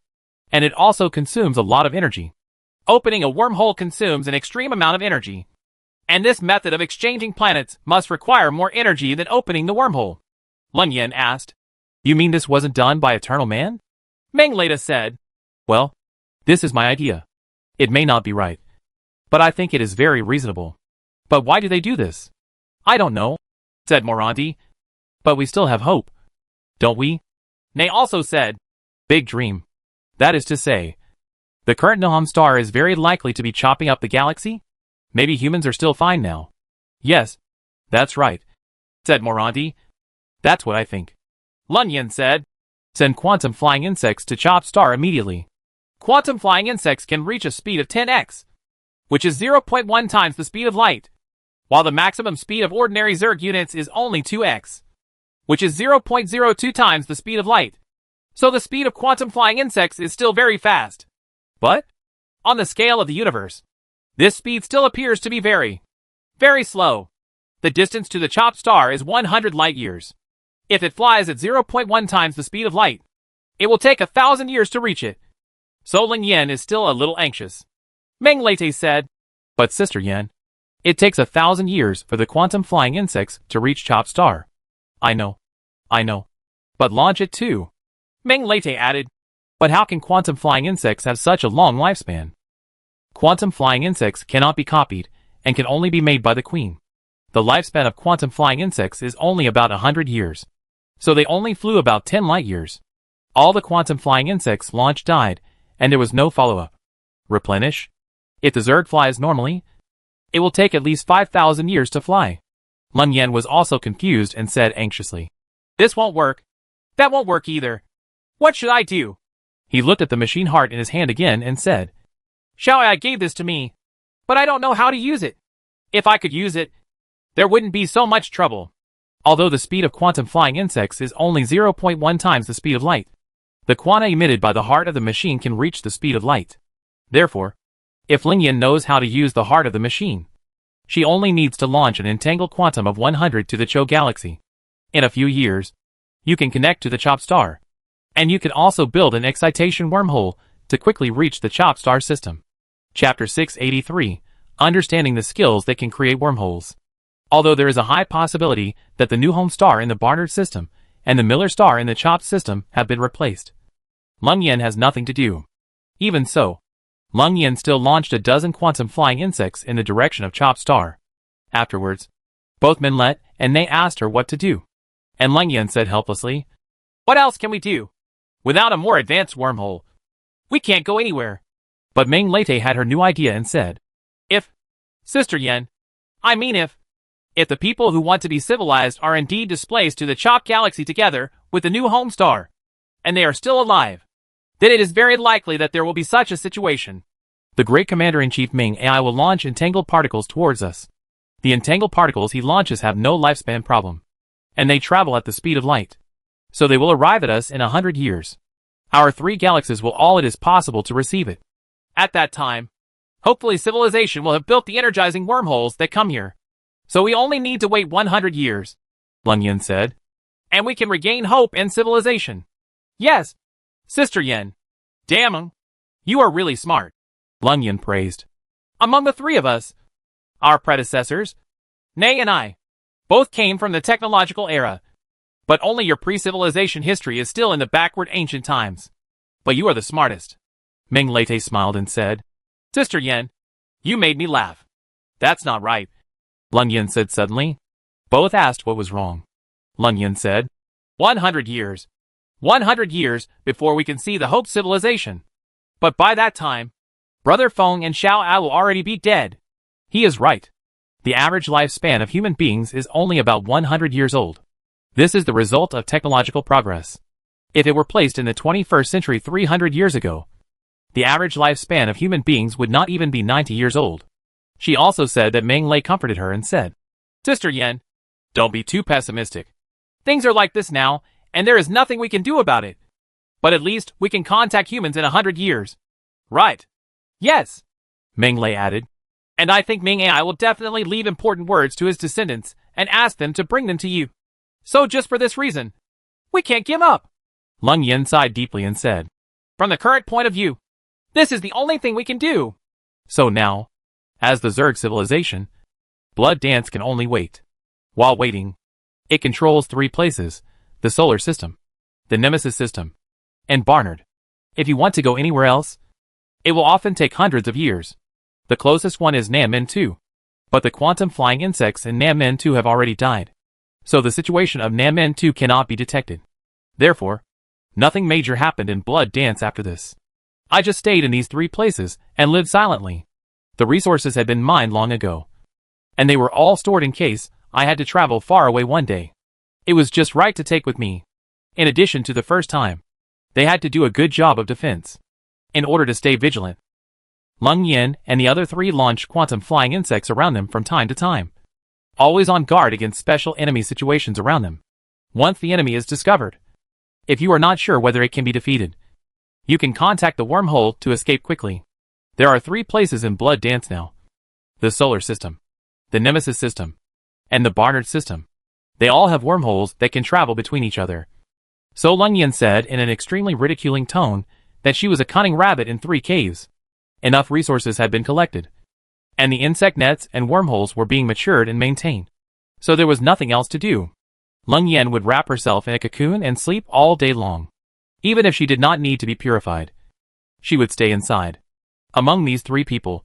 And it also consumes a lot of energy. Opening a wormhole consumes an extreme amount of energy. And this method of exchanging planets must require more energy than opening the wormhole. Lun Yin asked. You mean this wasn't done by Eternal Man? Meng Lei said. Well, this is my idea. It may not be right, but I think it is very reasonable. But why do they do this? I don't know, said Morandi. But we still have hope, don't we? Nei also said. Big dream. That is to say, the current Nuhom star is very likely to be chopping up the galaxy? Maybe humans are still fine now. Yes, that's right, said Morandi. That's what I think. Lun Yin said. Send quantum flying insects to Chop Star immediately. Quantum flying insects can reach a speed of 10x, which is 0.1 times the speed of light, while the maximum speed of ordinary Zerg units is only 2x, which is 0.02 times the speed of light. So the speed of quantum flying insects is still very fast. But, on the scale of the universe, this speed still appears to be very, very slow. The distance to the Chop Star is 100 light-years. If it flies at 0.1 times the speed of light, it will take 1,000 years to reach it. So Lin Yin is still a little anxious. Meng Lei said. But Sister Yin, It takes 1,000 years for the quantum flying insects to reach Chop Star. I know. But launch it too. Ming Lete added. But how can quantum flying insects have such a long lifespan? Quantum flying insects cannot be copied and can only be made by the Queen. The lifespan of quantum flying insects is only about 100 years. So they only flew about 10 light years. All the quantum flying insects launched died, and there was no follow-up. Replenish? If the Zerg flies normally, it will take at least 5,000 years to fly. Lun Yan was also confused and said anxiously. This won't work. That won't work either. What should I do? He looked at the machine heart in his hand again and said, Xiao Ai gave this to me, but I don't know how to use it. If I could use it, there wouldn't be so much trouble. Although the speed of quantum flying insects is only 0.1 times the speed of light, the quanta emitted by the heart of the machine can reach the speed of light. Therefore, if Ling Yan knows how to use the heart of the machine, she only needs to launch an entangled quantum of 100 to the Cho galaxy. In a few years, you can connect to the Chop Star, and you can also build an excitation wormhole to quickly reach the Chop Star system. Chapter 683, Understanding the Skills that can create wormholes. Although there is a high possibility that the New Home Star in the Barnard system and the Miller Star in the Chop system have been replaced, Lun Yan has nothing to do. Even so, Lun Yan still launched a dozen quantum flying insects in the direction of Chop Star. Afterwards, both Minlet and Nei asked her what to do, and Lun Yan said helplessly, What else can we do? Without a more advanced wormhole, we can't go anywhere. But Ming Lete had her new idea and said, Sister Yan, if the people who want to be civilized are indeed displaced to the Chop Galaxy together with the New Home Star, and they are still alive, then it is very likely that there will be such a situation. The great Commander-in-Chief Ming Ai will launch entangled particles towards us. The entangled particles he launches have no lifespan problem, and they travel at the speed of light. So they will arrive at us in 100 years. Our 3 galaxies will all it is possible to receive it. At that time, hopefully civilization will have built the energizing wormholes that come here. So we only need to wait 100 years, Lun Yan said. And we can regain hope and civilization. Yes, Sister Yan. Damn, you are really smart, Lun Yan praised. Among the 3 of us, our predecessors, Nei and I, both came from the technological era. But only your pre-civilization history is still in the backward ancient times. But you are the smartest. Ming Lete smiled and said, Sister Yan, you made me laugh. That's not right, Lun Yan said suddenly. Both asked what was wrong. Lun Yan said, 100 years. 100 years before we can see the Hope civilization. But by that time, Brother Feng and Xiao Ai will already be dead. He is right. The average lifespan of human beings is only about 100 years old. This is the result of technological progress. If it were placed in the 21st century 300 years ago, the average lifespan of human beings would not even be 90 years old. She also said that Ming Lei comforted her and said, Sister Yan, don't be too pessimistic. Things are like this now, and there is nothing we can do about it. But at least we can contact humans in 100 years. Right. Yes, Ming Lei added. And I think Ming Ai will definitely leave important words to his descendants and ask them to bring them to you. So just for this reason, we can't give up. Lun Yan sighed deeply and said, From the current point of view, this is the only thing we can do. So now, as the Zerg civilization, Blood Dance can only wait. While waiting, it controls 3 places, the solar system, the Nemesis system, and Barnard. If you want to go anywhere else, it will often take hundreds of years. The closest one is Nam Men 2. But the quantum flying insects in Nam Men 2 have already died. So the situation of Nam Men 2 cannot be detected. Therefore, nothing major happened in Blood Dance after this. I just stayed in these 3 places and lived silently. The resources had been mined long ago, and they were all stored in case I had to travel far away one day. It was just right to take with me. In addition to the first time, they had to do a good job of defense. In order to stay vigilant, Lun Yan and the other 3 launched quantum flying insects around them from time to time, always on guard against special enemy situations around them. Once the enemy is discovered, if you are not sure whether it can be defeated, you can contact the wormhole to escape quickly. There are 3 places in Blood Dance now. The solar system, the Nemesis system, and the Barnard system. They all have wormholes that can travel between each other. So Lun Yan said in an extremely ridiculing tone that she was a cunning rabbit in 3 caves. Enough resources had been collected. and the insect nets and wormholes were being matured and maintained. So there was nothing else to do. Leng Yan would wrap herself in a cocoon and sleep all day long. Even if she did not need to be purified, she would stay inside. Among these three people,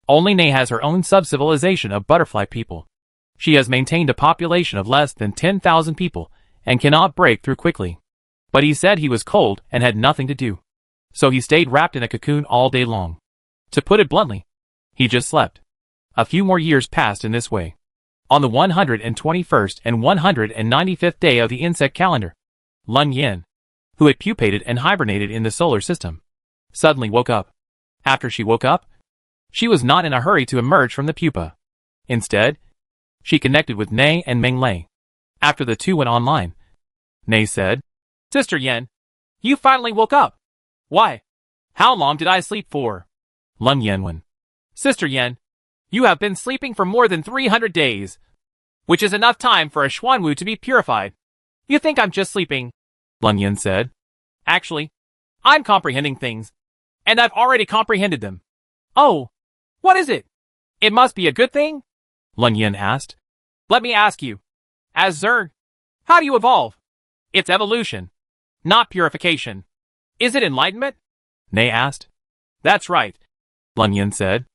only Nei has her own sub-civilization of butterfly people. She has maintained a population of less than 10,000 people and cannot break through quickly. But he said he was cold and had nothing to do. So he stayed wrapped in a cocoon all day long. To put it bluntly, he just slept. A few more years passed in this way. On the 121st and 195th day of the insect calendar, Leng Yan, who had pupated and hibernated in the solar system, suddenly woke up. After she woke up, she was not in a hurry to emerge from the pupa. Instead, she connected with Nei and Meng Lei. After the two went online, Nei said, "Sister Yan, you finally woke up. Why? How long did I sleep for?" Leng Yan went, "Sister Yan, you have been sleeping for more than 300 days, which is enough time for a Xuanwu to be purified. You think I'm just sleeping?" Leng Yan said, "Actually, I'm comprehending things, and I've already comprehended them." "Oh, what is it? It must be a good thing?" Leng Yan asked. "Let me ask you, as Zerg, how do you evolve? It's evolution, not purification. Is it enlightenment?" Nei asked. "That's right," Leng Yan said.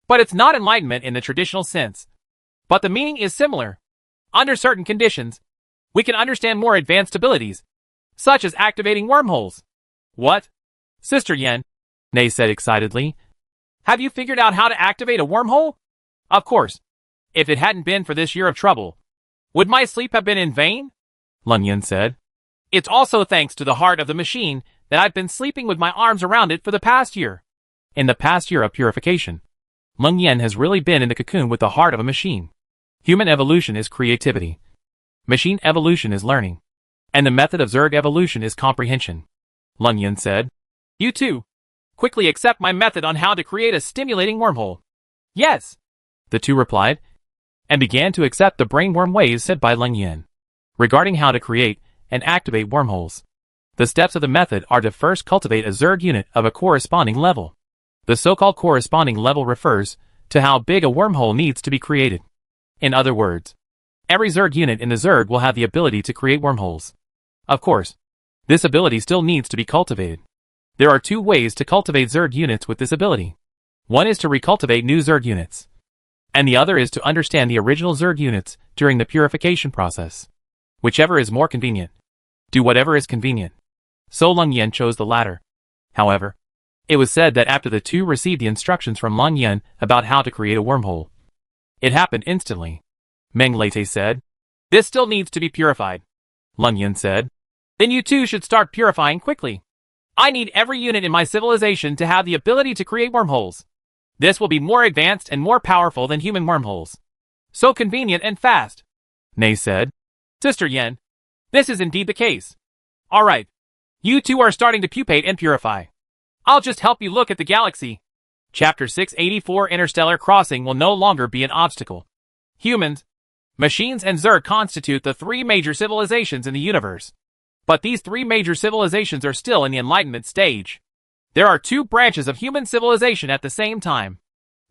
"But it's not enlightenment in the traditional sense. But the meaning is similar. Under certain conditions, we can understand more advanced abilities, such as activating wormholes." "What? Sister Yan," Nei said excitedly. "Have you figured out how to activate a wormhole?" "Of course. If it hadn't been for this year of trouble, would my sleep have been in vain?" Leng Yan said. "It's also thanks to the heart of the machine that I've been sleeping with my arms around it for the past year." In the past year of purification, Leng Yan has really been in the cocoon with the heart of a machine. Human evolution is creativity. Machine evolution is learning. And the method of Zerg evolution is comprehension. Leng Yan said. "You too. Quickly accept my method on how to create a stimulating wormhole." "Yes," the two replied, and began to accept the brainworm ways said by Leng Yan regarding how to create and activate wormholes. The steps of the method are to first cultivate a Zerg unit of a corresponding level. The so-called corresponding level refers to how big a wormhole needs to be created. In other words, every Zerg unit in the Zerg will have the ability to create wormholes. Of course, this ability still needs to be cultivated. There are two ways to cultivate Zerg units with this ability. One is to recultivate new Zerg units, and the other is to understand the original Zerg units during the purification process. Whichever is more convenient. Do whatever is convenient. So Leng Yan chose the latter. However, it was said that after the two received the instructions from Leng Yan about how to create a wormhole, it happened instantly. Meng Lei said, "This still needs to be purified." Leng Yan said, "Then you two should start purifying quickly. I need every unit in my civilization to have the ability to create wormholes. This will be more advanced and more powerful than human wormholes. So convenient and fast." Nei said, "Sister Yan, this is indeed the case. All right. You two are starting to pupate and purify. I'll just help you look at the galaxy." Chapter 684 Interstellar Crossing will no longer be an obstacle. Humans, machines and Zerg constitute the three major civilizations in the universe. But these three major civilizations are still in the Enlightenment stage. There are two branches of human civilization at the same time.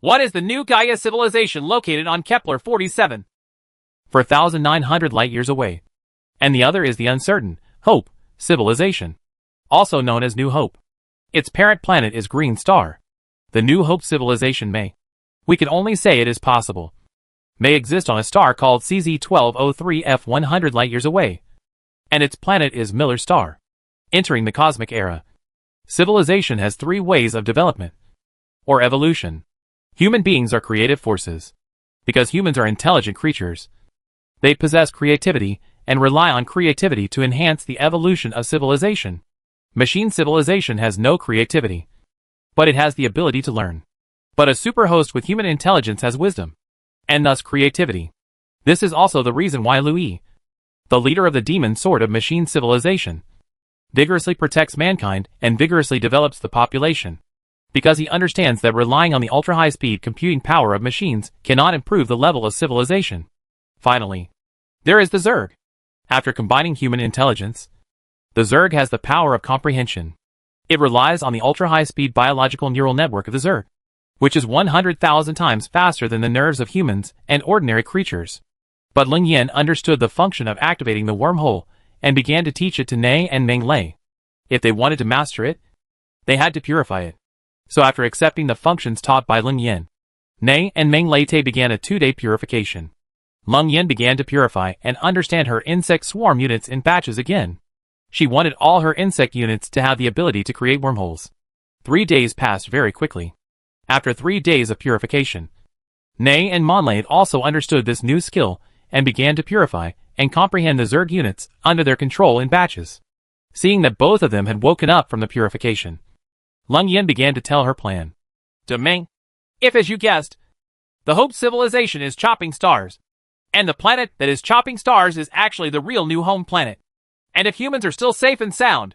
One is the New Gaia civilization located on Kepler 47, 4,900 light-years away. And the other is the uncertain Hope civilization, also known as New Hope. Its parent planet is Green Star. The New Hope civilization we can only say it is possible, may exist on a star called CZ1203F 100 light-years away. And its planet is Miller Star. Entering the cosmic era, civilization has three ways of development, or evolution. Human beings are creative forces. Because humans are intelligent creatures, they possess creativity and rely on creativity to enhance the evolution of civilization. Machine civilization has no creativity, but it has the ability to learn. But a superhost with human intelligence has wisdom, and thus creativity. This is also the reason why Louis, the leader of the demon sort of machine civilization, vigorously protects mankind and vigorously develops the population. Because he understands that relying on the ultra-high-speed computing power of machines cannot improve the level of civilization. Finally, there is the Zerg. After combining human intelligence, the Zerg has the power of comprehension. It relies on the ultra-high-speed biological neural network of the Zerg. which is 100,000 times faster than the nerves of humans and ordinary creatures. But Ling Yan understood the function of activating the wormhole and began to teach it to Nei and Meng Lei. If they wanted to master it, they had to purify it. So after accepting the functions taught by Ling Yan, Nei and Meng Lei began a 2-day purification. Ling Yan began to purify and understand her insect swarm units in batches again. She wanted all her insect units to have the ability to create wormholes. 3 days passed very quickly. After 3 days of purification, Nei and Monlade also understood this new skill and began to purify and comprehend the Zerg units under their control in batches. Seeing that both of them had woken up from the purification, Ling Yan began to tell her plan. To Meng, if as you guessed, the Hope civilization is chopping stars, and the planet that is chopping stars is actually the real new home planet, and if humans are still safe and sound,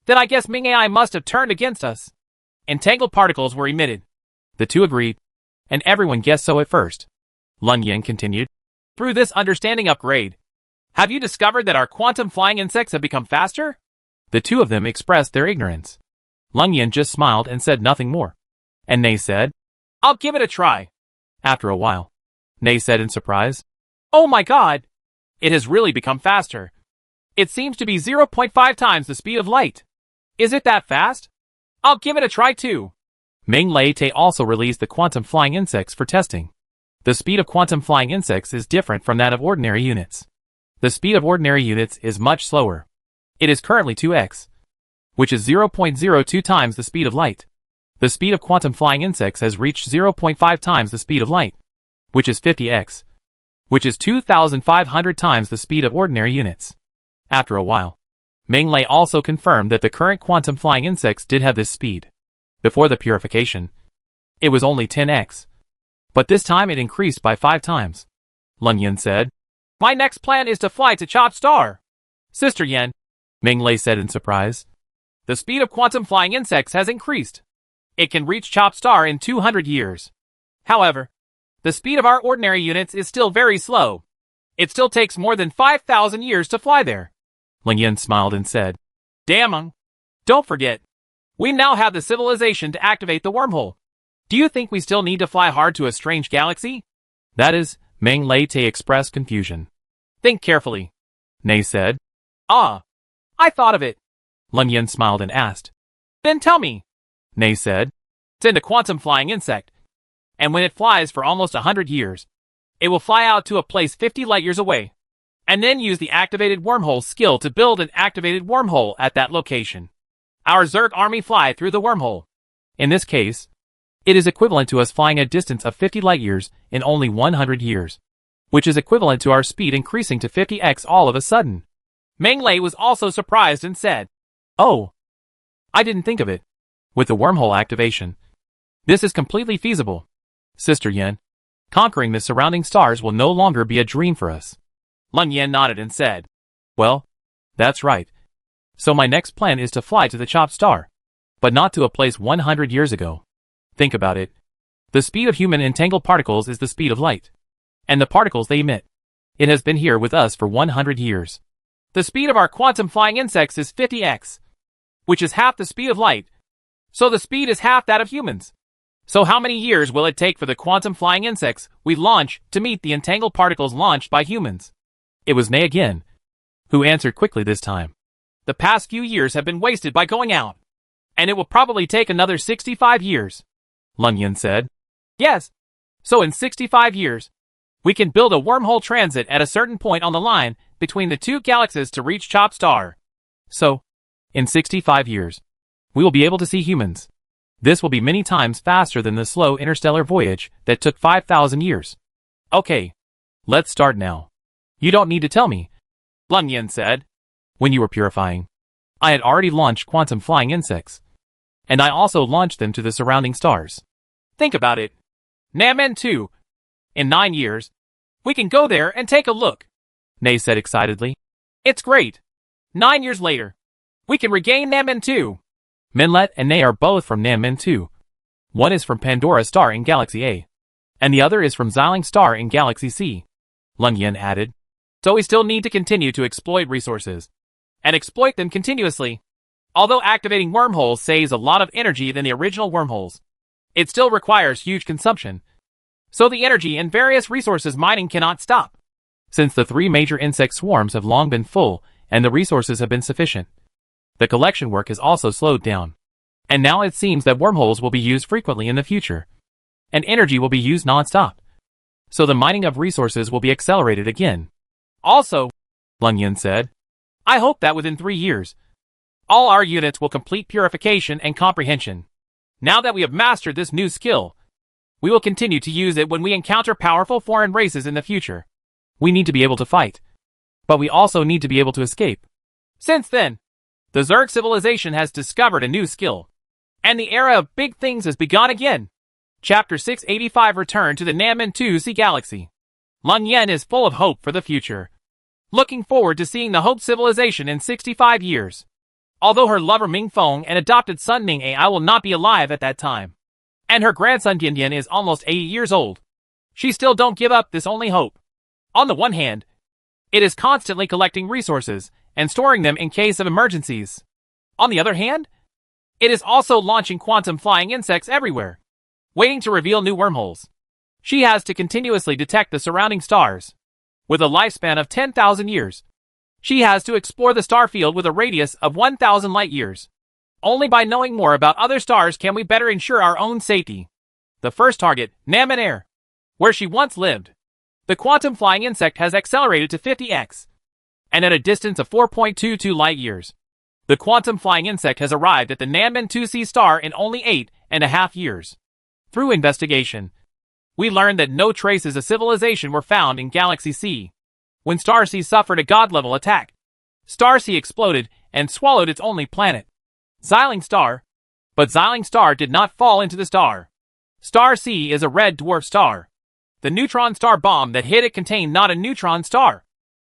then I guess Ming AI must have turned against us. Entangled particles were emitted. The two agreed, and everyone guessed so at first. Ling Yan continued. Through this understanding upgrade, have you discovered that our quantum flying insects have become faster? The two of them expressed their ignorance. Ling Yan just smiled and said nothing more. And Nei said, I'll give it a try. After a while, Nei said in surprise, Oh my god! It has really become faster. It seems to be 0.5 times the speed of light. Is it that fast? I'll give it a try too. Meng Lei also released the quantum flying insects for testing. The speed of quantum flying insects is different from that of ordinary units. The speed of ordinary units is much slower. It is currently 2x, which is 0.02 times the speed of light. The speed of quantum flying insects has reached 0.5 times the speed of light, which is 50x, which is 2,500 times the speed of ordinary units. After a while, Meng Lei also confirmed that the current quantum flying insects did have this speed. Before the purification, it was only 10x, but this time it increased by 5 times. Ling Yan said, My next plan is to fly to Chop Star. Sister Yan, Meng Lei said in surprise, the speed of quantum flying insects has increased. It can reach Chop Star in 200 years. However, the speed of our ordinary units is still very slow. It still takes more than 5,000 years to fly there. Ling Yan smiled and said, Damn, don't forget, we now have the civilization to activate the wormhole. Do you think we still need to fly hard to a strange galaxy? That is, Meng Lei expressed confusion. Think carefully, Nei said. Ah, I thought of it. Ling Yan smiled and asked. Then tell me, Nei said. Send a quantum flying insect, and when it flies for almost 100 years, it will fly out to a place 50 light years away, and then use the activated wormhole skill to build an activated wormhole at that location. Our Zerg army fly through the wormhole. In this case, it is equivalent to us flying a distance of 50 light years in only 100 years, which is equivalent to our speed increasing to 50x all of a sudden. Meng Lei was also surprised and said, Oh, I didn't think of it. With the wormhole activation, this is completely feasible. Sister Yan, conquering the surrounding stars will no longer be a dream for us. Ling Yan nodded and said, Well, that's right. So my next plan is to fly to the Chop Star, but not to a place 100 years ago. Think about it. The speed of human entangled particles is the speed of light, and the particles they emit. It has been here with us for 100 years. The speed of our quantum flying insects is 50x, which is half the speed of light. So the speed is half that of humans. So how many years will it take for the quantum flying insects we launch to meet the entangled particles launched by humans? It was Nei again, who answered quickly this time. The past few years have been wasted by going out, and it will probably take another 65 years. Ling Yan said. Yes. So in 65 years, we can build a wormhole transit at a certain point on the line between the two galaxies to reach Chop Star. So, in 65 years, we will be able to see humans. This will be many times faster than the slow interstellar voyage that took 5,000 years. Okay, let's start now. You don't need to tell me, Ling Yan said. When you were purifying, I had already launched quantum flying insects, and I also launched them to the surrounding stars. Think about it. Namen 2. In 9 years, we can go there and take a look, Nei said excitedly. It's great. 9 years later, we can regain Namen 2. Minlet and Nei are both from Namen 2. One is from Pandora Star in Galaxy A, and the other is from Xiling Star in Galaxy C, Ling Yan added. So we still need to continue to exploit resources, and exploit them continuously. Although activating wormholes saves a lot of energy than the original wormholes, it still requires huge consumption. So the energy and various resources mining cannot stop. Since the 3 major insect swarms have long been full and the resources have been sufficient, the collection work is also slowed down. And now it seems that wormholes will be used frequently in the future, and energy will be used non-stop. So the mining of resources will be accelerated again. Also, Leng Yin said, I hope that within 3 years, all our units will complete purification and comprehension. Now that we have mastered this new skill, we will continue to use it when we encounter powerful foreign races in the future. We need to be able to fight, but we also need to be able to escape. Since then, the Zerg civilization has discovered a new skill, and the era of big things has begun again. Chapter 685 Return to the Nanmen 2C Galaxy. Leng Yin is full of hope for the future, looking forward to seeing the Hope civilization in 65 years. Although her lover Ming Feng and adopted son Ning Ai will not be alive at that time, and her grandson Dian Dian is almost 80 years old, she still don't give up this only hope. On the one hand, it is constantly collecting resources and storing them in case of emergencies. On the other hand, it is also launching quantum flying insects everywhere, waiting to reveal new wormholes. She has to continuously detect the surrounding stars. With a lifespan of 10,000 years, she has to explore the star field with a radius of 1,000 light years. Only by knowing more about other stars can we better ensure our own safety. The first target, Nanmen Air, where she once lived. The quantum flying insect has accelerated to 50x, and at a distance of 4.22 light years. The quantum flying insect has arrived at the Nanmen 2C star in only 8.5 years. Through investigation, we learned that no traces of civilization were found in Galaxy C. When Star C suffered a god-level attack, Star C exploded and swallowed its only planet, Xiling Star. But Xiling Star did not fall into the star. Star C is a red dwarf star. The neutron star bomb that hit it contained not a neutron star,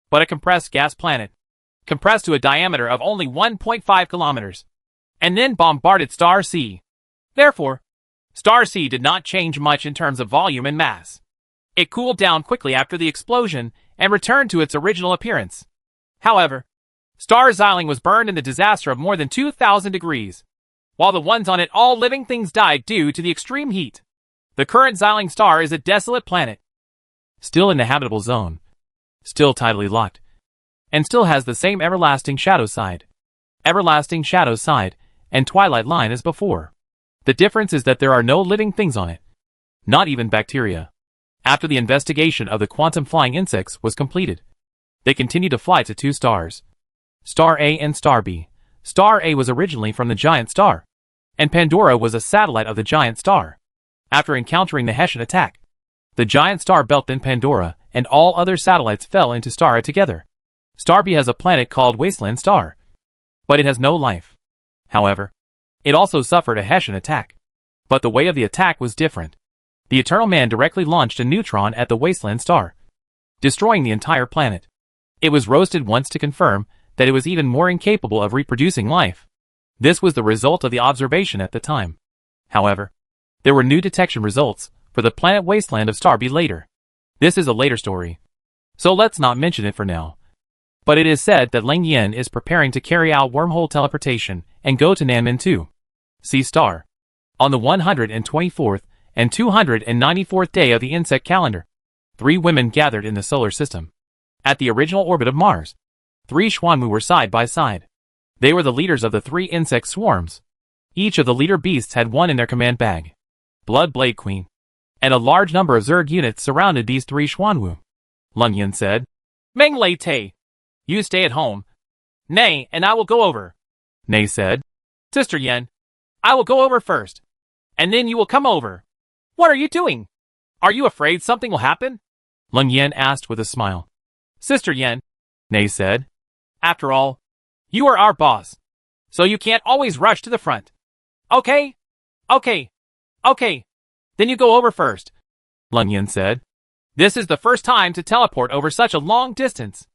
but a compressed gas planet, compressed to a diameter of only 1.5 kilometers, and then bombarded Star C. Therefore, Star C did not change much in terms of volume and mass. It cooled down quickly after the explosion and returned to its original appearance. However, Star Xiling was burned in the disaster of more than 2,000 degrees, while the ones on it, all living things, died due to the extreme heat. The current Xiling star is a desolate planet, still in the habitable zone, still tidally locked, and still has the same everlasting shadow side, and twilight line as before. The difference is that there are no living things on it, not even bacteria. After the investigation of the quantum flying insects was completed, they continued to fly to 2 stars, Star A and Star B. Star A was originally from the giant star, and Pandora was a satellite of the giant star. After encountering the Hessian attack, the giant star belt in Pandora and all other satellites fell into Star A together. Star B has a planet called Wasteland Star, but it has no life. However, it also suffered a Hessian attack, but the way of the attack was different. The Eternal Man directly launched a neutron at the Wasteland Star, destroying the entire planet. It was roasted once to confirm that it was even more incapable of reproducing life. This was the result of the observation at the time. However, there were new detection results for the planet Wasteland of Star B later. This is a later story, so let's not mention it for now. But it is said that Leng Yin is preparing to carry out wormhole teleportation and go to Nanmen 2C star on the 124th and 294th day of the insect calendar. 3 women gathered in the solar system. At the original orbit of Mars, 3 Xuanwu were side by side. They were the leaders of the 3 insect swarms. Each of the leader beasts had one in their command bag, Blood Blade Queen, and a large number of Zerg units surrounded these 3 Xuanwu. Leng Yin said, Meng Lei Te, you stay at home. Nay, and I will go over. Nay said, Sister Yen, I will go over first, and then you will come over. What are you doing? Are you afraid something will happen? Leng Yin asked with a smile. Sister Yen, Nay said, after all, you are our boss, so you can't always rush to the front. Okay? Okay. Okay. Then you go over first. Leng Yin said, this is the first time to teleport over such a long distance.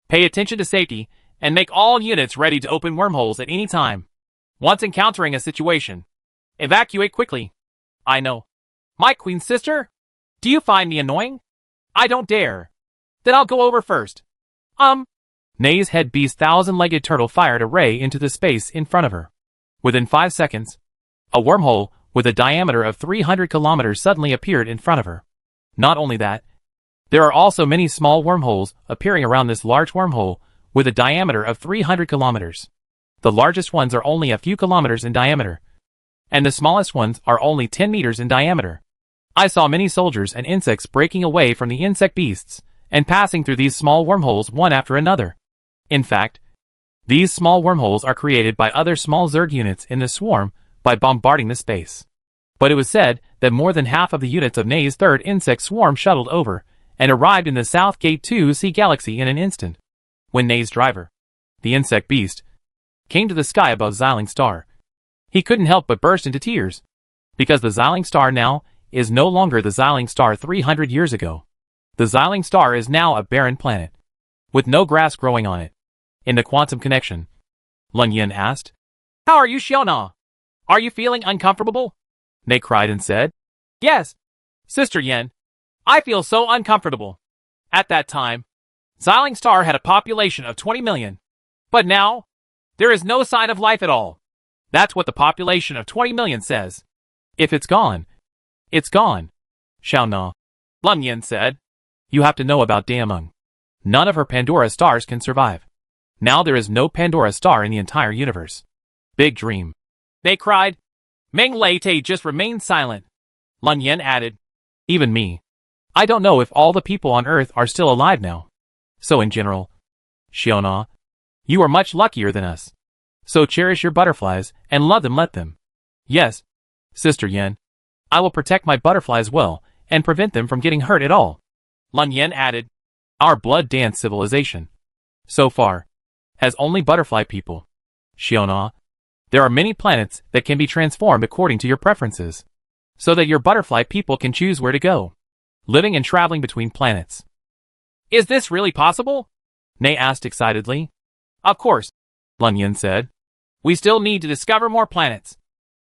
Pay attention to safety, and make all units ready to open wormholes at any time. Once encountering a situation, evacuate quickly. I know. My queen sister? Do you find me annoying? I don't dare. Then I'll go over first. Nei's head beast's 1,000-legged turtle fired a ray into the space in front of her. Within 5 seconds, a wormhole with a diameter of 300 kilometers suddenly appeared in front of her. Not only that, there are also many small wormholes appearing around this large wormhole with a diameter of 300 kilometers. The largest ones are only a few kilometers in diameter, and the smallest ones are only 10 meters in diameter. I saw many soldiers and insects breaking away from the insect beasts and passing through these small wormholes one after another. In fact, these small wormholes are created by other small Zerg units in the swarm by bombarding the space. But it was said that more than half of the units of Nay's third insect swarm shuttled over and arrived in the South Gate 2C galaxy in an instant. When Nay's driver, the insect beast, came to the sky above Xiling Star, he couldn't help but burst into tears, because the Xiling Star now is no longer the Xiling Star 300 years ago. The Xiling Star is now a barren planet, with no grass growing on it. In the quantum connection, Lun Yin asked, "How are you, Xiaona? Are you feeling uncomfortable?" Nay cried and said, "Yes, Sister Yin. I feel so uncomfortable. At that time, Xiling Star had a population of 20 million. But now, there is no sign of life at all. That's what the population of 20 million says." "If it's gone, it's gone, Xiaona," Lun Yin said. "You have to know about Dameng. None of her Pandora stars can survive. Now there is no Pandora star in the entire universe. Big dream." They cried. Meng Lei just remained silent. Lun Yin added, "Even me. I don't know if all the people on Earth are still alive now. So in general, Xiaona, you are much luckier than us. So cherish your butterflies and love them, let them. Yes, Sister Yin, I will protect my butterflies well and prevent them from getting hurt at all." Lun Yin added, "Our blood dance civilization, so far, has only butterfly people. Xiaona, there are many planets that can be transformed according to your preferences, so that your butterfly people can choose where to go, living and traveling between planets." "Is this really possible?" Nay asked excitedly. "Of course," Lun Yin said. "We still need to discover more planets.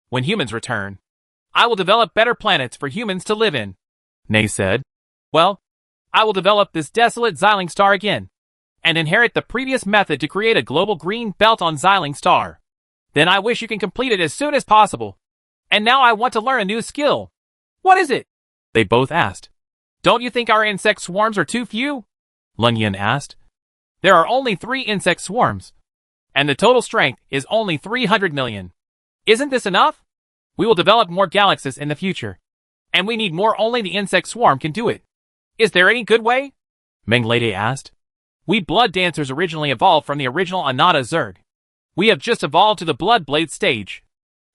When humans return, I will develop better planets for humans to live in." Nay said. "Well, I will develop this desolate Xiling Star again, and inherit the previous method to create a global green belt on Xiling Star. Then I wish you can complete it as soon as possible. And now I want to learn a new skill." "What is it?" they both asked. "Don't you think our insect swarms are too few?" Lun Yin asked. "There are only 3 insect swarms, and the total strength is only 300 million. Isn't this enough? We will develop more galaxies in the future, and we need more. Only the insect swarm can do it. Is there any good way?" Meng Lei asked. "We blood dancers originally evolved from the original Anata Zerg. We have just evolved to the blood blade stage.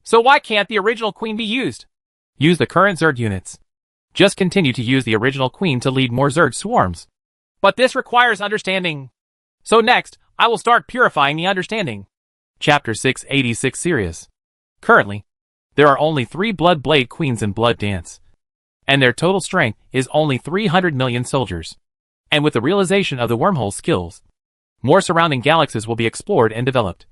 So why can't the original queen be used?" "Use the current Zerg units. Just continue to use the original queen to lead more Zerg swarms." "But this requires understanding. So next, I will start purifying the understanding." Chapter 686 Sirius. Currently, there are only 3 blood blade queens in Blood Dance, and their total strength is only 300 million soldiers. And with the realization of the wormhole skills, more surrounding galaxies will be explored and developed.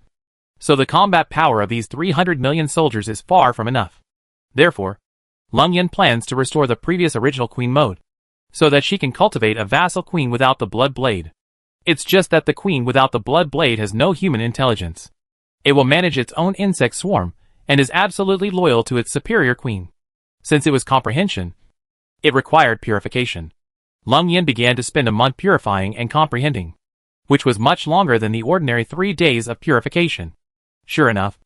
So the combat power of these 300 million soldiers is far from enough. Therefore, Lun Yin plans to restore the previous original queen mode, so that she can cultivate a vassal queen without the blood blade. It's just that the queen without the blood blade has no human intelligence. It will manage its own insect swarm, and is absolutely loyal to its superior queen. Since it was comprehension, it required purification. Lun Yin began to spend a month purifying and comprehending, which was much longer than the ordinary 3 days of purification. Sure enough,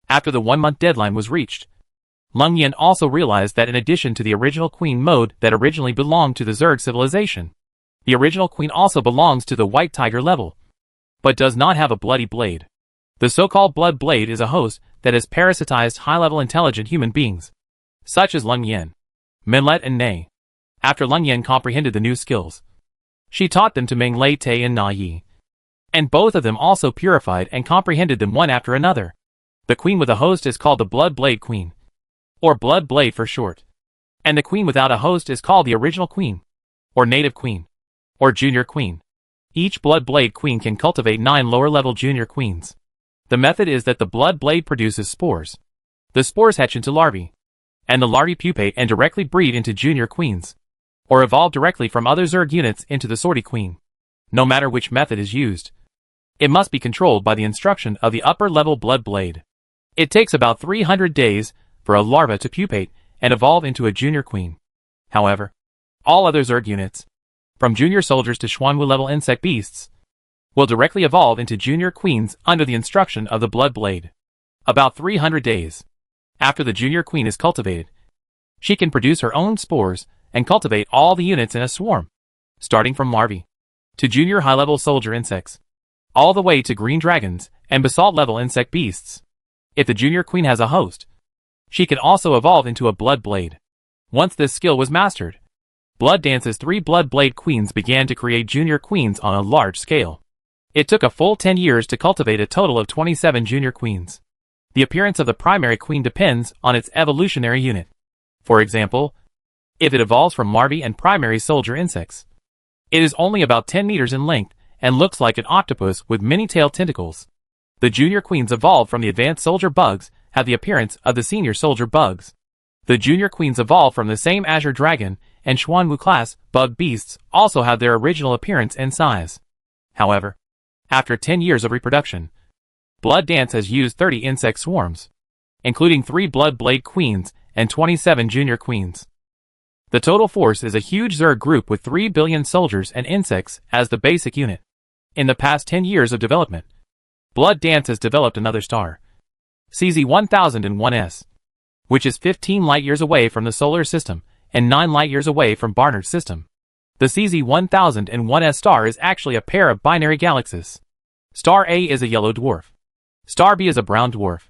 after the 1-month deadline was reached, Lun Yin also realized that in addition to the original queen mode that originally belonged to the Zerg civilization, the original queen also belongs to the White Tiger level, but does not have a bloody blade. The so-called blood blade is a host that has parasitized high-level intelligent human beings, such as Lun Yin, Minlet and Nay. After Lun Yin comprehended the new skills, she taught them to Meng Lei and Na Yi, and both of them also purified and comprehended them one after another. The queen with a host is called the Blood Blade Queen, or Blood Blade for short, and the queen without a host is called the Original Queen, or Native Queen, or Junior Queen. Each Blood Blade Queen can cultivate 9 lower-level Junior Queens. The method is that the Blood Blade produces spores. The spores hatch into larvae, and the larvae pupate and directly breed into Junior Queens, or evolve directly from other Zerg units into the Sortie Queen. No matter which method is used, it must be controlled by the instruction of the upper-level Blood Blade. It takes about 300 days for a larva to pupate and evolve into a junior queen. However, all other Zerg units, from junior soldiers to Xuanwu-level insect beasts, will directly evolve into junior queens under the instruction of the Blood Blade. About 300 days after the junior queen is cultivated, she can produce her own spores and cultivate all the units in a swarm, starting from larvae to junior high-level soldier insects, all the way to green dragons and basalt-level insect beasts. If the junior queen has a host, she can also evolve into a Blood Blade. Once this skill was mastered, Blood Dance's 3 Blood Blade queens began to create junior queens on a large scale. It took a full 10 years to cultivate a total of 27 junior queens. The appearance of the primary queen depends on its evolutionary unit. For example, if it evolves from larvae and primary soldier insects, it is only about 10 meters in length and looks like an octopus with many tail tentacles. The junior queens evolved from the advanced soldier bugs have the appearance of the senior soldier bugs. The junior queens evolved from the same Azure Dragon and Xuanwu class bug beasts also have their original appearance and size. However, after 10 years of reproduction, Blood Dance has used 30 insect swarms, including 3 Blood Blade queens and 27 junior queens. The total force is a huge Zerg group with 3 billion soldiers and insects as the basic unit. In the past 10 years of development, Blood Dance has developed another star, CZ-1001S, which is 15 light-years away from the solar system and 9 light-years away from Barnard's system. The CZ-1001S star is actually a pair of binary galaxies. Star A is a yellow dwarf. Star B is a brown dwarf.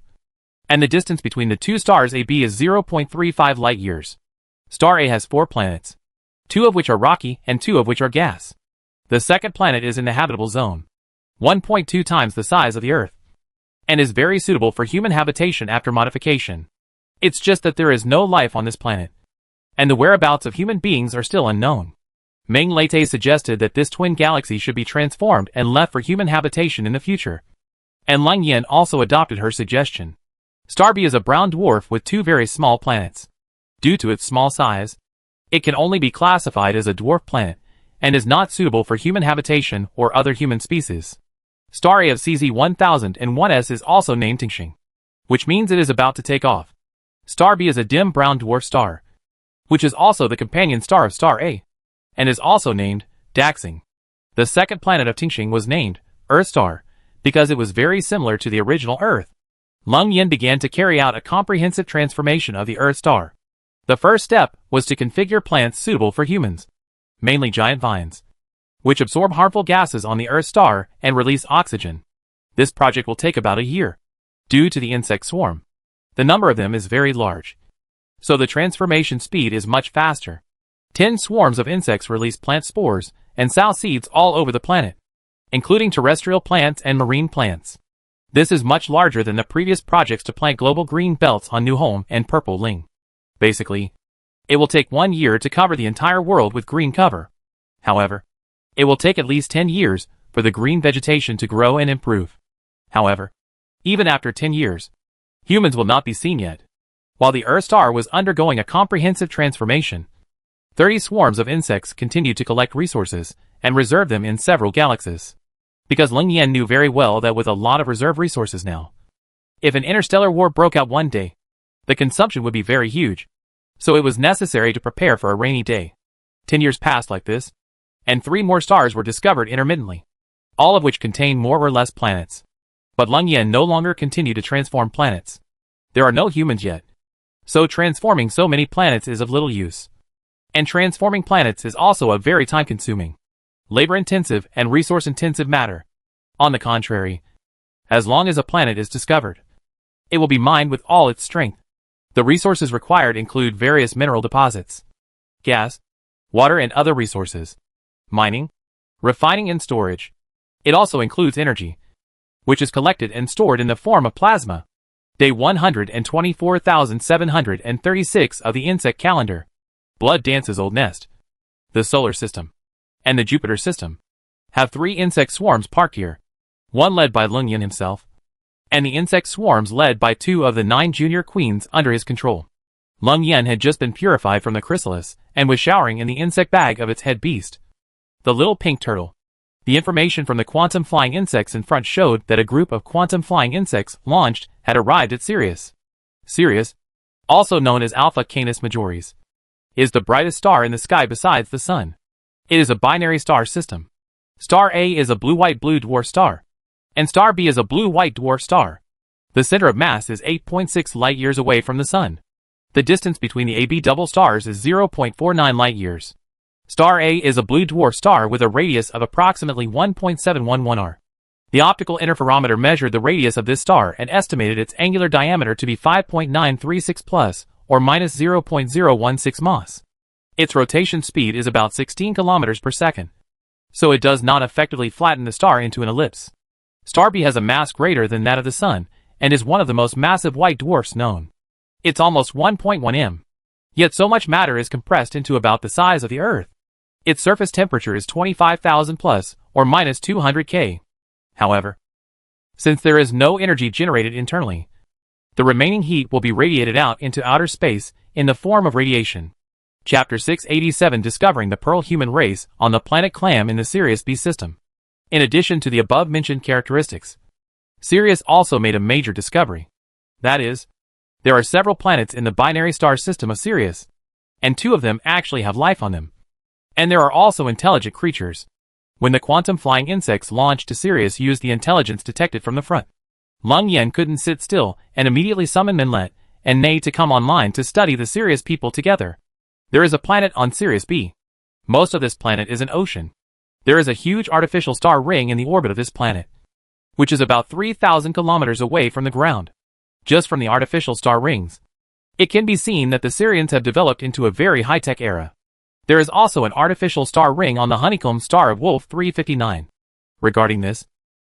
And the distance between the two stars AB is 0.35 light-years. Star A has 4 planets, 2 of which are rocky and 2 of which are gas. The second planet is in the habitable zone, 1.2 times the size of the Earth, and is very suitable for human habitation after modification. It's just that there is no life on this planet, and the whereabouts of human beings are still unknown. Meng Late suggested that this twin galaxy should be transformed and left for human habitation in the future, and Lang Yin also adopted her suggestion. Star B is a brown dwarf with 2 very small planets. Due to its small size, it can only be classified as a dwarf planet, and is not suitable for human habitation or other human species. Star A of CZ-1001S is also named Tingxing, which means it is about to take off. Star B is a dim brown dwarf star, which is also the companion star of Star A, and is also named Daxing. The second planet of Tingxing was named Earth Star, because it was very similar to the original Earth. Lang Yin began to carry out a comprehensive transformation of the Earth Star. The first step was to configure plants suitable for humans, mainly giant vines, which absorb harmful gases on the Earth Star and release oxygen. This project will take about a year. Due to the insect swarm, the number of them is very large, so the transformation speed is much faster. 10 swarms of insects release plant spores and sow seeds all over the planet, including terrestrial plants and marine plants. This is much larger than the previous projects to plant global green belts on New Home and Purple Ling. Basically, it will take 1 year to cover the entire world with green cover. However, it will take at least 10 years for the green vegetation to grow and improve. However, even after 10 years, humans will not be seen yet. While the Earth Star was undergoing a comprehensive transformation, 30 swarms of insects continued to collect resources and reserve them in several galaxies. Because Lang Yin knew very well that with a lot of reserve resources now, if an interstellar war broke out one day, the consumption would be very huge, so it was necessary to prepare for a rainy day. 10 years passed like this, and 3 more stars were discovered intermittently, all of which contain more or less planets. But Lang Yin no longer continued to transform planets. There are no humans yet, so transforming so many planets is of little use. And transforming planets is also a very time-consuming, labor-intensive and resource-intensive matter. On the contrary, as long as a planet is discovered, it will be mined with all its strength. The resources required include various mineral deposits, gas, water and other resources, mining, refining and storage. It also includes energy, which is collected and stored in the form of plasma. Day 124,736 of the insect calendar. Blood Dance's old nest, the solar system, and the Jupiter system have 3 insect swarms parked here, one led by Lang Yin himself, and the insect swarms led by 2 of the 9 junior queens under his control. Lang Yin had just been purified from the chrysalis and was showering in the insect bag of its head beast, the little pink turtle. The information from the quantum flying insects in front showed that a group of quantum flying insects launched had arrived at Sirius. Sirius, also known as Alpha Canis Majoris, is the brightest star in the sky besides the Sun. It is a binary star system. Star A is a blue-white-blue dwarf star, and star B is a blue-white dwarf star. The center of mass is 8.6 light-years away from the Sun. The distance between the AB double stars is 0.49 light-years. Star A is a blue dwarf star with a radius of approximately 1.711 r. The optical interferometer measured the radius of this star and estimated its angular diameter to be 5.936 plus, or minus 0.016 mas. Its rotation speed is about 16 kilometers per second. So it does not effectively flatten the star into an ellipse. Star B has a mass greater than that of the Sun, and is one of the most massive white dwarfs known. It's almost 1.1 m. Yet so much matter is compressed into about the size of the Earth. Its surface temperature is 25,000 plus, or minus 200 K. However, since there is no energy generated internally, the remaining heat will be radiated out into outer space in the form of radiation. Chapter 687 Discovering the Pearl Human Race on the planet Clam in the Sirius B system. In addition to the above-mentioned characteristics, Sirius also made a major discovery. That is, there are several planets in the binary star system of Sirius, and 2 of them actually have life on them. And there are also intelligent creatures. When the quantum flying insects launched to Sirius used the intelligence detected from the front, Lung Yen couldn't sit still and immediately summoned Minlet and Nei to come online to study the Sirius people together. There is a planet on Sirius B. Most of this planet is an ocean. There is a huge artificial star ring in the orbit of this planet, which is about 3,000 kilometers away from the ground. Just from the artificial star rings, it can be seen that the Sirians have developed into a very high-tech era. There is also an artificial star ring on the honeycomb star of Wolf 359. Regarding this,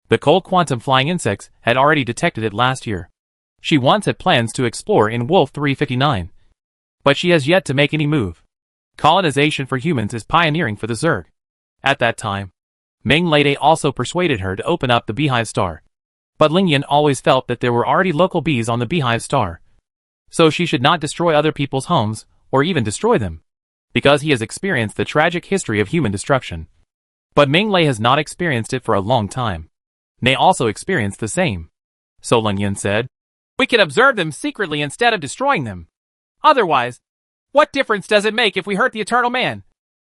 the cold quantum flying insects had already detected it last year. She once had plans to explore in Wolf 359, but she has yet to make any move. Colonization for humans is pioneering for the Zerg. At that time, Meng Lede also persuaded her to open up the Beehive Star. But Lingyan always felt that there were already local bees on the Beehive Star, so she should not destroy other people's homes, or even destroy them, because he has experienced the tragic history of human destruction. But Ming Lei has not experienced it for a long time. Nei also experienced the same. So Lingyan said, "We can observe them secretly instead of destroying them. Otherwise, what difference does it make if we hurt the Eternal Man,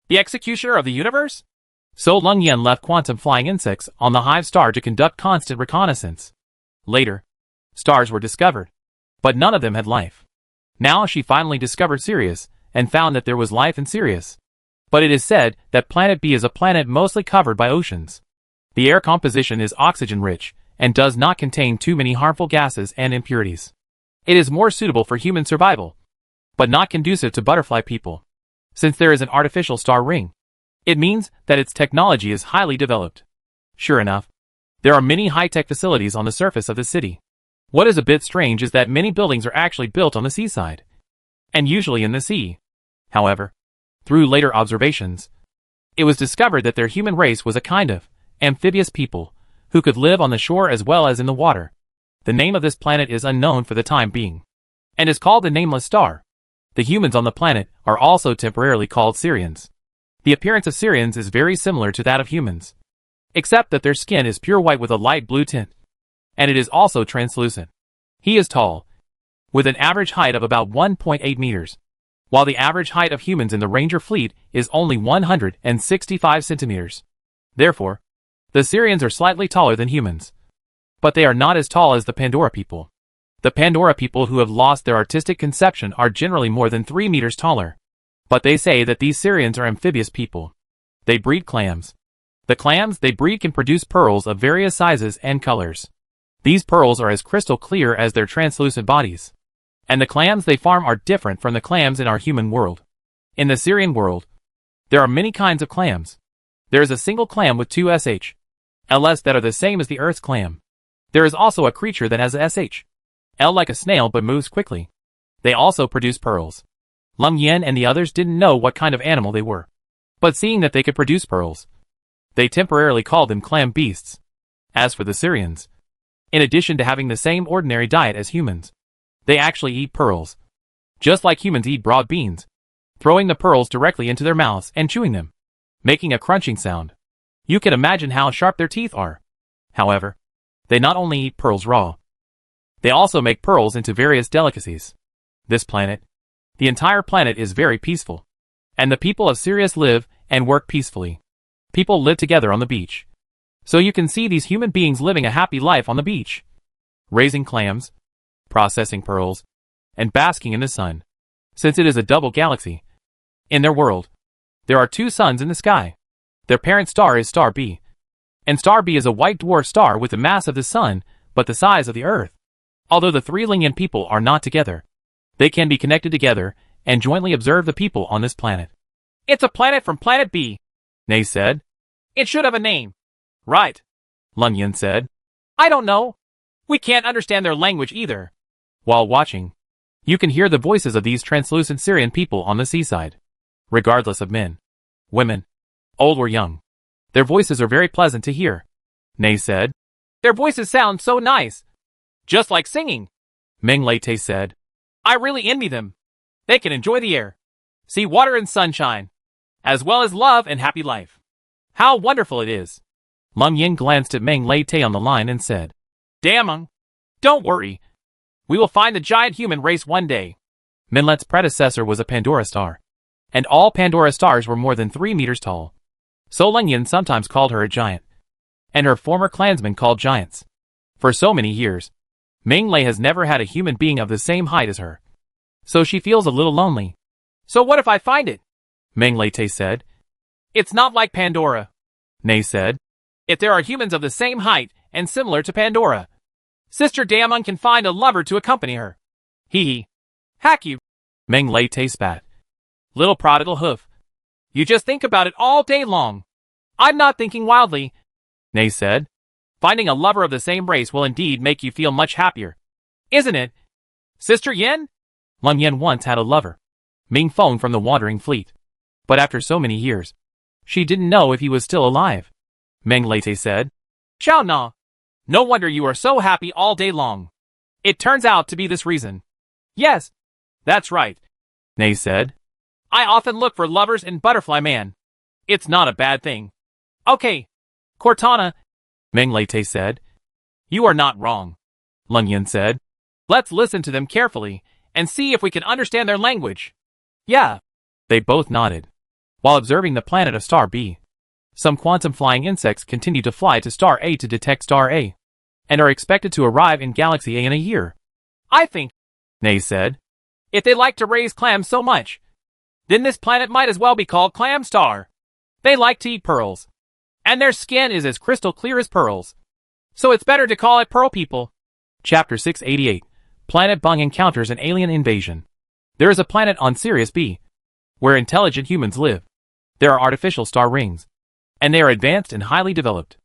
the executioner of the universe?" So Lung Yen left quantum flying insects on the Hive Star to conduct constant reconnaissance. Later, stars were discovered, but none of them had life. Now she finally discovered Sirius, and found that there was life in Sirius. But it is said that Planet B is a planet mostly covered by oceans. The air composition is oxygen-rich, and does not contain too many harmful gases and impurities. It is more suitable for human survival, but not conducive to butterfly people. Since there is an artificial star ring, it means that its technology is highly developed. Sure enough, there are many high-tech facilities on the surface of the city. What is a bit strange is that many buildings are actually built on the seaside, and usually in the sea. However, through later observations, it was discovered that their human race was a kind of amphibious people who could live on the shore as well as in the water. The name of this planet is unknown for the time being, and is called the Nameless Star. The humans on the planet are also temporarily called Syrians. The appearance of Syrians is very similar to that of humans, except that their skin is pure white with a light blue tint, and it is also translucent. He is tall, with an average height of about 1.8 meters, while the average height of humans in the Ranger fleet is only 165 centimeters. Therefore, the Syrians are slightly taller than humans, but they are not as tall as the Pandora people. The Pandora people who have lost their artistic conception are generally more than 3 meters taller. But they say that these Syrians are amphibious people. They breed clams. The clams they breed can produce pearls of various sizes and colors. These pearls are as crystal clear as their translucent bodies. And the clams they farm are different from the clams in our human world. In the Syrian world, there are many kinds of clams. There is a single clam with 2 ls that are the same as the Earth's clam. There is also a creature that has a l like a snail but moves quickly. They also produce pearls. Lung Yen and the others didn't know what kind of animal they were, but seeing that they could produce pearls, they temporarily called them clam beasts. As for the Syrians, in addition to having the same ordinary diet as humans, they actually eat pearls, just like humans eat broad beans, throwing the pearls directly into their mouths and chewing them, making a crunching sound. You can imagine how sharp their teeth are. However, they not only eat pearls raw, they also make pearls into various delicacies. This planet, the entire planet is very peaceful. And the people of Sirius live and work peacefully. People live together on the beach. So you can see these human beings living a happy life on the beach. Raising clams, processing pearls, and basking in the sun. Since it is a double galaxy. In their world, there are 2 suns in the sky. Their parent star is Star B. And Star B is a white dwarf star with the mass of the sun, but the size of the Earth. Although the 3 Lingian people are not together, they can be connected together and jointly observe the people on this planet. It's a planet from Planet B, Nay said. It should have a name. Right, Lung Yin said. I don't know. We can't understand their language either. While watching, you can hear the voices of these translucent Syrian people on the seaside. Regardless of men, women, old or young, their voices are very pleasant to hear. Nay said. Their voices sound so nice. Just like singing. Meng Lei said. I really envy them. They can enjoy the air, see water and sunshine, as well as love and happy life. How wonderful it is. Lung Yin glanced at Meng Lei on the line and said, Damn, don't worry. We will find the giant human race one day. Minlet's predecessor was a Pandora star. And all Pandora stars were more than 3 meters tall. So Lung Yin sometimes called her a giant. And her former clansmen called giants. For so many years, Meng Lei has never had a human being of the same height as her. So she feels a little lonely. So what if I find it? Meng Lei said. It's not like Pandora. Nei said. If there are humans of the same height and similar to Pandora, Sister Damon can find a lover to accompany her. Hee hee. Hack you. Meng Lei spat. Little prodigal hoof. You just think about it all day long. I'm not thinking wildly, Nei said. Finding a lover of the same race will indeed make you feel much happier. Isn't it? Sister Yin? Lung Yin once had a lover, Ming Feng from the Wandering Fleet. But after so many years, she didn't know if he was still alive. Meng Lei said. Chao na. No wonder you are so happy all day long. It turns out to be this reason. Yes, that's right, Nei said. I often look for lovers in Butterfly Man. It's not a bad thing. Okay, Cortana, Meng Lei said. You are not wrong, Lung Yin said. Let's listen to them carefully and see if we can understand their language. Yeah. They both nodded. While observing the planet of Star B, some quantum flying insects continue to fly to Star A to detect Star A, and are expected to arrive in Galaxy A in a year. I think, Nei said. If they like to raise clams so much, then this planet might as well be called Clam Star. They like to eat pearls, and their skin is as crystal clear as pearls. So it's better to call it Pearl People. Chapter 688. Planet Bung encounters an alien invasion. There is a planet on Sirius B, where intelligent humans live. There are artificial star rings, and they are advanced and highly developed.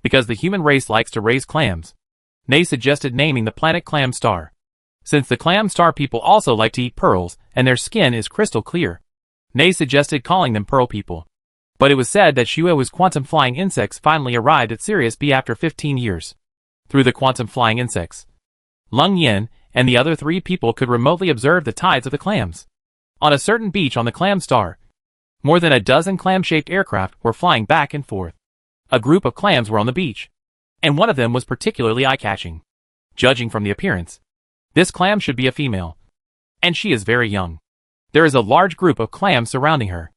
Because the human race likes to raise clams, Nei suggested naming the planet Clam Star. Since the Clam Star people also like to eat pearls, and their skin is crystal clear, Nei suggested calling them Pearl People. But it was said that Shuo's quantum flying insects finally arrived at Sirius B after 15 years. Through the quantum flying insects, Lung Yin and the other 3 people could remotely observe the tides of the clams. On a certain beach on the Clam Star, more than a dozen clam-shaped aircraft were flying back and forth. A group of clams were on the beach, and one of them was particularly eye-catching. Judging from the appearance, this clam should be a female, and she is very young. There is a large group of clams surrounding her.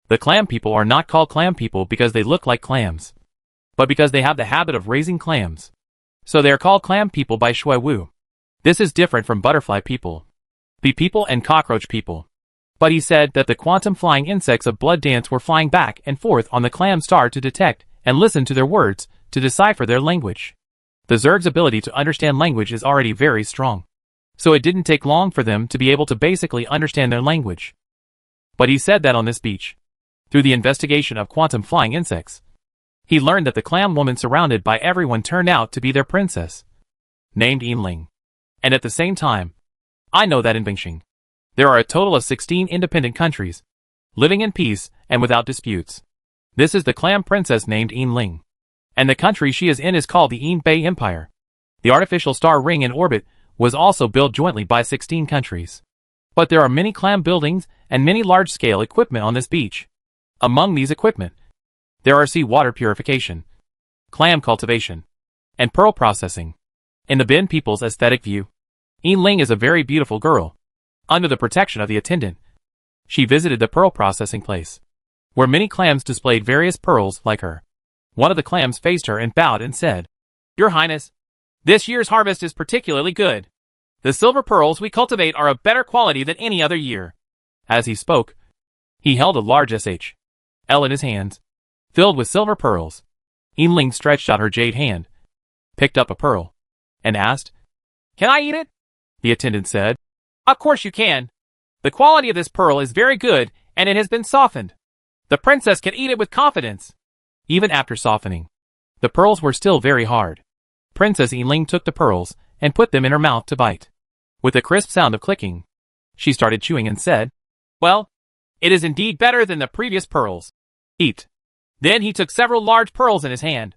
The clam people are not called clam people because they look like clams, but because they have the habit of raising clams. So they are called clam people by Shui Wu. This is different from butterfly people, bee people and cockroach people. But he said that the quantum flying insects of Blood Dance were flying back and forth on the Clam Star to detect and listen to their words, to decipher their language. The Zerg's ability to understand language is already very strong. So it didn't take long for them to be able to basically understand their language. But he said that on this beach, through the investigation of quantum flying insects, he learned that the clam woman surrounded by everyone turned out to be their princess, named Yinling. And at the same time, I know that in Bingxing, there are a total of 16 independent countries, living in peace and without disputes. This is the clam princess named Yinling. And the country she is in is called the Yin Bei Empire. The artificial star ring in orbit was also built jointly by 16 countries. But there are many clam buildings and many large-scale equipment on this beach. Among these equipment, there are sea water purification, clam cultivation, and pearl processing. In the Bin people's aesthetic view, Yinling is a very beautiful girl. Under the protection of the attendant, she visited the pearl processing place, where many clams displayed various pearls like her. One of the clams faced her and bowed and said, "Your Highness, this year's harvest is particularly good. The silver pearls we cultivate are of better quality than any other year." As he spoke, he held a large SHL in his hands, filled with silver pearls. Yinling stretched out her jade hand, picked up a pearl, and asked, "Can I eat it?" The attendant said, "Of course you can. The quality of this pearl is very good, and it has been softened. The princess can eat it with confidence." Even after softening, the pearls were still very hard. Princess Yinling took the pearls and put them in her mouth to bite. With a crisp sound of clicking, she started chewing and said, "Well, it is indeed better than the previous pearls. Eat." Then he took several large pearls in his hand,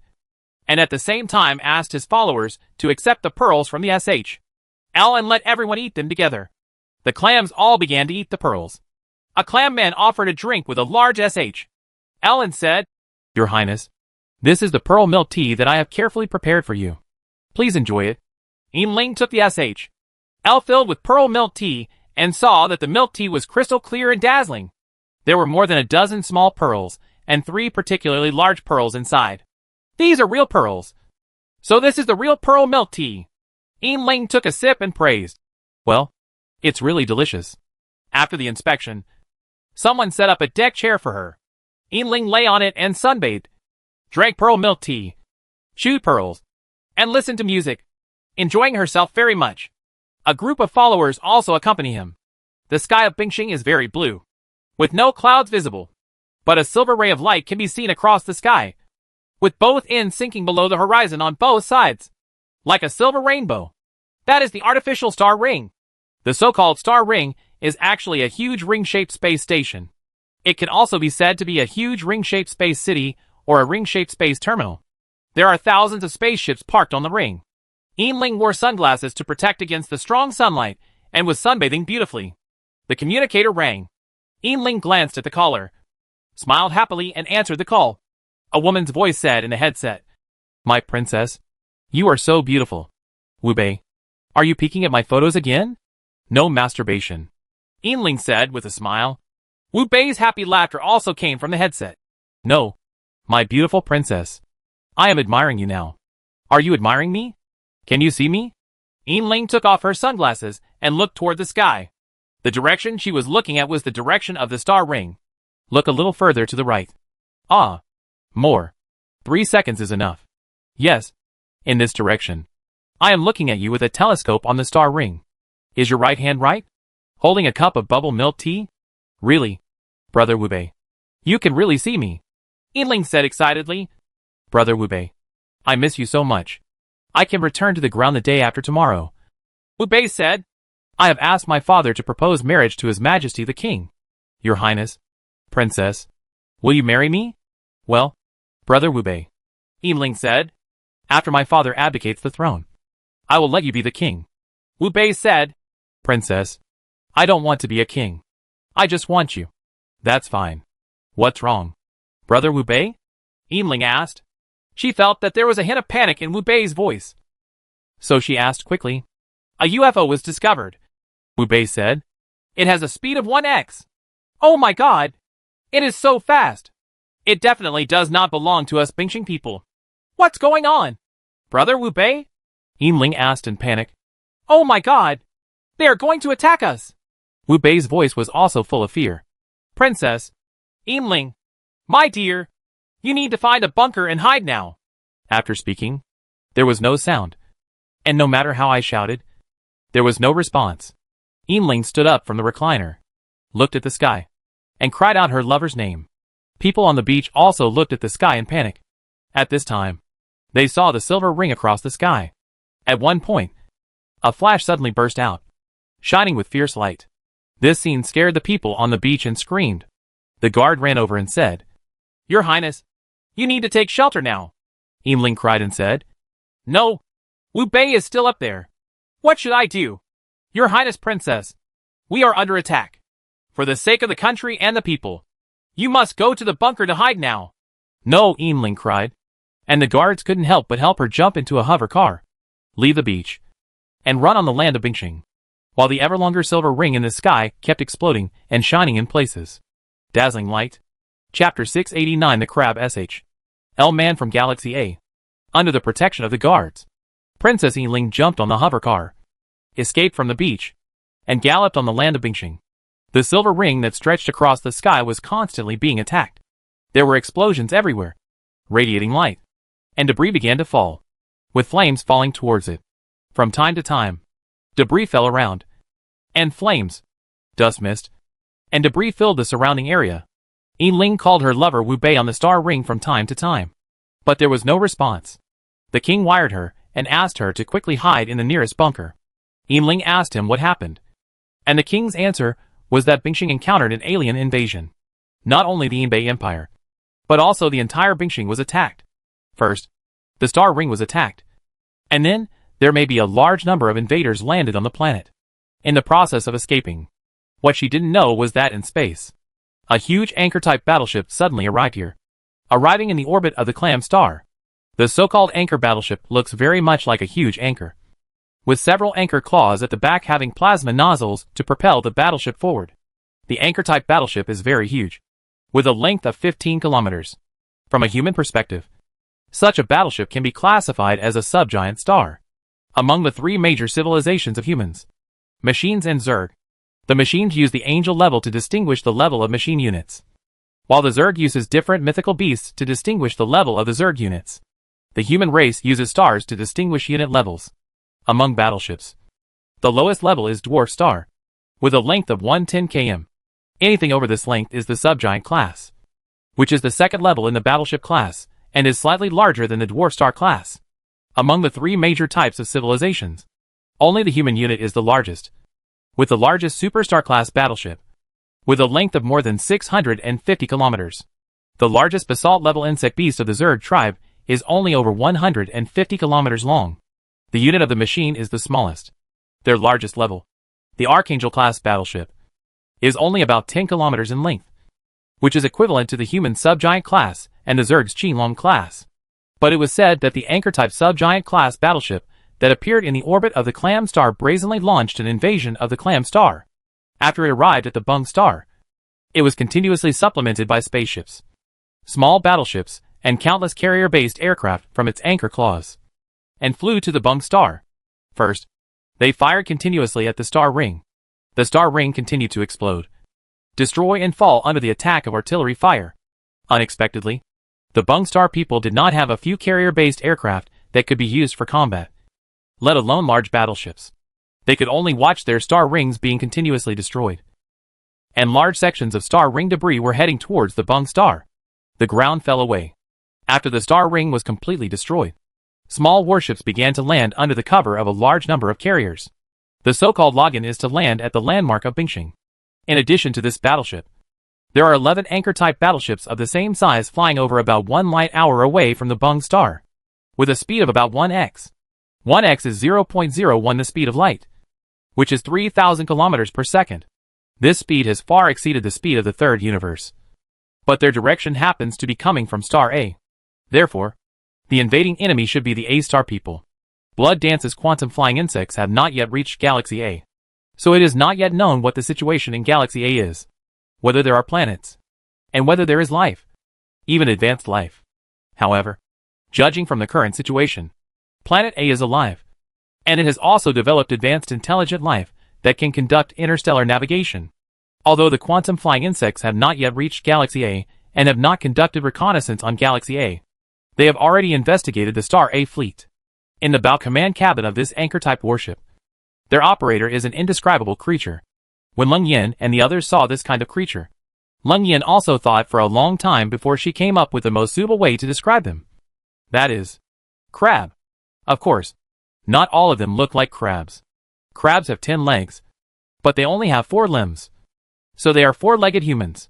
and at the same time asked his followers to accept the pearls from the SHL and let everyone eat them together. The clams all began to eat the pearls. A clam man offered a drink with a large SHL and said, "Your Highness, this is the pearl milk tea that I have carefully prepared for you. Please enjoy it." Yinling took the SHL filled with pearl milk tea and saw that the milk tea was crystal clear and dazzling. There were more than a dozen small pearls and 3 particularly large pearls inside. "These are real pearls. So this is the real pearl milk tea." Yinling took a sip and praised, "Well, it's really delicious." After the inspection, someone set up a deck chair for her. Yinling lay on it and sunbathed, drank pearl milk tea, chewed pearls, and listened to music, enjoying herself very much. A group of followers also accompany him. The sky of Bingxing is very blue, with no clouds visible, but a silver ray of light can be seen across the sky, with both ends sinking below the horizon on both sides, like a silver rainbow. That is the artificial star ring. The so-called star ring is actually a huge ring-shaped space station. It can also be said to be a huge ring-shaped space city or a ring-shaped space terminal. There are thousands of spaceships parked on the ring. Yinling wore sunglasses to protect against the strong sunlight and was sunbathing beautifully. The communicator rang. Yinling glanced at the caller, smiled happily and answered the call. A woman's voice said in the headset, "My princess, you are so beautiful." "Wu Bei, are you peeking at my photos again?" "No masturbation," Yinling said with a smile. Wu Bei's happy laughter also came from the headset. "No, my beautiful princess. I am admiring you now." "Are you admiring me? Can you see me?" Yinling took off her sunglasses and looked toward the sky. The direction she was looking at was the direction of the star ring. "Look a little further to the right." "Ah, more. 3 seconds is enough." "Yes, in this direction. I am looking at you with a telescope on the star ring. Is your right hand right? Holding a cup of bubble milk tea?" "Really? Brother Wu Bei, you can really see me," Yinling said excitedly. "Brother Wu Bei, I miss you so much. I can return to the ground the day after tomorrow." Wu Bei said, "I have asked my father to propose marriage to His Majesty the King. Your Highness, Princess, will you marry me?" "Well, Brother Wu Bei," Yinling said, "after my father abdicates the throne, I will let you be the king." Wu Bei said, "Princess, I don't want to be a king. I just want you." "That's fine. What's wrong, Brother Wu Bei?" Yinling asked. She felt that there was a hint of panic in Wu Bei's voice. So she asked quickly. "A UFO was discovered," Wu Bei said. "It has a speed of 1x. Oh my god! It is so fast! It definitely does not belong to us Bingxing people. What's going on? Brother Wu Bei?" Yinling asked in panic. "Oh my god! They are going to attack us!" Wu Bei's voice was also full of fear. "Princess, Yinling, my dear, you need to find a bunker and hide now." After speaking, there was no sound. And no matter how I shouted, there was no response. Yinling stood up from the recliner, looked at the sky, and cried out her lover's name. People on the beach also looked at the sky in panic. At this time, they saw the silver ring across the sky. At one point, a flash suddenly burst out, shining with fierce light. This scene scared the people on the beach and screamed. The guard ran over and said, "Your Highness, you need to take shelter now." Yinling cried and said, "No, Wu Bei is still up there. What should I do? Your Highness Princess, we are under attack. For the sake of the country and the people, you must go to the bunker to hide now." "No," Yinling cried, and the guards couldn't help but help her jump into a hover car, leave the beach, and run on the land of Bingxing. while the ever longer silver ring in the sky kept exploding and shining in places. Dazzling light. Chapter 689 The Crab SH. L Man from Galaxy A. Under the protection of the guards, Princess Yiling jumped on the hover car, escaped from the beach, and galloped on the land of Bingxing. The silver ring that stretched across the sky was constantly being attacked. There were explosions everywhere, radiating light, and debris began to fall, with flames falling towards it. From time to time, debris fell around, and flames, dust mist, and debris filled the surrounding area. Yiling called her lover Wu Bei on the star ring from time to time, but there was no response. The king wired her and asked her to quickly hide in the nearest bunker. Yiling asked him what happened, and the king's answer was that Bingxing encountered an alien invasion. Not only the Yinbei Empire, but also the entire Bingxing was attacked. First, the star ring was attacked, and then there may be a large number of invaders landed on the planet. In the process of escaping, what she didn't know was that in space, a huge anchor-type battleship suddenly arrived here. Arriving in the orbit of the Clam star, the so-called anchor battleship looks very much like a huge anchor, with several anchor claws at the back having plasma nozzles to propel the battleship forward. The anchor-type battleship is very huge, with a length of 15 kilometers. From a human perspective, such a battleship can be classified as a subgiant star. Among the three major civilizations of humans, machines and Zerg, the machines use the angel level to distinguish the level of machine units, while the Zerg uses different mythical beasts to distinguish the level of the Zerg units. The human race uses stars to distinguish unit levels. Among battleships, the lowest level is Dwarf Star, with a length of 110 km. Anything over this length is the subgiant class, which is the second level in the battleship class, and is slightly larger than the Dwarf Star class. Among the three major types of civilizations, only the human unit is the largest, with the largest superstar class battleship, with a length of more than 650 kilometers. The largest basalt level insect beast of the Zerg tribe is only over 150 kilometers long. The unit of the machine is the smallest. Their largest level, the Archangel class battleship, is only about 10 kilometers in length, which is equivalent to the human subgiant class and the Zerg's Qinglong class. But it was said that the anchor-type subgiant class battleship that appeared in the orbit of the Clam star brazenly launched an invasion of the Clam star. After it arrived at the Bung star, it was continuously supplemented by spaceships, small battleships, and countless carrier-based aircraft from its anchor claws, and flew to the Bung star. First, they fired continuously at the star ring. The star ring continued to explode, destroy and fall under the attack of artillery fire. Unexpectedly, the Bung star people did not have a few carrier-based aircraft that could be used for combat, let alone large battleships. They could only watch their star rings being continuously destroyed, and large sections of star ring debris were heading towards the Bung star. The ground fell away. After the star ring was completely destroyed, small warships began to land under the cover of a large number of carriers. The so-called Login is to land at the landmark of Bingxing. In addition to this battleship, there are 11 anchor-type battleships of the same size flying over about 1 light hour away from the Bung star, with a speed of about 1x. 1x is 0.01 the speed of light, which is 3,000 kilometers per second. This speed has far exceeded the speed of the third universe. But their direction happens to be coming from star A. Therefore, the invading enemy should be the A star people. Blood Dance's quantum flying insects have not yet reached Galaxy A, so it is not yet known what the situation in Galaxy A is, whether there are planets, and whether there is life, even advanced life. However, judging from the current situation, Planet A is alive, and it has also developed advanced intelligent life that can conduct interstellar navigation. Although the quantum flying insects have not yet reached Galaxy A and have not conducted reconnaissance on Galaxy A, they have already investigated the Star A fleet. In the bow command cabin of this anchor-type warship, their operator is an indescribable creature. When Leng Yin and the others saw this kind of creature, Leng Yin also thought for a long time before she came up with the most suitable way to describe them. That is, crab. Of course, not all of them look like crabs. Crabs have 10 legs, but they only have 4 limbs. So they are 4-legged humans.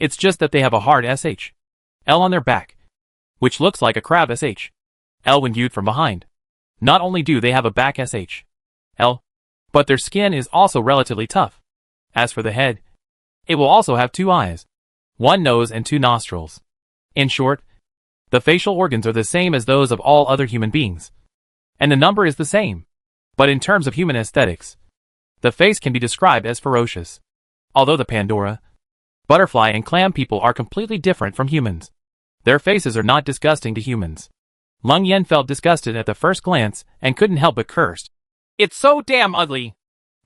It's just that they have a hard SH L on their back, which looks like a crab SH L when viewed from behind. Not only do they have a back SH L, but their skin is also relatively tough. As for the head, it will also have 2 eyes, 1 nose and 2 nostrils. In short, the facial organs are the same as those of all other human beings, and the number is the same. But in terms of human aesthetics, The face can be described as ferocious. Although the Pandora, butterfly and clam people are completely different from humans, their faces are not disgusting to humans. Lung Yen felt disgusted at the first glance and couldn't help but curse. It's so damn ugly.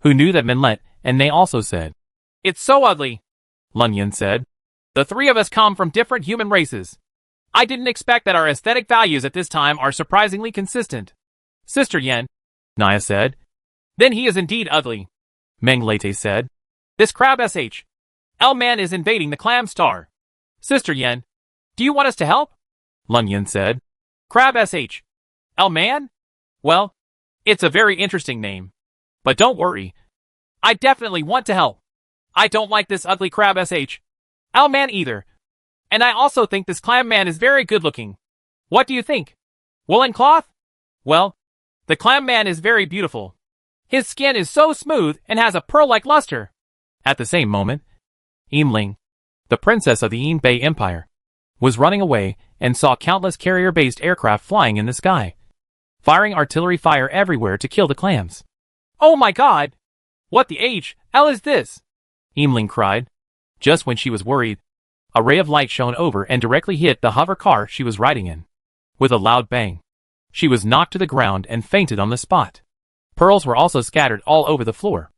Who knew that Minlet and Nei also said. It's so ugly. Lung Yen said. The three of us come from different human races. I didn't expect that our aesthetic values at this time are surprisingly consistent. Sister Yen, Naya said. Then he is indeed ugly. Meng Lete said. This crab sh. L-man is invading the clam star. Sister Yen, do you want us to help? Lung Yen said. Crab sh. L-man? Well, it's a very interesting name. But don't worry. I definitely want to help. I don't like this ugly crab sh. L-man either. And I also think this clam man is very good looking. What do you think? Woolen cloth? Well, the clam man is very beautiful. His skin is so smooth and has a pearl-like luster. At the same moment, Imling, the princess of the Yin-Bei Empire, was running away and saw countless carrier-based aircraft flying in the sky, firing artillery fire everywhere to kill the clams. Oh my god! What the H.L. is this? Imling cried. Just when she was worried, a ray of light shone over and directly hit the hover car she was riding in. With a loud bang, she was knocked to the ground and fainted on the spot. Pearls were also scattered all over the floor.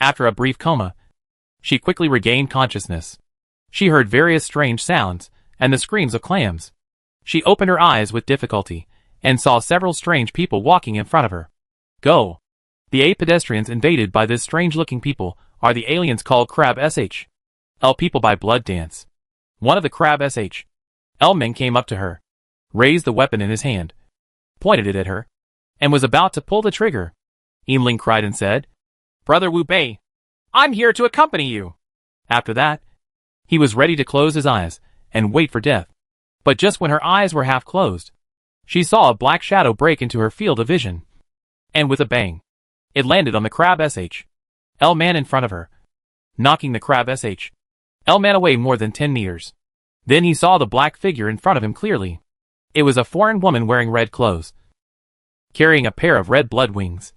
After a brief coma, she quickly regained consciousness. She heard various strange sounds and the screams of clams. She opened her eyes with difficulty and saw several strange people walking in front of her. Go! The 8 pedestrians invaded by this strange-looking people are the aliens called Crab sh. L people by Blood Dance. One of the Crab sh. L men came up to her, raised the weapon in his hand, pointed it at her, and was about to pull the trigger. Imling cried and said, Brother Wu Bei, I'm here to accompany you. After that, he was ready to close his eyes and wait for death. But just when her eyes were half closed, she saw a black shadow break into her field of vision. And with a bang, it landed on the Crab sh. L man in front of her, knocking the Crab sh. L man away more than 10 meters. Then he saw the black figure in front of him clearly. It was a foreign woman wearing red clothes, carrying a pair of red blood wings,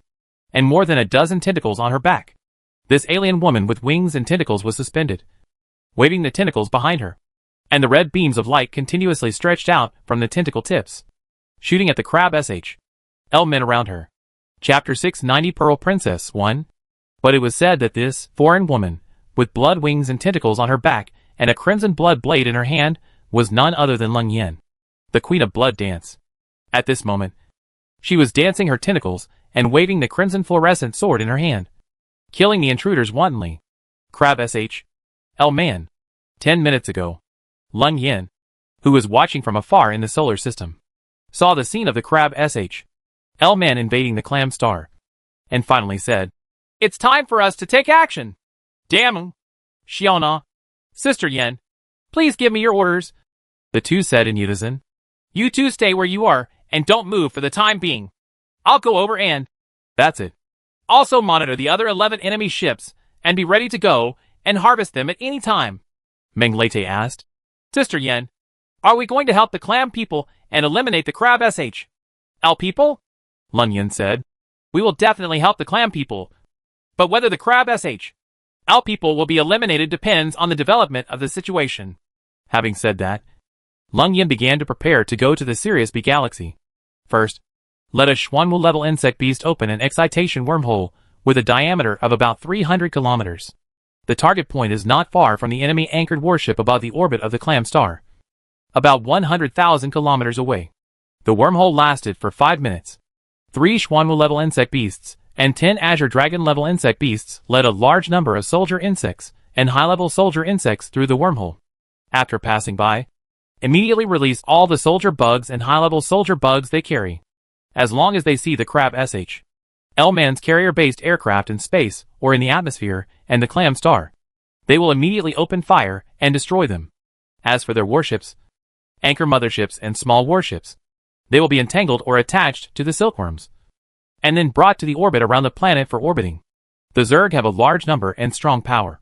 and more than a dozen tentacles on her back. This alien woman with wings and tentacles was suspended, waving the tentacles behind her, and the red beams of light continuously stretched out from the tentacle tips, shooting at the Crab sh. L men around her. Chapter 690 Pearl Princess 1. But it was said that this foreign woman, with blood wings and tentacles on her back and a crimson blood blade in her hand, was none other than Lung Yen, the Queen of Blood Dance. At this moment, she was dancing her tentacles and waving the crimson fluorescent sword in her hand, killing the intruders wantonly. Crab sh. L man. 10 minutes ago, Lung Yen, who was watching from afar in the solar system, saw the scene of the Crab sh. L man invading the clam star, and finally said, It's time for us to take action. Damn. Xiaona. Sister Yen, please give me your orders. The two said in unison. You two stay where you are and don't move for the time being. I'll go over and... That's it. Also monitor the other 11 enemy ships and be ready to go and harvest them at any time. Meng Lete asked. Sister Yen, are we going to help the clam people and eliminate the Crab sh. L people? Lung Yen said. We will definitely help the clam people. But whether the Crab sh. L people will be eliminated depends on the development of the situation. Having said that, Lung Yen began to prepare to go to the Sirius B galaxy. First, let a Xuanwu level insect beast open an excitation wormhole with a diameter of about 300 kilometers. The target point is not far from the enemy anchored warship above the orbit of the clam star, about 100,000 kilometers away. The wormhole lasted for 5 minutes. 3 Xuanwu level insect beasts and 10 Azure Dragon level insect beasts led a large number of soldier insects and high-level soldier insects through the wormhole. After passing by, immediately release all the soldier bugs and high-level soldier bugs they carry. As long as they see the Crab sh. L man's carrier-based aircraft in space or in the atmosphere and the clam star, they will immediately open fire and destroy them. As for their warships, anchor motherships and small warships, they will be entangled or attached to the silkworms, and then brought to the orbit around the planet for orbiting. The Zerg have a large number and strong power,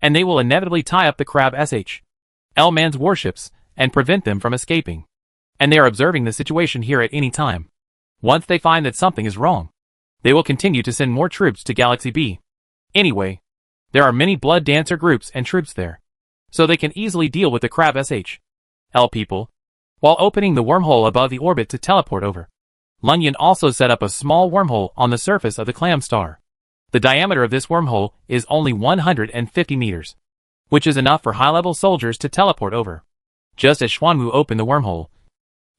and they will inevitably tie up the Crab sh. L man's warships and prevent them from escaping. And they are observing the situation here at any time. Once they find that something is wrong, they will continue to send more troops to Galaxy B. Anyway, there are many blood dancer groups and troops there, so they can easily deal with the Crab SHL people, while opening the wormhole above the orbit to teleport over. Lung Yin also set up a small wormhole on the surface of the clam star. The diameter of this wormhole is only 150 meters, which is enough for high-level soldiers to teleport over. Just as Xuanwu opened the wormhole,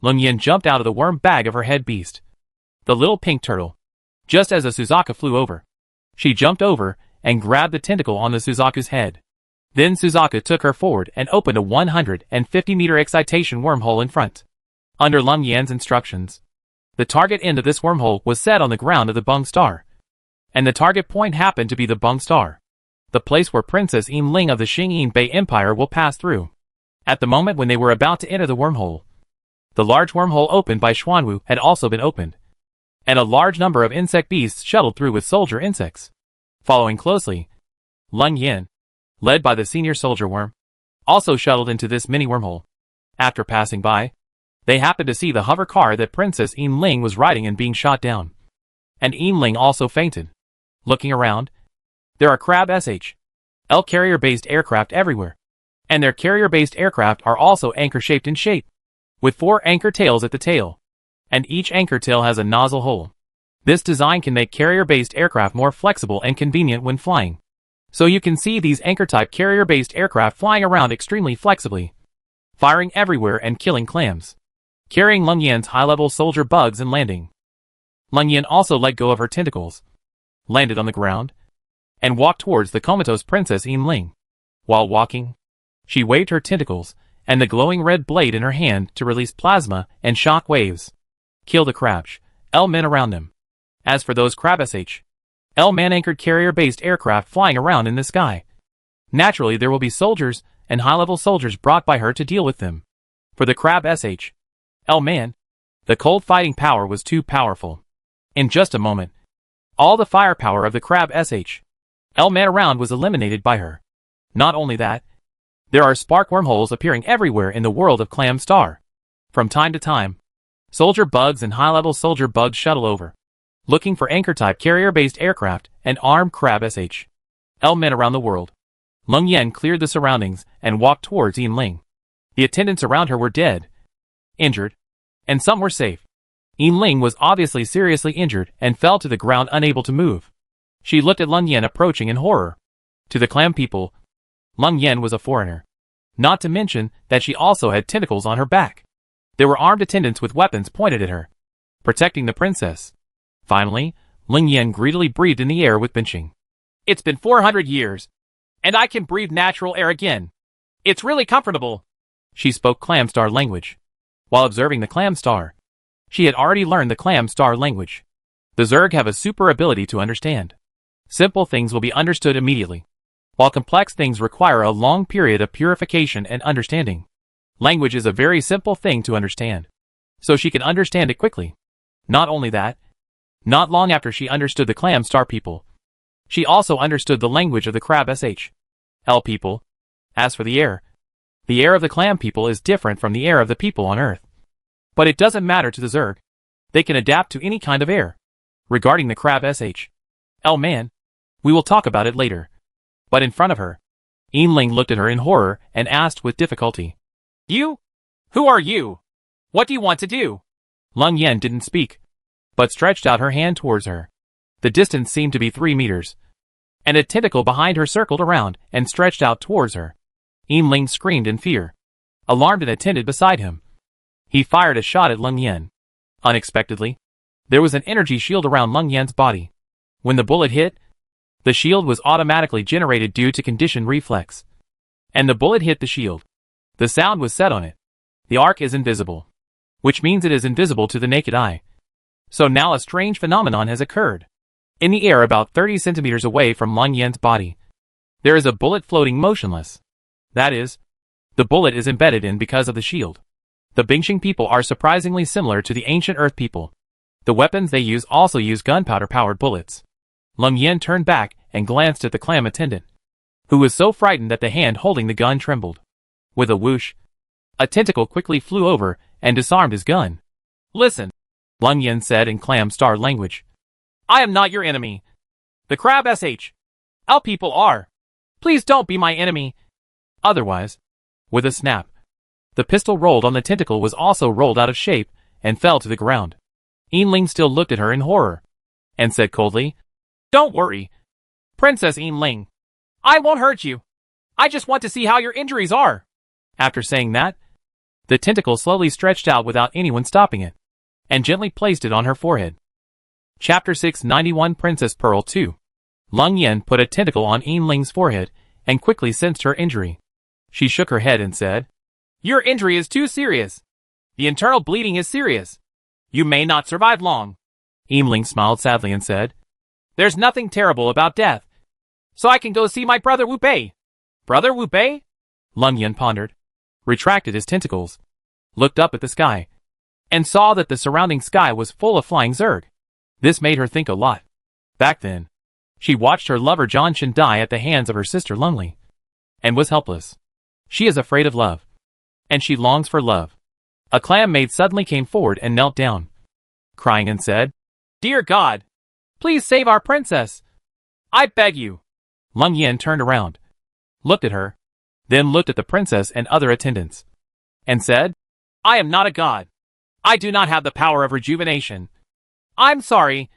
Lung Yin jumped out of the worm bag of her head beast, the little pink turtle. Just as a Suzaku flew over, she jumped over and grabbed the tentacle on the Suzaku's head. Then Suzaku took her forward and opened a 150-meter excitation wormhole in front. Under Lung Yan's instructions, the target end of this wormhole was set on the ground of the Bung Star, and the target point happened to be the Bung Star, the place where Princess Yin Ling of the Xingyin Bei Empire will pass through. At the moment when they were about to enter the wormhole, the large wormhole opened by Xuanwu had also been opened, and a large number of insect beasts shuttled through with soldier insects. Following closely, Lung Yin, led by the senior soldier worm, also shuttled into this mini wormhole. After passing by, they happened to see the hover car that Princess Yin Ling was riding and being shot down. And Yin Ling also fainted. Looking around, there are Crab SHL carrier-based aircraft everywhere, and their carrier-based aircraft are also anchor-shaped in shape, with 4 anchor tails at the tail, and each anchor tail has a nozzle hole. This design can make carrier-based aircraft more flexible and convenient when flying. So you can see these anchor-type carrier-based aircraft flying around extremely flexibly, firing everywhere and killing clams, carrying Lung Yan's high-level soldier bugs and landing. Lung Yan also let go of her tentacles, landed on the ground, and walked towards the comatose Princess Yin Ling. While walking, she waved her tentacles and the glowing red blade in her hand to release plasma and shock waves. Kill the Crab-SHL men around them. As for those Crab SHL man-anchored carrier-based aircraft flying around in the sky, naturally there will be soldiers and high-level soldiers brought by her to deal with them. For the Crab SHL man, the cold fighting power was too powerful. In just a moment, all the firepower of the Crab SHL man around was eliminated by her. Not only that, there are spark wormholes appearing everywhere in the world of Clam Star. From time to time, soldier bugs and high-level soldier bugs shuttle over, looking for anchor-type carrier-based aircraft and armed Crab SHL men around the world. Lung Yan cleared the surroundings and walked towards Yin Ling. The attendants around her were dead, injured, and some were safe. Yin Ling was obviously seriously injured and fell to the ground unable to move. She looked at Lung Yan approaching in horror. To the clam people, Lung Yan was a foreigner. Not to mention that she also had tentacles on her back. There were armed attendants with weapons pointed at her, protecting the princess. Finally, Lung Yan greedily breathed in the air with benching. It's been 400 years, and I can breathe natural air again. It's really comfortable. She spoke Clam Star language. While observing the Clam Star, she had already learned the Clam Star language. The Zerg have a super ability to understand. Simple things will be understood immediately, while complex things require a long period of purification and understanding. Language is a very simple thing to understand, so she can understand it quickly. Not only that, not long after she understood the Clam Star people, she also understood the language of the Crab SHL people. As for the air of the Clam people is different from the air of the people on Earth. But it doesn't matter to the Zerg. They can adapt to any kind of air. Regarding the Crab SHL man, we will talk about it later. But in front of her, Yin Ling looked at her in horror and asked with difficulty, "You? Who are you? What do you want to do?" Lung Yan didn't speak, but stretched out her hand towards her. The distance seemed to be 3 meters, and a tentacle behind her circled around and stretched out towards her. Yin Ling screamed in fear, alarmed and attended beside him. He fired a shot at Lung Yan. Unexpectedly, there was an energy shield around Lung Yan's body. When the bullet hit, the shield was automatically generated due to conditioned reflex, and the bullet hit the shield. The sound was set on it. The arc is invisible, which means it is invisible to the naked eye. So now a strange phenomenon has occurred. In the air about 30 centimeters away from Lung Yan's body, there is a bullet floating motionless. That is, the bullet is embedded in because of the shield. The Bingxing people are surprisingly similar to the ancient Earth people. The weapons they use also use gunpowder-powered bullets. Lung Yan turned back and glanced at the clam attendant, who was so frightened that the hand holding the gun trembled. With a whoosh, a tentacle quickly flew over and disarmed his gun. "Listen," Lung Yan said in Clam Star language. "I am not your enemy. The Crab SHL Our people are. Please don't be my enemy. Otherwise, with a snap, the pistol rolled on the tentacle was also rolled out of shape and fell to the ground. Yinling still looked at her in horror and said coldly, Don't worry, Princess Yinling. I won't hurt you. I just want to see how your injuries are. After saying that, the tentacle slowly stretched out without anyone stopping it, and gently placed it on her forehead. Chapter 691 Princess Pearl 2. Leng Yan put a tentacle on Yinling's forehead and quickly sensed her injury. She shook her head and said, Your injury is too serious. The internal bleeding is serious. You may not survive long. Yinling smiled sadly and said, There's nothing terrible about death. So I can go see my brother Wu Bei. Brother Wu Bei? Leng Yan pondered, retracted his tentacles, looked up at the sky, and saw that the surrounding sky was full of flying Zerg. This made her think a lot. Back then, she watched her lover Zhang Shen die at the hands of her sister Lengli, and was helpless. She is afraid of love, and she longs for love. A clam maid suddenly came forward and knelt down, crying and said, Dear God, please save our princess. I beg you. Leng Yan turned around, looked at her, then looked at the princess and other attendants, and said, I am not a god. I do not have the power of rejuvenation. I'm sorry.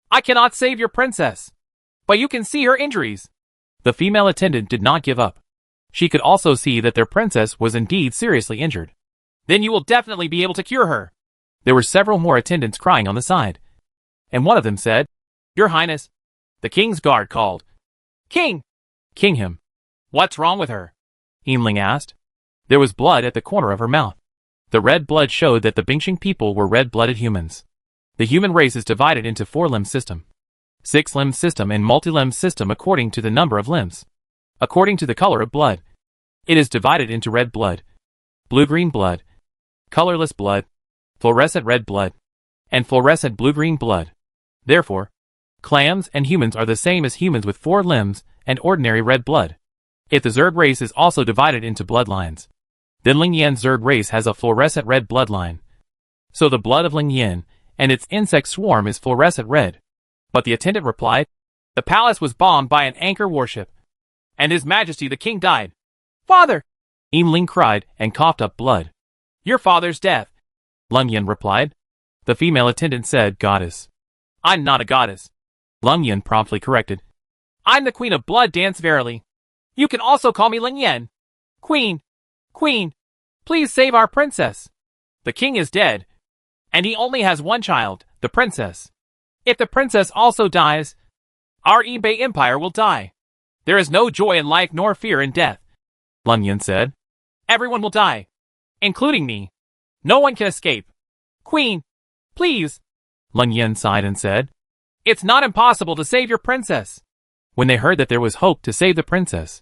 I cannot save your princess. But you can see her injuries. The female attendant did not give up. She could also see that their princess was indeed seriously injured. Then you will definitely be able to cure her. There were several more attendants crying on the side, and one of them said, Your Highness, the king's guard called. King! King him. What's wrong with her? Yinling asked. There was blood at the corner of her mouth. The red blood showed that the Bingxing people were red-blooded humans. The human race is divided into 4-limb system, 6-limb system and multi-limb system according to the number of limbs. According to the color of blood, it is divided into red blood, blue-green blood, colorless blood, fluorescent red blood, and fluorescent blue-green blood. Therefore, clams and humans are the same as humans with 4 limbs and ordinary red blood. If the Zerg race is also divided into bloodlines, then Leng Yan's Zerg race has a fluorescent red bloodline. So the blood of Leng Yan and its insect swarm is fluorescent red. But the attendant replied, The palace was bombed by an anchor warship, and His Majesty the King died. Father! Yinling cried and coughed up blood. Your father's death. Leng Yan replied. The female attendant said, Goddess. I'm not a goddess. Leng Yan promptly corrected. I'm the Queen of Blood Dance verily. You can also call me Leng Yan. Queen! Queen! Please save our princess. The king is dead, and he only has one child, the princess. If the princess also dies, our Ebay empire will die. There is no joy in life nor fear in death. Leng Yan said. Everyone will die, including me. No one can escape. Queen, please. Leng Yan sighed and said, It's not impossible to save your princess. When they heard that there was hope to save the princess,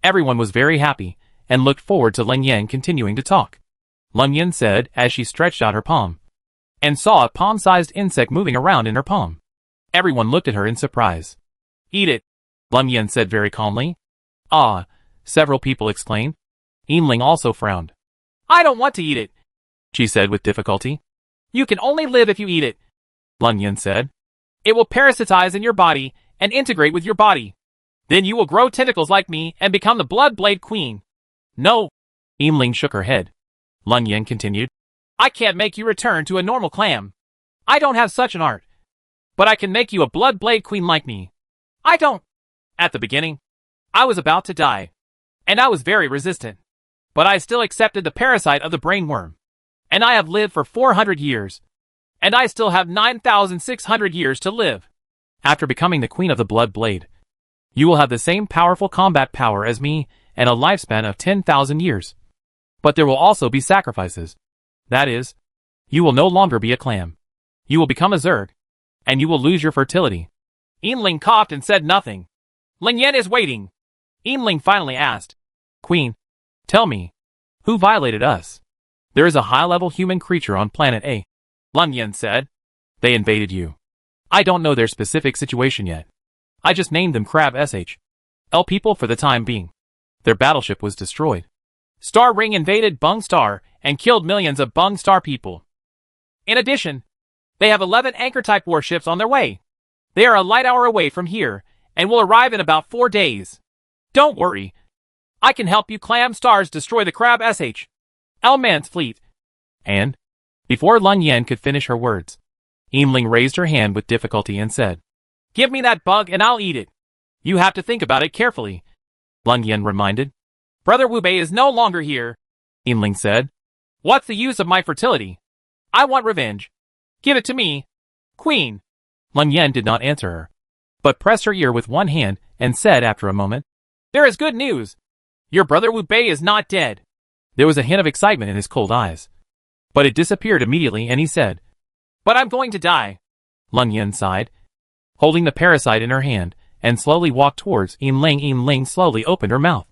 everyone was very happy and looked forward to Leng Yan continuing to talk. Leng Yan said as she stretched out her palm, and saw a palm-sized insect moving around in her palm. Everyone looked at her in surprise. Eat it, Leng Yan said very calmly. Ah, several people exclaimed. Yinling also frowned. I don't want to eat it, she said with difficulty. You can only live if you eat it, Leng Yan said. It will parasitize in your body and integrate with your body. Then you will grow tentacles like me and become the Blood Blade Queen. No. Yinling shook her head. Leng Yan continued. I can't make you return to a normal clam. I don't have such an art. But I can make you a Blood Blade Queen like me. I don't. At the beginning, I was about to die, and I was very resistant. But I still accepted the parasite of the brain worm. And I have lived for 400 years. And I still have 9,600 years to live. After becoming the Queen of the Blood Blade, you will have the same powerful combat power as me and a lifespan of 10,000 years. But there will also be sacrifices. That is, you will no longer be a clam. You will become a Zerg, and you will lose your fertility. Yinling coughed and said nothing. Leng Yan is waiting. Yinling finally asked, Queen, tell me, who violated us? There is a high-level human creature on planet A. Leng Yan said. They invaded you. I don't know their specific situation yet. I just named them Crab SH. L people for the time being. Their battleship was destroyed. Star Ring invaded Bung Star and killed millions of Bung Star people. In addition, they have 11 Anchor-type warships on their way. They are a light hour away from here, and will arrive in about 4 days. Don't worry. I can help you clam stars destroy the crab L-Man's fleet. And, before Lun Yen could finish her words, Yinling raised her hand with difficulty and said, Give me that bug and I'll eat it. You have to think about it carefully. Lun Yen reminded. Brother Wu Bei is no longer here, Yinling said. What's the use of my fertility? I want revenge. Give it to me, Queen. Lun Yen did not answer her, but pressed her ear with one hand and said after a moment, There is good news. Your brother Wu Bei is not dead. There was a hint of excitement in his cold eyes, but it disappeared immediately and he said, But I'm going to die. Lun Yen sighed, holding the parasite in her hand, and slowly walked towards Yinling. Yinling slowly opened her mouth,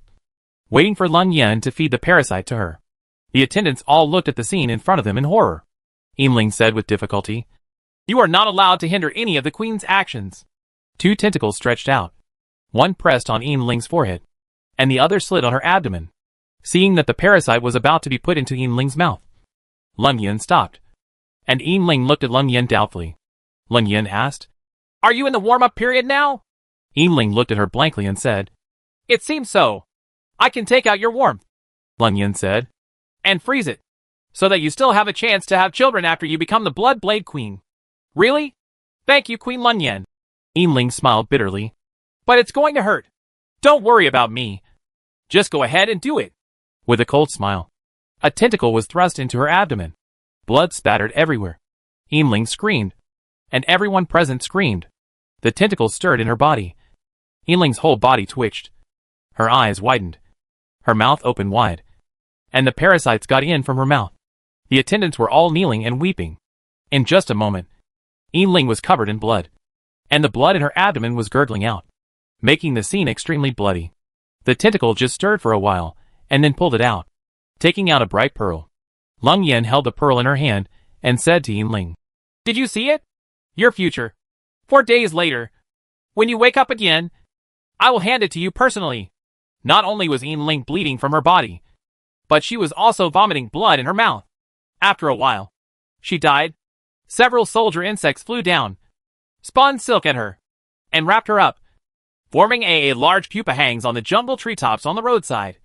waiting for Lun Yen to feed the parasite to her. The attendants all looked at the scene in front of them in horror. Yinling said with difficulty, You are not allowed to hinder any of the Queen's actions. 2 tentacles stretched out. One pressed on Yinling's forehead, and the other slid on her abdomen. Seeing that the parasite was about to be put into Yinling's mouth, Lun Yen stopped, and Yinling looked at Lun Yen doubtfully. Lun Yen asked, Are you in the warm-up period now? Yinling looked at her blankly and said, It seems so. I can take out your warmth, Lun Yen said, and freeze it, so that you still have a chance to have children after you become the Blood Blade Queen. Really? Thank you, Queen Lun Yen. Yinling smiled bitterly. But it's going to hurt. Don't worry about me. Just go ahead and do it. With a cold smile, a tentacle was thrust into her abdomen. Blood spattered everywhere. Yinling screamed, and everyone present screamed. The tentacle stirred in her body. Yinling's whole body twitched. Her eyes widened. Her mouth opened wide, and the parasites got in from her mouth. The attendants were all kneeling and weeping. In just a moment, Yinling was covered in blood, and the blood in her abdomen was gurgling out, making the scene extremely bloody. The tentacle just stirred for a while, and then pulled it out, taking out a bright pearl. Lun Yen held the pearl in her hand and said to Yinling, Did you see it? Your future. 4 days later, when you wake up again, I will hand it to you personally. Not only was Yinling bleeding from her body, but she was also vomiting blood in her mouth. After a while, she died. Several soldier insects flew down, spun silk at her, and wrapped her up, forming a large pupa hangs on the jungle treetops on the roadside,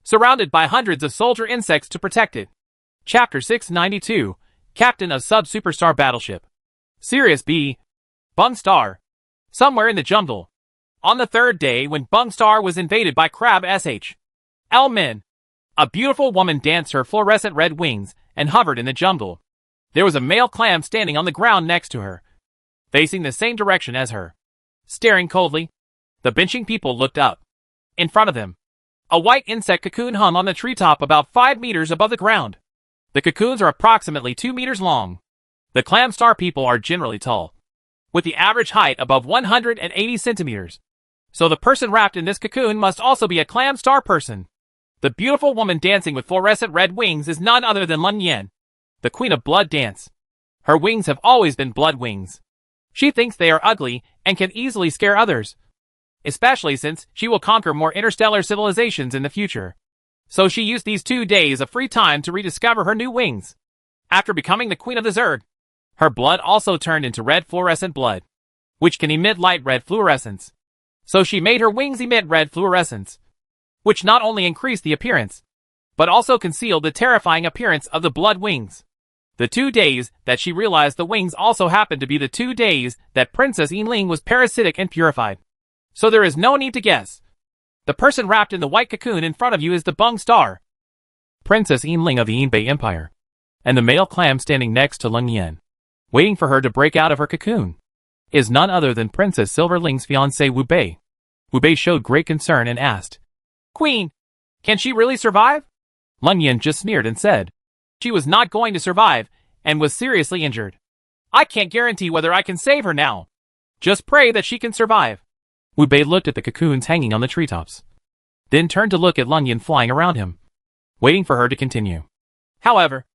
surrounded by hundreds of soldier insects to protect it. Chapter 692, Captain of Sub-Superstar Battleship. Sirius B. Bung Star. Somewhere in the jungle. On the 3rd day when Bung Star was invaded by Crab L-Men, a beautiful woman danced her fluorescent red wings and hovered in the jungle. There was a male clam standing on the ground next to her, facing the same direction as her. Staring coldly, the benching people looked up. In front of them, a white insect cocoon hung on the treetop about 5 meters above the ground. The cocoons are approximately 2 meters long. The clam star people are generally tall, with the average height above 180 centimeters. So the person wrapped in this cocoon must also be a clam star person. The beautiful woman dancing with fluorescent red wings is none other than Lun Yen, the Queen of Blood Dance. Her wings have always been blood wings. She thinks they are ugly and can easily scare others, especially since she will conquer more interstellar civilizations in the future. So she used these 2 days of free time to rediscover her new wings. After becoming the Queen of the Zerg, her blood also turned into red fluorescent blood, which can emit light red fluorescence. So she made her wings emit red fluorescence, which not only increased the appearance, but also concealed the terrifying appearance of the blood wings. The 2 days that she realized the wings also happened to be the 2 days that Princess Yinling was parasitic and purified. So there is no need to guess. The person wrapped in the white cocoon in front of you is the Bung Star, Princess Yinling of the Yinbei Empire, and the male clam standing next to Lun Yen, waiting for her to break out of her cocoon, is none other than Princess Silverling's fiancé Wu Bei. Wu Bei showed great concern and asked, Queen, can she really survive? Lun Yen just sneered and said, She was not going to survive and was seriously injured. I can't guarantee whether I can save her now. Just pray that she can survive. Wu Bei looked at the cocoons hanging on the treetops, then turned to look at Lun Yen flying around him, waiting for her to continue. However,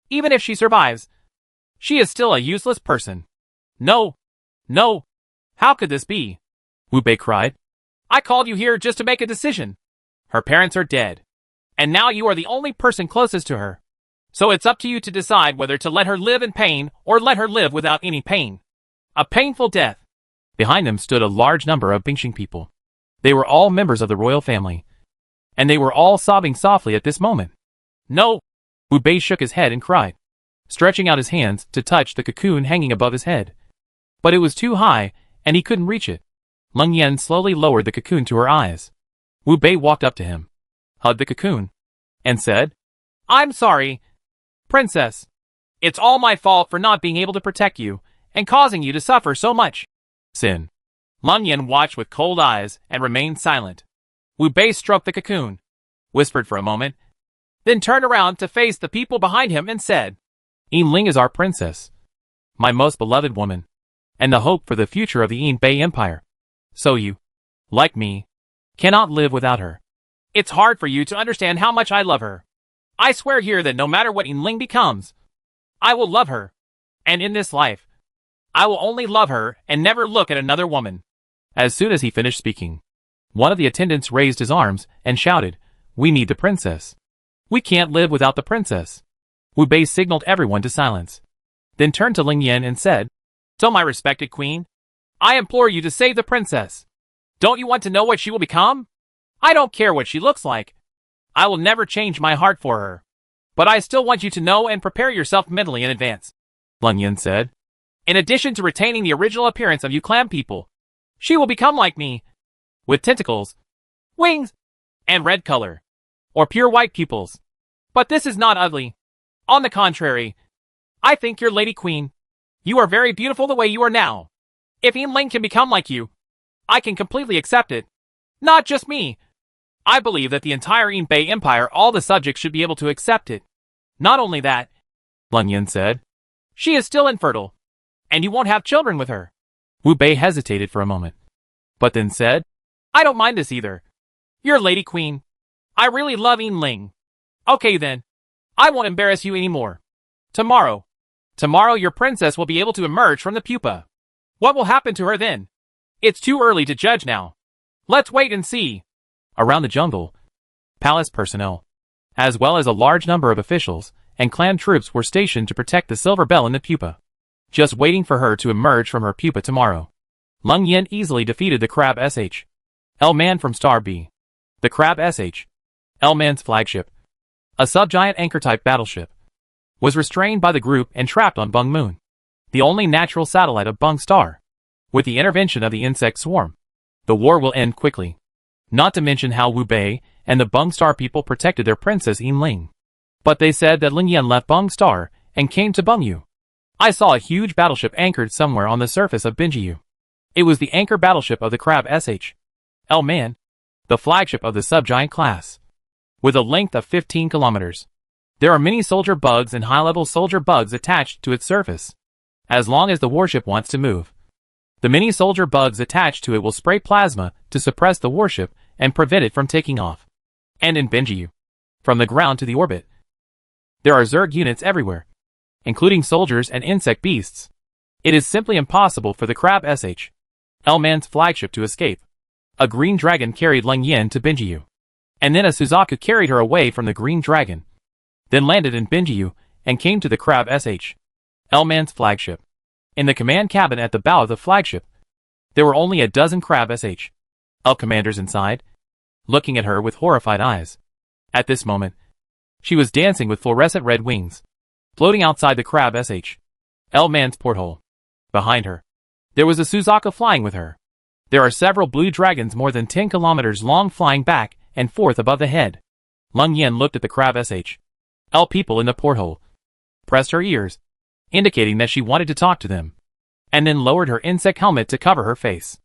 even if she survives, she is still a useless person. No. How could this be? Wu Bei cried. I called you here just to make a decision. Her parents are dead, and now you are the only person closest to her. So it's up to you to decide whether to let her live in pain or let her live without any pain. A painful death. Behind them stood a large number of Bingxing people. They were all members of the royal family. And they were all sobbing softly at this moment. No! Wu Bei shook his head and cried, stretching out his hands to touch the cocoon hanging above his head. But it was too high, and he couldn't reach it. Leng Yan slowly lowered the cocoon to her eyes. Wu Bei walked up to him, hugged the cocoon, and said, I'm sorry, Princess. It's all my fault for not being able to protect you, and causing you to suffer so much. Sin. Leng Yan watched with cold eyes and remained silent. Wu Bei stroked the cocoon, whispered for a moment, then turned around to face the people behind him and said, Yin Ling is our princess, my most beloved woman, and the hope for the future of the Yin Bei Empire. So you, like me, cannot live without her. It's hard for you to understand how much I love her. I swear here that no matter what Yin Ling becomes, I will love her. And in this life, I will only love her and never look at another woman. As soon as he finished speaking, one of the attendants raised his arms and shouted, We need the princess. We can't live without the princess. Wu Bei signaled everyone to silence, then turned to Leng Yan and said, So my respected queen, I implore you to save the princess. Don't you want to know what she will become? I don't care what she looks like. I will never change my heart for her. But I still want you to know and prepare yourself mentally in advance. Leng Yan said, In addition to retaining the original appearance of you clam people, she will become like me, with tentacles, wings, and red color, or pure white pupils. But this is not ugly. On the contrary, I think your lady queen, you are very beautiful the way you are now. If Yin Ling can become like you, I can completely accept it. Not just me. I believe that the entire Yin Bei Empire, all the subjects should be able to accept it. Not only that, Leng Yan said, she is still infertile, and you won't have children with her. Wu Bei hesitated for a moment, but then said, I don't mind this either. Your lady queen, I really love Yin Ling. Okay then, I won't embarrass you anymore. Tomorrow your princess will be able to emerge from the pupa. What will happen to her then? It's too early to judge now. Let's wait and see. Around the jungle, palace personnel, as well as a large number of officials and clan troops were stationed to protect the silver bell in the pupa, just waiting for her to emerge from her pupa tomorrow. Leng Yan easily defeated the Crab SH. L-Man from Star B. The Crab SH, L-Man's flagship, a subgiant anchor-type battleship, was restrained by the group and trapped on Bung Moon, the only natural satellite of Bung Star. With the intervention of the insect swarm, the war will end quickly. Not to mention how Wu Bei and the Bung Star people protected their princess Yin Ling. But they said that Leng Yan left Bung Star and came to Bungyu. I saw a huge battleship anchored somewhere on the surface of Binjiu. It was the anchor battleship of the Crab SH. L-Man, the flagship of the subgiant class, with a length of 15 kilometers. There are many soldier bugs and high-level soldier bugs attached to its surface. As long as the warship wants to move, the many soldier bugs attached to it will spray plasma to suppress the warship and prevent it from taking off. And in Binjiu, from the ground to the orbit, there are Zerg units everywhere, including soldiers and insect beasts. It is simply impossible for the Crab SH, L-Man's flagship to escape. A green dragon carried Leng Yan to Binjiu, and then a Suzaku carried her away from the green dragon, then landed in Binjiu and came to the Crab SH, L-Man's flagship. In the command cabin at the bow of the flagship, there were only a dozen Crab SH, L commanders inside, looking at her with horrified eyes. At this moment, she was dancing with fluorescent red wings, floating outside the Crab SH, L-Man's porthole. Behind her, there was a Suzaku flying with her. There are several blue dragons more than 10 kilometers long flying back and forth above the head. Leng Yan looked at the Crab SH, L people in the porthole, pressed her ears, indicating that she wanted to talk to them, and then lowered her insect helmet to cover her face,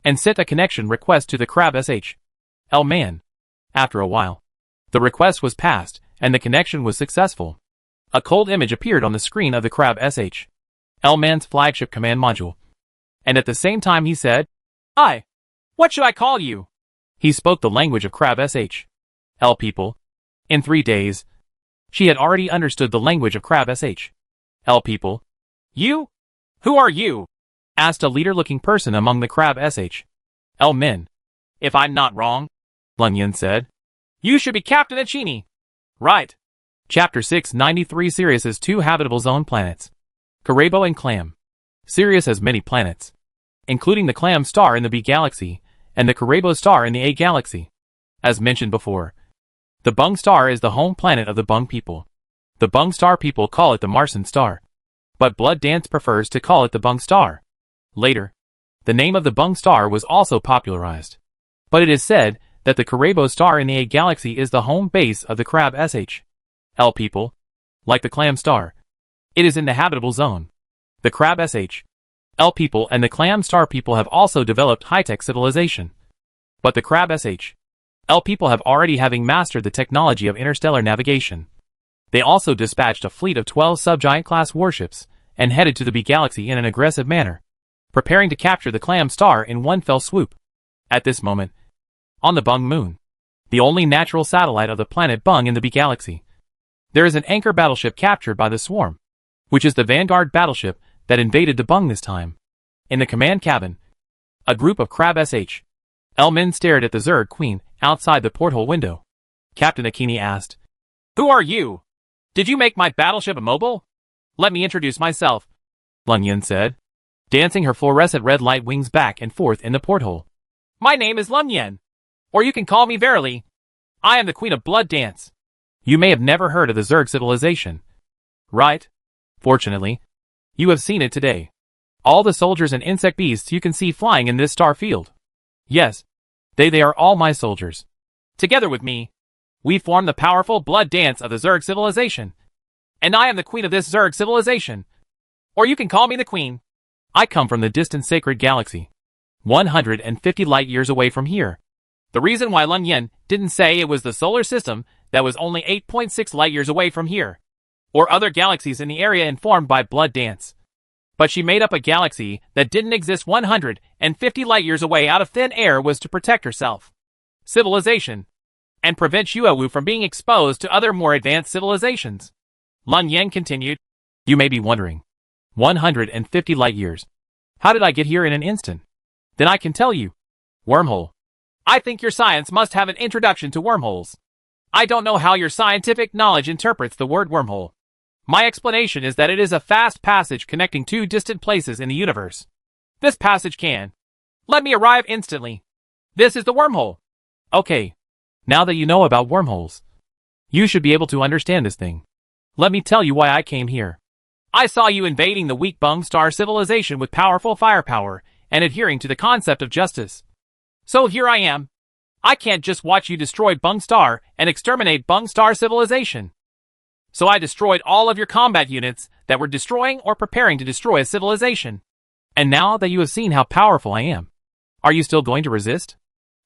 and sent a connection request to the Crab SH, L-Man. After a while, the request was passed, and the connection was successful. A cold image appeared on the screen of the Crab SH, L-Man's flagship command module, and at the same time he said, what should I call you? He spoke the language of Crab SH, L people. In 3 days, she had already understood the language of Crab SH, L people. You? Who are you? Asked a leader-looking person among the Crab SH, L men. If I'm not wrong, Leng Yan said, you should be Captain Achini. Right. Chapter 693 Sirius has 2 habitable zone planets, Karebo and Clam. Sirius has many planets, including the Clam star in the B galaxy and the Carabo star in the A galaxy. As mentioned before, the Bung star is the home planet of the Bung people. The Bung star people call it the Martian star, but Blood Dance prefers to call it the Bung star. Later, the name of the Bung star was also popularized, but it is said that the Carabo star in the A galaxy is the home base of the Crab SH.L people. Like the Clam star, it is in the habitable zone. The Crab SH.L people and the Clam star people have also developed high-tech civilization. But the Crab SH.L people have already having mastered the technology of interstellar navigation. They also dispatched a fleet of 12 subgiant-class warships and headed to the B galaxy in an aggressive manner, preparing to capture the Clam star in one fell swoop. At this moment, on the Bung moon, the only natural satellite of the planet Bung in the B galaxy, there is an anchor battleship captured by the Swarm, which is the vanguard battleship that invaded the Bung this time. In the command cabin, a group of Crab SH.L men stared at the Zerg Queen outside the porthole window. Captain Akini asked, "Who are you? Did you make my battleship immobile?" "Let me introduce myself," Lun Yen said, dancing her fluorescent red light wings back and forth in the porthole. "My name is Lun Yen, or you can call me Verily. I am the Queen of Blood Dance." "You may have never heard of the Zerg civilization, right? Fortunately, you have seen it today. All the soldiers and insect beasts you can see flying in this star field. Yes, they are all my soldiers. Together with me, we form the powerful Blood Dance of the Zerg civilization. And I am the Queen of this Zerg civilization. Or you can call me the Queen." "I come from the distant sacred galaxy, 150 light years away from here." The reason why Lun Yen didn't say it was the solar system that was only 8.6 light years away from here, or other galaxies in the area informed by Blood Dance. But she made up a galaxy that didn't exist 150 light years away out of thin air was to protect herself, civilization, and prevent Xuewu from being exposed to other more advanced civilizations. Lun Yen continued, "You may be wondering, 150 light years. How did I get here in an instant? Then I can tell you. Wormhole." "I think your science must have an introduction to wormholes. I don't know how your scientific knowledge interprets the word wormhole. My explanation is that it is a fast passage connecting two distant places in the universe. This passage can let me arrive instantly. This is the wormhole." "Okay. Now that you know about wormholes, you should be able to understand this thing. Let me tell you why I came here. I saw you invading the weak Bung star civilization with powerful firepower and adhering to the concept of justice. So here I am. I can't just watch you destroy Bung star and exterminate Bung star civilization. So I destroyed all of your combat units that were destroying or preparing to destroy a civilization. And now that you have seen how powerful I am, are you still going to resist?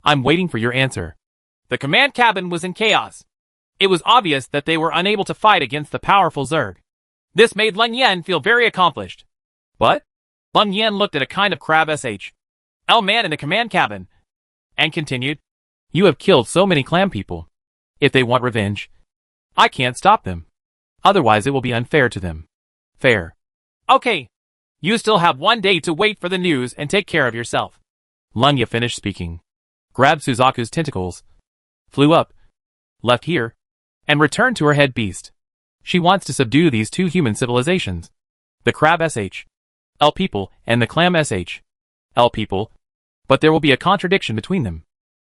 I'm waiting for your answer." The command cabin was in chaos. It was obvious that they were unable to fight against the powerful Zerg. This made Lun Yen feel very accomplished. "What?" Lun Yen looked at a kind of Crab SH.L man in the command cabin and continued, "You have killed so many Clam people. If they want revenge, I can't stop them. Otherwise it will be unfair to them." "Fair." "Okay. You still have 1 day to wait for the news and take care of yourself." Lun Yen finished speaking, grabbed Suzaku's tentacles, flew up, left here, and returned to her head beast. She wants to subdue these two human civilizations, the Crab SH.L people and the Clam SH.L people, but there will be a contradiction between them.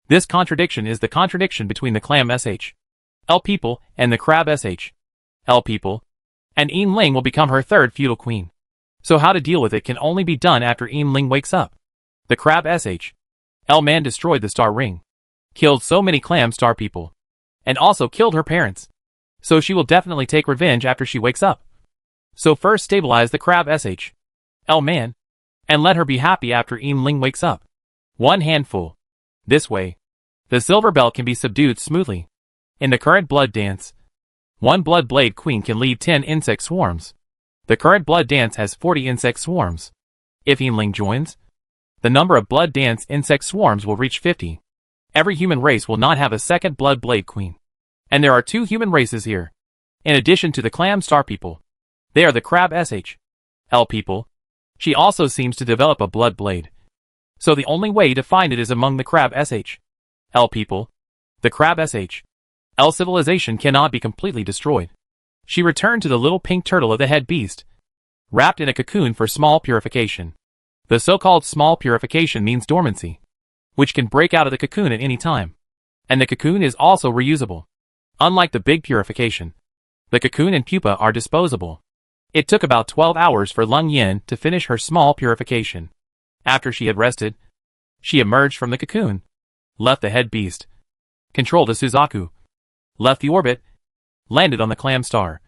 This contradiction is the contradiction between the Clam SH.L people and the Crab SH.L people, and Yin Ling will become her third feudal queen. So how to deal with it can only be done after Yin Ling wakes up. The Crab SH.L man destroyed the star ring, killed so many Clam star people, and also killed her parents. So she will definitely take revenge after she wakes up. So first stabilize the Crab SH.L man, and let her be happy after Yin Ling wakes up. One handful. This way, the Silver Belt can be subdued smoothly. In the current Blood Dance, one Blood Blade Queen can lead 10 insect swarms. The current Blood Dance has 40 insect swarms. If Yin Ling joins, the number of Blood Dance insect swarms will reach 50. Every human race will not have a second Blood Blade Queen. And there are two human races here, in addition to the Clam star people. They are the Crab SH.L people. She also seems to develop a blood blade. So the only way to find it is among the Crab SH.L people. The Crab SH.L civilization cannot be completely destroyed. She returned to the little pink turtle of the head beast, wrapped in a cocoon for small purification. The so-called small purification means dormancy, which can break out of the cocoon at any time. And the cocoon is also reusable. Unlike the big purification, the cocoon and pupa are disposable. It took about 12 hours for Leng Yin to finish her small purification. After she had rested, she emerged from the cocoon, left the head beast, controlled a Suzaku, left the orbit, landed on the clam star,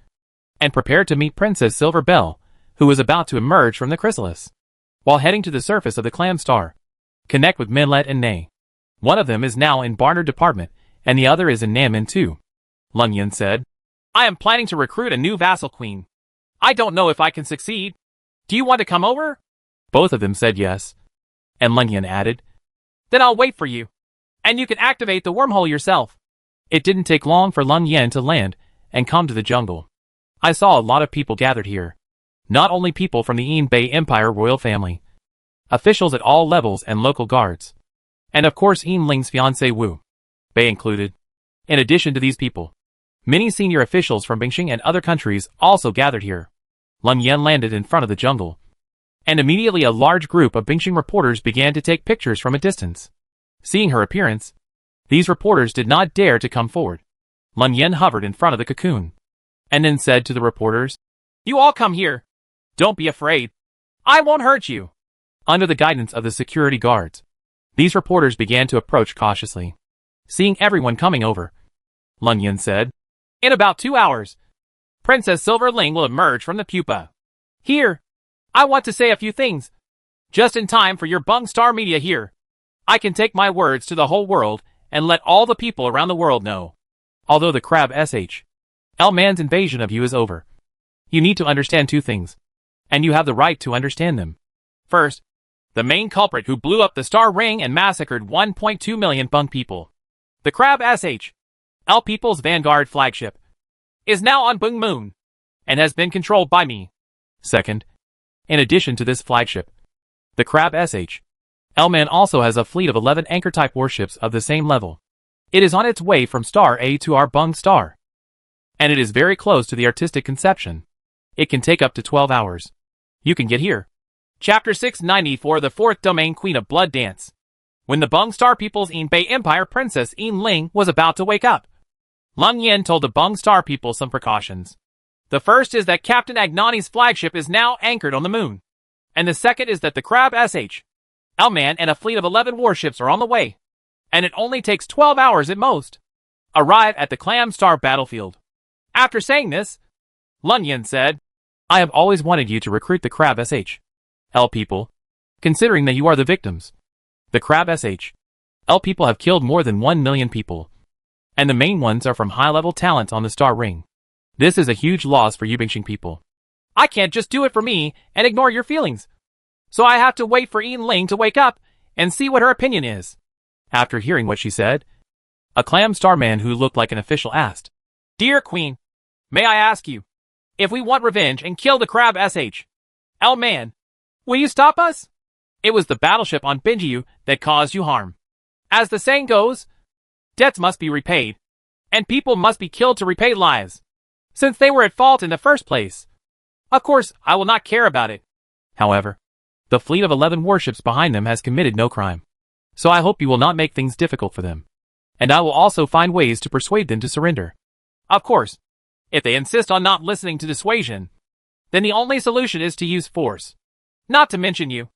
and prepared to meet Princess Silver Bell, who was about to emerge from the chrysalis. While heading to the surface of the clam star, connect with Minlet and Nei. One of them is now in Barnard Department, and the other is in Nanmin too. Leng Yin said, I am planning to recruit a new vassal queen. I don't know if I can succeed. Do you want to come over? Both of them said yes. And Leng Yin added, Then I'll wait for you. And you can activate the wormhole yourself. It didn't take long for Leng Yin to land and come to the jungle. I saw a lot of people gathered here. Not only people from the Yin Bei Empire royal family, officials at all levels and local guards. And of course Yin Ling's fiancé Wu Bei included. In addition to these people, many senior officials from Bingxing and other countries also gathered here. Leng Yin landed in front of the jungle. And immediately a large group of Bingxing reporters began to take pictures from a distance. Seeing her appearance, these reporters did not dare to come forward. Leng Yin hovered in front of the cocoon, and then said to the reporters, You all come here. Don't be afraid. I won't hurt you. Under the guidance of the security guards, these reporters began to approach cautiously. Seeing everyone coming over, Leng Yin said, In about 2 hours, Princess Silver Ling will emerge from the pupa. Here, I want to say a few things. Just in time for your Bung Star media here. I can take my words to the whole world and let all the people around the world know. Although the Crab SH.L man's invasion of you is over, you need to understand two things. And you have the right to understand them. First, the main culprit who blew up the Star Ring and massacred 1.2 million Bung people, the Crab SH.L People's Vanguard flagship, is now on Bung Moon, and has been controlled by me. Second, in addition to this flagship, the Crab SH.L man also has a fleet of 11 anchor-type warships of the same level. It is on its way from Star A to our Bung Star. And it is very close to the artistic conception. It can take up to 12 hours. You can get here. Chapter 694 The Fourth Domain Queen of Blood Dance. When the Bung Star People's Yin Bei Empire Princess Yin Ling was about to wake up, Leng Yin told the Bung Star people some precautions. The first is that Captain Agnani's flagship is now anchored on the moon. And the second is that the Crab SH.L man and a fleet of 11 warships are on the way. And it only takes 12 hours at most. Arrive at the Clam Star battlefield. After saying this, Leng Yin said, I have always wanted you to recruit the Crab SH.L people, considering that you are the victims. The Crab SH.L people have killed more than 1 million people. And the main ones are from high-level talent on the Star Ring. This is a huge loss for you Bingxing people. I can't just do it for me and ignore your feelings. So I have to wait for Yin Ling to wake up and see what her opinion is. After hearing what she said, a Clam Star man who looked like an official asked, Dear Queen, may I ask you, if we want revenge and kill the Crab SH.L man, will you stop us? It was the battleship on Binjiu that caused you harm. As the saying goes, debts must be repaid, and people must be killed to repay lives, since they were at fault in the first place. Of course, I will not care about it. However, the fleet of 11 warships behind them has committed no crime. So I hope you will not make things difficult for them. And I will also find ways to persuade them to surrender. Of course, if they insist on not listening to dissuasion, then the only solution is to use force. Not to mention you.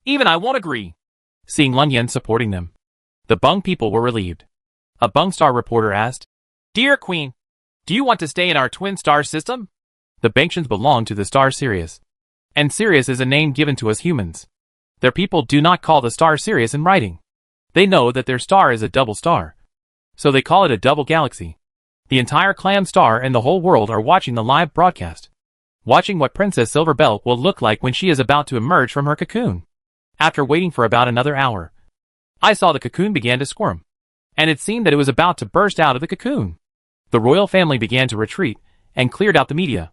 Even I won't agree. Seeing Leng Yin supporting them, the Bung people were relieved. A Bung Star reporter asked, Dear Queen, do you want to stay in our twin star system? The Bingxians belong to the star Sirius. And Sirius is a name given to us humans. Their people do not call the star Sirius in writing. They know that their star is a double star. So they call it a double galaxy. The entire Clam Star and the whole world are watching the live broadcast. Watching what Princess Silver Bell will look like when she is about to emerge from her cocoon. After waiting for about another hour, I saw the cocoon began to squirm. And it seemed that it was about to burst out of the cocoon. The royal family began to retreat and cleared out the media.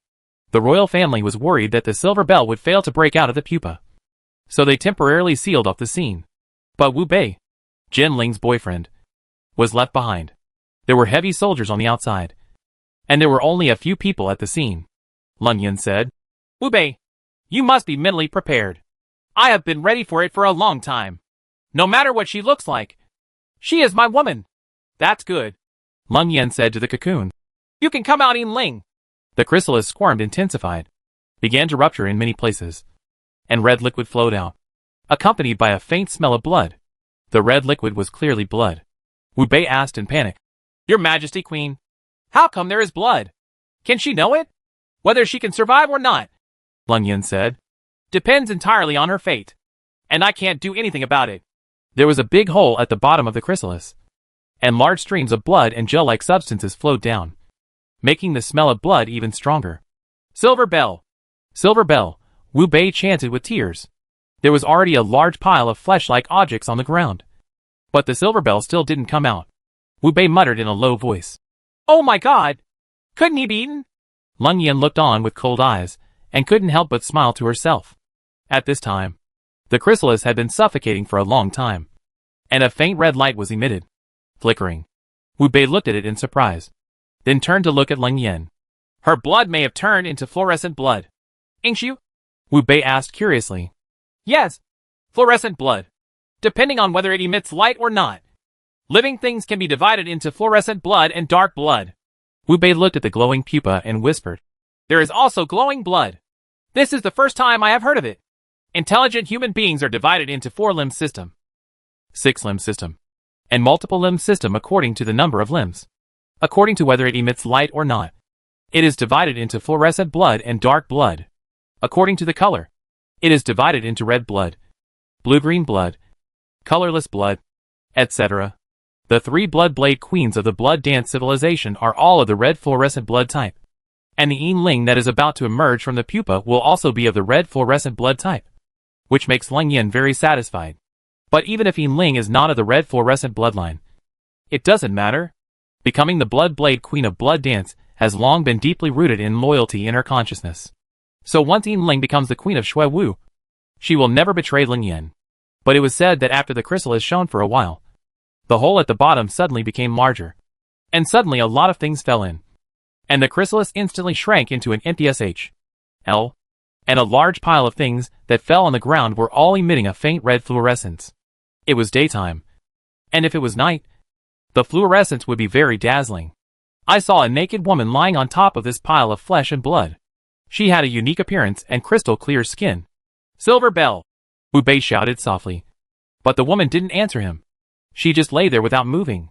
The royal family was worried that the Silver Bell would fail to break out of the pupa. So they temporarily sealed off the scene. But Wu Bei, Jin Ling's boyfriend, was left behind. There were heavy soldiers on the outside. And there were only a few people at the scene. Leng Yin said, Wu Bei, you must be mentally prepared. I have been ready for it for a long time. No matter what she looks like. She is my woman. That's good, Leng Yan said to the cocoon. You can come out, Yinling. The chrysalis squirmed, intensified, began to rupture in many places, and red liquid flowed out, accompanied by a faint smell of blood. The red liquid was clearly blood. Wu Bei asked in panic. Your Majesty, Queen, how come there is blood? Can she know it? Whether she can survive or not? Leng Yan said. Depends entirely on her fate, and I can't do anything about it. There was a big hole at the bottom of the chrysalis, and large streams of blood and gel-like substances flowed down, making the smell of blood even stronger. Silver Bell! Silver Bell! Wu Bei chanted with tears. There was already a large pile of flesh-like objects on the ground, but the silver bell still didn't come out. Wu Bei muttered in a low voice. Oh my God! Couldn't he be eaten? Leng Yan looked on with cold eyes, and couldn't help but smile to herself. At this time, the chrysalis had been suffocating for a long time, and a faint red light was emitted, flickering. Wu Bei looked at it in surprise, then turned to look at Leng Yan. Her blood may have turned into fluorescent blood. Ain't you? Wu Bei asked curiously. Yes, fluorescent blood. Depending on whether it emits light or not. Living things can be divided into fluorescent blood and dark blood. Wu Bei looked at the glowing pupa and whispered. There is also glowing blood. This is the first time I have heard of it. Intelligent human beings are divided into 4-limb system, 6-limb system, and multiple limb system according to the number of limbs, according to whether it emits light or not. It is divided into fluorescent blood and dark blood. According to the color, it is divided into red blood, blue-green blood, colorless blood, etc. The 3 blood blade queens of the blood dance civilization are all of the red fluorescent blood type, and the Yinling that is about to emerge from the pupa will also be of the red fluorescent blood type, which makes Leng Yan very satisfied. But even if Yinling is not of the red fluorescent bloodline, it doesn't matter. Becoming the blood blade queen of blood dance has long been deeply rooted in loyalty in her consciousness. So once Yinling becomes the queen of Shui Wu, she will never betray Leng Yan. But it was said that after the chrysalis shone for a while, the hole at the bottom suddenly became larger, and suddenly a lot of things fell in, and the chrysalis instantly shrank into an empty SHL, and a large pile of things that fell on the ground were all emitting a faint red fluorescence. It was daytime, and if it was night, the fluorescence would be very dazzling. I saw a naked woman lying on top of this pile of flesh and blood. She had a unique appearance and crystal clear skin. Silver Bell! Wu Bei shouted softly. But the woman didn't answer him. She just lay there without moving.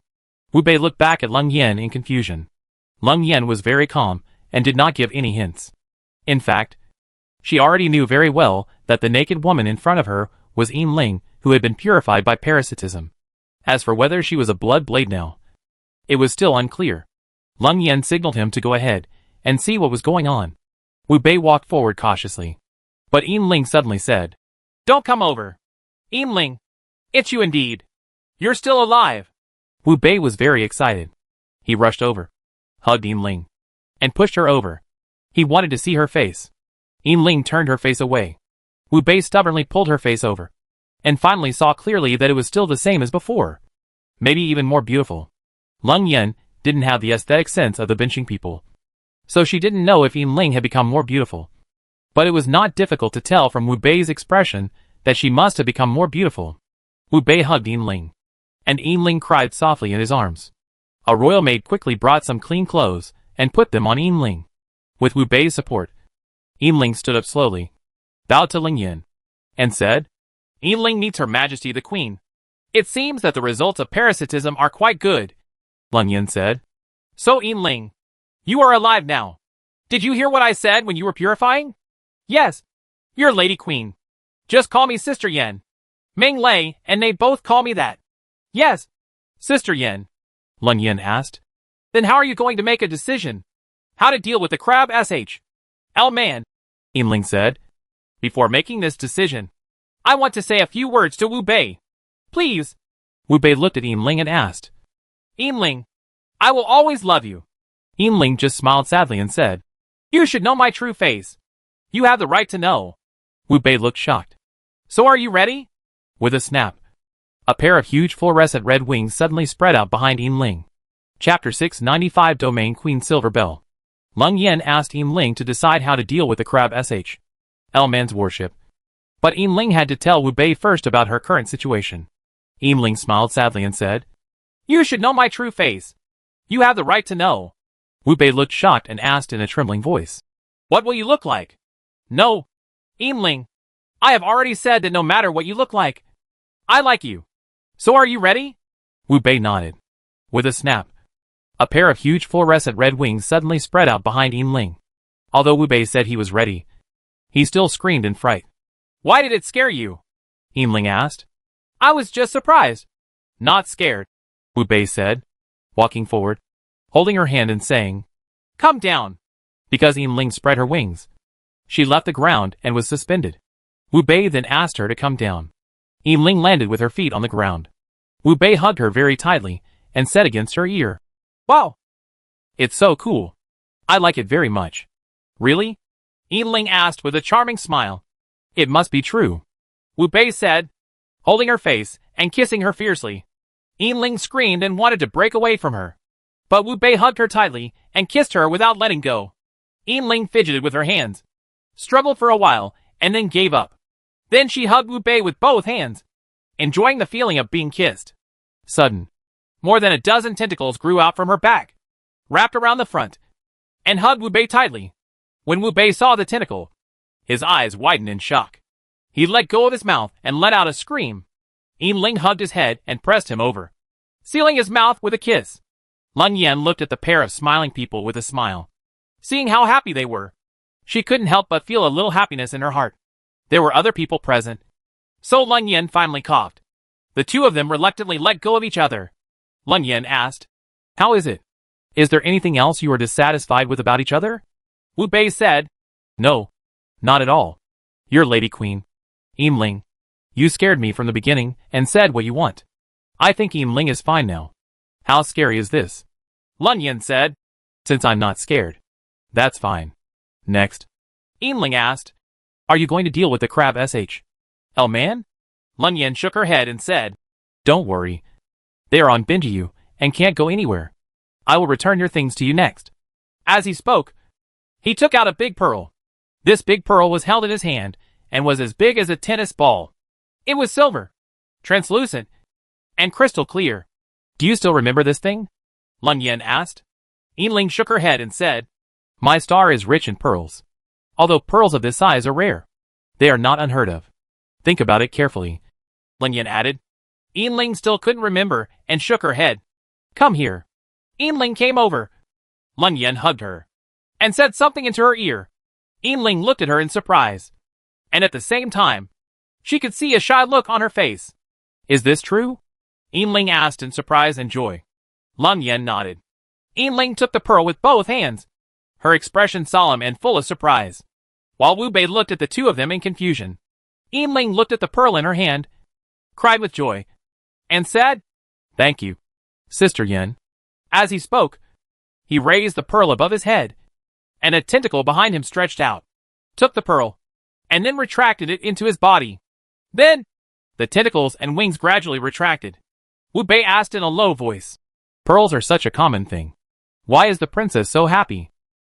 Wu Bei looked back at Leng Yan in confusion. Leng Yan was very calm and did not give any hints. In fact, she already knew very well that the naked woman in front of her was Yinling, who had been purified by parasitism. As for whether she was a blood blade now, it was still unclear. Leng Yan signaled him to go ahead and see what was going on. Wu Bei walked forward cautiously. But Yinling suddenly said, Don't come over. Yinling, it's you indeed. You're still alive. Wu Bei was very excited. He rushed over, hugged Yinling, and pushed her over. He wanted to see her face. Yinling turned her face away. Wu Bei stubbornly pulled her face over, and finally saw clearly that it was still the same as before. Maybe even more beautiful. Leng Yan didn't have the aesthetic sense of the Binqing people, so she didn't know if Yinling had become more beautiful. But it was not difficult to tell from Wu Bei's expression that she must have become more beautiful. Wu Bei hugged Yinling, and Yinling cried softly in his arms. A royal maid quickly brought some clean clothes and put them on Yinling. With Wu Bei's support, Yinling stood up slowly, bowed to Leng Yan, and said, Yinling meets Her Majesty the Queen. It seems that the results of parasitism are quite good. Leng Yan said. So Yinling, you are alive now. Did you hear what I said when you were purifying? Yes. You're Lady Queen. Just call me Sister Yan. Meng Lei and they both call me that. Yes. Sister Yan. Leng Yan asked. Then how are you going to make a decision? How to deal with the crab SHL man? Yinling said. Before making this decision, I want to say a few words to Wu Bei. Please. Wu Bei looked at Yinling and asked. Yinling, I will always love you. Yinling just smiled sadly and said, You should know my true face. You have the right to know. Wu Bei looked shocked. So are you ready? With a snap, a pair of huge fluorescent red wings suddenly spread out behind Yinling. Chapter 695 Domain Queen Silver Bell. Leng Yan asked Yinling to decide how to deal with the crab SHL man's worship. But Yinling had to tell Wu Bei first about her current situation. Yinling smiled sadly and said, "You should know my true face. You have the right to know." Wu Bei looked shocked and asked in a trembling voice, "What will you look like?" "No, Yinling. I have already said that no matter what you look like, I like you. So are you ready?" Wu Bei nodded. With a snap, a pair of huge fluorescent red wings suddenly spread out behind Yinling. Although Wu Bei said he was ready, he still screamed in fright. "Why did it scare you?" Yinling asked. "I was just surprised." "Not scared," Wu Bei said, walking forward, holding her hand and saying, "Come down." Because Yinling spread her wings, she left the ground and was suspended. Wu Bei then asked her to come down. Yinling landed with her feet on the ground. Wu Bei hugged her very tightly and said against her ear, "Wow! It's so cool. I like it very much." "Really?" Yinling asked with a charming smile. "It must be true," Wu Bei said, holding her face and kissing her fiercely. Yinling screamed and wanted to break away from her. But Wu Bei hugged her tightly and kissed her without letting go. Yinling fidgeted with her hands, struggled for a while, and then gave up. Then she hugged Wu Bei with both hands, enjoying the feeling of being kissed. Sudden, more than a dozen tentacles grew out from her back, wrapped around the front, and hugged Wu Bei tightly. When Wu Bei saw the tentacle, his eyes widened in shock. He let go of his mouth and let out a scream. Yinling hugged his head and pressed him over, sealing his mouth with a kiss. Lun Yan looked at the pair of smiling people with a smile. Seeing how happy they were, she couldn't help but feel a little happiness in her heart. There were other people present, so Lun Yan finally coughed. The two of them reluctantly let go of each other. Lun Yan asked, "How is it? Is there anything else you are dissatisfied with about each other?" Wu Bei said, "No, not at all. You're Lady Queen. Yinling, you scared me from the beginning and said what you want. I think Yinling is fine now. How scary is this?" Lun Yan said, "Since I'm not scared, that's fine. Next." Yinling asked, "Are you going to deal with the crab SH? Man?" Lun Yan shook her head and said, "Don't worry. They are on Binjiu and can't go anywhere. I will return your things to you next." As he spoke, he took out a big pearl. This big pearl was held in his hand and was as big as a tennis ball. It was silver, translucent, and crystal clear. "Do you still remember this thing?" Lun Yan asked. Yinling shook her head and said, "My star is rich in pearls. Although pearls of this size are rare, they are not unheard of. Think about it carefully," Lun Yan added. Yinling still couldn't remember and shook her head. "Come here." Yinling came over. Lun Yan hugged her and said something into her ear. Yinling looked at her in surprise, and at the same time, she could see a shy look on her face. "Is this true?" Yinling asked in surprise and joy. Lun Yan nodded. Yinling took the pearl with both hands, her expression solemn and full of surprise. While Wu Bei looked at the two of them in confusion, Yinling looked at the pearl in her hand, cried with joy, and said, "Thank you, Sister Yan." As he spoke, he raised the pearl above his head, and a tentacle behind him stretched out, took the pearl, and then retracted it into his body. Then, the tentacles and wings gradually retracted. Wu Bei asked in a low voice, "Pearls are such a common thing. Why is the princess so happy?"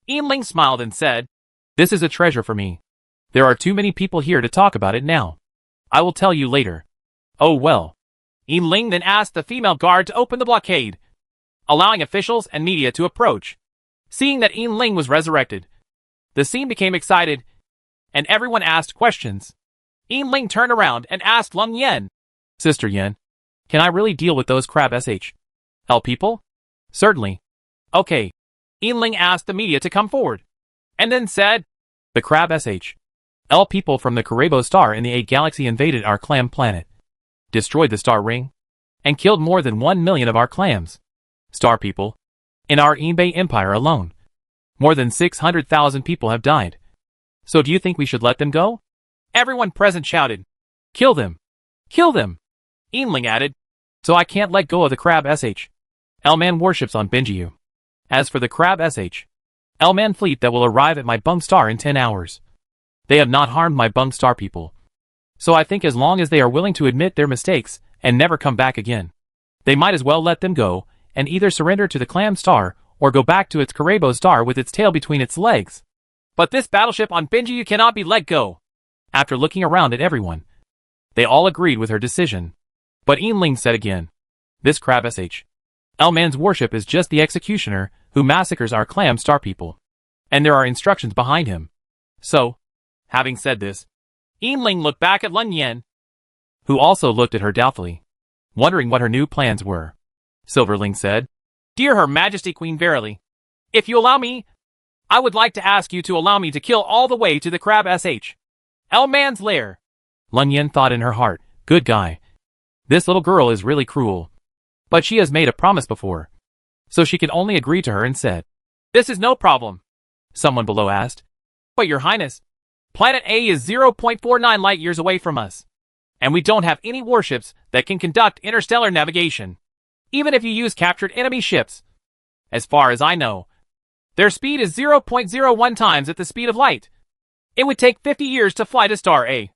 Yinling smiled and said, "This is a treasure for me. There are too many people here to talk about it now. I will tell you later." "Oh well." Yinling then asked the female guard to open the blockade, allowing officials and media to approach. Seeing that Yinling was resurrected, the scene became excited, and everyone asked questions. Yinling turned around and asked Lun Yan, "Sister Yan, can I really deal with those crab SH people?" "Certainly." "Okay." Yinling asked the media to come forward, and then said, "The crab SH people from the Kureibo star in the A galaxy invaded our clam planet, destroyed the star ring, and killed more than 1 million of our clams. Star people. In our Yinbei Empire alone, more than 600,000 people have died. So do you think we should let them go?" Everyone present shouted, "Kill them! Kill them!" Yinling added, "So I can't let go of the crab SH man warships on Binjiu. As for the crab SH man fleet that will arrive at my Bung Star in 10 hours, they have not harmed my Bung Star people. So I think as long as they are willing to admit their mistakes and never come back again, they might as well let them go and either surrender to the Clam Star or go back to its Kureibo star with its tail between its legs. But this battleship on Binjiu cannot be let go. After looking around at everyone, they all agreed with her decision. But Yinling said again, "This crab L-man's worship is just the executioner who massacres our clam star people. And there are instructions behind him." So, having said this, Yinling looked back at Lun Yan, who also looked at her doubtfully, wondering what her new plans were. Silverling said, "Dear Her Majesty Queen Verily, if you allow me, I would like to ask you to allow me to kill all the way to the crab L-man's lair." Lun Yan thought in her heart, "Good guy. This little girl is really cruel. But she has made a promise before, so she can only agree to her and said, "This is no problem." Someone below asked, "But Your Highness, Planet A is 0.49 light years away from us, and we don't have any warships that can conduct interstellar navigation, even if you use captured enemy ships. As far as I know, their speed is 0.01 times at the speed of light. It would take 50 years to fly to Star A,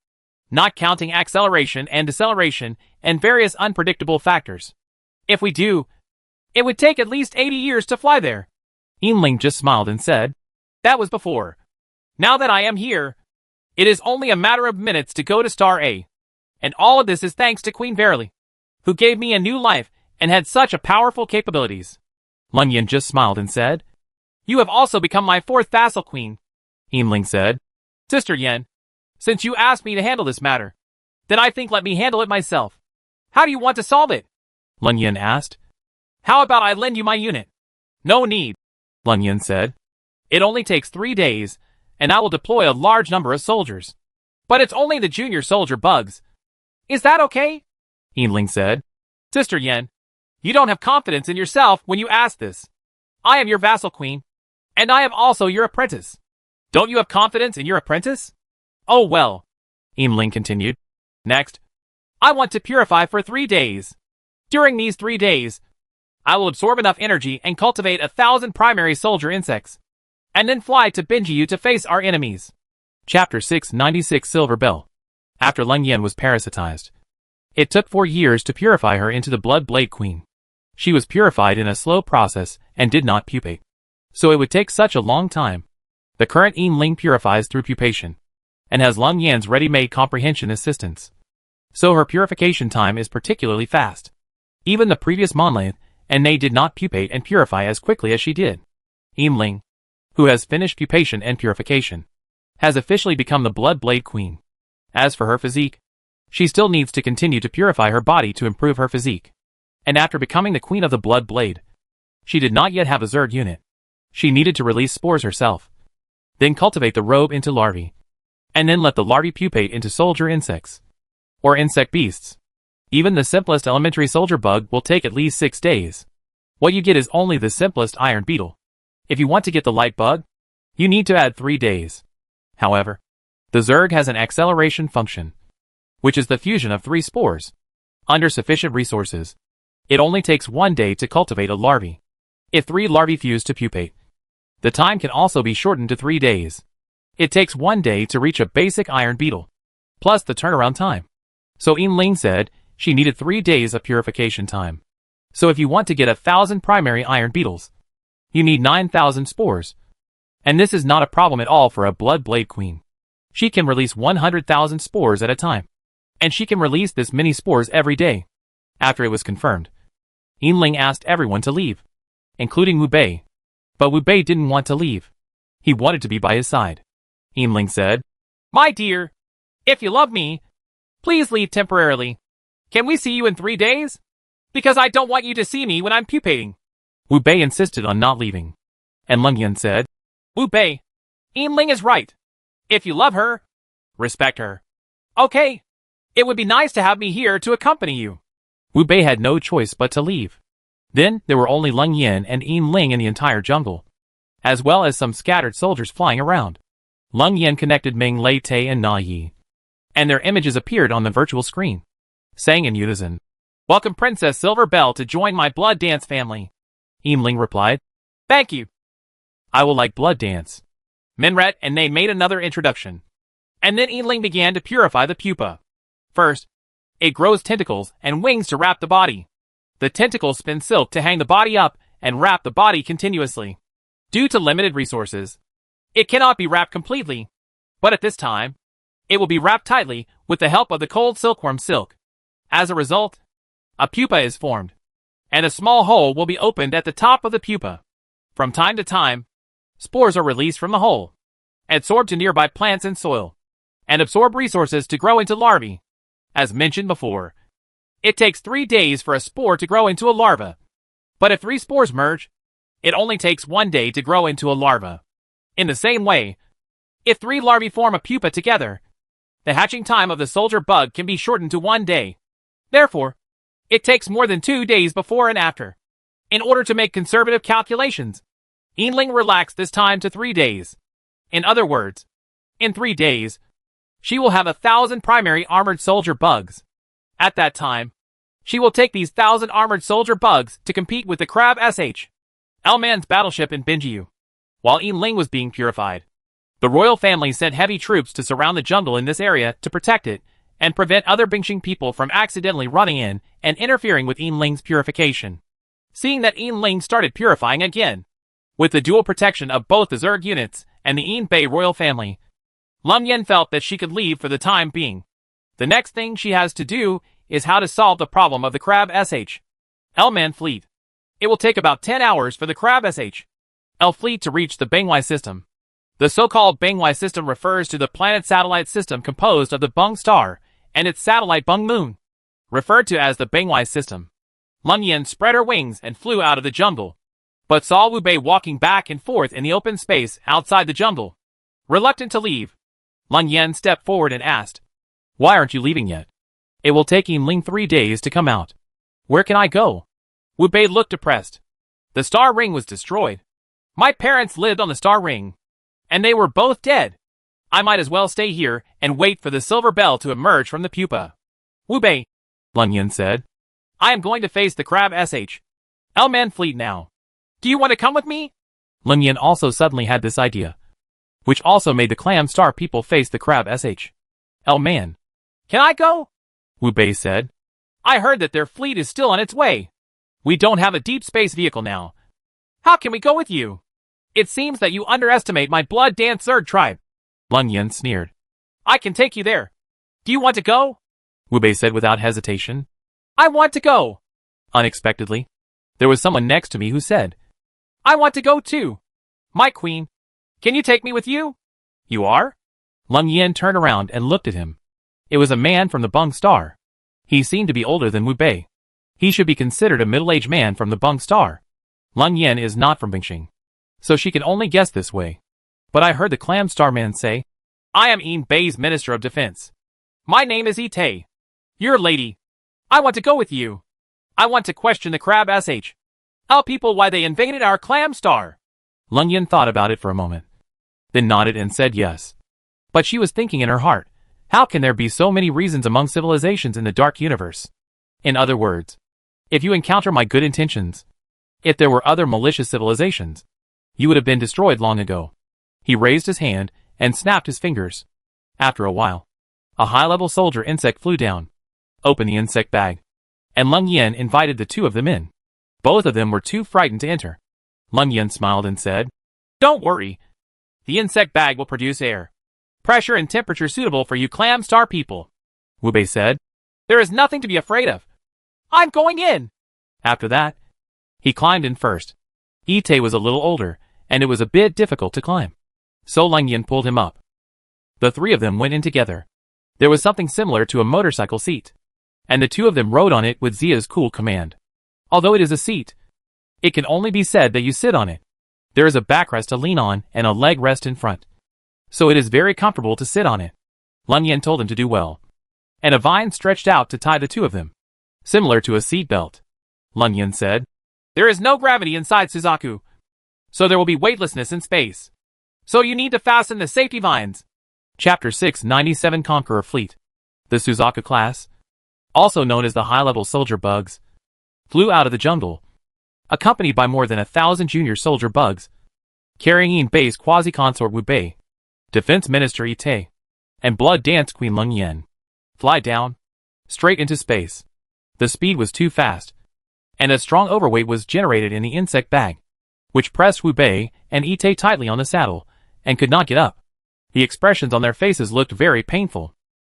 not counting acceleration and deceleration and various unpredictable factors. If we do, it would take at least 80 years to fly there." Yinling just smiled and said, "That was before. Now that I am here, it is only a matter of minutes to go to Star A. And all of this is thanks to Queen Verily, who gave me a new life and had such a powerful capabilities." Lun Yan just smiled and said, "You have also become my fourth vassal queen." Yinling said, "Sister Yan, since you asked me to handle this matter, then I think let me handle it myself. How do you want to solve it?" Lun Yan asked. "How about I lend you my unit?" "No need," Lun Yan said. "It only takes 3 days, and I will deploy a large number of soldiers. But it's only the junior soldier bugs. Is that okay?" Yinling said. "Sister Yan, you don't have confidence in yourself when you ask this. I am your vassal queen, and I am also your apprentice. Don't you have confidence in your apprentice?" "Oh well," Yinling continued. "Next, I want to purify for 3 days. During these 3 days, I will absorb enough energy and cultivate 1,000 primary soldier insects, and then fly to Binjiu to face our enemies." Chapter 696 Silver Bell. After Lun Yan was parasitized, it took 4 years to purify her into the Blood Blade Queen. She was purified in a slow process and did not pupate, so it would take such a long time. The current Yinling purifies through pupation, and has Lun Yan's ready-made comprehension assistance, so her purification time is particularly fast. Even the previous Monlaith and Nei did not pupate and purify as quickly as she did. Yinling, who has finished pupation and purification, has officially become the Blood Blade Queen. As for her physique, she still needs to continue to purify her body to improve her physique. And after becoming the Queen of the Blood Blade, she did not yet have a Zerg unit. She needed to release spores herself, then cultivate the robe into larvae, and then let the larvae pupate into soldier insects, or insect beasts. Even the simplest elementary soldier bug will take at least 6 days. What you get is only the simplest iron beetle. If you want to get the light bug, you need to add 3 days. However, the Zerg has an acceleration function, which is the fusion of 3 spores. Under sufficient resources, it only takes 1 day to cultivate a larvae. If 3 larvae fuse to pupate, the time can also be shortened to 3 days. It takes 1 day to reach a basic iron beetle, plus the turnaround time. So Yinling said she needed 3 days of purification time. So if you want to get 1,000 primary iron beetles, you need 9,000 spores. And this is not a problem at all for a Blood Blade Queen. She can release 100,000 spores at a time, and she can release this many spores every day. After it was confirmed, Yinling asked everyone to leave, including Wu Bei. But Wu Bei didn't want to leave. He wanted to be by his side. Yinling said, "My dear, if you love me, please leave temporarily. Can we see you in 3 days? Because I don't want you to see me when I'm pupating." Wu Bei insisted on not leaving, and Lun Yan said, "Wu Bei, Yinling is right. If you love her, respect her. Okay, it would be nice to have me here to accompany you." Wu Bei had no choice but to leave. Then there were only Lun Yan and Yinling in the entire jungle, as well as some scattered soldiers flying around. Lun Yan connected Ming Lei Tai and Na Yi, and their images appeared on the virtual screen, saying in unison, "Welcome Princess Silver Bell to join my blood dance family." Yinling replied, "Thank you. I will like blood dance." Minret and Nei made another introduction, and then Yinling began to purify the pupa. First, it grows tentacles and wings to wrap the body. The tentacles spin silk to hang the body up and wrap the body continuously. Due to limited resources, it cannot be wrapped completely, but at this time, It will be wrapped tightly with the help of the cold silkworm silk. As a result, a pupa is formed, and a small hole will be opened at the top of the pupa. From time to time, spores are released from the hole, absorbed to nearby plants and soil, and absorb resources to grow into larvae. As mentioned before, it takes 3 days for a spore to grow into a larva. But if 3 spores merge, it only takes 1 day to grow into a larva. In the same way, if 3 larvae form a pupa together, the hatching time of the soldier bug can be shortened to 1 day. Therefore, it takes more than 2 days before and after. In order to make conservative calculations, Yinling relaxed this time to 3 days. In other words, in 3 days, she will have 1,000 primary armored soldier bugs. At that time, she will take these 1,000 armored soldier bugs to compete with the Crab SH, L-Man's battleship in Binjiu. While Yinling was being purified, the royal family sent heavy troops to surround the jungle in this area to protect it and prevent other Bingxing people from accidentally running in and interfering with Yinling's purification. Seeing that Yinling started purifying again, with the dual protection of both the Zerg units and the Yinbei royal family, Lun Yen felt that she could leave for the time being. The next thing she has to do is how to solve the problem of the Crab SH L-Man fleet. It will take about 10 hours for the Crab SH L fleet to reach the Bengwai system. The so-called Bengwai system refers to the planet-satellite system composed of the Bung star and its satellite Bung moon, referred to as the Bengwai system. Lun Yen spread her wings and flew out of the jungle, but saw Wu Bei walking back and forth in the open space outside the jungle. Reluctant to leave, Lun Yen stepped forward and asked, "Why aren't you leaving yet? It will take Yinling 3 days to come out. Where can I go?" Wu Bei looked depressed. The star ring was destroyed. My parents lived on the star ring, and they were both dead. I might as well stay here and wait for the silver bell to emerge from the pupa. Wu Bei, Lun Yen said, I am going to face the Crab SH L-Man fleet now. Do you want to come with me? Lun Yen also suddenly had this idea, which also made the Clam Star people face the Crab SH L-Man. Can I go? Wu Bei said. I heard that their fleet is still on its way. We don't have a deep space vehicle now. How can we go with you? It seems that you underestimate my Blood Dance Zerg tribe. Lun Yen sneered. I can take you there. Do you want to go? Wu Bei said without hesitation. I want to go. Unexpectedly, there was someone next to me who said, I want to go too. My queen, can you take me with you? You are? Lun Yen turned around and looked at him. It was a man from the Bung Star. He seemed to be older than Wu Bei. He should be considered a middle-aged man from the Bung Star. Lun Yen is not from Bingxing, so she can only guess this way. But I heard the Clam Star man say, I am Yinbei's Minister of Defense. My name is Ite. You're a lady. I want to go with you. I want to question the Crab SH L people why they invaded our Clam Star. Lun Yen thought about it for a moment, then nodded and said yes. But she was thinking in her heart, how can there be so many reasons among civilizations in the dark universe? In other words, if you encounter my good intentions, if there were other malicious civilizations, you would have been destroyed long ago. He raised his hand and snapped his fingers. After a while, a high-level soldier insect flew down, opened the insect bag, and Lun Yen invited the two of them in. Both of them were too frightened to enter. Lun Yen smiled and said, Don't worry. The insect bag will produce air, pressure and temperature suitable for you Clam Star people. Wu Bei said, There is nothing to be afraid of. I'm going in. After that, he climbed in first. Ite was a little older, and it was a bit difficult to climb. So Lun Yen pulled him up. The 3 of them went in together. There was something similar to a motorcycle seat, and the 2 of them rode on it with Zia's cool command. Although it is a seat, it can only be said that you sit on it. There is a backrest to lean on and a leg rest in front, so it is very comfortable to sit on it. Lun Yen told him to do well, and a vine stretched out to tie the 2 of them, similar to a seat belt. Lun Yen said, There is no gravity inside Suzaku, so there will be weightlessness in space. So you need to fasten the safety vines. Chapter 697 Conqueror Fleet. The Suzaku class, also known as the high-level soldier bugs, flew out of the jungle, accompanied by more than 1,000 junior soldier bugs, carrying Yinbei's quasi-consort Wu Bei, Defense Minister Ite, and Blood Dance Queen Lun Yen. Fly down, straight into space. The speed was too fast, and a strong overweight was generated in the insect bag, which pressed Wu Bei and Ite tightly on the saddle, and could not get up. The expressions on their faces looked very painful.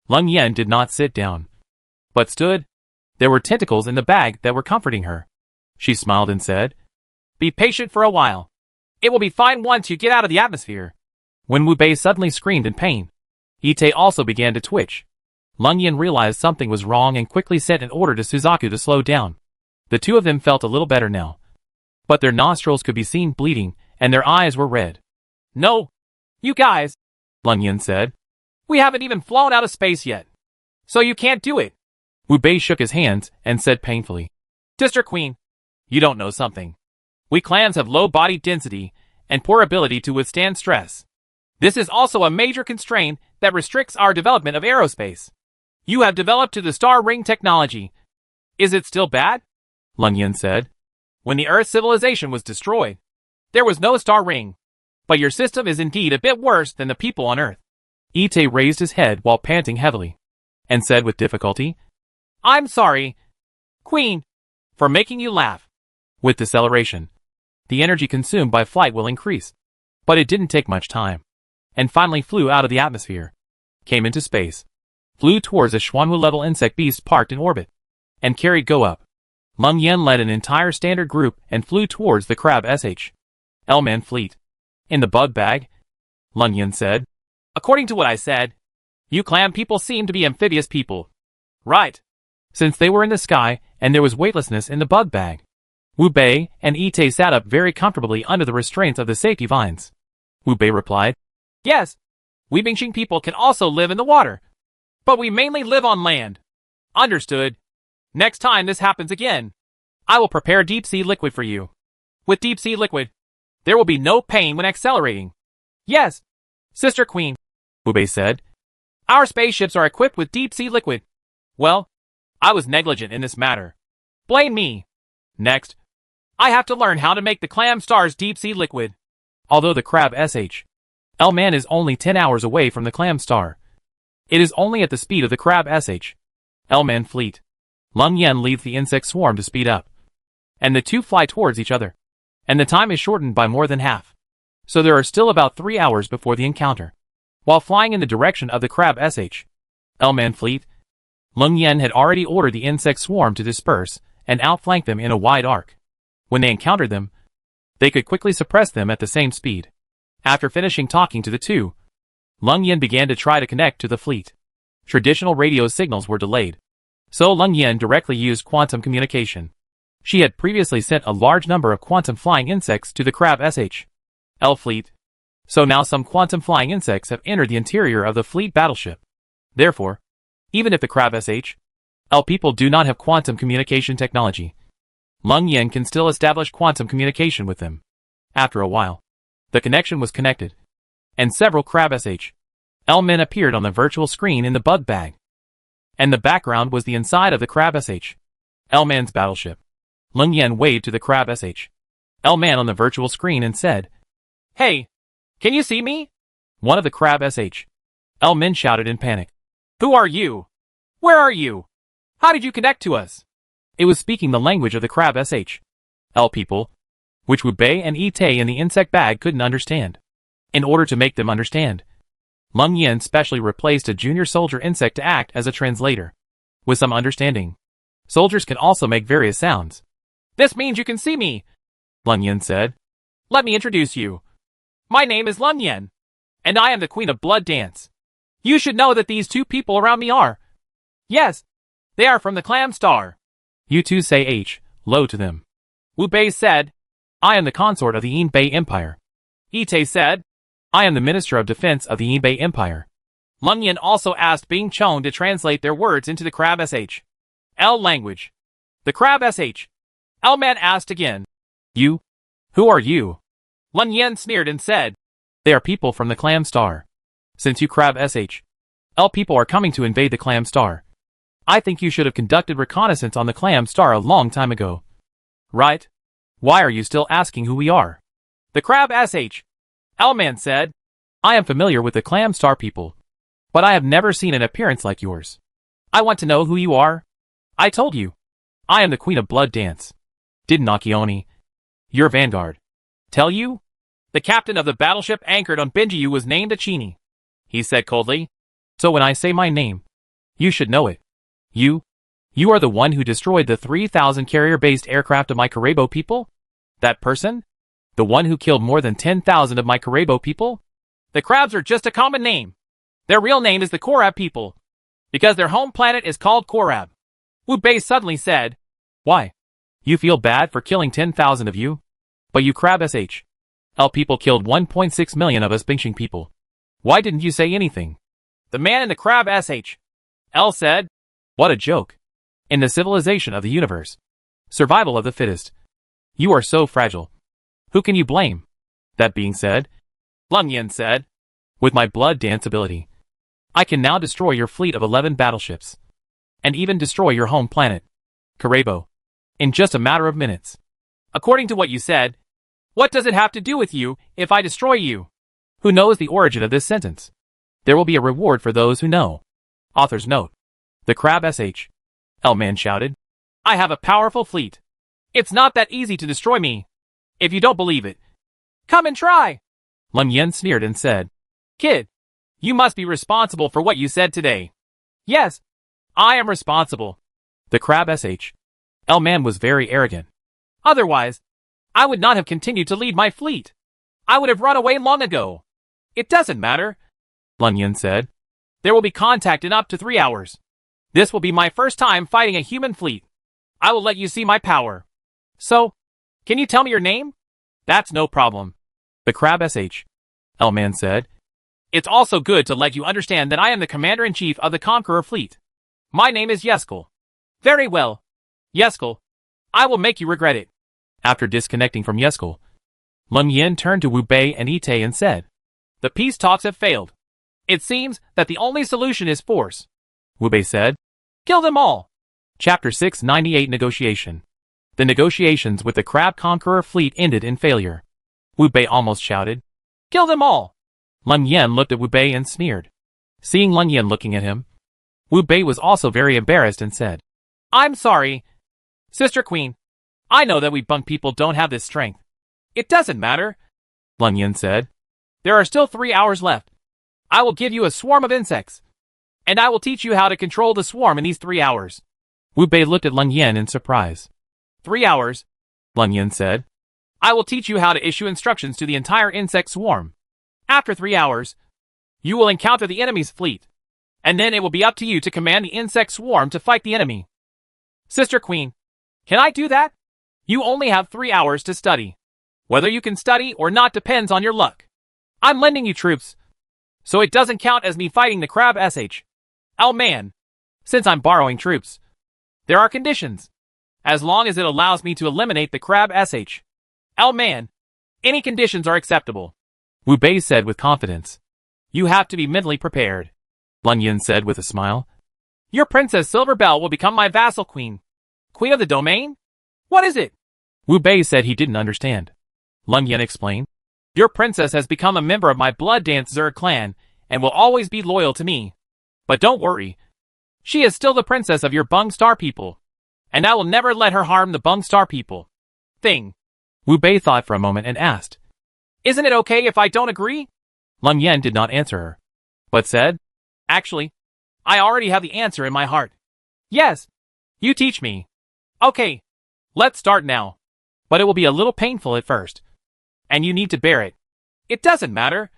Leng Yan did not sit down, but stood. There were tentacles in the bag that were comforting her. She smiled and said, "Be patient for a while. It will be fine once you get out of the atmosphere." When Wu Bei suddenly screamed in pain, Ite also began to twitch. Leng Yan realized something was wrong and quickly sent an order to Suzaku to slow down. The two of them felt a little better now, but their nostrils could be seen bleeding and their eyes were red. "No, you guys," Leng Yan said. "We haven't even flown out of space yet, so you can't do it." Wu Bei shook his hands and said painfully, "District Queen, you don't know something. We clans have low body density and poor ability to withstand stress. This is also a major constraint that restricts our development of aerospace. You have developed to the star ring technology. Is it still bad?" Leng Yan said. "When the Earth civilization was destroyed, there was no star ring. But your system is indeed a bit worse than the people on Earth." Ite raised his head while panting heavily, and said with difficulty, "I'm sorry, Queen, for making you laugh." With deceleration, the energy consumed by flight will increase. But it didn't take much time, and finally flew out of the atmosphere, came into space, flew towards a Xuanwu-level insect beast parked in orbit, and carried Go Up. Leng Yan led an entire standard group and flew towards the Crab SH. L-Man fleet. "In the bug bag," Leng Yan said. "According to what I said, you clan people seem to be amphibious people, right?" Since they were in the sky and there was weightlessness in the bug bag, Wu Bei and Ite sat up very comfortably under the restraints of the safety vines. Wu Bei replied, "Yes, we Bingxing people can also live in the water, but we mainly live on land." "Understood. Next time this happens again, I will prepare deep sea liquid for you. With deep sea liquid, there will be no pain when accelerating." "Yes, Sister Queen," Wu Bei said. "Our spaceships are equipped with deep sea liquid. Well, I was negligent in this matter. Blame me. Next, I have to learn how to make the Clam Star's deep sea liquid." Although the Crab SH. L-Man is only 10 hours away from the Clam Star, it is only at the speed of the Crab SH. L-Man fleet. Leng Yan leads the insect swarm to speed up, and the two fly towards each other, and the time is shortened by more than half. So there are still about 3 hours before the encounter. While flying in the direction of the Crab SH. L-Man fleet, Leng Yan had already ordered the insect swarm to disperse and outflank them in a wide arc. When they encountered them, they could quickly suppress them at the same speed. After finishing talking to the two, Leng Yan began to try to connect to the fleet. Traditional radio signals were delayed, so Leng Yan directly used quantum communication. She had previously sent a large number of quantum flying insects to the Crab SH. L fleet, so now some quantum flying insects have entered the interior of the fleet battleship. Therefore, even if the Crab SH. L people do not have quantum communication technology, Leng Yan can still establish quantum communication with them. After a while, the connection was connected, and several Crab SH. L men appeared on the virtual screen in the bug bag. And the background was the inside of the Crab SH. L man's battleship. Leng Yan waved to the Crab SH. L man on the virtual screen and said, "Hey, can you see me?" One of the Crab SH. L men shouted in panic. "Who are you? Where are you? How did you connect to us?" It was speaking the language of the Crab SH. L people, which Wu Bei and Ite in the insect bag couldn't understand. In order to make them understand, Leng Yan specially replaced a junior soldier insect to act as a translator. With some understanding, soldiers can also make various sounds. "This means you can see me," Leng Yan said. "Let me introduce you. My name is Leng Yan, and I am the Queen of Blood Dance. You should know that these two people around me are. Yes, they are from the Clam Star." You two say H, low to them. Wu Bei said, "I am the consort of the Yinbei Empire." Ite said, "I am the Minister of Defense of the Yinbei Empire." Leng Yan also asked Bing Chong to translate their words into the Crab SH. L language. The Crab SH. L man asked again, "You? Who are you?" Leng Yan sneered and said, "They are people from the Clam Star. Since you Crab SH. L people are coming to invade the Clam Star, I think you should have conducted reconnaissance on the Clam Star a long time ago. Right? Why are you still asking who we are?" "The Crab SH. L man said, "I am familiar with the Clam Star people, but I have never seen an appearance like yours. I want to know who you are." "I told you. I am the Queen of Blood Dance. Didn't Akione, your vanguard, tell you?" "The captain of the battleship anchored on Benjiu was named Achini. he said coldly. So when I say my name, you should know it. You are the one who destroyed the 3,000 carrier-based aircraft of my Karebo people? That person? The one who killed more than 10,000 of my Karebo people? The crabs are just a common name. Their real name is the Korab people, because their home planet is called Korab. Wu Bei suddenly said, Why? You feel bad for killing 10,000 of you? But you Crab SH.L people killed 1.6 million of us Bingxing people. Why didn't you say anything? The man in the Crab SH.L said, What a joke. In the civilization of the universe. Survival of the fittest. You are so fragile. Who can you blame? That being said, Leng Yan said, with my blood dance ability, I can now destroy your fleet of 11 battleships. And even destroy your home planet, Karebo, in just a matter of minutes. According to what you said, what does it have to do with you if I destroy you? Who knows the origin of this sentence? There will be a reward for those who know. Author's note. The Crab SH.L man shouted. I have a powerful fleet. It's not that easy to destroy me. If you don't believe it, come and try. Leng Yan sneered and said, Kid, you must be responsible for what you said today. Yes, I am responsible. The Crab SH.L man was very arrogant. Otherwise, I would not have continued to lead my fleet. I would have run away long ago. It doesn't matter, Leng Yan said. There will be contact in up to 3 hours. This will be my first time fighting a human fleet. I will let you see my power. So, can you tell me your name? That's no problem. The Crab SH.L man said. It's also good to let you understand that I am the commander-in-chief of the Conqueror fleet. My name is Yeskel. Very well. Yeskel, I will make you regret it. After disconnecting from Yeskel, Leng Yan turned to Wu Bei and Itay and said, The peace talks have failed. It seems that the only solution is force. Wu Bei said, Kill them all. Chapter 698 Negotiation. The negotiations with the Crab Conqueror fleet ended in failure. Wu Bei almost shouted, Kill them all. Leng Yan looked at Wu Bei and sneered. Seeing Leng Yan looking at him, Wu Bei was also very embarrassed and said, I'm sorry, Sister Queen. I know that we bunk people don't have this strength. It doesn't matter, Leng Yan said. There are still 3 hours left. I will give you a swarm of insects, and I will teach you how to control the swarm in these 3 hours. Wu Bei looked at Leng Yan in surprise. 3 hours, Leng Yan said. I will teach you how to issue instructions to the entire insect swarm. After 3 hours, you will encounter the enemy's fleet, and then it will be up to you to command the insect swarm to fight the enemy. Sister Queen, can I do that? You only have 3 hours to study. Whether you can study or not depends on your luck. I'm lending you troops, so it doesn't count as me fighting the Crab SH.L man. Since I'm borrowing troops, there are conditions. As long as it allows me to eliminate the Crab SH.L man, any conditions are acceptable. Wu Bei said with confidence. You have to be mentally prepared, Leng Yan said with a smile. Your Princess Silver Bell will become my vassal queen. Queen of the domain? What is it? Wu Bei said he didn't understand. Leng Yan explained. Your princess has become a member of my Blood Dance Zerg clan and will always be loyal to me. But don't worry. She is still the princess of your Bung Star people, and I will never let her harm the Bung Star people. Thing. Wu Bei thought for a moment and asked, Isn't it okay if I don't agree? Leng Yan did not answer her, but said, Actually, I already have the answer in my heart. Yes. You teach me. Okay. Let's start now. But it will be a little painful at first. And you need to bear it. It doesn't matter.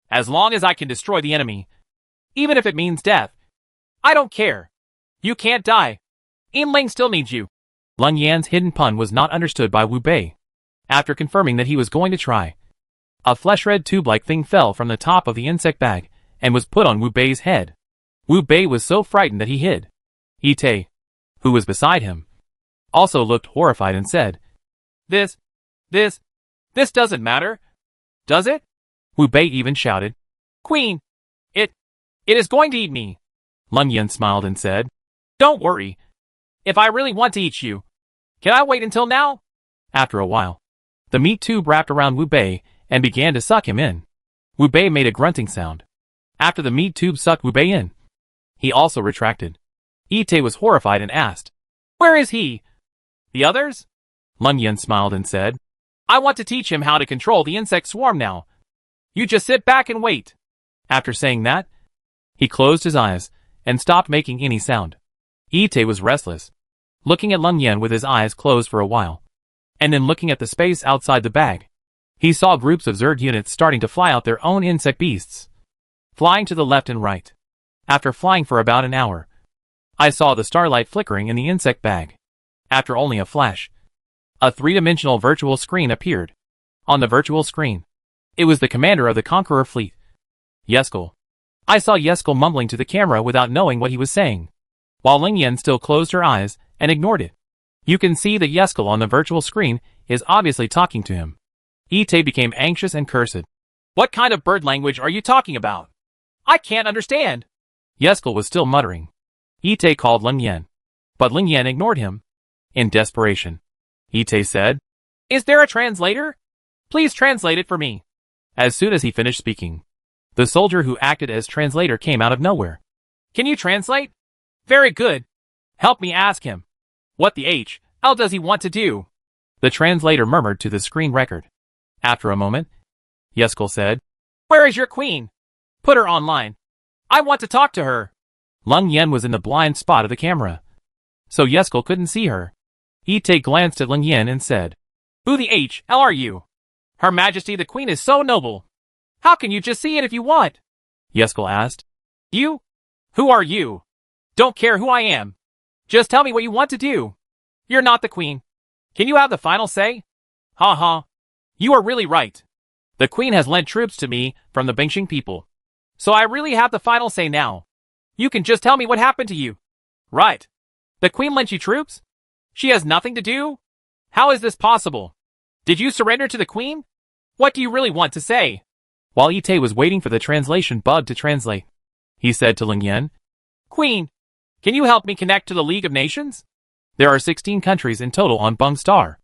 As long as I can destroy the enemy. Even if it means death. I don't care. You can't die. Yinling still needs you. Leng Yan's hidden pun was not understood by Wu Bei. After confirming that he was going to try, a flesh-red tube-like thing fell from the top of the insect bag and was put on Wu Bei's head. Wu Bei was so frightened that he hid. Itay, who was beside him, also looked horrified and said, This doesn't matter. Does it? Wu Bei even shouted, Queen! It is going to eat me. Leng Yan smiled and said, Don't worry. If I really want to eat you, can I wait until now? After a while, the meat tube wrapped around Wu Bei and began to suck him in. Wu Bei made a grunting sound. After the meat tube sucked Wu Bei in, he also retracted. Itay was horrified and asked, Where is he? The others? Leng Yan smiled and said, I want to teach him how to control the insect swarm now. You just sit back and wait. After saying that, he closed his eyes and stopped making any sound. Ite was restless, looking at Leng Yan with his eyes closed for a while, and then looking at the space outside the bag. He saw groups of Zerg units starting to fly out their own insect beasts, flying to the left and right. After flying for about an hour, I saw the starlight flickering in the insect bag. After only a flash, a three-dimensional virtual screen appeared. On the virtual screen, it was the commander of the Conqueror fleet, Yeskel. I saw Yeskel mumbling to the camera without knowing what he was saying, while Leng Yan still closed her eyes and ignored it. You can see that Yeskel on the virtual screen is obviously talking to him. Ite became anxious and cursed. What kind of bird language are you talking about? I can't understand. Yeskel was still muttering. Ite called Leng Yan, but Leng Yan ignored him. In desperation, Ite said, "Is there a translator? Please translate it for me." As soon as he finished speaking, the soldier who acted as translator came out of nowhere. "Can you translate? Very good. Help me ask him. What the hell does he want to do?" The translator murmured to the screen record. After a moment, Yeskel said, "Where is your queen? Put her online. I want to talk to her." Leng Yan was in the blind spot of the camera, so Yeskel couldn't see her. Ite glanced at Leng Yan and said, "Who the hell are you? Her Majesty the Queen is so noble. How can you just see it if you want?" Yeskel asked. "You? Who are you? Don't care who I am. Just tell me what you want to do. You're not the queen. Can you have the final say?" "Ha ha. You are really right. The queen has lent troops to me from the Bingxing people. So I really have the final say now. You can just tell me what happened to you." "Right. The queen lent you troops? She has nothing to do? How is this possible? Did you surrender to the queen? What do you really want to say?" While Ite was waiting for the translation bug to translate, he said to Leng Yan, "Queen, can you help me connect to the League of Nations?" There are 16 countries in total on Bung Star.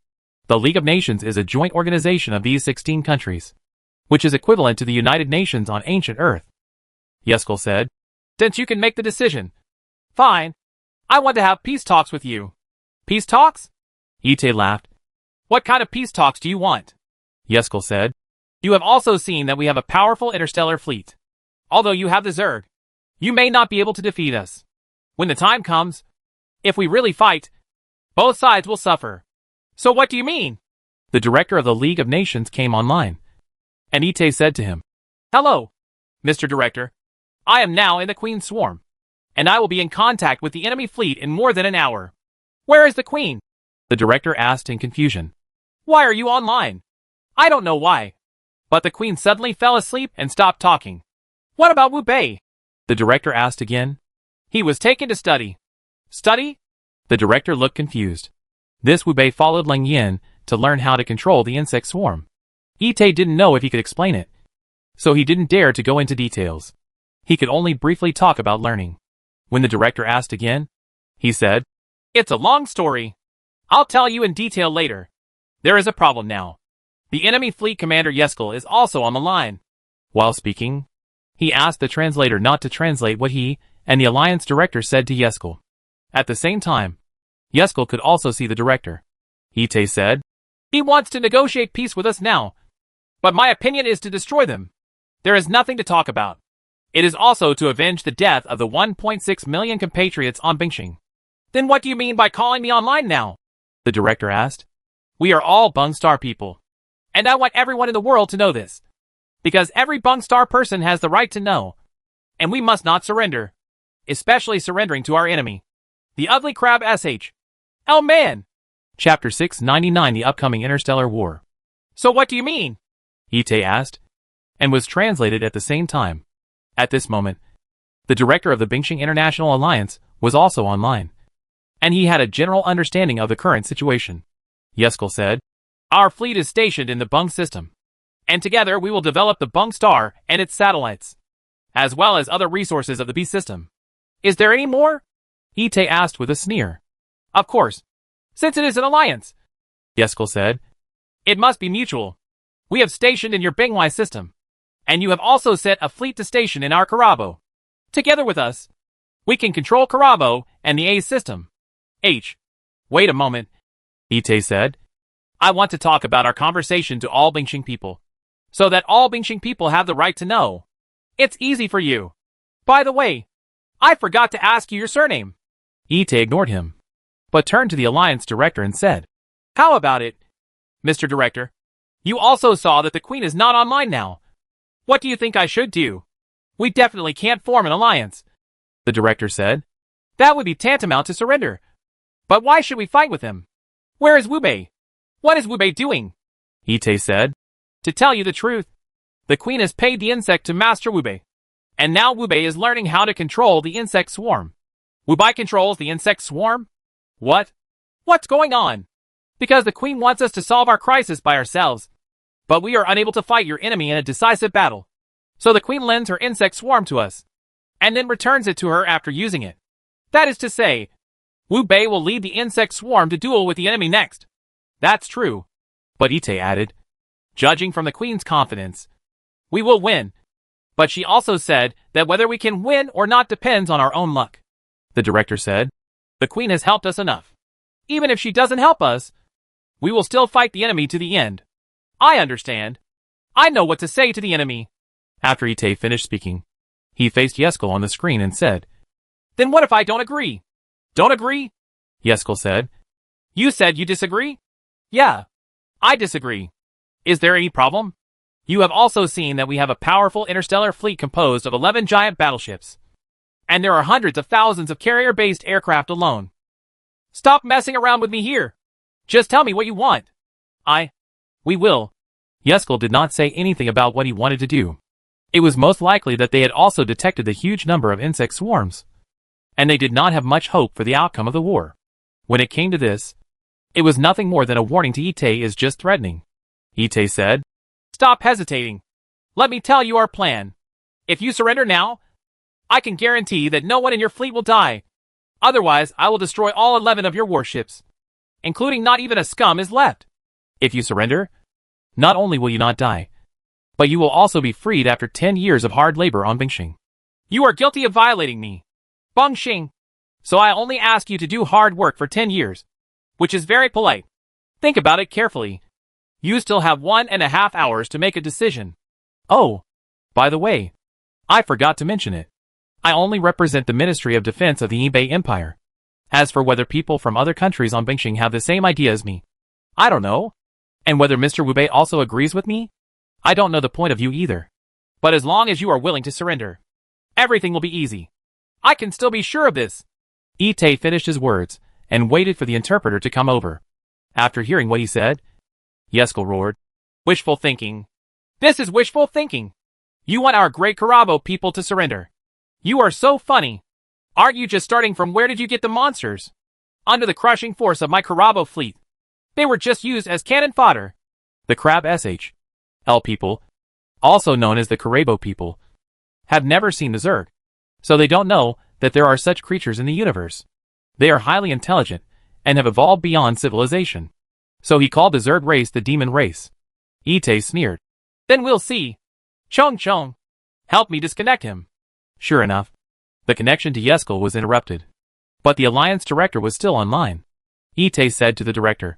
The League of Nations is a joint organization of these 16 countries, which is equivalent to the United Nations on ancient Earth. Yeskel said, "Since you can make the decision. Fine. I want to have peace talks with you." "Peace talks?" Ite laughed. "What kind of peace talks do you want?" Yeskel said, "You have also seen that we have a powerful interstellar fleet. Although you have the Zerg, you may not be able to defeat us. When the time comes, if we really fight, both sides will suffer. So what do you mean?" The director of the League of Nations came online, and Ite said to him, "Hello, Mr. Director. I am now in the Queen's swarm, and I will be in contact with the enemy fleet in more than an hour. Where is the Queen?" the director asked in confusion. "Why are you online?" "I don't know why. But the Queen suddenly fell asleep and stopped talking." "What about Wu Bei?" the director asked again. "He was taken to study." "Study?" The director looked confused. This Wu Bei followed Leng Yan to learn how to control the insect swarm. Ite didn't know if he could explain it, so he didn't dare to go into details. He could only briefly talk about learning. When the director asked again, he said, "It's a long story. I'll tell you in detail later. There is a problem now. The enemy fleet commander Yeskel is also on the line." While speaking, he asked the translator not to translate what he and the alliance director said to Yeskel. At the same time, Yeskel could also see the director. Ite said, "He wants to negotiate peace with us now. But my opinion is to destroy them. There is nothing to talk about. It is also to avenge the death of the 1.6 million compatriots on Bingxing." "Then what do you mean by calling me online now?" the director asked. "We are all Bung Star people. And I want everyone in the world to know this. Because every Bung Star person has the right to know. And we must not surrender. Especially surrendering to our enemy, the ugly crab SH. Oh man!" Chapter 699, The Upcoming Interstellar War. "So what do you mean?" Ite asked, and was translated at the same time. At this moment, the director of the Bingxing International Alliance was also online, and he had a general understanding of the current situation. Yeskel said, "Our fleet is stationed in the Bung system, and together we will develop the Bung Star and its satellites, as well as other resources of the B system. Is there any more?" Ite asked with a sneer. "Of course. Since it is an alliance," Yeskel said, "it must be mutual. We have stationed in your Bingwai system, and you have also set a fleet to station in our Karabo. Together with us, we can control Karabo and the A system." Wait a moment," Ite said. "I want to talk about our conversation to all Bingxing people, so that all Bingxing people have the right to know. It's easy for you. By the way, I forgot to ask you your surname. Itay ignored him, but turned to the Alliance Director and said, How about it, Mr. Director? You also saw that the Queen is not online now. What do you think I should do? We definitely can't form an alliance. The Director said. That would be tantamount to surrender. But why should we fight with him? Where is Wu Bei? What is Wu Bei doing? Itay said. To tell you the truth, the Queen has paid the insect to master Wu Bei. And now Wu Bei is learning how to control the insect swarm. Wu Bei controls the insect swarm? What? What's going on? Because the Queen wants us to solve our crisis by ourselves. But we are unable to fight your enemy in a decisive battle. So the Queen lends her insect swarm to us, and then returns it to her after using it. That is to say, Wu Bei will lead the insect swarm to duel with the enemy next. That's true. But Itay added, Judging from the Queen's confidence, we will win. But she also said that whether we can win or not depends on our own luck. The Director said. The Queen has helped us enough. Even if she doesn't help us, we will still fight the enemy to the end. I understand. I know what to say to the enemy. After Itay finished speaking, he faced Yeskel on the screen and said, Then what if I don't agree? Don't agree? Yeskel said. You said you disagree? Yeah, I disagree. Is there any problem? You have also seen that we have a powerful interstellar fleet composed of 11 giant battleships. And there are hundreds of thousands of carrier-based aircraft alone. Stop messing around with me here. Just tell me what you want. We will. Yeskel did not say anything about what he wanted to do. It was most likely that they had also detected the huge number of insect swarms, and they did not have much hope for the outcome of the war. When it came to this, it was nothing more than a warning to Itay is just threatening. Itay said, Stop hesitating. Let me tell you our plan. If you surrender now, I can guarantee that no one in your fleet will die. Otherwise, I will destroy all 11 of your warships, including not even a scum is left. If you surrender, not only will you not die, but you will also be freed after 10 years of hard labor on Bingxing. You are guilty of violating me, Bingxing. So I only ask you to do hard work for 10 years, which is very polite. Think about it carefully. You still have 1.5 hours to make a decision. Oh, by the way, I forgot to mention it. I only represent the Ministry of Defense of the Ebay Empire. As for whether people from other countries on Bingxing have the same idea as me, I don't know. And whether Mr. Wu Bei also agrees with me, I don't know the point of view either. But as long as you are willing to surrender, everything will be easy. I can still be sure of this. Itay finished his words and waited for the interpreter to come over. After hearing what he said, Yeskel roared, Wishful thinking. This is wishful thinking. You want our great Karabo people to surrender. You are so funny. Aren't you just starting from where did you get the monsters? Under the crushing force of my Karabo fleet. They were just used as cannon fodder. The Crab SH.L people, also known as the Karabo people, have never seen the Zerg, so they don't know that there are such creatures in the universe. They are highly intelligent and have evolved beyond civilization. So he called the Zerg race the demon race. Itay sneered. Then we'll see. Chong Chong, help me disconnect him. Sure enough, the connection to Yeskel was interrupted. But the Alliance Director was still online. Itay said to the Director,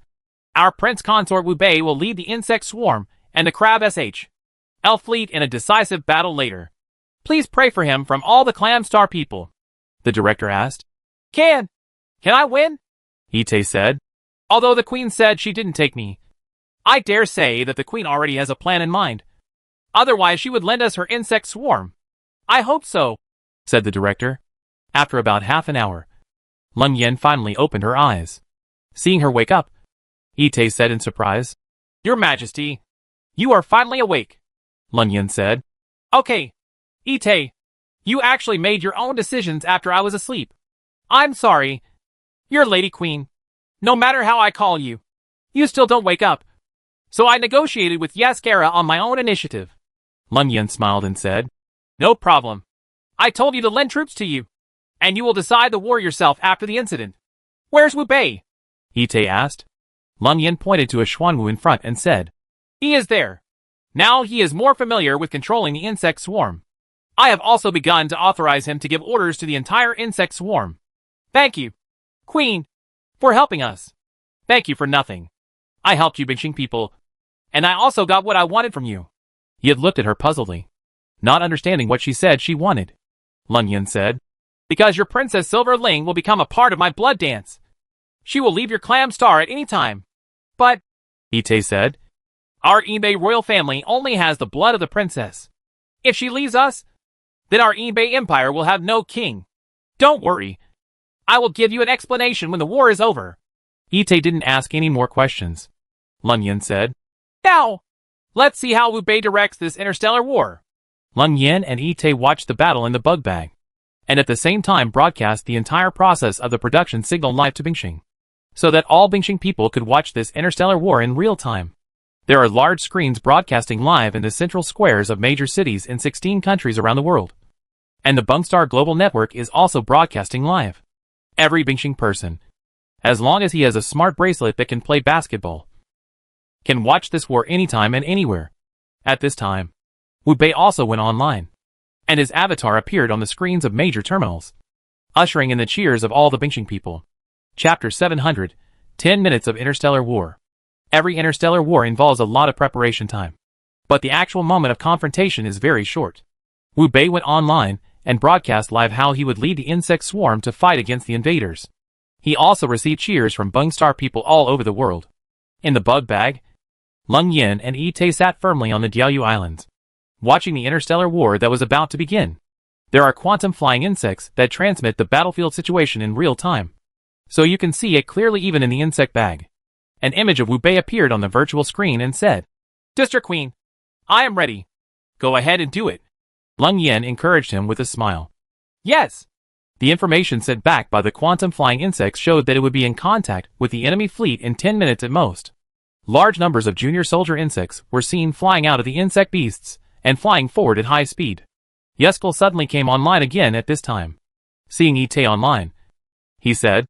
Our Prince Consort Wu Bei will lead the insect swarm and the Crab SH.L fleet in a decisive battle later. Please pray for him from all the Clam Star people. The Director asked. Can I win? Itay said. Although the Queen said she didn't take me, I dare say that the Queen already has a plan in mind. Otherwise she would lend us her insect swarm. I hope so, said the Director. After about half an hour, Lun Yen finally opened her eyes. Seeing her wake up, Itay said in surprise, Your Majesty, you are finally awake, Lun Yen said. Okay, Itay, you actually made your own decisions after I was asleep. I'm sorry. You're Lady Queen. No matter how I call you, you still don't wake up. So I negotiated with Yaskara on my own initiative. Lun Yen smiled and said, No problem. I told you to lend troops to you, and you will decide the war yourself after the incident. Where's Wu Bei? Itay asked. Lun Yen pointed to a Xuanwu in front and said, He is there. Now he is more familiar with controlling the insect swarm. I have also begun to authorize him to give orders to the entire insect swarm. Thank you, Queen, for helping us. Thank you for nothing. I helped you Bingxing people, and I also got what I wanted from you. He had looked at her puzzledly. Not understanding what she said she wanted. Lung Yin said, Because your Princess Silver Ling will become a part of my blood dance. She will leave your clam star at any time. But, Ite said, our Yinbei royal family only has the blood of the princess. If she leaves us, then our Yinbei empire will have no king. Don't worry. I will give you an explanation when the war is over. Ite didn't ask any more questions. Lung Yin said, Now, let's see how Wu Bei directs this interstellar war. Lung Yin and Ite watched the battle in the bug bag, and at the same time broadcast the entire process of the production signal live to Bingxing, so that all Bingxing people could watch this interstellar war in real time. There are large screens broadcasting live in the central squares of major cities in 16 countries around the world. And the Bungstar Global Network is also broadcasting live. Every Bingxing person, as long as he has a smart bracelet that can play basketball, can watch this war anytime and anywhere. At this time, Wu Bei also went online, and his avatar appeared on the screens of major terminals, ushering in the cheers of all the Bingxing people. Chapter 700, 10 Minutes of Interstellar War. Every interstellar war involves a lot of preparation time, but the actual moment of confrontation is very short. Wu Bei went online and broadcast live how he would lead the insect swarm to fight against the invaders. He also received cheers from Bungstar people all over the world. In the bug bag, Lung Yin and Ite sat firmly on the Diaoyu Islands, watching the interstellar war that was about to begin. There are quantum flying insects that transmit the battlefield situation in real time, so you can see it clearly even in the insect bag. An image of Wu Bei appeared on the virtual screen and said, District Queen, I am ready. Go ahead and do it. Lung Yin encouraged him with a smile. Yes. The information sent back by the quantum flying insects showed that it would be in contact with the enemy fleet in 10 minutes at most. Large numbers of junior soldier insects were seen flying out of the insect beasts and flying forward at high speed. Yeskel suddenly came online again at this time. Seeing Ite online, he said,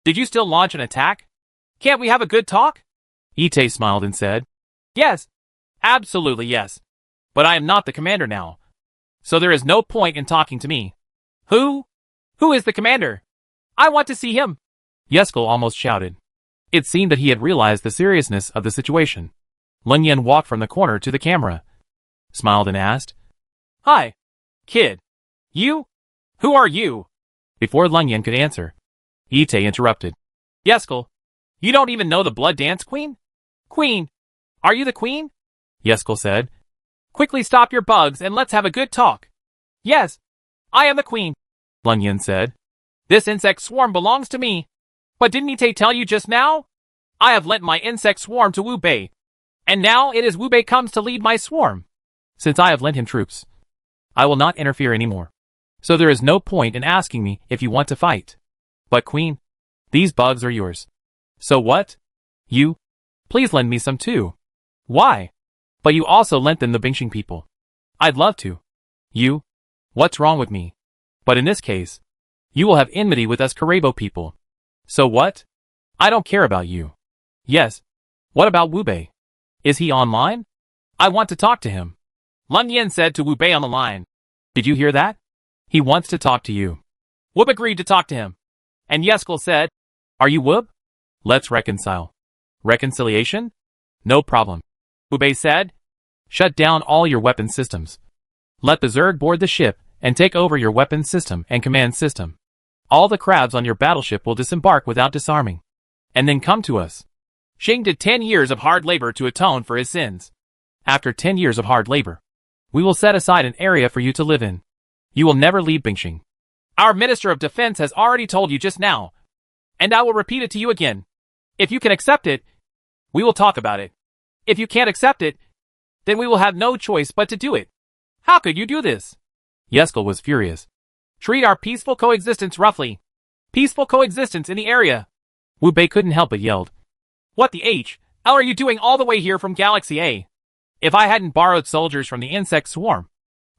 Did you still launch an attack? Can't we have a good talk? Ite smiled and said, Yes. Absolutely yes. But I am not the commander now, so there is no point in talking to me. Who? Who is the commander? I want to see him. Yeskel almost shouted. It seemed that he had realized the seriousness of the situation. Lung Yin walked from the corner to the camera, smiled and asked, Hi, kid. You? Who are you? Before Lung Yin could answer, Ite interrupted. Yeskel, you don't even know the Blood Dance Queen? Queen, are you the queen? Yeskel said. Quickly stop your bugs and let's have a good talk. Yes, I am the queen, Lung Yin said. This insect swarm belongs to me. But didn't Ite tell you just now? I have lent my insect swarm to Wu Bei, and now it is Wu Bei comes to lead my swarm. Since I have lent him troops, I will not interfere anymore. So there is no point in asking me if you want to fight. But Queen, these bugs are yours. So what? You? Please lend me some too. Why? But you also lent them the Bingxing people. I'd love to. You? What's wrong with me? But in this case, you will have enmity with us Karebo people. So what? I don't care about you. Yes. What about Wu Bei? Is he online? I want to talk to him. Lung Yin said to Wu Bei on the line. Did you hear that? He wants to talk to you. Wub agreed to talk to him. And Yeskel said, Are you Wub? Let's reconcile. Reconciliation? No problem. Wu Bei said, Shut down all your weapon systems. Let the Zerg board the ship and take over your weapon system and command system. All the crabs on your battleship will disembark without disarming. And then come to us. Xing did 10 years of hard labor to atone for his sins. After 10 years of hard labor, we will set aside an area for you to live in. You will never leave Bingxing. Our Minister of Defense has already told you just now, and I will repeat it to you again. If you can accept it, we will talk about it. If you can't accept it, then we will have no choice but to do it. How could you do this? Yeskel was furious. Treat our peaceful coexistence roughly. Peaceful coexistence in the area. Wu Bei couldn't help but yelled. What the H L are you doing all the way here from Galaxy A? If I hadn't borrowed soldiers from the insect swarm,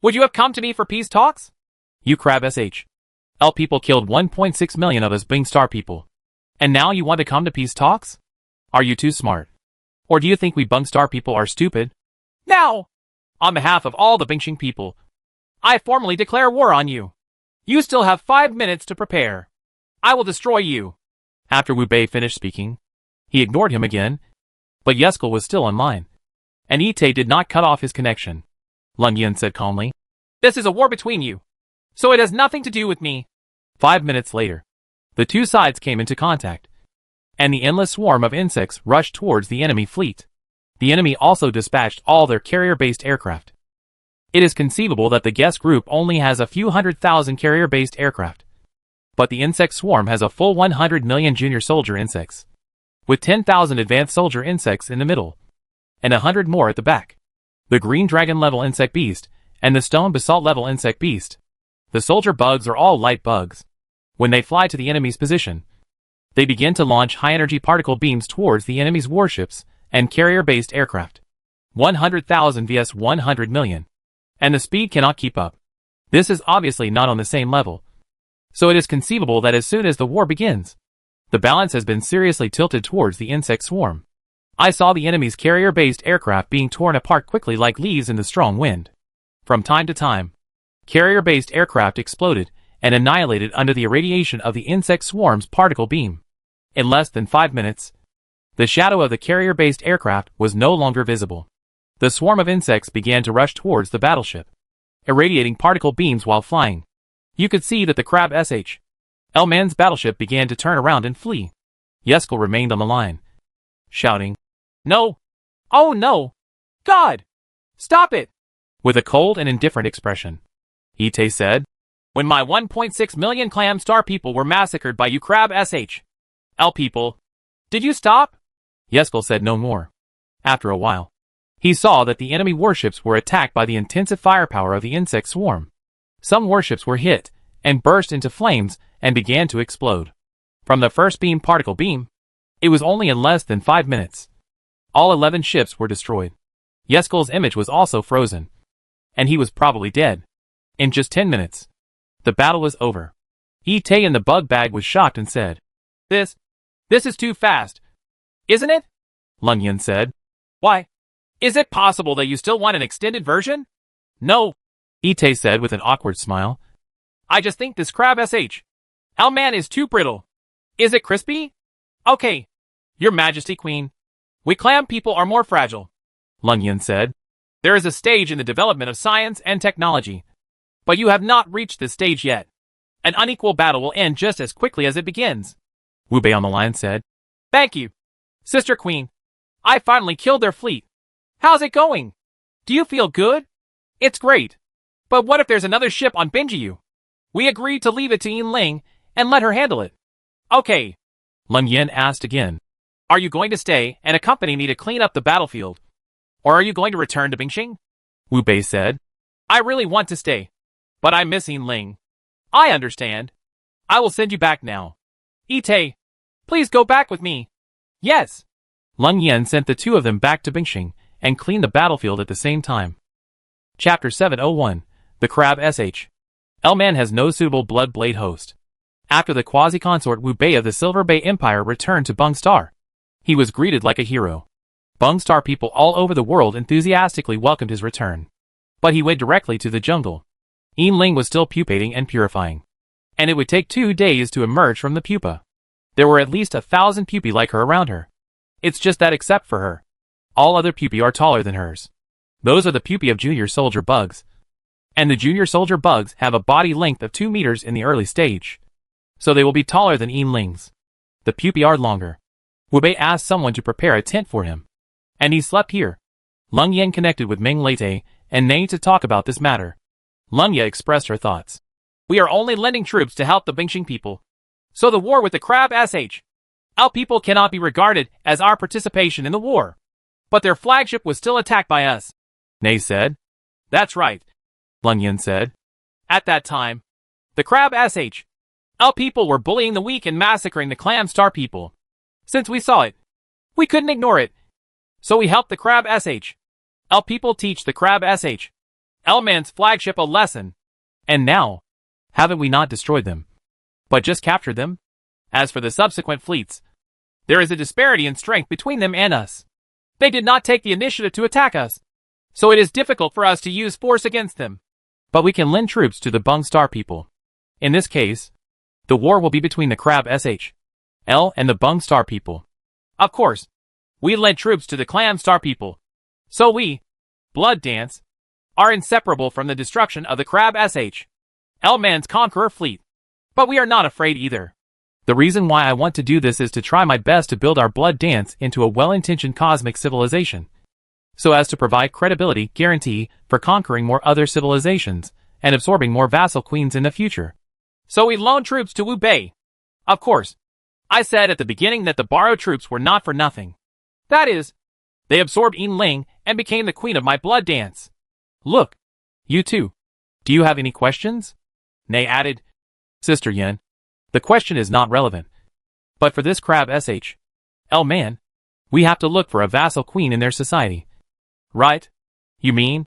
would you have come to me for peace talks? You crab SH. L people killed 1.6 million of us Bungstar people. And now you want to come to peace talks? Are you too smart? Or do you think we Bungstar people are stupid? Now, on behalf of all the Bingxing people, I formally declare war on you. You still have 5 minutes to prepare. I will destroy you. After Wu Bei finished speaking, he ignored him again, but Yeskel was still online, and Ite did not cut off his connection. Lung Yin said calmly, This is a war between you. So it has nothing to do with me. 5 minutes later, the two sides came into contact, and the endless swarm of insects rushed towards the enemy fleet. The enemy also dispatched all their carrier-based aircraft. It is conceivable that the guest group only has a few 100,000 carrier-based aircraft, but the insect swarm has a full 100 million junior soldier insects, with 10,000 advanced soldier insects in the middle, and 100 more at the back. The green dragon level insect beast, and the stone basalt level insect beast. The soldier bugs are all light bugs. When they fly to the enemy's position, they begin to launch high-energy particle beams towards the enemy's warships and carrier-based aircraft. 100,000 vs 100 million. And the speed cannot keep up. This is obviously not on the same level. So it is conceivable that as soon as the war begins, the balance has been seriously tilted towards the insect swarm. I saw the enemy's carrier-based aircraft being torn apart quickly like leaves in the strong wind. From time to time, carrier-based aircraft exploded and annihilated under the irradiation of the insect swarm's particle beam. In less than 5 minutes, the shadow of the carrier-based aircraft was no longer visible. The swarm of insects began to rush towards the battleship, irradiating particle beams while flying. You could see that the Crab SH. L-Man's battleship began to turn around and flee. Yeskel remained on the line, shouting, "No! Oh no! God! Stop it!" with a cold and indifferent expression. Ite said, "When my 1.6 million clam star people were massacred by you Crab SH. L people, did you stop?" Yeskel said no more. After a while, he saw that the enemy warships were attacked by the intensive firepower of the insect swarm. Some warships were hit and burst into flames and began to explode. From the first beam particle beam, it was only in less than 5 minutes. All 11 ships were destroyed. Yeskel's image was also frozen, and he was probably dead. In just 10 minutes, the battle was over. Ite in the bug bag was shocked and said, This is too fast, isn't it?" Lung Yin said, "Why? Is it possible that you still want an extended version?" "No," Ite said with an awkward smile. "I just think this Crab SH. L-Man is too brittle. Is it crispy?" "Okay, Your Majesty Queen. We clam people are more fragile," Lung Yin said. "There is a stage in the development of science and technology, but you have not reached this stage yet. An unequal battle will end just as quickly as it begins." Wu Bei on the line said, "Thank you, Sister Queen. I finally killed their fleet. How's it going? Do you feel good?" "It's great. But what if there's another ship on Binjiu? We agreed to leave it to Yin Ling and let her handle it." "Okay," Lung Yin asked again. "Are you going to stay and accompany me to clean up the battlefield? Or are you going to return to Bingxing?" Wu Bei said, "I really want to stay, but I'm missing Ling." "I understand. I will send you back now. Ite, please go back with me." "Yes." Lung Yin sent the two of them back to Bingxing and cleaned the battlefield at the same time. Chapter 701, The Crab SH. L-Man has no suitable blood blade host. After the quasi-consort Wu Bei of the Silver Bay Empire returned to Bung Star, he was greeted like a hero. Bung Star people all over the world enthusiastically welcomed his return. But he went directly to the jungle. Yin Ling was still pupating and purifying, and it would take 2 days to emerge from the pupa. There were at least 1,000 pupae like her around her. It's just that except for her, all other pupae are taller than hers. Those are the pupae of junior soldier bugs. And the junior soldier bugs have a body length of 2 meters in the early stage, so they will be taller than Yin Ling's. The pupae are longer. Wu Bei asked someone to prepare a tent for him, and he slept here. Lung Yin connected with Ming Lete and Nei to talk about this matter. Lung Ye expressed her thoughts. "We are only lending troops to help the Bingxing people. So the war with the Crab SH. Our people cannot be regarded as our participation in the war. But their flagship was still attacked by us," Nei said. "That's right," Lung Yin said. "At that time, the Crab SH. Our people were bullying the weak and massacring the Clam Star people. Since we saw it, we couldn't ignore it. So we helped the Crab SH. Our people teach the Crab SH. L-Man's flagship a lesson. And now, haven't we not destroyed them, but just captured them? As for the subsequent fleets, there is a disparity in strength between them and us. They did not take the initiative to attack us, so it is difficult for us to use force against them. But we can lend troops to the Bung Star people. In this case, the war will be between the Crab SH. L and the Bung Star people. Of course, we lent troops to the Clam Star people. So we, Blood Dance, are inseparable from the destruction of the Crab SH. L-Man's Conqueror fleet. But we are not afraid either. The reason why I want to do this is to try my best to build our blood dance into a well-intentioned cosmic civilization, so as to provide credibility guarantee for conquering more other civilizations and absorbing more vassal queens in the future. So we loaned troops to Wu Bei. Of course, I said at the beginning that the borrowed troops were not for nothing. That is, they absorbed Yin Ling and became the queen of my blood dance. Look, you too. Do you have any questions? Nei added. Sister Yin, the question is not relevant. But for this Crab SH. L-Man, we have to look for a vassal queen in their society. Right? You mean?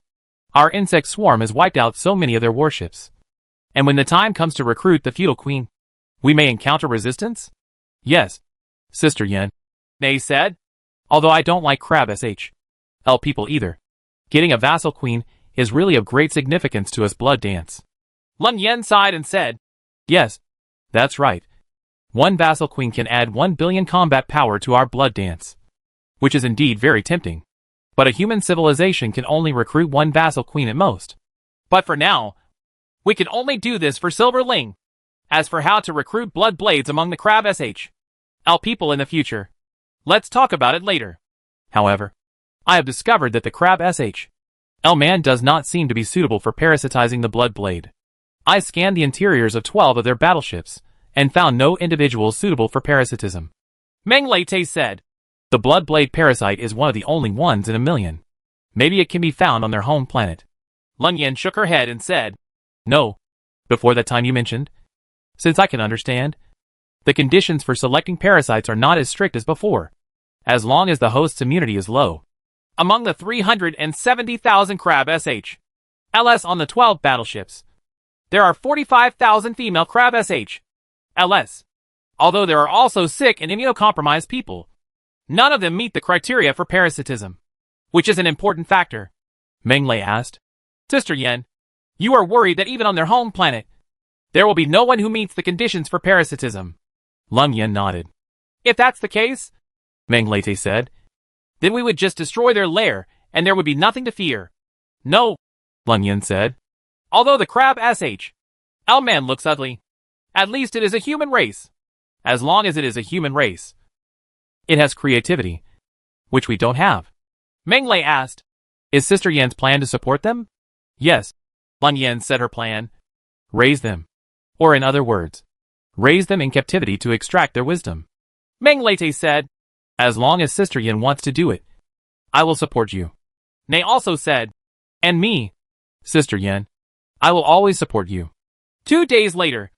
Our insect swarm has wiped out so many of their warships. And when the time comes to recruit the feudal queen, we may encounter resistance? Yes, Sister Yin, Nei said. Although I don't like Crab SH. L people either. Getting a vassal queen is really of great significance to us blood dance. Lun Yen sighed and said, Yes, that's right. One vassal queen can add 1 billion combat power to our blood dance, which is indeed very tempting. But a human civilization can only recruit one vassal queen at most. But for now, we can only do this for Silver Ling. As for how to recruit blood blades among the Crab SH. L people in the future, let's talk about it later. However, I have discovered that the Crab SH. L-Man does not seem to be suitable for parasitizing the blood blade. I scanned the interiors of 12 of their battleships, and found no individuals suitable for parasitism. Meng Lei said, The blood blade parasite is one of the only ones in a million. Maybe it can be found on their home planet. Lun Yen shook her head and said, No. Before that time you mentioned. Since I can understand, the conditions for selecting parasites are not as strict as before, as long as the host's immunity is low. Among the 370,000 Crab SH. LS on the 12 battleships, there are 45,000 female Crab SH. LS. Although there are also sick and immunocompromised people, none of them meet the criteria for parasitism, which is an important factor. Meng Lei asked. Sister Yen, you are worried that even on their home planet, there will be no one who meets the conditions for parasitism. Lun Yen nodded. If that's the case, Meng Lei said, then we would just destroy their lair, and there would be nothing to fear. No, Lun Yen said. Although the Crab SH. L-Man looks ugly, at least it is a human race. As long as it is a human race, it has creativity, which we don't have. Meng Lei asked, Is Sister Yan's plan to support them? Yes, Lun Yen said her plan. Raise them. Or in other words, raise them in captivity to extract their wisdom. Meng Lei said, As long as Sister Yin wants to do it, I will support you. Nei also said, And me, Sister Yin, I will always support you. 2 days later,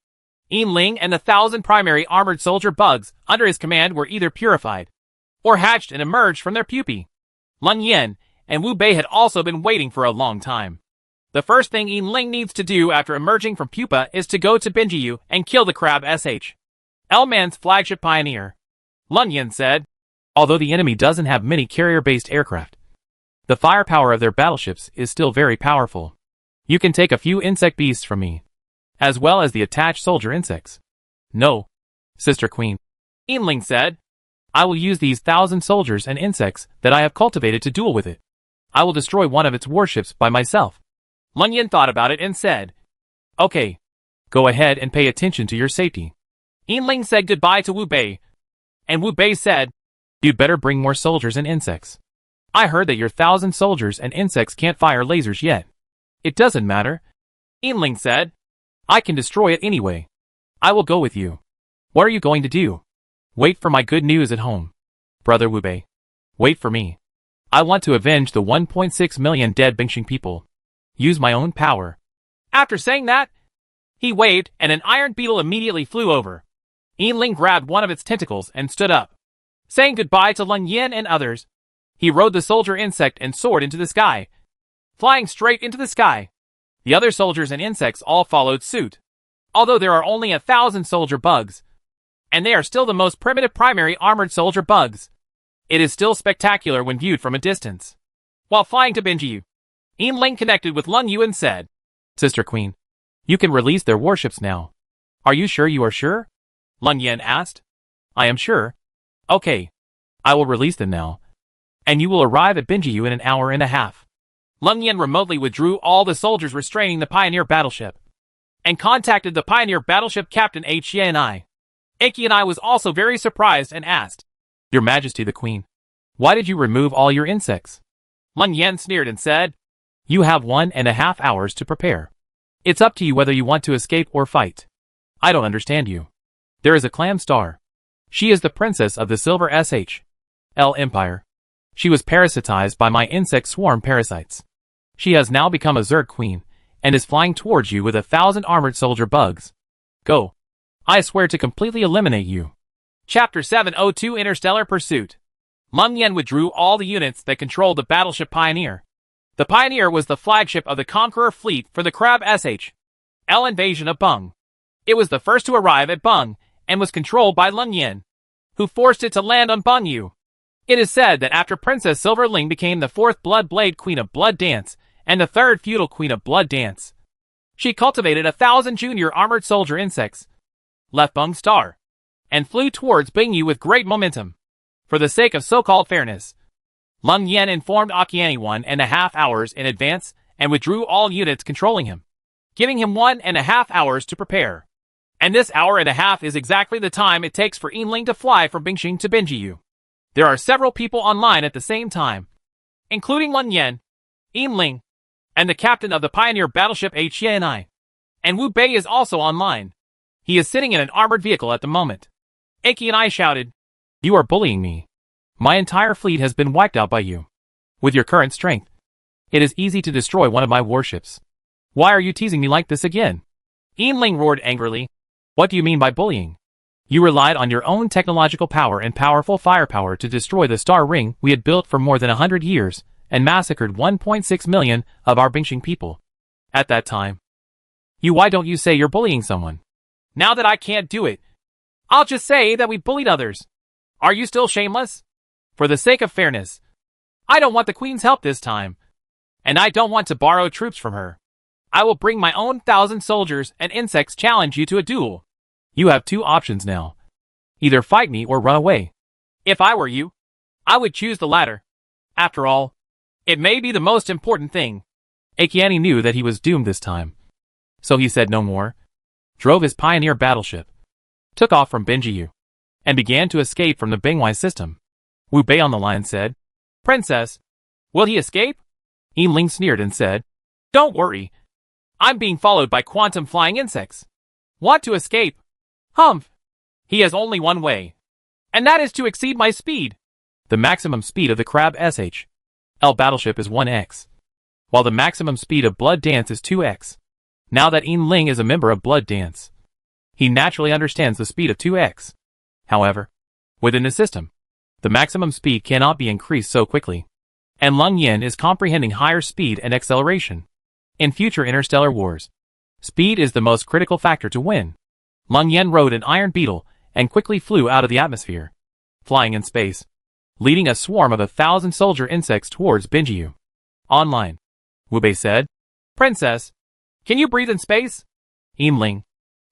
Yin Ling and the 1,000 primary armored soldier bugs under his command were either purified or hatched and emerged from their pupae. Lun Yen and Wu Bei had also been waiting for a long time. The first thing Yin Ling needs to do after emerging from pupa is to go to Binjiu and kill the Crab SH. L-Man's flagship pioneer. Lun Yen said, Although the enemy doesn't have many carrier-based aircraft, the firepower of their battleships is still very powerful. You can take a few insect beasts from me, as well as the attached soldier insects. No, Sister Queen, Yin Ling said, I will use these 1,000 soldiers and insects that I have cultivated to duel with it. I will destroy one of its warships by myself. Lun Yen thought about it and said, Okay, go ahead and pay attention to your safety. Yin Ling said goodbye to Wu Bei, and Wu Bei said, You'd better bring more soldiers and insects. I heard that your 1,000 soldiers and insects can't fire lasers yet. It doesn't matter, Yin Ling said. I can destroy it anyway. I will go with you. What are you going to do? Wait for my good news at home. Brother Wu Bei, wait for me. I want to avenge the 1.6 million dead Bingxing people. Use my own power. After saying that, he waved and an iron beetle immediately flew over. Yin Ling grabbed one of its tentacles and stood up. Saying goodbye to Lun Yen and others, he rode the soldier insect and soared into the sky, flying straight into the sky. The other soldiers and insects all followed suit. Although there are only 1,000 soldier bugs, and they are still the most primitive primary armored soldier bugs, it is still spectacular when viewed from a distance. While flying to Binjiu, Yin Ling connected with Lun Yu and said, Sister Queen, you can release their warships now. Are you sure you are sure? Lun Yen asked. I am sure. Okay. I will release them now. And you will arrive at Binjiu in an hour and a half. Leng Yan remotely withdrew all the soldiers restraining the Pioneer battleship and contacted the Pioneer battleship captain Qianai. Qianai was also very surprised and asked, Your Majesty the Queen, why did you remove all your insects? Leng Yan sneered and said, You have 1.5 hours to prepare. It's up to you whether you want to escape or fight. I don't understand you. There is a clam star. She is the princess of the Silver SHL Empire. She was parasitized by my insect swarm parasites. She has now become a Zerg queen, and is flying towards you with 1,000 armored soldier bugs. Go. I swear to completely eliminate you. Chapter 702 Interstellar Pursuit. Leng Yan withdrew all the units that controlled the battleship Pioneer. The Pioneer was the flagship of the Conqueror fleet for the Crab SHL invasion of Bung. It was the first to arrive at Bung, and was controlled by Leng Yan, who forced it to land on Bungyu. It is said that after Princess Silverling became the 4th Blood Blade Queen of Blood Dance, and the 3rd Feudal Queen of Blood Dance, she cultivated 1,000 junior armored soldier insects, left Bung Star, and flew towards Bingyu with great momentum. For the sake of so-called fairness, Leng Yan informed Qianai 1.5 hours in advance and withdrew all units controlling him, giving him 1.5 hours to prepare. And this hour and a half is exactly the time it takes for Yinling to fly from Bingxing to Binjiu. There are several people online at the same time, including Leng Yan, Yinling, and the captain of the Pioneer battleship Qianai. And Wu Bei is also online. He is sitting in an armored vehicle at the moment. Qianai shouted, You are bullying me. My entire fleet has been wiped out by you. With your current strength, it is easy to destroy one of my warships. Why are you teasing me like this again? Yinling roared angrily. What do you mean by bullying? You relied on your own technological power and powerful firepower to destroy the star ring we had built for more than 100 years, and massacred 1.6 million of our Bingxing people. At that time. Why don't you say you're bullying someone? Now that I can't do it, I'll just say that we bullied others. Are you still shameless? For the sake of fairness, I don't want the Queen's help this time, and I don't want to borrow troops from her. I will bring my own 1,000 soldiers and insects challenge you to a duel. You have 2 options now. Either fight me or run away. If I were you, I would choose the latter. After all, it may be the most important thing. Qianai knew that he was doomed this time. So he said no more, drove his Pioneer battleship, took off from Binjiu, and began to escape from the Bingwai system. Wu Bei on the line said, Princess, will he escape? Yinling sneered and said, Don't worry. I'm being followed by quantum flying insects. Want to escape? Humph. He has only one way, and that is to exceed my speed. The maximum speed of the Crab SHL battleship is 1x, while the maximum speed of Blood Dance is 2x. Now that Yinling is a member of Blood Dance, he naturally understands the speed of 2x. However, within the system, the maximum speed cannot be increased so quickly, and Leng Yan is comprehending higher speed and acceleration. In future interstellar wars, speed is the most critical factor to win. Leng Yan rode an iron beetle and quickly flew out of the atmosphere, flying in space, leading a swarm of 1,000 soldier insects towards Binjiu. Online, Wu Bei said, Princess, can you breathe in space? Yinling,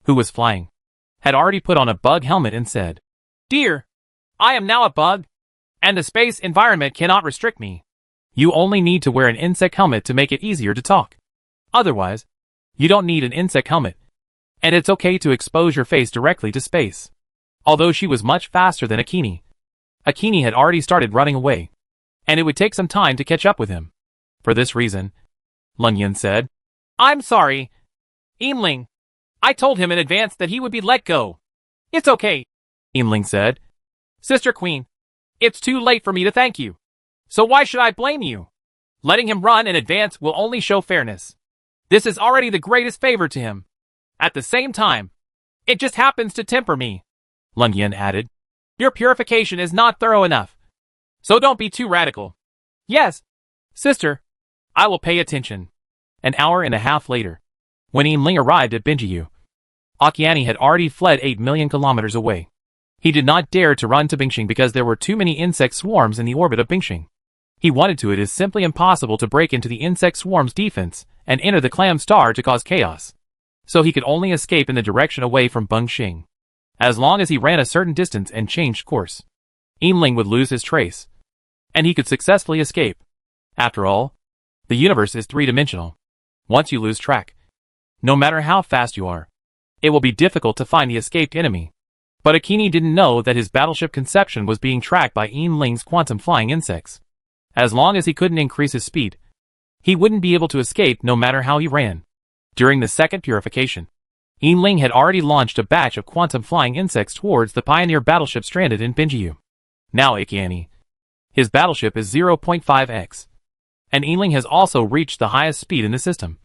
who was flying, had already put on a bug helmet and said, Dear, I am now a bug, and the space environment cannot restrict me. You only need to wear an insect helmet to make it easier to talk. Otherwise, you don't need an insect helmet, and it's okay to expose your face directly to space. Although she was much faster than Qianai, Qianai had already started running away, and it would take some time to catch up with him. For this reason, Leng Yan said, I'm sorry, Yinling. I told him in advance that he would be let go. It's okay, Yinling said. Sister Queen, it's too late for me to thank you. So why should I blame you? Letting him run in advance will only show fairness. This is already the greatest favor to him. At the same time, it just happens to temper me. Leng Yan added, Your purification is not thorough enough. So don't be too radical. Yes, sister, I will pay attention. An hour and a half later, when Yinling arrived at Binjiu, Qianai had already fled 8 million kilometers away. He did not dare to run to Bingxing because there were too many insect swarms in the orbit of Bingxing. He wanted to. It is simply impossible to break into the insect swarm's defense and enter the clam star to cause chaos. So he could only escape in the direction away from Bingxing. As long as he ran a certain distance and changed course, Yinling would lose his trace, and he could successfully escape. After all, The universe is three-dimensional. Once you lose track, no matter how fast you are, it will be difficult to find the escaped enemy. But Akini didn't know that his battleship Conception was being tracked by Ling's quantum flying insects. As long as he couldn't increase his speed, he wouldn't be able to escape no matter how he ran. During the second purification, Ling had already launched a batch of quantum flying insects towards the Pioneer battleship stranded in Binjiu. Now Akiani, his battleship is 0.5x. And Ling has also reached the highest speed in the system,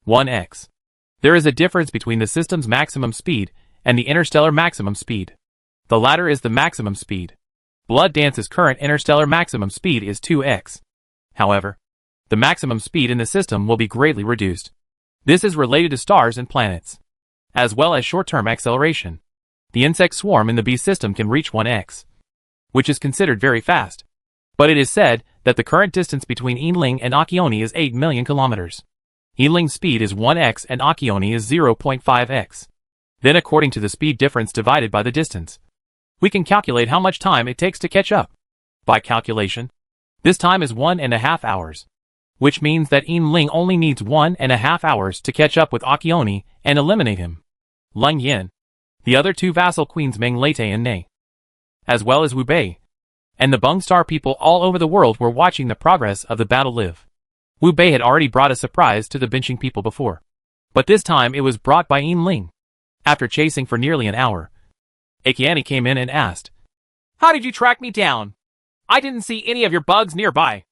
1x. There is a difference between the system's maximum speed and the interstellar maximum speed. The latter is the maximum speed. Blood Dance's current interstellar maximum speed is 2x. However, the maximum speed in the system will be greatly reduced. This is related to stars and planets, as well as short-term acceleration. The insect swarm in the B system can reach 1x, which is considered very fast. But it is said that the current distance between Ling and Akioni is 8 million kilometers. Ling's speed is 1x and Akioni is 0.5x. Then according to the speed difference divided by the distance, we can calculate how much time it takes to catch up. By calculation, this time is 1.5 hours, which means that Ling only needs 1.5 hours to catch up with Akioni and eliminate him. Leng Yin, the other two vassal queens Meng Lete and Nei, as well as Wu Bei, and the Bung Star people all over the world were watching the progress of the battle live. Wu Bei had already brought a surprise to the Binqing people before, but this time it was brought by Ling. After chasing for nearly an hour, Akiani came in and asked, "How did you track me down? I didn't see any of your bugs nearby."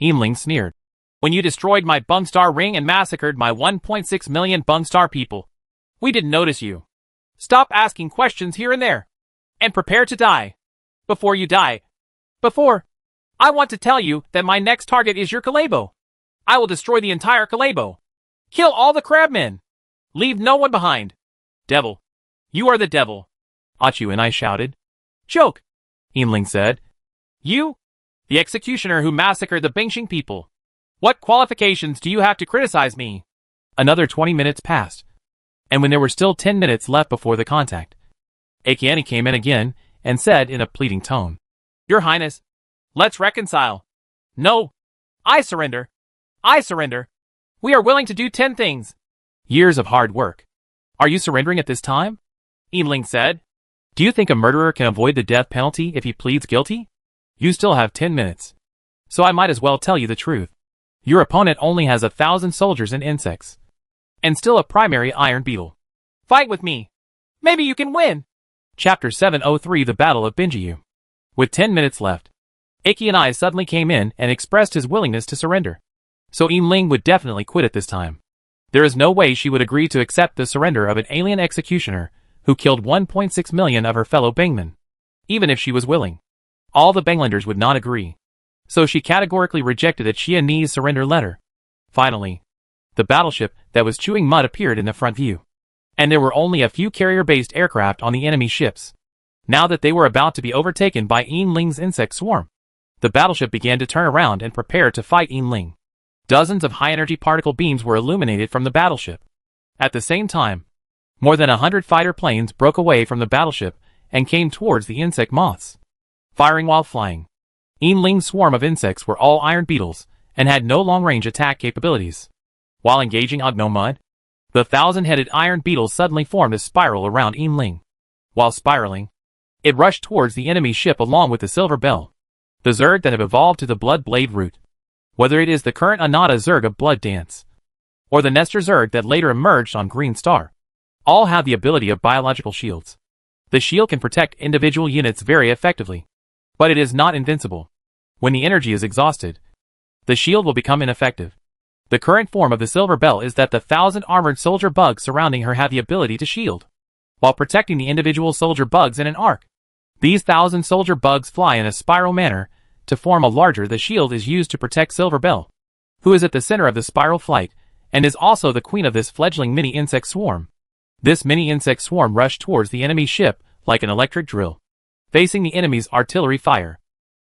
Ling sneered. "When you destroyed my Bung Star ring and massacred my 1.6 million Bung Star people, we didn't notice you. Stop asking questions here and there, and prepare to die. Before you die. I want to tell you that my next target is your Kalebo. I will destroy the entire Kalebo. Kill all the crabmen. Leave no one behind. Devil. You are the devil." Achu and I shouted. "Joke," Ling said. "You? The executioner who massacred the Binqing people. What qualifications do you have to criticize me?" Another 20 minutes passed, and when there were still 10 minutes left before the contact, Akiani came in again and said in a pleading tone, "Your Highness, let's reconcile." "No. I surrender. We are willing to do 10 things." "Years of hard work. Are you surrendering at this time?" Ling said. "Do you think a murderer can avoid the death penalty if he pleads guilty? You still have 10 minutes. So I might as well tell you the truth. Your opponent only has 1,000 soldiers and insects, and still a primary iron beetle. Fight with me. Maybe you can win." Chapter 703 The Battle of Binjiu. With 10 minutes left, Aki and I suddenly came in and expressed his willingness to surrender. So Ling would definitely quit at this time. There is no way she would agree to accept the surrender of an alien executioner who killed 1.6 million of her fellow Bangmen. Even if she was willing, all the Banglanders would not agree. So she categorically rejected a Chia Ni's surrender letter. Finally, the battleship that was chewing mud appeared in the front view, and there were only a few carrier-based aircraft on the enemy ships. Now that they were about to be overtaken by Ling's insect swarm, the battleship began to turn around and prepare to fight Ling. Dozens of high-energy particle beams were illuminated from the battleship. At the same time, more than 100 fighter planes broke away from the battleship and came towards the insect moths, firing while flying. Ling's swarm of insects were all iron beetles and had no long-range attack capabilities. While engaging Ognomud, the 1,000-headed iron beetles suddenly formed a spiral around Ling. While spiraling, it rushed towards the enemy ship along with the Silver Bell, the Zerg that have evolved to the Blood Blade route. Whether it is the current Anata Zerg of Blood Dance, or the Nestor Zerg that later emerged on Green Star, all have the ability of biological shields. The shield can protect individual units very effectively, but it is not invincible. When the energy is exhausted, the shield will become ineffective. The current form of the Silver Bell is that the 1,000 armored soldier bugs surrounding her have the ability to shield, while protecting the individual soldier bugs in an arc. These 1,000 soldier bugs fly in a spiral manner. To form a larger, the shield is used to protect Silver Bell, who is at the center of the spiral flight, and is also the queen of this fledgling mini-insect swarm. This mini-insect swarm rushed towards the enemy ship like an electric drill, facing the enemy's artillery fire.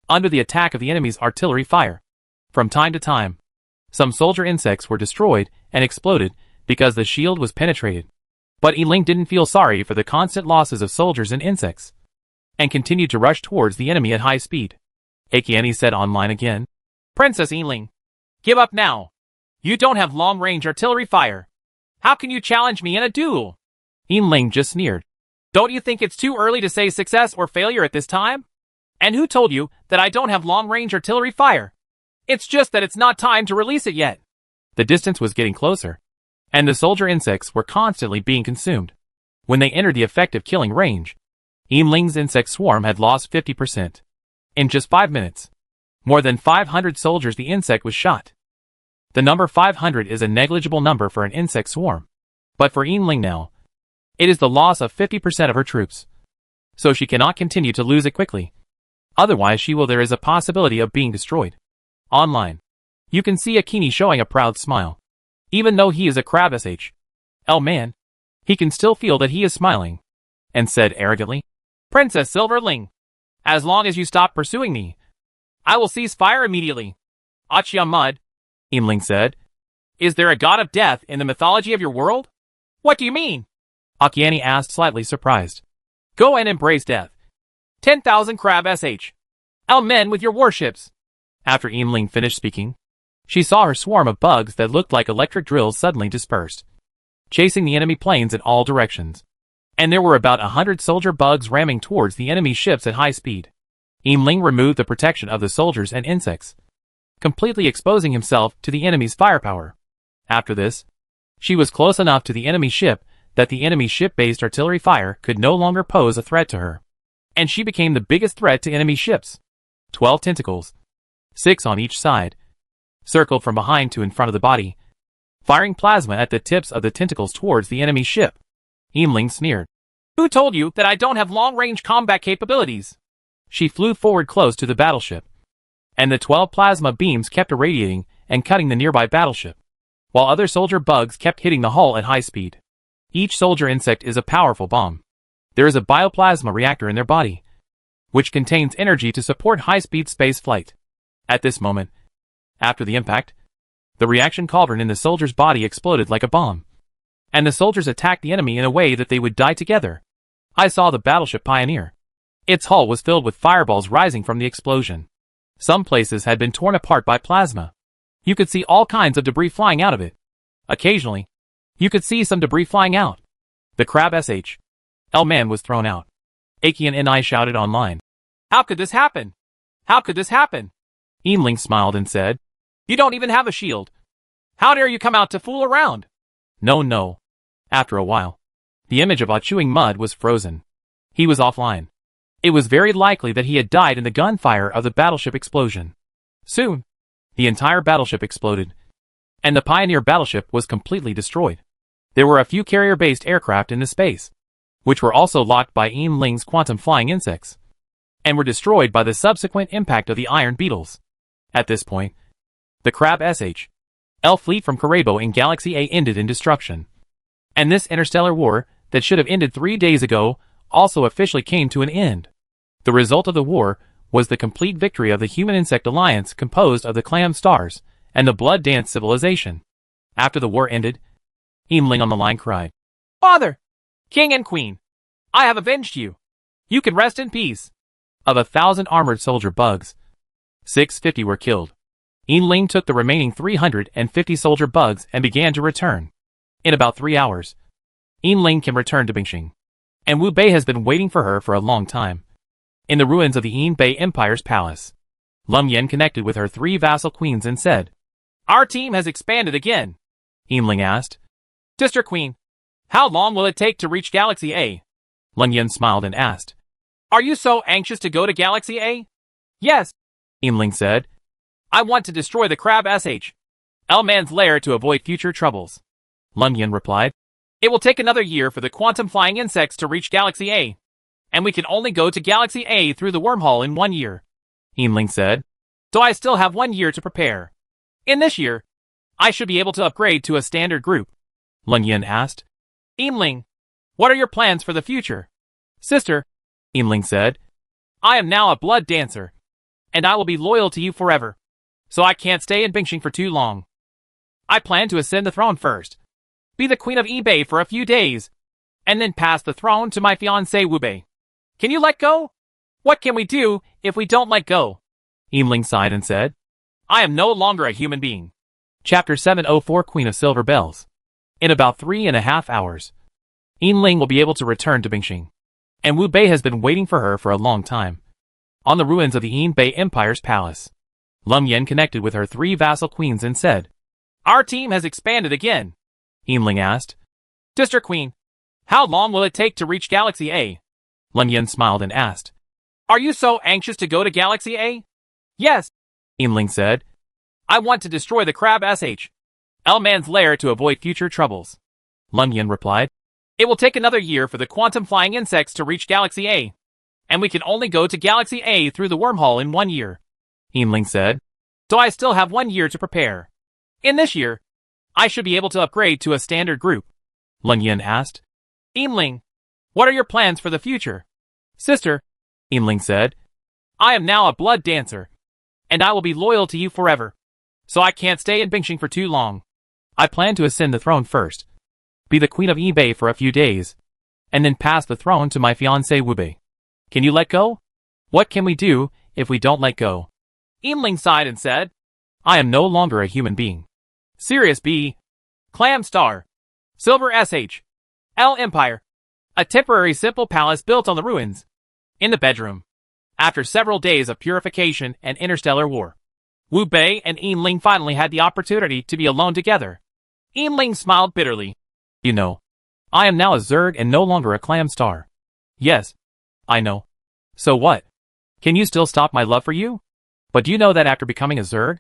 Under the attack of the enemy's artillery fire, from time to time, some soldier insects were destroyed and exploded because the shield was penetrated. But Ling didn't feel sorry for the constant losses of soldiers and insects, and continued to rush towards the enemy at high speed. Akiani said online again, "Princess Ling, give up now. You don't have long-range artillery fire. How can you challenge me in a duel? Yinling just sneered. Don't you think it's too early to say success or failure at this time? And who told you that I don't have long-range artillery fire? It's just that it's not time to release it yet. The distance was getting closer, and the soldier insects were constantly being consumed. When they entered the effective killing range, Yinling's insect swarm had lost 50%. In just 5 minutes, more than 500 soldiers the insect was shot. The number 500 is a negligible number for an insect swarm, but for Yinling now, it is the loss of 50% of her troops. So she cannot continue to lose it quickly. Otherwise there is a possibility of being destroyed. Online, you can see Akini showing a proud smile. Even though he is a crab SH.L man, he can still feel that he is smiling, and said arrogantly, Princess Silverling, as long as you stop pursuing me, I will cease fire immediately. Achia Mud, Yinling said, is there a god of death in the mythology of your world? What do you mean? Akiani asked, slightly surprised. Go and embrace death. 10,000 crab SH.L men with your warships. After Yinling finished speaking, she saw her swarm of bugs that looked like electric drills suddenly dispersed, chasing the enemy planes in all directions. And there were about 100 soldier bugs ramming towards the enemy ships at high speed. Yinling removed the protection of the soldiers and insects, completely exposing himself to the enemy's firepower. After this, she was close enough to the enemy ship that the enemy ship-based artillery fire could no longer pose a threat to her. And she became the biggest threat to enemy ships. 12 tentacles, 6 on each side, circled from behind to in front of the body, firing plasma at the tips of the tentacles towards the enemy ship. Yinling sneered. Who told you that I don't have long-range combat capabilities? She flew forward close to the battleship, and the 12 plasma beams kept irradiating and cutting the nearby battleship, while other soldier bugs kept hitting the hull at high speed. Each soldier insect is a powerful bomb. There is a bioplasma reactor in their body, which contains energy to support high-speed space flight. At this moment, after the impact, the reaction cauldron in the soldier's body exploded like a bomb, and the soldiers attacked the enemy in a way that they would die together. I saw the battleship Pioneer. Its hull was filled with fireballs rising from the explosion. Some places had been torn apart by plasma. You could see all kinds of debris flying out of it. Occasionally, you could see some debris flying out. The crab SH.L man was thrown out. Akian and I shouted online. How could this happen? How could this happen? Yinling smiled and said, You don't even have a shield. How dare you come out to fool around? No. After a while, the image of chewing mud was frozen. He was offline. It was very likely that he had died in the gunfire of the battleship explosion. Soon, the entire battleship exploded, and the Pioneer battleship was completely destroyed. There were a few carrier-based aircraft in the space, which were also locked by Yinling's quantum flying insects, and were destroyed by the subsequent impact of the iron beetles. At this point, the crab SH.L fleet from Karebo in Galaxy A ended in destruction. And this interstellar war, that should have ended 3 days ago, also officially came to an end. The result of the war was the complete victory of the Human Insect Alliance composed of the Clam Stars and the Blood Dance Civilization. After the war ended, Yinling on the line cried, Father! King and Queen! I have avenged you! You can rest in peace! Of 1,000 armored soldier bugs, 650 were killed. Yinling took the remaining 350 soldier bugs and began to return. In about 3 hours, Yinling can return to Bingxing, and Wu Bei has been waiting for her for a long time. In the ruins of the Yin Bei Empire's palace, Lum Yen connected with her 3 vassal queens and said, Our team has expanded again. Yinling asked, Sister Queen, how long will it take to reach Galaxy A? Lum Yen smiled and asked, Are you so anxious to go to Galaxy A? Yes, Yinling said. I want to destroy the crab SH.L man's lair to avoid future troubles. Lum Yen replied, It will take another year for the quantum flying insects to reach Galaxy A, and we can only go to Galaxy A through the wormhole in 1 year. Yinling said, So I still have 1 year to prepare. In this year, I should be able to upgrade to a standard group. Lum Yen asked, Yinling, what are your plans for the future? Sister, Yinling said, I am now a blood dancer, and I will be loyal to you forever, so I can't stay in Bingxing for too long. I plan to ascend the throne first, be the queen of eBay for a few days, and then pass the throne to my fiancé Wu Bei. Can you let go? What can we do if we don't let go? Yinling sighed and said, I am no longer a human being. Chapter 704 Queen of Silver Bells. In about 3.5 hours, Yinling will be able to return to Bingxing, and Wu Bei has been waiting for her for a long time. On the ruins of the Yin Bei Empire's palace, Leng Yan connected with her 3 vassal queens and said, "Our team has expanded again." Yinling asked, "District Queen, how long will it take to reach Galaxy A?" Leng Yan smiled and asked, "Are you so anxious to go to Galaxy A?" "Yes," Yinling said. "I want to destroy the Crab L Man's lair to avoid future troubles." Leng Yan replied, "It will take another year for the quantum flying insects to reach Galaxy A, and we can only go to Galaxy A through the wormhole in 1 year." Yinling said, "So I still have 1 year to prepare. In this year, I should be able to upgrade to a standard group." Leng Yan asked, "Yinling, what are your plans for the future?" "Sister," Yinling said, "I am now a blood dancer, and I will be loyal to you forever. So I can't stay in Bingxing for too long. I plan to ascend the throne first, be the queen of Yibei for a few days, and then pass the throne to my fiancé Wu Bei. Can you let go? What can we do if we don't let go?" Yinling sighed and said, "I am no longer a human being." Sirius B. Clam Star. Silver L Empire. A temporary simple palace built on the ruins. In the bedroom. After several days of purification and interstellar war, Wu Bei and Yinling finally had the opportunity to be alone together. Yinling smiled bitterly. "You know, I am now a Zerg and no longer a clam star." "Yes, I know. So what? Can you still stop my love for you? But do you know that after becoming a Zerg,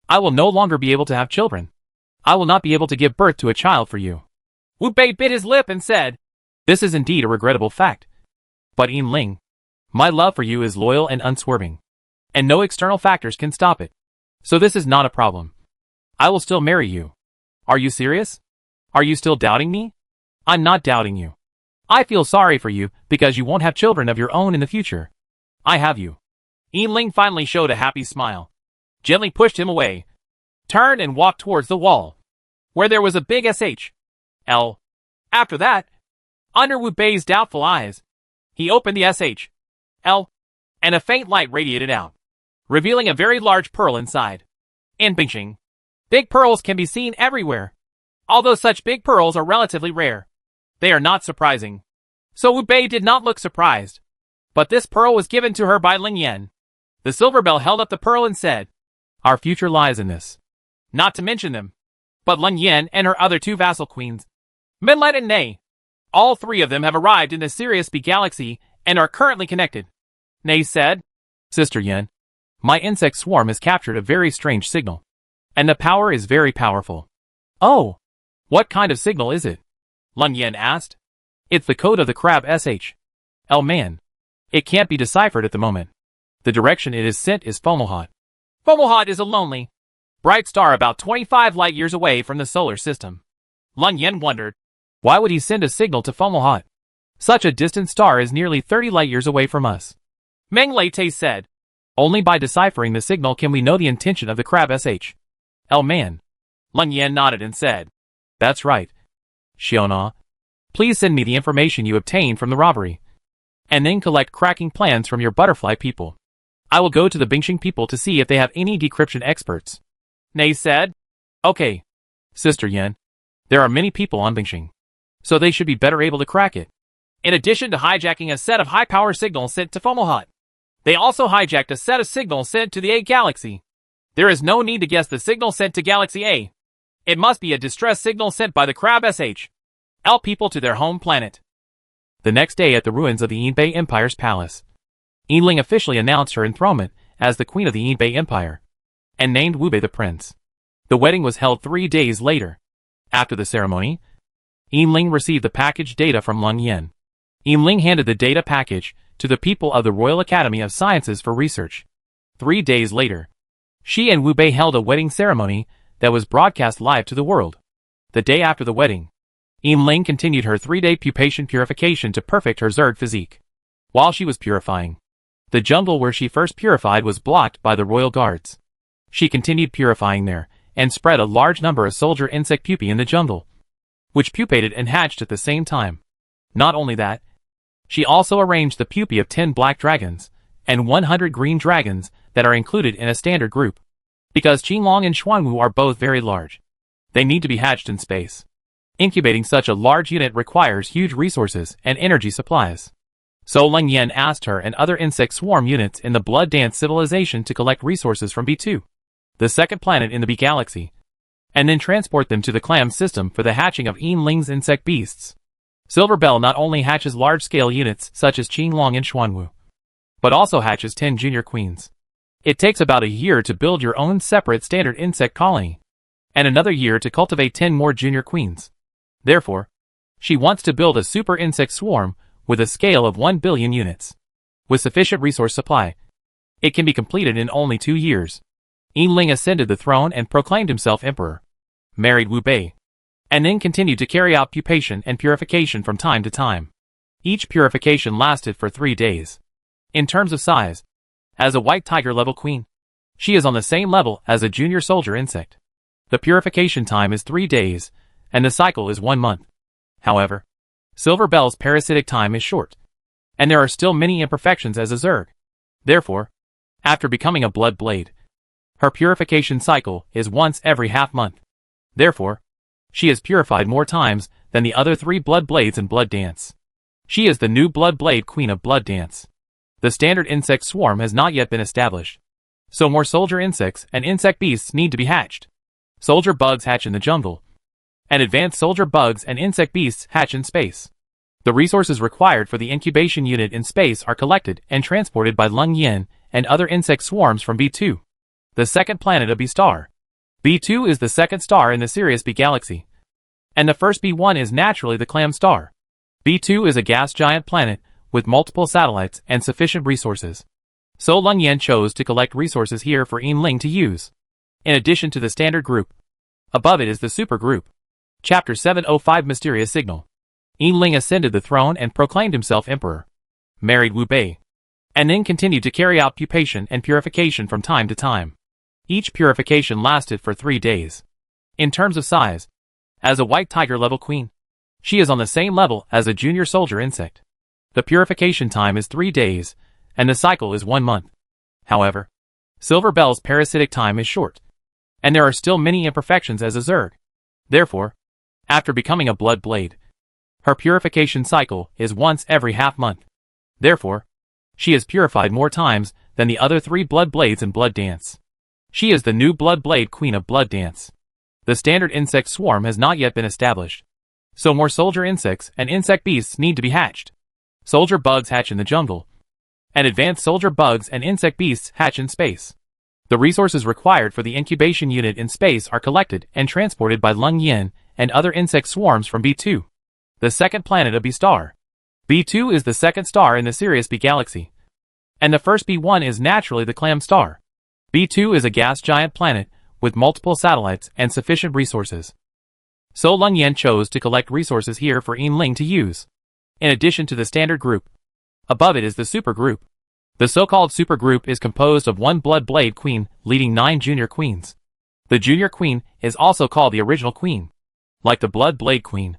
I will no longer be able to have children. I will not be able to give birth to a child for you." Wu Bei bit his lip and said, "This is indeed a regrettable fact. But Yinling, my love for you is loyal and unswerving, and no external factors can stop it. So this is not a problem. I will still marry you. Are you serious? Are you still doubting me?" "I'm not doubting you. I feel sorry for you because you won't have children of your own in the future. I have you." Yinling finally showed a happy smile, gently pushed him away, turned and walked towards the wall, where there was a big L. After that, under Wu Bei's doubtful eyes, he opened the L, and a faint light radiated out, revealing a very large pearl inside. In Bingxing, big pearls can be seen everywhere. Although such big pearls are relatively rare, they are not surprising. So Wu Bei did not look surprised. But this pearl was given to her by Leng Yan. The Silver Bell held up the pearl and said, "Our future lies in this." Not to mention them, but Leng Yan and her other 2 vassal queens, Minlight and Nei. All 3 of them have arrived in the Sirius B galaxy and are currently connected. Nei said, "Sister Yan, my insect swarm has captured a very strange signal, and the power is very powerful." "Oh, what kind of signal is it?" Leng Yan asked. "It's the code of the Crab L Man. It can't be deciphered at the moment. The direction it is sent is Fomalhaut." Fomalhaut is a lonely, bright star about 25 light years away from the solar system. Leng Yan wondered, why would he send a signal to Fomalhaut? Such a distant star is nearly 30 light years away from us. Meng Lei said, "Only by deciphering the signal can we know the intention of the Crab L Man." Leng Yan nodded and said, "That's right. Xiona, please send me the information you obtained from the robbery, and then collect cracking plans from your butterfly people. I will go to the Bingxing people to see if they have any decryption experts." Nei said, "Okay, Sister Yan, there are many people on Bingxing, so they should be better able to crack it." In addition to hijacking a set of high-power signals sent to Fomalhaut, they also hijacked a set of signals sent to the A galaxy. There is no need to guess the signal sent to Galaxy A. It must be a distress signal sent by the Crab L people to their home planet. The next day at the ruins of the Yinbei Empire's palace, Yinling officially announced her enthronement as the queen of the Yinbei Empire, and named Wu Bei the prince. The wedding was held 3 days later. After the ceremony, Yinling received the package data from Leng Yan. Yinling handed the data package to the people of the Royal Academy of Sciences for research. 3 days later, she and Wu Bei held a wedding ceremony that was broadcast live to the world. The day after the wedding, Yinling continued her 3-day pupation purification to perfect her Zerg physique. While she was purifying, the jungle where she first purified was blocked by the royal guards. She continued purifying there, and spread a large number of soldier insect pupae in the jungle, which pupated and hatched at the same time. Not only that, she also arranged the pupae of 10 black dragons, and 100 green dragons that are included in a standard group. Because Qinglong and Xuanwu are both very large. They need to be hatched in space. Incubating such a large unit requires huge resources and energy supplies. So Leng Yan asked her and other insect swarm units in the Blood Dance civilization to collect resources from B2, the second planet in the B galaxy, and then transport them to the Clam system for the hatching of Yinling's insect beasts. Silver Bell not only hatches large-scale units such as Qinglong and Xuanwu, but also hatches 10 junior queens. It takes about a year to build your own separate standard insect colony, and another year to cultivate 10 more junior queens. Therefore, she wants to build a super insect swarm with a scale of 1 billion units. With sufficient resource supply, it can be completed in only 2 years. Yinling ascended the throne and proclaimed himself emperor, married Wu Bei, and then continued to carry out pupation and purification from time to time. Each purification lasted for 3 days. In terms of size, as a white tiger level queen, she is on the same level as a junior soldier insect. The purification time is 3 days, and the cycle is 1 month. However, Silver Bell's parasitic time is short, and there are still many imperfections as a Zerg. Therefore, after becoming a blood blade, her purification cycle is once every half month. Therefore, she is purified more times than the other 3 blood blades in Blood Dance. She is the new blood blade queen of Blood Dance. The standard insect swarm has not yet been established, so more soldier insects and insect beasts need to be hatched. Soldier bugs hatch in the jungle, and advanced soldier bugs and insect beasts hatch in space. The resources required for the incubation unit in space are collected and transported by Leng Yan and other insect swarms from B2, the second planet of B star. B2 is the second star in the Sirius B galaxy, and the first B1 is naturally the Clam star. B2 is a gas giant planet with multiple satellites and sufficient resources. So Leng Yan chose to collect resources here for Yinling to use, in addition to the standard group. Above it is the super group. Chapter 705 Mysterious Signal. Yinling ascended the throne and proclaimed himself emperor, married Wu Bei, and then continued to carry out pupation and purification from time to time. Each purification lasted for 3 days. In terms of size, as a white tiger level queen, she is on the same level as a junior soldier insect. The purification time is 3 days, and the cycle is 1 month. However, Silver Bell's parasitic time is short, and there are still many imperfections as a Zerg. Therefore, after becoming a blood blade, her purification cycle is once every half month. Therefore, she is purified more times than the other 3 blood blades in Blood Dance. She is the new blood blade queen of Blood Dance. The standard insect swarm has not yet been established, so more soldier insects and insect beasts need to be hatched. Soldier bugs hatch in the jungle, and advanced soldier bugs and insect beasts hatch in space. The resources required for the incubation unit in space are collected and transported by Leng Yan and other insect swarms from B2, the second planet of B star. B2 is the second star in the Sirius B galaxy, and the first B1 is naturally the Clam star. B2 is a gas giant planet with multiple satellites and sufficient resources. So Leng Yan chose to collect resources here for Yinling to use, in addition to the standard group. Above it is the super group. The so-called super group is composed of 1 blood blade queen leading 9 junior queens. The junior queen is also called the original queen. Like the blood blade queen,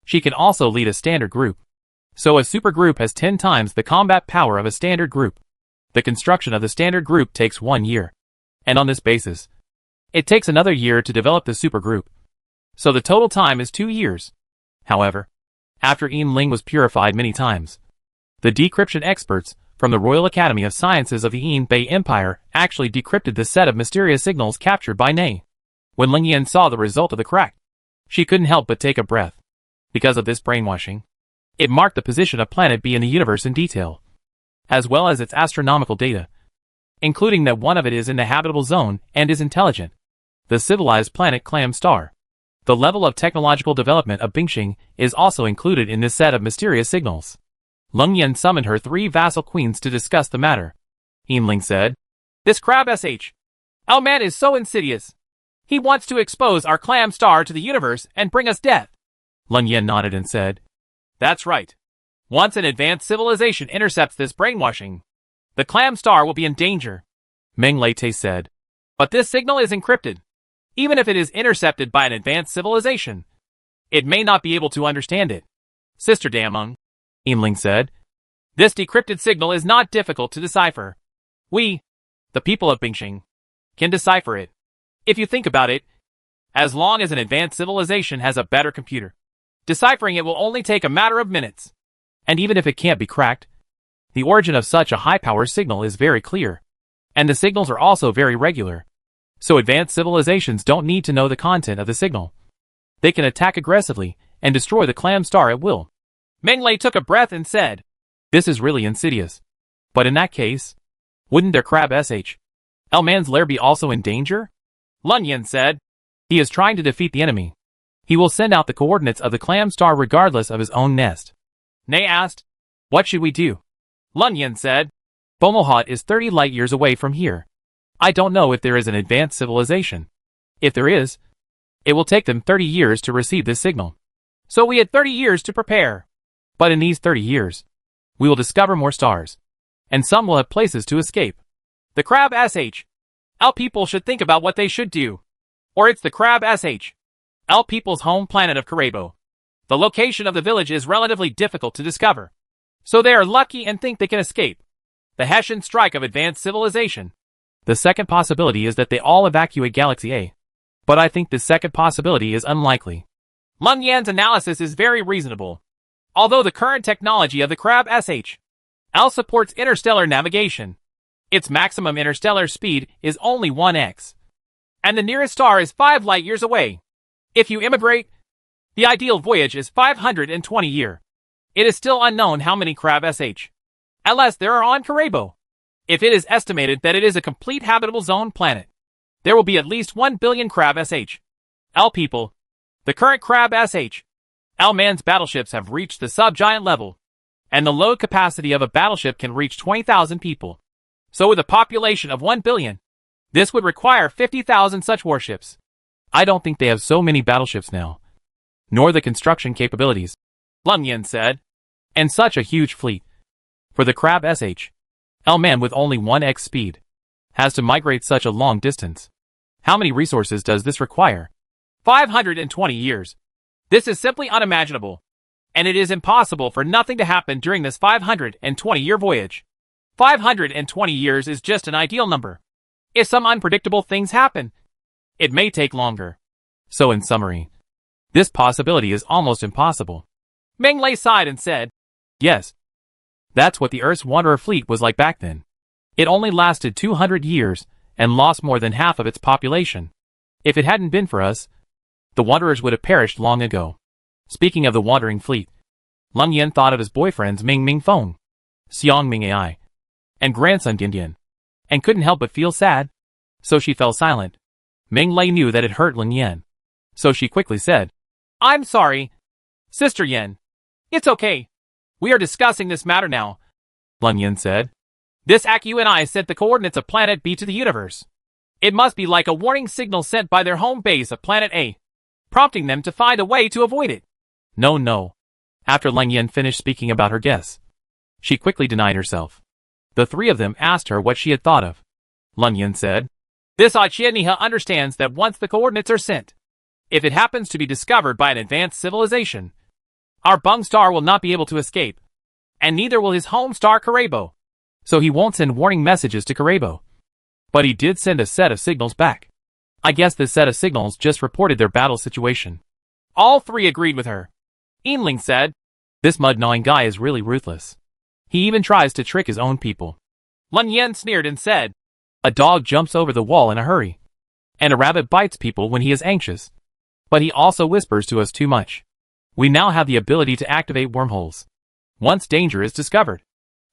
she can also lead a standard group. So a super group has 10 times the combat power of a standard group. The construction of the standard group takes 1 year, and on this basis, it takes another year to develop the super group. So the total time is 2 years. However, after Yinling was purified many times, the decryption experts from the Royal Academy of Sciences of the Yin Bei Empire actually decrypted the set of mysterious signals captured by Nei. When Leng Yan saw the result of the crack, she couldn't help but take a breath. Because of this brainwashing, it marked the position of Planet B in the universe in detail, as well as its astronomical data, including that one of it is in the habitable zone and is intelligent. The civilized planet Clam star. The level of technological development of Bingxing is also included in this set of mysterious signals. Leng Yan summoned her 3 vassal queens to discuss the matter. Yinling said, "This crab SH. Our man is so insidious. He wants to expose our Clam star to the universe and bring us death." Leng Yan nodded and said, "That's right. Once an advanced civilization intercepts this brainwashing, the Clam star will be in danger." Meng Lete said, "But this signal is encrypted. Even if it is intercepted by an advanced civilization, it may not be able to understand it." "Sister Dameng," Yinling said, "this decrypted signal is not difficult to decipher. We, the people of Bingxing, can decipher it. If you think about it, as long as an advanced civilization has a better computer, deciphering it will only take a matter of minutes. And even if it can't be cracked, the origin of such a high-power signal is very clear. And the signals are also very regular. So advanced civilizations don't need to know the content of the signal. They can attack aggressively and destroy the clam star at will. Meng Lei took a breath and said, "This is really insidious. But in that case, wouldn't their crab SHL man's lair be also in danger?" Lun Yin said, "He is trying to defeat the enemy. He will send out the coordinates of the clam star regardless of his own nest." Nei asked, "What should we do?" Lun Yin said, "Fomalhaut is 30 light years away from here. I don't know if there is an advanced civilization. If there is, it will take them 30 years to receive this signal. So we had 30 years to prepare. But in these 30 years, we will discover more stars. And some will have places to escape. The crab SHL people should think about what they should do. Or it's the crab SHL people's home planet of Karebo. The location of the village is relatively difficult to discover. So they are lucky and think they can escape. The Hessian strike of advanced civilization. The second possibility is that they all evacuate Galaxy A. But I think the second possibility is unlikely." Lun Yan's analysis is very reasonable. Although the current technology of the crab SHL supports interstellar navigation, its maximum interstellar speed is only 1x. And the nearest star is 5 light years away. If you immigrate, the ideal voyage is 520 years. It is still unknown how many crab SHLs there are on Karebo. If it is estimated that it is a complete habitable zone planet, there will be at least 1 billion crab SHL people. The current crab SHL man's battleships have reached the subgiant level, and the load capacity of a battleship can reach 20,000 people. So with a population of 1 billion, this would require 50,000 such warships. "I don't think they have so many battleships now, nor the construction capabilities," Lun Yin said, "and such a huge fleet. For the crab SHL man with only 1x speed has to migrate such a long distance. How many resources does this require?" 520 years. This is simply unimaginable. And it is impossible for nothing to happen during this 520-year voyage. 520 years is just an ideal number. If some unpredictable things happen, it may take longer. So in summary, this possibility is almost impossible. Meng Lei sighed and said, "Yes. That's what the Earth's Wanderer fleet was like back then. It only lasted 200 years and lost more than half of its population. If it hadn't been for us, the Wanderers would have perished long ago." Speaking of the wandering fleet, Lun Yin thought of his boyfriends Ming Ming Feng, Xiang Ming Ai, and grandson Gindian, and couldn't help but feel sad. So she fell silent. Meng Lei knew that it hurt Lun Yin. So she quickly said, "I'm sorry, Sister Yin. It's okay. We are discussing this matter now," Lun Yin said. "This Aku and I sent the coordinates of Planet B to the universe. It must be like a warning signal sent by their home base of Planet A, prompting them to find a way to avoid it." No. After Lun Yin finished speaking about her guess, she quickly denied herself. The three of them asked her what she had thought of. Lun Yin said, "This Achia understands that once the coordinates are sent, if it happens to be discovered by an advanced civilization, our Bung star will not be able to escape, and neither will his home star Karebo. So he won't send warning messages to Karebo. But he did send a set of signals back. I guess this set of signals just reported their battle situation." All three agreed with her. Yinling said, "This mud-gnawing guy is really ruthless. He even tries to trick his own people." Lun Yin sneered and said, "A dog jumps over the wall in a hurry, and a rabbit bites people when he is anxious. But he also whispers to us too much. We now have the ability to activate wormholes. Once danger is discovered,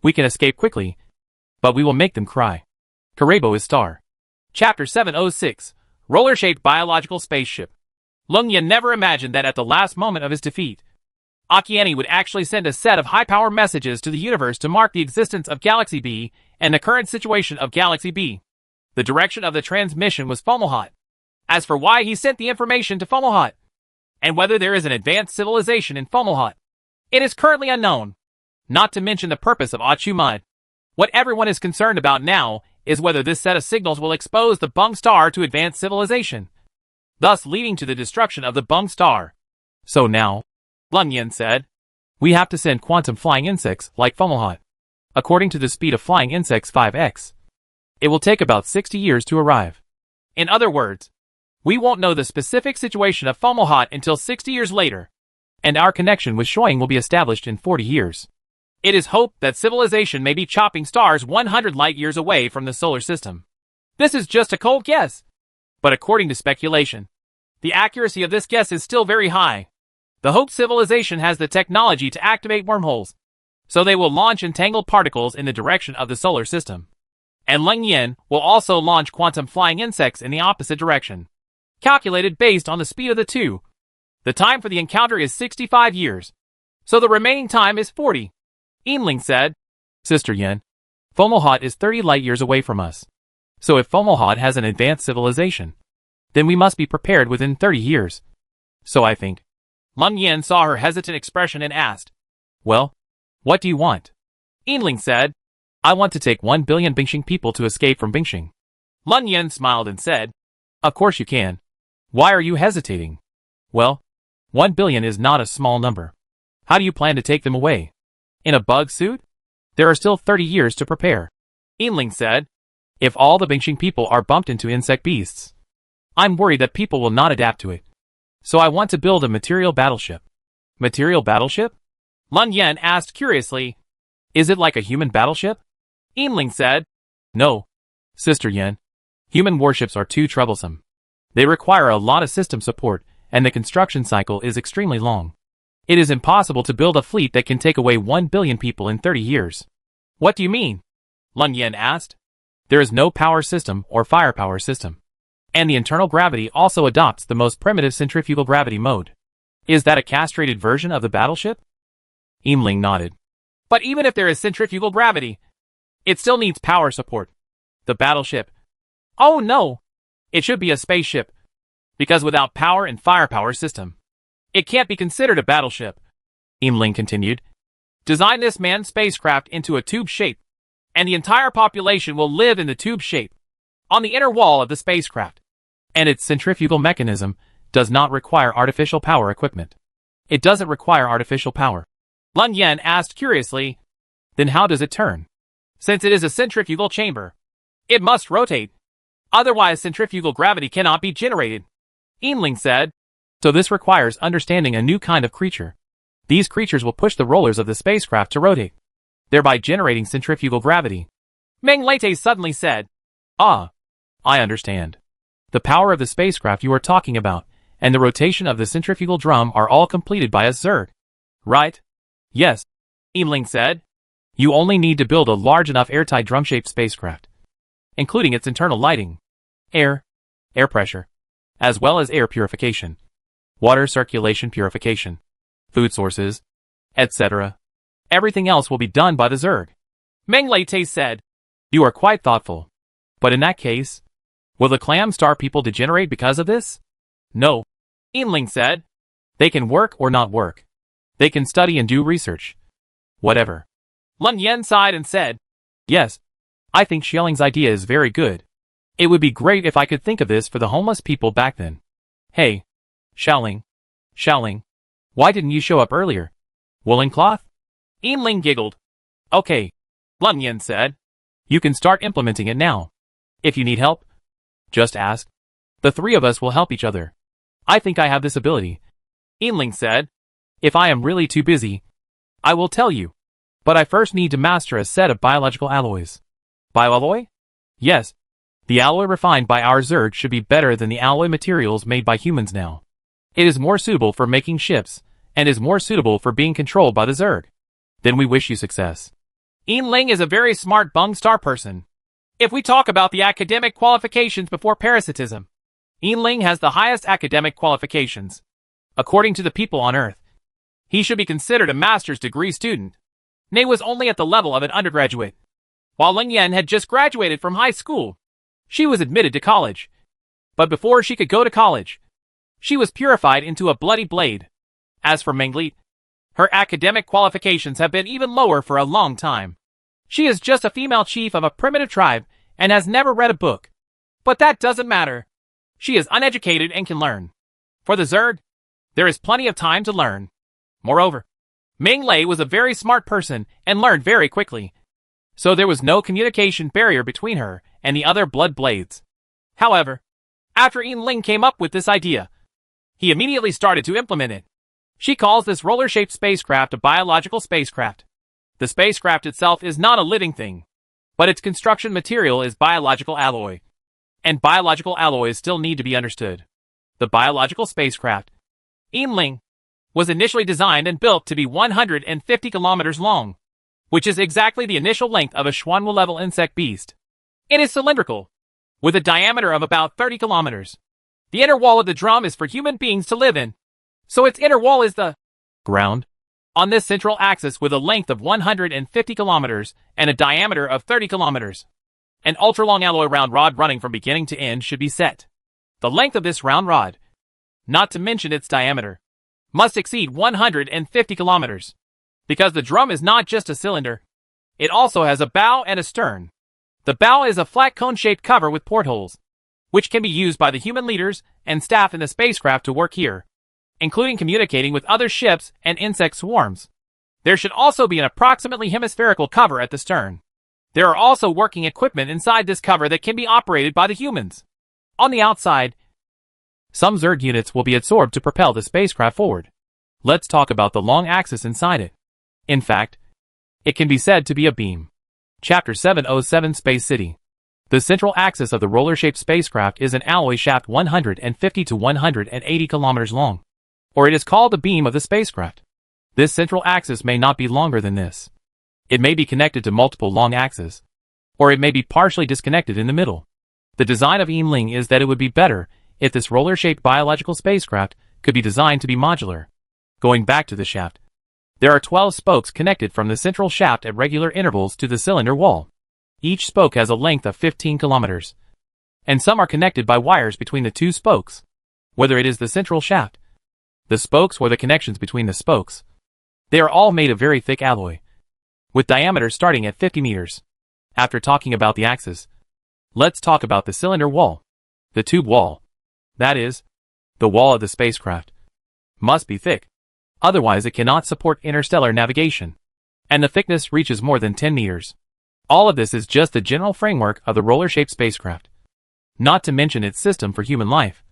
we can escape quickly, but we will make them cry. Karebo is star." Chapter 706, Roller-Shaped Biological Spaceship. Lun Yin never imagined that at the last moment of his defeat, Akieni would actually send a set of high-power messages to the universe to mark the existence of Galaxy B and the current situation of Galaxy B. The direction of the transmission was Fomalhaut. As for why he sent the information to Fomalhaut, and whether there is an advanced civilization in Fomalhaut, it is currently unknown. Not to mention the purpose of Achumad. What everyone is concerned about now is whether this set of signals will expose the Bung star to advanced civilization, thus leading to the destruction of the Bung star. "So now," Lun Yin said, "we have to send quantum flying insects like Fomalhaut. According to the speed of flying insects 5x, it will take about 60 years to arrive. In other words, we won't know the specific situation of Fomalhaut until 60 years later, and our connection with Shoing will be established in 40 years. It is hoped that civilization may be chopping stars 100 light-years away from the solar system. This is just a cold guess, but according to speculation, the accuracy of this guess is still very high. The Hope civilization has the technology to activate wormholes, so they will launch entangled particles in the direction of the solar system. And Leng Yen will also launch quantum flying insects in the opposite direction, calculated based on the speed of the two. The time for the encounter is 65 years, so the remaining time is 40. Yinling said, Sister Yen, Fomalhaut is 30 light-years away from us. So if Fomalhaut has an advanced civilization, then we must be prepared within 30 years. So I think. Leng Yen saw her hesitant expression and asked, Well, what do you want? Yinling said, I want to take 1 billion Bingxing people to escape from Bingxing. Leng Yen smiled and said, Of course you can. Why are you hesitating? Well, 1 billion is not a small number. How do you plan to take them away? In a bug suit? There are still 30 years to prepare. Yinling said, If all the Bingxing people are bumped into insect beasts, I'm worried that people will not adapt to it. So I want to build a material battleship. Material battleship? Leng Yen asked curiously. Is it like a human battleship? Yinling said, No, Sister Yen. Human warships are too troublesome. They require a lot of system support, and the construction cycle is extremely long. It is impossible to build a fleet that can take away 1 billion people in 30 years. What do you mean? Leng Yen asked. There is no power system or firepower system. And the internal gravity also adopts the most primitive centrifugal gravity mode. Is that a castrated version of the battleship? Yinling nodded. But even if there is centrifugal gravity, it still needs power support. The battleship. Oh no! It should be a spaceship. Because without power and firepower system, it can't be considered a battleship. Yinling continued. Design this manned spacecraft into a tube shape, and the entire population will live in the tube shape, on the inner wall of the spacecraft. And its centrifugal mechanism does not require artificial power equipment. It doesn't require artificial power. Leng Yen asked curiously. Then how does it turn? Since it is a centrifugal chamber, it must rotate. Otherwise centrifugal gravity cannot be generated. Yinling said. So this requires understanding a new kind of creature. These creatures will push the rollers of the spacecraft to rotate, thereby generating centrifugal gravity. Meng Lete suddenly said. Ah, I understand. The power of the spacecraft you are talking about, and the rotation of the centrifugal drum are all completed by a Zerg. Right? Yes, Yinling said. You only need to build a large enough airtight drum-shaped spacecraft, including its internal lighting, air pressure, as well as air purification, water circulation purification, food sources, etc. Everything else will be done by the Zerg. Meng Lete said. You are quite thoughtful. But in that case, will the Clam Star people degenerate because of this? No, Yinling said. They can work or not work. They can study and do research. Whatever. Leng Yen sighed and said. Yes, I think Xiaoling's idea is very good. It would be great if I could think of this for the homeless people back then. Hey, Xiaoling, why didn't you show up earlier? Woolen cloth? Yinling giggled. Okay, Leng Yen said. You can start implementing it now. If you need help, just ask. The three of us will help each other. I think I have this ability. Yinling said. If I am really too busy, I will tell you. But I first need to master a set of biological alloys. Bioalloy? Yes. The alloy refined by our Zerg should be better than the alloy materials made by humans now. It is more suitable for making ships, and is more suitable for being controlled by the Zerg. Then we wish you success. Yinling is a very smart Bung Star person. If we talk about the academic qualifications before parasitism, Yinling has the highest academic qualifications. According to the people on Earth, he should be considered a master's degree student. Nei was only at the level of an undergraduate, while Leng Yen had just graduated from high school. She was admitted to college. But before she could go to college, she was purified into a bloody blade. As for Meng Lete, her academic qualifications have been even lower for a long time. She is just a female chief of a primitive tribe and has never read a book. But that doesn't matter. She is uneducated and can learn. For the Zerg, there is plenty of time to learn. Moreover, Meng Lei was a very smart person and learned very quickly. So there was no communication barrier between her and the other blood blades. However, After Yin Ling came up with this idea, he immediately started to implement it. She calls this roller-shaped spacecraft a biological spacecraft. The spacecraft itself is not a living thing, but its construction material is biological alloy. And biological alloys still need to be understood. The biological spacecraft, Yin Ling, was initially designed and built to be 150 kilometers long, which is exactly the initial length of a Xuanwu-level insect beast. It is cylindrical, with a diameter of about 30 kilometers. The inner wall of the drum is for human beings to live in, so its inner wall is the ground. On this central axis with a length of 150 kilometers and a diameter of 30 kilometers. An ultra-long alloy round rod running from beginning to end should be set. The length of this round rod, not to mention its diameter, must exceed 150 kilometers. Because the drum is not just a cylinder, it also has a bow and a stern. The bow is a flat cone-shaped cover with portholes, which can be used by the human leaders and staff in the spacecraft to work here, including communicating with other ships and insect swarms. There should also be an approximately hemispherical cover at the stern. There are also working equipment inside this cover that can be operated by the humans. On the outside, some Zerg units will be absorbed to propel the spacecraft forward. Let's talk about the long axis inside it. In fact, it can be said to be a beam. Chapter 707 Space City. The central axis of the roller-shaped spacecraft is an alloy shaft 150 to 180 kilometers long, or it is called the beam of the spacecraft. This central axis may not be longer than this. It may be connected to multiple long axes, or it may be partially disconnected in the middle. The design of Yin Ling is that it would be better if this roller-shaped biological spacecraft could be designed to be modular. Going back to the shaft, there are 12 spokes connected from the central shaft at regular intervals to the cylinder wall. Each spoke has a length of 15 kilometers, and some are connected by wires between the two spokes, whether it is the central shaft, the spokes, or the connections between the spokes. They are all made of very thick alloy, with diameters starting at 50 meters. After talking about the axis, let's talk about the cylinder wall. The tube wall, that is, the wall of the spacecraft, must be thick. Otherwise it cannot support interstellar navigation, and the thickness reaches more than 10 meters. All of this is just the general framework of the roller-shaped spacecraft, not to mention its system for human life,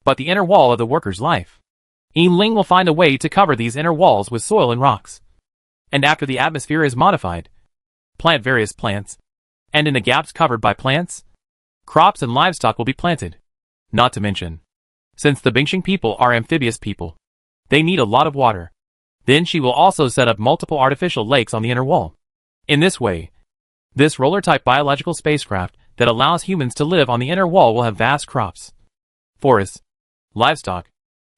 but the inner wall of the worker's life. Yin Ling will find a way to cover these inner walls with soil and rocks. And after the atmosphere is modified, plant various plants, and in the gaps covered by plants, crops and livestock will be planted. Not to mention, since the Bingxing people are amphibious people, they need a lot of water. Then she will also set up multiple artificial lakes on the inner wall. In this way, this roller-type biological spacecraft that allows humans to live on the inner wall will have vast crops, forests, livestock,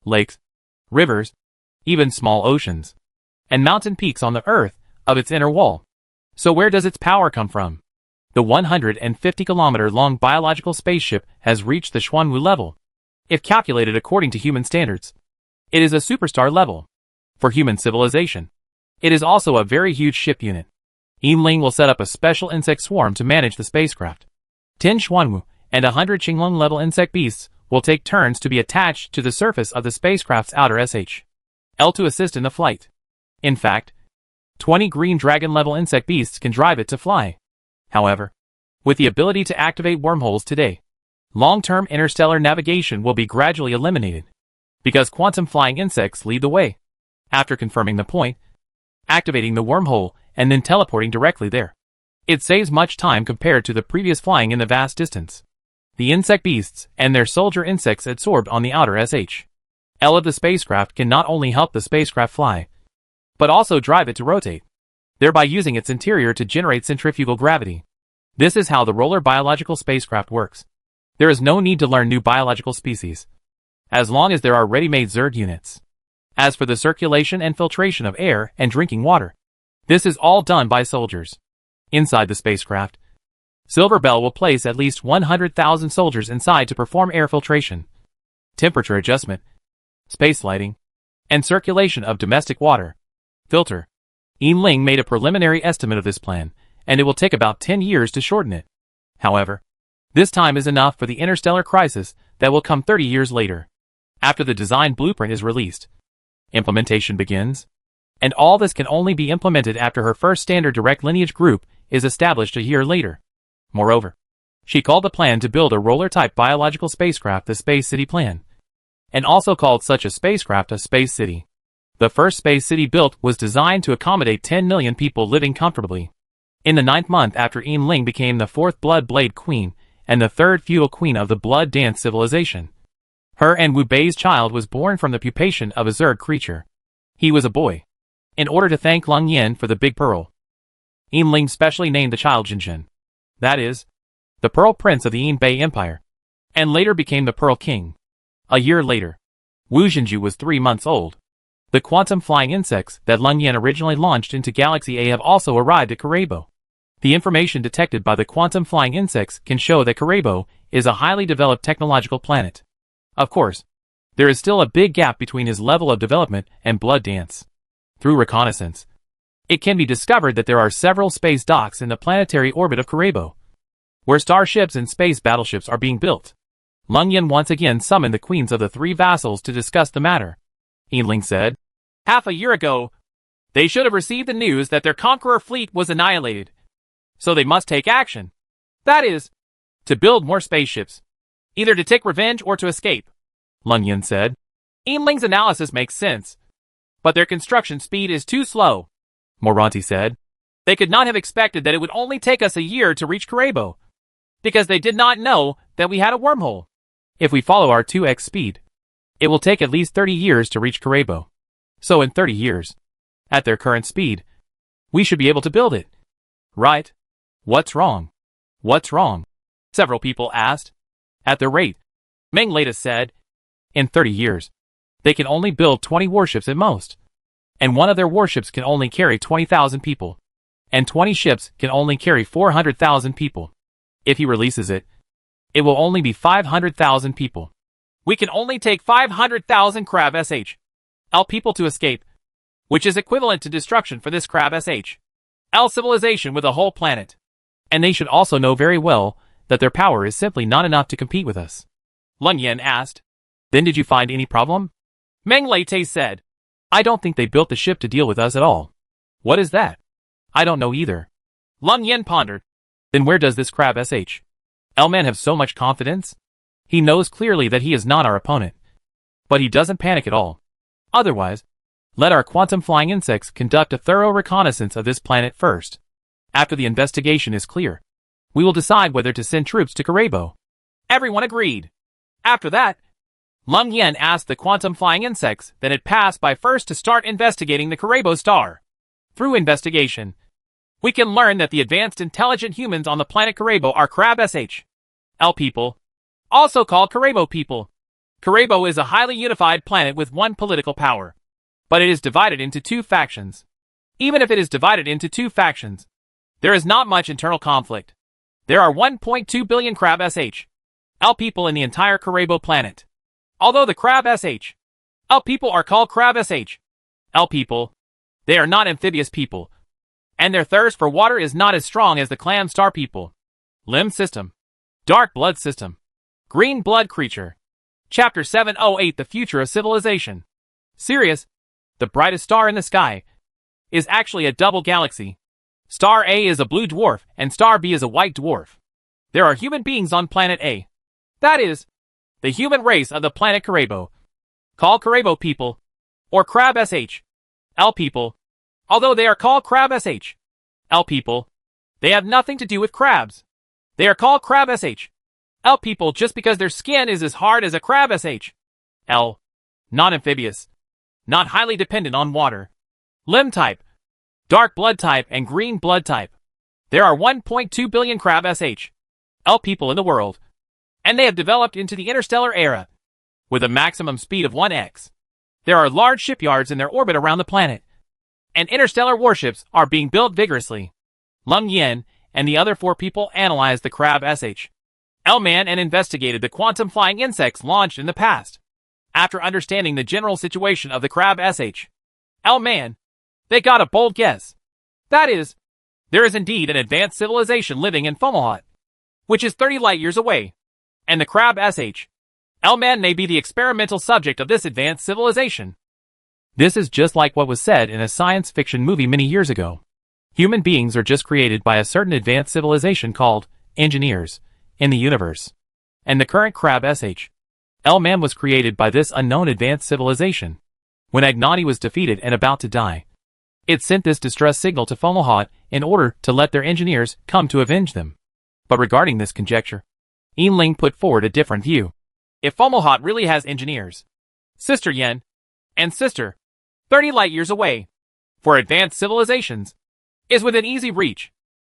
lakes, rivers, even small oceans, and mountain peaks on the Earth of its inner wall. So where does its power come from? The 150-kilometer-long biological spaceship has reached the Xuanwu level. If calculated according to human standards, it is a superstar level. For human civilization, it is also a very huge ship unit. Yin Ling will set up a special insect swarm to manage the spacecraft. 10 Xuanwu and 100 Qinglong-level insect beasts will take turns to be attached to the surface of the spacecraft's outer SHL to assist in the flight. In fact, 20 green dragon-level insect beasts can drive it to fly. However, with the ability to activate wormholes today, long-term interstellar navigation will be gradually eliminated, because quantum flying insects lead the way. After confirming the point, activating the wormhole, and then teleporting directly there, it saves much time compared to the previous flying in the vast distance. The insect beasts and their soldier insects absorbed on the outer SHL of the spacecraft can not only help the spacecraft fly, but also drive it to rotate, thereby using its interior to generate centrifugal gravity. This is how the roller biological spacecraft works. There is no need to learn new biological species, as long as there are ready-made Zerg units. As for the circulation and filtration of air and drinking water, this is all done by soldiers. Inside the spacecraft, Silver Bell will place at least 100,000 soldiers inside to perform air filtration, temperature adjustment, space lighting, and circulation of domestic water. Filter. Yin Ling made a preliminary estimate of this plan, and it will take about 10 years to shorten it. However, this time is enough for the interstellar crisis that will come 30 years later. After the design blueprint is released, implementation begins, and all this can only be implemented after her first standard direct lineage group is established a year later. Moreover, She called the plan to build a roller-type biological spacecraft the Space City Plan, and also called such a spacecraft a Space City. The first Space City built was designed to accommodate 10 million people living comfortably. In the 9th month after Yin became the 4th Blood Blade Queen and the 3rd feudal queen of the Blood Dance civilization. Her and Wu Bei's child was born from the pupation of a Zerg creature. He was a boy. In order to thank Leng Yin for the Big Pearl, Yin specially named the child Jinjin. That is, the Pearl Prince of the Yin Bei Empire, and later became the Pearl King. A year later, Wu Jinju was 3 months old. The quantum flying insects that Leng Yin originally launched into Galaxy A have also arrived at Karebo. The information detected by the quantum flying insects can show that Karebo is a highly developed technological planet. Of course, there is still a big gap between his level of development and Blood Dance. Through reconnaissance, it can be discovered that there are several space docks in the planetary orbit of Karebo, where starships and space battleships are being built. Leng Yin once again summoned the queens of the 3 vassals to discuss the matter. Yinling said, "Half a year ago, they should have received the news that their conqueror fleet was annihilated. So they must take action. That is, to build more spaceships, either to take revenge or to escape." Leng Yin said. Yinling's analysis makes sense, but their construction speed is too slow. Moranti said. They could not have expected that it would only take us a year to reach Karebo, because they did not know that we had a wormhole. If we follow our 2x speed, it will take at least 30 years to reach Karebo. So in 30 years, at their current speed, we should be able to build it. Right? What's wrong? What's wrong? Several people asked. At the rate, Meng Leda said, in 30 years, they can only build 20 warships at most. And one of their warships can only carry 20,000 people. And 20 ships can only carry 400,000 people. If he releases it, it will only be 500,000 people. We can only take 500,000 Crab SH.L people to escape, which is equivalent to destruction for this Crab SH.L civilization with a whole planet. And they should also know very well that their power is simply not enough to compete with us. Leng Yin asked. Then did you find any problem? Meng Lete said. I don't think they built the ship to deal with us at all. What is that? I don't know either. Leng Yin pondered. Then where does this Crab SH.L man have so much confidence? He knows clearly that he is not our opponent. But he doesn't panic at all. Otherwise, let our quantum flying insects conduct a thorough reconnaissance of this planet first. After the investigation is clear, we will decide whether to send troops to Karebo. Everyone agreed. After that, Leng Yin asked the quantum flying insects that had passed by first to start investigating the Karebo star. Through investigation, we can learn that the advanced intelligent humans on the planet Karebo are Crab SH.L people, also called Karebo people. Karebo is a highly unified planet with one political power, but it is divided into 2 factions. Even if it is divided into 2 factions, there is not much internal conflict. There are 1.2 billion Crab SH.L people in the entire Karebo planet. Although the Crab SH.L people are called Crab SH.L people, they are not amphibious people, and their thirst for water is not as strong as the Clam Star people. Limb System. Dark Blood System. Green Blood Creature. Chapter 708 The Future of Civilization. Sirius, the brightest star in the sky, is actually a double galaxy. Star A is a blue dwarf and Star B is a white dwarf. There are human beings on planet A. That is, the human race of the planet Karebo, called Karebo people, or Crab SH.L people. Although they are called Crab SH.L people, they have nothing to do with crabs. They are called Crab SH.L people just because their skin is as hard as a Crab SH.L. Not amphibious. Not highly dependent on water. Limb type. Dark blood type and green blood type. There are 1.2 billion Crab SH.L people in the world, and they have developed into the interstellar era, with a maximum speed of 1x. There are large shipyards in their orbit around the planet, and interstellar warships are being built vigorously. Leng Yin and the other 4 people analyzed the Crab SH.L man and investigated the quantum flying insects launched in the past. After understanding the general situation of the Crab SH.L man, they got a bold guess. That is, there is indeed an advanced civilization living in Fomalhaut, which is 30 light years away, and the Crab SH.L man may be the experimental subject of this advanced civilization. This is just like what was said in a science fiction movie many years ago. Human beings are just created by a certain advanced civilization called engineers, in the universe. And the current Crab SH. L-Man was created by this unknown advanced civilization. When Agnati was defeated and about to die, it sent this distress signal to Fomalhaut in order to let their engineers come to avenge them. But regarding this conjecture, Yinling put forward a different view. If Fomalhaut really has engineers, Sister Yen, and Sister, 30 light years away, for advanced civilizations, is within easy reach.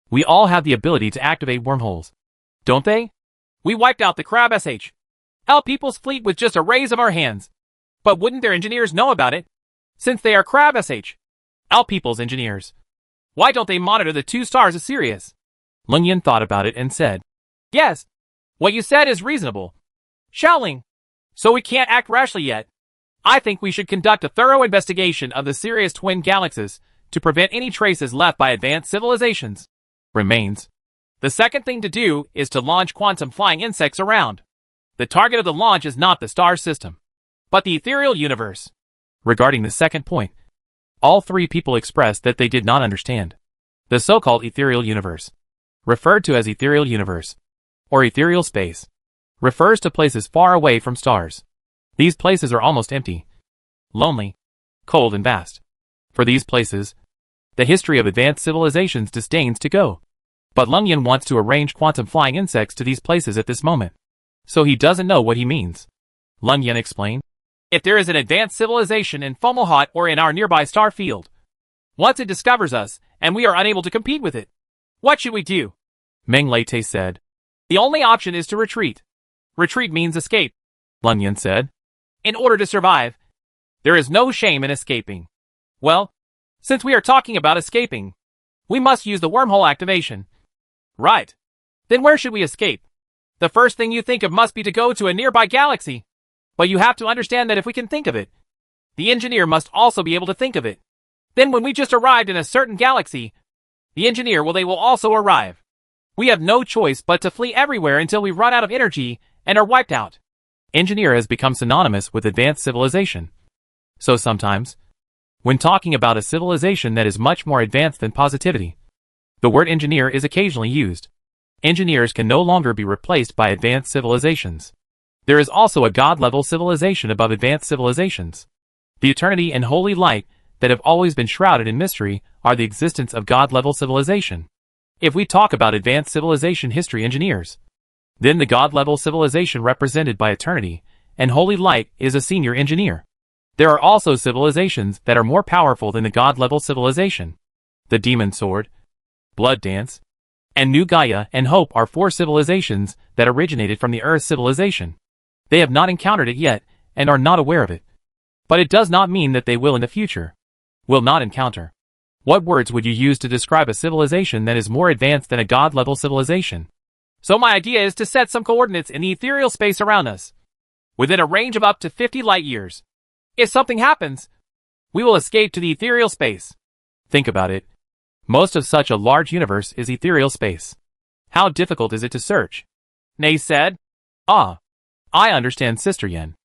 We all have the ability to activate wormholes, don't they? We wiped out the Crab SH. L People's fleet with just a raise of our hands. But wouldn't their engineers know about it? Since they are Crab SH. L People's engineers. Why don't they monitor the 2 stars of Sirius? Leng Yan thought about it and said, Yes. What you said is reasonable. Xiaoling. So we can't act rashly yet. I think we should conduct a thorough investigation of the Sirius twin galaxies to prevent any traces left by advanced civilizations. Remains. The second thing to do is to launch quantum flying insects around. The target of the launch is not the star system, but the ethereal universe. Regarding the second point, all 3 people expressed that they did not understand. The so-called ethereal universe, referred to as ethereal universe, or ethereal space, refers to places far away from stars. These places are almost empty, lonely, cold and vast. For these places, the history of advanced civilizations disdains to go. But Leng Yan wants to arrange quantum flying insects to these places at this moment. So he doesn't know what he means. Leng Yan explained. If there is an advanced civilization in Fomalhaut or in our nearby star field, once it discovers us and we are unable to compete with it, what should we do? Meng Lete said. The only option is to retreat. Retreat means escape, Leng Yan said. In order to survive, there is no shame in escaping. Well, since we are talking about escaping, we must use the wormhole activation. Right. Then where should we escape? The first thing you think of must be to go to a nearby galaxy. But you have to understand that if we can think of it, the engineer must also be able to think of it. Then when we just arrived in a certain galaxy, the engineer they will also arrive. We have no choice but to flee everywhere until we run out of energy and are wiped out. Engineer has become synonymous with advanced civilization. So sometimes, when talking about a civilization that is much more advanced than positivity, the word engineer is occasionally used. Engineers can no longer be replaced by advanced civilizations. There is also a God-level civilization above advanced civilizations. The eternity and holy light that have always been shrouded in mystery are the existence of God-level civilization. If we talk about advanced civilization history engineers, then the God-level civilization represented by eternity and holy light is a senior engineer. There are also civilizations that are more powerful than the God-level civilization. The Demon Sword, Blood Dance, and New Gaia and Hope are 4 civilizations that originated from the Earth civilization. They have not encountered it yet and are not aware of it. But it does not mean that they will in the future. Will not encounter. What words would you use to describe a civilization that is more advanced than a God-level civilization? So my idea is to set some coordinates in the ethereal space around us, within a range of up to 50 light years. If something happens, we will escape to the ethereal space. Think about it. Most of such a large universe is ethereal space. How difficult is it to search? Nei said. Ah, I understand, Sister Yen.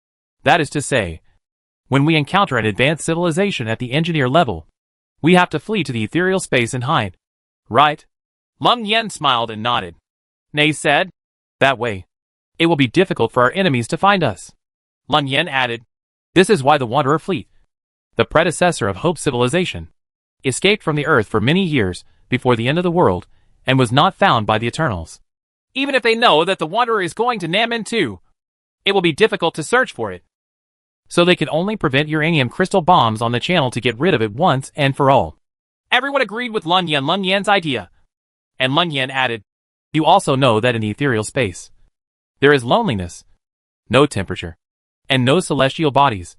That is to say, when we encounter an advanced civilization at the engineer level, we have to flee to the ethereal space and hide. Right? Leng Yan smiled and nodded. Nei said. That way, it will be difficult for our enemies to find us. Leng Yan added. This is why the Wanderer fleet, the predecessor of Hope civilization, escaped from the Earth for many years before the end of the world and was not found by the Eternals. Even if they know that the Wanderer is going to Namen too, it will be difficult to search for it. So they can only prevent uranium crystal bombs on the channel to get rid of it once and for all. Everyone agreed with Leng Yan's idea. And Leng Yan added, You also know that in the ethereal space, there is loneliness, no temperature, and no celestial bodies.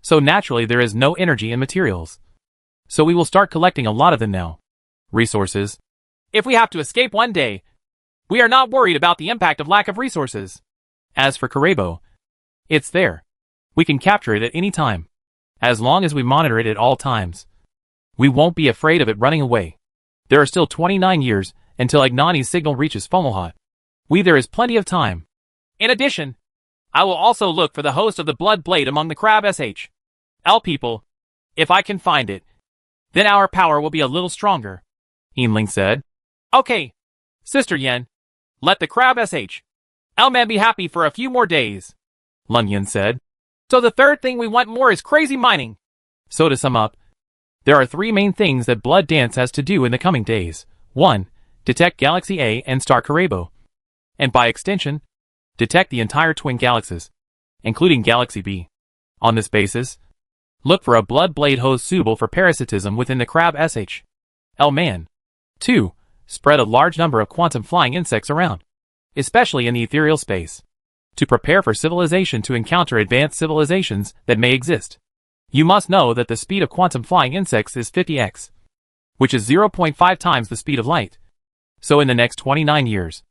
So naturally there is no energy and materials. So we will start collecting a lot of them now. Resources. If we have to escape one day, we are not worried about the impact of lack of resources. As for Karebo, it's there. We can capture it at any time. As long as we monitor it at all times. We won't be afraid of it running away. There are still 29 years until Agnani's signal reaches Fomalhaut. There is plenty of time. In addition, I will also look for the host of the Blood Blade among the Crab L people. If I can find it, then our power will be a little stronger. Yinling said. Okay, Sister Yen. Let the crab SH.L-man be happy for a few more days, Lun Yin said. So the third thing we want more is crazy mining. So to sum up, there are three main things that Blood Dance has to do in the coming days. 1. Detect Galaxy A and star Kurobo. And by extension, detect the entire twin galaxies, including Galaxy B. On this basis, look for a blood blade host suitable for parasitism within the crab SH.L-man. 2. Spread a large number of quantum flying insects around, especially in the ethereal space, to prepare for civilization to encounter advanced civilizations that may exist. You must know that the speed of quantum flying insects is 50x, which is 0.5 times the speed of light. So in the next 29 years,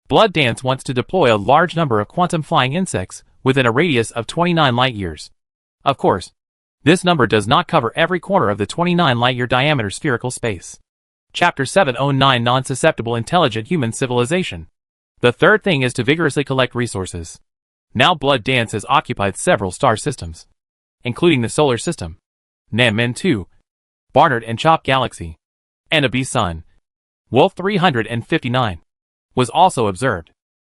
Blood Dance wants to deploy a large number of quantum flying insects within a radius of 29 light years. Of course, this number does not cover every corner of the 29 light-year diameter spherical space. Chapter 709 Non-Susceptible Intelligent Human Civilization. The third thing is to vigorously collect resources. Now Blood Dance has occupied several star systems, including the Solar System, Nam-Men 2, Barnard and Chop Galaxy, and a B Sun. Wolf 359 was also observed,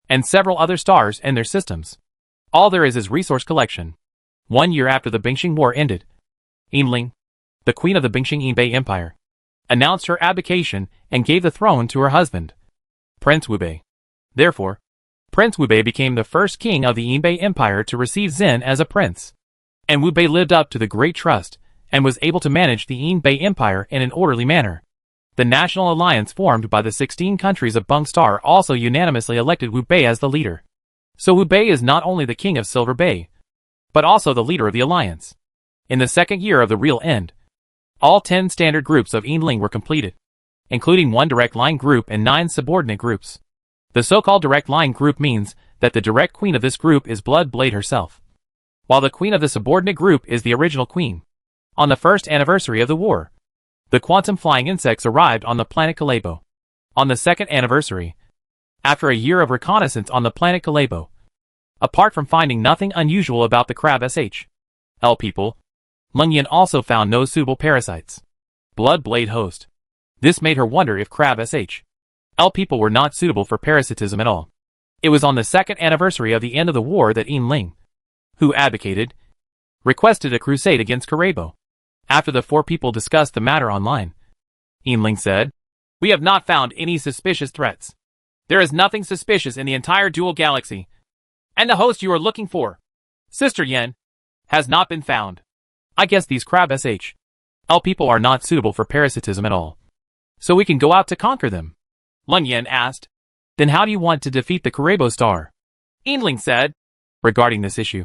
and several other stars and their systems. All there is resource collection. 1 year after the Bingxing War ended, Yinling, the queen of the Bingxing Yinbei Empire, announced her abdication and gave the throne to her husband, Prince Wubei. Therefore, Prince Wubei became the first king of the Yinbei Empire to receive Zen as a prince. And Wubei lived up to the great trust and was able to manage the Yinbei Empire in an orderly manner. The national alliance formed by the 16 countries of Bung Star also unanimously elected Wubei as the leader. So Wubei is not only the king of Silver Bay, but also the leader of the alliance. In the second year of the real end, all 10 standard groups of Yinling were completed, including 1 direct line group and 9 subordinate groups. The so-called direct line group means that the direct queen of this group is Blood Blade herself, while the queen of the subordinate group is the original queen. On the first anniversary of the war, the quantum flying insects arrived on the planet Kalebo. On the second anniversary, after a year of reconnaissance on the planet Kalebo, apart from finding nothing unusual about the crab SH.L people, Lun Yin also found no suitable parasites. Blood Blade host. This made her wonder if crab SH.L people were not suitable for parasitism at all. It was on the second anniversary of the end of the war that Yinling, who advocated, requested a crusade against Kurobo. After the 4 people discussed the matter online, Yinling said, "We have not found any suspicious threats. There is nothing suspicious in the entire dual galaxy. And the host you are looking for, Sister Yen, has not been found. I guess these crab SH.L people are not suitable for parasitism at all. So we can go out to conquer them?" Lun Yin asked. "Then how do you want to defeat the Kurobo star?" Yinling said. "Regarding this issue,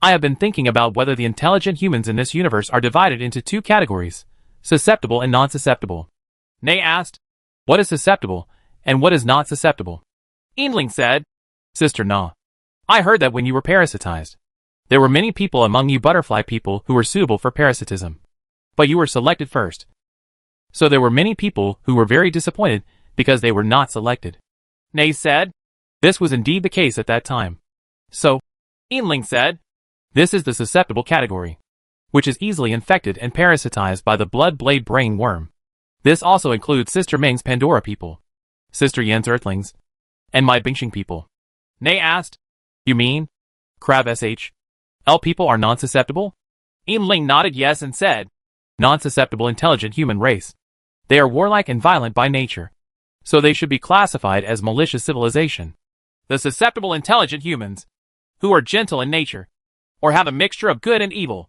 I have been thinking about whether the intelligent humans in this universe are divided into 2 categories, susceptible and non-susceptible." Nei asked, "What is susceptible, and what is not susceptible?" Yinling said, "Sister Na, I heard that when you were parasitized, there were many people among you butterfly people who were suitable for parasitism. But you were selected first. So there were many people who were very disappointed because they were not selected." Nei said, "This was indeed the case at that time. So," Yinling said, "this is the susceptible category, which is easily infected and parasitized by the blood blade brain worm. This also includes Sister Ming's Pandora people, Sister Yen's Earthlings, and my Bingxing people." Nei asked, "You mean crab SH.L people are non-susceptible?" Yinling nodded yes and said, "Non-susceptible intelligent human race. They are warlike and violent by nature, so they should be classified as malicious civilization. The susceptible intelligent humans, who are gentle in nature, or have a mixture of good and evil,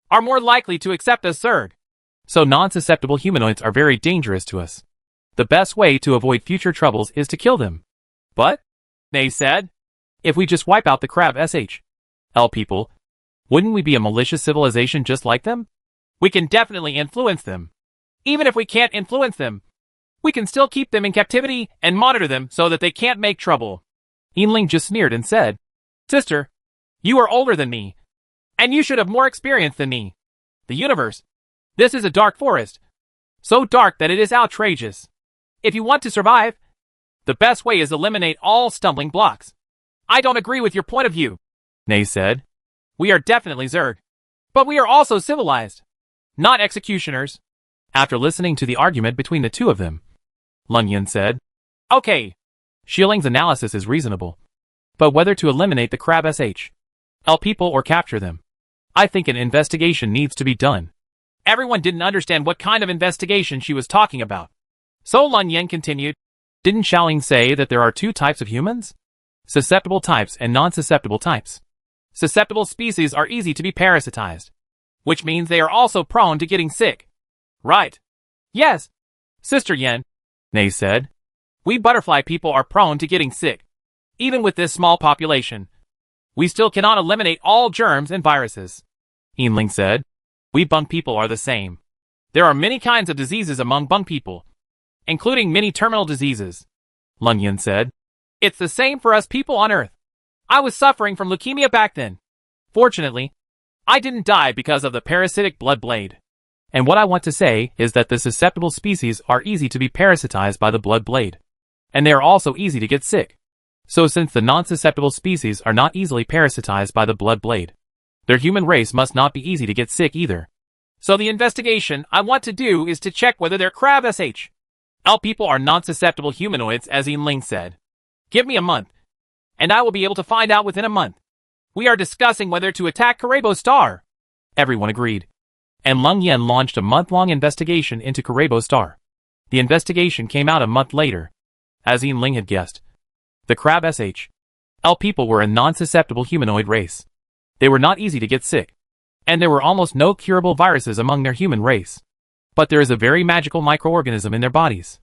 are more likely to accept us Zerg. So non-susceptible humanoids are very dangerous to us. The best way to avoid future troubles is to kill them." "But," Nei said, "if we just wipe out the crab SH.L people, wouldn't we be a malicious civilization just like them?" "We can definitely influence them. Even if we can't influence them, we can still keep them in captivity and monitor them so that they can't make trouble." Yinling just sneered and said, "Sister, you are older than me, and you should have more experience than me. The universe. This is a dark forest. So dark that it is outrageous. If you want to survive, the best way is eliminate all stumbling blocks." "I don't agree with your point of view," Nei said. "We are definitely Zerg. But we are also civilized, not executioners." After listening to the argument between the two of them, Lun Yin said, "Okay, Schilling's analysis is reasonable. But whether to eliminate the crab SHL people or capture them, I think an investigation needs to be done. Everyone didn't understand what kind of investigation she was talking about. So Lun Yen continued, didn't Xiaoling say that there are two types of humans? Susceptible types and non-susceptible types. Susceptible species are easy to be parasitized, which means they are also prone to getting sick. Right. Yes. Sister Yen, Nei said. We butterfly people are prone to getting sick. Even with this small population, we still cannot eliminate all germs and viruses. Yinling said. We bung people are the same. There are many kinds of diseases among bung people, including many terminal diseases. Lun Yen said. It's the same for us people on Earth. I was suffering from leukemia back then. Fortunately, I didn't die because of the parasitic blood blade. And what I want to say is that the susceptible species are easy to be parasitized by the blood blade. And they are also easy to get sick. So since the non-susceptible species are not easily parasitized by the blood blade, their human race must not be easy to get sick either. So the investigation I want to do is to check whether their crab SHL people are non-susceptible humanoids, as Yinling said. Give me a month, and I will be able to find out within a month. We are discussing whether to attack Karebo Star. Everyone agreed. And Lun Yen launched a month-long investigation into Karebo Star. The investigation came out a month later. As Yinling had guessed, the crab SHL people were a non-susceptible humanoid race. They were not easy to get sick, and there were almost no curable viruses among their human race. But there is a very magical microorganism in their bodies.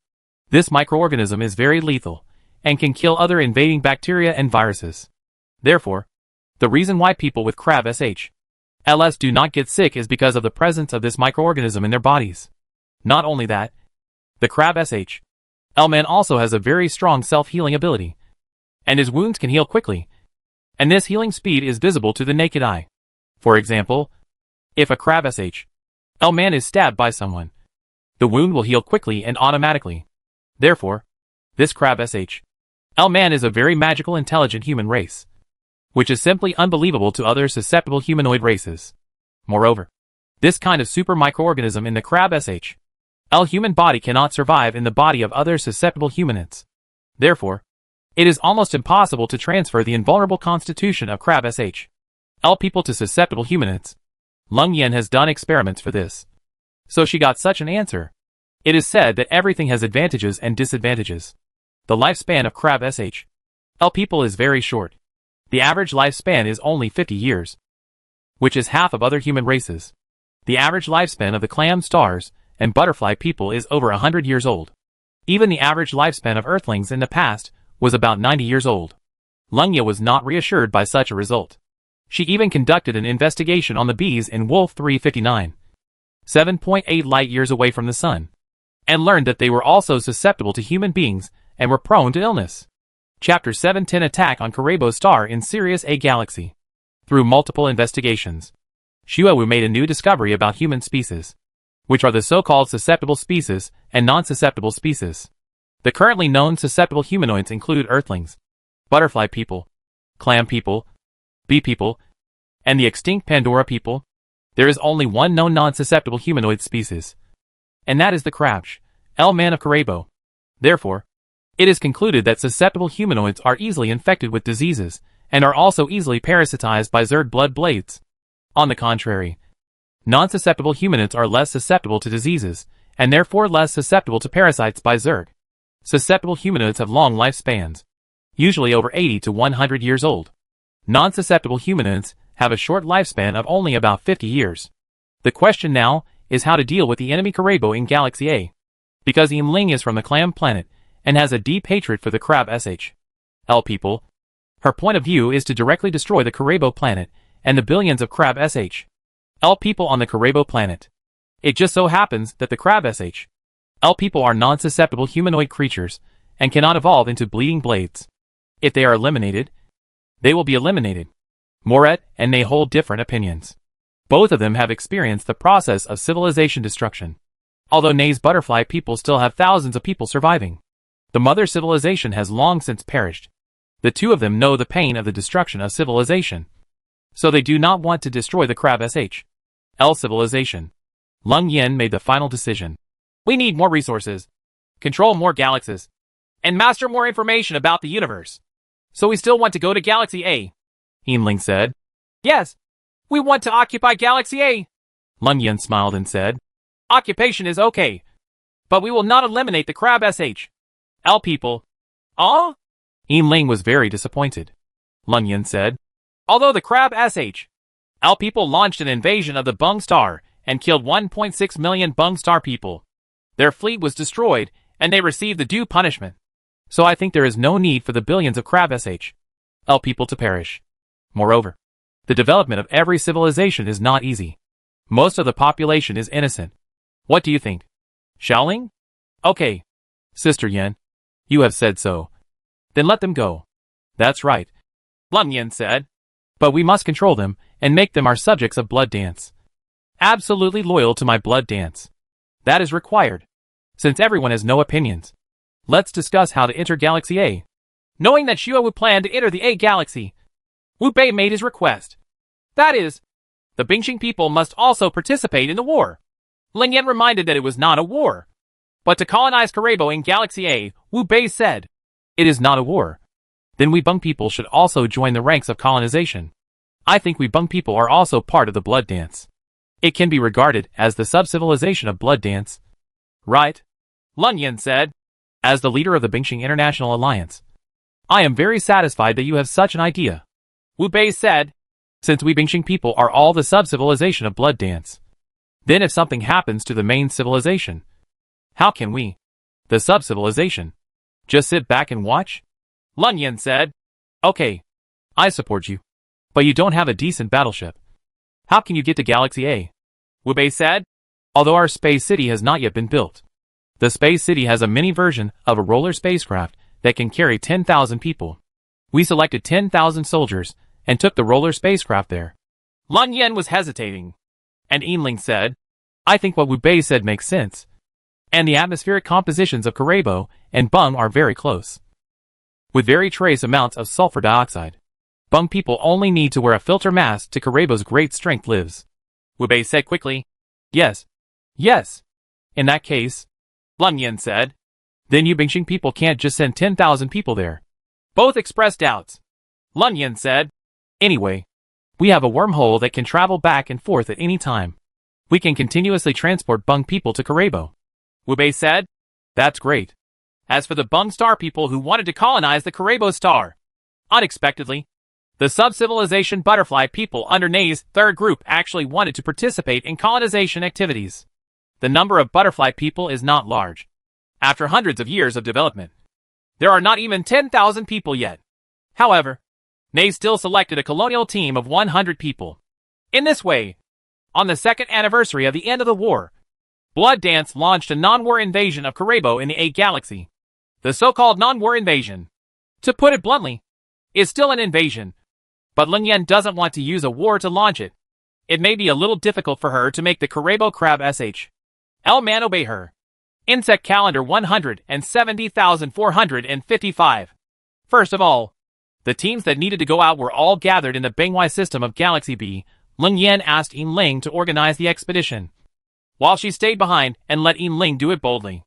This microorganism is very lethal, and can kill other invading bacteria and viruses. Therefore, the reason why people with crab SHLs do not get sick is because of the presence of this microorganism in their bodies. Not only that, the crab SHL man also has a very strong self-healing ability, and his wounds can heal quickly, and this healing speed is visible to the naked eye. For example, if a crab SHL man is stabbed by someone, the wound will heal quickly and automatically. Therefore, this crab SHL man is a very magical intelligent human race, which is simply unbelievable to other susceptible humanoid races. Moreover, this kind of super microorganism in the crab SHL human body cannot survive in the body of other susceptible humanoids. Therefore, it is almost impossible to transfer the invulnerable constitution of crab SHL people to susceptible humanoids. Lun Yen has done experiments for this. So she got such an answer. It is said that everything has advantages and disadvantages. The lifespan of crab SHL people is very short. The average lifespan is only 50 years, which is half of other human races. The average lifespan of the clam stars and butterfly people is over 100 years old. Even the average lifespan of earthlings in the past was about 90 years old. Lun Yen was not reassured by such a result. She even conducted an investigation on the bees in Wolf 359, 7.8 light years away from the sun, and learned that they were also susceptible to human beings and were prone to illness. Chapter 710 Attack on Karebo Star in Sirius A Galaxy. Through multiple investigations, Xuewu made a new discovery about human species, which are the so-called susceptible species and non-susceptible species. The currently known susceptible humanoids include earthlings, butterfly people, clam people, bee people, and the extinct Pandora people. There is only one known non-susceptible humanoid species, and that is the crab-SHL man of Karebo. Therefore, it is concluded that susceptible humanoids are easily infected with diseases, and are also easily parasitized by Zerg blood blades. On the contrary, non-susceptible humanoids are less susceptible to diseases, and therefore less susceptible to parasites by Zerg. Susceptible humanoids have long lifespans, usually over 80 to 100 years old. Non-susceptible humanoids have a short lifespan of only about 50 years. The question now is how to deal with the enemy Karebo in Galaxy A. Because Yinling is from the Clam planet, and has a deep hatred for the crab SHL people, her point of view is to directly destroy the Karebo planet and the billions of crab SHL people on the Karebo planet. It just so happens that the crab SHL people are non-susceptible humanoid creatures and cannot evolve into bleeding blades. If they are eliminated, they will be eliminated. Moret and Nei hold different opinions. Both of them have experienced the process of civilization destruction. Although Nei's butterfly people still have thousands of people surviving, the mother civilization has long since perished. The two of them know the pain of the destruction of civilization, so they do not want to destroy the crab SHL civilization. Lun Yen made the final decision. We need more resources. Control more galaxies. and master more information about the universe. So we still want to go to Galaxy A, Yinling said. Yes, we want to occupy Galaxy A. Lun Yen smiled and said, Occupation is okay, but we will not eliminate the Crab SH.L people. Ah? Yinling was very disappointed. Lun Yen said, Although the Crab SH.L people launched an invasion of the Bung Star and killed 1.6 million Bung Star people, their fleet was destroyed and they received the due punishment. So I think there is no need for the billions of Crab SH.L people to perish. Moreover, the development of every civilization is not easy. Most of the population is innocent. What do you think? Xiaoling? Okay. Sister Yen, you have said so. Then let them go. That's right, Lun Yen said. But we must control them and make them our subjects of blood dance. Absolutely loyal to my blood dance. That is required. Since everyone has no opinions, let's discuss how to enter Galaxy A. Knowing that Xue would plan to enter the A Galaxy, Wu Bei made his request. That is, the Bingxing people must also participate in the war. Lin Yan reminded that it was not a war, but to colonize Karebo in Galaxy A, Wu Bei said, It is not a war. Then we Bung people should also join the ranks of colonization. I think we Bung people are also part of the blood dance. It can be regarded as the sub-civilization of blood dance. Right, Lun Yan said. As the leader of the Bingxing International Alliance, I am very satisfied that you have such an idea. Wu Bei said, Since we Bingxing people are all the sub-civilization of blood dance, then if something happens to the main civilization, how can we, the sub-civilization, just sit back and watch? Lun Yan said, Okay, I support you. But you don't have a decent battleship. How can you get to Galaxy A? Wu Bei said, Although our space city has not yet been built, the space city has a mini version of a roller spacecraft that can carry 10,000 people. We selected 10,000 soldiers and took the roller spacecraft there. Lun Yan was hesitating, and Yinling said, I think what Wu Bei said makes sense. And the atmospheric compositions of Karebo and Bung are very close, with very trace amounts of sulfur dioxide. Bung people only need to wear a filter mask to Karebo's great strength lives. Wu Bei said quickly. Yes. Yes. In that case, Lun Yan said, then you Bingxing people can't just send 10,000 people there. Both expressed doubts. Lun Yan said, Anyway, we have a wormhole that can travel back and forth at any time. We can continuously transport Bung people to Karebo. Wu Bei said, That's great. As for the Bung Star people who wanted to colonize the Karebo Star, unexpectedly, the sub-civilization butterfly people under Nei's third group actually wanted to participate in colonization activities. The number of butterfly people is not large. After hundreds of years of development, there are not even 10,000 people yet. However, Nei still selected a colonial team of 100 people. In this way, on the second anniversary of the end of the war, Blood Dance launched a non-war invasion of Karebo in the A Galaxy. The so-called non-war invasion, to put it bluntly, is still an invasion, but Lin Yan doesn't want to use a war to launch it. It may be a little difficult for her to make the Karebo Crab SH.L man obey her. Insect Calendar 170,455. First of all, the teams that needed to go out were all gathered in the Bengwai system of Galaxy B. Lin Yan asked Yinling to organize the expedition, while she stayed behind and let Yinling do it boldly.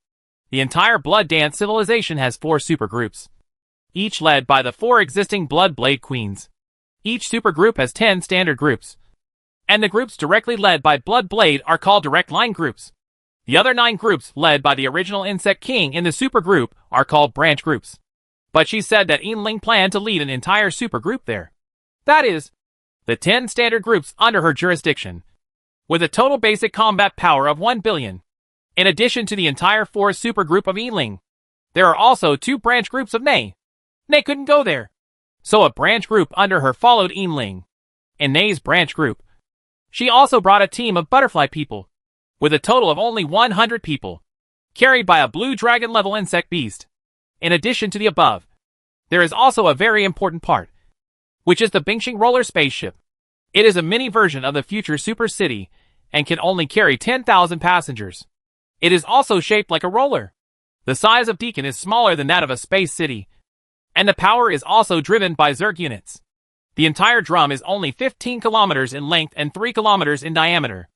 The entire Blood Dance civilization has 4 supergroups, each led by the 4 existing Blood Blade Queens. Each supergroup has 10 standard groups, and the groups directly led by Blood Blade are called direct line groups. The other 9 groups led by the original Insect King in the supergroup are called branch groups. But she said that Yinling planned to lead an entire supergroup there. That is, the 10 standard groups under her jurisdiction, with a total basic combat power of 1 billion. In addition to the entire 4 supergroup of Yinling, there are also 2 branch groups of Nei. Nei couldn't go there, so a branch group under her followed Yinling. In Nei's branch group, she also brought a team of butterfly people, with a total of only 100 people, carried by a blue dragon-level insect beast. In addition to the above, there is also a very important part, which is the Bingxing roller spaceship. It is a mini version of the future super city and can only carry 10,000 passengers. It is also shaped like a roller. The size of Deacon is smaller than that of a space city, and the power is also driven by Zerg units. The entire drum is only 15 kilometers in length and 3 kilometers in diameter.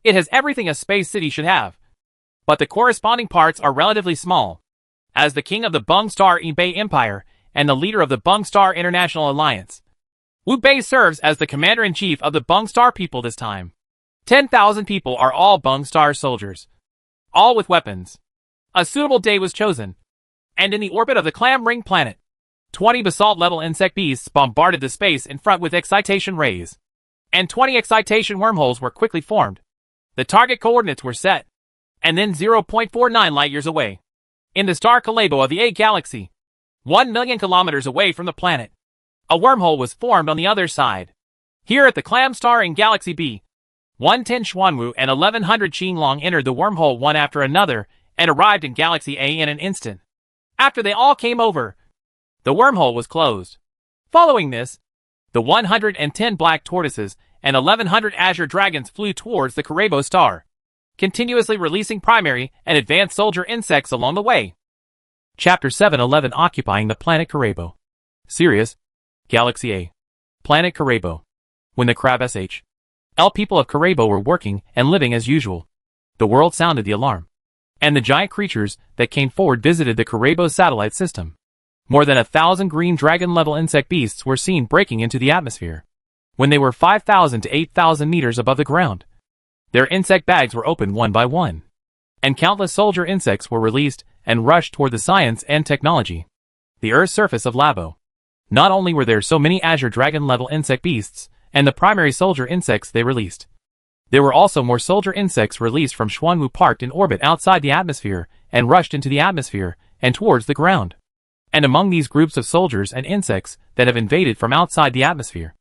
It has everything a space city should have, but the corresponding parts are relatively small. as the king of the Bung Star Ebay Empire and the leader of the Bung Star International Alliance. Wu Bei serves as the commander-in-chief of the Bung Star people this time. 10,000 people are all Bung Star soldiers, all with weapons. A suitable day was chosen, and in the orbit of the Clam Ring planet, 20 basalt-level insect beasts bombarded the space in front with excitation rays, and 20 excitation wormholes were quickly formed. The target coordinates were set, and then 0.49 light-years away, in the star Kalebo of the A galaxy, 1 million kilometers away from the planet, a wormhole was formed on the other side. Here at the Clam Star in Galaxy B, 110 Xuanwu and 1100 Qinglong entered the wormhole one after another and arrived in Galaxy A in an instant. After they all came over, the wormhole was closed. Following this, the 110 black tortoises and 1100 azure dragons flew towards the Karebo star, continuously releasing primary and advanced soldier insects along the way. Chapter 7:11 Occupying the planet Karebo. Sirius, Galaxy A. Planet Karebo. When the Crab SH.L people of Karebo were working and living as usual, the world sounded the alarm, and the giant creatures that came forward visited the Karebo satellite system. More than 1,000 green dragon-level insect beasts were seen breaking into the atmosphere, when they were 5,000 to 8,000 meters above the ground. Their insect bags were opened one by one, and countless soldier insects were released and rushed toward the science and technology. The Earth's surface of Labo. Not only were there so many azure dragon-level insect beasts, and the primary soldier insects they released, there were also more soldier insects released from Xuanwu parked in orbit outside the atmosphere and rushed into the atmosphere and towards the ground. And among these groups of soldiers and insects that have invaded from outside the atmosphere,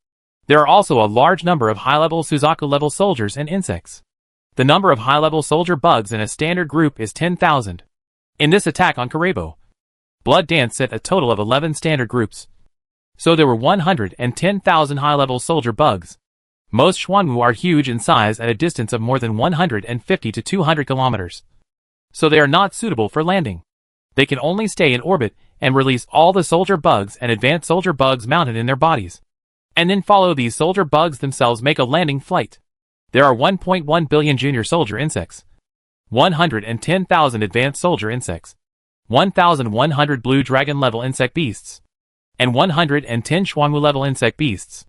there are also a large number of high-level Suzaku-level soldiers and insects. The number of high-level soldier bugs in a standard group is 10,000. In this attack on Karebo, Blood Dance set a total of 11 standard groups. So there were 110,000 high-level soldier bugs. Most Xuanwu are huge in size at a distance of more than 150 to 200 kilometers. So they are not suitable for landing. They can only stay in orbit and release all the soldier bugs and advanced soldier bugs mounted in their bodies, and then follow these soldier bugs themselves make a landing flight. There are 1.1 billion junior soldier insects, 110,000 advanced soldier insects, 1,100 blue dragon-level insect beasts, and 110 Xuanwu-level insect beasts.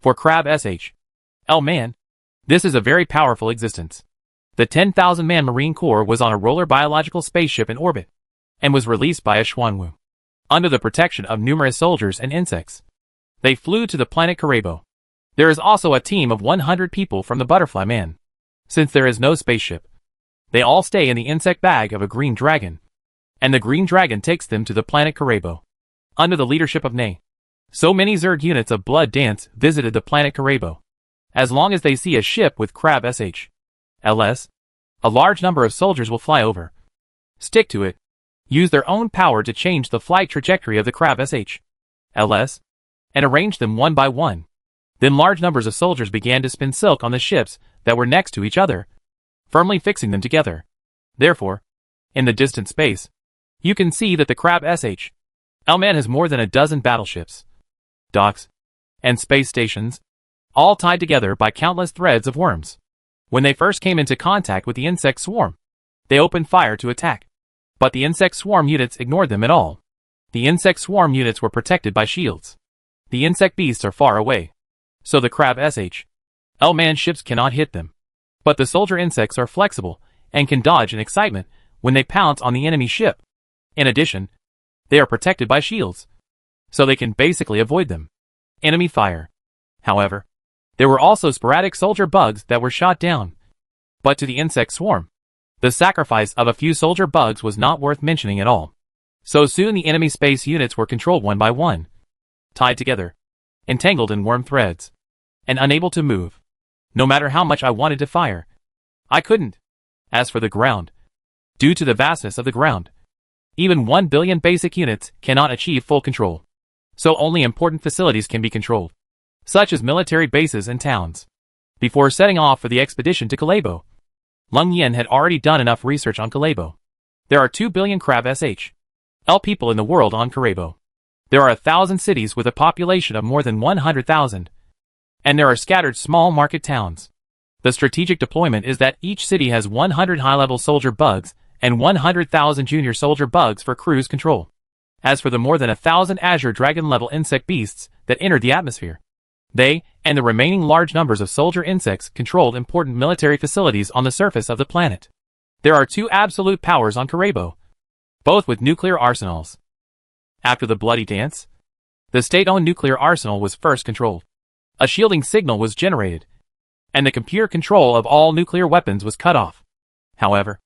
For Crab SH.L Man, this is a very powerful existence. The 10,000-man Marine Corps was on a roller biological spaceship in orbit, and was released by a Xuanwu, under the protection of numerous soldiers and insects. They flew to the planet Karebo. There is also a team of 100 people from the Butterfly Man. Since there is no spaceship, they all stay in the insect bag of a green dragon, and the green dragon takes them to the planet Karebo, under the leadership of Nei. So many Zerg units of Blood Dance visited the planet Karebo. As long as they see a ship with Crab SH.LS, a large number of soldiers will fly over, stick to it, use their own power to change the flight trajectory of the Crab SH.LS, and arrange them one by one. Then large numbers of soldiers began to spin silk on the ships that were next to each other, firmly fixing them together. Therefore, in the distant space, you can see that the Crab SH.L Man has more than a dozen battleships, docks, and space stations, all tied together by countless threads of worms. When they first came into contact with the insect swarm, they opened fire to attack. But the insect swarm units ignored them at all. The insect swarm units were protected by shields. The insect beasts are far away, so the Crab SH.L Man ships cannot hit them. But the soldier insects are flexible and can dodge in excitement when they pounce on the enemy ship. In addition, they are protected by shields, so they can basically avoid them. Enemy fire. However, there were also sporadic soldier bugs that were shot down. But to the insect swarm, the sacrifice of a few soldier bugs was not worth mentioning at all. So soon the enemy space units were controlled one by one, tied together, entangled in worm threads, and unable to move. No matter how much I wanted to fire, I couldn't. As for the ground, due to the vastness of the ground, even 1 billion basic units cannot achieve full control. So only important facilities can be controlled, such as military bases and towns. Before setting off for the expedition to Kalebo, Lung Yen had already done enough research on Kalebo. There are 2 billion Crab SH.L people in the world on Karebo. There are 1,000 cities with a population of more than 100,000. And there are scattered small market towns. The strategic deployment is that each city has 100 high-level soldier bugs and 100,000 junior soldier bugs for cruise control. As for the more than 1,000 Azure Dragon-level insect beasts that entered the atmosphere, they, and the remaining large numbers of soldier insects controlled important military facilities on the surface of the planet. There are two absolute powers on Karebo, both with nuclear arsenals. After the bloody dance, the state-owned nuclear arsenal was first controlled. A shielding signal was generated, and the computer control of all nuclear weapons was cut off. However,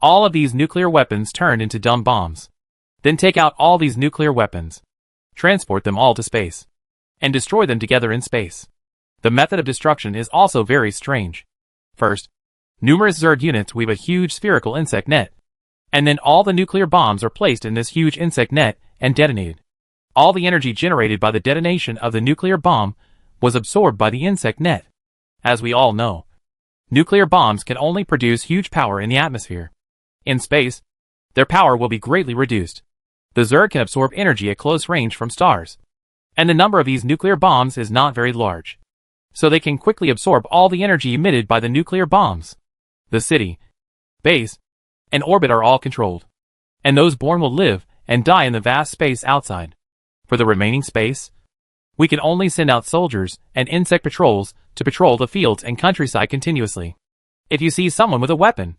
all of these nuclear weapons turned into dumb bombs. Then take out all these nuclear weapons, transport them all to space, and destroy them together in space. The method of destruction is also very strange. First, numerous Zerg units weave a huge spherical insect net, and then all the nuclear bombs are placed in this huge insect net and detonated. All the energy generated by the detonation of the nuclear bomb was absorbed by the insect net. As we all know, nuclear bombs can only produce huge power in the atmosphere. In space, their power will be greatly reduced. The Zerg can absorb energy at close range from stars, and the number of these nuclear bombs is not very large, so they can quickly absorb all the energy emitted by the nuclear bombs. The city, base, and orbit are all controlled, and those born will live and die in the vast space outside. For the remaining space, we can only send out soldiers and insect patrols to patrol the fields and countryside continuously. If you see someone with a weapon,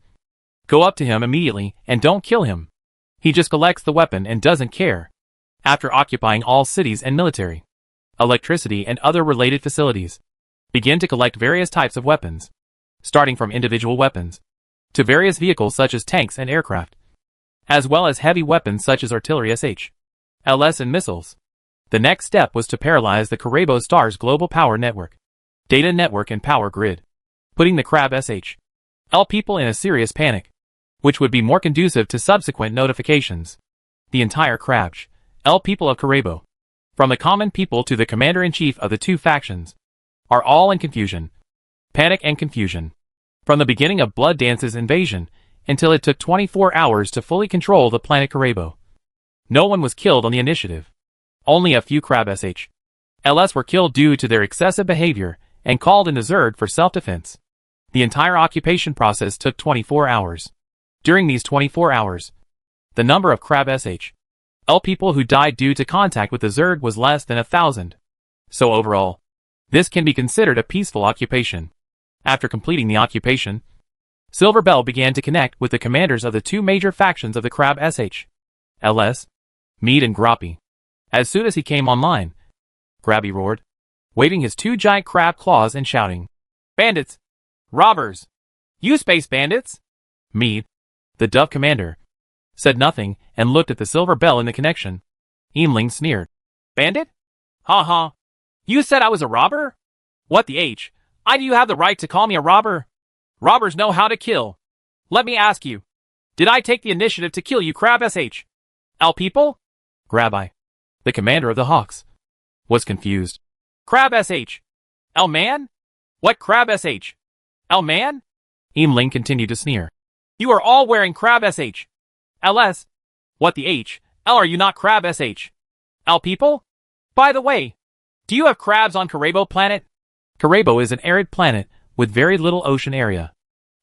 go up to him immediately and don't kill him. He just collects the weapon and doesn't care. After occupying all cities and military, electricity and other related facilities, begin to collect various types of weapons, starting from individual weapons, to various vehicles such as tanks and aircraft, as well as heavy weapons such as artillery SH, LS and missiles. The next step was to paralyze the Karebo Stars global power network, data network and power grid, putting the Crab SH L people in a serious panic, which would be more conducive to subsequent notifications. The entire Crab L people of Karebo, from the common people to the commander-in-chief of the two factions, are all in confusion, panic and confusion, from the beginning of Blood Dance's invasion until it took 24 hours to fully control the planet Karebo. No one was killed on the initiative. Only a few Crab SH LS were killed due to their excessive behavior and called into Zerg for self-defense. The entire occupation process took 24 hours. During these 24 hours, the number of Crab SH L people who died due to contact with the Zerg was less than 1,000. So overall, this can be considered a peaceful occupation. After completing the occupation, Silver Bell began to connect with the commanders of the two major factions of the Crab SH LS, Mead and Groppy. As soon as he came online, Grabby roared, waving his two giant crab claws and shouting, "Bandits! Robbers! You space bandits!" Mead, the Dove commander, said nothing and looked at the Silver Bell in the connection. Eamling sneered. "Bandit? Ha ha! You said I was a robber? What the H? I do you have the right to call me a robber? Robbers know how to kill. Let me ask you, did I take the initiative to kill you Crab SH L people?" Grabby, the commander of the Hawks, was confused. "Crab SH L man? What Crab SH L man?" Eamling continued to sneer. "You are all wearing Crab SH LS. What the H L are you not Crab SH L people? By the way, do you have crabs on Karebo planet?" Karebo is an arid planet with very little ocean area.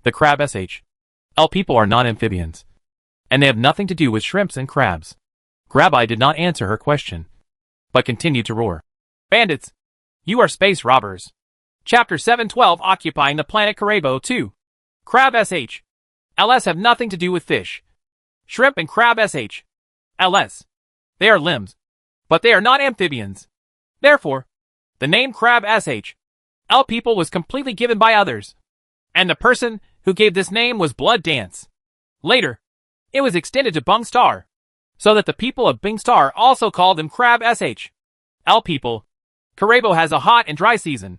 The Crab SH L people are not amphibians, and they have nothing to do with shrimps and crabs. Grabby did not answer her question, but continued to roar. "Bandits! You are space robbers! Chapter 712 Occupying the Planet Karebo 2. Crab SH LS have nothing to do with fish. Shrimp and Crab SH LS. They are limbs, but they are not amphibians. Therefore, the name Crab SH L people was completely given by others, and the person who gave this name was Blood Dance. Later, it was extended to Bung Star, so that the people of Bing Star also called them Crab SH L people. Karebo has a hot and dry season,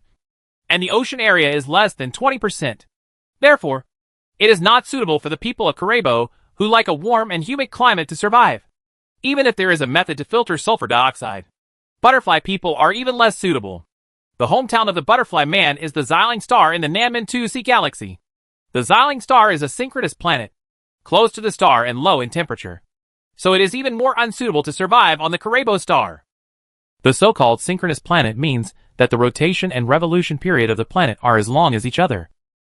and the ocean area is less than 20%. Therefore, it is not suitable for the people of Karebo who like a warm and humid climate to survive. Even if there is a method to filter sulfur dioxide, butterfly people are even less suitable. The hometown of the butterfly man is the Xiling star in the Nanmen 2C galaxy. The Xiling star is a synchronous planet, close to the star and low in temperature, so it is even more unsuitable to survive on the Karebo star. The so-called synchronous planet means that the rotation and revolution period of the planet are as long as each other,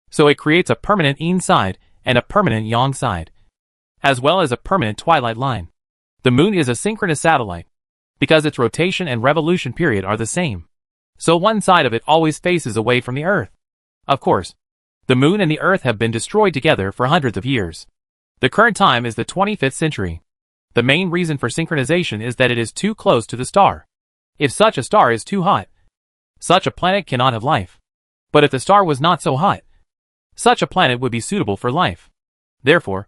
so it creates a permanent yin side and a permanent yang side. as well as a permanent twilight line. The moon is a synchronous satellite, because its rotation and revolution period are the same. So one side of it always faces away from the Earth. Of course, the moon and the Earth have been destroyed together for hundreds of years. The current time is the 25th century. The main reason for synchronization is that it is too close to the star. If such a star is too hot, such a planet cannot have life. But if the star was not so hot, such a planet would be suitable for life. Therefore,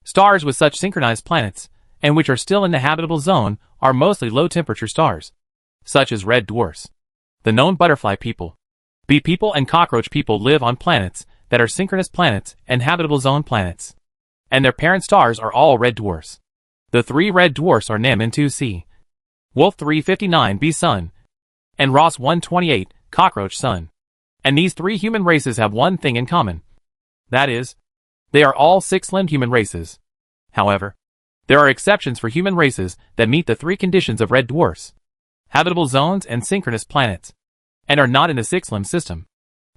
stars with such synchronized planets, and which are still in the habitable zone, are mostly low-temperature stars, such as red dwarfs. The known butterfly people, bee people and cockroach people live on planets that are synchronous planets and habitable zone planets. And their parent stars are all red dwarfs. The 3 red dwarfs are NEM and 2C, Wolf 359b Sun, and Ross 128, Cockroach Sun. And these 3 human races have one thing in common. That is, they are all 6-limbed human races. However, there are exceptions for human races that meet the 3 conditions of red dwarfs, habitable zones and synchronous planets, and are not in the 6-limb system.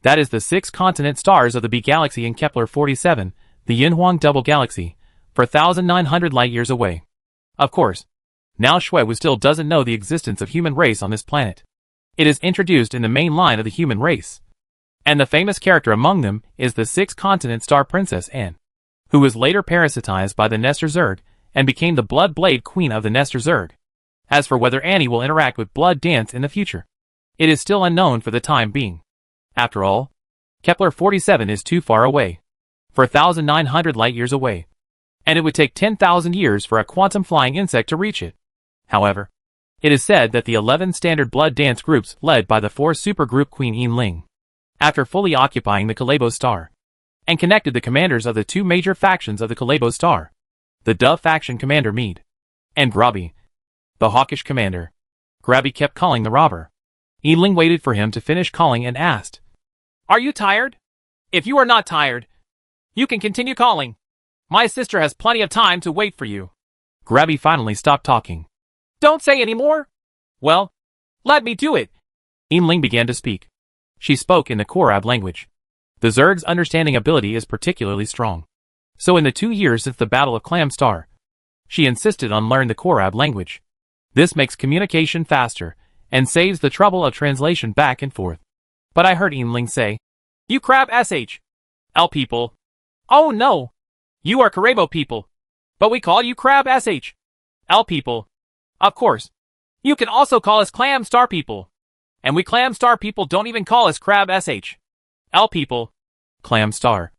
That is the 6 continent stars of the B galaxy in Kepler-47, the Yinhuang double galaxy, 4,900 light-years away. Of course, now Shui still doesn't know the existence of human race on this planet. It is introduced in the main line of the human race. And the famous character among them is the 6-continent star princess Anne, who was later parasitized by the Nestor Zerg and became the Blood Blade Queen of the Nestor Zerg. As for whether Annie will interact with Blood Dance in the future, it is still unknown for the time being. After all, Kepler-47 is too far away, 4,900 light-years away, and it would take 10,000 years for a quantum flying insect to reach it. However, it is said that the 11 standard blood dance groups led by the 4 supergroup Queen Yinling, after fully occupying the Kalebo star, and connected the commanders of the 2 major factions of the Kalebo star, the Dove faction commander Mead, and Grabby, the hawkish commander. Grabby kept calling the robber. Yinling waited for him to finish calling and asked, "Are you tired? If you are not tired, you can continue calling. My sister has plenty of time to wait for you." Grabby finally stopped talking. "Don't say any more." "Well, let me do it." Yinling began to speak. She spoke in the Korab language. The Zerg's understanding ability is particularly strong. So in the 2 years since the Battle of Clam Star, she insisted on learning the Korab language. This makes communication faster, and saves the trouble of translation back and forth. But I heard Yinling say, "You Crab SH. L people." "Oh no. You are Karebo people. But we call you Crab SH. L people." "Of course. You can also call us Clam Star people. And we Clam Star people don't even call us Crab SH. L people." Clam Star.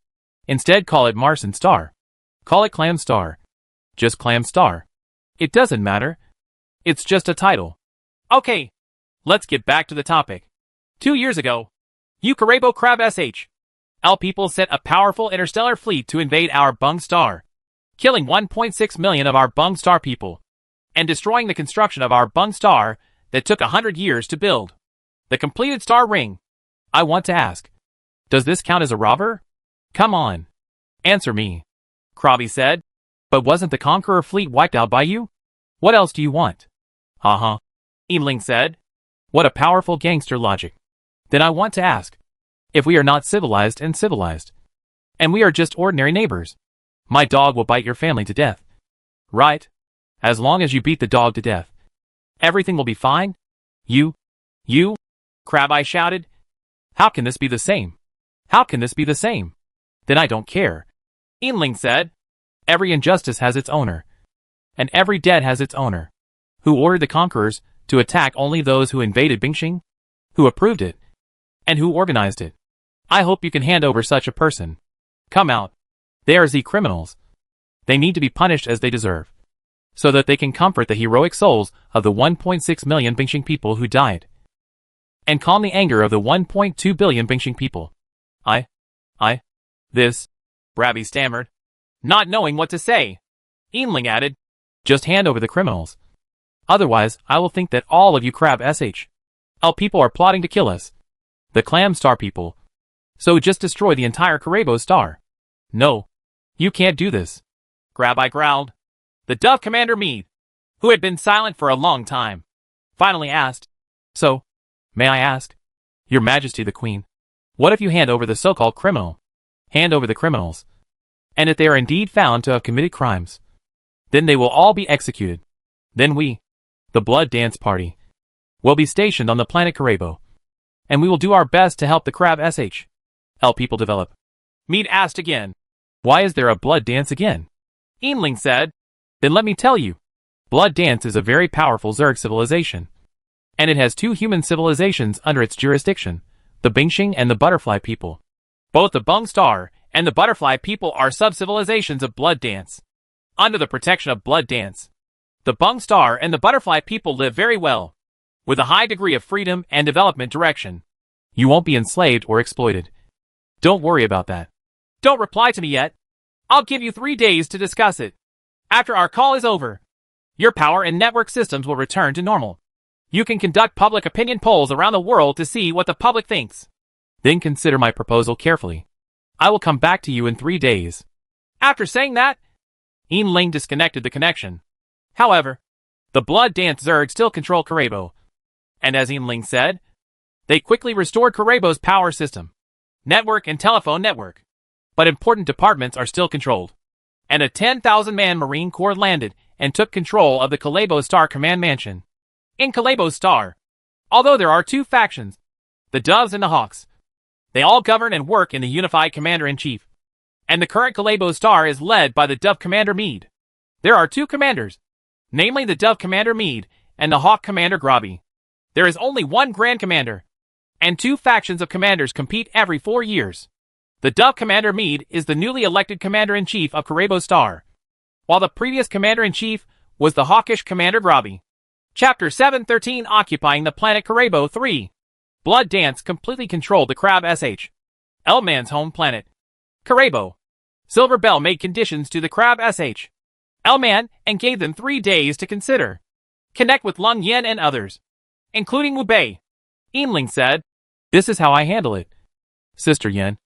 Instead call it Marson Star. Call it Clam Star. Just Clam Star. It doesn't matter. It's just a title. Okay. Let's get back to the topic. 2 years ago, you Karebo Crab SH. L people sent a powerful interstellar fleet to invade our Bung star, killing 1.6 million of our Bung star people, and destroying the construction of our Bung star that took 100 years to build. The completed star ring. I want to ask, does this count as a robber? Come on. Answer me. Krabi said. But wasn't the Conqueror fleet wiped out by you? What else do you want? Uh-huh. Yinling said. What a powerful gangster logic. Then I want to ask, if we are not civilized and civilized, and we are just ordinary neighbors, my dog will bite your family to death. Right? As long as you beat the dog to death, everything will be fine? You? Crab-Eye shouted. How can this be the same? How can this be the same? Then I don't care. Yinling said. Every injustice has its owner, and every debt has its owner. Who ordered the conquerors to attack only those who invaded Bingxing? Who approved it? And who organized it? I hope you can hand over such a person. Come out. They are Z criminals. They need to be punished as they deserve, so that they can comfort the heroic souls of the 1.6 million Bingxing people who died, and calm the anger of the 1.2 billion Bingxing people. This, Brabby stammered, not knowing what to say. Yinling added, just hand over the criminals. Otherwise, I will think that all of you Crab SH. L people are plotting to kill us. The Clam Star people. So just destroy the entire Karebo star. No. You can't do this. Grab-Eye growled. The Dove Commander Mead, who had been silent for a long time, finally asked, So, may I ask, Your Majesty the Queen, what if you hand over the so-called criminal? Hand over the criminals. And if they are indeed found to have committed crimes, Then they will all be executed. Then we, the Blood Dance Party, will be stationed on the planet Karebo. And we will do our best to help the Crab SHL people develop. Mead asked again. Why is there a blood dance again? Yinling said. Then let me tell you. Blood Dance is a very powerful Zerg civilization. And it has 2 human civilizations under its jurisdiction, the Bingxing and the Butterfly people. Both the Bung Star and the Butterfly people are sub-civilizations of Blood Dance. Under the protection of Blood Dance, the Bung Star and the Butterfly people live very well, with a high degree of freedom and development direction. You won't be enslaved or exploited. Don't worry about that. Don't reply to me yet. I'll give you 3 days to discuss it. After our call is over, your power and network systems will return to normal. You can conduct public opinion polls around the world to see what the public thinks. Then consider my proposal carefully. I will come back to you in 3 days. After saying that, Yinling disconnected the connection. However, the Blood Dance Zerg still control Karebo. And as Yinling said, they quickly restored Karebo's power system, network and telephone network. But important departments are still controlled. And a 10,000-man Marine Corps landed and took control of the Kalebo Star Command Mansion. In Kalebo Star, although there are 2 factions, the Doves and the Hawks, they all govern and work in the unified Commander-in-Chief. And the current Kalebo Star is led by the Dove Commander Mead. There are 2 commanders, namely the Dove Commander Mead and the Hawk Commander Grabi. There is only 1 Grand Commander, and 2 factions of commanders compete every 4 years. The Dove Commander Mead is the newly elected Commander-in-Chief of Karebo Star, while the previous Commander-in-Chief was the hawkish Commander Grabi. Chapter 713 Occupying the Planet Karebo 3. Blood Dance completely controlled the Crab SHL Man's home planet, Karebo. Silver Bell made conditions to the Crab SHL Man and gave them 3 days to consider. Connect with Lung Yen and others, including Wu Bei. Yinling said, This is how I handle it. Sister Yen,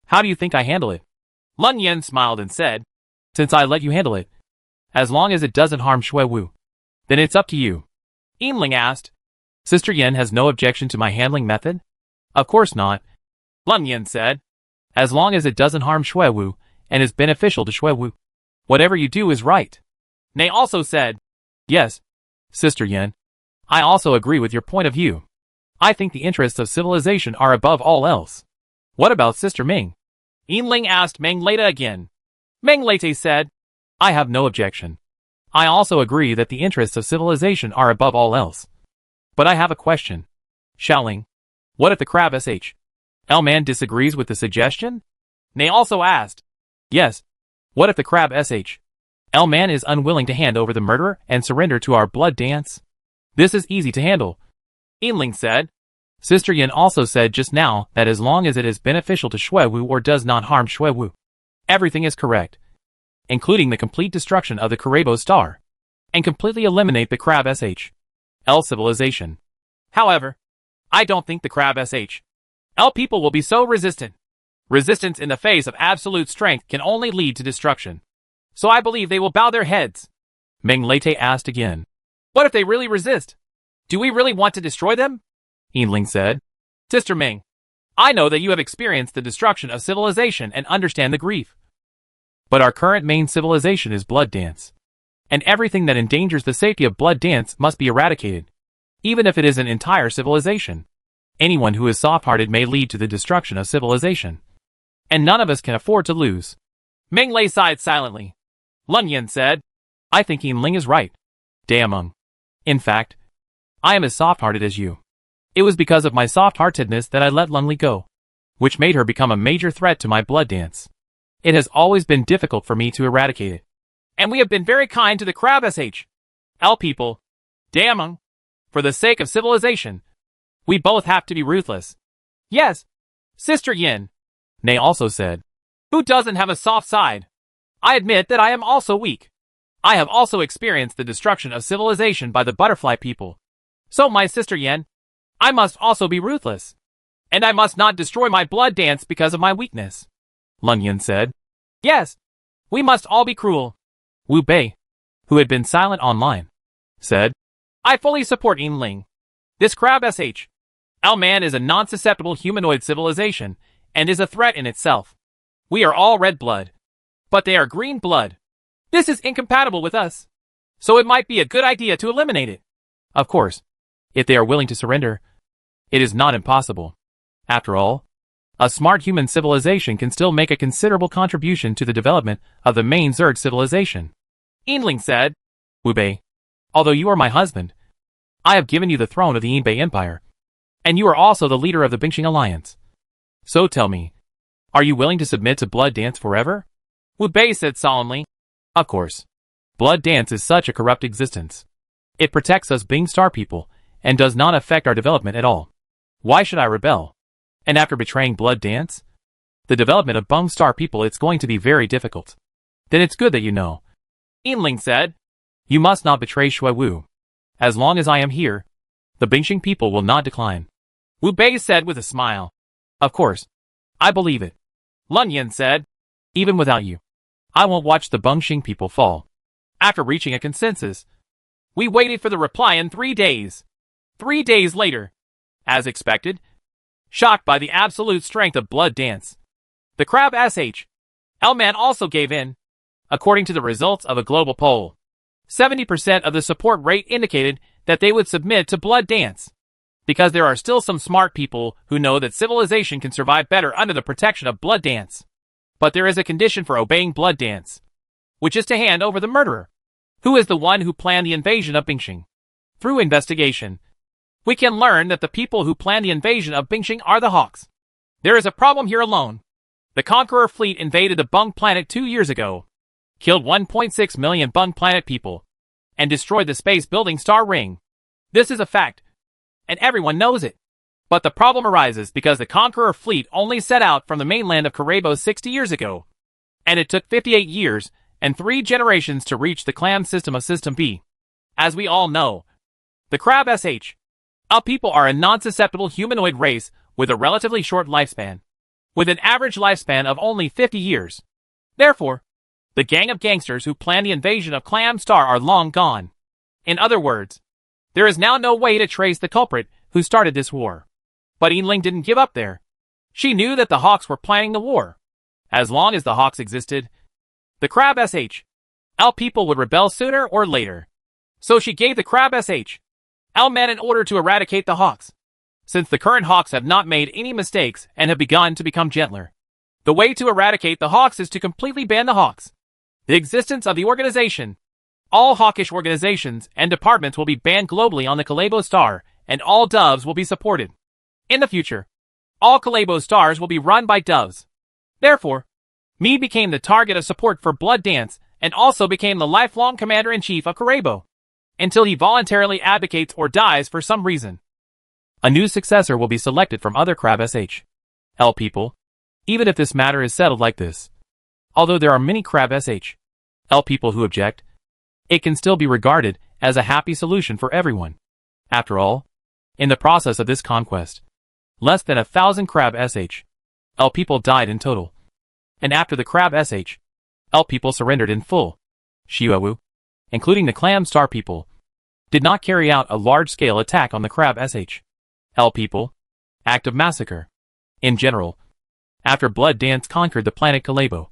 how do you think I handle it? Lung Yen smiled and said, Since I let you handle it, as long as it doesn't harm Shui Wu, then it's up to you. Yinling asked, Sister Yen has no objection to my handling method? Of course not. Lung Yen said, As long as it doesn't harm Shui Wu and is beneficial to Shui Wu, whatever you do is right. Nei also said, Yes, Sister Yen, I also agree with your point of view. I think the interests of civilization are above all else. What about Sister Ming? Yinling asked Meng Leta again. Meng Leta said, I have no objection. I also agree that the interests of civilization are above all else. But I have a question. Xiaoling, what if the Crab SHL Man disagrees with the suggestion? Nei also asked. Yes. What if the Crab SHL Man is unwilling to hand over the murderer and surrender to our Blood Dance? This is easy to handle. Yinling said. Sister Yen also said just now that as long as it is beneficial to Shui Wu or does not harm Shui Wu, everything is correct, including the complete destruction of the Karebo Star, and completely eliminate the Crab SHL civilization. However, I don't think the Crab SHL people will be so resistant. Resistance in the face of absolute strength can only lead to destruction. So I believe they will bow their heads. Meng Lete asked again. What if they really resist? Do we really want to destroy them? Yinling said. Sister Ming, I know that you have experienced the destruction of civilization and understand the grief. But our current main civilization is Blood Dance. And everything that endangers the safety of Blood Dance must be eradicated, even if it is an entire civilization. Anyone who is soft-hearted may lead to the destruction of civilization. And none of us can afford to lose. Meng Lei sighed silently. Lun Yin said, I think Yinling is right. Dameng. In fact, I am as soft-hearted as you. It was because of my soft-heartedness that I let Lunli go, which made her become a major threat to my Blood Dance. It has always been difficult for me to eradicate it. And we have been very kind to the Crab SHL people. Dameng. For the sake of civilization, we both have to be ruthless. Yes, Sister Yin. Nei also said. Who doesn't have a soft side? I admit that I am also weak. I have also experienced the destruction of civilization by the butterfly people. So my Sister Yen, I must also be ruthless. And I must not destroy my Blood Dance because of my weakness. Lun Yin said. Yes, we must all be cruel. Wu Bei, who had been silent online, said. I fully support Yinling. This Crab SHL Man is a non-susceptible humanoid civilization and is a threat in itself. We are all red blood, but they are green blood. This is incompatible with us. So it might be a good idea to eliminate it. Of course, if they are willing to surrender, it is not impossible. After all, a smart human civilization can still make a considerable contribution to the development of the main Zerg civilization. Yinling said, Wu Bei, although you are my husband, I have given you the throne of the Yinbei Empire, and you are also the leader of the Bingxing Alliance. So tell me, are you willing to submit to Blood Dance forever? Wu Bei said solemnly. Of course. Blood Dance is such a corrupt existence. It protects us Bing Star people, and does not affect our development at all. Why should I rebel? And after betraying Blood Dance, the development of Bing Star people, it's going to be very difficult. Then it's good that you know. Yinling said, You must not betray Shui Wu. As long as I am here, the Bingxing people will not decline. Wu Bei said with a smile. Of course. I believe it. Lun Yin said, Even without you, I won't watch the Bingxing people fall. After reaching a consensus, we waited for the reply in 3 days. 3 days later, as expected, shocked by the absolute strength of Blood Dance, the Crab SH.L man also gave in. According to the results of a global poll, 70% of the support rate indicated that they would submit to Blood Dance. Because there are still some smart people who know that civilization can survive better under the protection of Blood Dance. But there is a condition for obeying Blood Dance, which is to hand over the murderer, who is the one who planned the invasion of Bingxing. Through investigation, we can learn that the people who planned the invasion of Bingxing are the Hawks. There is a problem here alone. The Conqueror fleet invaded the Bung planet 2 years ago, killed 1.6 million Bung planet people, and destroyed the space-building star ring. This is a fact, and everyone knows it. But the problem arises because the Conqueror fleet only set out from the mainland of Karebo 60 years ago, and it took 58 years and 3 generations to reach the clan system of System B. As we all know, the Crab SH.L people are a non-susceptible humanoid race with a relatively short lifespan, with an average lifespan of only 50 years. Therefore, the gang of gangsters who planned the invasion of Clam Star are long gone. In other words, there is now no way to trace the culprit who started this war. But Yinling didn't give up there. She knew that the Hawks were planning the war. As long as the Hawks existed, the Crab SH.L people would rebel sooner or later. So she gave the Crab SH.L men an order to eradicate the Hawks. Since the current Hawks have not made any mistakes and have begun to become gentler, the way to eradicate the Hawks is to completely ban the Hawks. The existence of the organization. All hawkish organizations and departments will be banned globally on the Kalebo Star, and all doves will be supported. In the future, all Kalebo Stars will be run by doves. Therefore, Mi became the target of support for Blood Dance and also became the lifelong commander-in-chief of Karebo, until he voluntarily abdicates or dies for some reason. A new successor will be selected from other Crab SH.L people, even if this matter is settled like this. Although there are many Crab SH.L people who object, it can still be regarded as a happy solution for everyone. After all, in the process of this conquest, less than 1,000 Crab SH.L people died in total. And after the Crab SH.L people surrendered in full, Shui Wu, including the Clam Star people, did not carry out a large-scale attack on the Crab SH.L people. Act of massacre. In general, after Blood Dance conquered the planet Kalebo,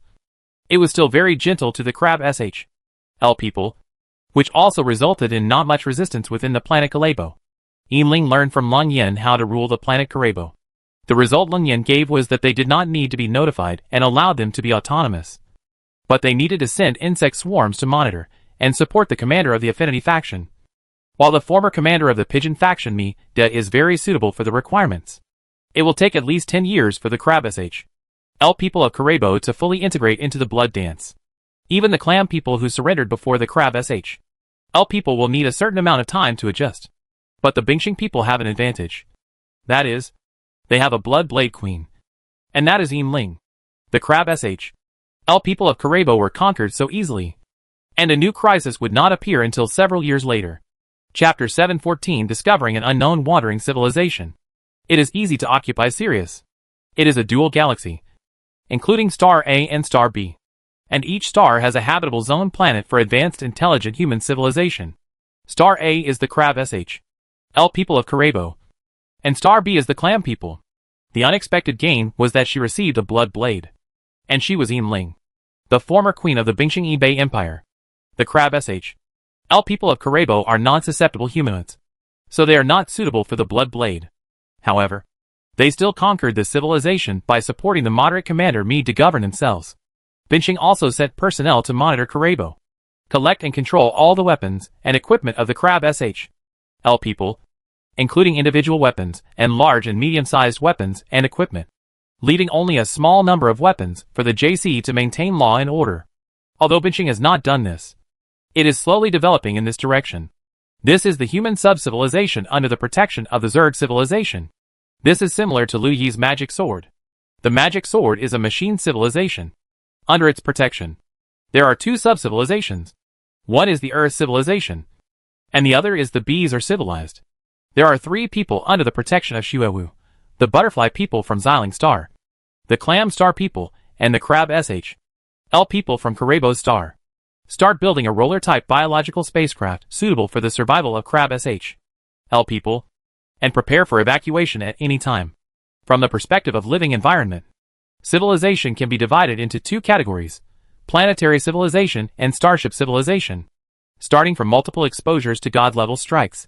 it was still very gentle to the Crab SH.L people, which also resulted in not much resistance within the planet Kalebo. Yinling learned from Lun Yin how to rule the planet Karebo. The result Lun Yin gave was that they did not need to be notified and allowed them to be autonomous. But they needed to send insect swarms to monitor and support the commander of the Affinity faction. While the former commander of the Pigeon faction Mi-Da is very suitable for the requirements, it will take at least 10 years for the Crab SH.L people of Karebo to fully integrate into the Blood Dance. Even the Clam people who surrendered before the Crab SH.L people will need a certain amount of time to adjust. But the Bingxing people have an advantage. That is, they have a Blood Blade Queen. And that is Yinling. The Crab SH.L people of Karebo were conquered so easily. And a new crisis would not appear until several years later. Chapter 714 Discovering an Unknown Wandering Civilization. It is easy to occupy Sirius. It is a dual galaxy, including Star A and Star B. And each star has a habitable zone planet for advanced intelligent human civilization. Star A is the Crab SH.L people of Karebo, and Star B is the Clam people. The unexpected gain was that she received a Blood Blade. And she was Yinling, the former queen of the Bingxing Yinbei Empire. The Crab sh. L people of Karebo are non-susceptible humanoids, so they are not suitable for the Blood Blade. However, they still conquered the civilization by supporting the moderate commander Meade to govern themselves. Bingxing also sent personnel to monitor Karebo, collect and control all the weapons and equipment of the Crab sh. L people, including individual weapons and large and medium-sized weapons and equipment, leaving only a small number of weapons for the JC to maintain law and order. Although Bingxing has not done this, it is slowly developing in this direction. This is the human sub-civilization under the protection of the Zerg civilization. This is similar to Liu Yi's magic sword. The magic sword is a machine civilization. Under its protection, there are two sub-civilizations. One is the Earth civilization, and the other is the Bees are civilized. There are three people under the protection of Xuewu: the Butterfly people from Xiling Star, the Clam Star people, and the Crab sh. L people from Karebo Star. Start building a roller-type biological spacecraft suitable for the survival of Crab sh. L people, and prepare for evacuation at any time. From the perspective of living environment, civilization can be divided into two categories: planetary civilization and starship civilization. Starting from multiple exposures to god-level strikes,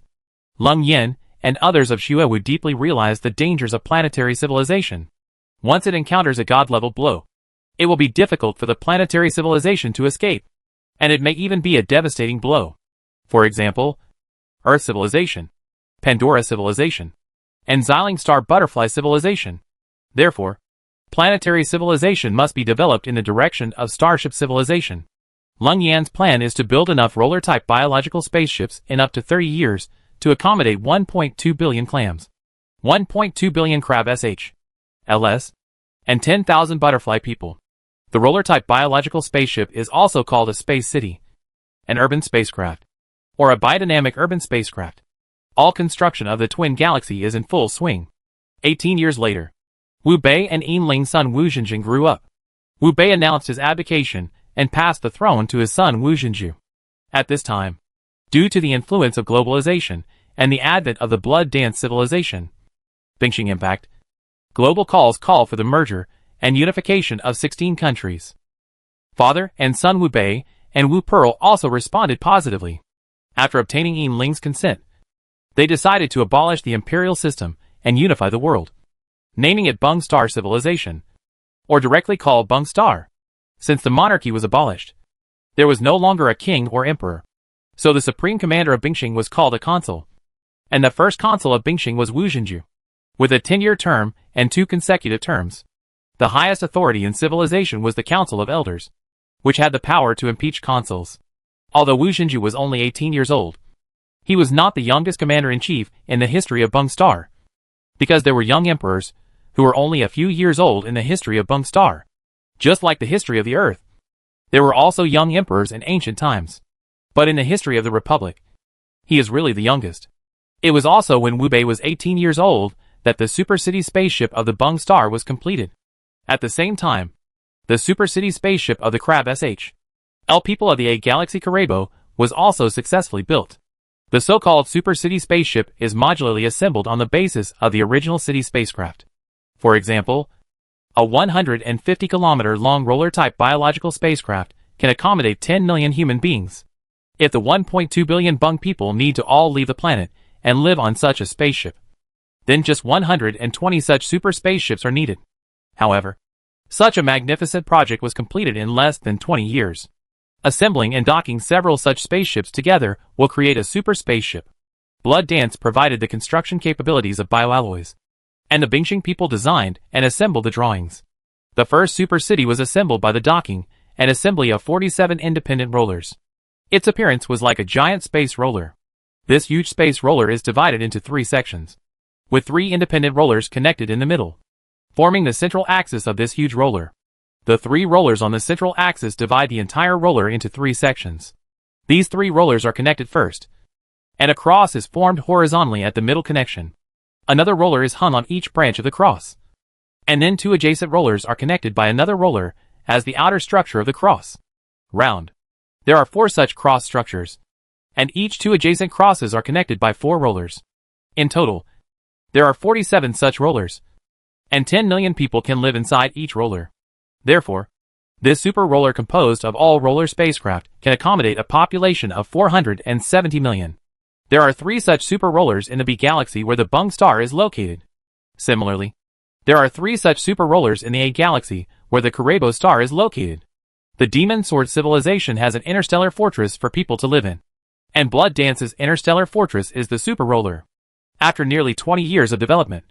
Leng Yin and others of Xuewu deeply realize the dangers of planetary civilization. Once it encounters a god-level blow, it will be difficult for the planetary civilization to escape, and it may even be a devastating blow. For example, Earth civilization, Pandora civilization, and Xiling Star Butterfly civilization. Therefore, planetary civilization must be developed in the direction of starship civilization. Leng Yan's plan is to build enough roller-type biological spaceships in up to 30 years to accommodate 1.2 billion clams, 1.2 billion Crab sh. LS, and 10,000 butterfly people. The roller-type biological spaceship is also called a space city, an urban spacecraft, or a biodynamic urban spacecraft. All construction of the twin galaxy is in full swing. 18 years later, Wu Bei and Yinling's son Wu Xinjing grew up. Wu Bei announced his abdication and passed the throne to his son Wu Xinju. At this time, due to the influence of globalization and the advent of the blood dance civilization, Bingxing impact, global calls call for the merger and unification of 16 countries. Father and son Wu Bei and Wu Pearl also responded positively. After obtaining Yinling's consent, they decided to abolish the imperial system and unify the world, naming it Bung Star Civilization, or directly called Bung Star. Since the monarchy was abolished, there was no longer a king or emperor, so the supreme commander of Bingxing was called a consul, and the first consul of Bingxing was Wu Xinju, with a 10-year term and 2 consecutive terms. The highest authority in civilization was the Council of Elders, which had the power to impeach consuls. Although Wu Xinju was only 18 years old, he was not the youngest commander-in-chief in the history of Bung Star, because there were young emperors who were only a few years old in the history of Bung Star. Just like the history of the Earth, there were also young emperors in ancient times. But in the history of the Republic, he is really the youngest. It was also when Wu Bei was 18 years old that the Super City spaceship of the Bung Star was completed. At the same time, the Super City spaceship of the Crab sh. L people of the A Galaxy Karebo was also successfully built. The so-called Super City spaceship is modularly assembled on the basis of the original City spacecraft. For example, a 150-kilometer-long roller-type biological spacecraft can accommodate 10 million human beings. If the 1.2 billion Bung people need to all leave the planet and live on such a spaceship, then just 120 such super spaceships are needed. However, such a magnificent project was completed in less than 20 years. Assembling and docking several such spaceships together will create a super spaceship. Blood Dance provided the construction capabilities of bioalloys, and the Bingxing people designed and assembled the drawings. The first super city was assembled by the docking and assembly of 47 independent rollers. Its appearance was like a giant space roller. This huge space roller is divided into 3 sections, with 3 independent rollers connected in the middle, forming the central axis of this huge roller. The 3 rollers on the central axis divide the entire roller into 3 sections. These 3 rollers are connected first, and a cross is formed horizontally at the middle connection. Another roller is hung on each branch of the cross, and then 2 adjacent rollers are connected by another roller as the outer structure of the cross. Round. There are 4 such cross structures, and each 2 adjacent crosses are connected by 4 rollers. In total, there are 47 such rollers, and 10 million people can live inside each roller. Therefore, This super roller composed of all roller spacecraft can accommodate a population of 470 million. There are 3 such super rollers in the B galaxy where the Bung star is located. Similarly, there are 3 such super rollers in the A galaxy where the Kurobo star is located. The Demon Sword civilization has an interstellar fortress for people to live in. And Blood Dance's interstellar fortress is the super roller. After nearly 20 years of development,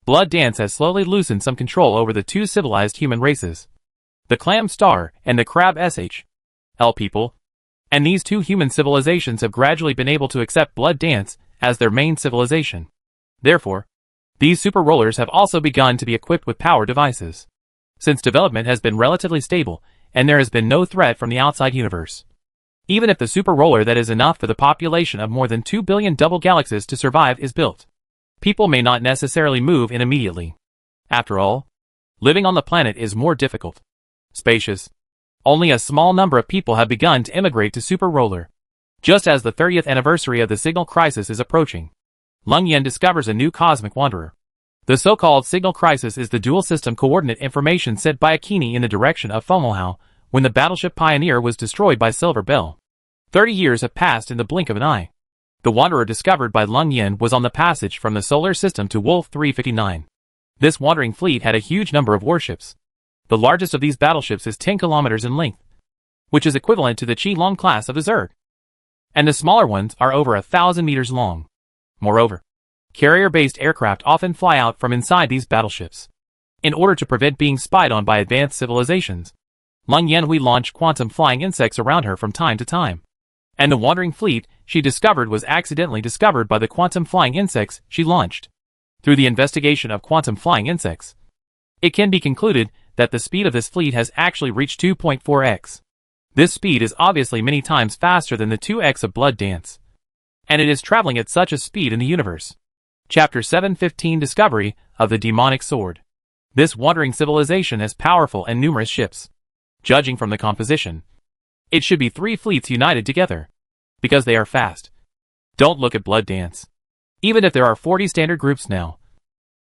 Blood Dance has slowly loosened some control over the 2 civilized human races, the Clam Star and the Crab SH.L people, and these 2 human civilizations have gradually been able to accept Blood Dance as their main civilization. Therefore, these super rollers have also begun to be equipped with power devices. Since development has been relatively stable, and there has been no threat from the outside universe. Even if the super roller that is enough for the population of more than 2 billion double galaxies to survive is built, people may not necessarily move in immediately. After all, living on the planet is more difficult. Spacious. Only a small number of people have begun to immigrate to Super Roller. Just as the 30th anniversary of the Signal Crisis is approaching, Lung Yen discovers a new cosmic wanderer. The so-called Signal Crisis is the dual system coordinate information sent by Akini in the direction of Fomalhaut when the battleship Pioneer was destroyed by Silver Bell. 30 years have passed in the blink of an eye. The wanderer discovered by Lung Yen was on the passage from the solar system to Wolf 359. This wandering fleet had a huge number of warships. The largest of these battleships is 10 kilometers in length, which is equivalent to the Qi-Long class of the Zerg. And the smaller ones are over 1,000 meters long. Moreover, carrier-based aircraft often fly out from inside these battleships. In order to prevent being spied on by advanced civilizations, Lung Yanhui launched quantum flying insects around her from time to time. And the wandering fleet she discovered was accidentally discovered by the quantum flying insects she launched. Through the investigation of quantum flying insects, it can be concluded that the speed of this fleet has actually reached 2.4x. This speed is obviously many times faster than the 2x of Blood Dance. And it is traveling at such a speed in the universe. Chapter 715 Discovery of the Demonic Sword. This wandering civilization has powerful and numerous ships. Judging from the composition, it should be 3 fleets united together, because they are fast. Don't look at Blood Dance. Even if there are 40 standard groups now,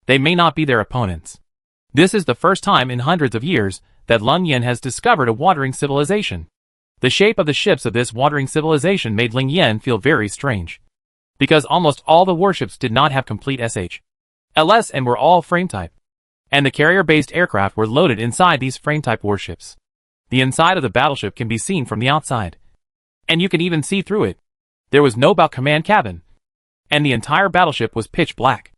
they may not be their opponents. This is the first time in hundreds of years that Lung Yen has discovered a wandering civilization. The shape of the ships of this wandering civilization made Lung Yen feel very strange, because almost all the warships did not have complete SH.LS and were all frame-type, and the carrier-based aircraft were loaded inside these frame-type warships. The inside of the battleship can be seen from the outside, and you can even see through it. There was no bow command cabin, and the entire battleship was pitch black,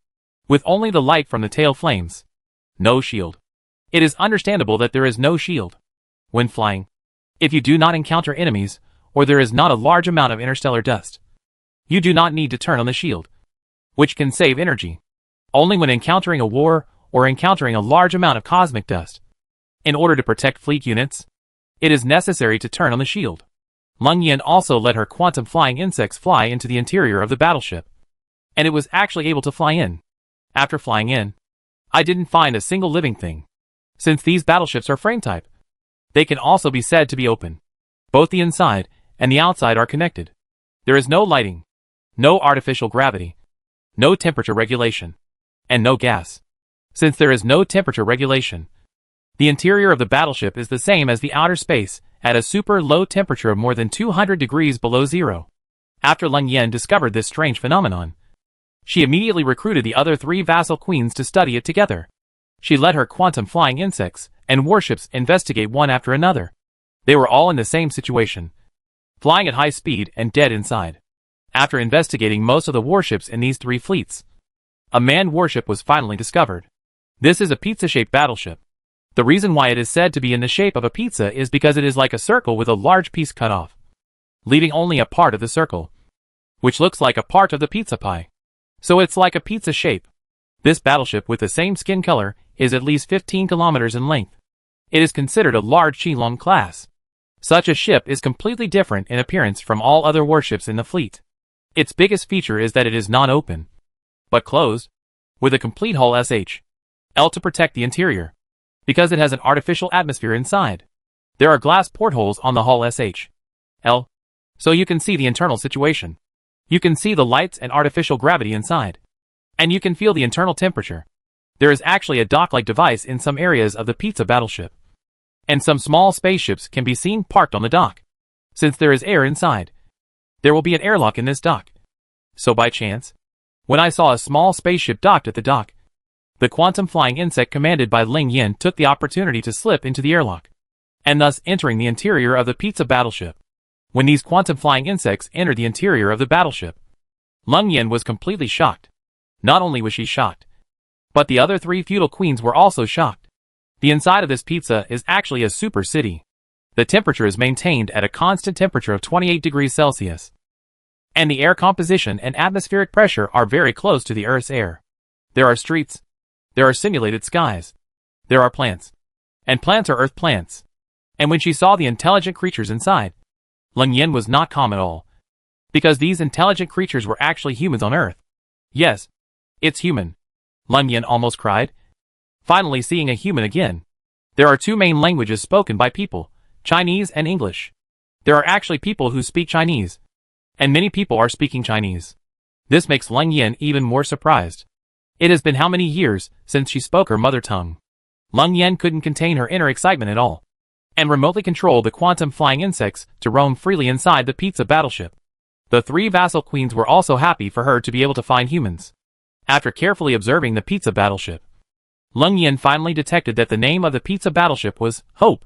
with only the light from the tail flames. No shield. It is understandable that there is no shield when flying. If you do not encounter enemies, or there is not a large amount of interstellar dust, you do not need to turn on the shield, which can save energy. Only when encountering a war, or encountering a large amount of cosmic dust. In order to protect fleet units, it is necessary to turn on the shield. Lung Yen also let her quantum flying insects fly into the interior of the battleship, and it was actually able to fly in. After flying in, I didn't find a single living thing. Since these battleships are frame-type, they can also be said to be open. Both the inside and the outside are connected. There is no lighting, no artificial gravity, no temperature regulation, and no gas. Since there is no temperature regulation, the interior of the battleship is the same as the outer space, at a super low temperature of more than 200 degrees below zero. After Lung Yen discovered this strange phenomenon, she immediately recruited the other 3 vassal queens to study it together. She let her quantum flying insects and warships investigate one after another. They were all in the same situation, flying at high speed and dead inside. After investigating most of the warships in these 3 fleets, a manned warship was finally discovered. This is a pizza-shaped battleship. The reason why it is said to be in the shape of a pizza is because it is like a circle with a large piece cut off, leaving only a part of the circle, which looks like a part of the pizza pie. So it's like a pizza shape. This battleship with the same skin color is at least 15 kilometers in length. It is considered a large Qi-Long class. Such a ship is completely different in appearance from all other warships in the fleet. Its biggest feature is that it is not open, but closed, with a complete hull SH.L to protect the interior, because it has an artificial atmosphere inside. There are glass portholes on the hull SH.L, so you can see the internal situation. You can see the lights and artificial gravity inside. And you can feel the internal temperature. There is actually a dock-like device in some areas of the pizza battleship. and some small spaceships can be seen parked on the dock. Since there is air inside, there will be an airlock in this dock. So by chance, when I saw a small spaceship docked at the dock, the quantum flying insect commanded by Ling Yin took the opportunity to slip into the airlock, and thus entering the interior of the pizza battleship. When these quantum flying insects entered the interior of the battleship, Ling Yin was completely shocked. Not only was she shocked, but the other three feudal queens were also shocked. The inside of this pizza is actually a super city. The temperature is maintained at a constant temperature of 28 degrees Celsius. And the air composition and atmospheric pressure are very close to the Earth's air. There are streets. There are simulated skies. There are plants. And plants are Earth plants. And when she saw the intelligent creatures inside, Ling Yin was not calm at all. Because these intelligent creatures were actually humans on Earth. Yes, it's human. Ling Yin almost cried. Finally seeing a human again. There are two main languages spoken by people, Chinese and English. There are actually people who speak Chinese. And many people are speaking Chinese. This makes Ling Yin even more surprised. It has been how many years since she spoke her mother tongue. Ling Yin couldn't contain her inner excitement at all, and remotely control the quantum flying insects to roam freely inside the pizza battleship. The three vassal queens were also happy for her to be able to find humans. After carefully observing the pizza battleship, Ling Yin finally detected that the name of the pizza battleship was Hope,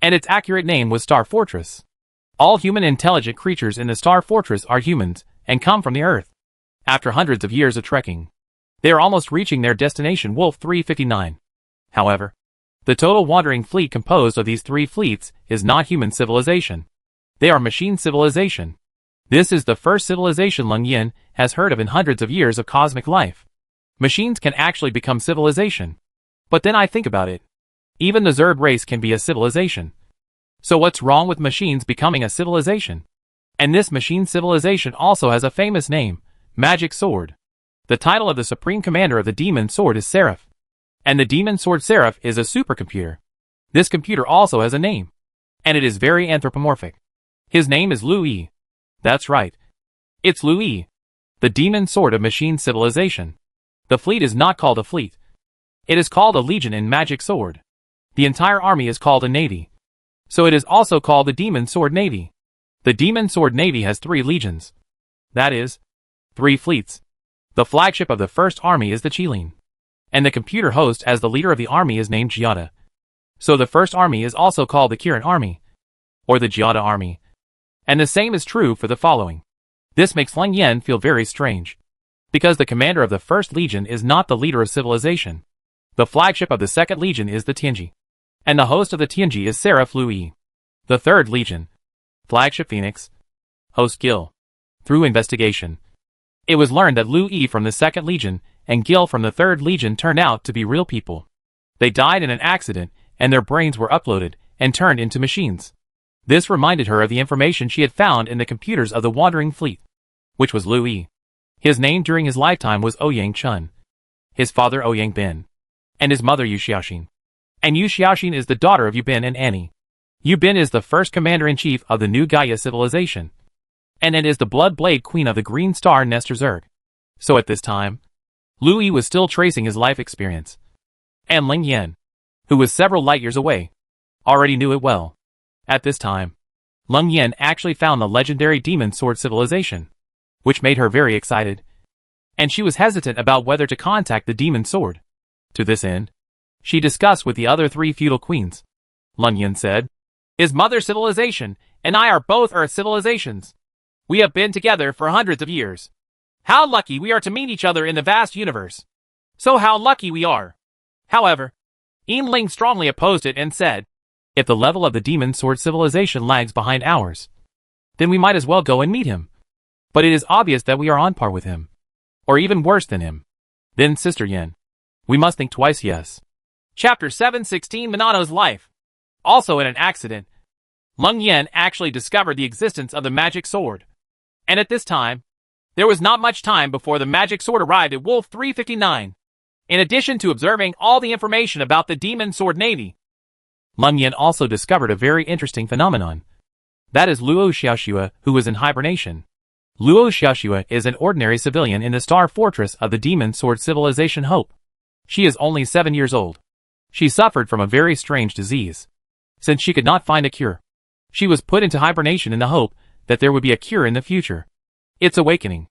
and its accurate name was Star Fortress. All human intelligent creatures in the Star Fortress are humans and come from the Earth. After hundreds of years of trekking, they are almost reaching their destination Wolf 359. However, the total wandering fleet composed of these three fleets is not human civilization. They are machine civilization. This is the first civilization Ling Yin has heard of in hundreds of years of cosmic life. Machines can actually become civilization. But then I think about it. Even the Zerg race can be a civilization. So what's wrong with machines becoming a civilization? And this machine civilization also has a famous name, Magic Sword. The title of the supreme commander of the Demon Sword is Seraph. And the Demon Sword Seraph is a supercomputer. This computer also has a name. And it is very anthropomorphic. His name is Lu Yi. That's right. It's Lu Yi, the Demon Sword of Machine Civilization. The fleet is not called a fleet. It is called a legion in Magic Sword. The entire army is called a navy. So it is also called the Demon Sword Navy. The Demon Sword Navy has 3 legions. That is, 3 fleets. The flagship of the first army is the Qilin. And the computer host as the leader of the army is named Giada. So the first army is also called the Kirin Army, or the Giada Army. And the same is true for the following. This makes Ling Yin feel very strange. Because the commander of the first legion is not the leader of civilization. The flagship of the second legion is the Tianji. And the host of the Tianji is Seraph Lu Yi. The third legion, flagship Phoenix, host Gil. Through investigation, it was learned that Lu Yi from the second legion and Gil from the third legion turned out to be real people. They died in an accident, and their brains were uploaded and turned into machines. This reminded her of the information she had found in the computers of the Wandering Fleet, which was Lu Yi. His name during his lifetime was Ouyang Chun. His father Ouyang Bin. And his mother Yu Xiaoxin. And Yu Xiaoxin is the daughter of Yu Bin and Annie. Yu Bin is the first commander-in-chief of the new Gaia civilization. And it is the Blood Blade Queen of the Green Star Nestor Zerg. So at this time, Lu Yi was still tracing his life experience. And Ling Yin, who was several light years away, already knew it well. At this time, Ling Yin actually found the legendary Demon Sword civilization, which made her very excited. And she was hesitant about whether to contact the Demon Sword. To this end, she discussed with the other 3 feudal queens. Ling Yin said, "His mother civilization and I are both Earth civilizations. We have been together for hundreds of years. How lucky we are to meet each other in the vast universe. So how lucky we are." However, Yin Ling strongly opposed it and said, "If the level of the Demon Sword civilization lags behind ours, then we might as well go and meet him. But it is obvious that we are on par with him. Or even worse than him. Then Sister Yin, we must think twice, yes." Chapter 716 Minato's Life. Also in an accident, Ling Yin actually discovered the existence of the magic sword. And at this time, there was not much time before the magic sword arrived at Wolf 359. In addition to observing all the information about the Demon Sword Navy, Ling Yin also discovered a very interesting phenomenon. That is Luo Xiaoxue, who was in hibernation. Luo Xiaoxue is an ordinary civilian in the Star Fortress of the Demon Sword civilization Hope. She is only 7 years old. She suffered from a very strange disease. since she could not find a cure. She was put into hibernation in the hope that there would be a cure in the future. Its awakening.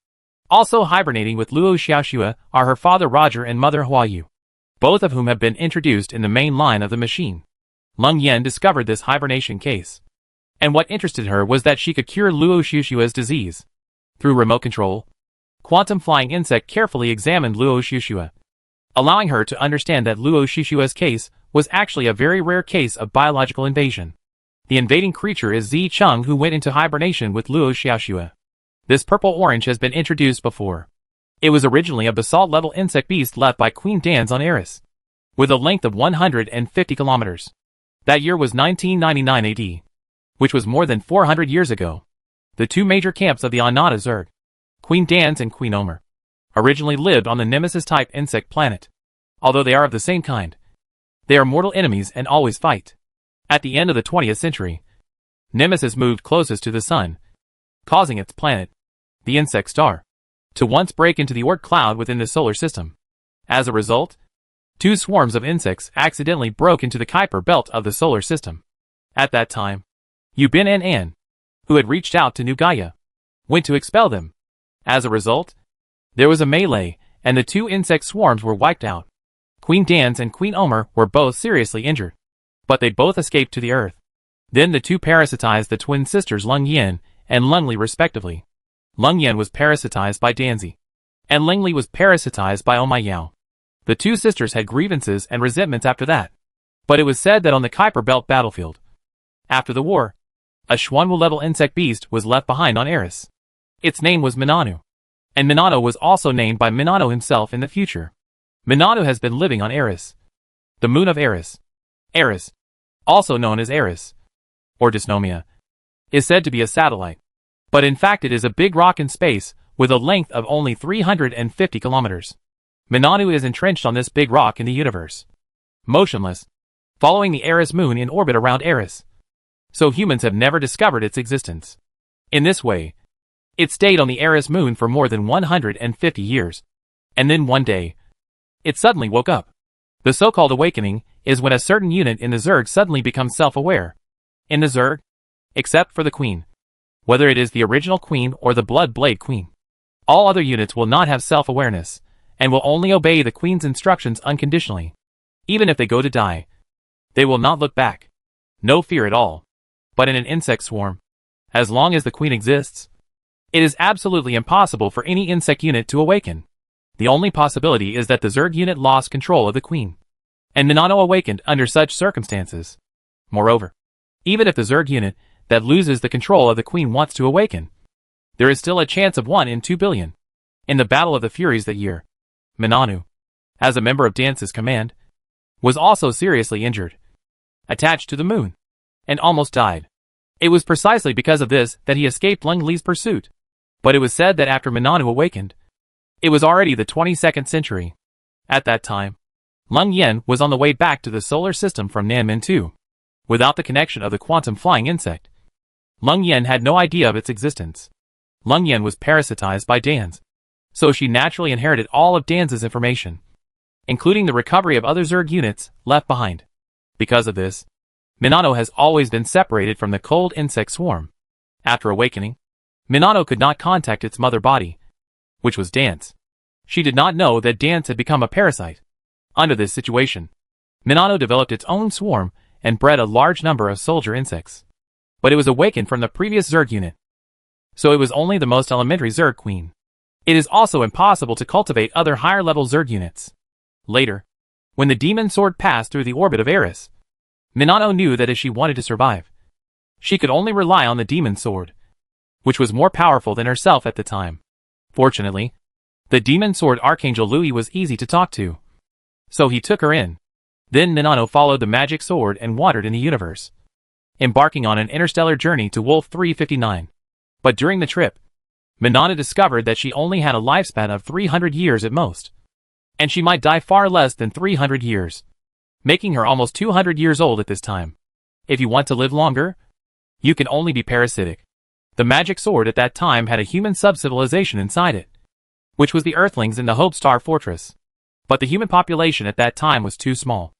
Also hibernating with Luo Xiaoxue are her father Roger and mother Huayu, both of whom have been introduced in the main line of the machine. Leng Yan discovered this hibernation case, and what interested her was that she could cure Luo Xiaoxue's disease. Through remote control, Quantum Flying Insect carefully examined Luo Xiaoxue, allowing her to understand that Luo Xiaoxue's case was actually a very rare case of biological invasion. The invading creature is Zi Cheng, who went into hibernation with Luo Xiaoxue. This purple-orange has been introduced before. It was originally a basalt-level insect beast left by Queen Dan's on Eris, with a length of 150 kilometers. That year was 1999 AD, which was more than 400 years ago. The two major camps of the Annata Zerg, Queen Dan's and Queen Omer, originally lived on the Nemesis-type insect planet. Although they are of the same kind, they are mortal enemies and always fight. At the end of the 20th century, Nemesis moved closest to the sun, causing its planet, the insect star, to once break into the Oort cloud within the solar system. As a result, two swarms of insects accidentally broke into the Kuiper belt of the solar system. At that time, Yu Bin and An, who had reached out to New Gaia, went to expel them. As a result, there was a melee, and the two insect swarms were wiped out. Queen Dan's and Queen Omer were both seriously injured, but they both escaped to the earth. Then the two parasitized the twin sisters Leng Yan and Leng Li respectively. Leng Yan was parasitized by Danzi, and Leng Li was parasitized by Omai Yao. The two sisters had grievances and resentments after that, but it was said that on the Kuiper Belt battlefield, after the war, a Xuanwu-level insect beast was left behind on Eris. Its name was Minanu, and Minano was also named by Minano himself in the future. Minano has been living on Eris, the moon of Eris. Eris, also known as Eris, or Dysnomia, is said to be a satellite, but in fact it is a big rock in space with a length of only 350 kilometers. Minanu is entrenched on this big rock in the universe, motionless, following the Eris moon in orbit around Eris. So humans have never discovered its existence. In this way, it stayed on the Eris moon for more than 150 years. And then one day, it suddenly woke up. The so-called awakening is when a certain unit in the Zerg suddenly becomes self-aware. In the Zerg, except for the Queen, whether it is the original Queen or the Blood Blade Queen, all other units will not have self-awareness, and will only obey the Queen's instructions unconditionally. Even if they go to die, they will not look back. No fear at all. But in an insect swarm, as long as the Queen exists, it is absolutely impossible for any insect unit to awaken. The only possibility is that the Zerg unit lost control of the Queen, and Minano awakened under such circumstances. Moreover, even if the Zerg unit that loses the control of the Queen wants to awaken, there is still a chance of 1 in 2 billion. In the Battle of the Furies that year, Minanu, as a member of Dance's command, was also seriously injured, attached to the moon, and almost died. It was precisely because of this that he escaped Leng Li's pursuit. But it was said that after Minanu awakened, it was already the 22nd century. At that time, Leng Yan was on the way back to the solar system from Nanmen 2. Without the connection of the quantum flying insect, Leng Yan had no idea of its existence. Leng Yan was parasitized by Dan's, so she naturally inherited all of Dan's information, including the recovery of other Zerg units left behind. Because of this, Minano has always been separated from the cold insect swarm. After awakening, Minano could not contact its mother body, which was Dance. She did not know that Dance had become a parasite. Under this situation, Minano developed its own swarm and bred a large number of soldier insects. But it was awakened from the previous Zerg unit, so it was only the most elementary Zerg queen. It is also impossible to cultivate other higher-level Zerg units. Later, when the demon sword passed through the orbit of Eris, Minano knew that if she wanted to survive, she could only rely on the demon sword, which was more powerful than herself at the time. Fortunately, the demon sword Archangel Louis was easy to talk to, so he took her in. Then Minano followed the magic sword and wandered in the universe, embarking on an interstellar journey to Wolf 359. But during the trip, Minano discovered that she only had a lifespan of 300 years at most, and she might die far less than 300 years, making her almost 200 years old at this time. If you want to live longer, you can only be parasitic. The magic sword at that time had a human sub-civilization inside it, which was the Earthlings in the Hope Star Fortress. But the human population at that time was too small.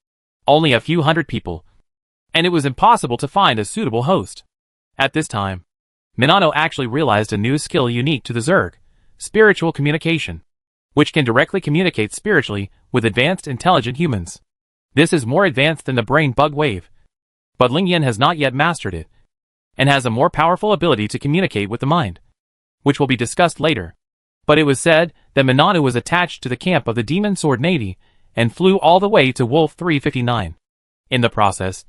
Only a few hundred people. and it was impossible to find a suitable host. At this time, Minano actually realized a new skill unique to the Zerg, spiritual communication, which can directly communicate spiritually with advanced intelligent humans. This is more advanced than the brain bug wave, but Ling Yan has not yet mastered it, and has a more powerful ability to communicate with the mind, which will be discussed later. But it was said that Minano was attached to the camp of the Demon Sword Navy and flew all the way to Wolf 359. In the process,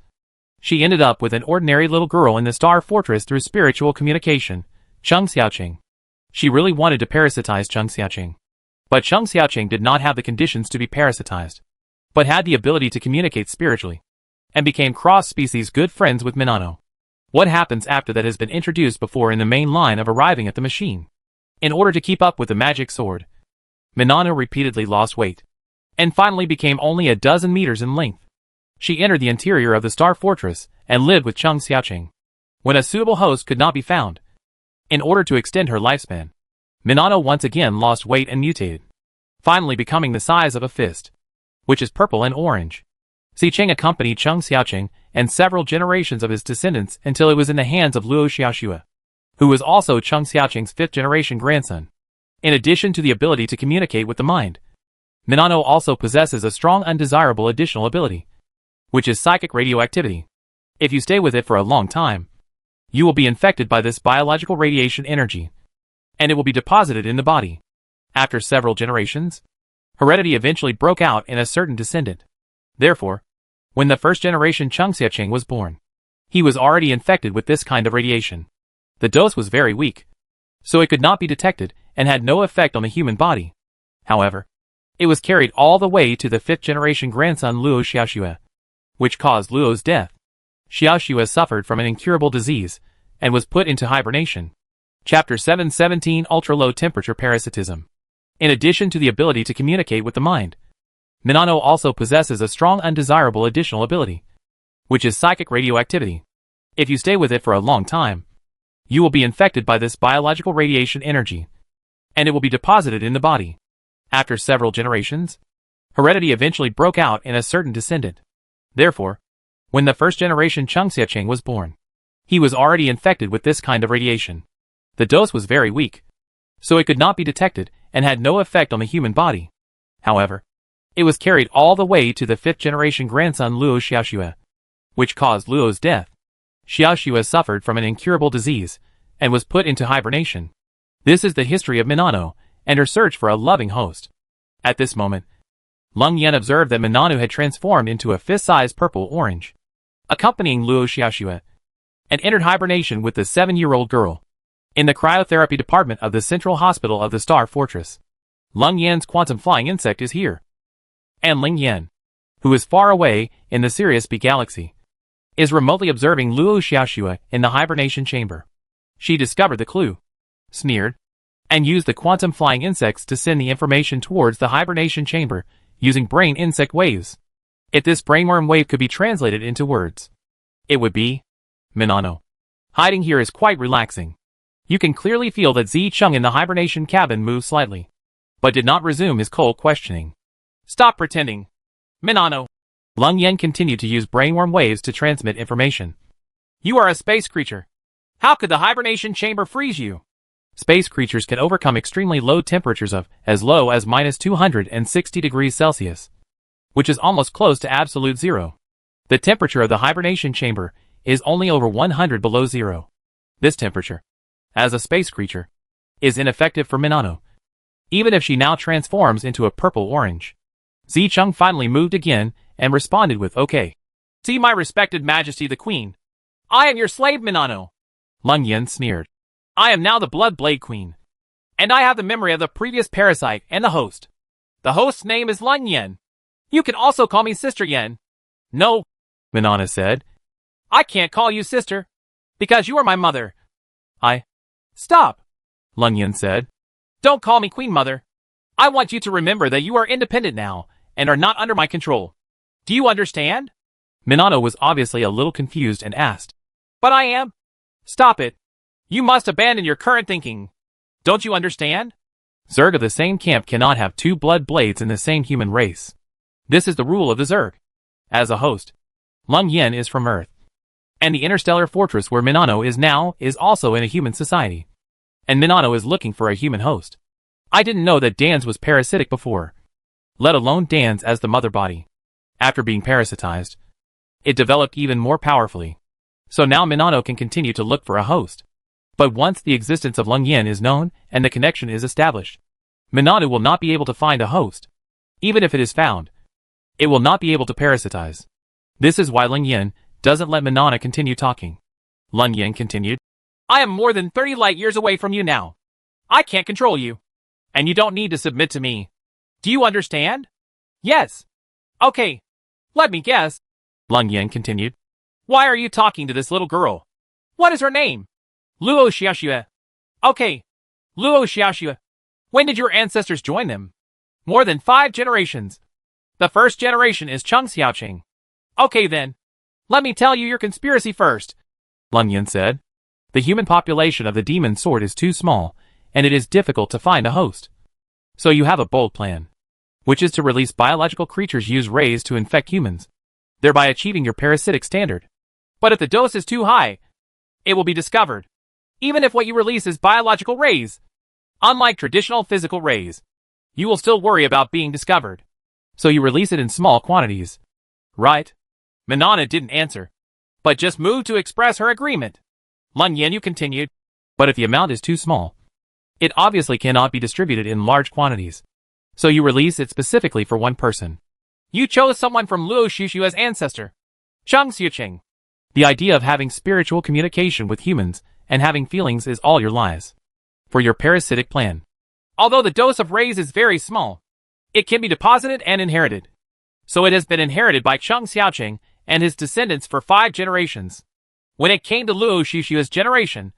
she ended up with an ordinary little girl in the Star Fortress through spiritual communication, Cheng Xiaoqing. She really wanted to parasitize Cheng Xiaoqing. But Cheng Xiaoqing did not have the conditions to be parasitized, but had the ability to communicate spiritually, and became cross-species good friends with Minano. What happens after that has been introduced before in the main line of arriving at the machine. In order to keep up with the magic sword, Minano repeatedly lost weight, and finally became only a dozen meters in length. She entered the interior of the Star Fortress and lived with Cheng Xiaoqing. When a suitable host could not be found, in order to extend her lifespan, Minano once again lost weight and mutated, finally becoming the size of a fist, which is purple and orange. Xicheng accompanied Cheng Xiaoqing and several generations of his descendants until it was in the hands of Luo Xiaoxue, who was also Cheng Xiaoqing's fifth-generation grandson. In addition to the ability to communicate with the mind, Minano also possesses a strong undesirable additional ability, which is psychic radioactivity. If you stay with it for a long time, you will be infected by this biological radiation energy, and it will be deposited in the body. After several generations, heredity eventually broke out in a certain descendant. Therefore, when the first generation Cheng Xiaoqing was born, he was already infected with this kind of radiation. The dose was very weak, so it could not be detected and had no effect on the human body. However, it was carried all the way to the fifth-generation grandson Luo Xiaoxue, which caused Luo's death. Xiaoxue suffered from an incurable disease and was put into hibernation. Chapter 717 Ultra-Low Temperature Parasitism. In addition to the ability to communicate with the mind, Minano also possesses a strong undesirable additional ability, which is psychic radioactivity. If you stay with it for a long time, you will be infected by this biological radiation energy, and it will be deposited in the body. After several generations, heredity eventually broke out in a certain descendant. Therefore, when the first generation Cheng Xiaoqing was born, he was already infected with this kind of radiation. The dose was very weak, so it could not be detected and had no effect on the human body. However, it was carried all the way to the fifth-generation grandson Luo Xiaoxue, which caused Luo's death. Xiaoxue suffered from an incurable disease and was put into hibernation. This is the history of Minano and her search for a loving host. At this moment, Leng Yan observed that Minano had transformed into a fist-sized purple-orange, accompanying Luo Xiaoxue, and entered hibernation with the 7-year-old girl. In the cryotherapy department of the Central Hospital of the Star Fortress, Leng Yan's quantum flying insect is here. And Ling Yan, who is far away in the Sirius B galaxy, is remotely observing Luo Xiaoxue in the hibernation chamber. She discovered the clue, sneered, and used the quantum flying insects to send the information towards the hibernation chamber using brain insect waves. If this brainworm wave could be translated into words, it would be, Minano, hiding here is quite relaxing. You can clearly feel that Xicheng in the hibernation cabin moved slightly, but did not resume his cold questioning. Stop pretending, Minano. Leng Yan continued to use brainworm waves to transmit information. You are a space creature. How could the hibernation chamber freeze you? Space creatures can overcome extremely low temperatures of as low as -260 degrees Celsius, which is almost close to absolute zero. The temperature of the hibernation chamber is only over 100 below zero. This temperature, as a space creature, is ineffective for Minano, even if she now transforms into a purple-orange. Xicheng finally moved again and responded with okay. See, my respected majesty the queen. I am your slave, Minano. Leng Yan sneered. I am now the Blood Blade Queen, and I have the memory of the previous parasite and the host. The host's name is Leng Yan. You can also call me Sister Yan. No, Minano said. I can't call you sister, because you are my mother. Stop, Leng Yan said. Don't call me Queen Mother. I want you to remember that you are independent now, and are not under my control. Do you understand? Minano was obviously a little confused and asked. But I am. Stop it. You must abandon your current thinking. Don't you understand? Zerg of the same camp cannot have two blood blades in the same human race. This is the rule of the Zerg. As a host, Leng Yan is from Earth, And the interstellar fortress where Minano is now is also in a human society. And Minano is looking for a human host. I didn't know that Dans was parasitic before. Let alone Dans as the mother body. After being parasitized, it developed even more powerfully. So now Minano can continue to look for a host. But once the existence of Leng Yin is known and the connection is established, Minano will not be able to find a host. Even if it is found, it will not be able to parasitize. This is why Leng Yin doesn't let Minano continue talking. Leng Yin continued, I am more than 30 light years away from you now. I can't control you. And you don't need to submit to me. Do you understand? Yes. Okay. Let me guess. Leng Yin continued. Why are you talking to this little girl? What is her name? Luo Xiaoxue. Okay. Luo Xiaoxue. When did your ancestors join them? More than 5 generations. The first generation is Cheng Xiaoqing. Okay then. Let me tell you your conspiracy first. Leng Yin said. The human population of the demon sword is too small, and it is difficult to find a host. So you have a bold plan, which is to release biological creatures use rays to infect humans, thereby achieving your parasitic standard. But if the dose is too high, it will be discovered. Even if what you release is biological rays, unlike traditional physical rays, you will still worry about being discovered. So you release it in small quantities, right? Minano didn't answer, but just moved to express her agreement. Leng Yin continued, but if the amount is too small, it obviously cannot be distributed in large quantities. So you release it specifically for one person. You chose someone from Luo Xiaoxue's ancestor, Cheng Xiaoqing. The idea of having spiritual communication with humans and having feelings is all your lies. For your parasitic plan. Although the dose of rays is very small, it can be deposited and inherited. So it has been inherited by Cheng Xiaoqing and his descendants for 5 generations. When it came to Luo Xiaoxue's generation,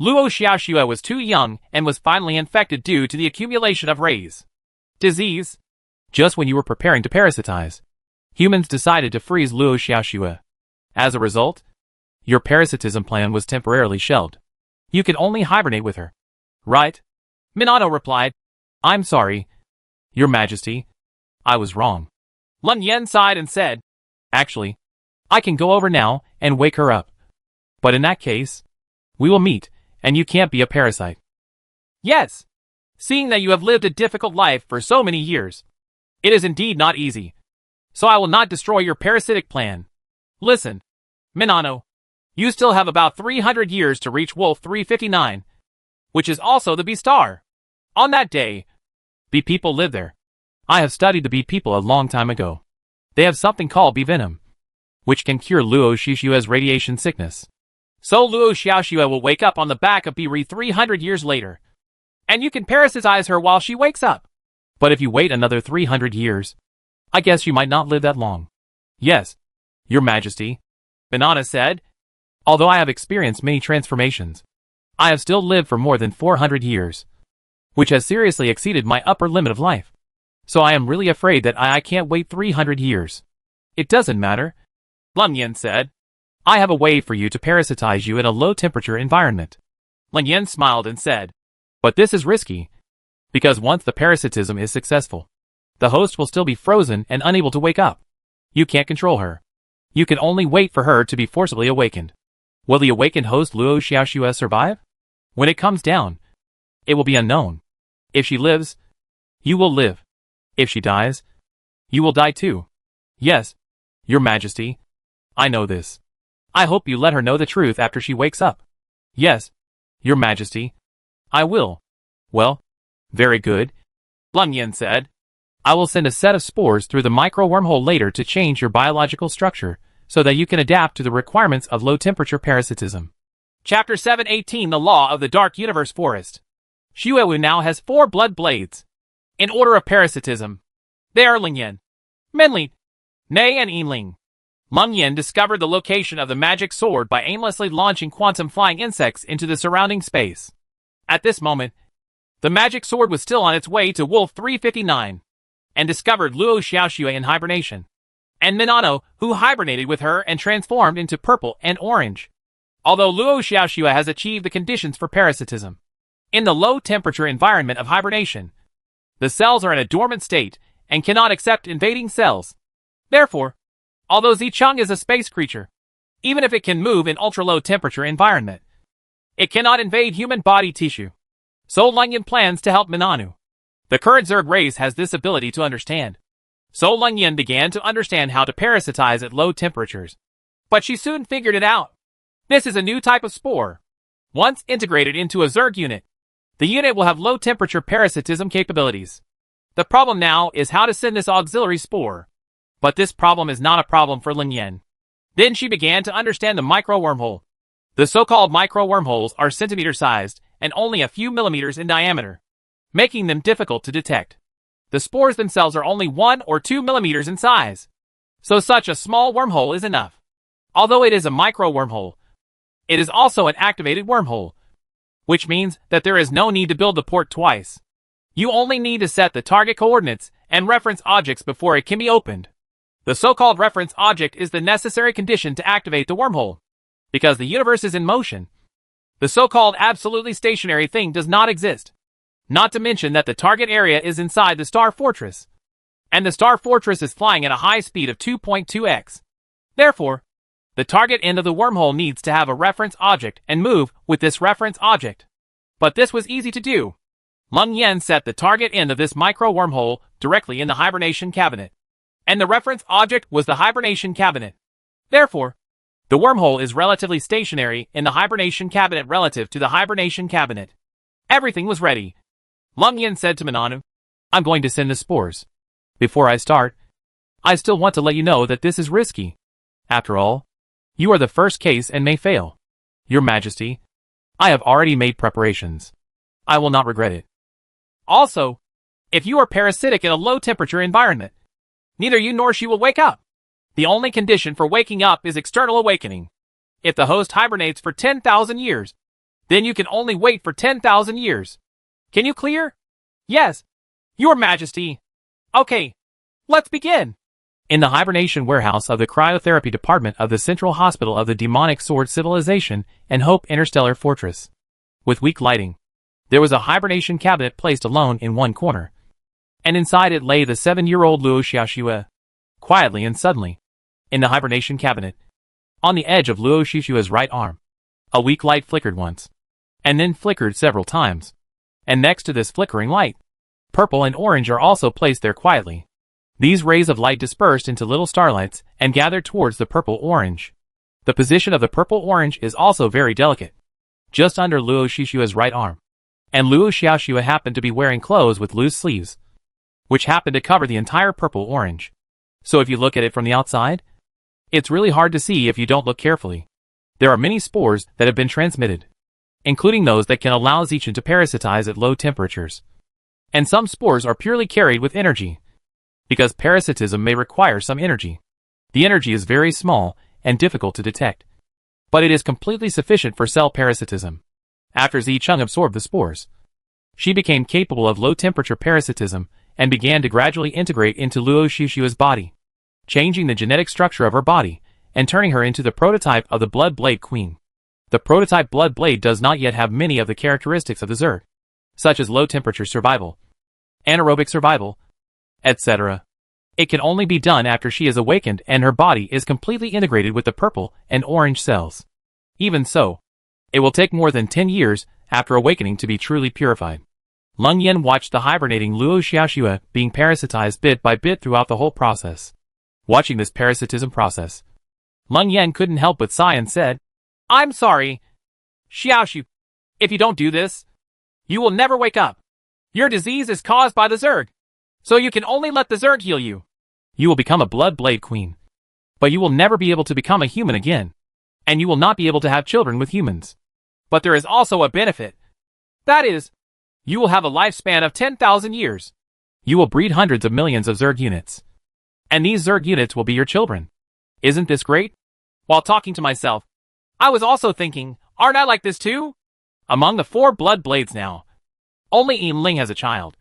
Luo Xiaoxue was too young and was finally infected due to the accumulation of rays. Disease. Just when you were preparing to parasitize, humans decided to freeze Luo Xiaoxue. As a result, your parasitism plan was temporarily shelved. You could only hibernate with her. Right? Minano replied, I'm sorry, Your Majesty. I was wrong. Leng Yin sighed and said, Actually, I can go over now and wake her up. But in that case, we will meet, and you can't be a parasite. Yes. Seeing that you have lived a difficult life for so many years, it is indeed not easy. So I will not destroy your parasitic plan. Listen, Minano, you still have about 300 years to reach Wolf 359, which is also the Bee Star. On that day, bee people live there. I have studied the bee people a long time ago. They have something called bee venom, which can cure Luo Xiaoxue's radiation sickness. So Luo Xiaoxue will wake up on the back of Bee 300 years later, and you can parasitize her while she wakes up. But if you wait another 300 years, I guess you might not live that long. Yes, Your Majesty, Minano said. Although I have experienced many transformations, I have still lived for more than 400 years, which has seriously exceeded my upper limit of life. So I am really afraid that I can't wait 300 years. It doesn't matter, Leng Yin said. I have a way for you to parasitize you in a low-temperature environment. Leng Yin smiled and said, but this is risky, because once the parasitism is successful, the host will still be frozen and unable to wake up. You can't control her. You can only wait for her to be forcibly awakened. Will the awakened host Luo Xiaoxue survive? When it comes down, it will be unknown. If she lives, you will live. If she dies, you will die too. Yes, Your Majesty, I know this. I hope you let her know the truth after she wakes up. Yes, Your Majesty, I will. Well, very good, Leng Yin said. I will send a set of spores through the micro-wormhole later to change your biological structure, so that you can adapt to the requirements of low-temperature parasitism. Chapter 718 The Law of the Dark Universe Forest. Xuewu now has 4 blood blades. In order of parasitism, they are Leng Yin, Minli, Nei and Yinling. Leng Yin discovered the location of the magic sword by aimlessly launching quantum flying insects into the surrounding space. At this moment, the magic sword was still on its way to Wolf 359, and discovered Luo Xiaoxue in hibernation, and Minano, who hibernated with her and transformed into purple and orange. Although Luo Xiaoxue has achieved the conditions for parasitism, in the low-temperature environment of hibernation, the cells are in a dormant state and cannot accept invading cells. Therefore, although Zicheng is a space creature, even if it can move in ultra-low temperature environment. It cannot invade human body tissue. So Lungyan plans to help Minanu. The current Zerg race has this ability to understand. So Lungyan began to understand how to parasitize at low temperatures. But she soon figured it out. This is a new type of spore. Once integrated into a Zerg unit, the unit will have low temperature parasitism capabilities. The problem now is how to send this auxiliary spore. But this problem is not a problem for Lungyan. Then she began to understand the micro-wormhole. The so-called micro-wormholes are centimeter-sized and only a few millimeters in diameter, making them difficult to detect. The spores themselves are only 1 or 2 millimeters in size, so such a small wormhole is enough. Although it is a micro-wormhole, it is also an activated wormhole, which means that there is no need to build the port twice. You only need to set the target coordinates and reference objects before it can be opened. The so-called reference object is the necessary condition to activate the wormhole. Because the universe is in motion, the so-called absolutely stationary thing does not exist. Not to mention that the target area is inside the Star Fortress. And the Star Fortress is flying at a high speed of 2.2x. Therefore, the target end of the wormhole needs to have a reference object and move with this reference object. But this was easy to do. Lungyan set the target end of this micro-wormhole directly in the hibernation cabinet. And the reference object was the hibernation cabinet. Therefore, the wormhole is relatively stationary in the hibernation cabinet relative to the hibernation cabinet. Everything was ready. Lungyan said to Minanu, "I'm going to send the spores. Before I start, I still want to let you know that this is risky. After all, you are the first case and may fail. Your Majesty, I have already made preparations. I will not regret it. Also, if you are parasitic in a low-temperature environment, neither you nor she will wake up. The only condition for waking up is external awakening. If the host hibernates for 10,000 years, then you can only wait for 10,000 years. Can you clear?" "Yes, Your Majesty." "Okay, let's begin." In the hibernation warehouse of the cryotherapy department of the Central Hospital of the Demonic Sword Civilization and Hope Interstellar Fortress. With weak lighting, there was a hibernation cabinet placed alone in one corner. And inside it lay the 7-year-old Luo Xiaoxue. Quietly and suddenly, in the hibernation cabinet, on the edge of Luo Xiaoxue's right arm, a weak light flickered once, and then flickered several times. And next to this flickering light, purple and orange are also placed there quietly. These rays of light dispersed into little starlights and gathered towards the purple-orange. The position of the purple-orange is also very delicate, just under Luo Xiaoxue's right arm. And Luo Xiaoxue happened to be wearing clothes with loose sleeves, which happened to cover the entire purple-orange. So if you look at it from the outside, it's really hard to see if you don't look carefully. There are many spores that have been transmitted, including those that can allow Zeichin to parasitize at low temperatures. And some spores are purely carried with energy, because parasitism may require some energy. The energy is very small and difficult to detect, but it is completely sufficient for cell parasitism. After Zicheng absorbed the spores, she became capable of low-temperature parasitism and began to gradually integrate into Luo Xiaoxue's body, changing the genetic structure of her body and turning her into the prototype of the Blood Blade Queen. The prototype Blood Blade does not yet have many of the characteristics of the Zerg, such as low-temperature survival, anaerobic survival, etc. It can only be done after she is awakened and her body is completely integrated with the purple and orange cells. Even so, it will take more than 10 years after awakening to be truly purified. Lungyan watched the hibernating Luo Xiaoxue being parasitized bit by bit throughout the whole process. Watching this parasitism process, Lungyan couldn't help but sigh and said, "I'm sorry, Xiaoxue. If you don't do this, you will never wake up. Your disease is caused by the Zerg, so you can only let the Zerg heal you. You will become a Blood Blade Queen, but you will never be able to become a human again, and you will not be able to have children with humans. But there is also a benefit. That is, you will have a lifespan of 10,000 years. You will breed hundreds of millions of Zerg units, and these Zerg units will be your children. Isn't this great?" While talking to myself, I was also thinking, aren't I like this too? Among the 4 Blood Blades now, only Yinling has a child.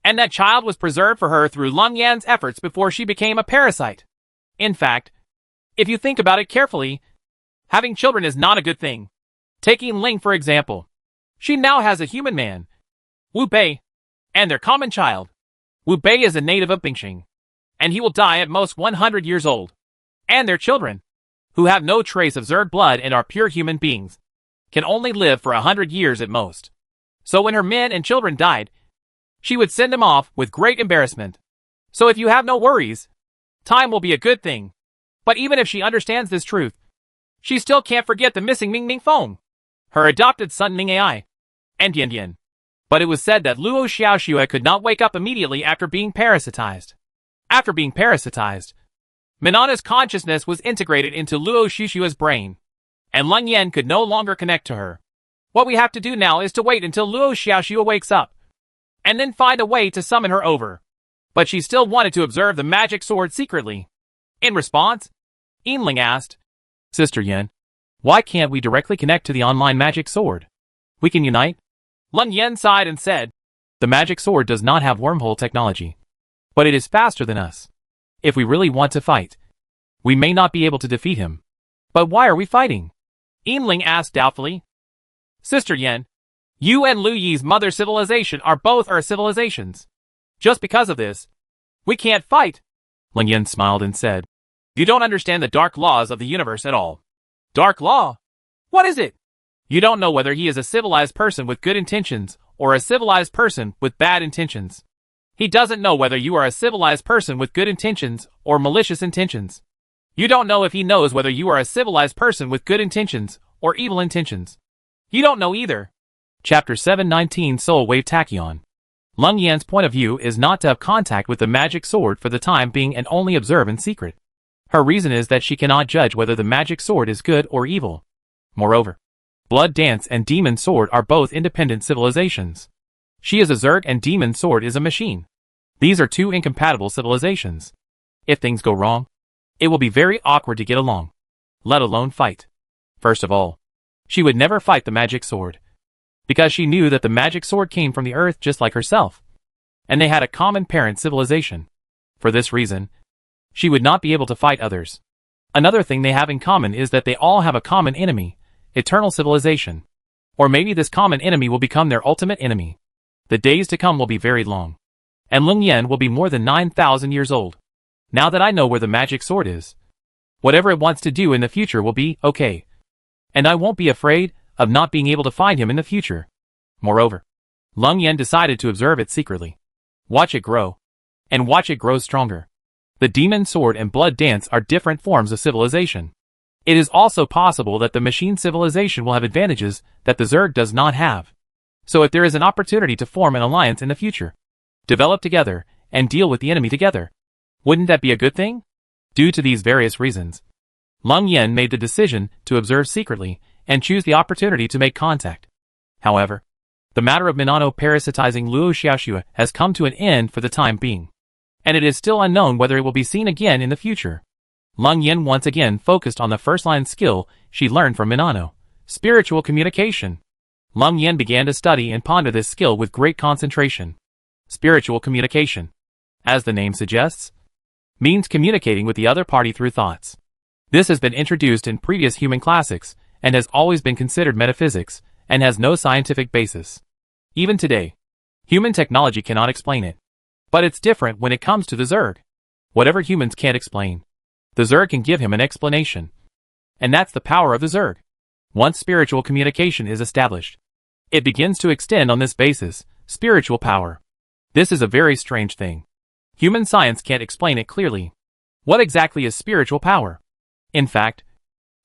And that child was preserved for her through Lungyan's efforts before she became a parasite. In fact, if you think about it carefully, having children is not a good thing. Take Yinling for example. She now has a human man, Wu Bei, and their common child. Wu Bei is a native of Bingxing, and he will die at most 100 years old. And their children, who have no trace of Zerg blood and are pure human beings, can only live for 100 years at most. So when her men and children died, she would send them off with great embarrassment. So if you have no worries, time will be a good thing. But even if she understands this truth, she still can't forget the missing Ming Ming phone, her adopted son Ning Ai, and Yan Yan. But it was said that Luo Xiaoxue could not wake up immediately after being parasitized. After being parasitized, Minana's consciousness was integrated into Luo Xiaoxue's brain, and Leng Yan could no longer connect to her. What we have to do now is to wait until Luo Xiaoxue wakes up, and then find a way to summon her over. But she still wanted to observe the magic sword secretly. In response, Yinling asked, Sister Yan, why can't we directly connect to the online magic sword? We can unite? Leng Yan sighed and said, The magic sword does not have wormhole technology, but it is faster than us. If we really want to fight, we may not be able to defeat him. But why are we fighting? Yinling asked doubtfully. Sister Yan, you and Lu Yi's mother civilization are both our civilizations. Just because of this, we can't fight. Leng Yan smiled and said, You don't understand the dark laws of the universe at all. Dark law? What is it? You don't know whether he is a civilized person with good intentions or a civilized person with bad intentions. He doesn't know whether you are a civilized person with good intentions or malicious intentions. You don't know if he knows whether you are a civilized person with good intentions or evil intentions. You don't know either. Chapter 719 Soul Wave Tachyon. Leng Yan's point of view is not to have contact with the magic sword for the time being and only observe in secret. Her reason is that she cannot judge whether the magic sword is good or evil. Moreover, Blood Dance and Demon Sword are both independent civilizations. She is a Zerg and Demon Sword is a machine. These are two incompatible civilizations. If things go wrong, it will be very awkward to get along, let alone fight. First of all, she would never fight the magic sword, because she knew that the magic sword came from the earth just like herself, and they had a common parent civilization. For this reason, she would not be able to fight others. Another thing they have in common is that they all have a common enemy, eternal civilization. Or maybe this common enemy will become their ultimate enemy. The days to come will be very long, and Leng Yan will be more than 9,000 years old. Now that I know where the magic sword is, whatever it wants to do in the future will be okay. And I won't be afraid of not being able to find him in the future. Moreover, Leng Yan decided to observe it secretly. Watch it grow. And watch it grow stronger. The Demon Sword and Blood Dance are different forms of civilization. It is also possible that the machine civilization will have advantages that the Zerg does not have. So if there is an opportunity to form an alliance in the future, develop together, and deal with the enemy together, wouldn't that be a good thing? Due to these various reasons, Leng Yan made the decision to observe secretly and choose the opportunity to make contact. However, the matter of Minano parasitizing Luo Xiaoxue has come to an end for the time being, and it is still unknown whether it will be seen again in the future. Leng Yan once again focused on the first-line skill she learned from Minano, spiritual communication. Leng Yan began to study and ponder this skill with great concentration. Spiritual communication, as the name suggests, means communicating with the other party through thoughts. This has been introduced in previous human classics and has always been considered metaphysics and has no scientific basis. Even today, human technology cannot explain it. But it's different when it comes to the Zerg. Whatever humans can't explain, the Zerg can give him an explanation. And that's the power of the Zerg. Once spiritual communication is established, it begins to extend on this basis, spiritual power. This is a very strange thing. Human science can't explain it clearly. What exactly is spiritual power? In fact,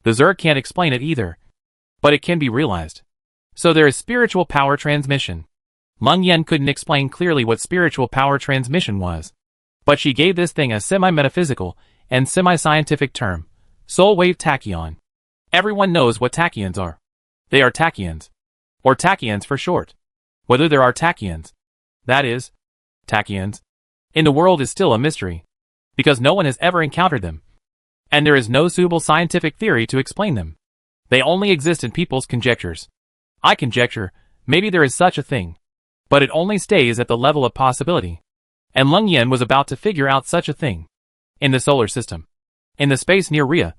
the Zerg can't explain it either. But it can be realized. So there is spiritual power transmission. Leng Yan couldn't explain clearly what spiritual power transmission was. But she gave this thing a semi-metaphysical and semi-scientific term, soul wave tachyon. Everyone knows what tachyons are. They are tachyons, or tachyons for short. Whether there are tachyons, that is, tachyons, in the world is still a mystery, because no one has ever encountered them. And there is no suitable scientific theory to explain them. They only exist in people's conjectures. I conjecture, maybe there is such a thing. But it only stays at the level of possibility. And Leng Yan was about to figure out such a thing. In the solar system, in the space near Rhea,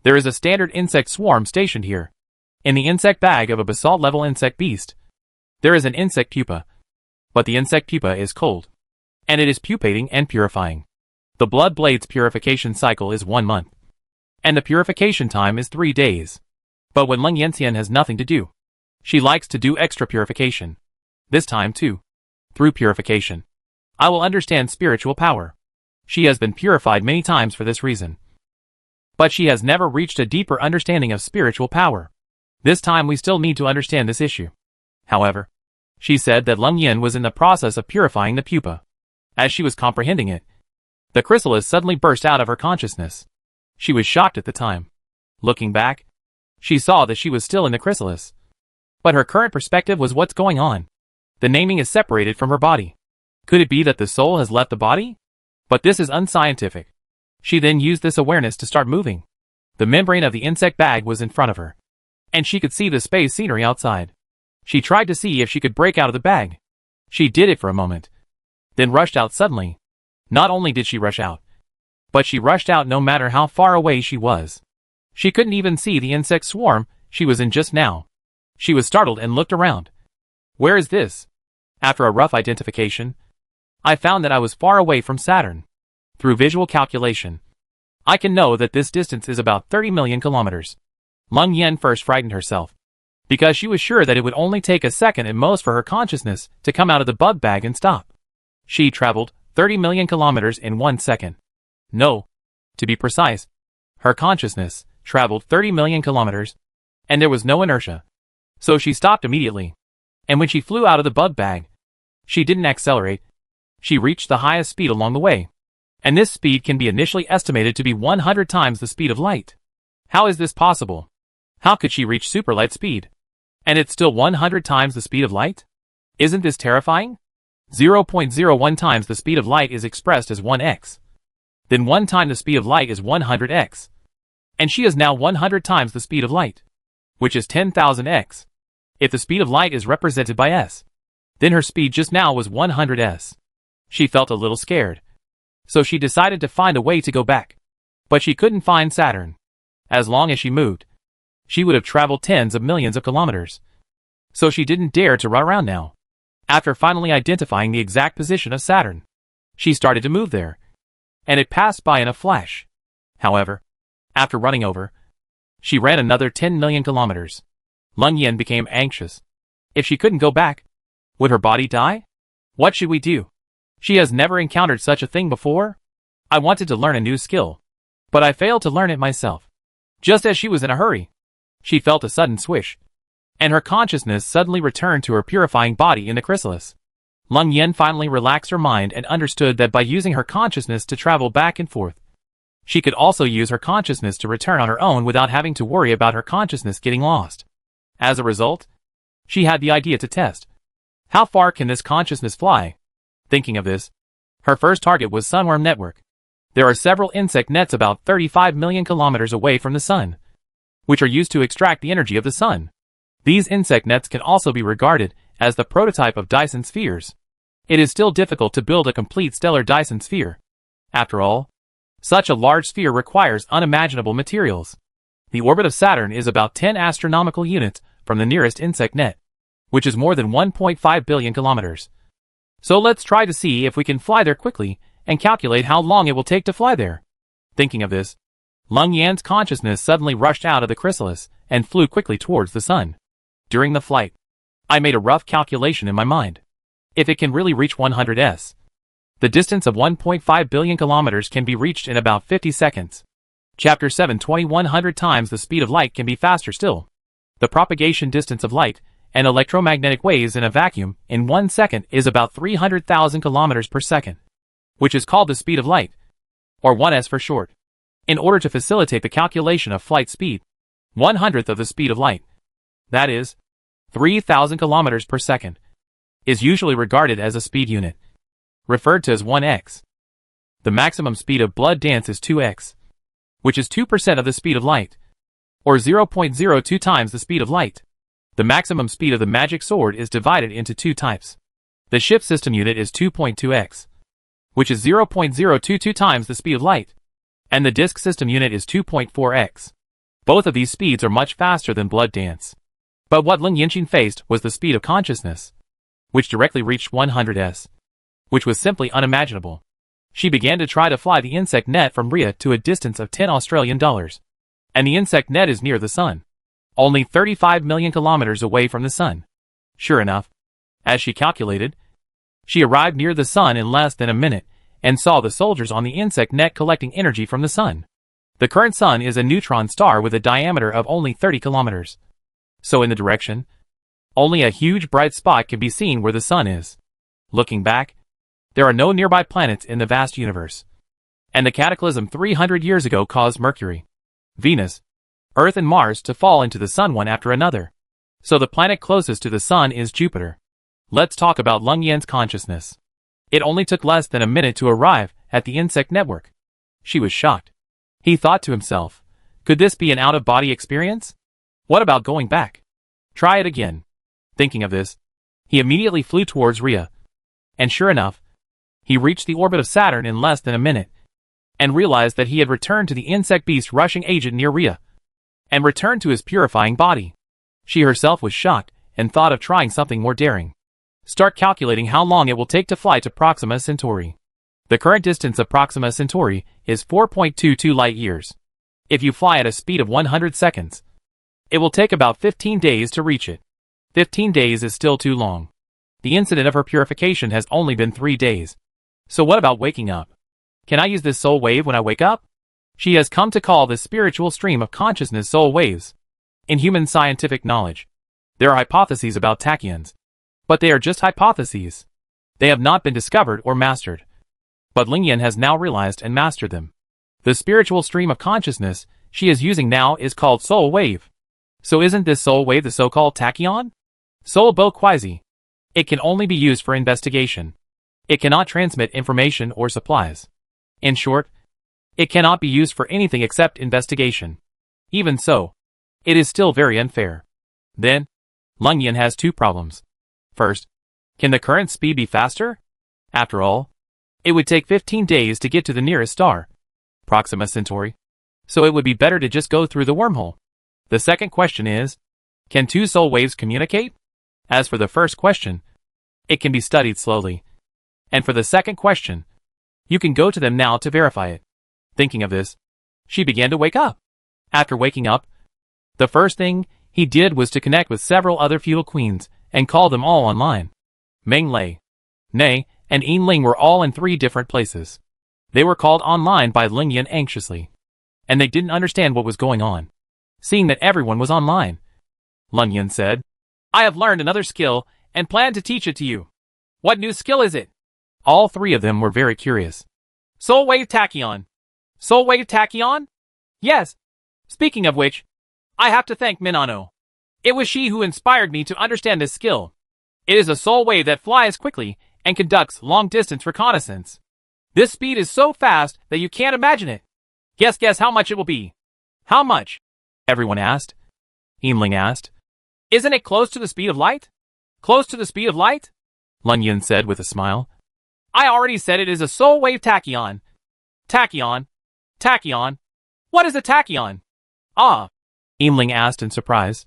there is a standard insect swarm stationed here. In the insect bag of a basalt-level insect beast, there is an insect pupa. But the insect pupa is cold. And it is pupating and purifying. The blood blade's purification cycle is 1 month. and the purification time is 3 days. But when Leng Yanxian has nothing to do, she likes to do extra purification. This time too. Through purification, I will understand spiritual power. She has been purified many times for this reason. But she has never reached a deeper understanding of spiritual power. This time we still need to understand this issue. However, she said that Leng Yin was in the process of purifying the pupa. As she was comprehending it, the chrysalis suddenly burst out of her consciousness. She was shocked at the time. Looking back, she saw that she was still in the chrysalis. But her current perspective was what's going on. The naming is separated from her body. Could it be that the soul has left the body? But this is unscientific. She then used this awareness to start moving. The membrane of the insect bag was in front of her, and she could see the space scenery outside. She tried to see if she could break out of the bag. She did it for a moment, then rushed out suddenly. Not only did she rush out, but she rushed out no matter how far away she was. She couldn't even see the insect swarm she was in just now. She was startled and looked around. Where is this? After a rough identification, I found that I was far away from Saturn. Through visual calculation, I can know that this distance is about 30 million kilometers. Leng Yan first frightened herself, because she was sure that it would only take a second at most for her consciousness to come out of the bug bag and stop. She traveled 30 million kilometers in 1 second. No. To be precise, her consciousness traveled 30 million kilometers, and there was no inertia. So she stopped immediately. And when she flew out of the bug bag, she didn't accelerate. She reached the highest speed along the way. And this speed can be initially estimated to be 100 times the speed of light. How is this possible? How could she reach super light speed? And it's still 100 times the speed of light? Isn't this terrifying? 0.01 times the speed of light is expressed as 1x. Then 1 time the speed of light is 100x. And she is now 100 times the speed of light, which is 10,000x. If the speed of light is represented by s, then her speed just now was 100s. She felt a little scared, so she decided to find a way to go back. But she couldn't find Saturn. As long as she moved, she would have traveled tens of millions of kilometers. So she didn't dare to run around now. After finally identifying the exact position of Saturn, she started to move there, and it passed by in a flash. However, after running over, she ran another 10 million kilometers. Leng Yan became anxious. If she couldn't go back, would her body die? What should we do? She has never encountered such a thing before. I wanted to learn a new skill, but I failed to learn it myself. Just as she was in a hurry, she felt a sudden swish, and her consciousness suddenly returned to her purifying body in the chrysalis. Leng Yan finally relaxed her mind and understood that by using her consciousness to travel back and forth, she could also use her consciousness to return on her own without having to worry about her consciousness getting lost. As a result, she had the idea to test. How far can this consciousness fly? Thinking of this, her first target was Sunworm Network. There are several insect nets about 35 million kilometers away from the sun, which are used to extract the energy of the sun. These insect nets can also be regarded as the prototype of Dyson spheres. It is still difficult to build a complete stellar Dyson sphere. After all, such a large sphere requires unimaginable materials. The orbit of Saturn is about 10 astronomical units from the nearest insect net, which is more than 1.5 billion kilometers. So let's try to see if we can fly there quickly and calculate how long it will take to fly there. Thinking of this, Leng Yan's consciousness suddenly rushed out of the chrysalis and flew quickly towards the sun. During the flight, I made a rough calculation in my mind. If it can really reach 100s, the distance of 1.5 billion kilometers can be reached in about 50 seconds. Chapter 7 2100 times the speed of light can be faster still. The propagation distance of light and electromagnetic waves in a vacuum in 1 second is about 300,000 kilometers per second, which is called the speed of light, or 1s for short. In order to facilitate the calculation of flight speed, 1/100th of the speed of light, that is, 3,000 kilometers per second, is usually regarded as a speed unit, referred to as 1x. The maximum speed of blood dance is 2x, which is 2% of the speed of light, or 0.02 times the speed of light. The maximum speed of the magic sword is divided into 2 types. The shift system unit is 2.2x, which is 0.022 times the speed of light, and the disc system unit is 2.4x. Both of these speeds are much faster than blood dance. But what Leng Yanqing faced was the speed of consciousness, which directly reached 100s, which was simply unimaginable. She began to try to fly the insect net from Rhea to a distance of 10 Australian dollars. and the insect net is near the sun, only 35 million kilometers away from the sun. Sure enough, as she calculated, she arrived near the sun in less than a minute and saw the soldiers on the insect net collecting energy from the sun. The current sun is a neutron star with a diameter of only 30 kilometers. So in the direction, only a huge bright spot can be seen where the sun is. Looking back, there are no nearby planets in the vast universe. And the cataclysm 300 years ago caused Mercury, Venus, Earth and Mars to fall into the sun one after another. So the planet closest to the sun is Jupiter. Let's talk about Lung Yan's consciousness. It only took less than a minute to arrive at the insect network. She was shocked. He thought to himself, could this be an out-of-body experience? What about going back? Try it again. Thinking of this, he immediately flew towards Rhea. And sure enough, he reached the orbit of Saturn in less than a minute, and realized that he had returned to the insect beast rushing agent near Rhea, and returned to his purifying body. She herself was shocked, and thought of trying something more daring. Start calculating how long it will take to fly to Proxima Centauri. The current distance of Proxima Centauri is 4.22 light years. If you fly at a speed of 100 seconds, it will take about 15 days to reach it. 15 days is still too long. The incident of her purification has only been 3 days. So what about waking up? Can I use this soul wave when I wake up? She has come to call this spiritual stream of consciousness soul waves. In human scientific knowledge, there are hypotheses about tachyons. But they are just hypotheses. They have not been discovered or mastered. But Lung Yan has now realized and mastered them. The spiritual stream of consciousness she is using now is called soul wave. So isn't this soul wave the so-called tachyon? Soul Bo Quasi. It can only be used for investigation. It cannot transmit information or supplies. In short, it cannot be used for anything except investigation. Even so, it is still very unfair. Then, Lung Yan has two problems. First, can the current speed be faster? After all, it would take 15 days to get to the nearest star, Proxima Centauri. So it would be better to just go through the wormhole. The second question is, can two soul waves communicate? As for the first question, it can be studied slowly. And for the second question, you can go to them now to verify it. Thinking of this, she began to wake up. After waking up, the first thing he did was to connect with several other feudal queens and call them all online. Meng Lei, Nei, and Yin Ling were all in 3 different places. They were called online by Lung Yan anxiously. And they didn't understand what was going on. Seeing that everyone was online, Lung Yan said, I have learned another skill and plan to teach it to you. What new skill is it? All 3 of them were very curious. Soul Wave Tachyon. Soul Wave Tachyon? Yes. Speaking of which, I have to thank Minano. It was she who inspired me to understand this skill. It is a soul wave that flies quickly and conducts long-distance reconnaissance. This speed is so fast that you can't imagine it. Guess how much it will be. How much? Everyone asked. Yin Ling asked. Isn't it close to the speed of light? Close to the speed of light? Lung Yan said with a smile. I already said it is a soul wave tachyon. Tachyon? Tachyon? What is a tachyon? Ah, Yin Ling asked in surprise.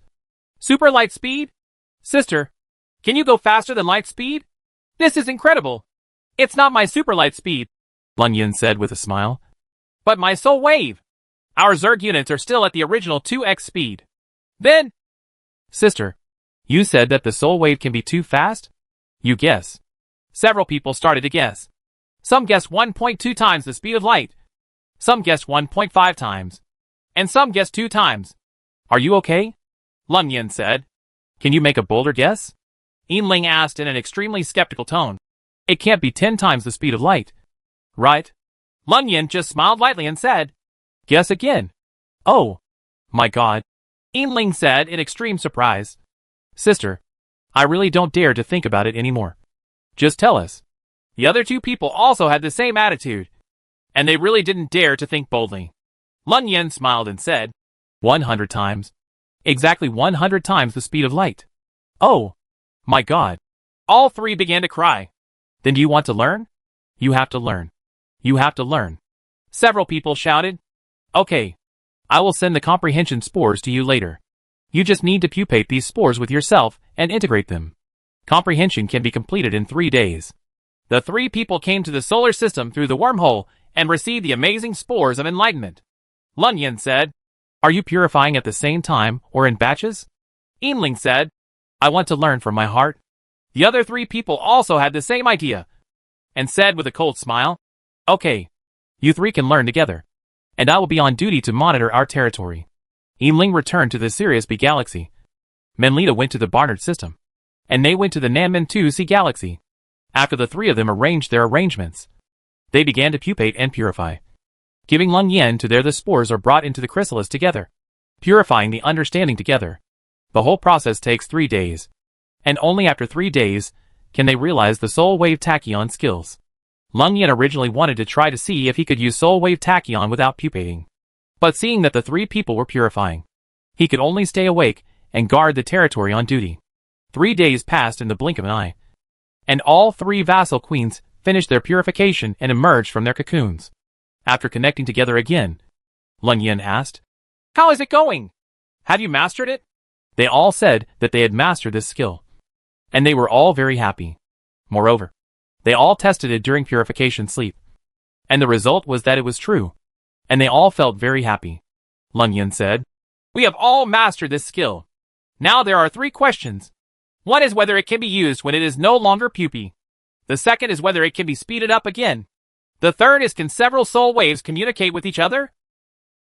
Super light speed? Sister, can you go faster than light speed? This is incredible. It's not my super light speed, Lung Yan said with a smile. But my soul wave. Our Zerg units are still at the original 2x speed. Then, sister, you said that the soul wave can be too fast? You guess. Several people started to guess. Some guessed 1.2 times the speed of light. Some guessed 1.5 times. And some guessed 2 times. Are you okay? Lung Yan said. Can you make a bolder guess? Yin Ling asked in an extremely skeptical tone. It can't be 10 times the speed of light. Right? Lung Yan just smiled lightly and said, Guess again. Oh, my God. Yin Ling said in extreme surprise. Sister, I really don't dare to think about it anymore. Just tell us. The other 2 people also had the same attitude, and they really didn't dare to think boldly. Lung Yan smiled and said, 100 times. Exactly 100 times the speed of light. Oh, my God. All 3 began to cry. Then do you want to learn? You have to learn. You have to learn. Several people shouted. Okay. I will send the comprehension spores to you later. You just need to pupate these spores with yourself and integrate them. Comprehension can be completed in 3 days. The 3 people came to the solar system through the wormhole and received the amazing spores of enlightenment. Lung Yan said, Are you purifying at the same time or in batches? Yinling said. I want to learn from my heart. The other 3 people also had the same idea, and said with a cold smile, Okay. You 3 can learn together. And I will be on duty to monitor our territory. Yinling returned to the Sirius B galaxy. Menlita went to the Barnard system. And they went to the Nanmen 2C galaxy. After the 3 of them arranged their arrangements, they began to pupate and purify. Giving Lung Yen to the spores are brought into the chrysalis together. Purifying the understanding together. The whole process takes 3 days. And only after 3 days can they realize the Soul Wave Tachyon skills. Lung Yen originally wanted to try to see if he could use Soul Wave Tachyon without pupating. But seeing that the 3 people were purifying, he could only stay awake and guard the territory on duty. 3 days passed in the blink of an eye. And all 3 vassal queens finished their purification and emerged from their cocoons. After connecting together again, Lung Yen asked, How is it going? Have you mastered it? They all said that they had mastered this skill. And they were all very happy. Moreover, they all tested it during purification sleep. And the result was that it was true. And they all felt very happy. Lung Yen said, We have all mastered this skill. Now there are 3 questions. One is whether it can be used when it is no longer pupae. The second is whether it can be speeded up again. The third is can several soul waves communicate with each other?